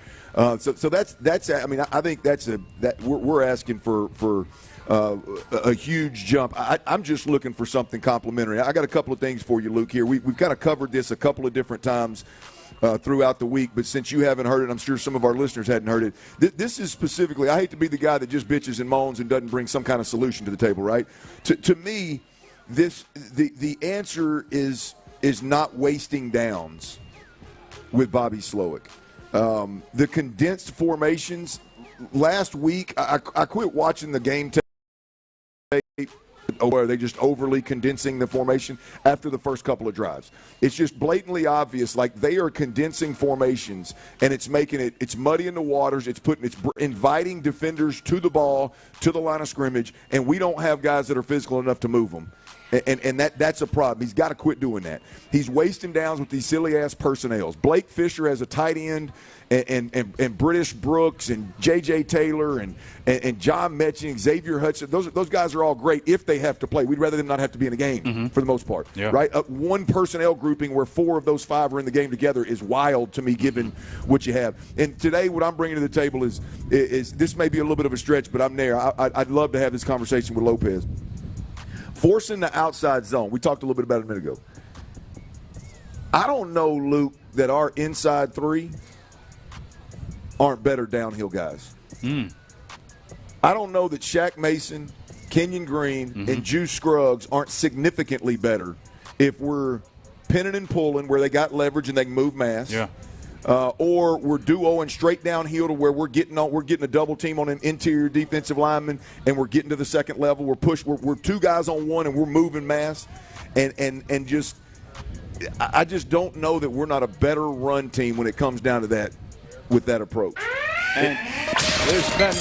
So that's. I mean, I think that we're asking for a huge jump. I'm just looking for something complimentary. I got a couple of things for you, Luke. Here we've kind of covered this a couple of different times throughout the week, but since you haven't heard it, I'm sure some of our listeners hadn't heard it. This is specifically. I hate to be the guy that just bitches and moans and doesn't bring some kind of solution to the table, right? To me. The answer is not wasting downs with Bobby Sloak. The condensed formations last week, I quit watching the game or are they just overly condensing the formation after the first couple of drives? It's just blatantly obvious, like they are condensing formations, and it's making it's muddying the waters. It's inviting defenders to the ball, to the line of scrimmage, and we don't have guys that are physical enough to move them. And that's a problem. He's got to quit doing that. He's wasting downs with these silly-ass personnels. Blake Fisher as a tight end, and British Brooks and J.J. Taylor and John Metching, Xavier Hudson. Those guys are all great if they have to play. We'd rather them not have to be in a game for the most part. Yeah. Right? One personnel grouping where 4 of those 5 are in the game together is wild to me, given what you have. And today what I'm bringing to the table is this may be a little bit of a stretch, but I'm there. I'd love to have this conversation with Lopez. Forcing the outside zone. We talked a little bit about it a minute ago. I don't know, Luke, that our inside 3 aren't better downhill guys. I don't know that Shaq Mason, Kenyon Green, and Juice Scruggs aren't significantly better if we're pinning and pulling where they got leverage and they can move mass. Yeah. Or we're duoing straight downhill to where we're getting a double team on an interior defensive lineman, and we're getting to the second level. We're 2 guys on 1, and we're moving mass, and just I just don't know that we're not a better run team when it comes down to that with that approach. And there's been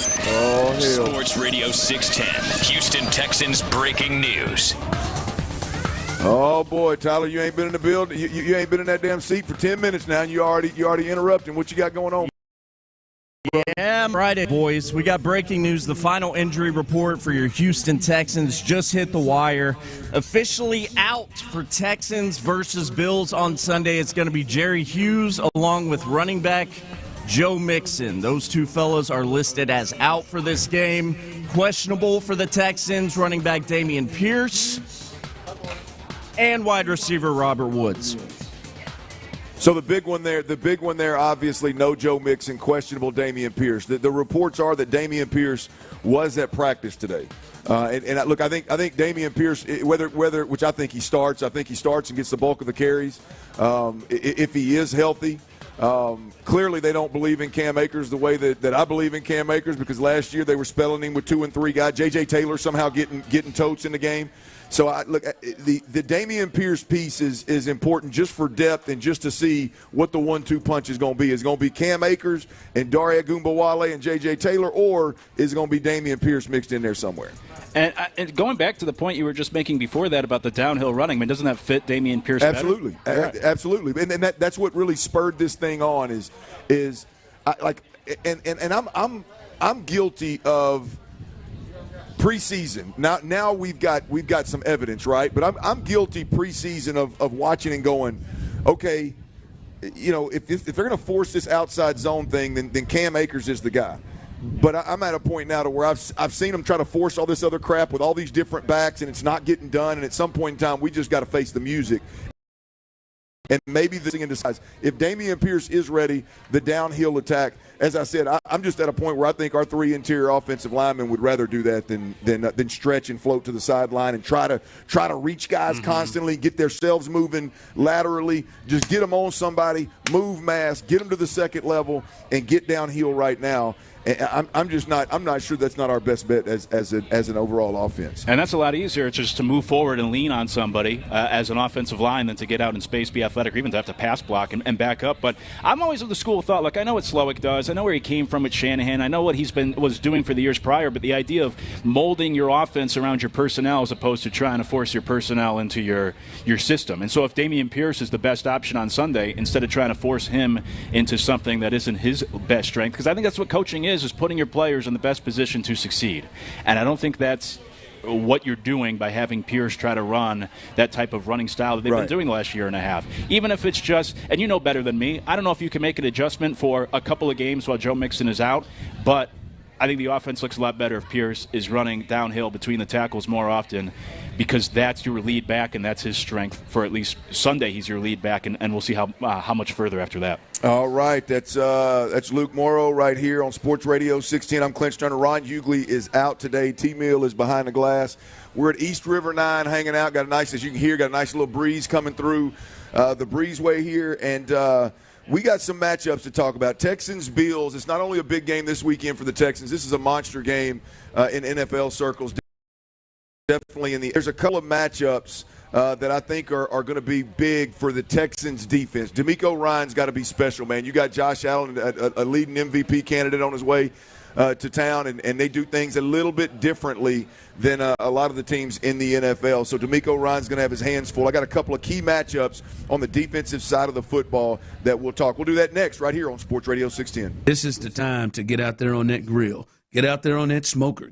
Sports Radio 610, Houston Texans breaking news. Oh boy, Tyler, you ain't been in the building. You ain't been in that damn seat for 10 minutes now, and you already interrupting. What you got going on? Yeah, Friday, boys. We got breaking news. The final injury report for your Houston Texans just hit the wire. Officially out for Texans versus Bills on Sunday. It's going to be Jerry Hughes along with running back Joe Mixon. Those 2 fellas are listed as out for this game. Questionable for the Texans, running back Dameon Pierce and wide receiver Robert Woods. So the big one there, obviously no Joe Mixon, questionable Dameon Pierce. The reports are that Dameon Pierce was at practice today. Look, I think Dameon Pierce, whether which I think he starts and gets the bulk of the carries. If he is healthy, clearly they don't believe in Cam Akers the way that I believe in Cam Akers, because last year they were spelling him with 2 and 3 guys. J.J. Taylor somehow getting totes in the game. So the Dameon Pierce piece is important just for depth and just to see what the 1-2 punch is going to be. Is it going to be Cam Akers and Dare Agumbawale and J.J. Taylor, or is it going to be Dameon Pierce mixed in there somewhere? And going back to the point you were just making before that about the downhill running, I mean, doesn't that fit Dameon Pierce Absolutely. better? Right. Absolutely. And that's what really spurred this thing on I'm guilty of preseason. Now we've got some evidence, right? But I'm guilty preseason of watching and going, okay, if they're going to force this outside zone thing, then Cam Akers is the guy. But I'm at a point now to where I've seen them try to force all this other crap with all these different backs, and it's not getting done. And at some point in time, we just got to face the music. And maybe this thing in decides if Dameon Pierce is ready, the downhill attack. As I said, I'm just at a point where I think our 3 interior offensive linemen would rather do that than stretch and float to the sideline and try to reach guys constantly, get themselves moving laterally, just get them on somebody, move mass, get them to the second level, and get downhill right now. And I'm not sure that's not our best bet as an overall offense. And that's a lot easier just to move forward and lean on somebody as an offensive line than to get out in space, be athletic, or even to have to pass block and back up. But I'm always of the school of thought, look, I know what Slowick does. I know where he came from with Shanahan. I know what was doing for the years prior. But the idea of molding your offense around your personnel as opposed to trying to force your personnel into your system. And so if Dameon Pierce is the best option on Sunday, instead of trying to force him into something that isn't his best strength, because I think that's what coaching is putting your players in the best position to succeed. And I don't think that's what you're doing by having Pierce try to run that type of running style that they've been doing the last year and a half. Even if it's just, and you know better than me, I don't know if you can make an adjustment for a couple of games while Joe Mixon is out, but I think the offense looks a lot better if Pierce is running downhill between the tackles more often, because that's your lead back and that's his strength. For at least Sunday, he's your lead back, and we'll see how much further after that. All right, that's Luke Morrow right here on Sports Radio 610. I'm Clint Stoerner. Ron Hughley is out today. T-Mill is behind the glass. We're at East River 9 hanging out. Got a nice, as you can hear, got a nice little breeze coming through the breezeway here, and we got some matchups to talk about. Texans-Bills. It's not only a big game this weekend for the Texans. This is a monster game in NFL circles. definitely there's a couple of matchups that I think are going to be big for the Texans defense. D'Amico Ryan's got to be special, man. You got Josh Allen, a leading MVP candidate on his way to town, and they do things a little bit differently than a lot of the teams in the NFL. So D'Amico Ryan's going to have his hands full. I got a couple of key matchups on the defensive side of the football that we'll talk. We'll do that next right here on Sports Radio 610. This is the time to get out there on that grill. Get out there on that smoker.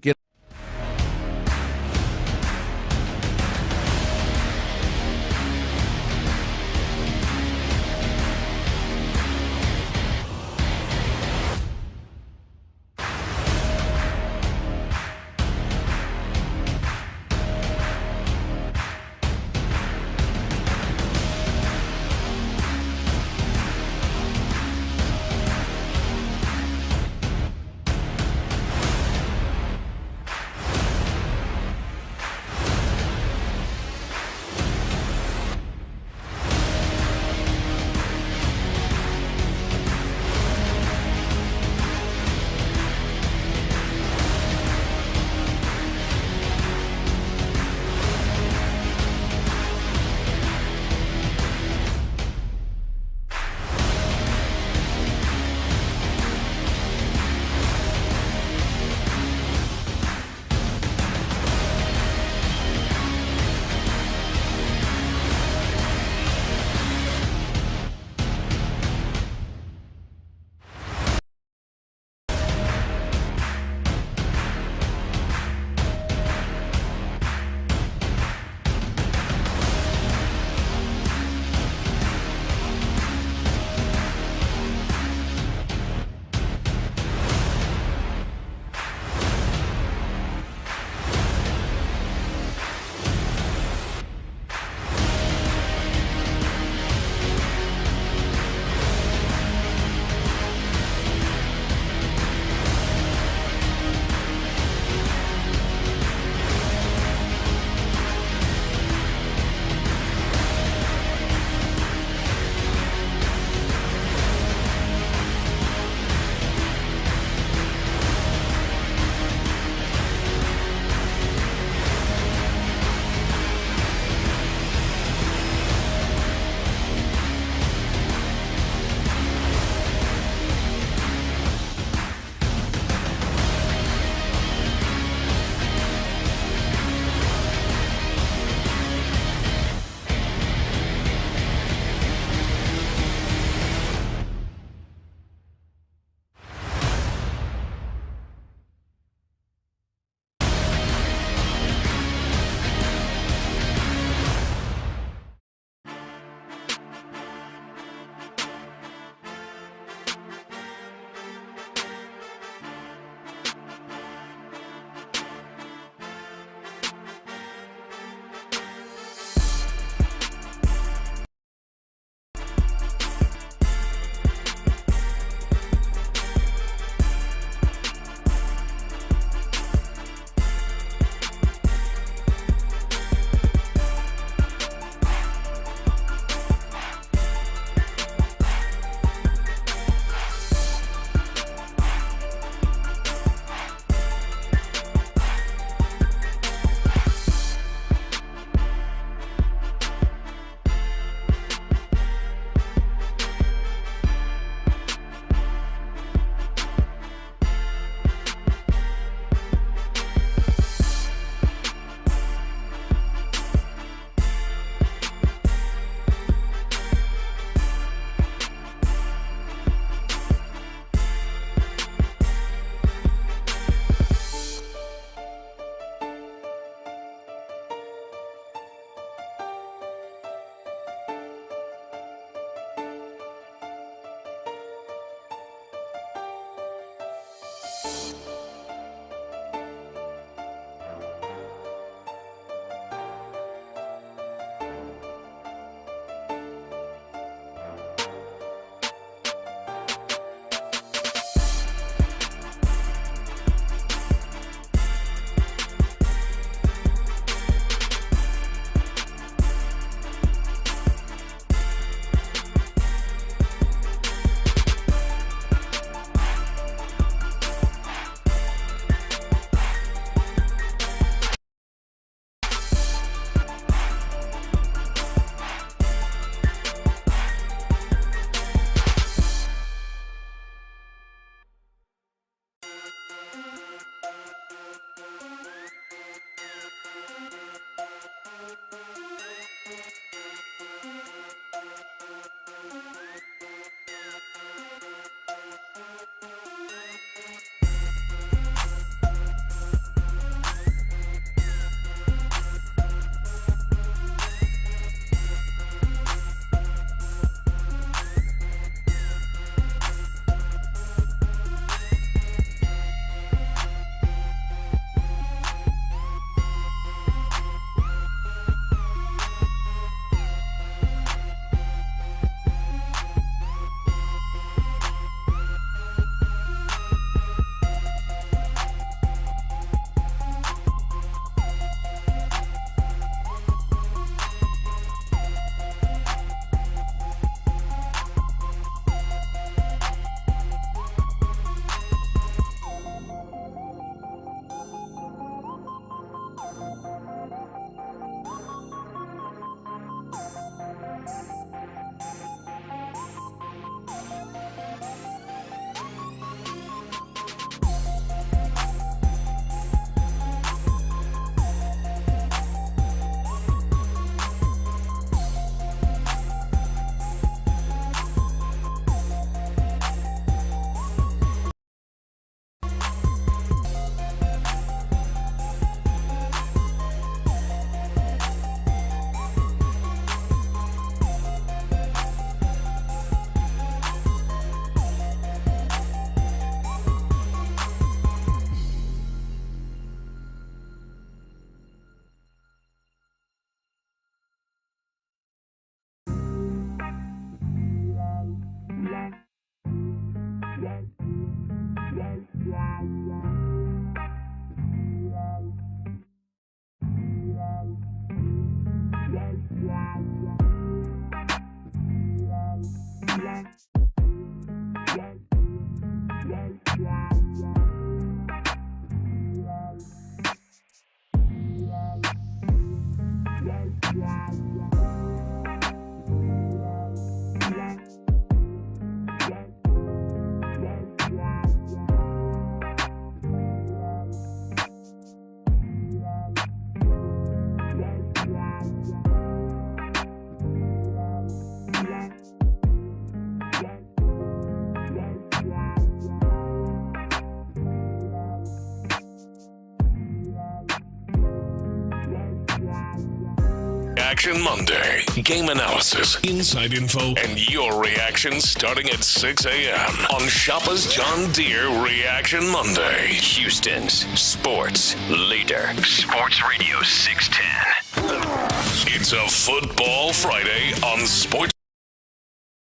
Reaction Monday. Game analysis, inside info, and your reaction starting at 6 a.m. on Shoppa's John Deere Reaction Monday. Houston's sports leader. Sports Radio 610. It's a Football Friday on Sports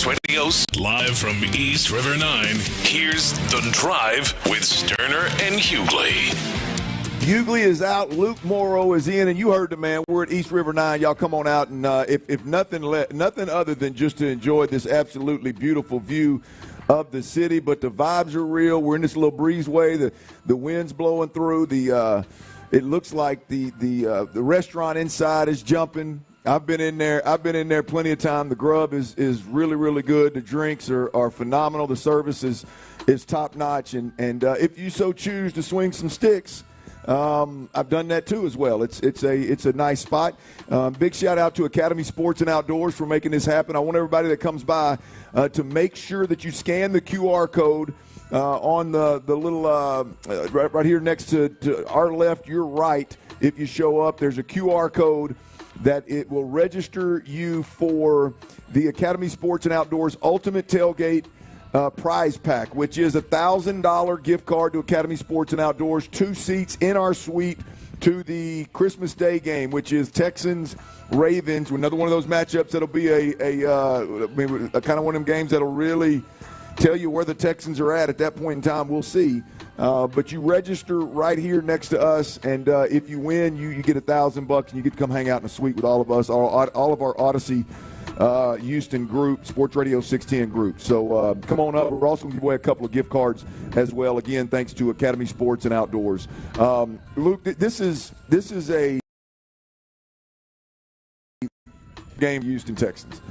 Radio. Live from East River 9, here's The Drive with Stoerner and Hughley. Hughley is out. Luke Morrow is in, and you heard the man. We're at East River 9. Y'all come on out, and if nothing other than just to enjoy this absolutely beautiful view of the city. But the vibes are real. We're in this little breezeway. The wind's blowing through. It looks like the restaurant inside is jumping. I've been in there plenty of time. The grub is really, really good. The drinks are phenomenal. The service is top notch. And if you so choose to swing some sticks, I've done that too as well. It's a nice spot. Big shout out to Academy Sports and Outdoors for making this happen. I want everybody that comes by to make sure that you scan the QR code on the little right here next to our left, your right. If you show up, there's a QR code that it will register you for the Academy Sports and Outdoors Ultimate Tailgate prize pack, which is a $1,000 gift card to Academy Sports and Outdoors, 2 seats in our suite to the Christmas Day game, which is Texans Ravens. Another one of those matchups that'll be a kind of one of them games that'll really tell you where the Texans are at that point in time. We'll see. But you register right here next to us, and if you win, you get $1,000 and you get to come hang out in a suite with all of us, all of our Odyssey Houston group, Sports Radio 610 group. So come on up. We're also going to give away a couple of gift cards as well. Again, thanks to Academy Sports and Outdoors. Luke, this is a game, Houston Texans.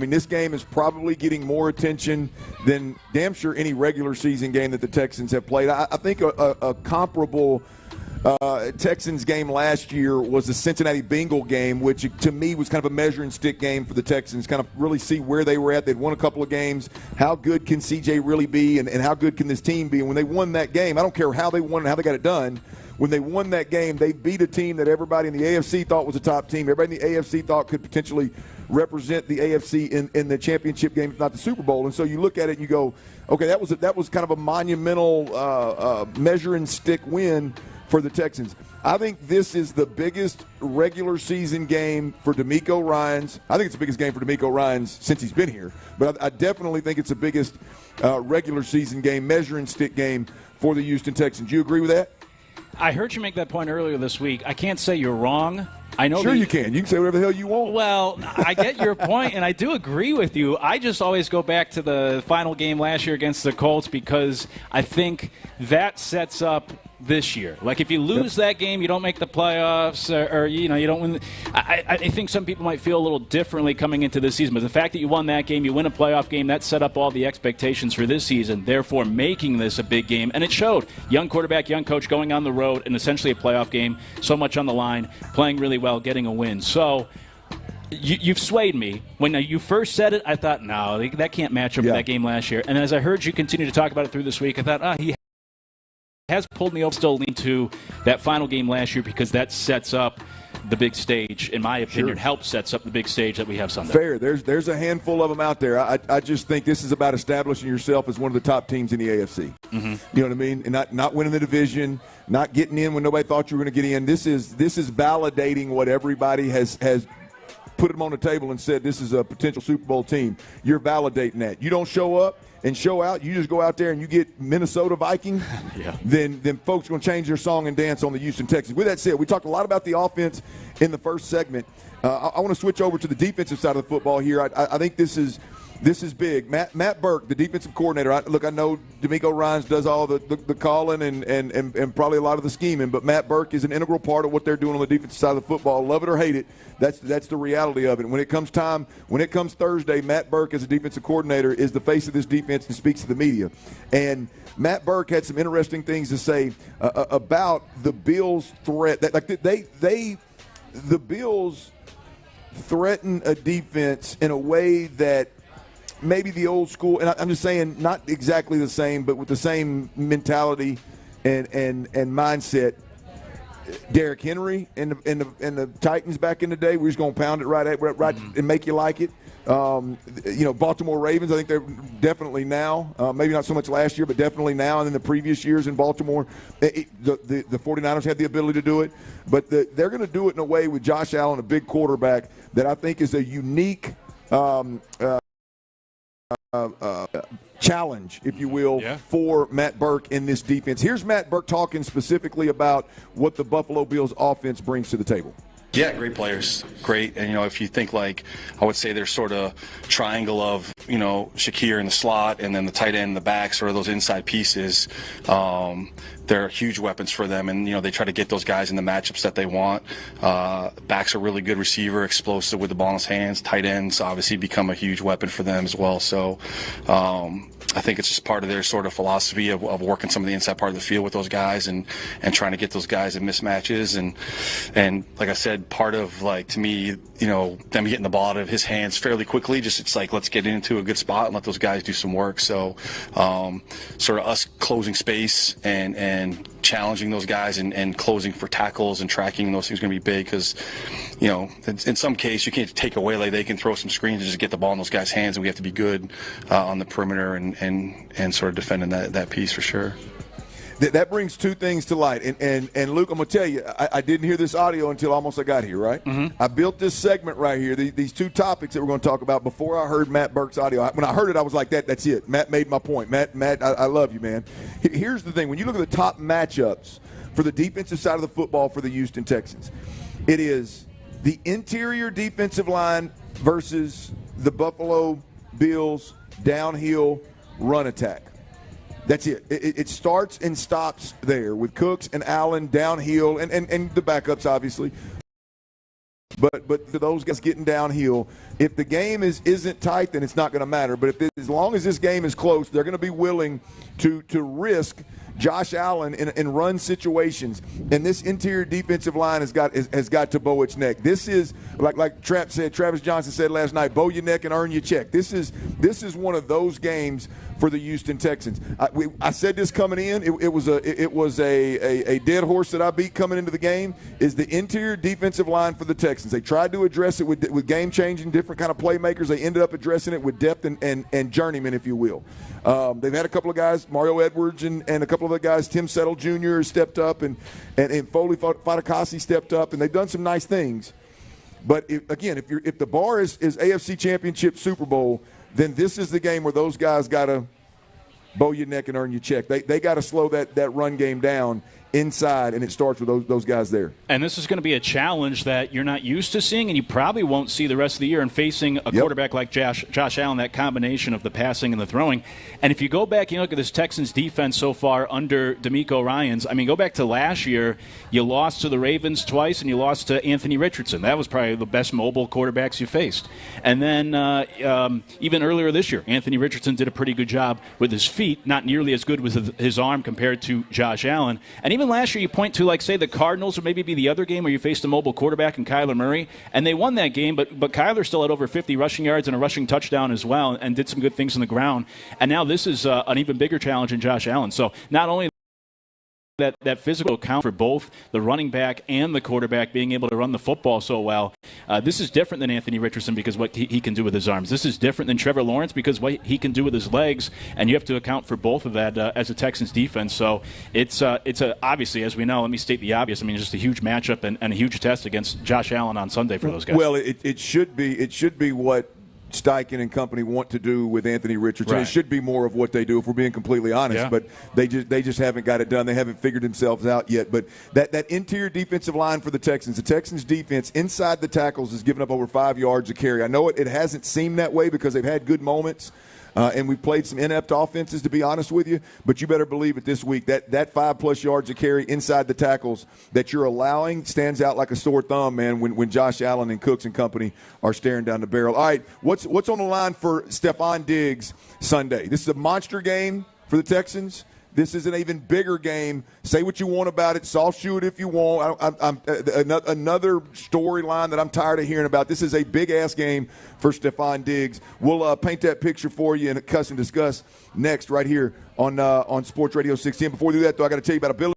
This game is probably getting more attention than damn sure any regular season game that the Texans have played. I think a comparable Texans game last year was the Cincinnati Bengal game, which to me was kind of a measuring stick game for the Texans, kind of really see where they were at. They'd won a couple of games. How good can CJ really be, and how good can this team be? And when they won that game, I don't care how they won and how they got it done. When they won that game, they beat a team that everybody in the AFC thought was a top team. Everybody in the AFC thought could potentially represent the AFC in the championship game, if not the Super Bowl. And so you look at it and you go, okay, that was kind of a monumental measuring stick win for the Texans. I think this is the biggest regular season game for DeMeco Ryans. I think it's the biggest game for DeMeco Ryans since he's been here. But I definitely think it's the biggest regular season game, measuring stick game for the Houston Texans. Do you agree with that? I heard you make that point earlier this week. I can't say you're wrong. I know. Sure, you can. You can say whatever the hell you want. Well, I get your point, and I do agree with you. I just always go back to the final game last year against the Colts because I think that sets up this year. Like, if you lose that game, you don't make the playoffs, or you don't win. I think some people might feel a little differently coming into this season, but the fact that you won that game, you win a playoff game, that set up all the expectations for this season, therefore making this a big game. And it showed. Young quarterback, young coach, going on the road, and essentially a playoff game, so much on the line, playing really well, getting a win. So you've swayed me. When you first said it, I thought, no, that can't match up with that game last year. And as I heard you continue to talk about it through this week, I thought, he has pulled me over, still lean to that final game last year because that sets up the big stage, in my opinion, helps sets up the big stage that we have Sunday. Fair. There's a handful of them out there. I just think this is about establishing yourself as one of the top teams in the AFC. Mm-hmm. You know what I mean? And not winning the division, not getting in when nobody thought you were going to get in. This is validating what everybody has put them on the table and said this is a potential Super Bowl team. You're validating that. You don't show up and show out, you just go out there and you get Minnesota Vikings, then folks are going to change their song and dance on the Houston Texans. With that said, we talked a lot about the offense in the first segment. I want to switch over to the defensive side of the football here. I think this is big. Matt Burke, the defensive coordinator. I know D'Amico Ryans does all the calling and probably a lot of the scheming, but Matt Burke is an integral part of what they're doing on the defensive side of the football. Love it or hate it, that's the reality of it. When it comes Thursday, Matt Burke as a defensive coordinator is the face of this defense and speaks to the media. And Matt Burke had some interesting things to say about the Bills' threat. The Bills threaten a defense in a way that maybe the old school, and I'm just saying not exactly the same, but with the same mentality and mindset. Derrick Henry and the Titans back in the day, we're just going to pound it right and make you like it. Baltimore Ravens, I think they're definitely now, maybe not so much last year, but definitely now, and in the previous years in Baltimore, the 49ers had the ability to do it. But they're going to do it in a way with Josh Allen, a big quarterback, that I think is a unique challenge, if you will, for Matt Burke in this defense. Here's Matt Burke talking specifically about what the Buffalo Bills offense brings to the table. Yeah, great players. Great. And, if you think I would say there's sort of triangle of, Shakir in the slot and then the tight end in the back, sort of those inside pieces. They're huge weapons for them. And, they try to get those guys in the matchups that they want. Back's a really good receiver, explosive with the ball in his hands. Tight ends obviously become a huge weapon for them as well. So, I think it's just part of their sort of philosophy of working some of the inside part of the field with those guys and trying to get those guys in mismatches. And like I said, part of, to me, them getting the ball out of his hands fairly quickly, it's let's get into a good spot and let those guys do some work. So sort of us closing space and challenging those guys and closing for tackles and tracking, those things are going to be big because, in some case you can't take away, they can throw some screens and just get the ball in those guys' hands, and we have to be good on the perimeter and sort of defending that piece for sure. That brings two things to light. And Luke, I'm going to tell you, I didn't hear this audio until almost I got here, right? Mm-hmm. I built this segment right here, these two topics that we're going to talk about before I heard Matt Burke's audio. When I heard it, I was like, that's it. Matt made my point. Matt, I love you, man. Here's the thing. When you look at the top matchups for the defensive side of the football for the Houston Texans, it is the interior defensive line versus the Buffalo Bills downhill run attack. That's it. It starts and stops there with Cooks and Allen downhill and the backups, obviously. But for those guys getting downhill, if the game isn't tight, then it's not going to matter. But as long as this game is close, they're going to be willing to risk Josh Allen in run situations. And this interior defensive line has got to bow its neck. This is like Travis Johnson said last night, bow your neck and earn your check. This is one of those games for the Houston Texans. I said this coming in. It was a dead horse that I beat coming into the game. Is the interior defensive line for the Texans? They tried to address it with game changing, different kind of playmakers. They ended up addressing it with depth and journeyman, if you will. They've had a couple of guys, Mario Edwards and a couple of other guys. Tim Settle Jr. stepped up and Foley Fatakasi stepped up, and they've done some nice things. But if the bar is AFC Championship Super Bowl, then this is the game where those guys got to bow your neck and earn your check. They got to slow that run game down inside, and it starts with those guys there. And this is going to be a challenge that you're not used to seeing, and you probably won't see the rest of the year in facing a quarterback like Josh Allen, that combination of the passing and the throwing. And if you go back, look at this Texans defense so far under D'Amico Ryans. I mean, go back to last year, you lost to the Ravens twice, and you lost to Anthony Richardson. That was probably the best mobile quarterbacks you faced. And then even earlier this year, Anthony Richardson did a pretty good job with his feet, not nearly as good with his arm compared to Josh Allen. And even last year, you point to, say, the Cardinals, or maybe be the other game where you faced a mobile quarterback in Kyler Murray, and they won that game, but Kyler still had over 50 rushing yards and a rushing touchdown as well, and did some good things on the ground. And now this is an even bigger challenge in Josh Allen. So not only that physical count for both the running back and the quarterback being able to run the football so well. This is different than Anthony Richardson because what he can do with his arms. This is different than Trevor Lawrence because what he can do with his legs, and you have to account for both of that as a Texans defense. So it's obviously, as we know, let me state the obvious. I mean, just a huge matchup and a huge test against Josh Allen on Sunday for those guys. Well, it should be what Steichen and company want to do with Anthony Richardson. Right. It should be more of what they do, if we're being completely honest. Yeah. But they just haven't got it done. They haven't figured themselves out yet. But that interior defensive line for the Texans defense inside the tackles has given up over 5 yards a carry. I know it hasn't seemed that way because they've had good moments. And we've played some inept offenses, to be honest with you. But you better believe it this week. That 5+ yards a carry inside the tackles that you're allowing stands out like a sore thumb, man, when Josh Allen and Cooks and company are staring down the barrel. All right, what's on the line for Stephon Diggs Sunday? This is a monster game for the Texans. This is an even bigger game. Say what you want about it. Soft shoe it if you want. Another storyline that I'm tired of hearing about. This is a big-ass game for Stephon Diggs. We'll paint that picture for you and cuss and discuss next right here on Sports Radio 610. Before we do that, though, I got to tell you about ability.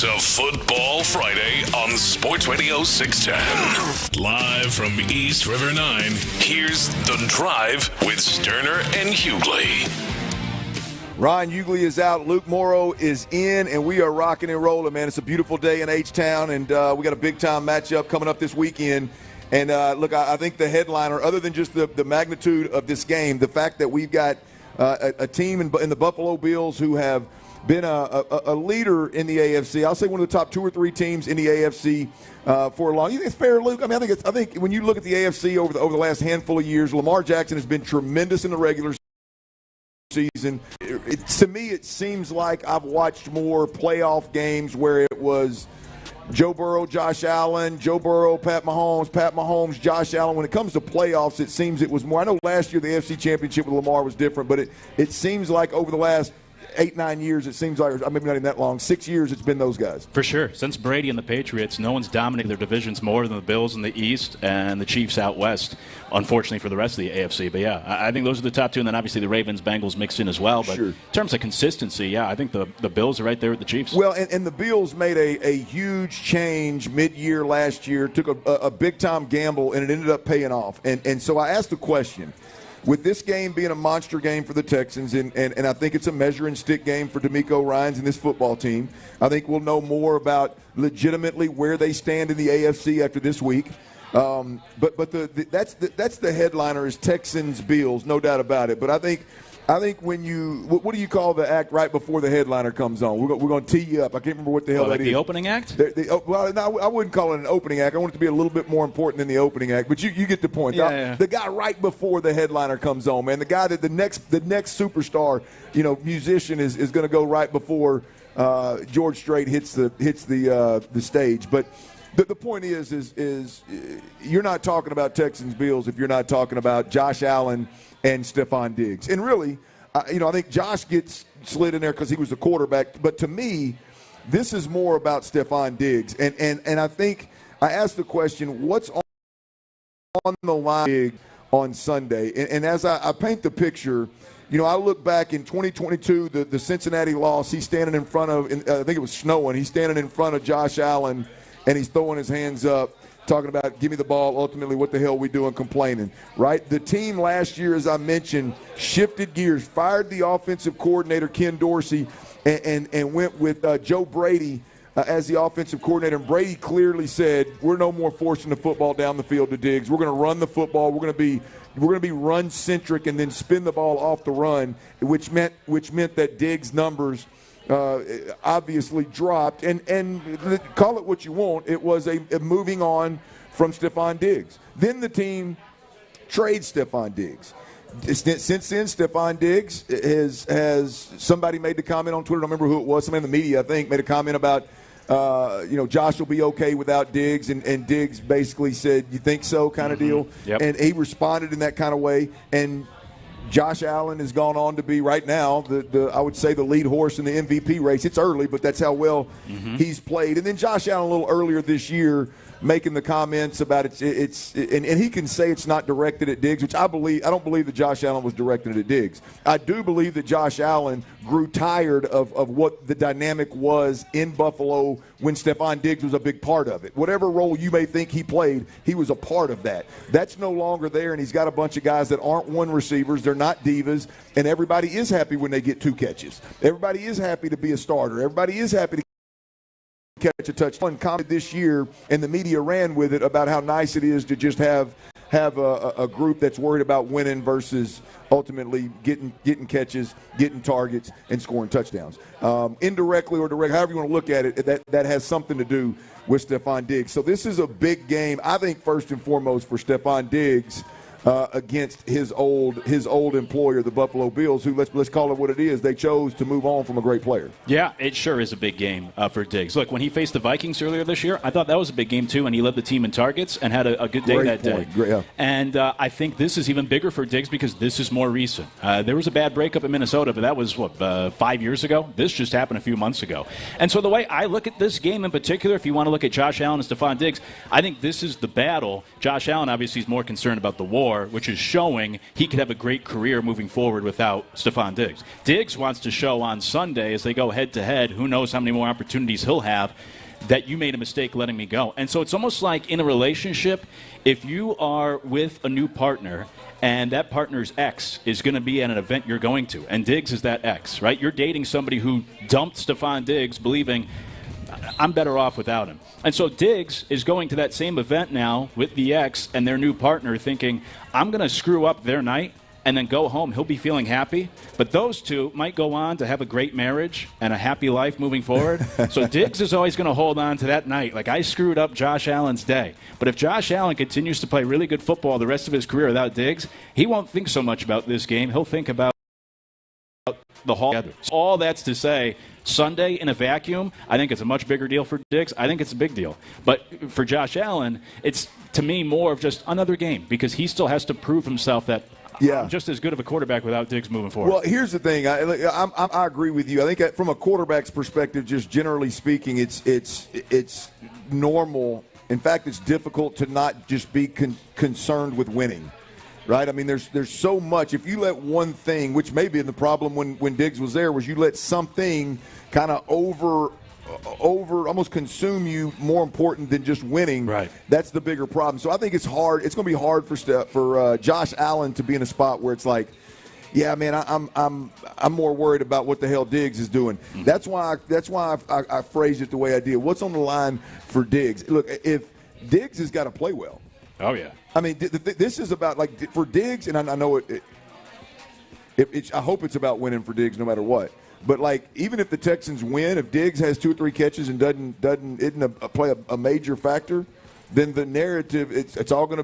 It's a Football Friday on Sports Radio 610. Live from East River 9, here's The Drive with Stoerner and Hughley. Ryan Hughley is out, Luke Morrow is in, and we are rocking and rolling, man. It's a beautiful day in H-Town, and we got a big-time matchup coming up this weekend. And, look, I think the headliner, other than just the magnitude of this game, the fact that we've got a team in the Buffalo Bills who have been a leader in the AFC. I'll say one of the top 2 or 3 teams in the AFC for a long. You think it's fair, Luke? I mean, I think when you look at the AFC over the last handful of years, Lamar Jackson has been tremendous in the regular season. To me, it seems like I've watched more playoff games where it was Joe Burrow, Josh Allen, Joe Burrow, Pat Mahomes, Josh Allen. When it comes to playoffs, it seems it was more. I know last year the AFC Championship with Lamar was different, but it seems like over the last 8-9 years, it seems like, maybe not even that long, 6 years, it's been those guys. For sure. Since Brady and the Patriots, no one's dominated their divisions more than the Bills in the East and the Chiefs out West, unfortunately for the rest of the AFC. But, yeah, I think those are the top 2, and then obviously the Ravens, Bengals mixed in as well. But in terms of consistency, yeah, I think the Bills are right there with the Chiefs. Well, and the Bills made a huge change mid-year last year, took a big-time gamble, and it ended up paying off. And so I asked the question, with this game being a monster game for the Texans, and I think it's a measure-and-stick game for DeMeco Ryans and this football team, I think we'll know more about legitimately where they stand in the AFC after this week. But that's the headliner is Texans-Bills, no doubt about it. But I think when you – what do you call the act right before the headliner comes on? We're going to tee you up. I can't remember what the hell that is. The opening act? Well, no, I wouldn't call it an opening act. I want it to be a little bit more important than the opening act. But you get the point. Yeah. The guy right before the headliner comes on, man. The guy that the next superstar, musician is going to go right before George Strait hits the stage. But the point is you're not talking about Texans Bills if you're not talking about Josh Allen and Stephon Diggs. And really, I think Josh gets slid in there because he was the quarterback. But to me, this is more about Stephon Diggs. And I think I asked the question, what's on the line on Sunday? And as I paint the picture, I look back in 2022, the Cincinnati loss, he's standing in front of, I think it was snowing, he's standing in front of Josh Allen, and he's throwing his hands up, talking about give me the ball, ultimately what the hell we doing, complaining, right? The team last year, as I mentioned, shifted gears, fired the offensive coordinator, Ken Dorsey, and went with Joe Brady as the offensive coordinator. And Brady clearly said, we're no more forcing the football down the field to Diggs. We're going to run the football. We're going to be run-centric and then spin the ball off the run, which meant that Diggs' numbers obviously dropped, and call it what you want, it was a moving on from Stephon Diggs. Then the team trades Stephon Diggs. Since then, Stephon Diggs has somebody made the comment on Twitter, I don't remember who it was, somebody in the media, I think, made a comment about Josh will be okay without Diggs, and Diggs basically said, you think so, kind of deal. Yep. And he responded in that kind of way, and Josh Allen has gone on to be right now I would say the lead horse in the MVP race. It's early, but that's how well he's played. And then Josh Allen a little earlier this year making the comments about and he can say it's not directed at Diggs, which I don't believe that Josh Allen was directed at Diggs. I do believe that Josh Allen grew tired of what the dynamic was in Buffalo when Stephon Diggs was a big part of it. Whatever role you may think he played, he was a part of that. That's no longer there, and he's got a bunch of guys that aren't one receivers. They're not divas, and everybody is happy when they get 2 catches. Everybody is happy to be a starter. Everybody is happy to catch a touchdown. Comment this year, and the media ran with it about how nice it is to just have a group that's worried about winning versus ultimately getting catches, getting targets, and scoring touchdowns. Indirectly or directly, however you want to look at it, that has something to do with Stephon Diggs. So this is a big game, I think, first and foremost for Stephon Diggs against his old employer, the Buffalo Bills, who let's call it what it is. They chose to move on from a great player. Yeah, it sure is a big game for Diggs. Look, when he faced the Vikings earlier this year, I thought that was a big game too, and he led the team in targets and had a good day that day. Great, yeah. And I think this is even bigger for Diggs because this is more recent. There was a bad breakup in Minnesota, but that was, 5 years ago? This just happened a few months ago. And so the way I look at this game in particular, if you want to look at Josh Allen and Stephon Diggs, I think this is the battle. Josh Allen obviously is more concerned about the war more, which is showing he could have a great career moving forward without Stephon Diggs. Diggs wants to show on Sunday as they go head-to-head, who knows how many more opportunities he'll have, that you made a mistake letting me go. And so it's almost like in a relationship, if you are with a new partner and that partner's ex is going to be at an event you're going to, and Diggs is that ex, right? You're dating somebody who dumped Stephon Diggs believing, I'm better off without him. And so Diggs is going to that same event now with the ex and their new partner thinking, I'm going to screw up their night and then go home. He'll be feeling happy. But those two might go on to have a great marriage and a happy life moving forward. So Diggs is always going to hold on to that night. Like, I screwed up Josh Allen's day. But if Josh Allen continues to play really good football the rest of his career without Diggs, he won't think so much about this game. He'll think about the whole together. So all that's to say, Sunday in a vacuum, I think it's a much bigger deal for Diggs. I think it's a big deal. But for Josh Allen, it's, to me, more of just another game because he still has to prove himself that I'm just as good of a quarterback without Diggs moving forward. Well, here's the thing. I agree with you. I think that from a quarterback's perspective, just generally speaking, it's normal. In fact, it's difficult to not just be concerned with winning. Right? I mean, there's so much. If you let one thing, which may be the problem when Diggs was there, was you let something kind of over almost consume you more important than just winning. Right. That's the bigger problem. So I think it's hard. It's going to be hard for Josh Allen to be in a spot where it's like, yeah, man, I'm more worried about what the hell Diggs is doing. Mm-hmm. That's why I phrased it the way I did. What's on the line for Diggs? Look, if Diggs has got to play well. Oh yeah. I mean, this is about, like, for Diggs, and I know I hope it's about winning for Diggs no matter what. But, like, even if the Texans win, if Diggs has 2 or 3 catches and isn't play a major factor, then the narrative it's all going to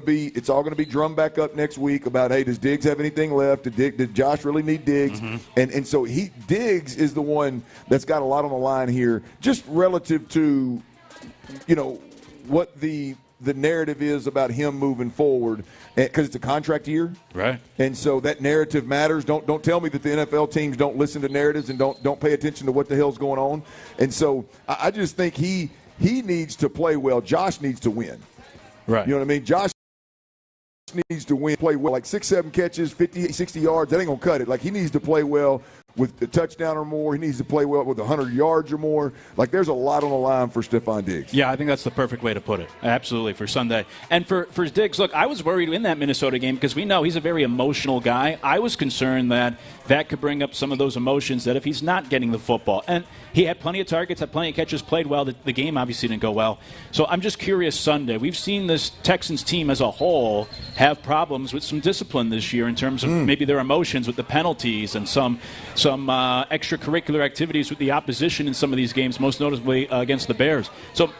be drummed back up next week about, hey, does Diggs have anything left? Did Josh really need Diggs? Mm-hmm. And so Diggs is the one that's got a lot on the line here, just relative to, what the narrative is about him moving forward, because it's a contract year, right? And so that narrative matters. Don't tell me that the NFL teams don't listen to narratives and don't pay attention to what the hell's going on. And so I just think he needs to play well. Josh needs to win, right? You know what I mean? Josh needs to win, play well, like 6-7 catches, 50, 60 yards. That ain't gonna cut it. Like, he needs to play well with a touchdown or more. He needs to play well with 100 yards or more. Like, there's a lot on the line for Stephon Diggs. Yeah, I think that's the perfect way to put it. Absolutely, for Sunday. And for Diggs, look, I was worried in that Minnesota game because we know he's a very emotional guy. I was concerned that could bring up some of those emotions that if he's not getting the football. And he had plenty of targets, had plenty of catches, played well. The game obviously didn't go well. So I'm just curious Sunday. We've seen this Texans team as a whole have problems with some discipline this year in terms of maybe their emotions with the penalties and some extracurricular activities with the opposition in some of these games, most notably against the Bears. So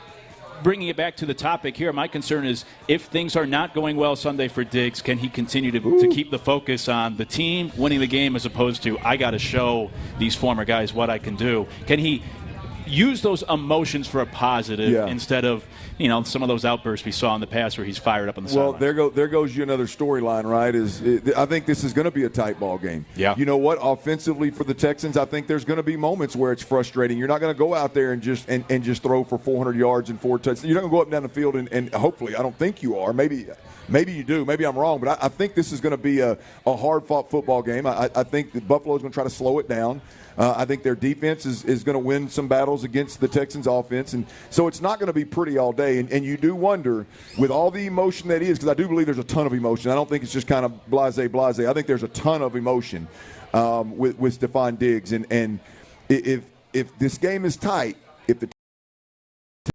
bringing it back to the topic here, my concern is if things are not going well Sunday for Diggs, can he continue to keep the focus on the team winning the game as opposed to, I got to show these former guys what I can do? Can he use those emotions for a positive instead of, some of those outbursts we saw in the past where he's fired up on the sideline? Well, there goes you another storyline, right? I think this is going to be a tight ball game. Yeah. You know what? Offensively for the Texans, I think there's going to be moments where it's frustrating. You're not going to go out there and just throw for 400 yards and 4 touchdowns. You're not going to go up and down the field and hopefully, I don't think you are. Maybe you do. Maybe I'm wrong. But I think this is going to be a hard-fought football game. I think that Buffalo's going to try to slow it down. I think their defense is going to win some battles against the Texans' offense. And so it's not going to be pretty all day. And you do wonder, with all the emotion that is, because I do believe there's a ton of emotion. I don't think it's just kind of blasé. I think there's a ton of emotion with Stephon Diggs. And if this game is tight, if the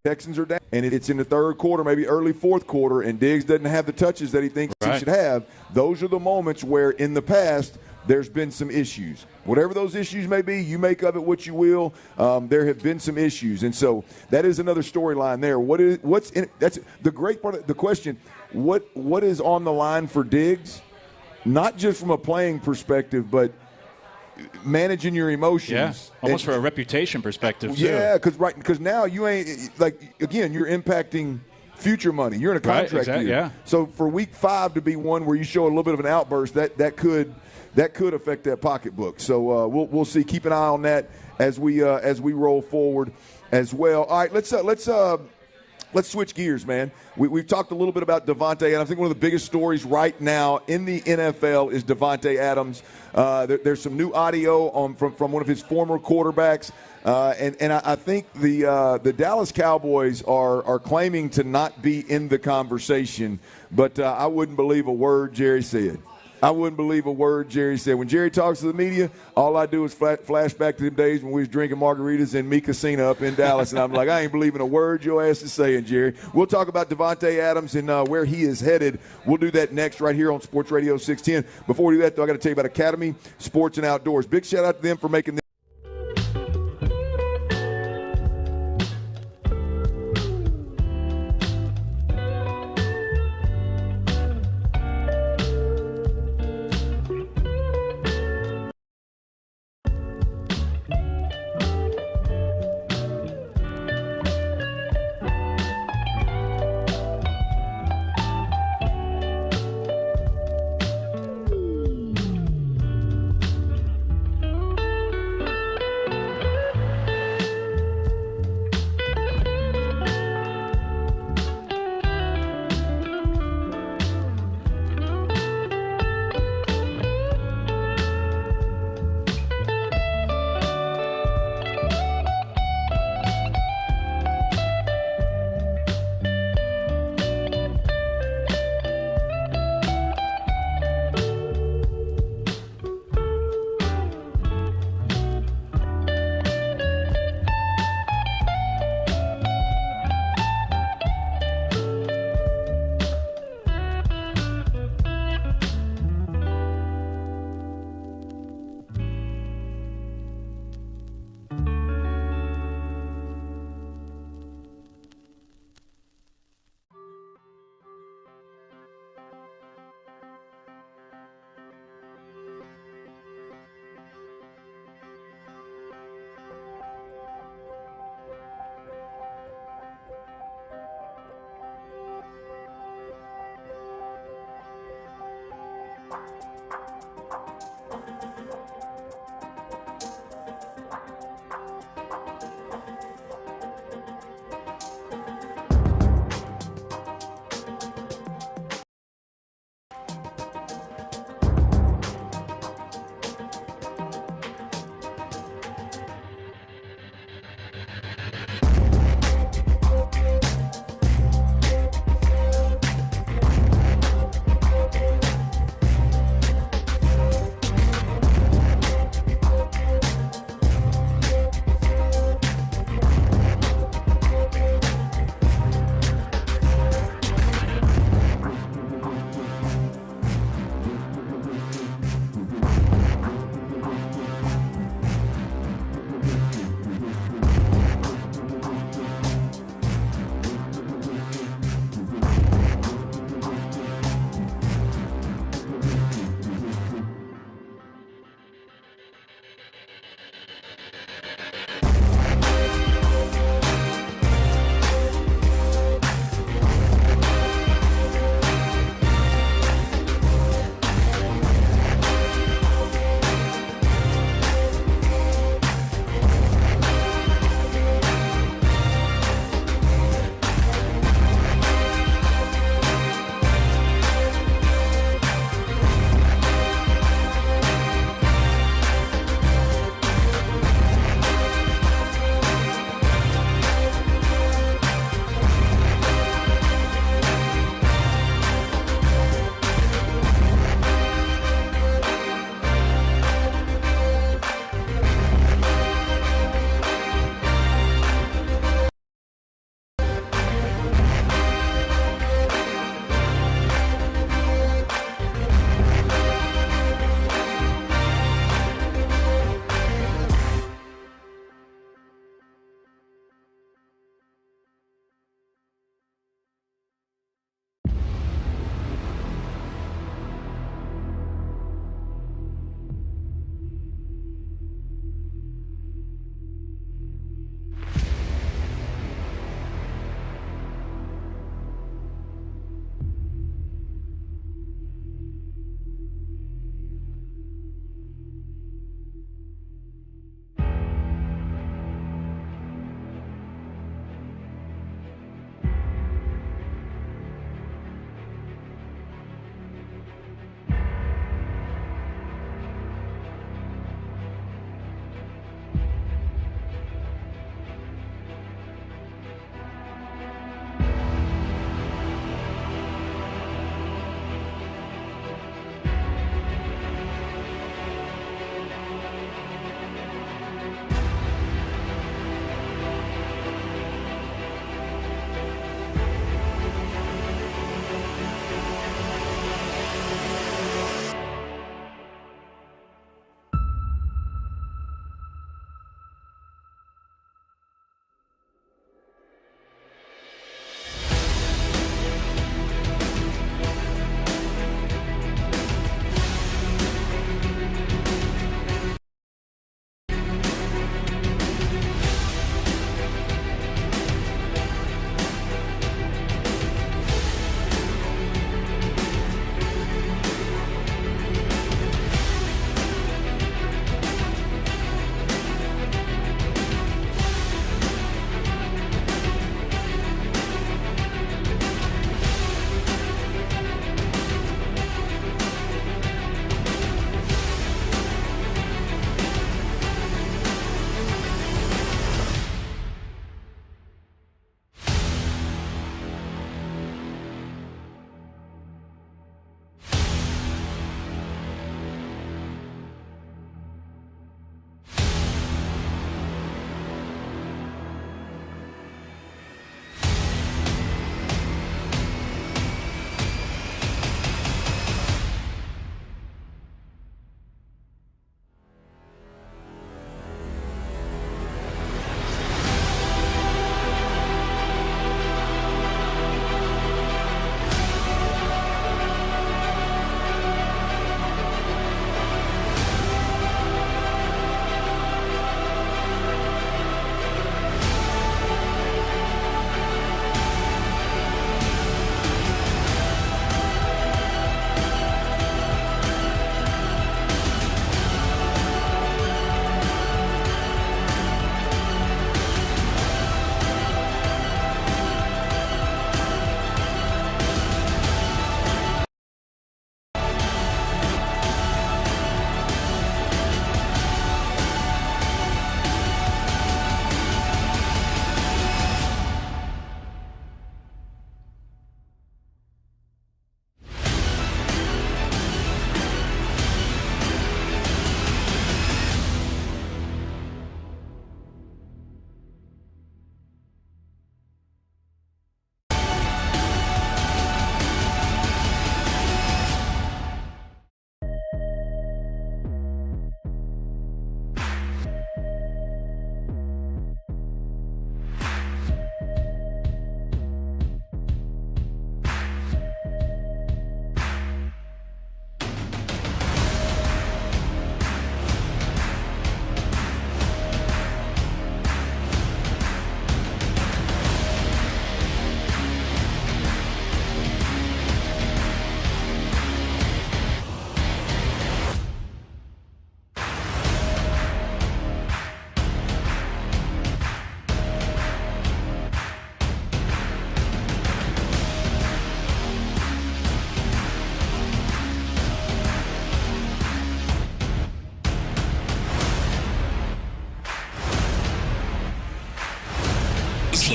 Texans are down, and it's in the third quarter, maybe early fourth quarter, and Diggs doesn't have the touches that he thinks he should have, those are the moments where in the past there's been some issues. Whatever those issues may be, you make of it what you will. There have been some issues, and so that is another storyline there. What's in it? That's the great part of the question. What is on the line for Diggs? Not just from a playing perspective, but managing your emotions. Yeah, almost for a reputation perspective too. Yeah, because now you ain't, like, again, you're impacting future money. You're in a contract year. Yeah. So for week 5 to be one where you show a little bit of an outburst, that could affect that pocketbook. So we'll see. Keep an eye on that as we roll forward as well. All right, let's let's switch gears, man. We've talked a little bit about Davante, and I think one of the biggest stories right now in the NFL is Davante Adams. There's some new audio from one of his former quarterbacks, and I think the Dallas Cowboys are claiming to not be in the conversation, but I wouldn't believe a word Jerry said. I wouldn't believe a word Jerry said. When Jerry talks to the media, all I do is flash back to the days when we was drinking margaritas in Mi Casino up in Dallas, and I'm like, I ain't believing a word your ass is saying, Jerry. We'll talk about Davante Adams and where he is headed. We'll do that next right here on Sports Radio 610. Before we do that, though, I got to tell you about Academy Sports and Outdoors. Big shout out to them for making this.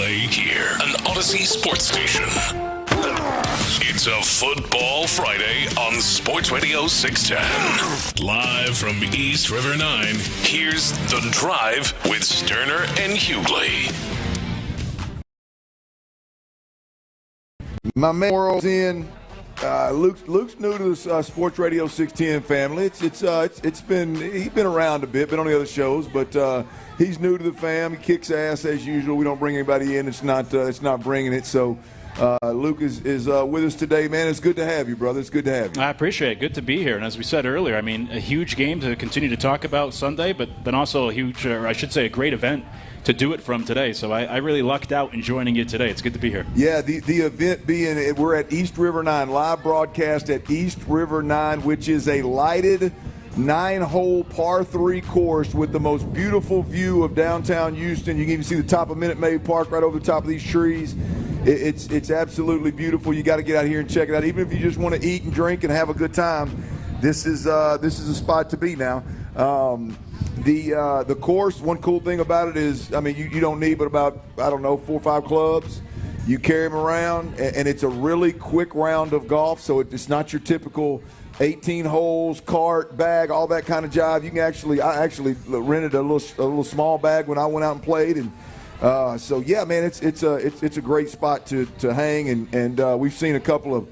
play here, an Odyssey sports station. It's a Football Friday on Sports Radio 610. Live from East River 9, here's The Drive with Stoerner and Hughley. My man World's in. Luke's new to the Sports Radio 610 family. He's been around a bit, been on the other shows, but he's new to the fam. He kicks ass as usual. We don't bring anybody in. It's not bringing it. So Luke is with us today, man. It's good to have you, brother. It's good to have you. I appreciate it. Good to be here. And as we said earlier, I mean, a huge game to continue to talk about Sunday, but then also a huge, or I should say, a great event to do it from today. So I really lucked out in joining you today. It's good to be here. Yeah, the event being, we're at East River 9, live broadcast at East River 9, which is a lighted 9-hole par 3 course with the most beautiful view of downtown Houston. You can even see the top of Minute Maid Park right over the top of these trees. It's absolutely beautiful. You got to get out here and check it out. Even if you just want to eat and drink and have a good time, this is a spot to be now. The course, one cool thing about it is, I mean, you don't need but about, 4 or 5 clubs. You carry them around, and it's a really quick round of golf, so it's not your typical 18 holes, cart, bag, all that kind of jive. You can I actually rented a little small bag when I went out and played, and so yeah, man, it's a great spot to hang, and we've seen a couple of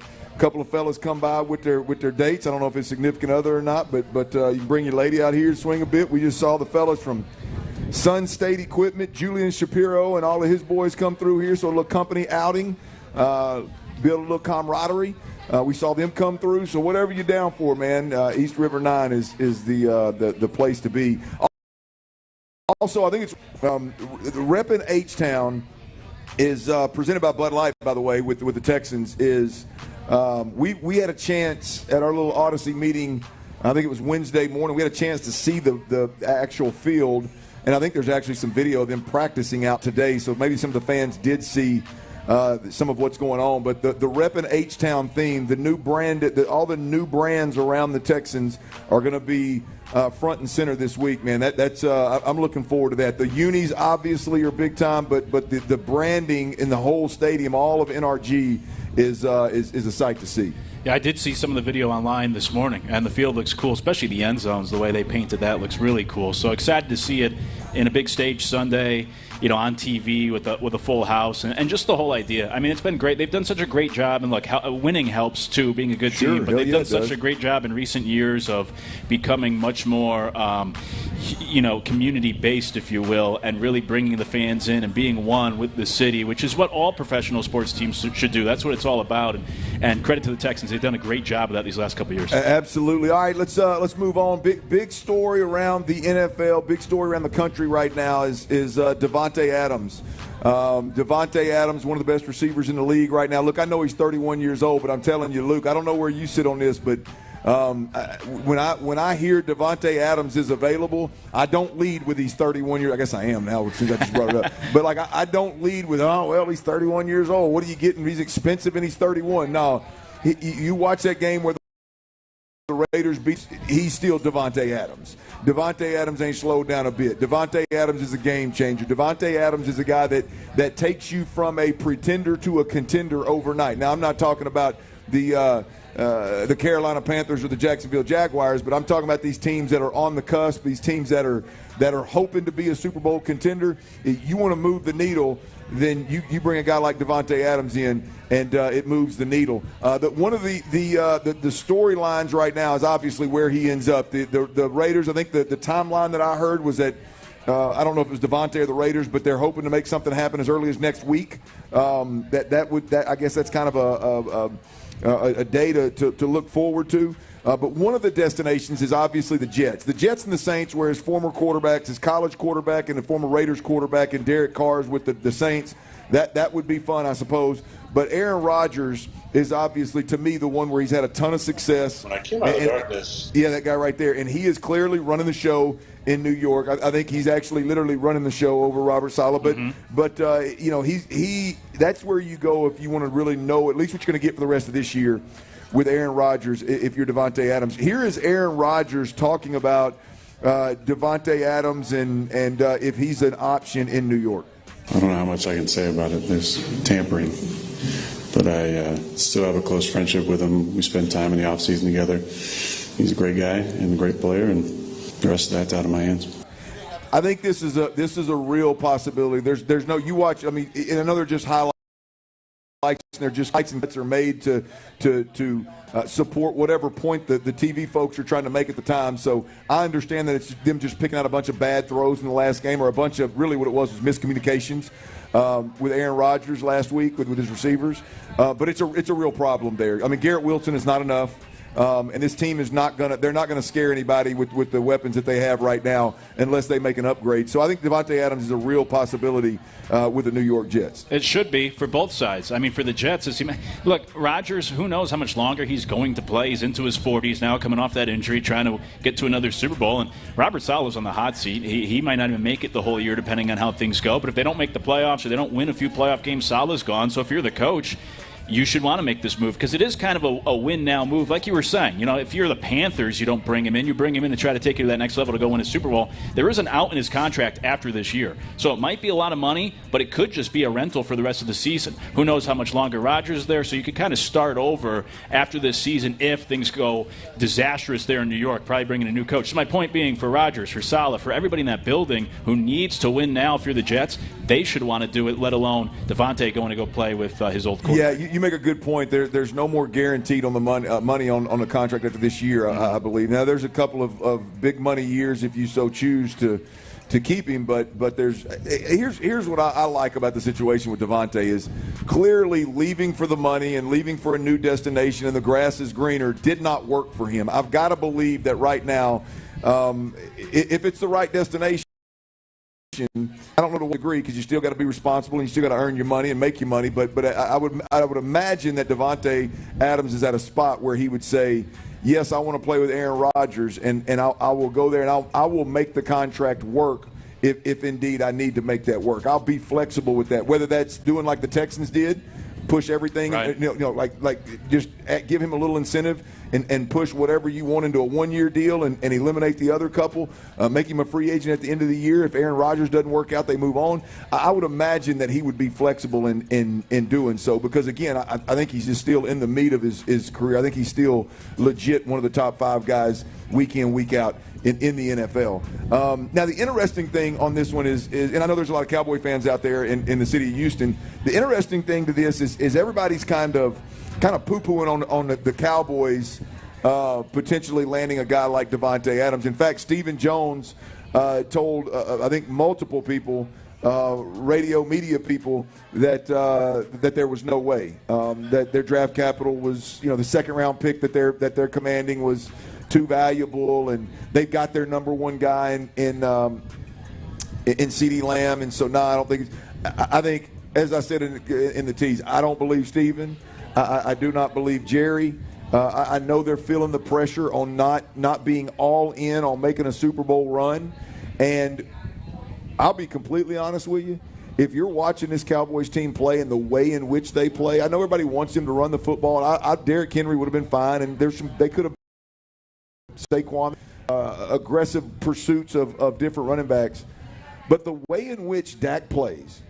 fellas come by with their dates. I don't know if it's significant other or not, but you can bring your lady out here to swing a bit. We just saw the fellas from Sun State Equipment, Julian Shapiro, and all of his boys come through here. So a little company outing, build a little camaraderie. We saw them come through. So whatever you're down for, man, East River 9 is the place to be. Also, I think it's repping H-Town is presented by Bud Light, by the way, with the Texans. We had a chance at our little Odyssey meeting, I think it was Wednesday morning, we had a chance to see the actual field, and I think there's actually some video of them practicing out today, so maybe some of the fans did see some of what's going on. But the Reppin' H-Town theme, the new brand, all the new brands around the Texans are going to be front and center this week, man. I'm looking forward to that. The unis obviously are big time, but the branding in the whole stadium, all of NRG, is a sight to see. Yeah, I did see some of the video online this morning, and the field looks cool, especially the end zones. The way they painted that looks really cool. So excited to see it in a big stage Sunday, on TV with a full house, and just the whole idea. I mean, it's been great. They've done such a great job, and look, winning helps too, being a good team. But they've done such a great job in recent years of becoming much more, community-based, if you will, and really bringing the fans in and being one with the city, which is what all professional sports teams should do. That's what it's all about. And credit to the Texans. They've done a great job of that these last couple of years. Absolutely. All right, let's move on. Big story around the NFL, big story around the country right now is Davante Adams. Davante Adams, one of the best receivers in the league right now. Look, I know he's 31 years old, but I'm telling you, Luke, I don't know where you sit on this, but when I hear Davante Adams is available, I don't lead with he's 31 years. I guess I am now since I just brought it up. But I don't lead with he's 31 years old. What are you getting? He's expensive and he's 31. No, you watch that game where the Raiders beat, he's still Davante Adams. Davante Adams ain't slowed down a bit. Davante Adams is a game changer. Davante Adams is a guy that takes you from a pretender to a contender overnight. Now, I'm not talking about the Carolina Panthers or the Jacksonville Jaguars, but I'm talking about these teams that are on the cusp, these teams that are hoping to be a Super Bowl contender. If you want to move the needle, then you bring a guy like Davante Adams in, and it moves the needle. One of the storylines right now is obviously where he ends up. The Raiders, I think the timeline that I heard was that I don't know if it was Davante or the Raiders, but they're hoping to make something happen as early as next week. I guess that's kind of a day to look forward to. But one of the destinations is obviously the Jets. The Jets and the Saints, where his former quarterbacks, his college quarterback and the former Raiders quarterback, and Derek Carr's with the Saints, that would be fun, I suppose. But Aaron Rodgers is obviously, to me, the one where he's had a ton of success. When I came out of darkness. Yeah, that guy right there. And he is clearly running the show in New York. I think he's actually literally running the show over Robert Saleh. But that's where you go if you want to really know at least what you're going to get for the rest of this year with Aaron Rodgers if you're Davante Adams. Here is Aaron Rodgers talking about Davante Adams and if he's an option in New York. I don't know how much I can say about it. There's tampering. But I still have a close friendship with him. We spend time in the offseason together. He's a great guy and a great player, and the rest of that's out of my hands. I think this is a real possibility. There's no, you watch, I mean, and I know they're just highlights, and they're just highlights and bits are made to support whatever point the TV folks are trying to make at the time. So I understand that it's them just picking out a bunch of bad throws in the last game, or a bunch of, really what it was miscommunications with Aaron Rodgers last week with his receivers. But it's a real problem there. I mean, Garrett Wilson is not enough. And this team is they're not gonna scare anybody with the weapons that they have right now unless they make an upgrade. So I think Davante Adams is a real possibility with the New York Jets. It should be for both sides. I mean, for the Jets, look, Rodgers, who knows how much longer he's going to play. He's into his 40s now, coming off that injury, trying to get to another Super Bowl. And Robert Saleh's on the hot seat. He might not even make it the whole year, depending on how things go. But if they don't make the playoffs or they don't win a few playoff games, Saleh's gone. So if you're the coach, you should want to make this move because it is kind of a win-now move. Like you were saying, if you're the Panthers, you don't bring him in. You bring him in to try to take you to that next level to go win a Super Bowl. There is an out in his contract after this year. So it might be a lot of money, but it could just be a rental for the rest of the season. Who knows how much longer Rodgers is there. So you could kind of start over after this season if things go disastrous there in New York, probably bringing a new coach. So my point being, for Rodgers, for Saleh, for everybody in that building who needs to win now, if you're the Jets, they should want to do it, let alone Davante going to go play with his old quarterback. Yeah, you make a good point. There's no more guaranteed on the money on the contract after this year, I believe. Now, there's a couple of big money years if you so choose to keep him, but here's what I like about the situation with Davante is clearly leaving for the money and leaving for a new destination and the grass is greener did not work for him. I've got to believe that right now, if it's the right destination, I don't know to what degree because you still got to be responsible and you still got to earn your money and make your money. But I would imagine that Davante Adams is at a spot where he would say, yes, I want to play with Aaron Rodgers and I will go there and I will make the contract work if indeed I need to make that work. I'll be flexible with that. Whether that's doing like the Texans did, push everything, right. Like just give him a little incentive and push whatever you want into a one-year deal and eliminate the other couple, make him a free agent at the end of the year. If Aaron Rodgers doesn't work out, they move on. I would imagine that he would be flexible in doing so because, again, I think he's just still in the meat of his career. I think he's still legit one of the top 5 guys week in, week out in the NFL. Now, the interesting thing on this one is, and I know there's a lot of Cowboy fans out there in the city of Houston, the interesting thing to this is everybody's kind of poo-pooing on the Cowboys potentially landing a guy like Davante Adams. In fact, Stephen Jones told, I think, multiple people, radio media people, that there was no way, that their draft capital was, the second-round pick that they're commanding was too valuable, and they've got their number one guy in CeeDee Lamb, and so I don't think. I think, as I said in the tease, I don't believe Stephen. I do not believe Jerry. I know they're feeling the pressure on not being all in on making a Super Bowl run, and I'll be completely honest with you. If you're watching this Cowboys team play and the way in which they play, I know everybody wants him to run the football. And Derrick Henry would have been fine, and they could have Saquon, aggressive pursuits of different running backs. But the way in which Dak plays,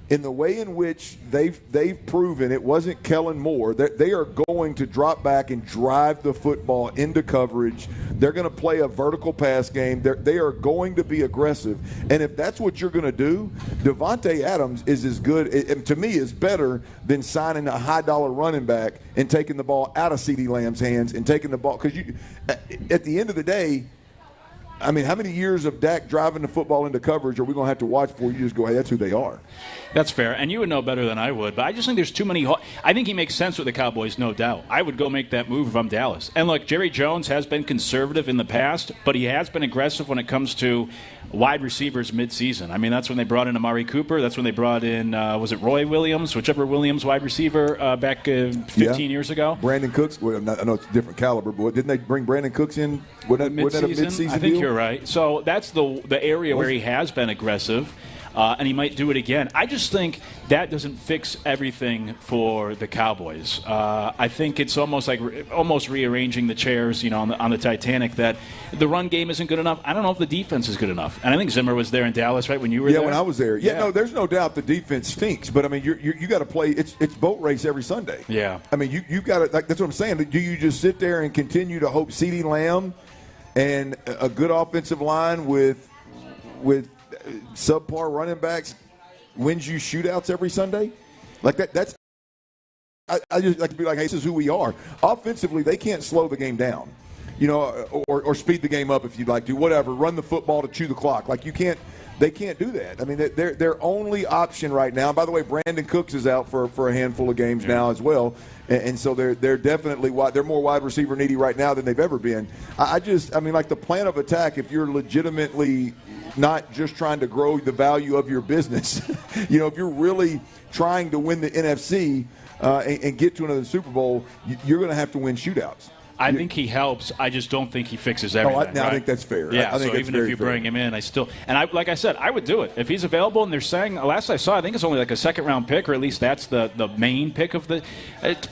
in the way in which they've proven it wasn't Kellen Moore, they are going to drop back and drive the football into coverage. They're going to play a vertical pass game. They are going to be aggressive. And if that's what you're going to do, Davante Adams is as good, and to me, is better than signing a high-dollar running back and taking the ball out of CeeDee Lamb's hands and taking the ball. Because at the end of the day, I mean, how many years of Dak driving the football into coverage are we going to have to watch before you just go, hey, that's who they are? That's fair, and you would know better than I would, but I just think there's too many. I think he makes sense with the Cowboys, no doubt. I would go make that move if I'm Dallas. And look, Jerry Jones has been conservative in the past, but he has been aggressive when it comes to wide receivers midseason. I mean, that's when they brought in Amari Cooper. That's when they brought in, was it Roy Williams, whichever Williams wide receiver back 15 years ago? Brandon Cooks. Well, I know it's a different caliber, but didn't they bring Brandon Cooks in? Wasn't that a midseason I think deal? You're right. So that's the area where he has been aggressive. and he might do it again. I just think that doesn't fix everything for the Cowboys. I think it's almost like almost rearranging the chairs, on the Titanic, that the run game isn't good enough. I don't know if the defense is good enough. And I think Zimmer was there in Dallas, right, when you were there? Yeah, when I was there. Yeah, no, there's no doubt the defense stinks. But, I mean, you got to play. It's boat race every Sunday. Yeah. I mean, you got to – that's what I'm saying. Do you just sit there and continue to hope CeeDee Lamb and a good offensive line with subpar running backs wins you shootouts every Sunday? Like that's I just like to be like, hey, this is who we are. Offensively, they can't slow the game down, or speed the game up if you'd like to. Whatever, run the football to chew the clock. Like they can't do that. I mean, their only option right now. By the way, Brandon Cooks is out for a handful of games now as well, and so they're definitely they're more wide receiver needy right now than they've ever been. I mean, like the plan of attack, if you're legitimately not just trying to grow the value of your business, if you're really trying to win the NFC and get to another Super Bowl, you're going to have to win shootouts. I think he helps. I just don't think he fixes everything. I think that's fair. Yeah, I think so even if you bring him in, like I said, I would do it. If he's available and they're saying, last I saw, I think it's only like a second-round pick, or at least that's the main pick of the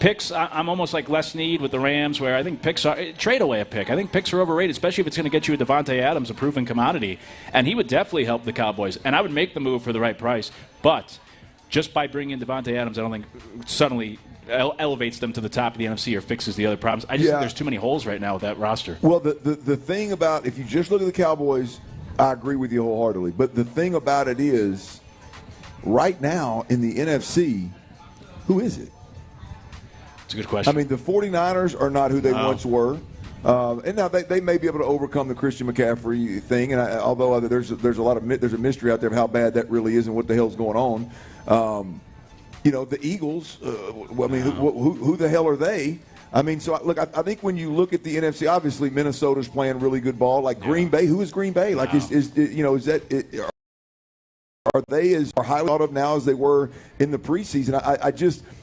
picks. I'm almost like Les Snead with the Rams, where I think picks are – trade away a pick. I think picks are overrated, especially if it's going to get you a Devontae Adams, a proven commodity. And he would definitely help the Cowboys. And I would make the move for the right price. But just by bringing in Devontae Adams, I don't think suddenly – elevates them to the top of the NFC or fixes the other problems. I just think there's too many holes right now with that roster. Well, the thing about, if you just look at the Cowboys, I agree with you wholeheartedly. But the thing about it is, right now in the NFC, who is it? It's a good question. I mean, the 49ers are not who they once were. And now they may be able to overcome the Christian McCaffrey thing. And although there's a mystery out there of how bad that really is and what the hell's going on. The Eagles, who the hell are they? I mean, so look, I think when you look at the NFC, obviously Minnesota's playing really good ball. Like Green Bay, who is Green Bay? Like, are they as highly thought of now as they were in the preseason?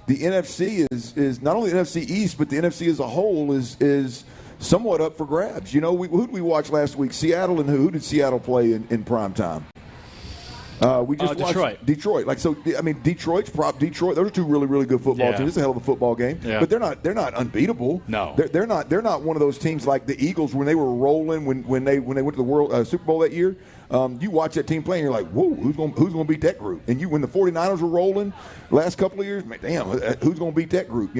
The NFC is not only the NFC East, but the NFC as a whole is somewhat up for grabs. Who did we watch last week? Seattle, and who did Seattle play in prime time? We just watched Detroit. Detroit. Those are two really, really good football teams. It's a hell of a football game, but they're not unbeatable. No, they're not one of those teams like the Eagles when they were rolling when they went to the World Super Bowl that year. You watch that team play and you're like, whoa, who's going to beat that group? And when the 49ers were rolling last couple of years, man, damn, who's going to beat that group?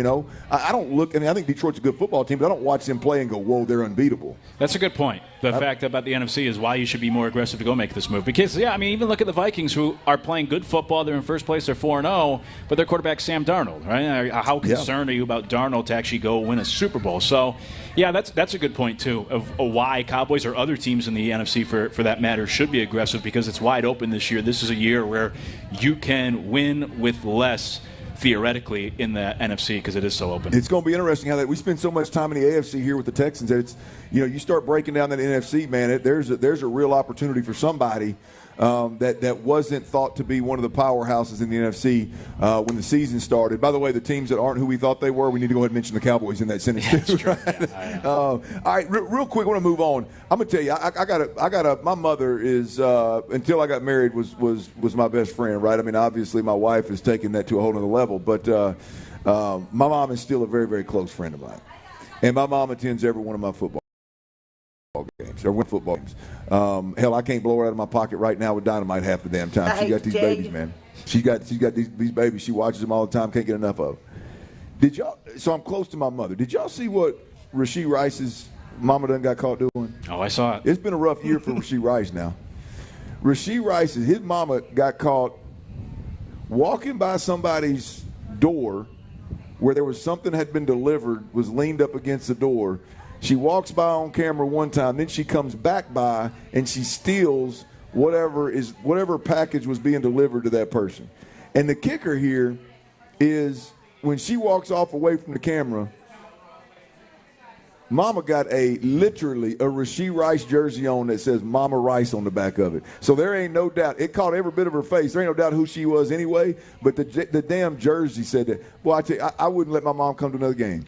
I don't look. I think Detroit's a good football team, but I don't watch them play and go, whoa, they're unbeatable. That's a good point. The fact about the NFC is why you should be more aggressive to go make this move. Because, even look at the Vikings, who are playing good football. They're in first place. They're 4-0, but their quarterback's Sam Darnold, right? How concerned are you about Darnold to actually go win a Super Bowl? So, that's a good point, too, of why Cowboys or other teams in the NFC, for that matter, should be aggressive, because it's wide open this year. This is a year where you can win with less, theoretically, in the NFC, because it is so open. It's going to be interesting how we spend so much time in the AFC here with the Texans. It's you start breaking down that NFC, man. There's a real opportunity for somebody that wasn't thought to be one of the powerhouses in the NFC when the season started. By the way, the teams that aren't who we thought they were, we need to go ahead and mention the Cowboys in that sentence too. True. Right? All right, real quick, I want to move on. I'm gonna tell you, I got my mother is until I got married was my best friend, right? I mean, obviously my wife has taken that to a whole other level, but my mom is still a very, very close friend of mine, and my mom attends every one of my football games or win football games. Hell, I can't blow her out of my pocket right now with dynamite half the damn time. She got these babies, man. She got these babies. She watches them all the time. Can't get enough of them. So I'm close to my mother. Did y'all see what Rashee Rice's mama done got caught doing? Oh, I saw it. It's been a rough year for Rashee Rice now. Rashee Rice, his mama got caught walking by somebody's door where there was something had been delivered, was leaned up against the door. She walks by on camera one time, then she comes back by and she steals whatever package was being delivered to that person. And the kicker here is when she walks off away from the camera, Mama got literally a Rashee Rice jersey on that says Mama Rice on the back of it. So there ain't no doubt. It caught every bit of her face. There ain't no doubt who she was anyway, but the damn jersey said that. Well, I tell you, I wouldn't let my mom come to another game.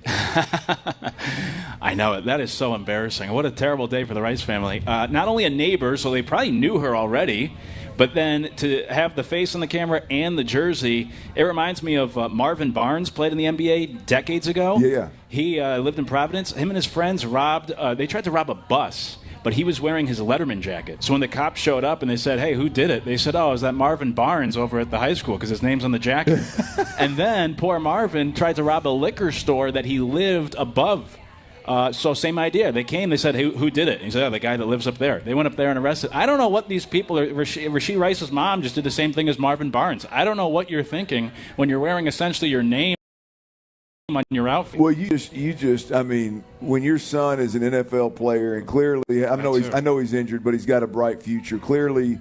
I know it. That is so embarrassing. What a terrible day for the Rice family. Not only a neighbor, so they probably knew her already, But then to have the face on the camera and the jersey, it reminds me of Marvin Barnes, played in the NBA decades ago. Yeah. He lived in Providence. Him and his friends they tried to rob a bus, but he was wearing his Letterman jacket. So when the cops showed up and they said, hey, who did it? They said, oh, it was that Marvin Barnes over at the high school because his name's on the jacket. And then poor Marvin tried to rob a liquor store that he lived above. So same idea. They came, they said, hey, who did it? And he said, oh, the guy that lives up there. They went up there and arrested. I don't know what these people are. Rasheed Rice's mom just did the same thing as Marvin Barnes. I don't know what you're thinking when you're wearing essentially your name on your outfit. Well, I mean, when your son is an NFL player, and clearly, I know he's injured, but he's got a bright future. Clearly,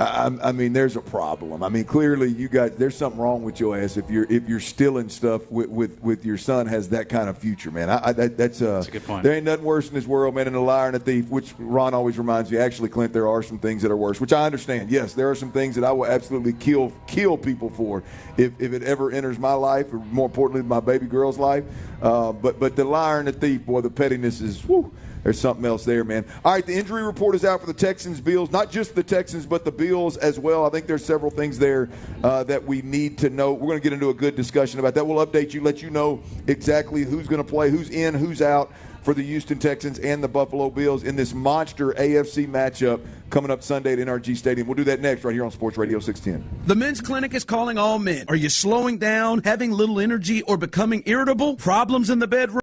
I mean, there's a problem. I mean, clearly, there's something wrong with your ass if you're stealing stuff with your son has that kind of future, man. That's a good point. There ain't nothing worse in this world, man, than a liar and a thief. Which Ron always reminds me. Actually, Clint, there are some things that are worse, which I understand. Yes, there are some things that I will absolutely kill people for if it ever enters my life, or more importantly, my baby girl's life. But the liar and the thief, boy, the pettiness is whew. There's something else there, man. All right, the injury report is out for the Texans, Bills. Not just the Texans, but the Bills as well. I think there's several things there that we need to know. We're going to get into a good discussion about that. We'll update you, let you know exactly who's going to play, who's in, who's out for the Houston Texans and the Buffalo Bills in this monster AFC matchup coming up Sunday at NRG Stadium. We'll do that next right here on Sports Radio 610. The Men's Clinic is calling all men. Are you slowing down, having little energy, or becoming irritable? Problems in the bedroom?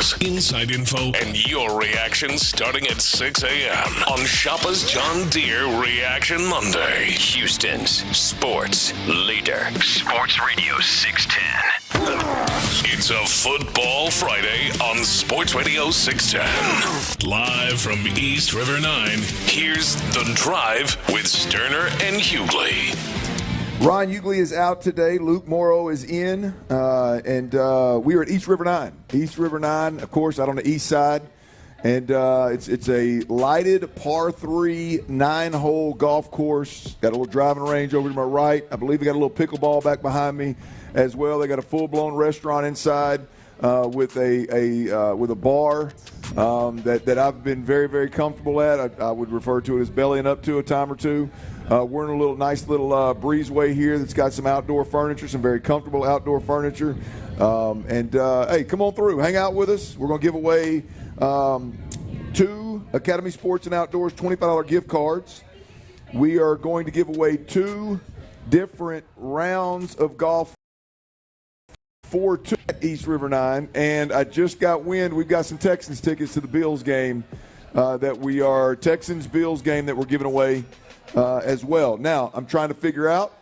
news, inside info, and your reaction starting at 6 a.m. on Shoppa's John Deere Reaction Monday. Houston's sports leader. Sports Radio 610. It's a Football Friday on Sports Radio 610. Live from East River 9, here's The Drive with Stoerner and Hughley. Ron Hughley is out today. Luke Morrow is in. And we are at East River 9. East River 9, of course, out on the east side. And it's a lighted par 3 9-hole golf course. Got a little driving range over to my right. I believe we got a little pickleball back behind me as well. They got a full-blown restaurant inside with a bar that I've been very, very comfortable at. I would refer to it as bellying up to a time or two. We're in a nice little breezeway here that's got some outdoor furniture, some very comfortable outdoor furniture. Hey, come on through. Hang out with us. We're going to give away 2 Academy Sports and Outdoors $25 gift cards. We are going to give away 2 different rounds of golf for 2 at East River 9. And I just got wind we've got some Texans tickets to the Bills game Texans-Bills game that we're giving away as well. Now, I'm trying to figure out,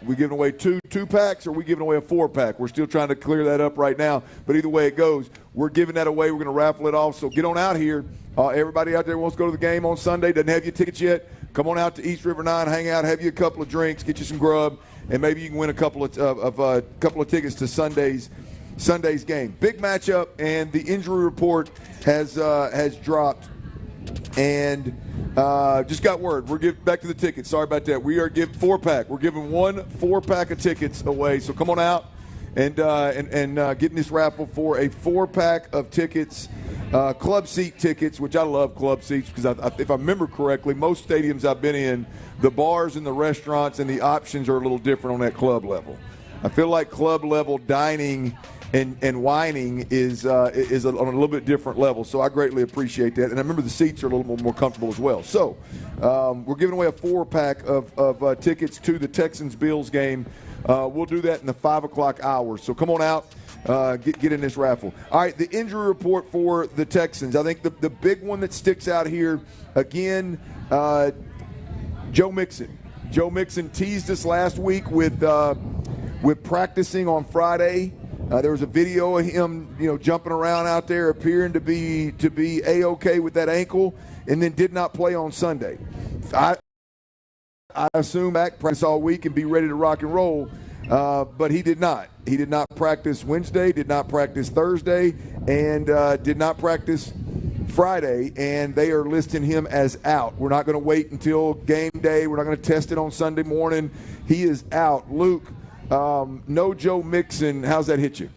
we giving away 2 2-packs or are we giving away a 4-pack? We're still trying to clear that up right now. But either way it goes, we're giving that away. We're going to raffle it off. So get on out here. Everybody out there who wants to go to the game on Sunday, doesn't have your tickets yet, come on out to East River 9, hang out, have you a couple of drinks, get you some grub, and maybe you can win a couple of tickets to Sunday's game. Big matchup, and the injury report has dropped. And just got word. We're giving back to the tickets. Sorry about that. We are giving 4-pack. We're giving 1 4-pack of tickets away. So come on out and get in this raffle for a 4-pack of tickets, club seat tickets, which I love club seats because if I remember correctly, most stadiums I've been in, the bars and the restaurants and the options are a little different on that club level. I feel like club level dining and whining is on a little bit different level, so I greatly appreciate that. And I remember the seats are a little more comfortable as well. So we're giving away a 4-pack of tickets to the Texans-Bills game. We'll do that in the 5 o'clock hour. So come on out, get in this raffle. All right, the injury report for the Texans. I think the big one that sticks out here, again, Joe Mixon. Joe Mixon teased us last week with practicing on Friday. There was a video of him, jumping around out there, appearing to be A-okay with that ankle, and then did not play on Sunday. I assume back practice all week and be ready to rock and roll, but he did not. He did not practice Wednesday, did not practice Thursday, and did not practice Friday, and they are listing him as out. We're not going to wait until game day. We're not going to test it on Sunday morning. He is out. Luke, no Joe Mixon. How's that hit you?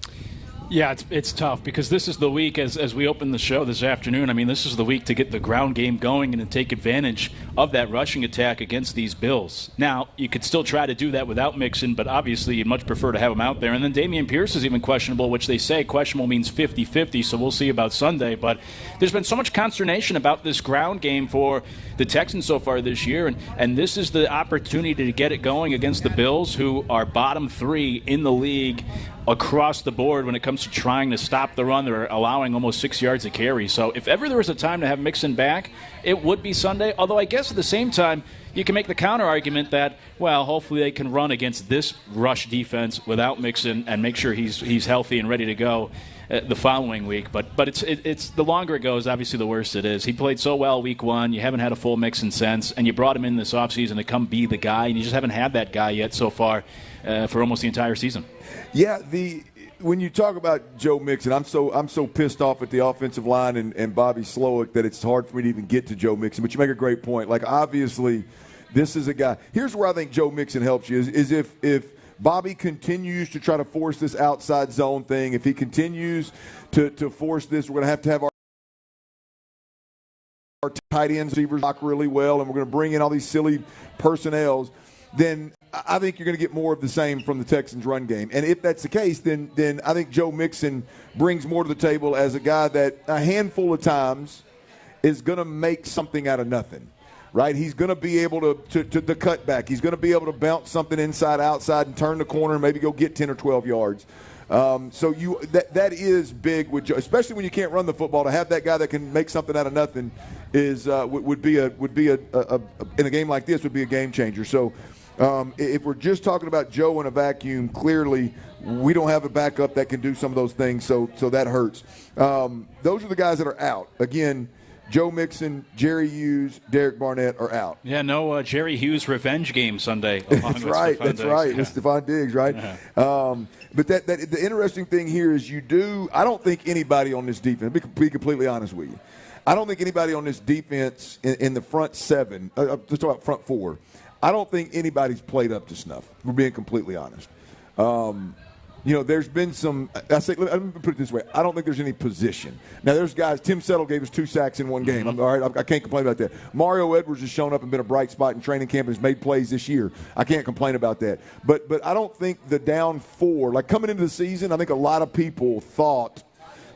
Yeah, it's tough because this is the week, as we open the show this afternoon, I mean, this is the week to get the ground game going and to take advantage of that rushing attack against these Bills. Now, you could still try to do that without Mixon, but obviously you'd much prefer to have him out there. And then Dameon Pierce is even questionable, which they say questionable means 50-50, so we'll see about Sunday. But there's been so much consternation about this ground game for the Texans so far this year, and this is the opportunity to get it going against the Bills, who are bottom 3 in the league across the board when it comes to trying to stop the run. They're allowing almost 6 yards a carry. So if ever there was a time to have Mixon back, it would be Sunday. Although I guess at the same time, you can make the counter argument that, well, hopefully they can run against this rush defense without Mixon and make sure he's healthy and ready to go the following week. But it's the longer it goes, obviously the worse it is. He played so well week 1. You haven't had a full Mixon since, and you brought him in this offseason to come be the guy, and you just haven't had that guy yet so far for almost the entire season. Yeah, when you talk about Joe Mixon, I'm so pissed off at the offensive line and Bobby Slowick that it's hard for me to even get to Joe Mixon. But you make a great point. Like, obviously, this is a guy. Here's where I think Joe Mixon helps you is if Bobby continues to try to force this outside zone thing, if he continues to force this, we're going to have our tight end receivers block really well, and we're going to bring in all these silly personnels, then I think you're going to get more of the same from the Texans' run game. And if that's the case, then I think Joe Mixon brings more to the table as a guy that a handful of times is going to make something out of nothing, right? He's going to be able to the cutback. He's going to be able to bounce something inside, outside, and turn the corner and maybe go get 10 or 12 yards. So that is big with Joe, especially when you can't run the football. To have that guy that can make something out of nothing is would be in a game like this would be a game changer. So if we're just talking about Joe in a vacuum, clearly we don't have a backup that can do some of those things. So that hurts. Those are the guys that are out. Again, Joe Mixon, Jerry Hughes, Derek Barnett are out. Yeah, no Jerry Hughes revenge game Sunday. That's right. With Stephon Diggs, right? But the interesting thing here is I don't think anybody on this defense, be completely honest with you, I don't think anybody on this defense in the front seven, let's talk about front four, I don't think anybody's played up to snuff. We're being completely honest. There's been some. Let me put it this way. I don't think there's any position. Now, there's guys. Tim Settle gave us 2 sacks in one game. I'm all right. I can't complain about that. Mario Edwards has shown up and been a bright spot in training camp and has made plays this year. I can't complain about that. But I don't think the down four, like coming into the season, I think a lot of people thought,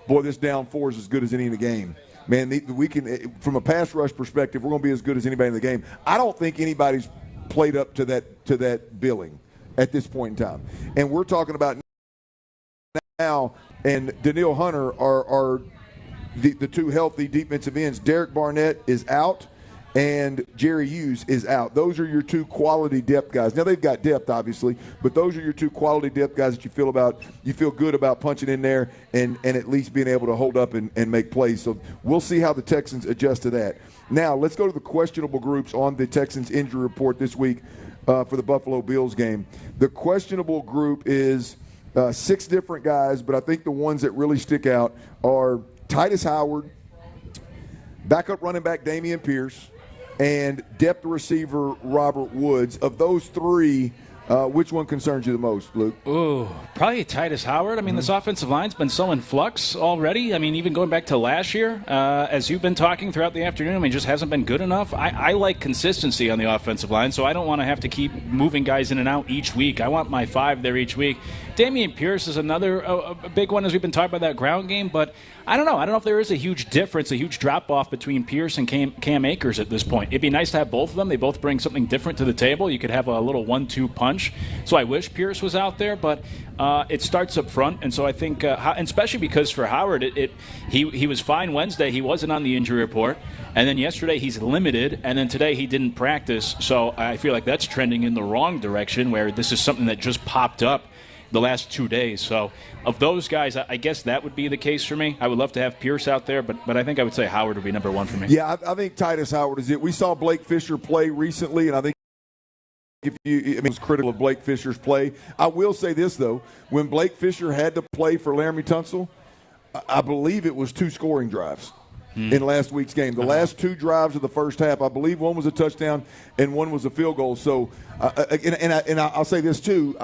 boy, this down four is as good as any in the game. Man, we can, from a pass rush perspective, we're going to be as good as anybody in the game. I don't think anybody's played up to that billing at this point in time. And we're talking about now, and Danielle Hunter are the 2 healthy defensive ends. Derek Barnett is out, and Jerry Hughes is out. Those are your 2 quality depth guys. Now, they've got depth, obviously, but those are your 2 quality depth guys that you feel good about punching in there and at least being able to hold up and make plays. So we'll see how the Texans adjust to that. Now, let's go to the questionable groups on the Texans injury report this week for the Buffalo Bills game. The questionable group is 6 different guys, but I think the ones that really stick out are Titus Howard, backup running back Dameon Pierce, and depth receiver Robert Woods. Of those 3, which one concerns you the most, Luke? Ooh, probably Titus Howard. I mean, this offensive line's been so in flux already. I mean, even going back to last year, as you've been talking throughout the afternoon, I mean, just hasn't been good enough. I like consistency on the offensive line, so I don't want to have to keep moving guys in and out each week. I want my 5 there each week. Dameon Pierce is another a big one as we've been talking about that ground game, but I don't know. I don't know if there is a huge difference, a huge drop-off between Pierce and Cam Akers at this point. It'd be nice to have both of them. They both bring something different to the table. You could have a little 1-2 punch. So I wish Pierce was out there, but it starts up front. And so I think, and especially because for Howard, he was fine Wednesday. He wasn't on the injury report. And then yesterday he's limited, and then today he didn't practice. So I feel like that's trending in the wrong direction, where this is something that just popped up the last 2 days. So of those guys, I guess that would be the case for me. I would love to have Pierce out there, but I think I would say Howard would be number 1 for me. Yeah, I think Titus Howard is it. We saw Blake Fisher play recently, and I think I was critical of Blake Fisher's play. I will say this, though. When Blake Fisher had to play for Laramie Tunsil, I believe it was 2 scoring drives in last week's game. The last 2 drives of the first half, I believe one was a touchdown and one was a field goal. So, and I'll say this, too.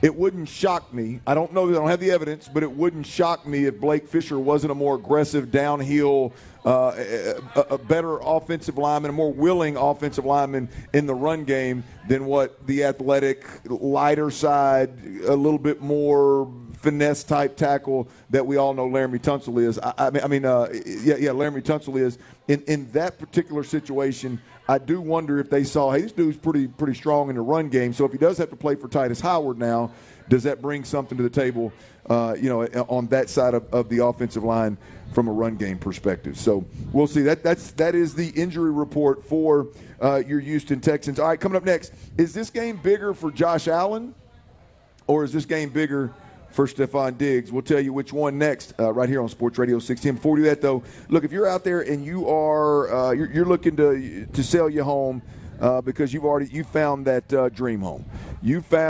It wouldn't shock me. I don't know that I don't have the evidence, but it wouldn't shock me if Blake Fisher wasn't a more aggressive downhill, a better offensive lineman, a more willing offensive lineman in the run game than what the athletic, lighter side, a little bit more finesse type tackle that we all know Laramie Tunsil is. Laramie Tunsil is. In that particular situation, I do wonder if they saw, hey, this dude's pretty strong in the run game. So if he does have to play for Titus Howard now, does that bring something to the table, on that side of the offensive line from a run game perspective? So we'll see. That is the injury report for your Houston Texans. All right, coming up next, is this game bigger for Josh Allen, or is this game bigger for Stephon Diggs? We'll tell you which one next, right here on Sports Radio 610. Before we do that, though, look, if you're out there and you are you're looking to sell your home because you found that dream home, you found.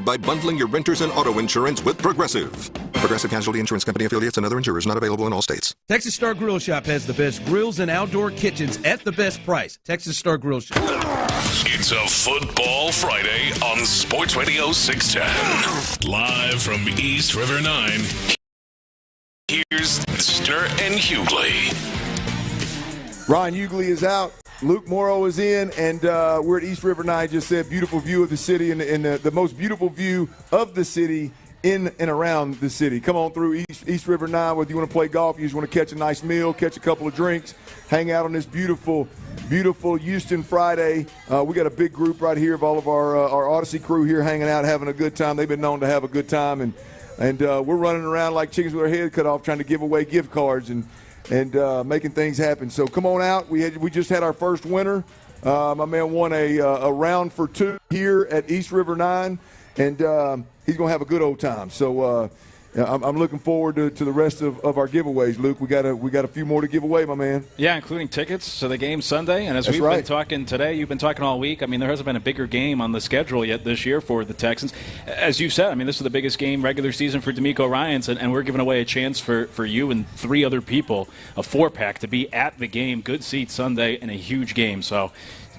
By bundling your renters and auto insurance with Progressive. Progressive Casualty Insurance Company affiliates and other insurers not available in all states. Texas Star Grill Shop has the best grills and outdoor kitchens at the best price. Texas Star Grill Shop. It's a Football Friday on Sports Radio 610. Live from East River 9, here's Stoerner and Hughley. Ryan Hughley is out. Luke Morrow is in, and we're at East River 9. Just said beautiful view of the city and the most beautiful view of the city in and around the city. Come on through East River 9, whether you want to play golf, you just want to catch a nice meal, catch a couple of drinks, hang out on this beautiful, beautiful Houston Friday. We got a big group right here of all of our Odyssey crew here hanging out, having a good time. They've been known to have a good time, and we're running around like chickens with our head cut off trying to give away gift cards and making things happen. So come on out. We just had our first winner. My man won a round for two here at East River 9, and he's going to have a good old time. So I'm looking forward to the rest of our giveaways, Luke. We got a few more to give away, my man. Yeah, including tickets to the game Sunday. And as we've been talking today, you've been talking all week. I mean, there hasn't been a bigger game on the schedule yet this year for the Texans. As you said, I mean, this is the biggest game regular season for D'Amico Ryans, and we're giving away a chance for you and three other people, a 4-pack, to be at the game. Good seats Sunday and a huge game. So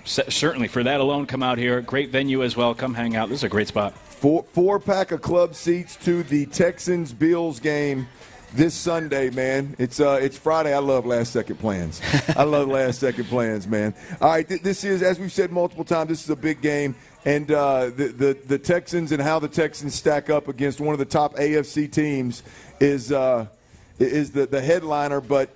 certainly for that alone, come out here. Great venue as well. Come hang out. This is a great spot. 4-pack of club seats to the Texans-Bills game this Sunday, man. It's Friday. I love last-second plans. I love last-second plans, man. All right, this is, as we've said multiple times, this is a big game. And the Texans and how the Texans stack up against one of the top AFC teams is the headliner. But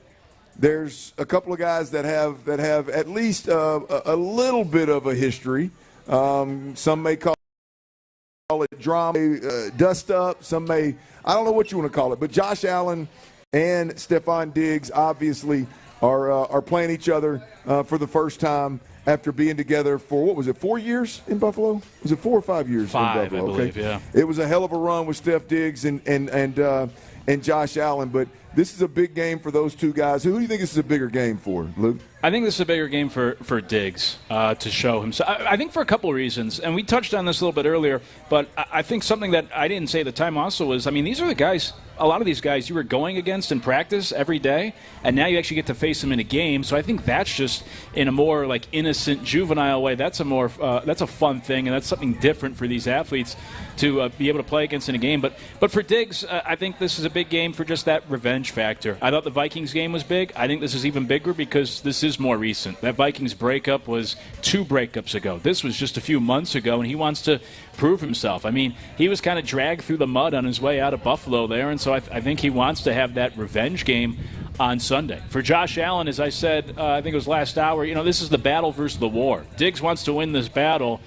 there's a couple of guys that have at least a little bit of a history. Some may call it drama, dust up. Some may, I don't know what you want to call it, but Josh Allen and Stephon Diggs obviously are playing each other for the first time after being together for, what was it, 4 years in Buffalo? Was it 4 or 5 years? 5, in Buffalo? I believe, yeah. It was a hell of a run with Steph Diggs and Josh Allen, but this is a big game for those two guys. Who do you think this is a bigger game for, Luke? I think this is a bigger game for Diggs to show himself. I think for a couple of reasons, and we touched on this a little bit earlier, but I think something that I didn't say at the time also was, I mean, these are the guys, a lot of these guys you were going against in practice every day, and now you actually get to face them in a game. So I think that's just in a more like innocent, juvenile way. That's a fun thing, and that's something different for these athletes to be able to play against in a game. But for Diggs, I think this is a big game for just that revenge factor. I thought the Vikings game was big. I think this is even bigger because this is more recent. That Vikings breakup was 2 breakups ago. This was just a few months ago, and he wants to prove himself. I mean, he was kind of dragged through the mud on his way out of Buffalo there, and so I think he wants to have that revenge game on Sunday. For Josh Allen, as I said, I think it was last hour, this is the battle versus the war. Diggs wants to win this battle.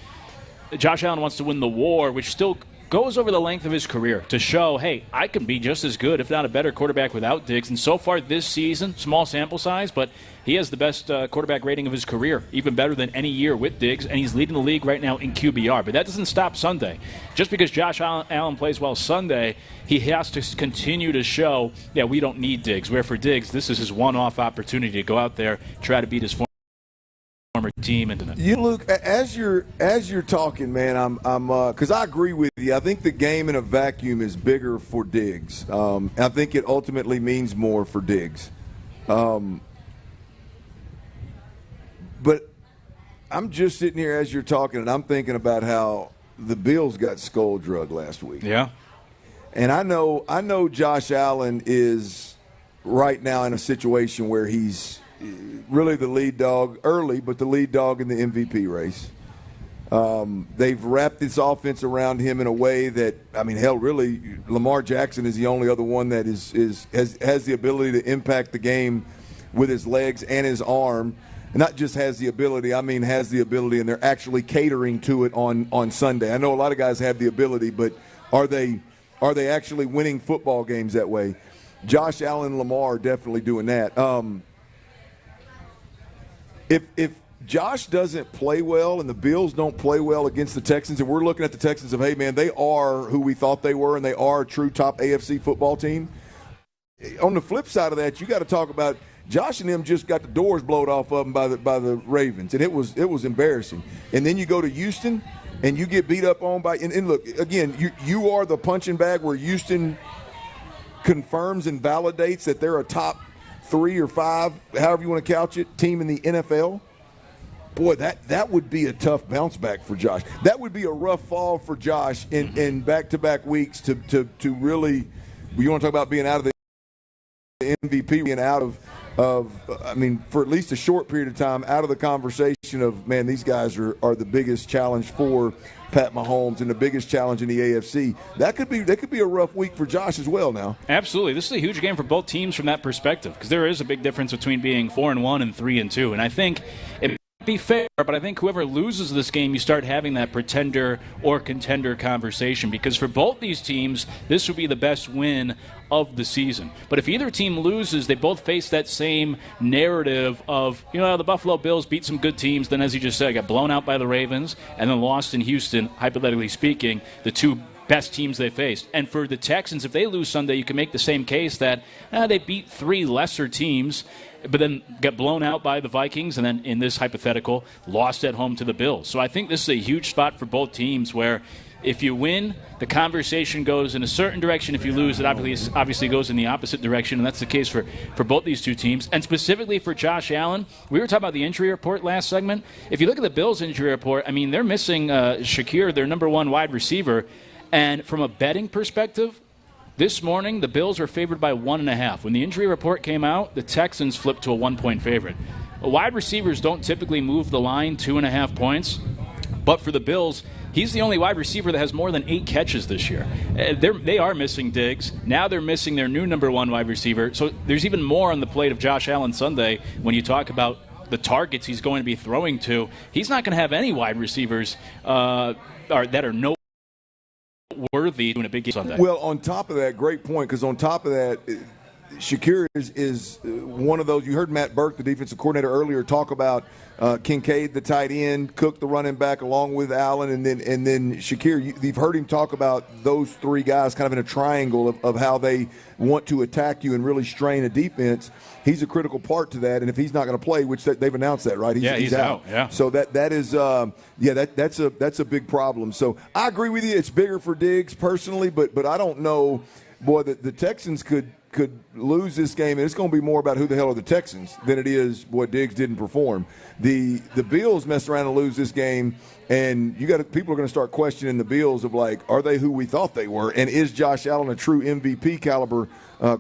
Josh Allen wants to win the war, which still goes over the length of his career to show, hey, I can be just as good, if not a better quarterback without Diggs. And so far this season, small sample size, but he has the best quarterback rating of his career, even better than any year with Diggs, and he's leading the league right now in QBR. But that doesn't stop Sunday. Just because Josh Allen plays well Sunday, he has to continue to show, we don't need Diggs. Where for Diggs, this is his one-off opportunity to go out there, try to beat his former team. You, Luke, as you're talking, man, I'm because I agree with you. I think the game in a vacuum is bigger for Diggs. I think it ultimately means more for Diggs. But I'm just sitting here as you're talking, and I'm thinking about how the Bills got skull drugged last week. Yeah. And I know Josh Allen is right now in a situation where he's really the lead dog early, but the lead dog in the MVP race. They've wrapped this offense around him in a way that, I mean, hell, really, Lamar Jackson is the only other one that has the ability to impact the game with his legs and his arm. And not just has the ability, I mean has the ability, and they're actually catering to it on Sunday. I know a lot of guys have the ability, but are they actually winning football games that way? Josh Allen and Lamar are definitely doing that. If Josh doesn't play well and the Bills don't play well against the Texans, and we're looking at the Texans of, hey, man, they are who we thought they were, and they are a true top AFC football team. On the flip side of that, you got to talk about Josh and them just got the doors blown off of them by the Ravens, and it was embarrassing. And then you go to Houston, and you get beat up on by and look, again, you are the punching bag where Houston confirms and validates that they're a top 3 or 5, however you want to couch it, team in the NFL. Boy, that would be a tough bounce back for Josh. That would be a rough fall for Josh in back-to-back weeks to really, you want to talk about being out of the MVP, being out of for at least a short period of time, out of the conversation of, man, these guys are the biggest challenge for Pat Mahomes and the biggest challenge in the AFC. That could be a rough week for Josh as well now. Absolutely. This is a huge game for both teams from that perspective, because there is a big difference between being 4-1 and 3-2. And I think it be fair, but I think whoever loses this game, you start having that pretender or contender conversation, because for both these teams, this would be the best win of the season. But if either team loses, they both face that same narrative of, the Buffalo Bills beat some good teams, then as you just said, got blown out by the Ravens, and then lost in Houston, hypothetically speaking, the two best teams they faced. And for the Texans, if they lose Sunday, you can make the same case that they beat 3 lesser teams, but then get blown out by the Vikings, and then in this hypothetical, lost at home to the Bills. So I think this is a huge spot for both teams where if you win, the conversation goes in a certain direction. If you lose, it obviously goes in the opposite direction, and that's the case for both these two teams. And specifically for Josh Allen, we were talking about the injury report last segment. If you look at the Bills' injury report, they're missing Shakir, their number 1 wide receiver. And from a betting perspective, this morning, the Bills are favored by 1.5. When the injury report came out, the Texans flipped to a 1-point favorite. Wide receivers don't typically move the line 2.5 points, but for the Bills, he's the only wide receiver that has more than 8 catches this year. They are missing Diggs. Now they're missing their new number 1 wide receiver. So there's even more on the plate of Josh Allen Sunday when you talk about the targets he's going to be throwing to. He's not going to have any wide receivers that are no worthy doing a big game Sunday. Well, on top of that, great point, because on top of that, Shakir is one of those. You heard Matt Burke, the defensive coordinator, earlier talk about Kincaid, the tight end, Cook, the running back, along with Allen, and then Shakir. You've heard him talk about those 3 guys kind of in a triangle of how they want to attack you and really strain a defense. He's a critical part to that, and if he's not going to play, which they've announced that, right? He's out. Yeah. So that is that's a big problem. So I agree with you. It's bigger for Diggs personally, but I don't know, boy, the Texans could lose this game, and it's going to be more about who the hell are the Texans than it is, boy, Diggs didn't perform. The Bills messed around and lose this game, and people are going to start questioning the Bills of, like, are they who we thought they were, and is Josh Allen a true MVP caliber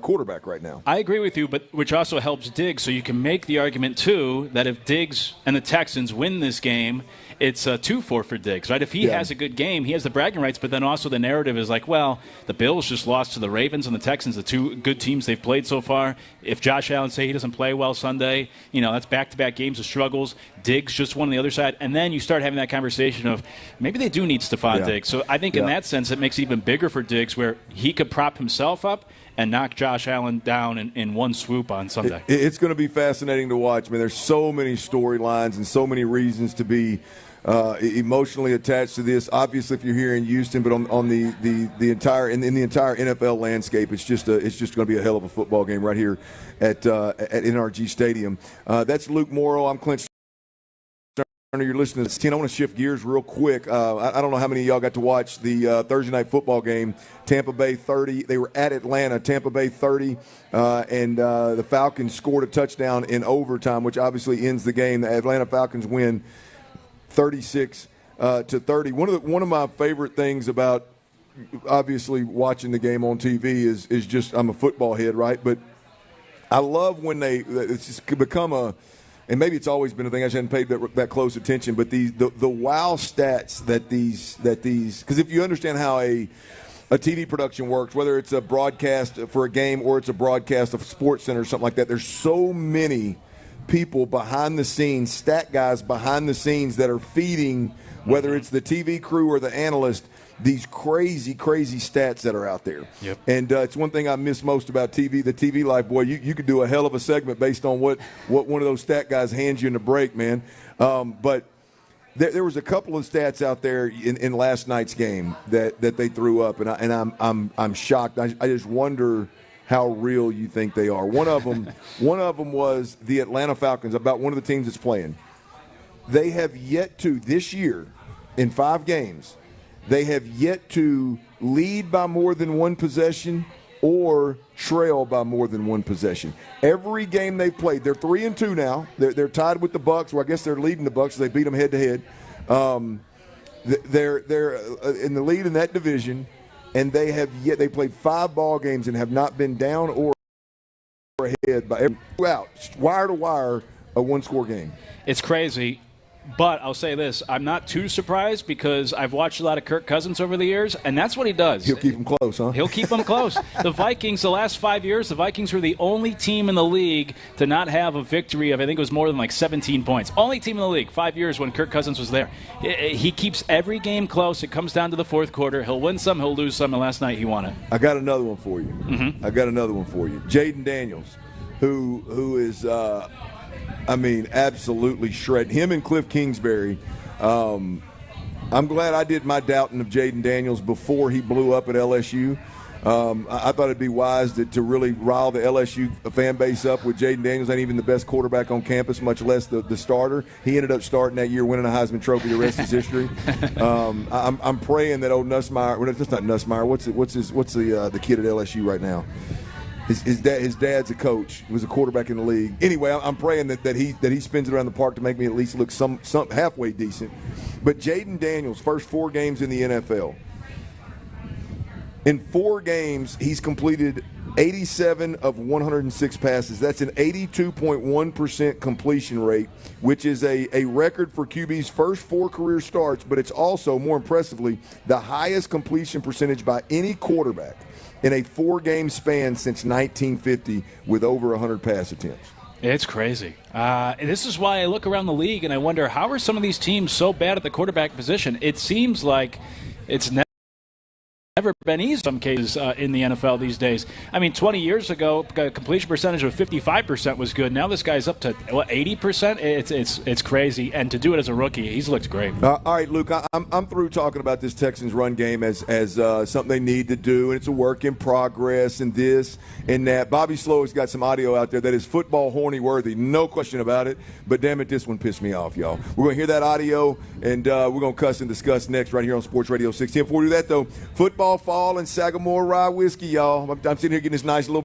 quarterback right now? I agree with you, but which also helps Diggs. So you can make the argument, too, that if Diggs and the Texans win this game, it's a 2-4 for Diggs, right? If he has a good game, he has the bragging rights, but then also the narrative is like, well, the Bills just lost to the Ravens and the Texans, the 2 good teams they've played so far. If Josh Allen, say he doesn't play well Sunday, that's back-to-back games of struggles. Diggs just won on the other side. And then you start having that conversation of maybe they do need Stephon Diggs. So I think in that sense it makes it even bigger for Diggs, where he could prop himself up and knock Josh Allen down in one swoop on Sunday. It's going to be fascinating to watch. There's so many storylines and so many reasons to be emotionally attached to this. Obviously, if you're here in Houston, but on the entire in the entire NFL landscape, it's just going to be a hell of a football game right here at NRG Stadium. That's Luke Morrow. I'm Clint Stoerner. You're listening to 10. I want to shift gears real quick. I don't know how many of y'all got to watch the Thursday night football game. Tampa Bay 30. They were at Atlanta. Tampa Bay 30, and the Falcons scored a touchdown in overtime, which obviously ends the game. The Atlanta Falcons win 36-30. One of my favorite things about obviously watching the game on TV is just, I'm a football head, right? But I love when it's just become and maybe it's always been a thing, I just hadn't paid that close attention, but the wow stats that these, because if you understand how a TV production works, whether it's a broadcast for a game or it's a broadcast of SportsCenter or something like that, there's so many people behind the scenes, stat guys behind the scenes that are feeding, whether it's the TV crew or the analyst, these crazy stats that are out there. Yep. And it's one thing I miss most about TV, the TV life. Boy, you could do a hell of a segment based on what one of those stat guys hands you in the break, man. But there was a couple of stats out there in last night's game that they threw up, and I'm shocked. I just wonder how real you think they are. One of them was the Atlanta Falcons, about one of the teams that's playing. They have yet to, this year, in 5 games, they have yet to lead by more than one possession or trail by more than one possession. Every game they've played, they're 3-2 now. They're tied with the Bucs. Well, I guess they're leading the Bucs as they beat them head to head. They're in the lead in that division, and they played 5 ball games and have not been down or ahead by every out, wire to wire, a one-score game. It's crazy. But I'll say this, I'm not too surprised because I've watched a lot of Kirk Cousins over the years, and that's what he does. He'll keep them close, huh? He'll keep them close. The Vikings, the last 5 years, the Vikings were the only team in the league to not have a victory of, I think it was more than like 17 points. Only team in the league, 5 years when Kirk Cousins was there. He keeps every game close. It comes down to the fourth quarter. He'll win some, he'll lose some, and last night he won it. I got another one for you. Jaden Daniels, who is absolutely shredding. Him and Cliff Kingsbury. I'm glad I did my doubting of Jaden Daniels before he blew up at LSU. I thought it'd be wise to really rile the LSU fan base up with Jaden Daniels. Ain't even the best quarterback on campus, much less the starter. He ended up starting that year, winning a Heisman Trophy. The rest is history. I'm praying that old Nussmeier. Well, it's not Nussmeier. What's the kid at LSU right now? His dad's a coach. He was a quarterback in the league. Anyway, I'm praying that he spins it around the park to make me at least look some halfway decent. But Jaden Daniels, first 4 games in the NFL. In 4 games, he's completed 87 of 106 passes. That's an 82.1% completion rate, which is a record for QB's first 4 career starts, but it's also, more impressively, the highest completion percentage by any quarterback in a 4-game span since 1950 with over 100 pass attempts. It's crazy. This is why I look around the league and I wonder, how are some of these teams so bad at the quarterback position? It seems like it's never been easy in some cases in the NFL these days. I mean, 20 years ago, completion percentage of 55% was good. Now this guy's up to, 80%? It's crazy. And to do it as a rookie, he's looked great. All right, Luke, I'm through talking about this Texans run game as something they need to do, and it's a work in progress and this and that. Bobby Slow has got some audio out there that is football horny worthy, no question about it. But damn it, this one pissed me off, y'all. We're going to hear that audio, and we're going to cuss and discuss next right here on Sports Radio 610. Before we do that, though, football fall and Sagamore Rye whiskey, y'all. I'm sitting here getting this nice little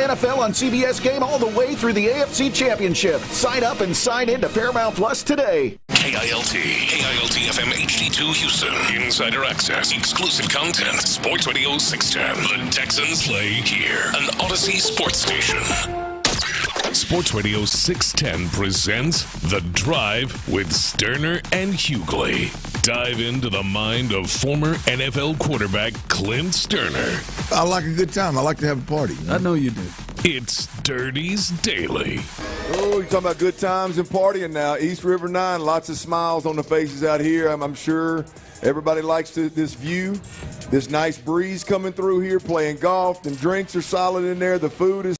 NFL on CBS game all the way through the AFC Championship. Sign up and sign in to Paramount Plus today. KILT FM HD2 Houston. Insider access, exclusive content. Sports Radio 610. The Texans play here. An Odyssey sports station. Sports Radio 610 presents The Drive with Stoerner and Hughley. Dive into the mind of former NFL quarterback Clint Stoerner. I like a good time. I like to have a party. I know you do. It's Dirty's Daily. Oh, you're talking about good times and partying now. East River 9, lots of smiles on the faces out here. I'm sure everybody likes this view, this nice breeze coming through here, playing golf. The drinks are solid in there. The food is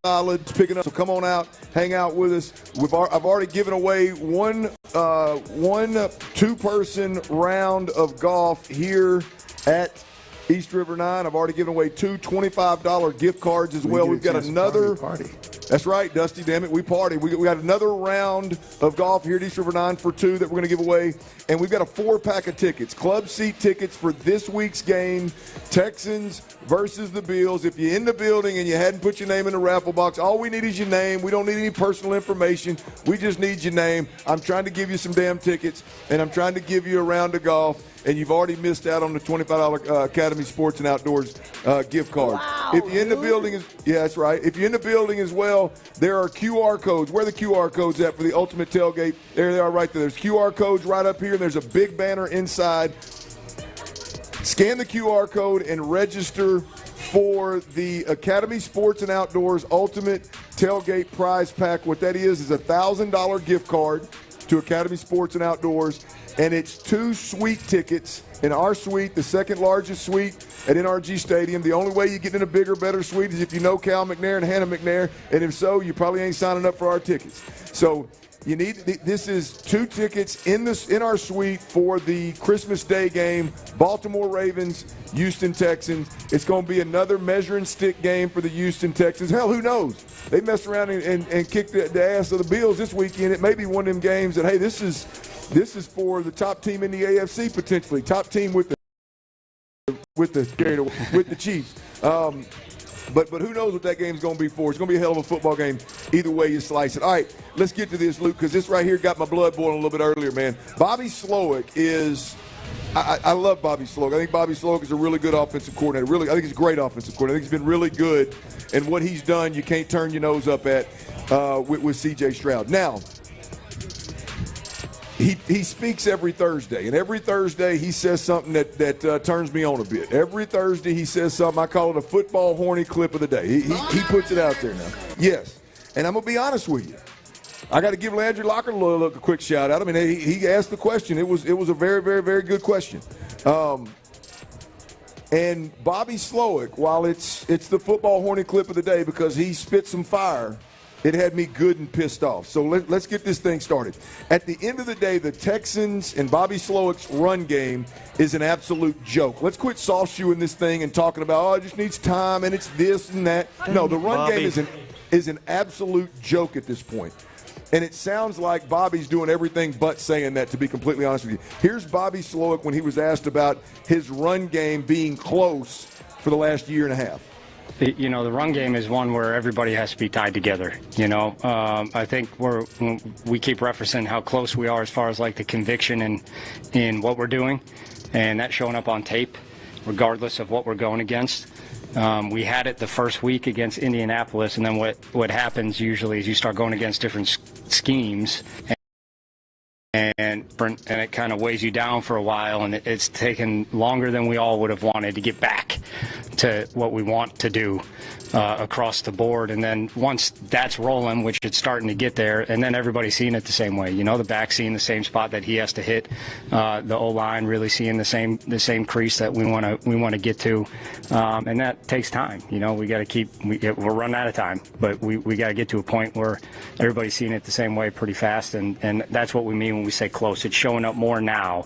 solid. Picking up. So come on out, hang out with us. I've already given away one two-person round of golf here at East River 9. I've already given away two $25 gift cards as well. We've got another party. That's right, Dusty, damn it, we party. We got another round of golf here at East River 9 for two that we're going to give away. And we've got a 4-pack of tickets, club seat tickets for this week's game, Texans versus the Bills. If you're in the building and you hadn't put your name in the raffle box, all we need is your name. We don't need any personal information. We just need your name. I'm trying to give you some damn tickets, and I'm trying to give you a round of golf. And you've already missed out on the $25 Academy Sports and Outdoors gift card. Wow, if you're in the building, that's right. If you're in the building as well, there are QR codes. Where are the QR codes at for the Ultimate Tailgate? There they are right there. There's QR codes right up here, and there's a big banner inside. Scan the QR code and register for the Academy Sports and Outdoors Ultimate Tailgate Prize Pack. What that is a $1,000 gift card. to Academy Sports and Outdoors, and it's 2 suite tickets in our suite, the second largest suite at NRG Stadium. The only way you get in a bigger, better suite is if you know Cal McNair and Hannah McNair, and if so, you probably ain't signing up for our tickets. So this is 2 tickets in our suite for the Christmas Day game, Baltimore Ravens, Houston Texans. It's going to be another measure and stick game for the Houston Texans. Hell, who knows? They messed around and kicked the ass of the Bills this weekend. It may be one of them games that, hey, this is for the top team in the AFC potentially, top team with the Chiefs. But who knows what that game's going to be for. It's going to be a hell of a football game either way you slice it. All right, let's get to this, Luke, because this right here got my blood boiling a little bit earlier, man. Bobby Slowick is – I love Bobby Slowick. I think Bobby Slowick is a really good offensive coordinator. Really, I think he's a great offensive coordinator. I think he's been really good, and what he's done you can't turn your nose up at with C.J. Stroud. Now, He speaks every Thursday, and every Thursday he says something that turns me on a bit. Every Thursday he says something, I call it a football horny clip of the day. He puts it out there now. Yes, and I'm going to be honest with you. I got to give Landry Locker a quick shout out. I mean, he asked the question. It was a very, very, very good question. And Bobby Slowick, while it's the football horny clip of the day because he spit some fire, it had me good and pissed off. So let's get this thing started. At the end of the day, the Texans and Bobby Slowick's run game is an absolute joke. Let's quit soft-shoeing this thing and talking about, it just needs time and it's this and that. No, the run game is an absolute joke at this point. And it sounds like Bobby's doing everything but saying that, to be completely honest with you. Here's Bobby Slowick when he was asked about his run game being close for the last year and a half. You know, the run game is one where everybody has to be tied together. You know, I think we keep referencing how close we are as far as like the conviction in what we're doing, and that's showing up on tape, regardless of what we're going against. We had it the first week against Indianapolis, and then what happens usually is you start going against different schemes, and it kind of weighs you down for a while, and it's taken longer than we all would have wanted to get back to what we want to do across the board. And then once that's rolling, which it's starting to get there, and then everybody's seeing it the same way. You know, the back seeing the same spot that he has to hit, the O-line really seeing the same crease that we want to get to, and that takes time. You know, we got to we're running out of time, but we got to get to a point where everybody's seeing it the same way pretty fast, and that's what we mean when we say close. It's showing up more now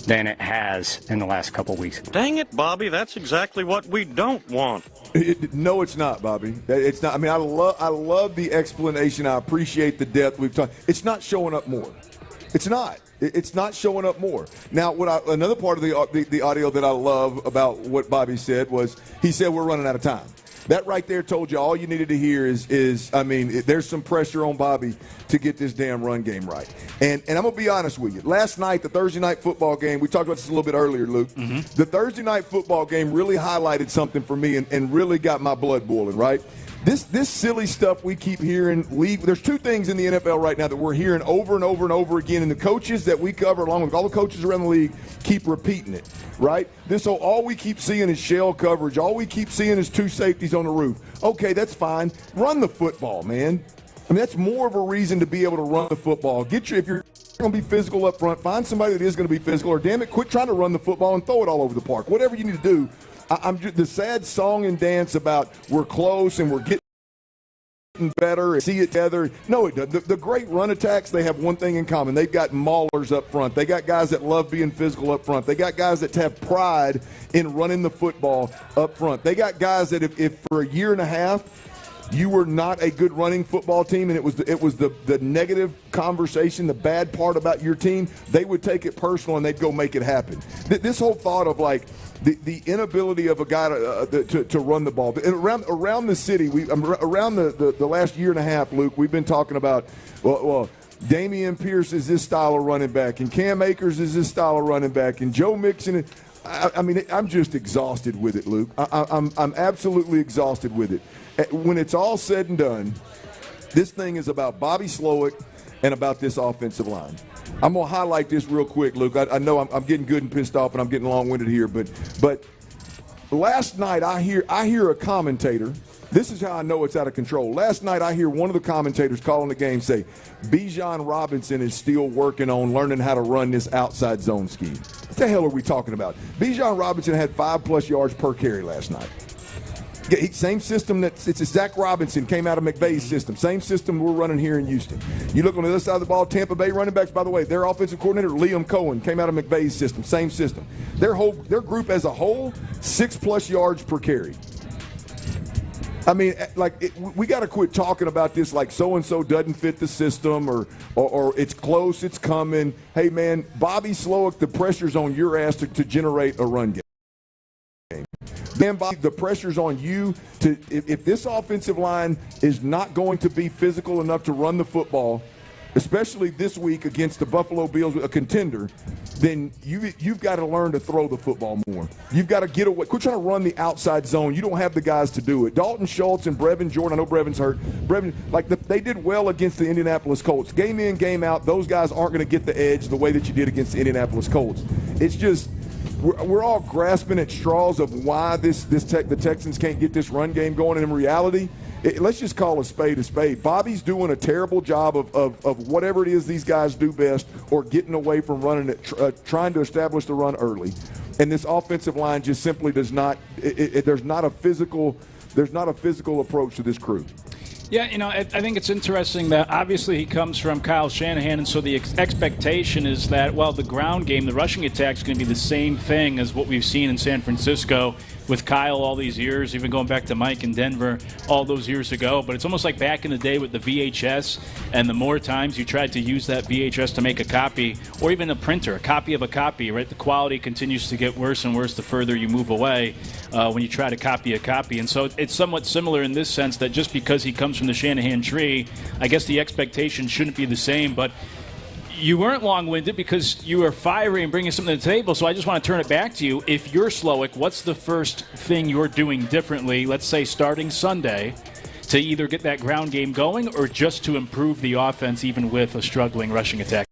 than it has in the last couple of weeks. Dang it, Bobby, that's exactly what we don't want. No, it's not, Bobby. It's not. I mean, I love the explanation. I appreciate the depth we've talked. It's not showing up more. It's not. It's not showing up more. Now, another part of the audio that I love about what Bobby said was he said we're running out of time. That right there told you all you needed to hear is I mean, there's some pressure on Bobby to get this damn run game right. And I'm going to be honest with you. Last night, the Thursday night football game, we talked about this a little bit earlier, Luke. Mm-hmm. The Thursday night football game really highlighted something for me and really got my blood boiling, right? This silly stuff we keep hearing. There's 2 things in the NFL right now that we're hearing over and over and over again, and the coaches that we cover, along with all the coaches around the league, keep repeating it, right? All we keep seeing is shell coverage. All we keep seeing is 2 safeties on the roof. Okay, that's fine. Run the football, man. I mean, that's more of a reason to be able to run the football. If you're going to be physical up front, find somebody that is going to be physical, or damn it, quit trying to run the football and throw it all over the park. Whatever you need to do. I'm just the sad song and dance about we're close and we're getting better and see it together. No, it doesn't. The great run attacks, they have one thing in common. They've got maulers up front. They got guys that love being physical up front. They got guys that have pride in running the football up front. They got guys that if for a year and a half you were not a good running football team and it was the negative conversation, the bad part about your team, they would take it personal and they'd go make it happen. This whole thought of like the inability of a guy to run the ball. Around the city, around the last year and a half, Luke, we've been talking about, well, Damian Pierce is this style of running back, and Cam Akers is this style of running back, and Joe Mixon. I mean, I'm just exhausted with it, Luke. I'm absolutely exhausted with it. When it's all said and done, this thing is about Bobby Slowick and about this offensive line. I'm going to highlight this real quick, Luke. I know I'm getting good and pissed off and I'm getting long-winded here, but last night I hear a commentator This is how I know it's out of control. Last night I hear one of the commentators calling the game say, Bijan Robinson is still working on learning how to run this outside zone scheme. What the hell are we talking about? Bijan Robinson had 5+ yards per carry last night. Same system it's Zach Robinson came out of McVay's system. Same system we're running here in Houston. You look on the other side of the ball, Tampa Bay running backs, by the way, their offensive coordinator, Liam Cohen, came out of McVay's system. Same system. Their group as a whole, 6+ yards per carry. I mean, we got to quit talking about this like so-and-so doesn't fit the system or it's close, it's coming. Hey, man, Bobby Slowick, the pressure's on your ass to generate a run game. Man, Bobby, the pressure's on you to if this offensive line is not going to be physical enough to run the football, especially this week against the Buffalo Bills, a contender, then you've got to learn to throw the football more. You've got to get away. Quit trying to run the outside zone. You don't have the guys to do it. Dalton Schultz and Brevin Jordan, I know Brevin's hurt. They did well against the Indianapolis Colts. Game in, game out, those guys aren't going to get the edge the way that you did against the Indianapolis Colts. It's just we're all grasping at straws of why the Texans can't get this run game going. And in reality, let's just call a spade a spade. Bobby's doing a terrible job of whatever it is these guys do best, or getting away from running it, trying to establish the run early. And this offensive line just simply does not. There's not a physical approach to this crew. Yeah, I think it's interesting that obviously he comes from Kyle Shanahan, and so the expectation is that, well, the ground game, the rushing attack is going to be the same thing as what we've seen in San Francisco with Kyle all these years, even going back to Mike in Denver all those years ago. But it's almost like back in the day with the VHS, and the more times you tried to use that VHS to make a copy, or even a printer, a copy of a copy, right? The quality continues to get worse and worse the further you move away when you try to copy a copy. And so it's somewhat similar in this sense that just because he comes from the Shanahan tree, I guess the expectation shouldn't be the same. But you weren't long-winded because you were fiery and bringing something to the table, so I just want to turn it back to you. If you're Slowick, what's the first thing you're doing differently, let's say starting Sunday, to either get that ground game going or just to improve the offense even with a struggling rushing attack?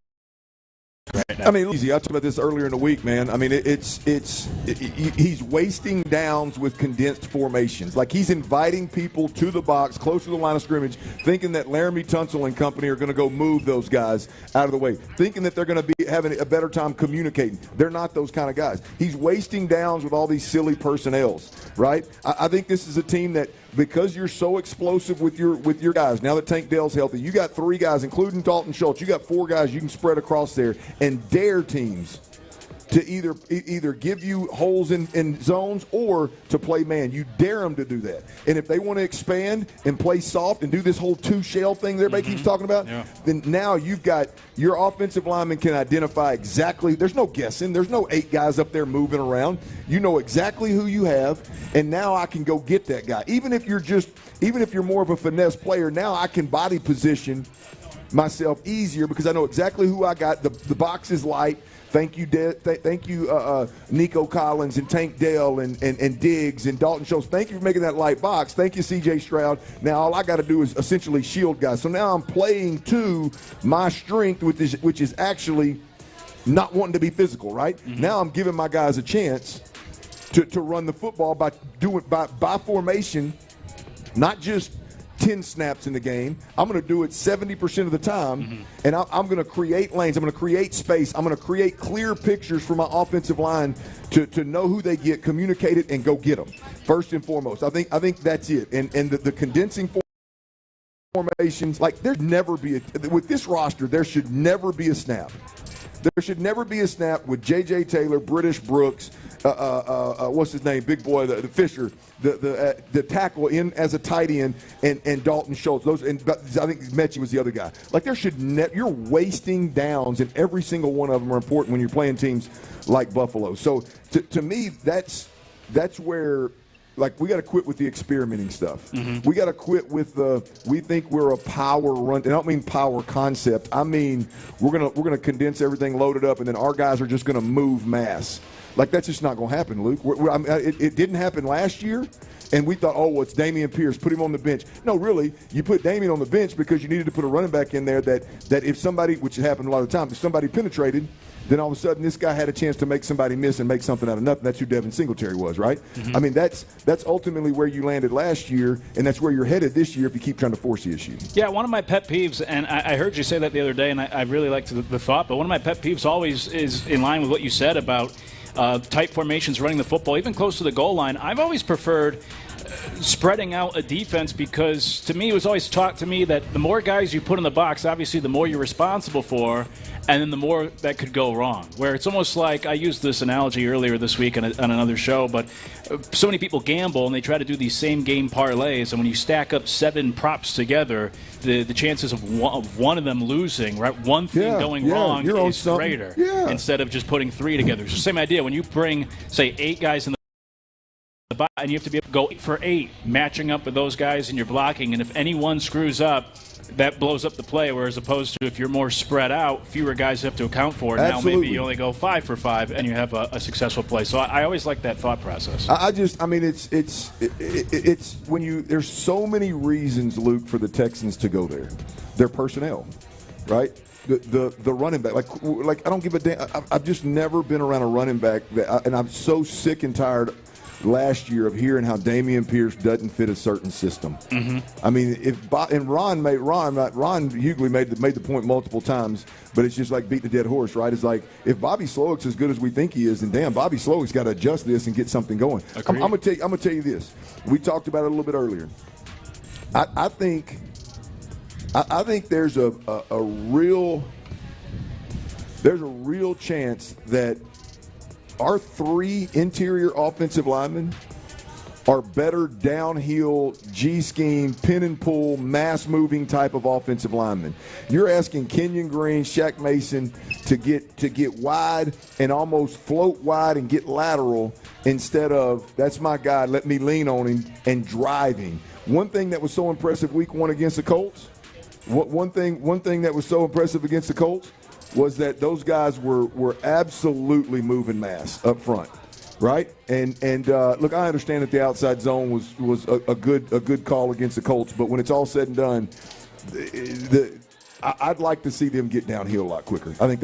Right now. I mean, easy. I talked about this earlier in the week, man. I mean, he's wasting downs with condensed formations. Like, he's inviting people to the box, close to the line of scrimmage, thinking that Laramie Tunsil and company are going to go move those guys out of the way, thinking that they're going to be having a better time communicating. They're not those kind of guys. He's wasting downs with all these silly personnels, right? I think this is a team that, because you're so explosive with your guys, now that Tank Dell's healthy, you got 3 guys, including Dalton Schultz. You got 4 guys you can spread across there and dare teams to either give you holes in zones or to play man. You dare them to do that. And if they want to expand and play soft and do this whole 2-shell thing that everybody keeps talking about, then now you've got your offensive lineman can identify exactly. There's no guessing. There's no 8 guys up there moving around. You know exactly who you have, and now I can go get that guy. Even if you're more of a finesse player, now I can body position myself easier because I know exactly who I got. The box is light. Thank you, Nico Collins and Tank Dell and Diggs and Dalton Schultz. Thank you for making that light box. Thank you, C.J. Stroud. Now all I got to do is essentially shield guys. So now I'm playing to my strength, which is actually not wanting to be physical, right? Mm-hmm. Now I'm giving my guys a chance to run the football by formation, not just 10 snaps in the game. I'm going to do it 70% of the time, and I'm going to create lanes. I'm going to create space. I'm going to create clear pictures for my offensive line to know who they get, communicate it, and go get them. First and foremost, I think that's it. And the condensing formations, like there'd never be with this roster, there should never be a snap. There should never be a snap with J.J. Taylor, British Brooks, what's his name, big boy, the Fisher, the tackle in as a tight end, and Dalton Schultz. I think Mechie was the other guy. Like there should you're wasting downs, and every single one of them are important when you're playing teams like Buffalo. So to me, that's where. Like, we got to quit with the experimenting stuff. Mm-hmm. We got to quit with we think we're a power run. And I don't mean power concept. I mean we're gonna condense everything, load it up, and then our guys are just going to move mass. Like, that's just not going to happen, Luke. It didn't happen last year, and we thought, well, it's Dameon Pierce. Put him on the bench. No, really, you put Dameon on the bench because you needed to put a running back in there that if somebody, which happened a lot of times, if somebody penetrated, then all of a sudden this guy had a chance to make somebody miss and make something out of nothing. That's who Devin Singletary was, right? Mm-hmm. I mean, that's ultimately where you landed last year, and that's where you're headed this year if you keep trying to force the issue. Yeah, one of my pet peeves, and I heard you say that the other day, and I really liked the thought, but one of my pet peeves always is in line with what you said about tight formations, running the football, even close to the goal line. I've always preferred spreading out a defense because, to me, it was always taught to me that the more guys you put in the box, obviously the more you're responsible for, and then the more that could go wrong. Where it's almost like, I used this analogy earlier this week on another show, but so many people gamble and they try to do these same game parlays, and when you stack up 7 props together, the chances of one of them losing, right, one thing going wrong is greater instead of just putting 3 together. It's the same idea. When you bring, say, 8 guys in the box, and you have to be able to go 8 for 8, matching up with those guys in your blocking, and if anyone screws up, that blows up the play, whereas opposed to if you're more spread out, fewer guys have to account for it. Absolutely. Now maybe you only go 5 for 5 and you have a successful play. So I always like that thought process. It's when you, there's so many reasons, Luke, for the Texans to go there. Their personnel, right? The running back, like I don't give a damn. I've just never been around a running back and I'm so sick and tired last year of hearing how Dameon Pierce doesn't fit a certain system. Mm-hmm. I mean, Ron Hughley made the point multiple times, but it's just like beating a dead horse, right? It's like, if Bobby Slowick's as good as we think he is, then damn, Bobby Slowick's got to adjust this and get something going. I'm gonna tell you this. We talked about it a little bit earlier. I think there's a real chance that our 3 interior offensive linemen are better downhill, G-scheme, pin and pull, mass-moving type of offensive linemen. You're asking Kenyon Green, Shaq Mason to get wide and almost float wide and get lateral instead of, that's my guy, let me lean on him and driving. One thing that was so impressive week 1 against the Colts, one thing that was so impressive against the Colts was that those guys were absolutely moving mass up front, right? And look, I understand that the outside zone was a good call against the Colts, but when it's all said and done, I'd like to see them get downhill a lot quicker. I think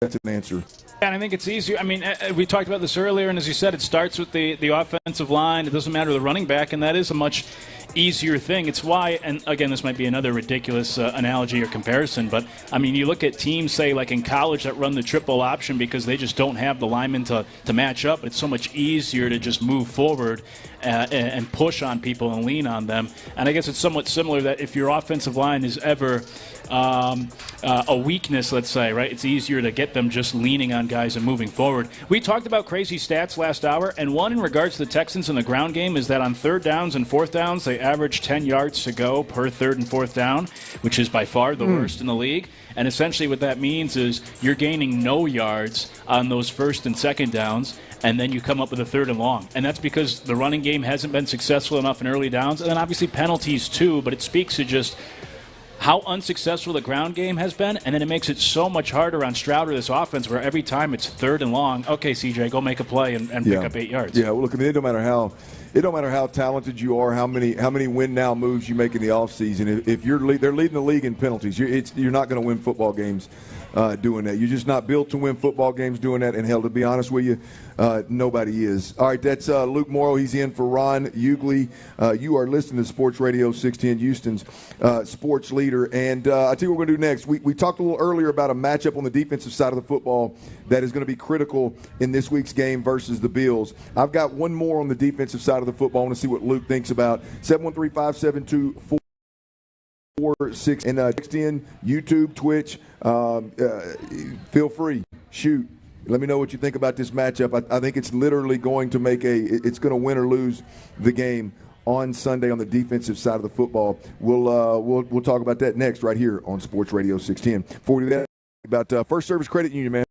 that's an answer. And I think it's easier. I mean, we talked about this earlier, and as you said, it starts with the offensive line. It doesn't matter the running back, and that is a much easier thing. It's why, and again, this might be another ridiculous analogy or comparison, but I mean, you look at teams, say, like in college that run the triple option because they just don't have the linemen to match up. It's so much easier to just move forward and push on people and lean on them. And I guess it's somewhat similar that if your offensive line is ever a weakness, let's say, right, it's easier to get them just leaning on guys and moving forward. We talked about crazy stats last hour, and one in regards to the Texans in the ground game is that on 3rd downs and 4th downs, they average 10 yards to go per 3rd and 4th down, which is by far the worst in the league. And essentially what that means is you're gaining no yards on those 1st and 2nd downs, and then you come up with a 3rd and long. And that's because the running game hasn't been successful enough in early downs, and then obviously penalties too, but it speaks to just how unsuccessful the ground game has been, and then it makes it so much harder on Stroud or this offense where every time it's 3rd and long, okay, CJ, go make a play and pick up 8 yards. Yeah, well, look, I mean, it don't matter how talented you are, how many win now moves you make in the offseason. If they're leading the league in penalties, you're not going to win football games doing that. You're just not built to win football games doing that. And hell, to be honest with you, nobody is. All right, that's Luke Morrow. He's in for Ron Hughley. You are listening to Sports Radio 610, Houston's sports leader. And I tell you what we're going to do next. We talked a little earlier about a matchup on the defensive side of the football that is going to be critical in this week's game versus the Bills. I've got one more on the defensive side of the football. I want to see what Luke thinks about. 713-572-46 and text in, YouTube, Twitch. Feel free. Shoot. Let me know what you think about this matchup. I think it's literally going to it's going to win or lose the game on Sunday on the defensive side of the football. We'll talk about that next right here on Sports Radio 610. Before we do that, about First Service Credit Union, man.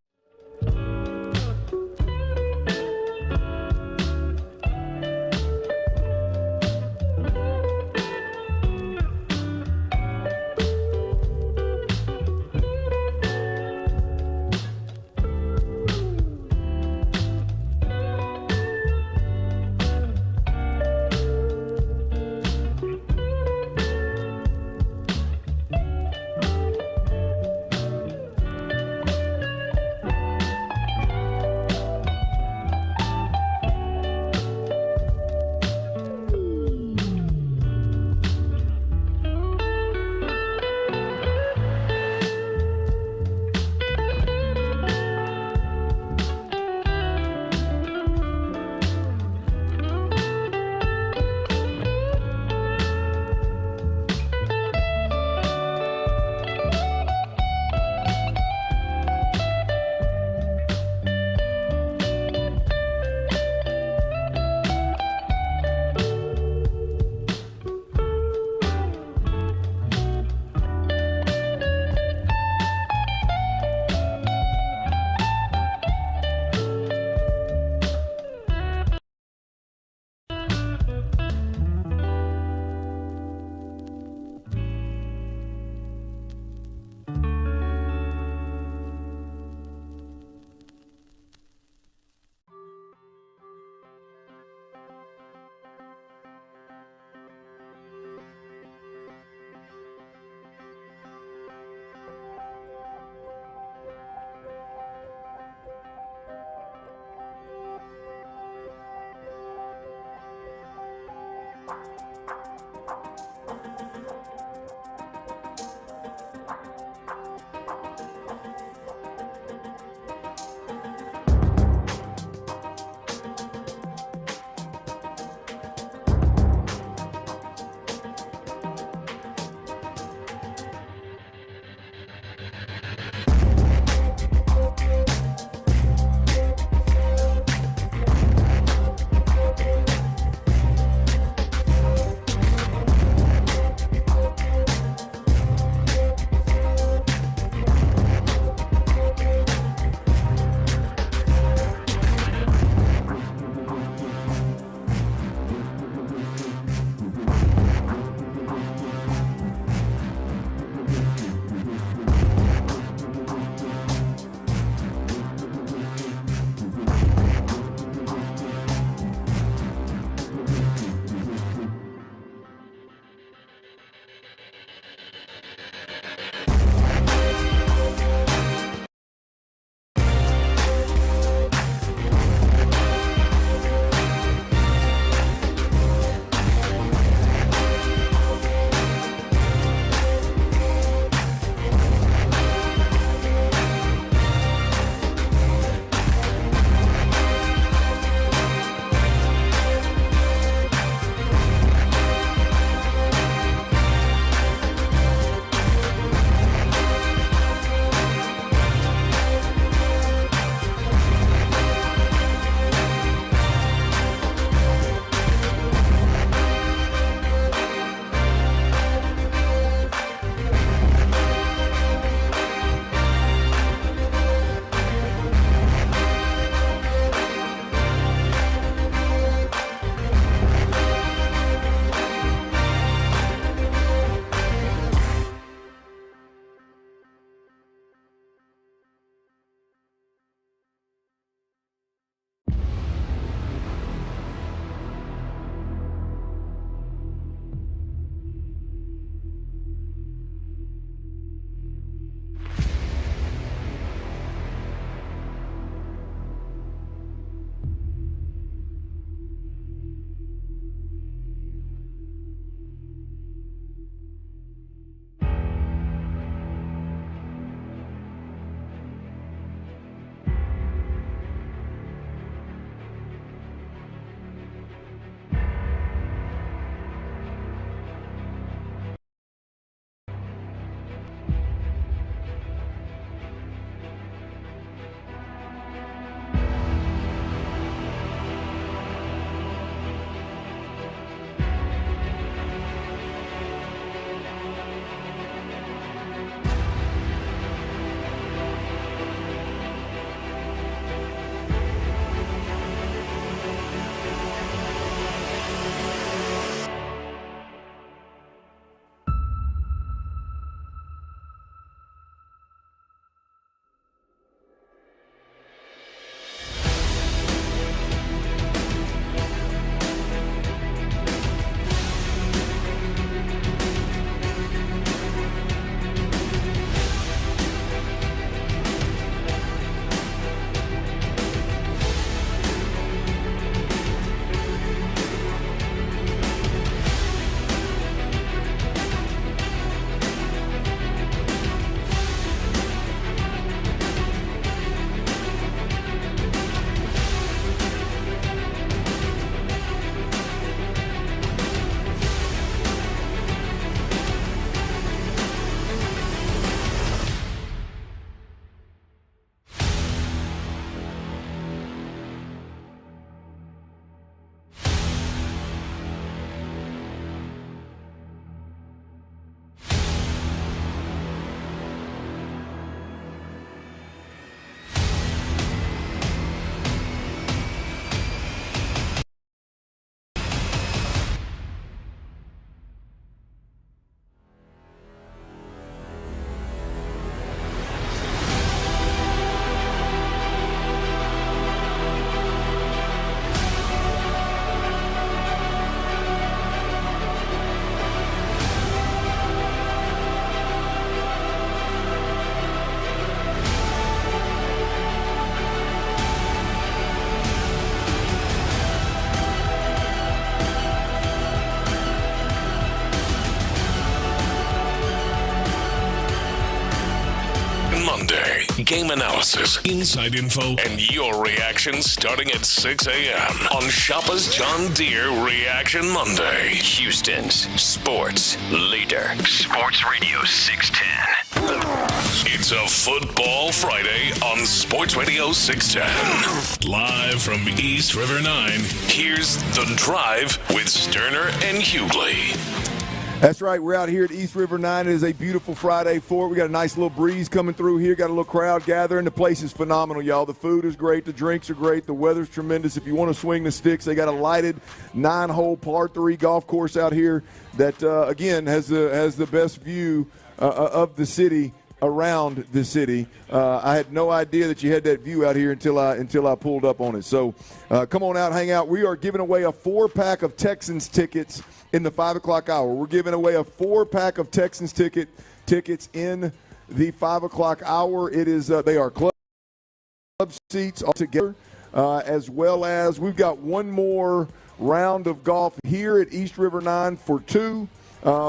Reaction Monday. Game analysis, inside info, and your reactions starting at 6 a.m. on Shoppa's John Deere Reaction Monday. Houston's sports leader. Sports Radio 610. It's a Football Friday on Sports Radio 610. Live from East River 9, here's The Drive with Stoerner and Hughley. That's right. We're out here at East River 9. It is a beautiful Friday for it. We got a nice little breeze coming through here. Got a little crowd gathering. The place is phenomenal, y'all. The food is great. The drinks are great. The weather's tremendous. If you want to swing the sticks, they got a lighted 9-hole par 3 golf course out here that, again, has the best view of the city around the city. I had no idea that you had that view out here until I pulled up on it. So come on out, hang out. We are giving away a 4-pack of Texans tickets in the 5 o'clock hour. We're giving away a 4-pack of Texans tickets in the 5 o'clock hour. It is they are club seats all together, as well as we've got one more round of golf here at East River 9 for 2.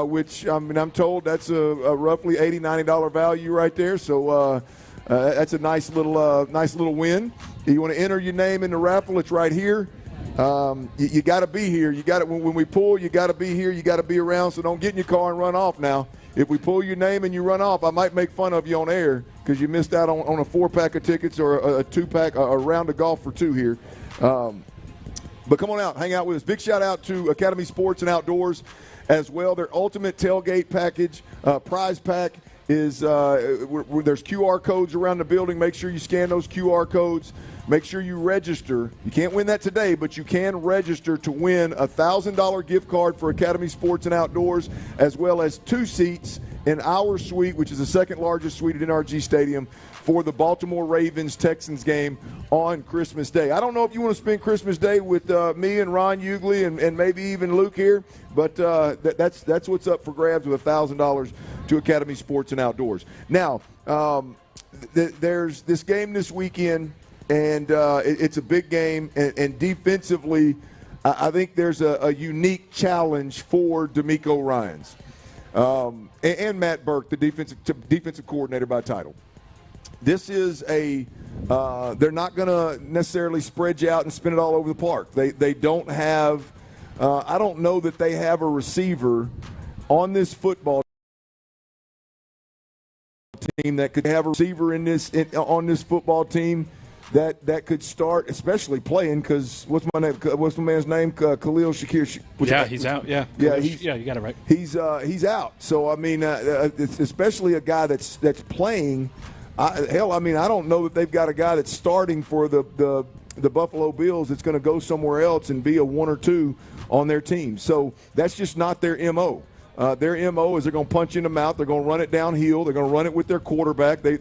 Which I'm told that's a roughly $80, $90 value right there. So that's a nice little win. You want to enter your name in the raffle? It's right here. You got to be here. You got to when we pull. You got to be here. You got to be around. So don't get in your car and run off now. If we pull your name and you run off, I might make fun of you on air because you missed out on a 4-pack of tickets or a 2-pack, a round of golf for 2 here. But come on out, hang out with us. Big shout out to Academy Sports and Outdoors as well. Their ultimate tailgate package, prize pack, is there's QR codes around the building. Make sure you scan those QR codes. Make sure you register. You can't win that today, but you can register to win a $1,000 gift card for Academy Sports and Outdoors, as well as 2 seats in our suite, which is the second largest suite at NRG Stadium, for the Baltimore Ravens-Texans game on Christmas Day. I don't know if you want to spend Christmas Day with me and Ron Hughley and maybe even Luke here, but that's what's up for grabs with $1,000 to Academy Sports and Outdoors. Now, there's this game this weekend, and it's a big game, and defensively, I think there's a unique challenge for D'Amico Ryans and Matt Burke, the defensive coordinator by title. This is they're not going to necessarily spread you out and spin it all over the park. They don't have, I don't know that they have a receiver on this football team that could have a receiver on this football team that could start, especially playing, because what's my man's name? Khalil Shakir. He's out. Yeah, you got it right. He's out. So I mean, especially a guy that's playing. I don't know that they've got a guy that's starting for the Buffalo Bills that's going to go somewhere else and be a 1 or 2 on their team. So that's just not their MO. Their MO is they're going to punch you in the mouth. They're going to run it downhill. They're going to run it with their quarterback. They've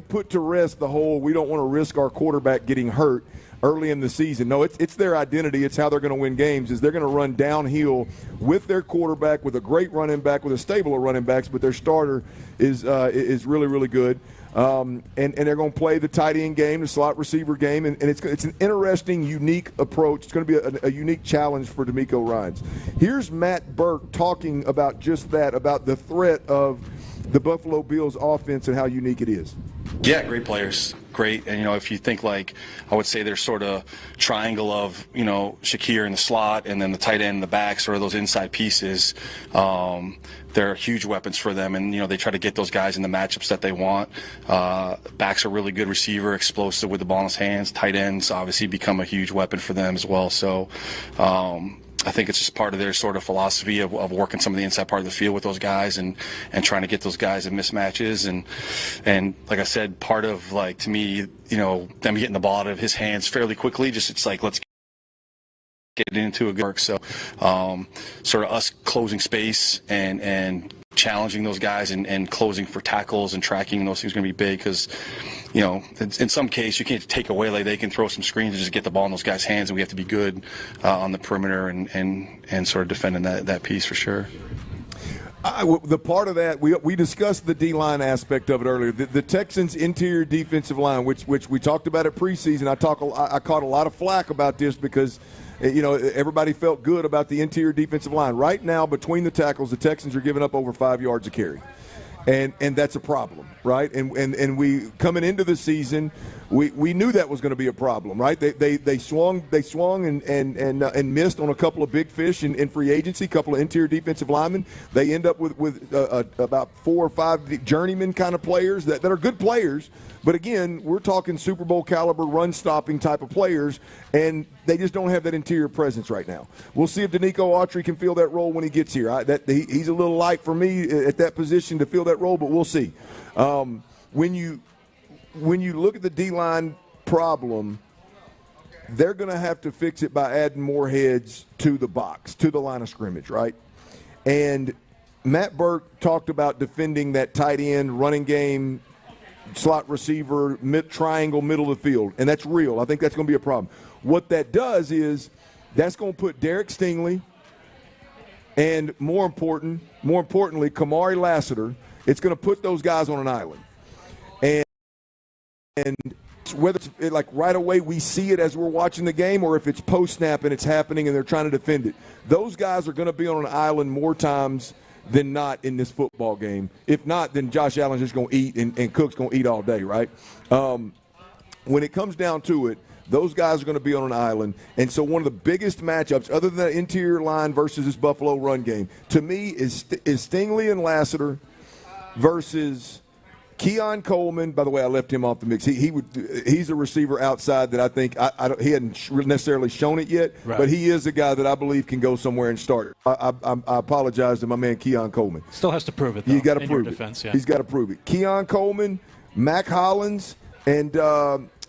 put to rest the whole we don't want to risk our quarterback getting hurt early in the season. No, it's their identity. It's how they're going to win games is they're going to run downhill with their quarterback, with a great running back, with a stable of running backs, but their starter is really, really good. And they're going to play the tight end game, the slot receiver game, and it's an interesting, unique approach. It's going to be a unique challenge for D'Amico Ryans. Here's Matt Burke talking about just that, about the threat of the Buffalo Bills offense and how unique it is. Yeah, great players. Great. And, if you think I would say there's sort of triangle of, Shakir in the slot and then the tight end in the back, sort of those inside pieces. They're huge weapons for them. And, they try to get those guys in the matchups that they want. Back's a really good receiver, explosive with the ball in his hands. Tight ends obviously become a huge weapon for them as well. So, I think it's just part of their sort of philosophy of working some of the inside part of the field with those guys and trying to get those guys in mismatches. And like I said, part of, to me, them getting the ball out of his hands fairly quickly, it's let's get into a good work. So sort of us closing space and challenging those guys and closing for tackles and tracking, those things are going to be big because, in some case you can't take away, they can throw some screens and just get the ball in those guys' hands, and we have to be good on the perimeter and sort of defending that piece for sure. The part of that, we discussed the D-line aspect of it earlier. The Texans' interior defensive line, which we talked about at preseason. I caught a lot of flack about this because everybody felt good about the interior defensive line. Right now, between the tackles, the Texans are giving up over 5 yards a carry. And that's a problem, right? And we coming into the season, we knew that was going to be a problem, right? They swung and missed on a couple of big fish in free agency, a couple of interior defensive linemen. They end up with about 4 or 5 journeyman kind of players that are good players. But again, we're talking Super Bowl caliber, run-stopping type of players, and they just don't have that interior presence right now. We'll see if Danico Autry can fill that role when he gets here. He's a little light for me at that position to fill that role, but we'll see. When you look at the D-line problem, they're going to have to fix it by adding more heads to the box, to the line of scrimmage, right? And Matt Burke talked about defending that tight end, running game, slot receiver, triangle, middle of the field, and that's real. I think that's going to be a problem. What that does is that's going to put Derek Stingley and, more importantly, Kamari Lassiter, it's going to put those guys on an island. And whether it's like right away we see it as we're watching the game or if it's post-snap and it's happening and they're trying to defend it, those guys are going to be on an island more times than not in this football game. If not, then Josh Allen's just going to eat and Cook's going to eat all day, right? When it comes down to it, those guys are going to be on an island. And so one of the biggest matchups, other than that interior line versus this Buffalo run game, to me is Stingley and Lassiter versus Keon Coleman. By the way, I left him off the mix. He's a receiver outside that I think he hadn't necessarily shown it yet, right. But he is a guy that I believe can go somewhere and start. I apologize to my man Keon Coleman. Still has to prove it, though. You got to prove it. Defense, yeah. He's got to prove it. Keon Coleman, Mac Hollins, and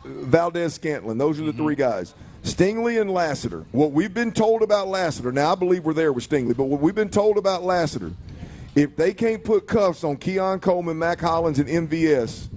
Valdez Scantlin. Those are the three guys. Stingley and Lassiter. What we've been told about Lassiter, now I believe we're there with Stingley, but what we've been told about Lassiter, if they can't put cuffs on Keon Coleman, Mac Hollins, and MVS,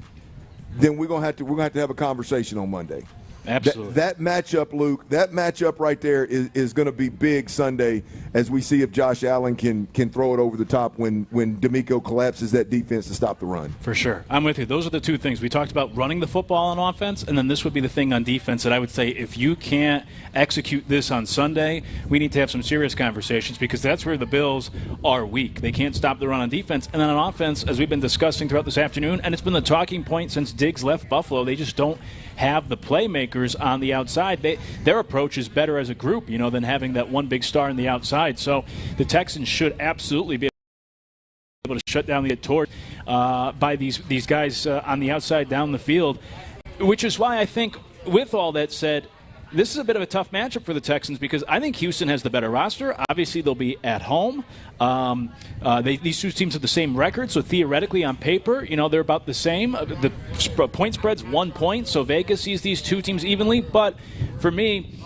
then we're gonna have to have a conversation on Monday. Absolutely. That matchup, Luke, that matchup right there is going to be big Sunday as we see if Josh Allen can throw it over the top when D'Amico collapses that defense to stop the run. For sure. I'm with you. Those are the two things. We talked about running the football on offense, and then this would be the thing on defense that I would say if you can't execute this on Sunday, we need to have some serious conversations because that's where the Bills are weak. They can't stop the run on defense. And then on offense, as we've been discussing throughout this afternoon, and it's been the talking point since Diggs left Buffalo, they just don't have the playmakers on the outside. Their approach is better as a group, than having that one big star on the outside. So the Texans should absolutely be able to shut down the torch by these guys on the outside down the field, which is why I think, with all that said, this is a bit of a tough matchup for the Texans because I think Houston has the better roster. Obviously, they'll be at home. These two teams have the same record, so theoretically on paper, they're about the same. The point spread's 1 point, so Vegas sees these two teams evenly. But for me,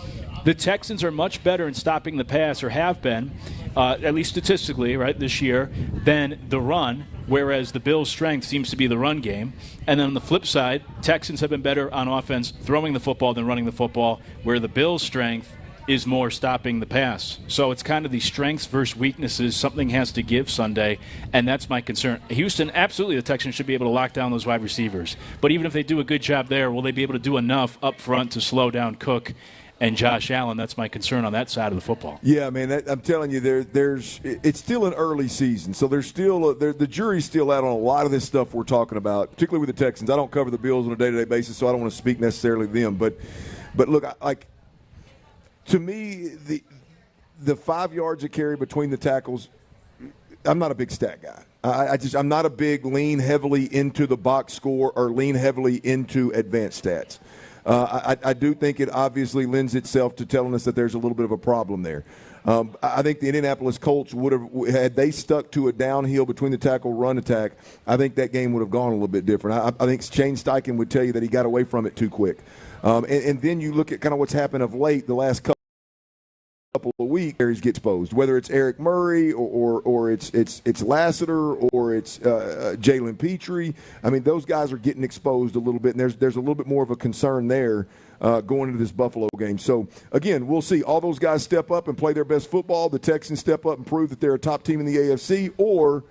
the Texans are much better in stopping the pass, or have been, at least statistically, right, this year, than the run, whereas the Bills' strength seems to be the run game. And then on the flip side, Texans have been better on offense throwing the football than running the football, where the Bills' strength is more stopping the pass. So it's kind of the strengths versus weaknesses. Something has to give Sunday, and that's my concern. Houston, absolutely the Texans should be able to lock down those wide receivers. But even if they do a good job there, will they be able to do enough up front to slow down Cook and Josh Allen? That's my concern on that side of the football. Yeah, man, I'm telling you, it's still an early season, so there's still the jury's still out on a lot of this stuff we're talking about, particularly with the Texans. I don't cover the Bills on a day-to-day basis, so I don't want to speak necessarily to them. But look, to me, the 5 yards of carry between the tackles, I'm not a big stat guy. I'm not a big lean heavily into the box score or lean heavily into advanced stats. I do think it obviously lends itself to telling us that there's a little bit of a problem there. I think the Indianapolis Colts would have, had they stuck to a downhill between the tackle run attack, I think that game would have gone a little bit different. I think Shane Steichen would tell you that he got away from it too quick. And then you look at kind of what's happened of late, the last couple of weeks, areas get exposed, whether it's Eric Murray or it's Lassiter or it's Jalen Petrie. I mean, those guys are getting exposed a little bit, and there's a little bit more of a concern there going into this Buffalo game. So, again, we'll see. All those guys step up and play their best football. The Texans step up and prove that they're a top team in the AFC, or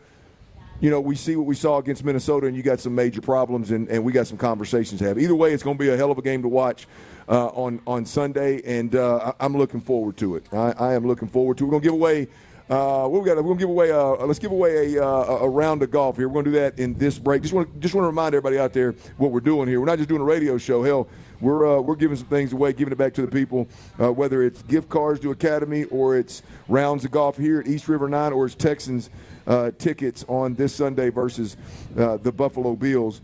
we see what we saw against Minnesota, and you got some major problems, and we got some conversations to have. Either way, it's going to be a hell of a game to watch on Sunday, and I'm looking forward to it. I am looking forward to it. We're going to give away What we got? We're gonna give away. Let's give away a round of golf here. We're gonna do that in this break. Just want to remind everybody out there what we're doing here. We're not just doing a radio show. Hell, we're giving some things away, giving it back to the people. Whether it's gift cards to Academy or it's rounds of golf here at East River 9 or it's Texans tickets on this Sunday versus the Buffalo Bills.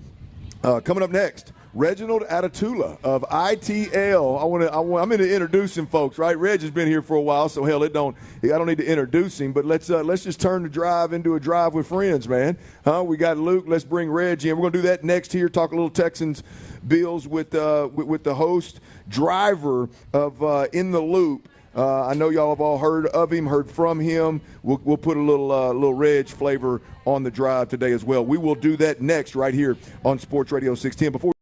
Coming up next, Reginald Atatula of ITL. I'm into introducing folks, right? Reg has been here for a while, so hell, I don't need to introduce him. But let's just turn the drive into a drive with friends, man. We got Luke. Let's bring Reg in. We're gonna do that next here. Talk a little Texans Bills with the host driver of In the Loop. I know y'all have all heard of him, heard from him. We'll put a little Reg flavor on the drive today as well. We will do that next right here on Sports Radio 610. Before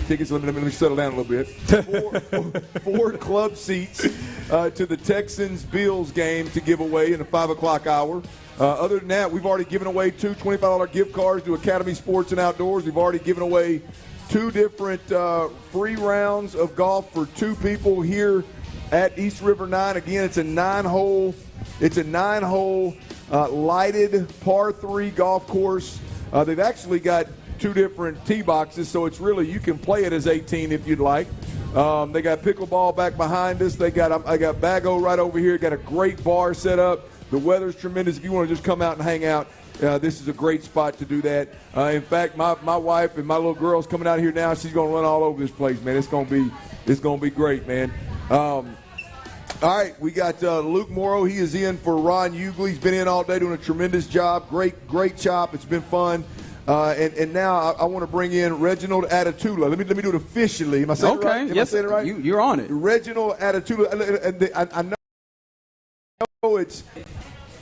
Tickets. Let me settle down a little bit. Four club seats to the Texans-Bills game to give away in the 5 o'clock hour. Other than that, we've already given away two $25 gift cards to Academy Sports and Outdoors. We've already given away two different free rounds of golf for two people here at East River 9. Again, it's a nine-hole lighted par 3 golf course. They've actually got two different tee boxes, so it's really, you can play it as 18 if you'd like. They got pickleball back behind us. I got Bago right over here. Got a great bar set up. The weather's tremendous. If you want to just come out and hang out, this is a great spot to do that. In fact, my wife and my little girl's coming out here now. She's going to run all over this place, man. It's going to be great, man. All right, we got Luke Morrow. He is in for Ron Hughley. He's been in all day doing a tremendous job. Great chop. It's been fun. And now I want to bring in Reginald Atatula. Let me do it officially. Am I saying it right? Am I saying it right? You're on it. Reginald Atatula. I know it's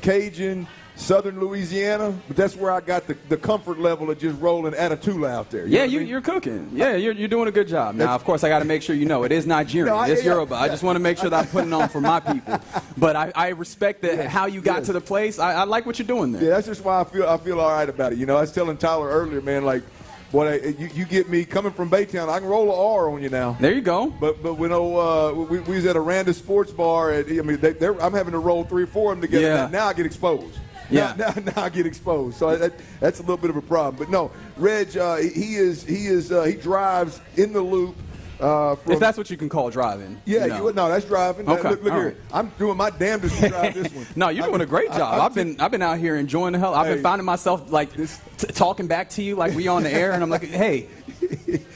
Cajun, Southern Louisiana, but that's where I got the comfort level of just rolling Atatula out there. You're cooking. Yeah, you're doing a good job. Now, of course, I got to make sure you know it is Nigerian. It's Yoruba. I just want to make sure that I'm putting on for my people. But I respect how you got to the place. I like what you're doing there. Yeah, that's just why I feel all right about it. You know, I was telling Tyler earlier, man, like, boy, you get me coming from Baytown, I can roll an R on you now. There you go. But we know we was at a Randa Sports Bar. I'm having to roll 3 or 4 of them together. Yeah. Now I get exposed. Yeah. Now I get exposed. So that's a little bit of a problem. But no, Reg, he drives in the loop. If that's what you can call driving. Yeah, no, that's driving. Okay, Look here. right. I'm doing my damnedest to drive this one. No, you're doing a great job. I've been out here enjoying the hell. I've been finding myself like talking back to you like we on the air, and I'm like, hey,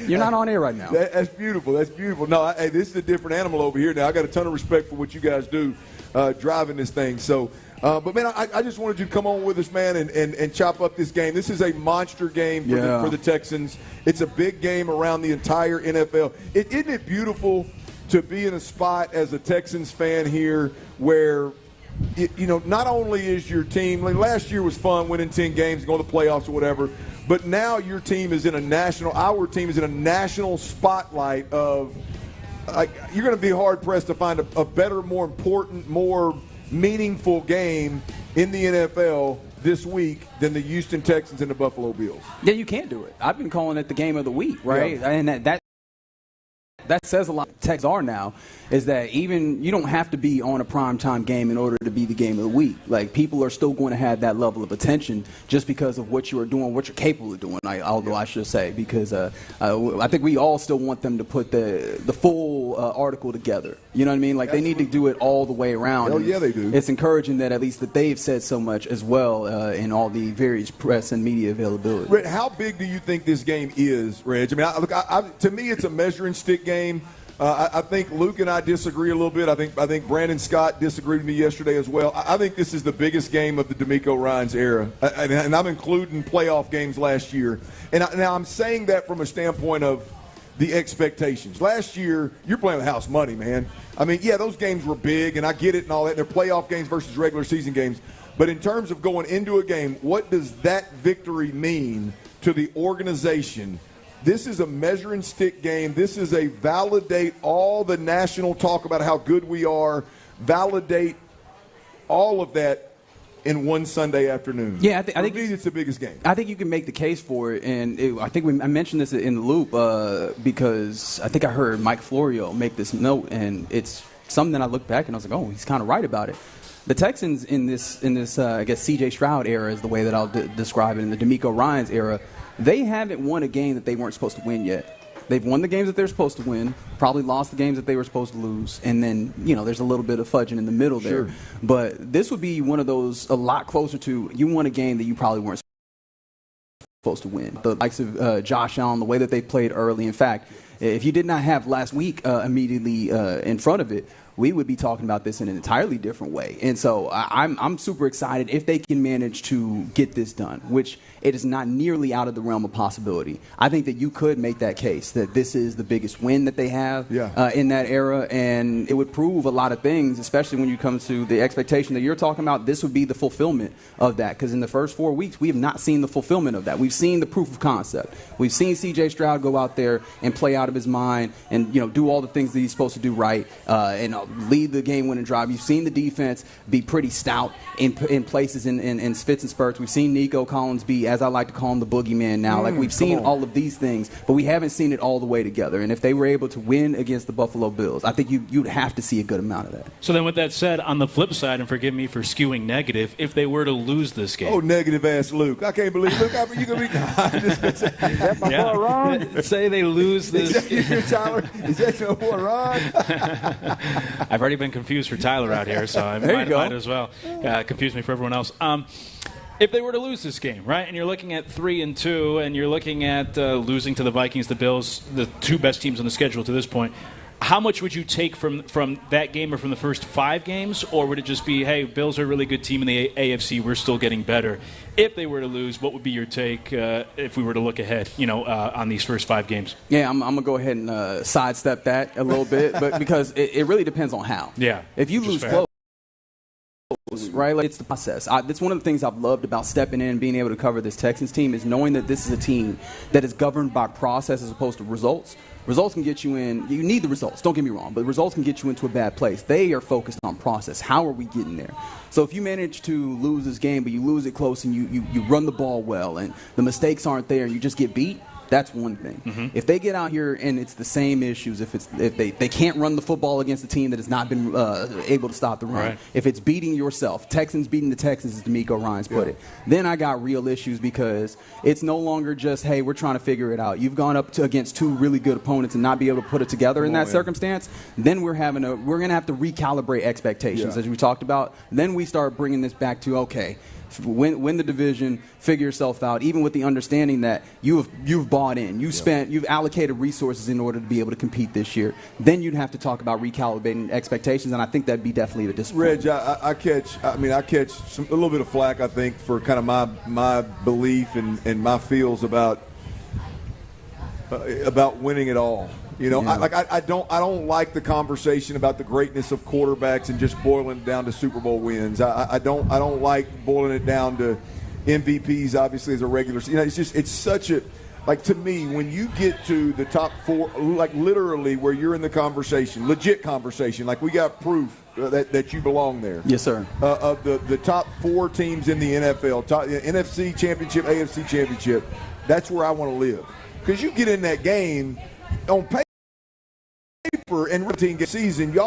you're not on air right now. That's beautiful. That's beautiful. No, this is a different animal over here now. I got a ton of respect for what you guys do driving this thing. So. But, man, I just wanted you to come on with us, man, and chop up this game. This is a monster game for the Texans. It's a big game around the entire NFL. Isn't it beautiful to be in a spot as a Texans fan here where, not only is your team, like last year was fun, winning 10 games, going to the playoffs or whatever, but now your team is in our team is in a national spotlight of, you're going to be hard-pressed to find a better, more important, more meaningful game in the NFL this week than the Houston Texans and the Buffalo Bills. Yeah, you can't do it. I've been calling it the game of the week, right? Yeah. And that says a lot. Texans are now is that even you don't have to be on a primetime game in order to be the game of the week. Like, people are still going to have that level of attention just because of what you are doing, what you're capable of doing, I should say, because I think we all still want them to put the full article together. You know what I mean? Like, they need to do it all the way around. Oh, yeah, they do. It's encouraging that at least that they've said so much as well in all the various press and media availability. Reg, how big do you think this game is, Reg? I mean, to me, it's a measuring stick game. I think Luke and I disagree a little bit. I think Brandon Scott disagreed with me yesterday as well. I think this is the biggest game of the DeMeco Ryans era, and I'm including playoff games last year. And now I'm saying that from a standpoint of the expectations. Last year, you're playing with house money, man. I mean, yeah, those games were big, and I get it and all that. They're playoff games versus regular season games. But in terms of going into a game, what does that victory mean to the organization? This is a measuring stick game. This is a validate all the national talk about how good we are, validate all of that in one Sunday afternoon. Yeah, I think it's the biggest game. I think you can make the case for it, and I think I mentioned this in the loop because I think I heard Mike Florio make this note, and it's something that I looked back and I was like, oh, he's kind of right about it. The Texans in this I guess C.J. Stroud era is the way that I'll describe it. In the DeMeco Ryans era, they haven't won a game that they weren't supposed to win yet. They've won the games that they're supposed to win, probably lost the games that they were supposed to lose, and then, there's a little bit of fudging in the middle there. Sure. But this would be one of those a lot closer to you won a game that you probably weren't supposed to win. The likes of Josh Allen, the way that they played early. In fact, if you did not have last week immediately in front of it, we would be talking about this in an entirely different way. And so I'm super excited if they can manage to get this done, which it is not nearly out of the realm of possibility. I think that you could make that case that this is the biggest win that they have in that era, and it would prove a lot of things, especially when you come to the expectation that you're talking about. This would be the fulfillment of that, because in the first 4 weeks, we have not seen the fulfillment of that. We've seen the proof of concept. We've seen C.J. Stroud go out there and play out of his mind and do all the things that he's supposed to do right and lead the game-winning drive. You've seen the defense be pretty stout in places in fits and spurts. We've seen Nico Collins be, as I like to call him, the boogeyman now. We've seen all of these things, but we haven't seen it all the way together. And if they were able to win against the Buffalo Bills, I think you'd have to see a good amount of that. So then with that said, on the flip side, and forgive me for skewing negative, if they were to lose this game. Oh, negative-ass Luke. I can't believe Luke, you going to be Ron? Say they lose this. Is that your boy Ron? I've already been confused for Tyler out here, so I might as well confuse me for everyone else. If they were to lose this game, right, and you're looking at 3-2, and you're looking at losing to the Vikings, the Bills, the two best teams on the schedule to this point, how much would you take from that game or from the first 5 games, or would it just be, hey, Bills are a really good team in the AFC, we're still getting better? If they were to lose, what would be your take if we were to look ahead, on these first 5 games? Yeah, I'm going to go ahead and sidestep that a little bit, but because it really depends on how. Yeah. If you lose close, right? Like, it's the process. That's one of the things I've loved about stepping in and being able to cover this Texans team is knowing that this is a team that is governed by process as opposed to results. Results can get you in. You need the results, don't get me wrong, but results can get you into a bad place. They are focused on process. How are we getting there? So if you manage to lose this game, but you lose it close and you run the ball well and the mistakes aren't there and you just get beat, that's one thing. Mm-hmm. If they get out here and it's the same issues, if they can't run the football against a team that has not been able to stop the run, right. If it's beating yourself, Texans beating the Texans, as DeMeco Ryans put it, then I got real issues because it's no longer just, hey, we're trying to figure it out. You've gone up against 2 really good opponents and not be able to put it together in that circumstance. Then we're going to have to recalibrate expectations, as we talked about. Then we start bringing this back to, okay, win the division, figure yourself out, even with the understanding that you've bought in, you've allocated resources in order to be able to compete this year. Then you'd have to talk about recalibrating expectations, and I think that'd be definitely a disappointment. Reg, I catch a little bit of flack, I think, for kind of my belief and my feels about winning it all. I don't like the conversation about the greatness of quarterbacks and just boiling it down to Super Bowl wins. I don't like boiling it down to MVPs, obviously, as a regular. It's such a. like to me, when you get to the top 4, like literally where you're in the conversation, legit conversation, like we got proof that you belong there. Yes, sir. Of the top 4 teams in the NFL, NFC Championship, AFC Championship, that's where I want to live. Because you get in that game on paper and routine season,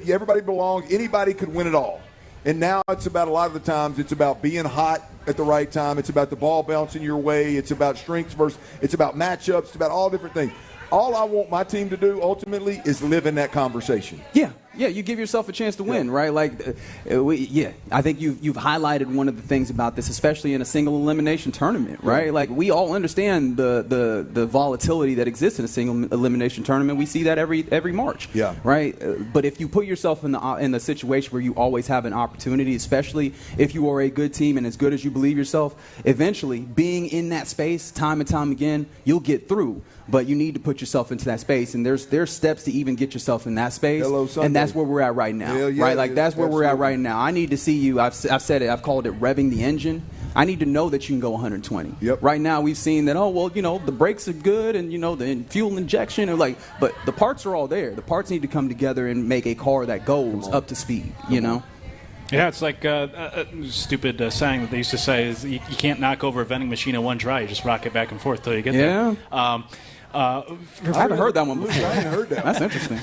everybody belongs. Anybody could win it all. And now it's about, a lot of the times, it's about being hot at the right time. It's about the ball bouncing your way. It's about strengths versus, it's about matchups. It's about all different things. All I want my team to do ultimately is live in that conversation. Yeah, you give yourself a chance to win, right? Like, I think you've highlighted one of the things about this, especially in a single elimination tournament, right? Yeah. Like, we all understand the volatility that exists in a single elimination tournament. We see that every March, right? But if you put yourself in the situation where you always have an opportunity, especially if you are a good team and as good as you believe yourself, eventually being in that space time and time again, you'll get through. But you need to put yourself into that space, and there's steps to even get yourself in that space, and that's where we're at right now, right? Like, that's where we're at right now. I need to see you. I've said it. I've called it revving the engine. I need to know that you can go 120. Right now, we've seen that. Oh well, the brakes are good, and the fuel injection, but the parts are all there. The parts need to come together and make a car that goes up to speed. Yeah, it's like a stupid saying that they used to say is you can't knock over a vending machine in one try. You just rock it back and forth till you get there. I haven't heard that one before. I haven't heard that. That's interesting.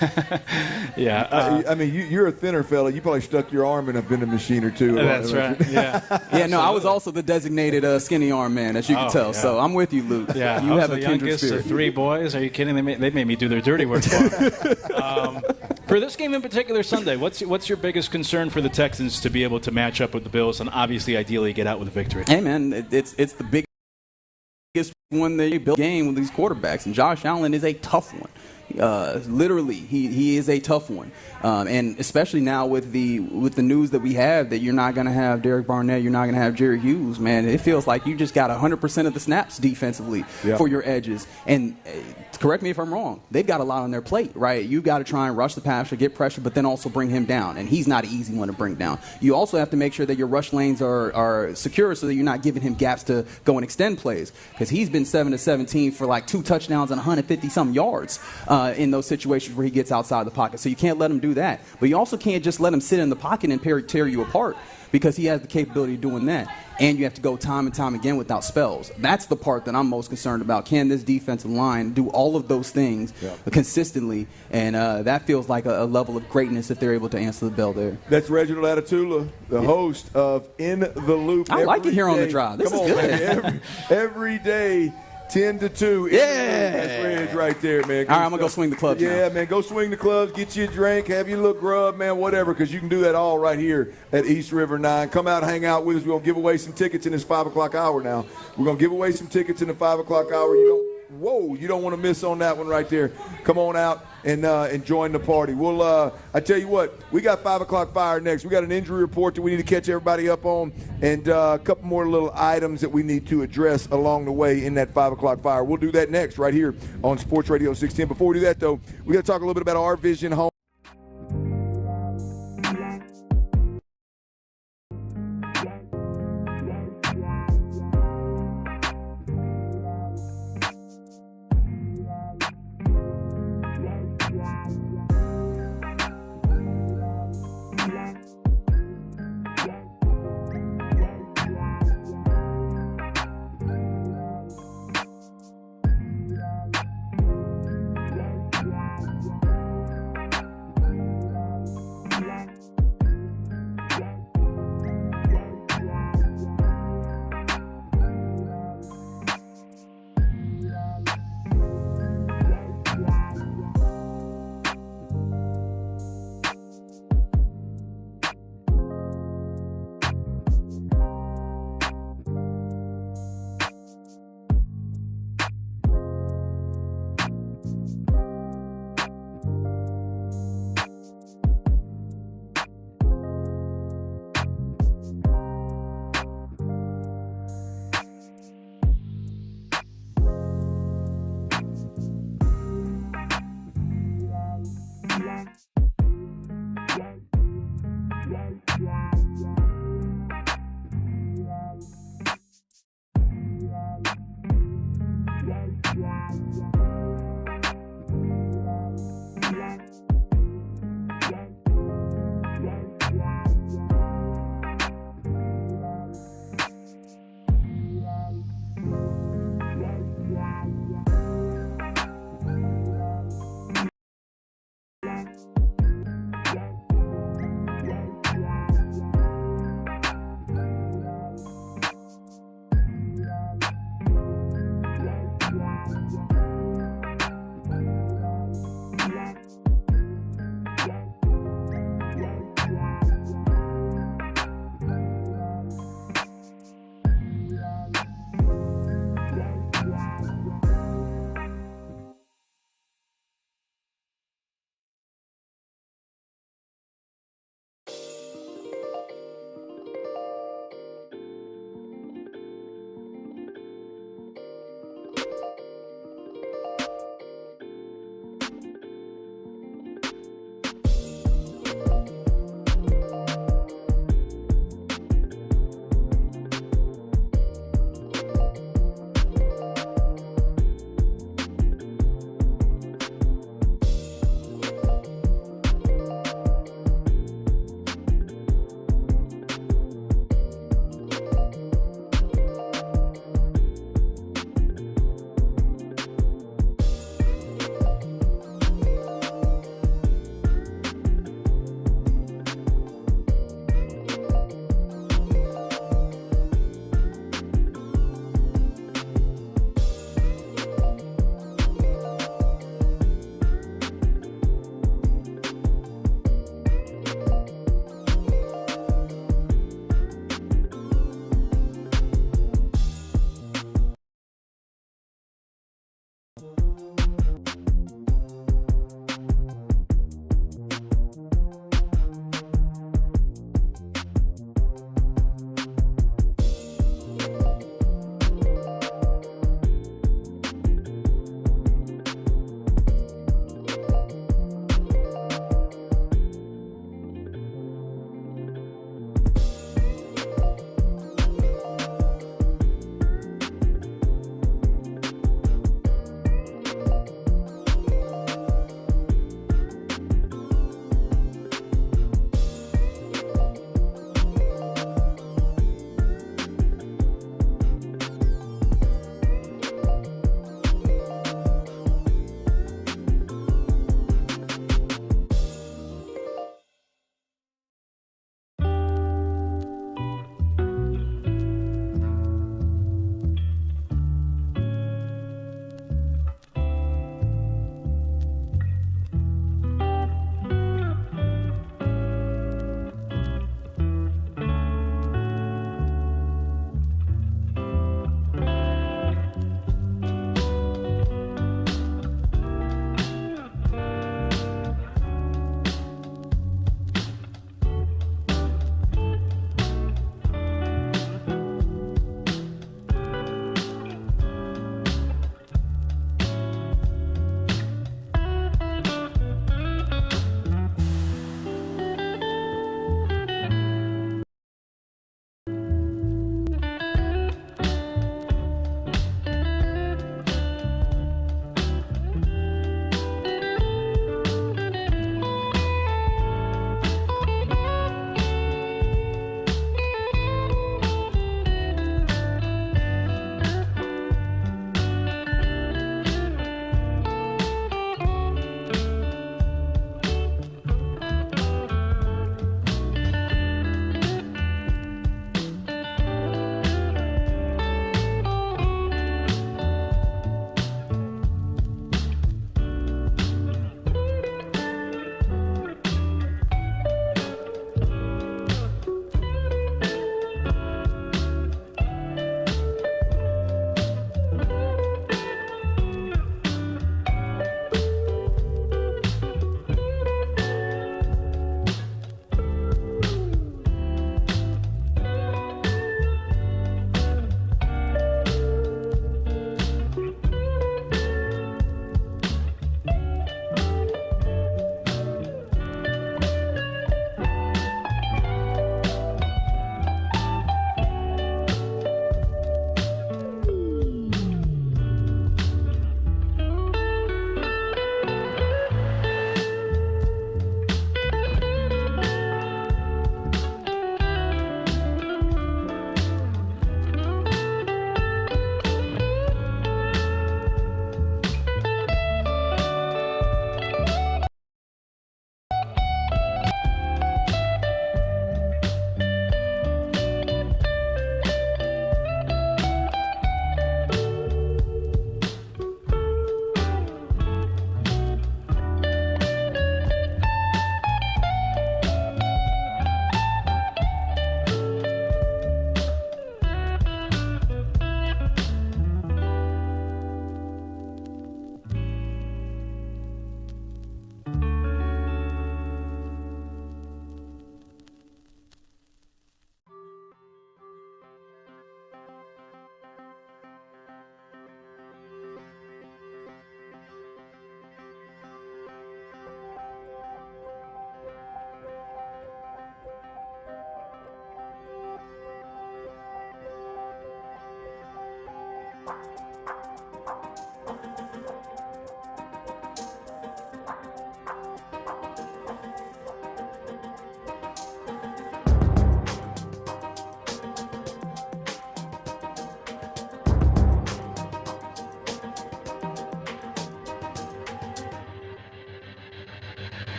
I mean, you're a thinner fella. You probably stuck your arm in a vending machine or two. That's right. Yeah. No, I was also the designated skinny arm man, as you can tell. Yeah. So I'm with you, Luke. Yeah, you have a kindred spirit. Of 3 boys. Are you kidding? They made me do their dirty work for me. For this game in particular Sunday, what's your biggest concern for the Texans to be able to match up with the Bills and obviously ideally get out with a victory? Hey man, it's the biggest one they built game with these quarterbacks, and Josh Allen is a tough one. Literally, he is a tough one, and especially now with the news that we have that you're not going to have Derek Barnett, you're not going to have Jerry Hughes. Man, it feels like you just got 100% of the snaps defensively for your edges. And correct me if I'm wrong, they've got a lot on their plate, right? You've got to try and rush the passer, get pressure, but then also bring him down, and he's not an easy one to bring down. You also have to make sure that your rush lanes are secure so that you're not giving him gaps to go and extend plays, because he's been 7-17 for like 2 touchdowns and 150-some yards. In those situations where he gets outside the pocket. So you can't let him do that. But you also can't just let him sit in the pocket and tear you apart, because he has the capability of doing that. And you have to go time and time again without spells. That's the part that I'm most concerned about. Can this defensive line do all of those things consistently? And that feels like a level of greatness if they're able to answer the bell there. That's Reginald Atatula, the host of In the Loop. I like it here on the drive. This is good. Man, every day. 10 to 2. That's Reg right there, man. All right, I'm going to go swing the clubs now. Man, go swing the clubs, get you a drink, have you a little grub, man, whatever, because you can do that all right here at East River 9. Come out and hang out with us. We're going to give away some tickets in this 5 o'clock hour now. We're going to give away some tickets in the 5 o'clock hour. You don't want to miss on that one right there. Come on out and join the party. We'll I tell you what, we got 5 o'clock fire next. We got an injury report that we need to catch everybody up on, and a couple more little items that we need to address along the way in that 5 o'clock fire. We'll do that next right here on Sports Radio 610. Before we do that, though, we got to talk a little bit about our Vision Home.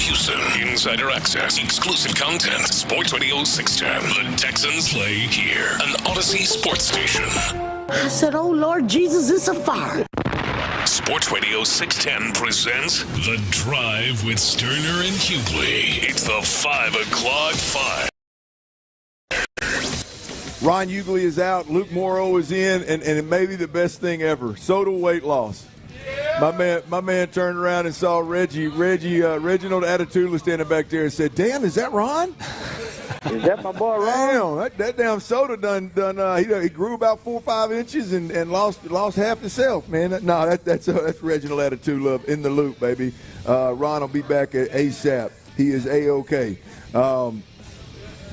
Houston, insider access, exclusive content, Sports Radio 610. The Texans play here, an Odyssey sports station. I said, oh, Lord Jesus, it's a fire. Sports Radio 610 presents The Drive with Stoerner and Hughley. It's the 5 o'clock Fire. Ron Hughley is out. Luke Morrow is in, and it may be the best thing ever. Total weight loss. My man turned around and saw Reginald Attitudeless standing back there and said, "Damn, is that Ron? Is that my boy Ron? Damn, that damn soda done. He grew about 4 or 5 inches and lost half himself, man. That's Reginald Attitudel in the loop, baby. Ron will be back at ASAP. He is A-OK.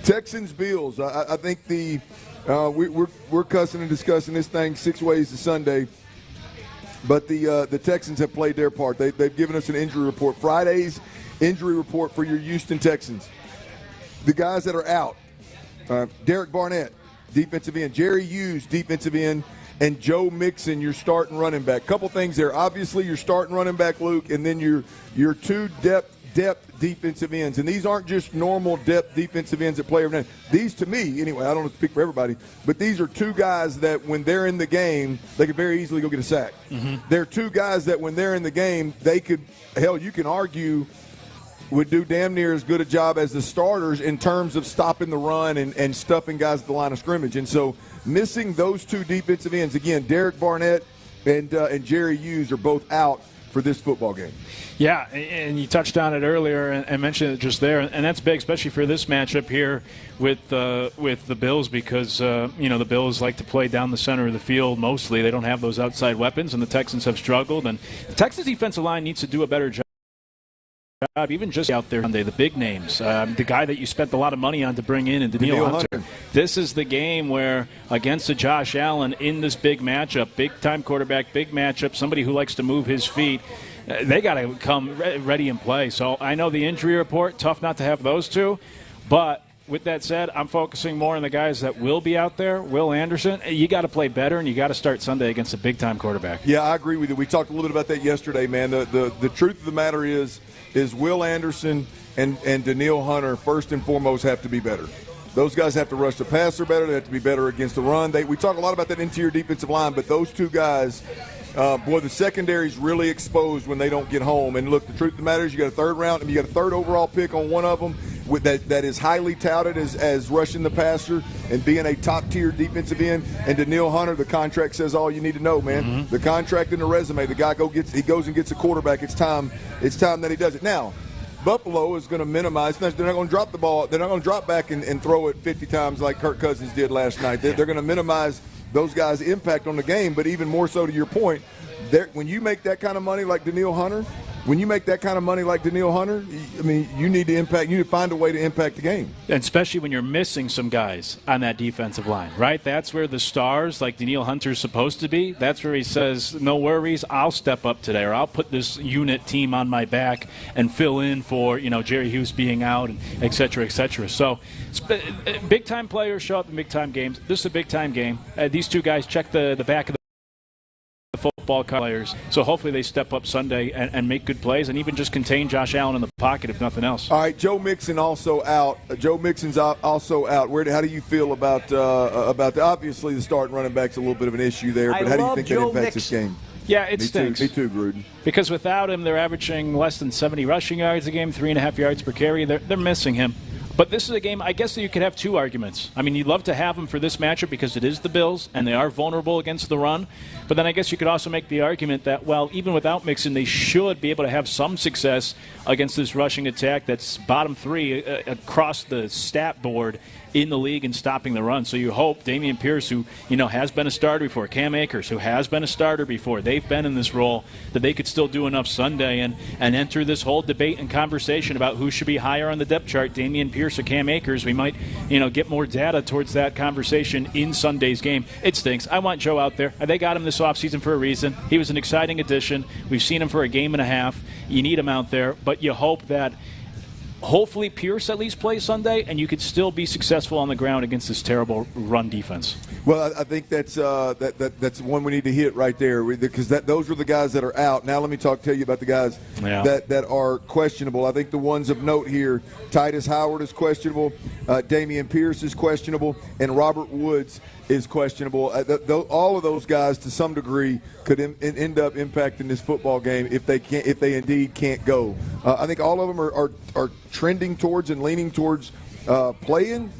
Texans Bills. I think we're cussing and discussing this thing 6 ways to Sunday. But the Texans have played their part. They've given us an injury report. Friday's injury report for your Houston Texans. The guys that are out, Derek Barnett, defensive end, Jerry Hughes, defensive end, and Joe Mixon, your starting running back. Couple things there. Obviously, your starting running back, Luke, and then your 2 depth defensive ends. And these aren't just normal depth defensive ends that play every night. These, to me, anyway, I don't have to speak for everybody, but these are 2 guys that when they're in the game, they could very easily go get a sack. Mm-hmm. They're 2 guys that when they're in the game, you can argue, would do damn near as good a job as the starters in terms of stopping the run and stuffing guys at the line of scrimmage. And so missing those 2 defensive ends, again, Derek Barnett and Jerry Hughes are both out for this football game. Yeah, and you touched on it earlier and mentioned it just there, and that's big, especially for this matchup here with the Bills, because the Bills like to play down the center of the field mostly. They don't have those outside weapons, and the Texans have struggled. And the Texans defensive line needs to do a better job, even just out there Sunday, the big names. The guy that you spent a lot of money on to bring in, and Daniil Hunter. This is the game where, against a Josh Allen in this big matchup, big-time quarterback, big matchup, somebody who likes to move his feet, they got to come ready and play. So I know the injury report, tough not to have those 2. But with that said, I'm focusing more on the guys that will be out there. Will Anderson, you got to play better, and you got to start Sunday against a big-time quarterback. Yeah, I agree with you. We talked a little bit about that yesterday, man. The truth of the matter is Will Anderson and Daniil Hunter, first and foremost, have to be better. Those guys have to rush the passer better. They have to be better against the run. We talk a lot about that interior defensive line, but those 2 guys, the secondary's really exposed when they don't get home. And look, the truth of the matter is you got a 3rd round, and you got a 3rd overall pick on one of them that is highly touted as rushing the passer and being a top-tier defensive end. And Daniil Hunter, the contract says all you need to know, man. Mm-hmm. The contract and the resume. The guy goes and gets a quarterback. It's time that he does it. Now, Buffalo is going to minimize. They're not going to drop the ball. They're not going to drop back and throw it 50 times like Kirk Cousins did last night. They're going to minimize those guys' impact on the game, but even more so to your point, when you make that kind of money like Daniil Hunter, I mean, you need to find a way to impact the game. And especially when you're missing some guys on that defensive line, right? That's where the stars, like Daniil Hunter's supposed to be. That's where he says, no worries, I'll step up today, or I'll put this unit team on my back and fill in for, Jerry Hughes being out, and et cetera, et cetera. So big-time players show up in big-time games. This is a big-time game. These 2 guys check the back of the football players, so hopefully they step up Sunday and make good plays and even just contain Josh Allen in the pocket, if nothing else. All right, Joe Mixon also out. Joe Mixon's also out. How do you feel about obviously the starting running back's a little bit of an issue there, but how do you think that impacts this game? Yeah, it stinks. Me too, Gruden. Because without him, they're averaging less than 70 rushing yards a game, 3.5 yards per carry. They're missing him. But this is a game, I guess, that you could have 2 arguments. I mean, you'd love to have them for this matchup because it is the Bills, and they are vulnerable against the run. But then I guess you could also make the argument that, well, even without Mixon, they should be able to have some success against this rushing attack that's bottom 3 across the stat board in the league and stopping the run. So you hope Dameon Pierce, who has been a starter before, Cam Akers, who has been a starter before, they've been in this role, that they could still do enough Sunday and enter this whole debate and conversation about who should be higher on the depth chart, Dameon Pierce Pierce or Cam Akers, we might, get more data towards that conversation in Sunday's game. It stinks. I want Joe out there. They got him this offseason for a reason. He was an exciting addition. We've seen him for a game and a half. You need him out there, but you hope that hopefully Pierce at least plays Sunday, and you could still be successful on the ground against this terrible run defense. Well, I think that's one we need to hit right there, because those are the guys that are out. Now let me tell you about the guys that are questionable. I think the ones of note here, Titus Howard is questionable, Damian Pierce is questionable, and Robert Woods is questionable. All of those guys, to some degree, could end up impacting this football game if they indeed can't go. I think all of them are trending towards and leaning towards playing.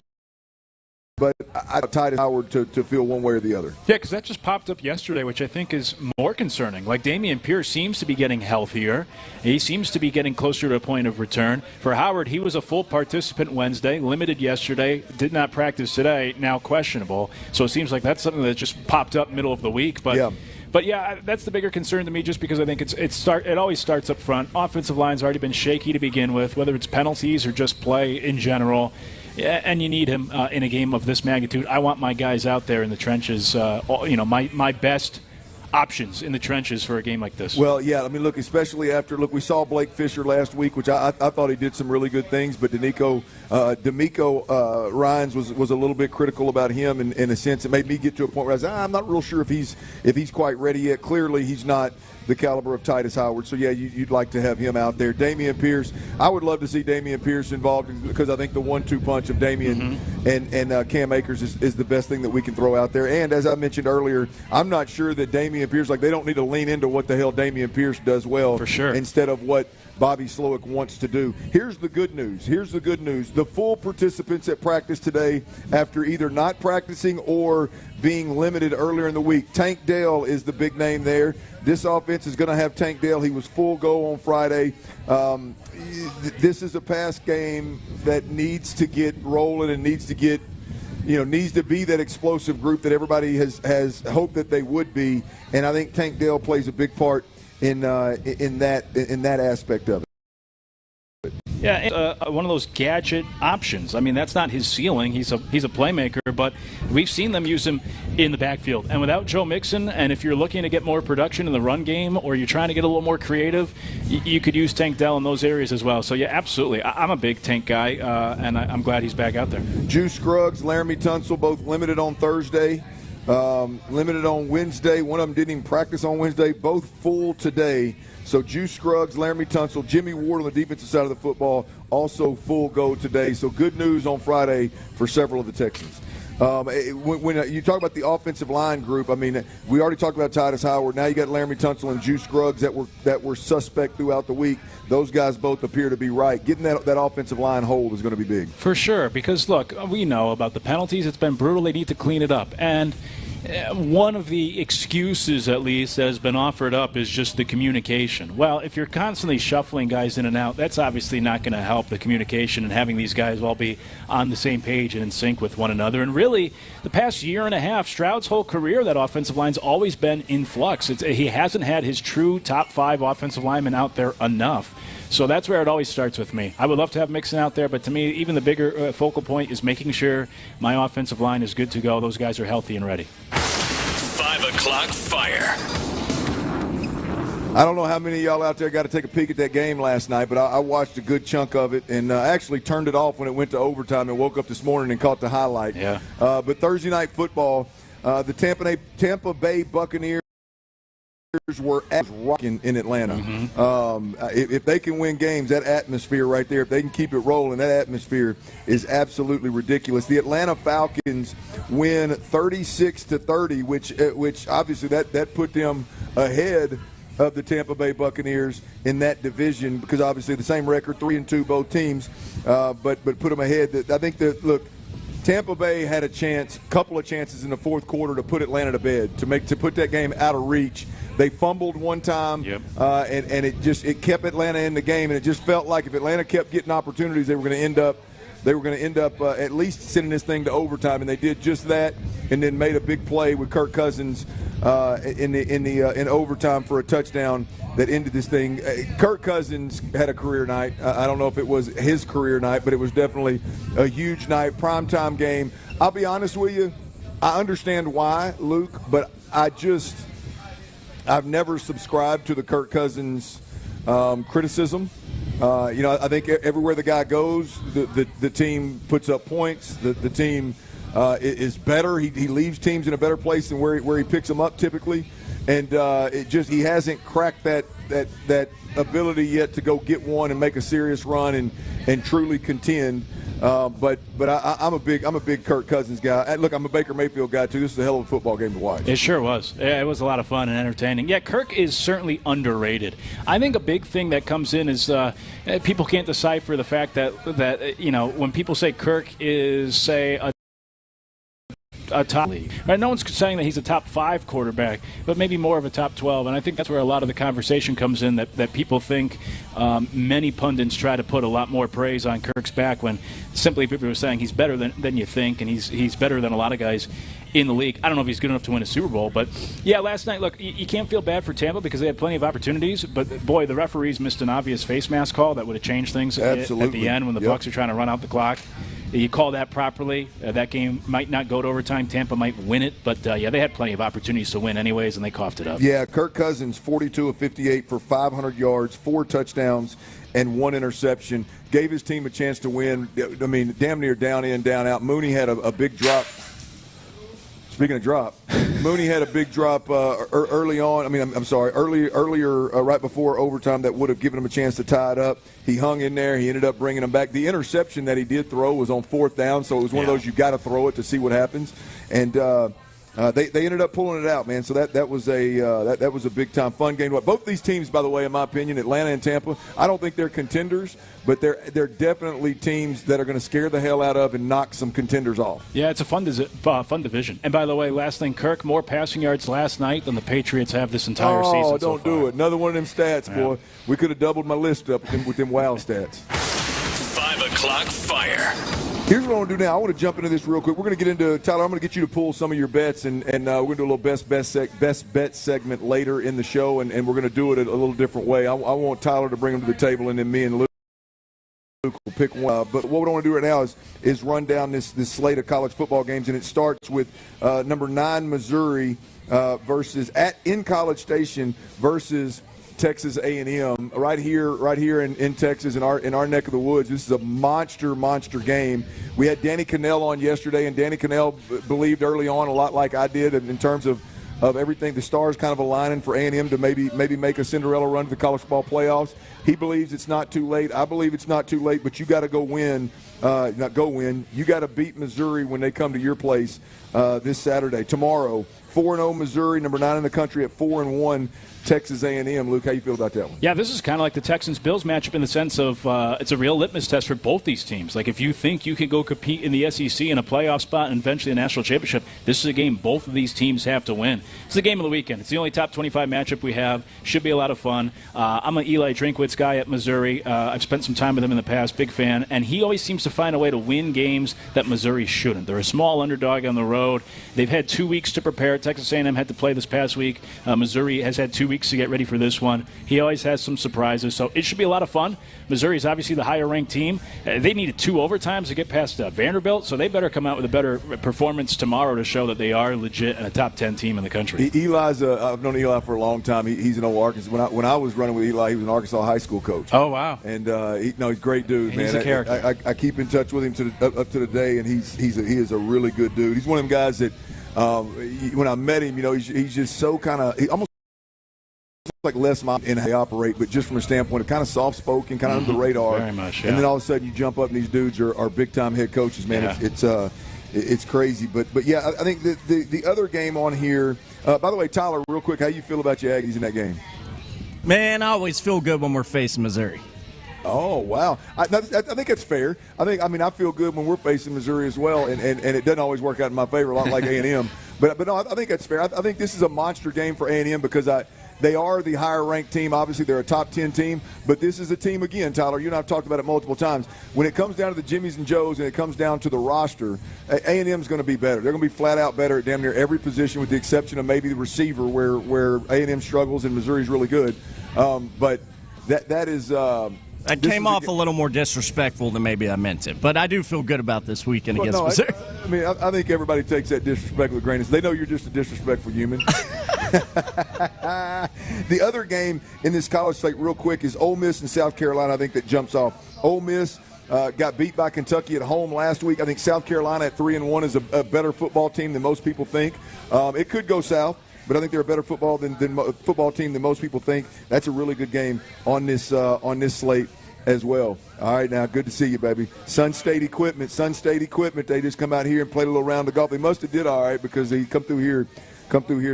But I Titus Howard to feel one way or the other. Yeah, because that just popped up yesterday, which I think is more concerning. Like, Damian Pierce seems to be getting healthier. He seems to be getting closer to a point of return. For Howard, he was a full participant Wednesday, limited yesterday, did not practice today, now questionable. So it seems like that's something that just popped up middle of the week. But yeah, that's the bigger concern to me, just because I think it always starts up front. Offensive line's already been shaky to begin with, whether it's penalties or just play in general. Yeah, and you need him in a game of this magnitude. I want my guys out there in the trenches, my best options in the trenches for a game like this. Well, yeah, I mean, look, especially after, we saw Blake Fisher last week, which I thought he did some really good things, but D'Amico Ryans was a little bit critical about him in a sense. It made me get to a point where I was I'm not real sure if he's quite ready yet. Clearly, he's not the caliber of Titus Howard. So, yeah, you'd like to have him out there. Damian Pierce, I would love to see Damian Pierce involved, because I think the 1-2 punch of Damian and Cam Akers is the best thing that we can throw out there. And as I mentioned earlier, I'm not sure that Damian Pierce, they don't need to lean into what the hell Damian Pierce does well, for sure, instead of what Bobby Slowick wants to do. Here's the good news. The full participants at practice today, after either not practicing or being limited earlier in the week. Tank Dell is the big name there. This offense is going to have Tank Dell. He was full go on Friday. This is a pass game that needs to get rolling and needs to get, needs to be that explosive group that everybody has hoped that they would be. And I think Tank Dell plays a big part in that aspect of it. Yeah, one of those gadget options. I mean, that's not his ceiling. He's a playmaker, but we've seen them use him in the backfield. And without Joe Mixon, and if you're looking to get more production in the run game, or you're trying to get a little more creative, you could use Tank Dell in those areas as well. So, yeah, absolutely. I'm a big Tank guy, and I'm glad he's back out there. Juice Scruggs, Laramie Tunsil, both limited on Thursday. Limited on Wednesday. One of them didn't even practice on Wednesday. Both full today. So Juice Scruggs, Laramie Tunsil, Jimmy Ward on the defensive side of the football, also full go today. So good news on Friday for several of the Texans. When you talk about the offensive line group, I mean, we already talked about Titus Howard. Now you got Laramie Tunsil and Juice Scruggs that were suspect throughout the week. Those guys both appear to be right. Getting that offensive line hold is going to be big. For sure, because, look, we know about the penalties. It's been brutal. They need to clean it up. And one of the excuses, at least, that has been offered up is just the communication. Well, if you're constantly shuffling guys in and out, that's obviously not going to help the communication and having these guys all be on the same page and in sync with one another. And really, the past year and a half, Stroud's whole career, that offensive line's always been in flux. He hasn't had his true top 5 offensive linemen out there enough. So that's where it always starts with me. I would love to have Mixon out there, but to me, even the bigger focal point is making sure my offensive line is good to go. Those guys are healthy and ready. 5 o'clock fire. I don't know how many of y'all out there got to take a peek at that game last night, but I watched a good chunk of it and actually turned it off when it went to overtime and woke up this morning and caught the highlight. Yeah. But Thursday night football, the Tampa Bay Buccaneers were rocking in Atlanta. If they can win games, that atmosphere right there, if they can keep it rolling, that atmosphere is absolutely ridiculous. The Atlanta Falcons win 36-30, which obviously that put them ahead of the Tampa Bay Buccaneers in that division, because obviously the same record, 3-2 both teams, but put them ahead. I think that, look, Tampa Bay had a couple of chances in the fourth quarter to put Atlanta to bed, to put that game out of reach. They fumbled one time, and it kept Atlanta in the game, and it just felt like if Atlanta kept getting opportunities, they were going to end up they were going to end up at least sending this thing to overtime, and they did just that, and then made a big play with Kirk Cousins in overtime for a touchdown that ended this thing. Kirk Cousins had a career night. I don't know if it was his career night, but it was definitely a huge night, primetime game. I'll be honest with you, I understand why, Luke, but I've never subscribed to the Kirk Cousins criticism. I think everywhere the guy goes, the team puts up points. The team is better. He leaves teams in a better place than where he picks them up typically, and he hasn't cracked that ability yet to go get one and make a serious run and truly contend. But I'm a big Kirk Cousins guy. Look, I'm a Baker Mayfield guy too. This is a hell of a football game to watch. It sure was. Yeah, it was a lot of fun and entertaining. Yeah, Kirk is certainly underrated. I think a big thing that comes in is people can't decipher the fact that when people say Kirk is say a top league. Right? No one's saying that he's a top 5 quarterback, but maybe more of a top 12. And I think that's where a lot of the conversation comes in, that people think many pundits try to put a lot more praise on Kirk's back when simply people are saying he's better than you think, and he's better than a lot of guys in the league. I don't know if he's good enough to win a Super Bowl, but yeah, last night, look, you can't feel bad for Tampa because they had plenty of opportunities, but boy, the referees missed an obvious face mask call that would have changed things at the end when the Bucs are trying to run out the clock. You call that properly, that game might not go to overtime. Tampa might win it, but they had plenty of opportunities to win anyways, and they coughed it up. Yeah, Kirk Cousins, 42 of 58 for 500 yards, 4 touchdowns, and 1 interception. Gave his team a chance to win. I mean, damn near down in, down out. Mooney had a big drop. Speaking of drop, Mooney had a big drop early on. I mean, I'm sorry, earlier right before overtime that would have given him a chance to tie it up. He hung in there. He ended up bringing him back. The interception that he did throw was on 4th down, so it was one of those you got to throw it to see what happens. And they ended up pulling it out, man. So that was a big time fun game. Both these teams, by the way, in my opinion, Atlanta and Tampa, I don't think they're contenders, but they're definitely teams that are going to scare the hell out of and knock some contenders off. Yeah, it's a fun division. And by the way, last thing, Kirk, more passing yards last night than the Patriots have this entire season. Oh, don't do it. Another one of them stats, boy. We could have doubled my list up with them wow stats. 5 o'clock fire. Here's what I want to do now. I want to jump into this real quick. We're going to get into, Tyler, I'm going to get you to pull some of your bets, and we're going to do a little best bet segment later in the show, and we're going to do it a little different way. I want Tyler to bring them to the table, and then me and Luke will pick one. But what we want to do right now is run down this slate of college football games, and it starts with number 9 Missouri versus in College Station versus Texas A&M right here in Texas in our neck of the woods. This is a monster game. We had Danny Cannell on yesterday, and Danny Cannell believed early on a lot like I did in terms of everything, the stars kind of aligning for A&M to maybe make a Cinderella run to the college football playoffs. He believes it's not too late. I believe it's not too late, but you got to go win. You got to beat Missouri when they come to your place this Saturday. Tomorrow, 4-0 Missouri, number 9 in the country at 4-1 Texas A&M. Luke, how you feel about that one? Yeah, this is kind of like the Texans-Bills matchup in the sense of it's a real litmus test for both these teams. Like, if you think you can go compete in the SEC in a playoff spot and eventually a national championship, this is a game both of these teams have to win. It's the game of the weekend. It's the only top 25 matchup we have. Should be a lot of fun. I'm an Eli Drinkwitz guy at Missouri. I've spent some time with him in the past, big fan, and he always seems to find a way to win games that Missouri shouldn't. They're a small underdog on the road. They've had 2 weeks to prepare. Texas A&M had to play this past week. Missouri has had 2 weeks to get ready for this one. He always has some surprises, so it should be a lot of fun. Missouri is obviously the higher-ranked team. They needed 2 overtimes to get past Vanderbilt, so they better come out with a better performance tomorrow to show that they are legit and a top 10 team in the country. I've known Eli for a long time. He's an old Arkansas. When I was running with Eli, he was an Arkansas high school coach. Oh, wow. And he's a great dude, man. He's a character. I keep in touch with him up to the day, and he is a really good dude. He's one of them guys that when I met him, he's just so kind of almost like Les Miles in how they operate, but just from a standpoint of kind of soft-spoken, kind of under the radar. Very much, yeah. And then all of a sudden you jump up and these dudes are big-time head coaches, man. Yeah. It's crazy. But yeah, I think the other game on here, by the way, Tyler, real quick, how you feel about your Aggies in that game? Man, I always feel good when we're facing Missouri. Oh, wow. I think that's fair. I feel good when we're facing Missouri as well, and it doesn't always work out in my favor, a lot like A&M. But no, I think that's fair. I think this is a monster game for A&M because They are the higher-ranked team. Obviously, they're a top 10 team. But this is a team, again, Tyler, you and I have talked about it multiple times. When it comes down to the Jimmies and Joes and it comes down to the roster, A&M is going to be better. They're going to be flat-out better at damn near every position with the exception of maybe the receiver where A&M struggles and Missouri's really good. But that is that came off a little more disrespectful than maybe I meant it. But I do feel good about this weekend against Missouri. I think everybody takes that disrespect with a grain of salt. They know you're just a disrespectful human. The other game in this college slate, real quick, is Ole Miss and South Carolina. I think that jumps off. Ole Miss got beat by Kentucky at home last week. I think South Carolina at 3-1 is a better football team than most people think. It could go south, but I think they're a better football team than most people think. That's a really good game on this slate as well. All right, now, good to see you, baby. Sun State Equipment. They just come out here and played a little round of golf. They must have did all right because they come through here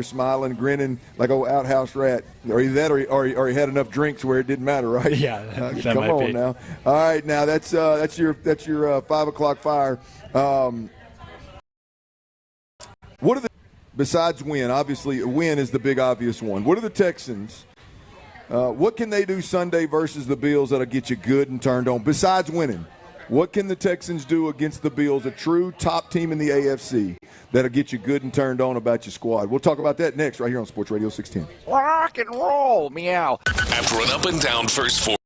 smiling, grinning like old outhouse rat. Or either that or he had enough drinks where it didn't matter, right? Yeah, come on now. All right, now that's your 5 o'clock fire. What are the besides win? Obviously, a win is the big obvious one. What are the Texans? What can they do Sunday versus the Bills that'll get you good and turned on? Besides winning, what can the Texans do against the Bills, a true top team in the AFC, that'll get you good and turned on about your squad? We'll talk about that next right here on Sports Radio 610. Rock and roll, meow. After an up-and-down first four.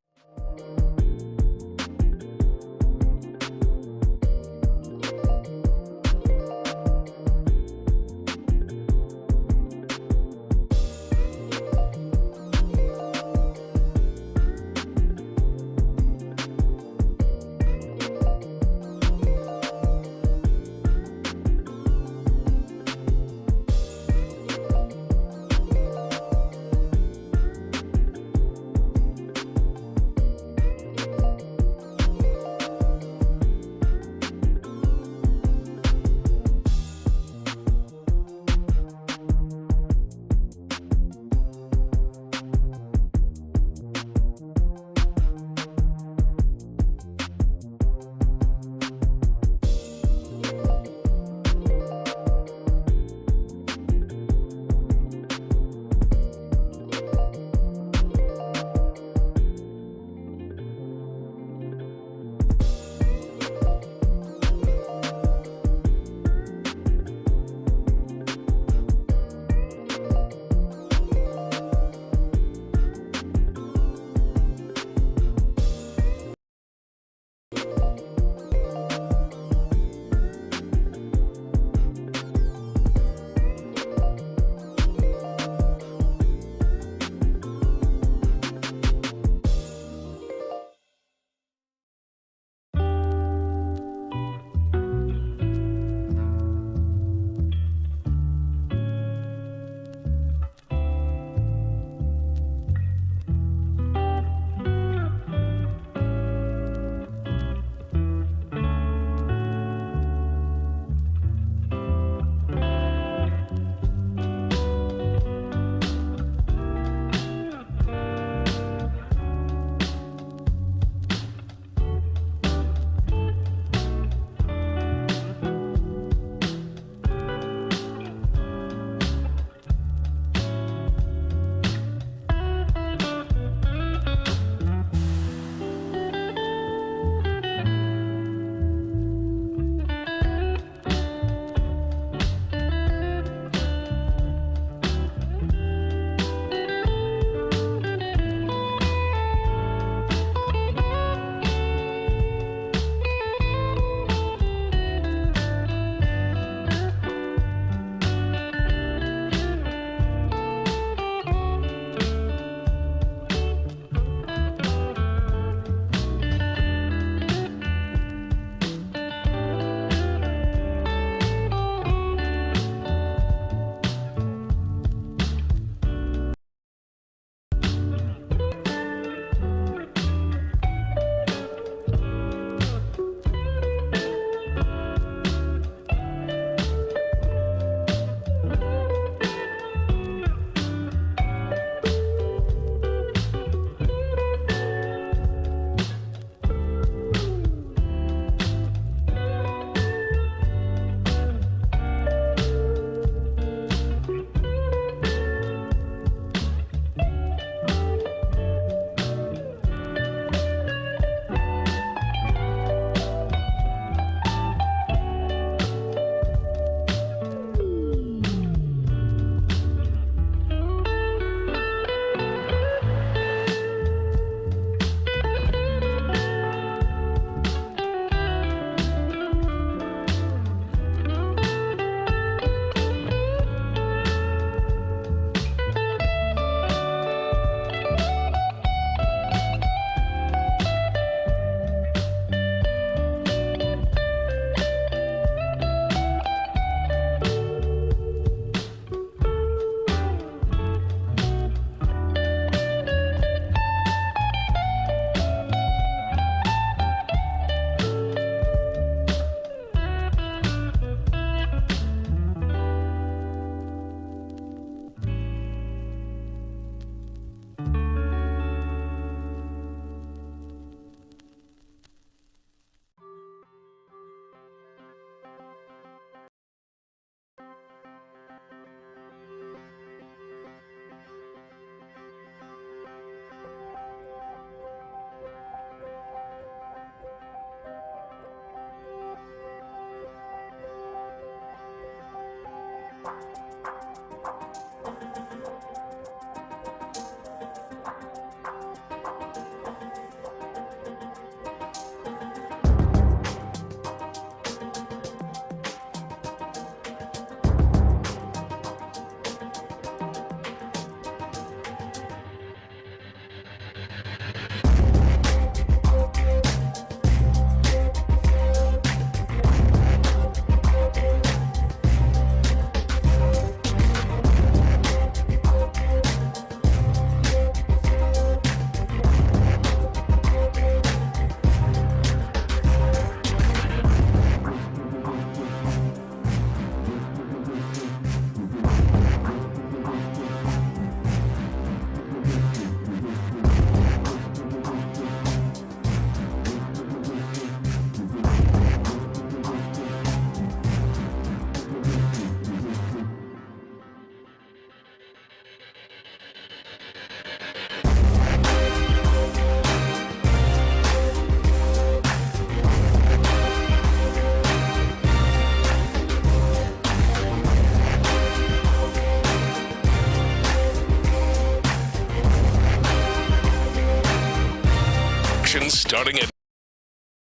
Starting at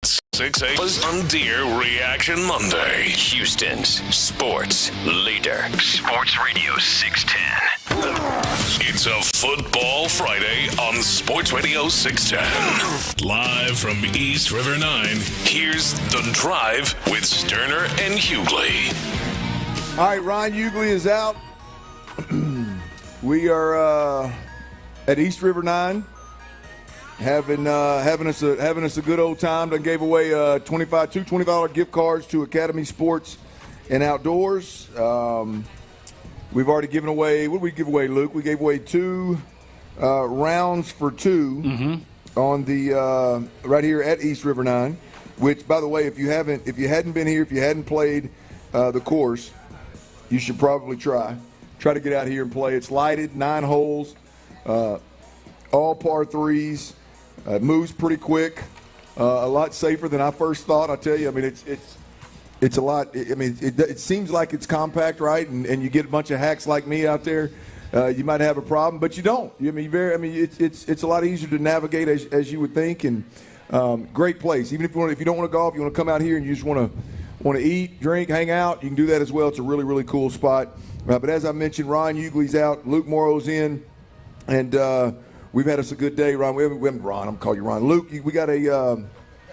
6 a.m. on Deer Reaction Monday. Houston's sports leader. Sports Radio 610. It's a Football Friday on Sports Radio 610. Live from East River 9, here's The Drive with Stoerner and Hughley. All right, Ryan Hughley is out. We are at East River 9. Having us a good old time. They gave away two $25 gift cards to Academy Sports and Outdoors. We've already given away. What did we give away, Luke? We gave away 2 rounds for 2 on the right here at East River 9. Which, by the way, if you hadn't been here, if you hadn't played the course, you should probably try to get out here and play. It's lighted, 9 holes, all par 3s. It moves pretty quick, a lot safer than I first thought. I tell you, I mean, it's a lot. I mean, it seems like it's compact, right? And you get a bunch of hacks like me out there, you might have a problem, but you don't. It's a lot easier to navigate as you would think, and great place. Even if you don't want to golf, you want to come out here and you just want to eat, drink, hang out, you can do that as well. It's a really, really cool spot. But as I mentioned, Ryan Hughley's out, Luke Morrow's in, and we've had us a good day, Ron. We haven't Ron. I'm calling you Ron. Luke, we got a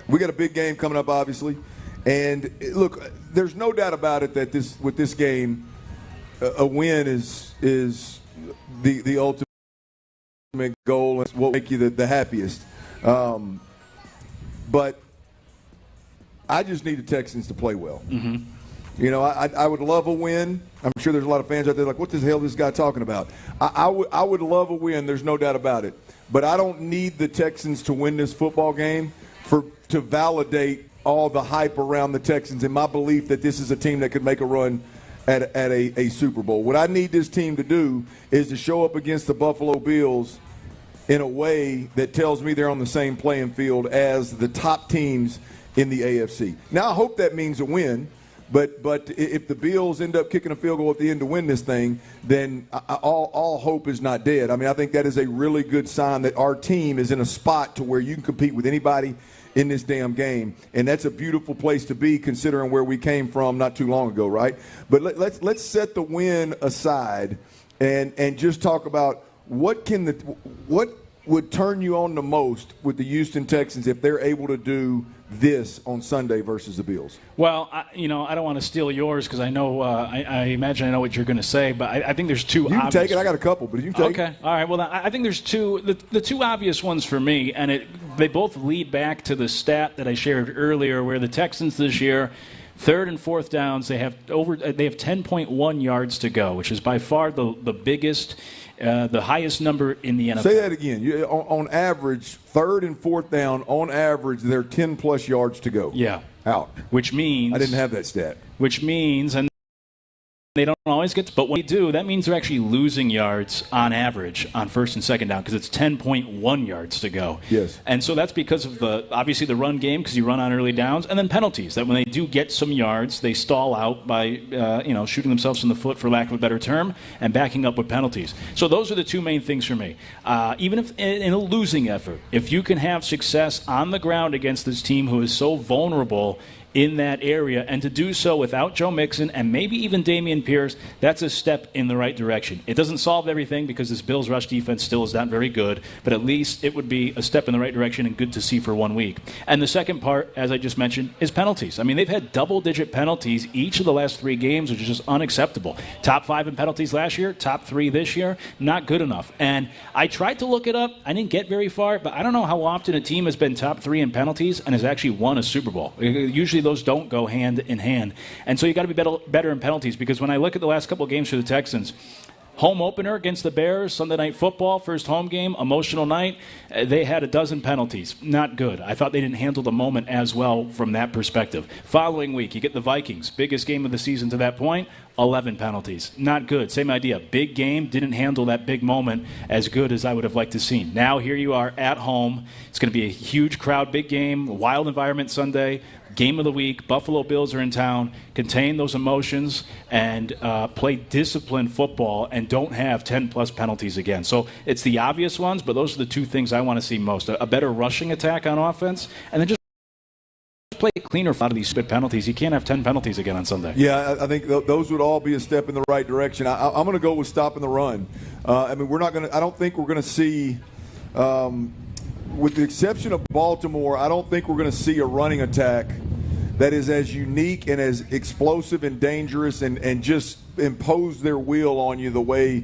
big game coming up, obviously. And look, there's no doubt about it that with this game, a win is the ultimate goal and will make you the happiest. But I just need the Texans to play well. Mm-hmm. You know, I would love a win. I'm sure there's a lot of fans out there like, what the hell is this guy talking about? I would love a win. There's no doubt about it. But I don't need the Texans to win this football game to validate all the hype around the Texans and my belief that this is a team that could make a run at a Super Bowl. What I need this team to do is to show up against the Buffalo Bills in a way that tells me they're on the same playing field as the top teams in the AFC. Now, I hope that means a win. But if the Bills end up kicking a field goal at the end to win this thing, then all hope is not dead. I mean, I think that is a really good sign that our team is in a spot to where you can compete with anybody in this damn game. And that's a beautiful place to be considering where we came from not too long ago, right? But let's set the win aside and just talk about what would turn you on the most with the Houston Texans if they're able to do this on Sunday versus the Bills? Well, I don't want to steal yours because I know I imagine I know what you're going to say, but I think there's two. You can take it. I got a couple, but you can take it. Okay, all right. Well, I think there's two. The two obvious ones for me, and they both lead back to the stat that I shared earlier, where the Texans this year, 3rd and 4th downs, they have 10.1 yards to go, which is by far the biggest. The highest number in the NFL. Say that again. On average, 3rd and 4th down, on average, they're 10-plus yards to go. Yeah. Out. Which means – I didn't have that stat. Which means – and They don't always get to, but when they do, that means they're actually losing yards on average on first and second down because it's 10.1 yards to go. Yes. And so that's because of obviously the run game because you run on early downs, and then penalties that when they do get some yards, they stall out by shooting themselves in the foot, for lack of a better term, and backing up with penalties. So those are the two main things for me. Even if in a losing effort, if you can have success on the ground against this team who is so vulnerable in that area, and to do so without Joe Mixon and maybe even Dameon Pierce, that's a step in the right direction. It doesn't solve everything because this Bills rush defense still is not very good, but at least it would be a step in the right direction and good to see for 1 week. And the second part, as I just mentioned, is penalties. I mean, they've had double-digit penalties each of the last 3 games, which is just unacceptable. Top 5 in penalties last year, top 3 this year, not good enough. And I tried to look it up. I didn't get very far, but I don't know how often a team has been top 3 in penalties and has actually won a Super Bowl. Usually those don't go hand in hand. And so you got to be better in penalties, because when I look at the last couple of games for the Texans, home opener against the Bears, Sunday Night Football, first home game, emotional night, they had a dozen penalties. Not good. I thought they didn't handle the moment as well from that perspective. Following week, you get the Vikings, biggest game of the season to that point, 11 penalties. Not good. Same idea. Big game, didn't handle that big moment as good as I would have liked to see. Now here you are at home. It's going to be a huge crowd, big game, wild environment Sunday. Game of the week, Buffalo Bills are in town. Contain those emotions and play disciplined football and don't have 10-plus penalties again. So it's the obvious ones, but those are the two things I want to see most. A better rushing attack on offense, and then just play cleaner out of these stupid penalties. You can't have 10 penalties again on Sunday. Yeah, I think those would all be a step in the right direction. I'm going to go with stopping the run. I don't think we're going to see with the exception of Baltimore, I don't think we're going to see a running attack that is as unique and as explosive and dangerous and just impose their will on you the way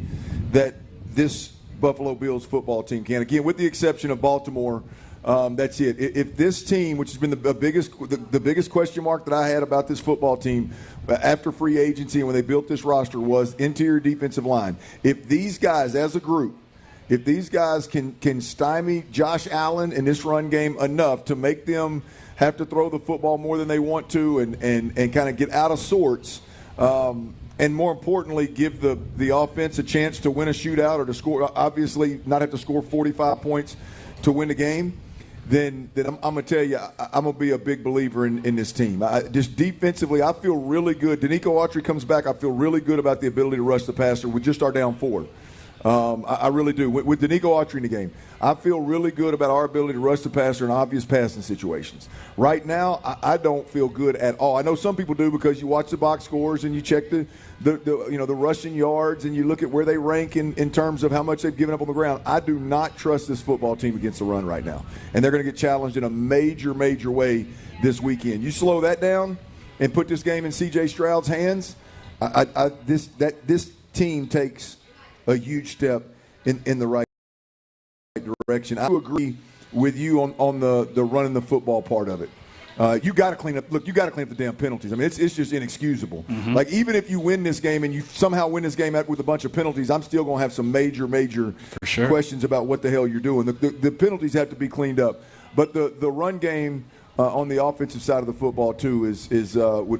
that this Buffalo Bills football team can. Again, with the exception of Baltimore, that's it. If this team, which has been the biggest question mark that I had about this football team after free agency and when they built this roster, was interior defensive line. If these guys as a group, if these guys can stymie Josh Allen in this run game enough to make them have to throw the football more than they want to and kind of get out of sorts, and more importantly, give the offense a chance to win a shootout or to score, obviously not have to score 45 points to win the game, then I'm going to tell you, I'm going to be a big believer in this team. Just defensively, I feel really good. Danico Autry comes back, I feel really good about the ability to rush the passer with just our down 4. I really do. With Danico Autry in the game, I feel really good about our ability to rush the passer in obvious passing situations. Right now, I don't feel good at all. I know some people do because you watch the box scores and you check the rushing yards and you look at where they rank in terms of how much they've given up on the ground. I do not trust this football team against the run right now, and they're going to get challenged in a major way this weekend. You slow that down and put this game in C.J. Stroud's hands, this team takes a huge step in the right direction. I agree with you on the running the football part of it. You got to clean up. Look, you got to clean up the damn penalties. I mean, it's just inexcusable. Mm-hmm. Like, even if you win this game and you somehow win this game out with a bunch of penalties, I'm still going to have some major For sure. questions about what the hell you're doing. The penalties have to be cleaned up, but the run game on the offensive side of the football too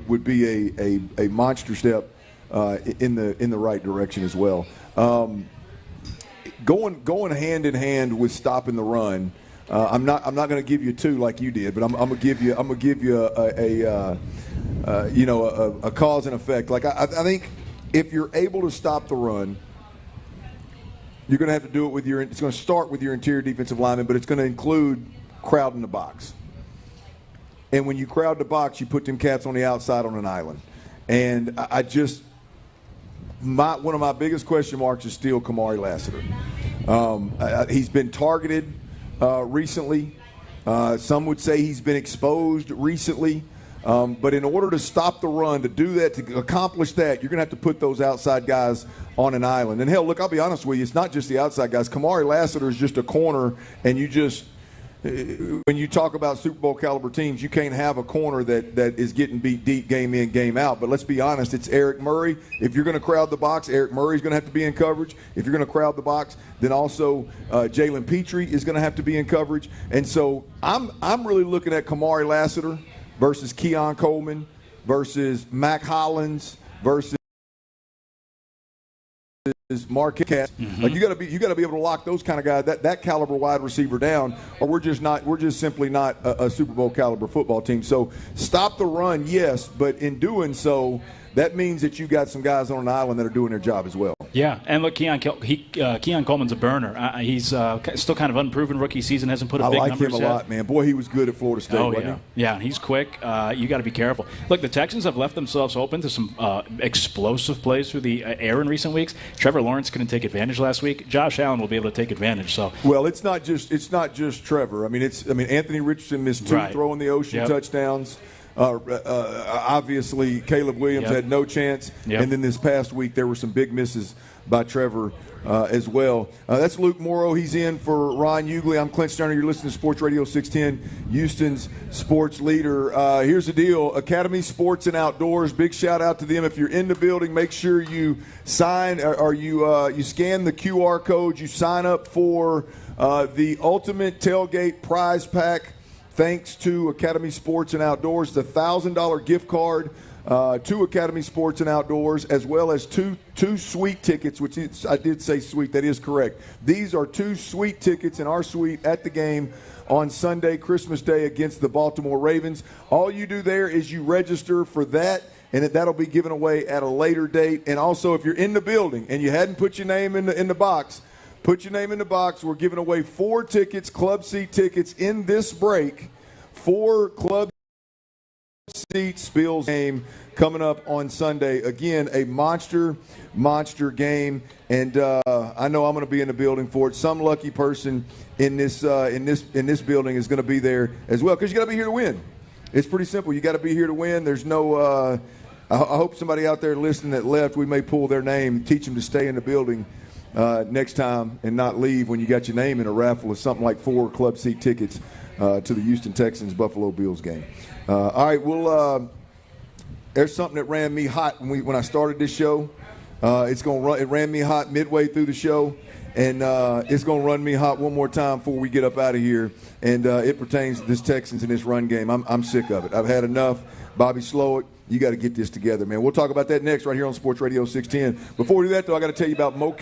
would be a monster step in the right direction as well. Going hand in hand with stopping the run. I'm not going to give you 2 like you did, but I'm going to give you a cause and effect. Like I think if you're able to stop the run, you're going to have to do it it's going to start with your interior defensive lineman, but it's going to include crowding the box. And when you crowd the box, you put them cats on the outside on an island. And one of my biggest question marks is still Kamari Lassiter. He's been targeted recently. Some would say he's been exposed recently. But in order to stop the run, to do that, to accomplish that, you're going to have to put those outside guys on an island. And, hell, look, I'll be honest with you, it's not just the outside guys. Kamari Lassiter is just a corner, and when you talk about Super Bowl caliber teams, you can't have a corner that is getting beat deep game in, game out. But let's be honest, it's Eric Murray. If you're going to crowd the box, Eric Murray's going to have to be in coverage. If you're going to crowd the box, then also Jalen Petrie is going to have to be in coverage. And so I'm really looking at Kamari Lassiter versus Keon Coleman versus Mac Hollins versus Marquez. Like you got to be able to lock those kind of guys, that caliber wide receiver down, or we're just simply not a Super Bowl caliber football team. So stop the run, yes, but in doing so, that means that you got some guys on an island that are doing their job as well. Yeah, and look, Keon Coleman's a burner. He's still kind of unproven rookie season, hasn't put up big numbers yet. I like him a lot, man. Boy, he was good at Florida State, wasn't he? Yeah, he's quick. You got to be careful. Look, the Texans have left themselves open to some explosive plays through the air in recent weeks. Trevor Lawrence couldn't take advantage last week. Josh Allen will be able to take advantage. So, well, it's not just Trevor. I mean, Anthony Richardson missed two throwing the ocean touchdowns. Obviously, Caleb Williams had no chance. And then this past week, there were some big misses by Trevor as well. That's Luke Morrow. He's in for Ryan Hughley. I'm Clint Stoerner. You're listening to Sports Radio 610, Houston's sports leader. Here's the deal. Academy Sports and Outdoors, big shout out to them. If you're in the building, make sure you sign or you scan the QR code. You sign up for the Ultimate Tailgate Prize Pack. Thanks to Academy Sports and Outdoors, the $1,000 gift card to Academy Sports and Outdoors, as well as two suite tickets, which I did say suite. That is correct. These are two suite tickets in our suite at the game on Sunday, Christmas Day, against the Baltimore Ravens. All you do there is you register for that, and that'll be given away at a later date. And also, if you're in the building and you hadn't put your name in the box, put your name in the box. We're giving away 4 tickets, club seat tickets, in this break. 4 club seats, Bills game coming up on Sunday. Again, a monster game, and I know I'm going to be in the building for it. Some lucky person in this building is going to be there as well, because you got to be here to win. It's pretty simple. You got to be here to win. There's no. I hope somebody out there listening that left, we may pull their name, teach them to stay in the building next time and not leave when you got your name in a raffle of something like 4 club seat tickets to the Houston Texans Buffalo Bills game. All right, there's something that ran me hot when I started this show. It ran me hot midway through the show, and it's going to run me hot one more time before we get up out of here. And it pertains to this Texans and this run game. I'm sick of it. I've had enough. Bobby Slowick, you got to get this together, man. We'll talk about that next right here on Sports Radio 610. Before we do that, though, I got to tell you about Mo.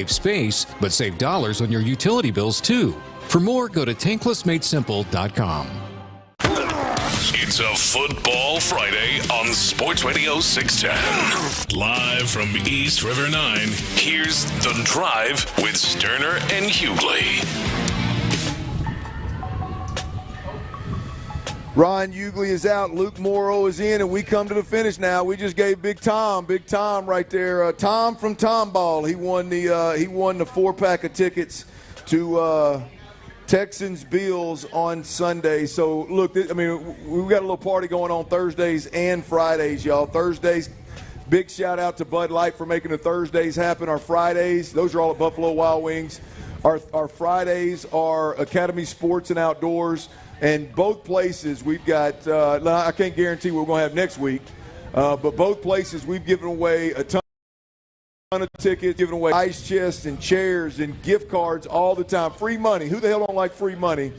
Save space, but save dollars on your utility bills too. For more, go to tanklessmadesimple.com. It's a Football Friday on Sports Radio 610. Live from East River 9, here's The Drive with Stoerner and Hughley. Ryan Hughley is out, Luke Morrow is in, and we come to the finish now. We just gave Big Tom right there. Tom from Tomball. He won the 4-pack of tickets to Texans Bills on Sunday. So look, I mean, we've got a little party going on Thursdays and Fridays, y'all. Thursdays, big shout out to Bud Light for making the Thursdays happen. Our Fridays, those are all at Buffalo Wild Wings. Our Fridays are Academy Sports and Outdoors. And both places we've got, I can't guarantee what we're going to have next week, but both places we've given away a ton of tickets, giving away ice chests and chairs and gift cards all the time. Free money. Who the hell don't like free money?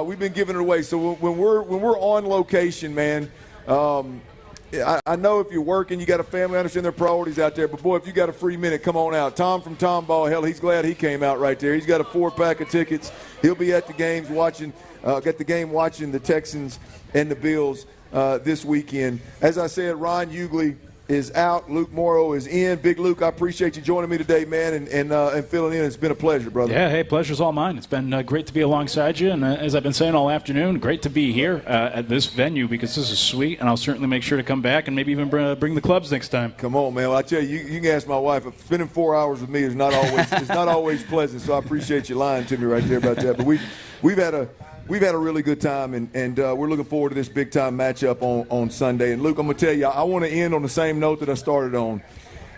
We've been giving it away. So when we're on location, man, I know if you're working, you got a family, I understand their priorities out there. But, boy, if you got a free minute, come on out. Tom from Tomball, hell, he's glad he came out right there. He's got a 4-pack of tickets. He'll be at the games watching the Texans and the Bills this weekend. As I said, Ryan Hughley is out. Luke Morrow is in. Big Luke, I appreciate you joining me today, man, and filling in. It's been a pleasure, brother. Yeah, hey, pleasure's all mine. It's been great to be alongside you, and as I've been saying all afternoon, great to be here at this venue because this is sweet, and I'll certainly make sure to come back and maybe even bring the clubs next time. Come on, man. Well, I tell you, you can ask my wife. Spending 4 hours with me is not always pleasant, so I appreciate you lying to me right there about that. But we've had a really good time, and we're looking forward to this big-time matchup on Sunday. And, Luke, I'm going to tell you, I want to end on the same note that I started on.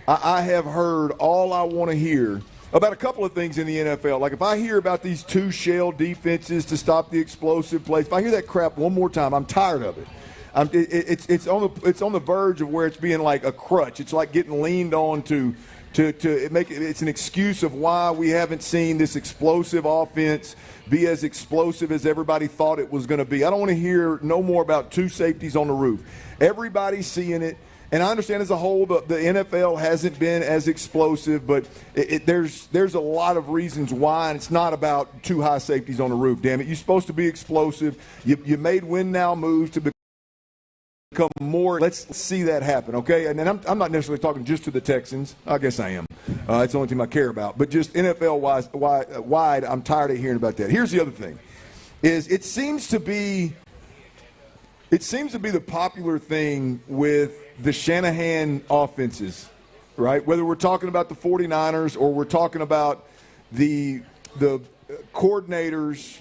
I have heard all I want to hear about a couple of things in the NFL. Like, if I hear about these two shell defenses to stop the explosive plays, if I hear that crap one more time, I'm tired of it. It's on the verge of where it's being like a crutch. It's like getting leaned on to make it. It's an excuse of why we haven't seen this explosive offense be as explosive as everybody thought it was going to be. I don't want to hear no more about two safeties on the roof. Everybody's seeing it, and I understand as a whole the NFL hasn't been as explosive, but there's a lot of reasons why, and it's not about two high safeties on the roof. Damn it, you're supposed to be explosive. You made win now moves to become more. Let's see that happen, okay? And then I'm not necessarily talking just to the Texans. I guess I am. It's the only team I care about. But just NFL-wide, I'm tired of hearing about that. Here's the other thing: is it seems to be the popular thing with the Shanahan offenses, right? Whether we're talking about the 49ers or we're talking about the coordinators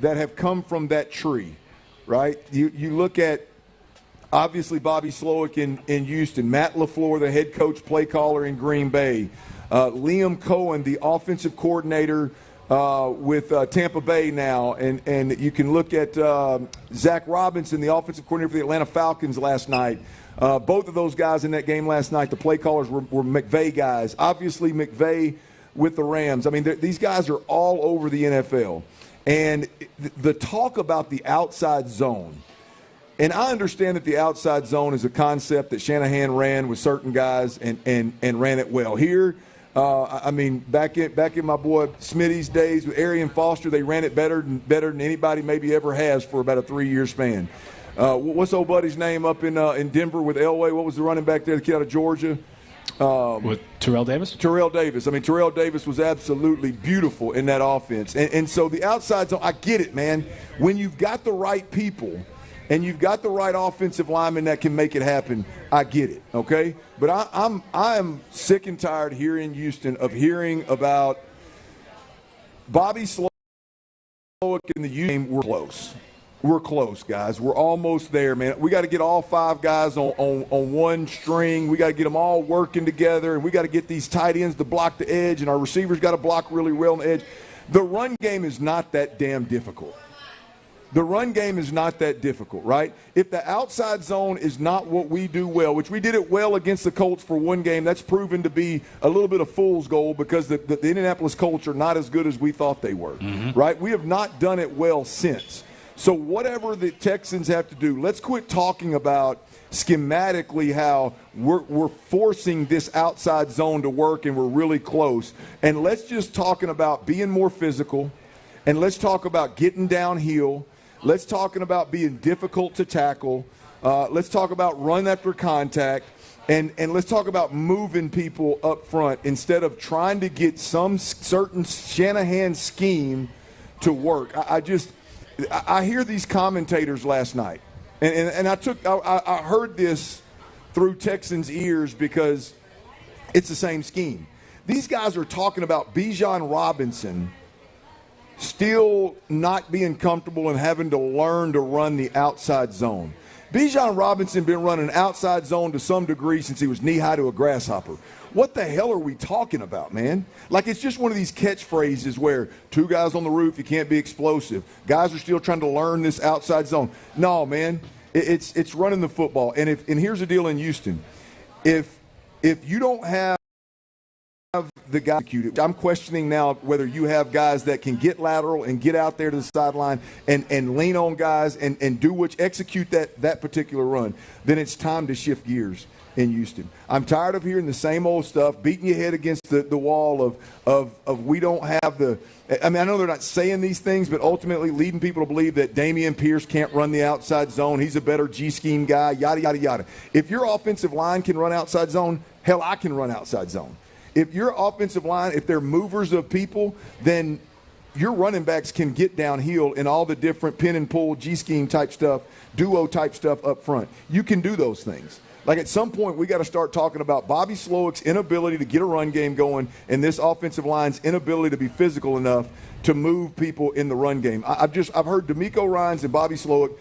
that have come from that tree, right? You look at, obviously, Bobby Slowick in Houston, Matt LaFleur, the head coach, play caller in Green Bay, Liam Cohen, the offensive coordinator with Tampa Bay now, and you can look at Zach Robinson, the offensive coordinator for the Atlanta Falcons last night. Both of those guys in that game last night, the play callers were McVay guys. Obviously, McVay with the Rams. I mean, these guys are all over the NFL. And the talk about the outside zone, and I understand that the outside zone is a concept that Shanahan ran with certain guys and ran it well. Here, I mean, back in my boy Smitty's days with Arian Foster, they ran it better than anybody maybe ever has for about a 3-year span. What's old buddy's name up in Denver with Elway? What was the running back there, the kid out of Georgia? With Terrell Davis? Terrell Davis. I mean, Terrell Davis was absolutely beautiful in that offense. And so the outside zone, I get it, man. When you've got the right people and you've got the right offensive lineman that can make it happen, I get it, okay? But I'm sick and tired here in Houston of hearing about Bobby Slowick and the Houston game. We're close. We're close, guys. We're almost there, man. We got to get all 5 guys on one string. We got to get them all working together, and we got to get these tight ends to block the edge, and our receivers got to block really well on the edge. The run game is not that damn difficult. The run game is not that difficult, right? If the outside zone is not what we do well, which we did it well against the Colts for one game, that's proven to be a little bit of fool's gold because the Indianapolis Colts are not as good as we thought they were, right? We have not done it well since. So whatever the Texans have to do, let's quit talking about schematically how we're forcing this outside zone to work and we're really close. And let's just talking about being more physical, and let's talk about getting downhill. Let's talking about being difficult to tackle. Let's talk about run after contact. And let's talk about moving people up front instead of trying to get some certain Shanahan scheme to work. I hear these commentators last night, and I heard this through Texans' ears because it's the same scheme. These guys are talking about Bijan Robinson still not being comfortable and having to learn to run the outside zone. Bijani Robinson been running outside zone to some degree since he was knee-high to a grasshopper. What the hell are we talking about, man? Like, it's just one of these catchphrases where two guys on the roof, you can't be explosive. Guys are still trying to learn this outside zone. No, man, it's running the football. And here's the deal in Houston. If you don't have the guy executed, I'm questioning now whether you have guys that can get lateral and get out there to the sideline and lean on guys and execute that particular run. Then it's time to shift gears in Houston. I'm tired of hearing the same old stuff, beating your head against the wall of we don't have the – I mean, I know they're not saying these things, but ultimately leading people to believe that Dameon Pierce can't run the outside zone. He's a better G-scheme guy, yada, yada, yada. If your offensive line can run outside zone, hell, I can run outside zone. If your offensive line, if they're movers of people, then your running backs can get downhill in all the different pin and pull, G-scheme type stuff, duo type stuff up front. You can do those things. Like, at some point, we got to start talking about Bobby Slowick's inability to get a run game going and this offensive line's inability to be physical enough to move people in the run game. I've heard D'Amico Ryans and Bobby Slowick.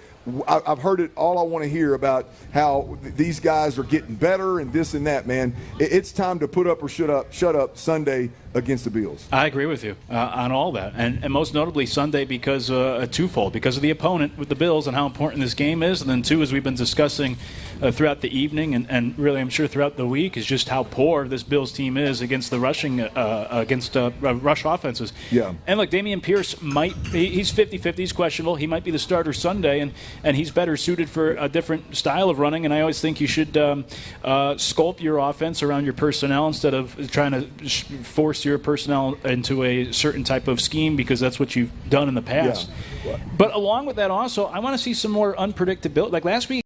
I've heard it all I want to hear about how these guys are getting better and this and that, man. It's time to put up or shut up Sunday against the Bills. I agree with you on all that. And most notably Sunday because twofold. Because of the opponent with the Bills and how important this game is. And then two, as we've been discussing throughout the evening and really I'm sure throughout the week, is just how poor this Bills team is against the rushing, against rush offenses. Yeah. And look, Dameon Pierce he's 50-50, he's questionable. He might be the starter Sunday, and he's better suited for a different style of running. And I always think you should sculpt your offense around your personnel instead of trying to force your personnel into a certain type of scheme because that's what you've done in the past. Yeah. But along with that also, I want to see some more unpredictability. Like last week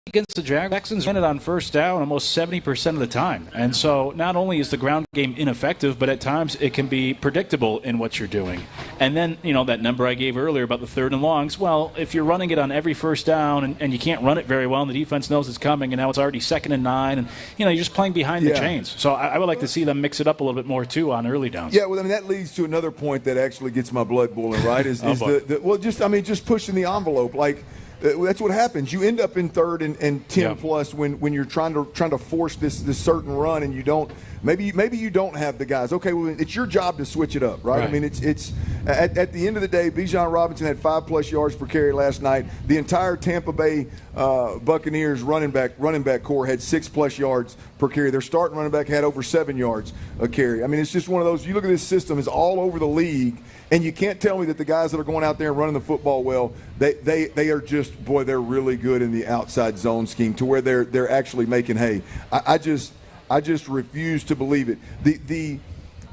against the Jaguars, Texans ran it on first down almost 70% of the time. And so not only is the ground game ineffective, but at times it can be predictable in what you're doing. And then, that number I gave earlier about the third and longs, well, if you're running it on every first down and you can't run it very well and the defense knows it's coming and now it's already 2nd and 9 and, you're just playing behind the chains. So I would like to see them mix it up a little bit more, too, on early downs. Yeah, well, I mean, that leads to another point that actually gets my blood boiling, right, just pushing the envelope. Like, that's what happens. You end up in 3rd and 10 plus when you're trying to force this certain run and you don't. Maybe you don't have the guys. Okay, well, it's your job to switch it up, right? I mean, it's at the end of the day, Bijan Robinson had 5+ yards per carry last night. The entire Tampa Bay Buccaneers running back core had 6+ yards per carry. Their starting running back had over 7 yards a carry. I mean, it's just one of those. You look at this system; it's all over the league. And you can't tell me that the guys that are going out there and running the football well, they are just, they're really good in the outside zone scheme to where they're actually making hay. I just refuse to believe it.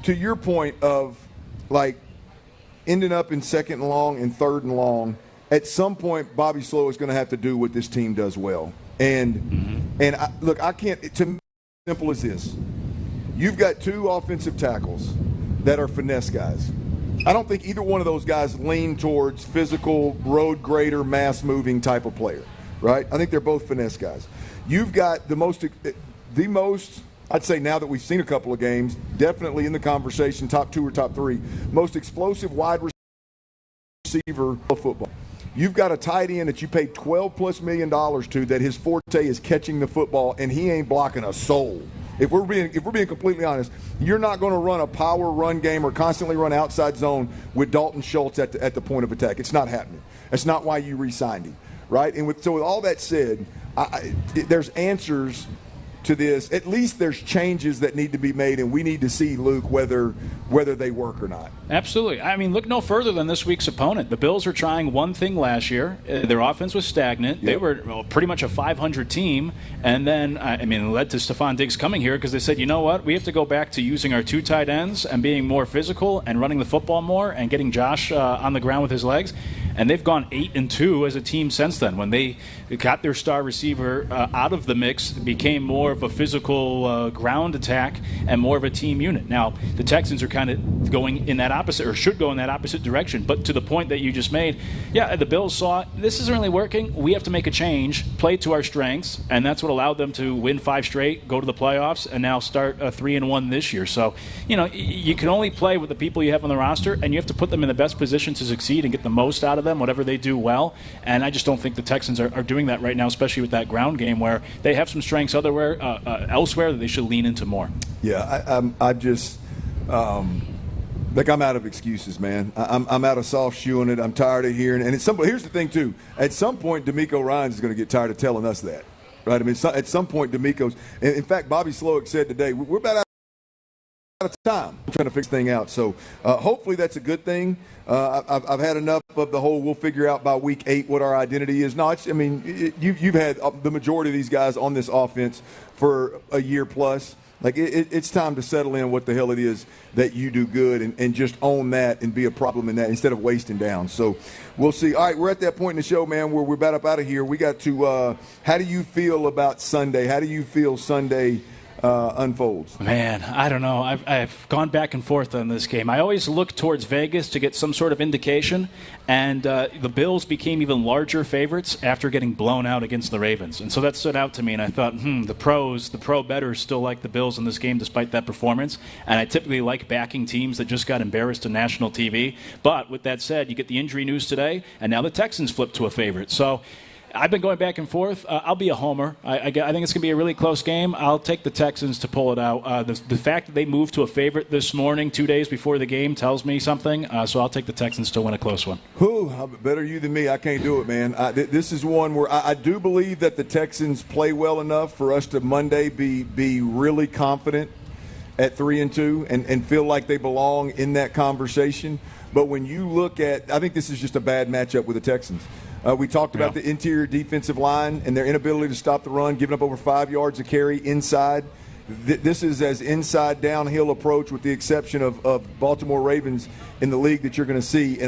To your point of like ending up in 2nd and long and 3rd and long, at some point Bobby Slow is going to have to do what this team does well. And I can't. To me, simple as this: you've got 2 offensive tackles that are finesse guys. I don't think either one of those guys lean towards physical, road grader, mass moving type of player, right? I think they're both finesse guys. You've got the most, I'd say now that we've seen a couple of games, definitely in the conversation, top 2 or top 3, most explosive wide receiver of football. You've got a tight end that you paid $12+ million to that his forte is catching the football and he ain't blocking a soul. If we're being completely honest, you're not going to run a power run game or constantly run outside zone with Dalton Schultz at the point of attack. It's not happening. That's not why you re-signed him, right? And with all that said, there's answers to this. At least there's changes that need to be made, and we need to see, Luke, whether they work or not. Absolutely. I mean, look no further than this week's opponent. The Bills were trying one thing last year. Their offense was stagnant. Yep. They were pretty much a 500 team. And then, it led to Stephon Diggs coming here because they said, you know what, we have to go back to using our 2 tight ends and being more physical and running the football more and getting Josh on the ground with his legs. And they've gone 8-2 as a team since then. When they got their star receiver out of the mix, it became more of a physical ground attack and more of a team unit. Now, the Texans are kind of going in that opposite, or should go in that opposite direction. But to the point that you just made, the Bills saw this isn't really working. We have to make a change, play to our strengths, and that's what allowed them to win 5 straight, go to the playoffs, and now start 3-1 this year. So, you can only play with the people you have on the roster, and you have to put them in the best position to succeed and get the most out of them, whatever they do well. And I just don't think the Texans are doing that right now, especially with that ground game where they have some strengths elsewhere that they should lean into more. Yeah, I just I'm out of excuses, man. I'm out of soft shoeing it. I'm tired of hearing. And here's the thing too. At some point, D'Amico Ryans is going to get tired of telling us that, right? I mean, at some point, D'Amico's. In fact, Bobby Slowick said today, we're about out of time trying to fix the thing out. So hopefully that's a good thing. I've had enough of the whole we'll figure out by week 8 what our identity is. No, you've had the majority of these guys on this offense for a year plus. It's time to settle in what the hell it is that you do good and just own that and be a problem in that instead of wasting down. So we'll see. All right, we're at that point in the show, man, where we're about up out of here. We got to how do you feel about Sunday? How do you feel Sunday unfolds? Man, I don't know. I've gone back and forth on this game. I always look towards Vegas to get some sort of indication, and the Bills became even larger favorites after getting blown out against the Ravens. And so that stood out to me, and I thought, the pro bettors still like the Bills in this game despite that performance. And I typically like backing teams that just got embarrassed on national TV. But with that said, you get the injury news today, and now the Texans flipped to a favorite. So I've been going back and forth. I'll be a homer. I think it's going to be a really close game. I'll take the Texans to pull it out. The fact that they moved to a favorite this morning, 2 days before the game, tells me something. So I'll take the Texans to win a close one. Better you than me. I can't do it, man. This is one where I do believe that the Texans play well enough for us to Monday be really confident at 3-2 and feel like they belong in that conversation. But when you look at – I think this is just a bad matchup with the Texans. We talked about the interior defensive line and their inability to stop the run, giving up over 5 yards a carry inside. This is as inside downhill approach with the exception of Baltimore Ravens in the league that you're going to see. And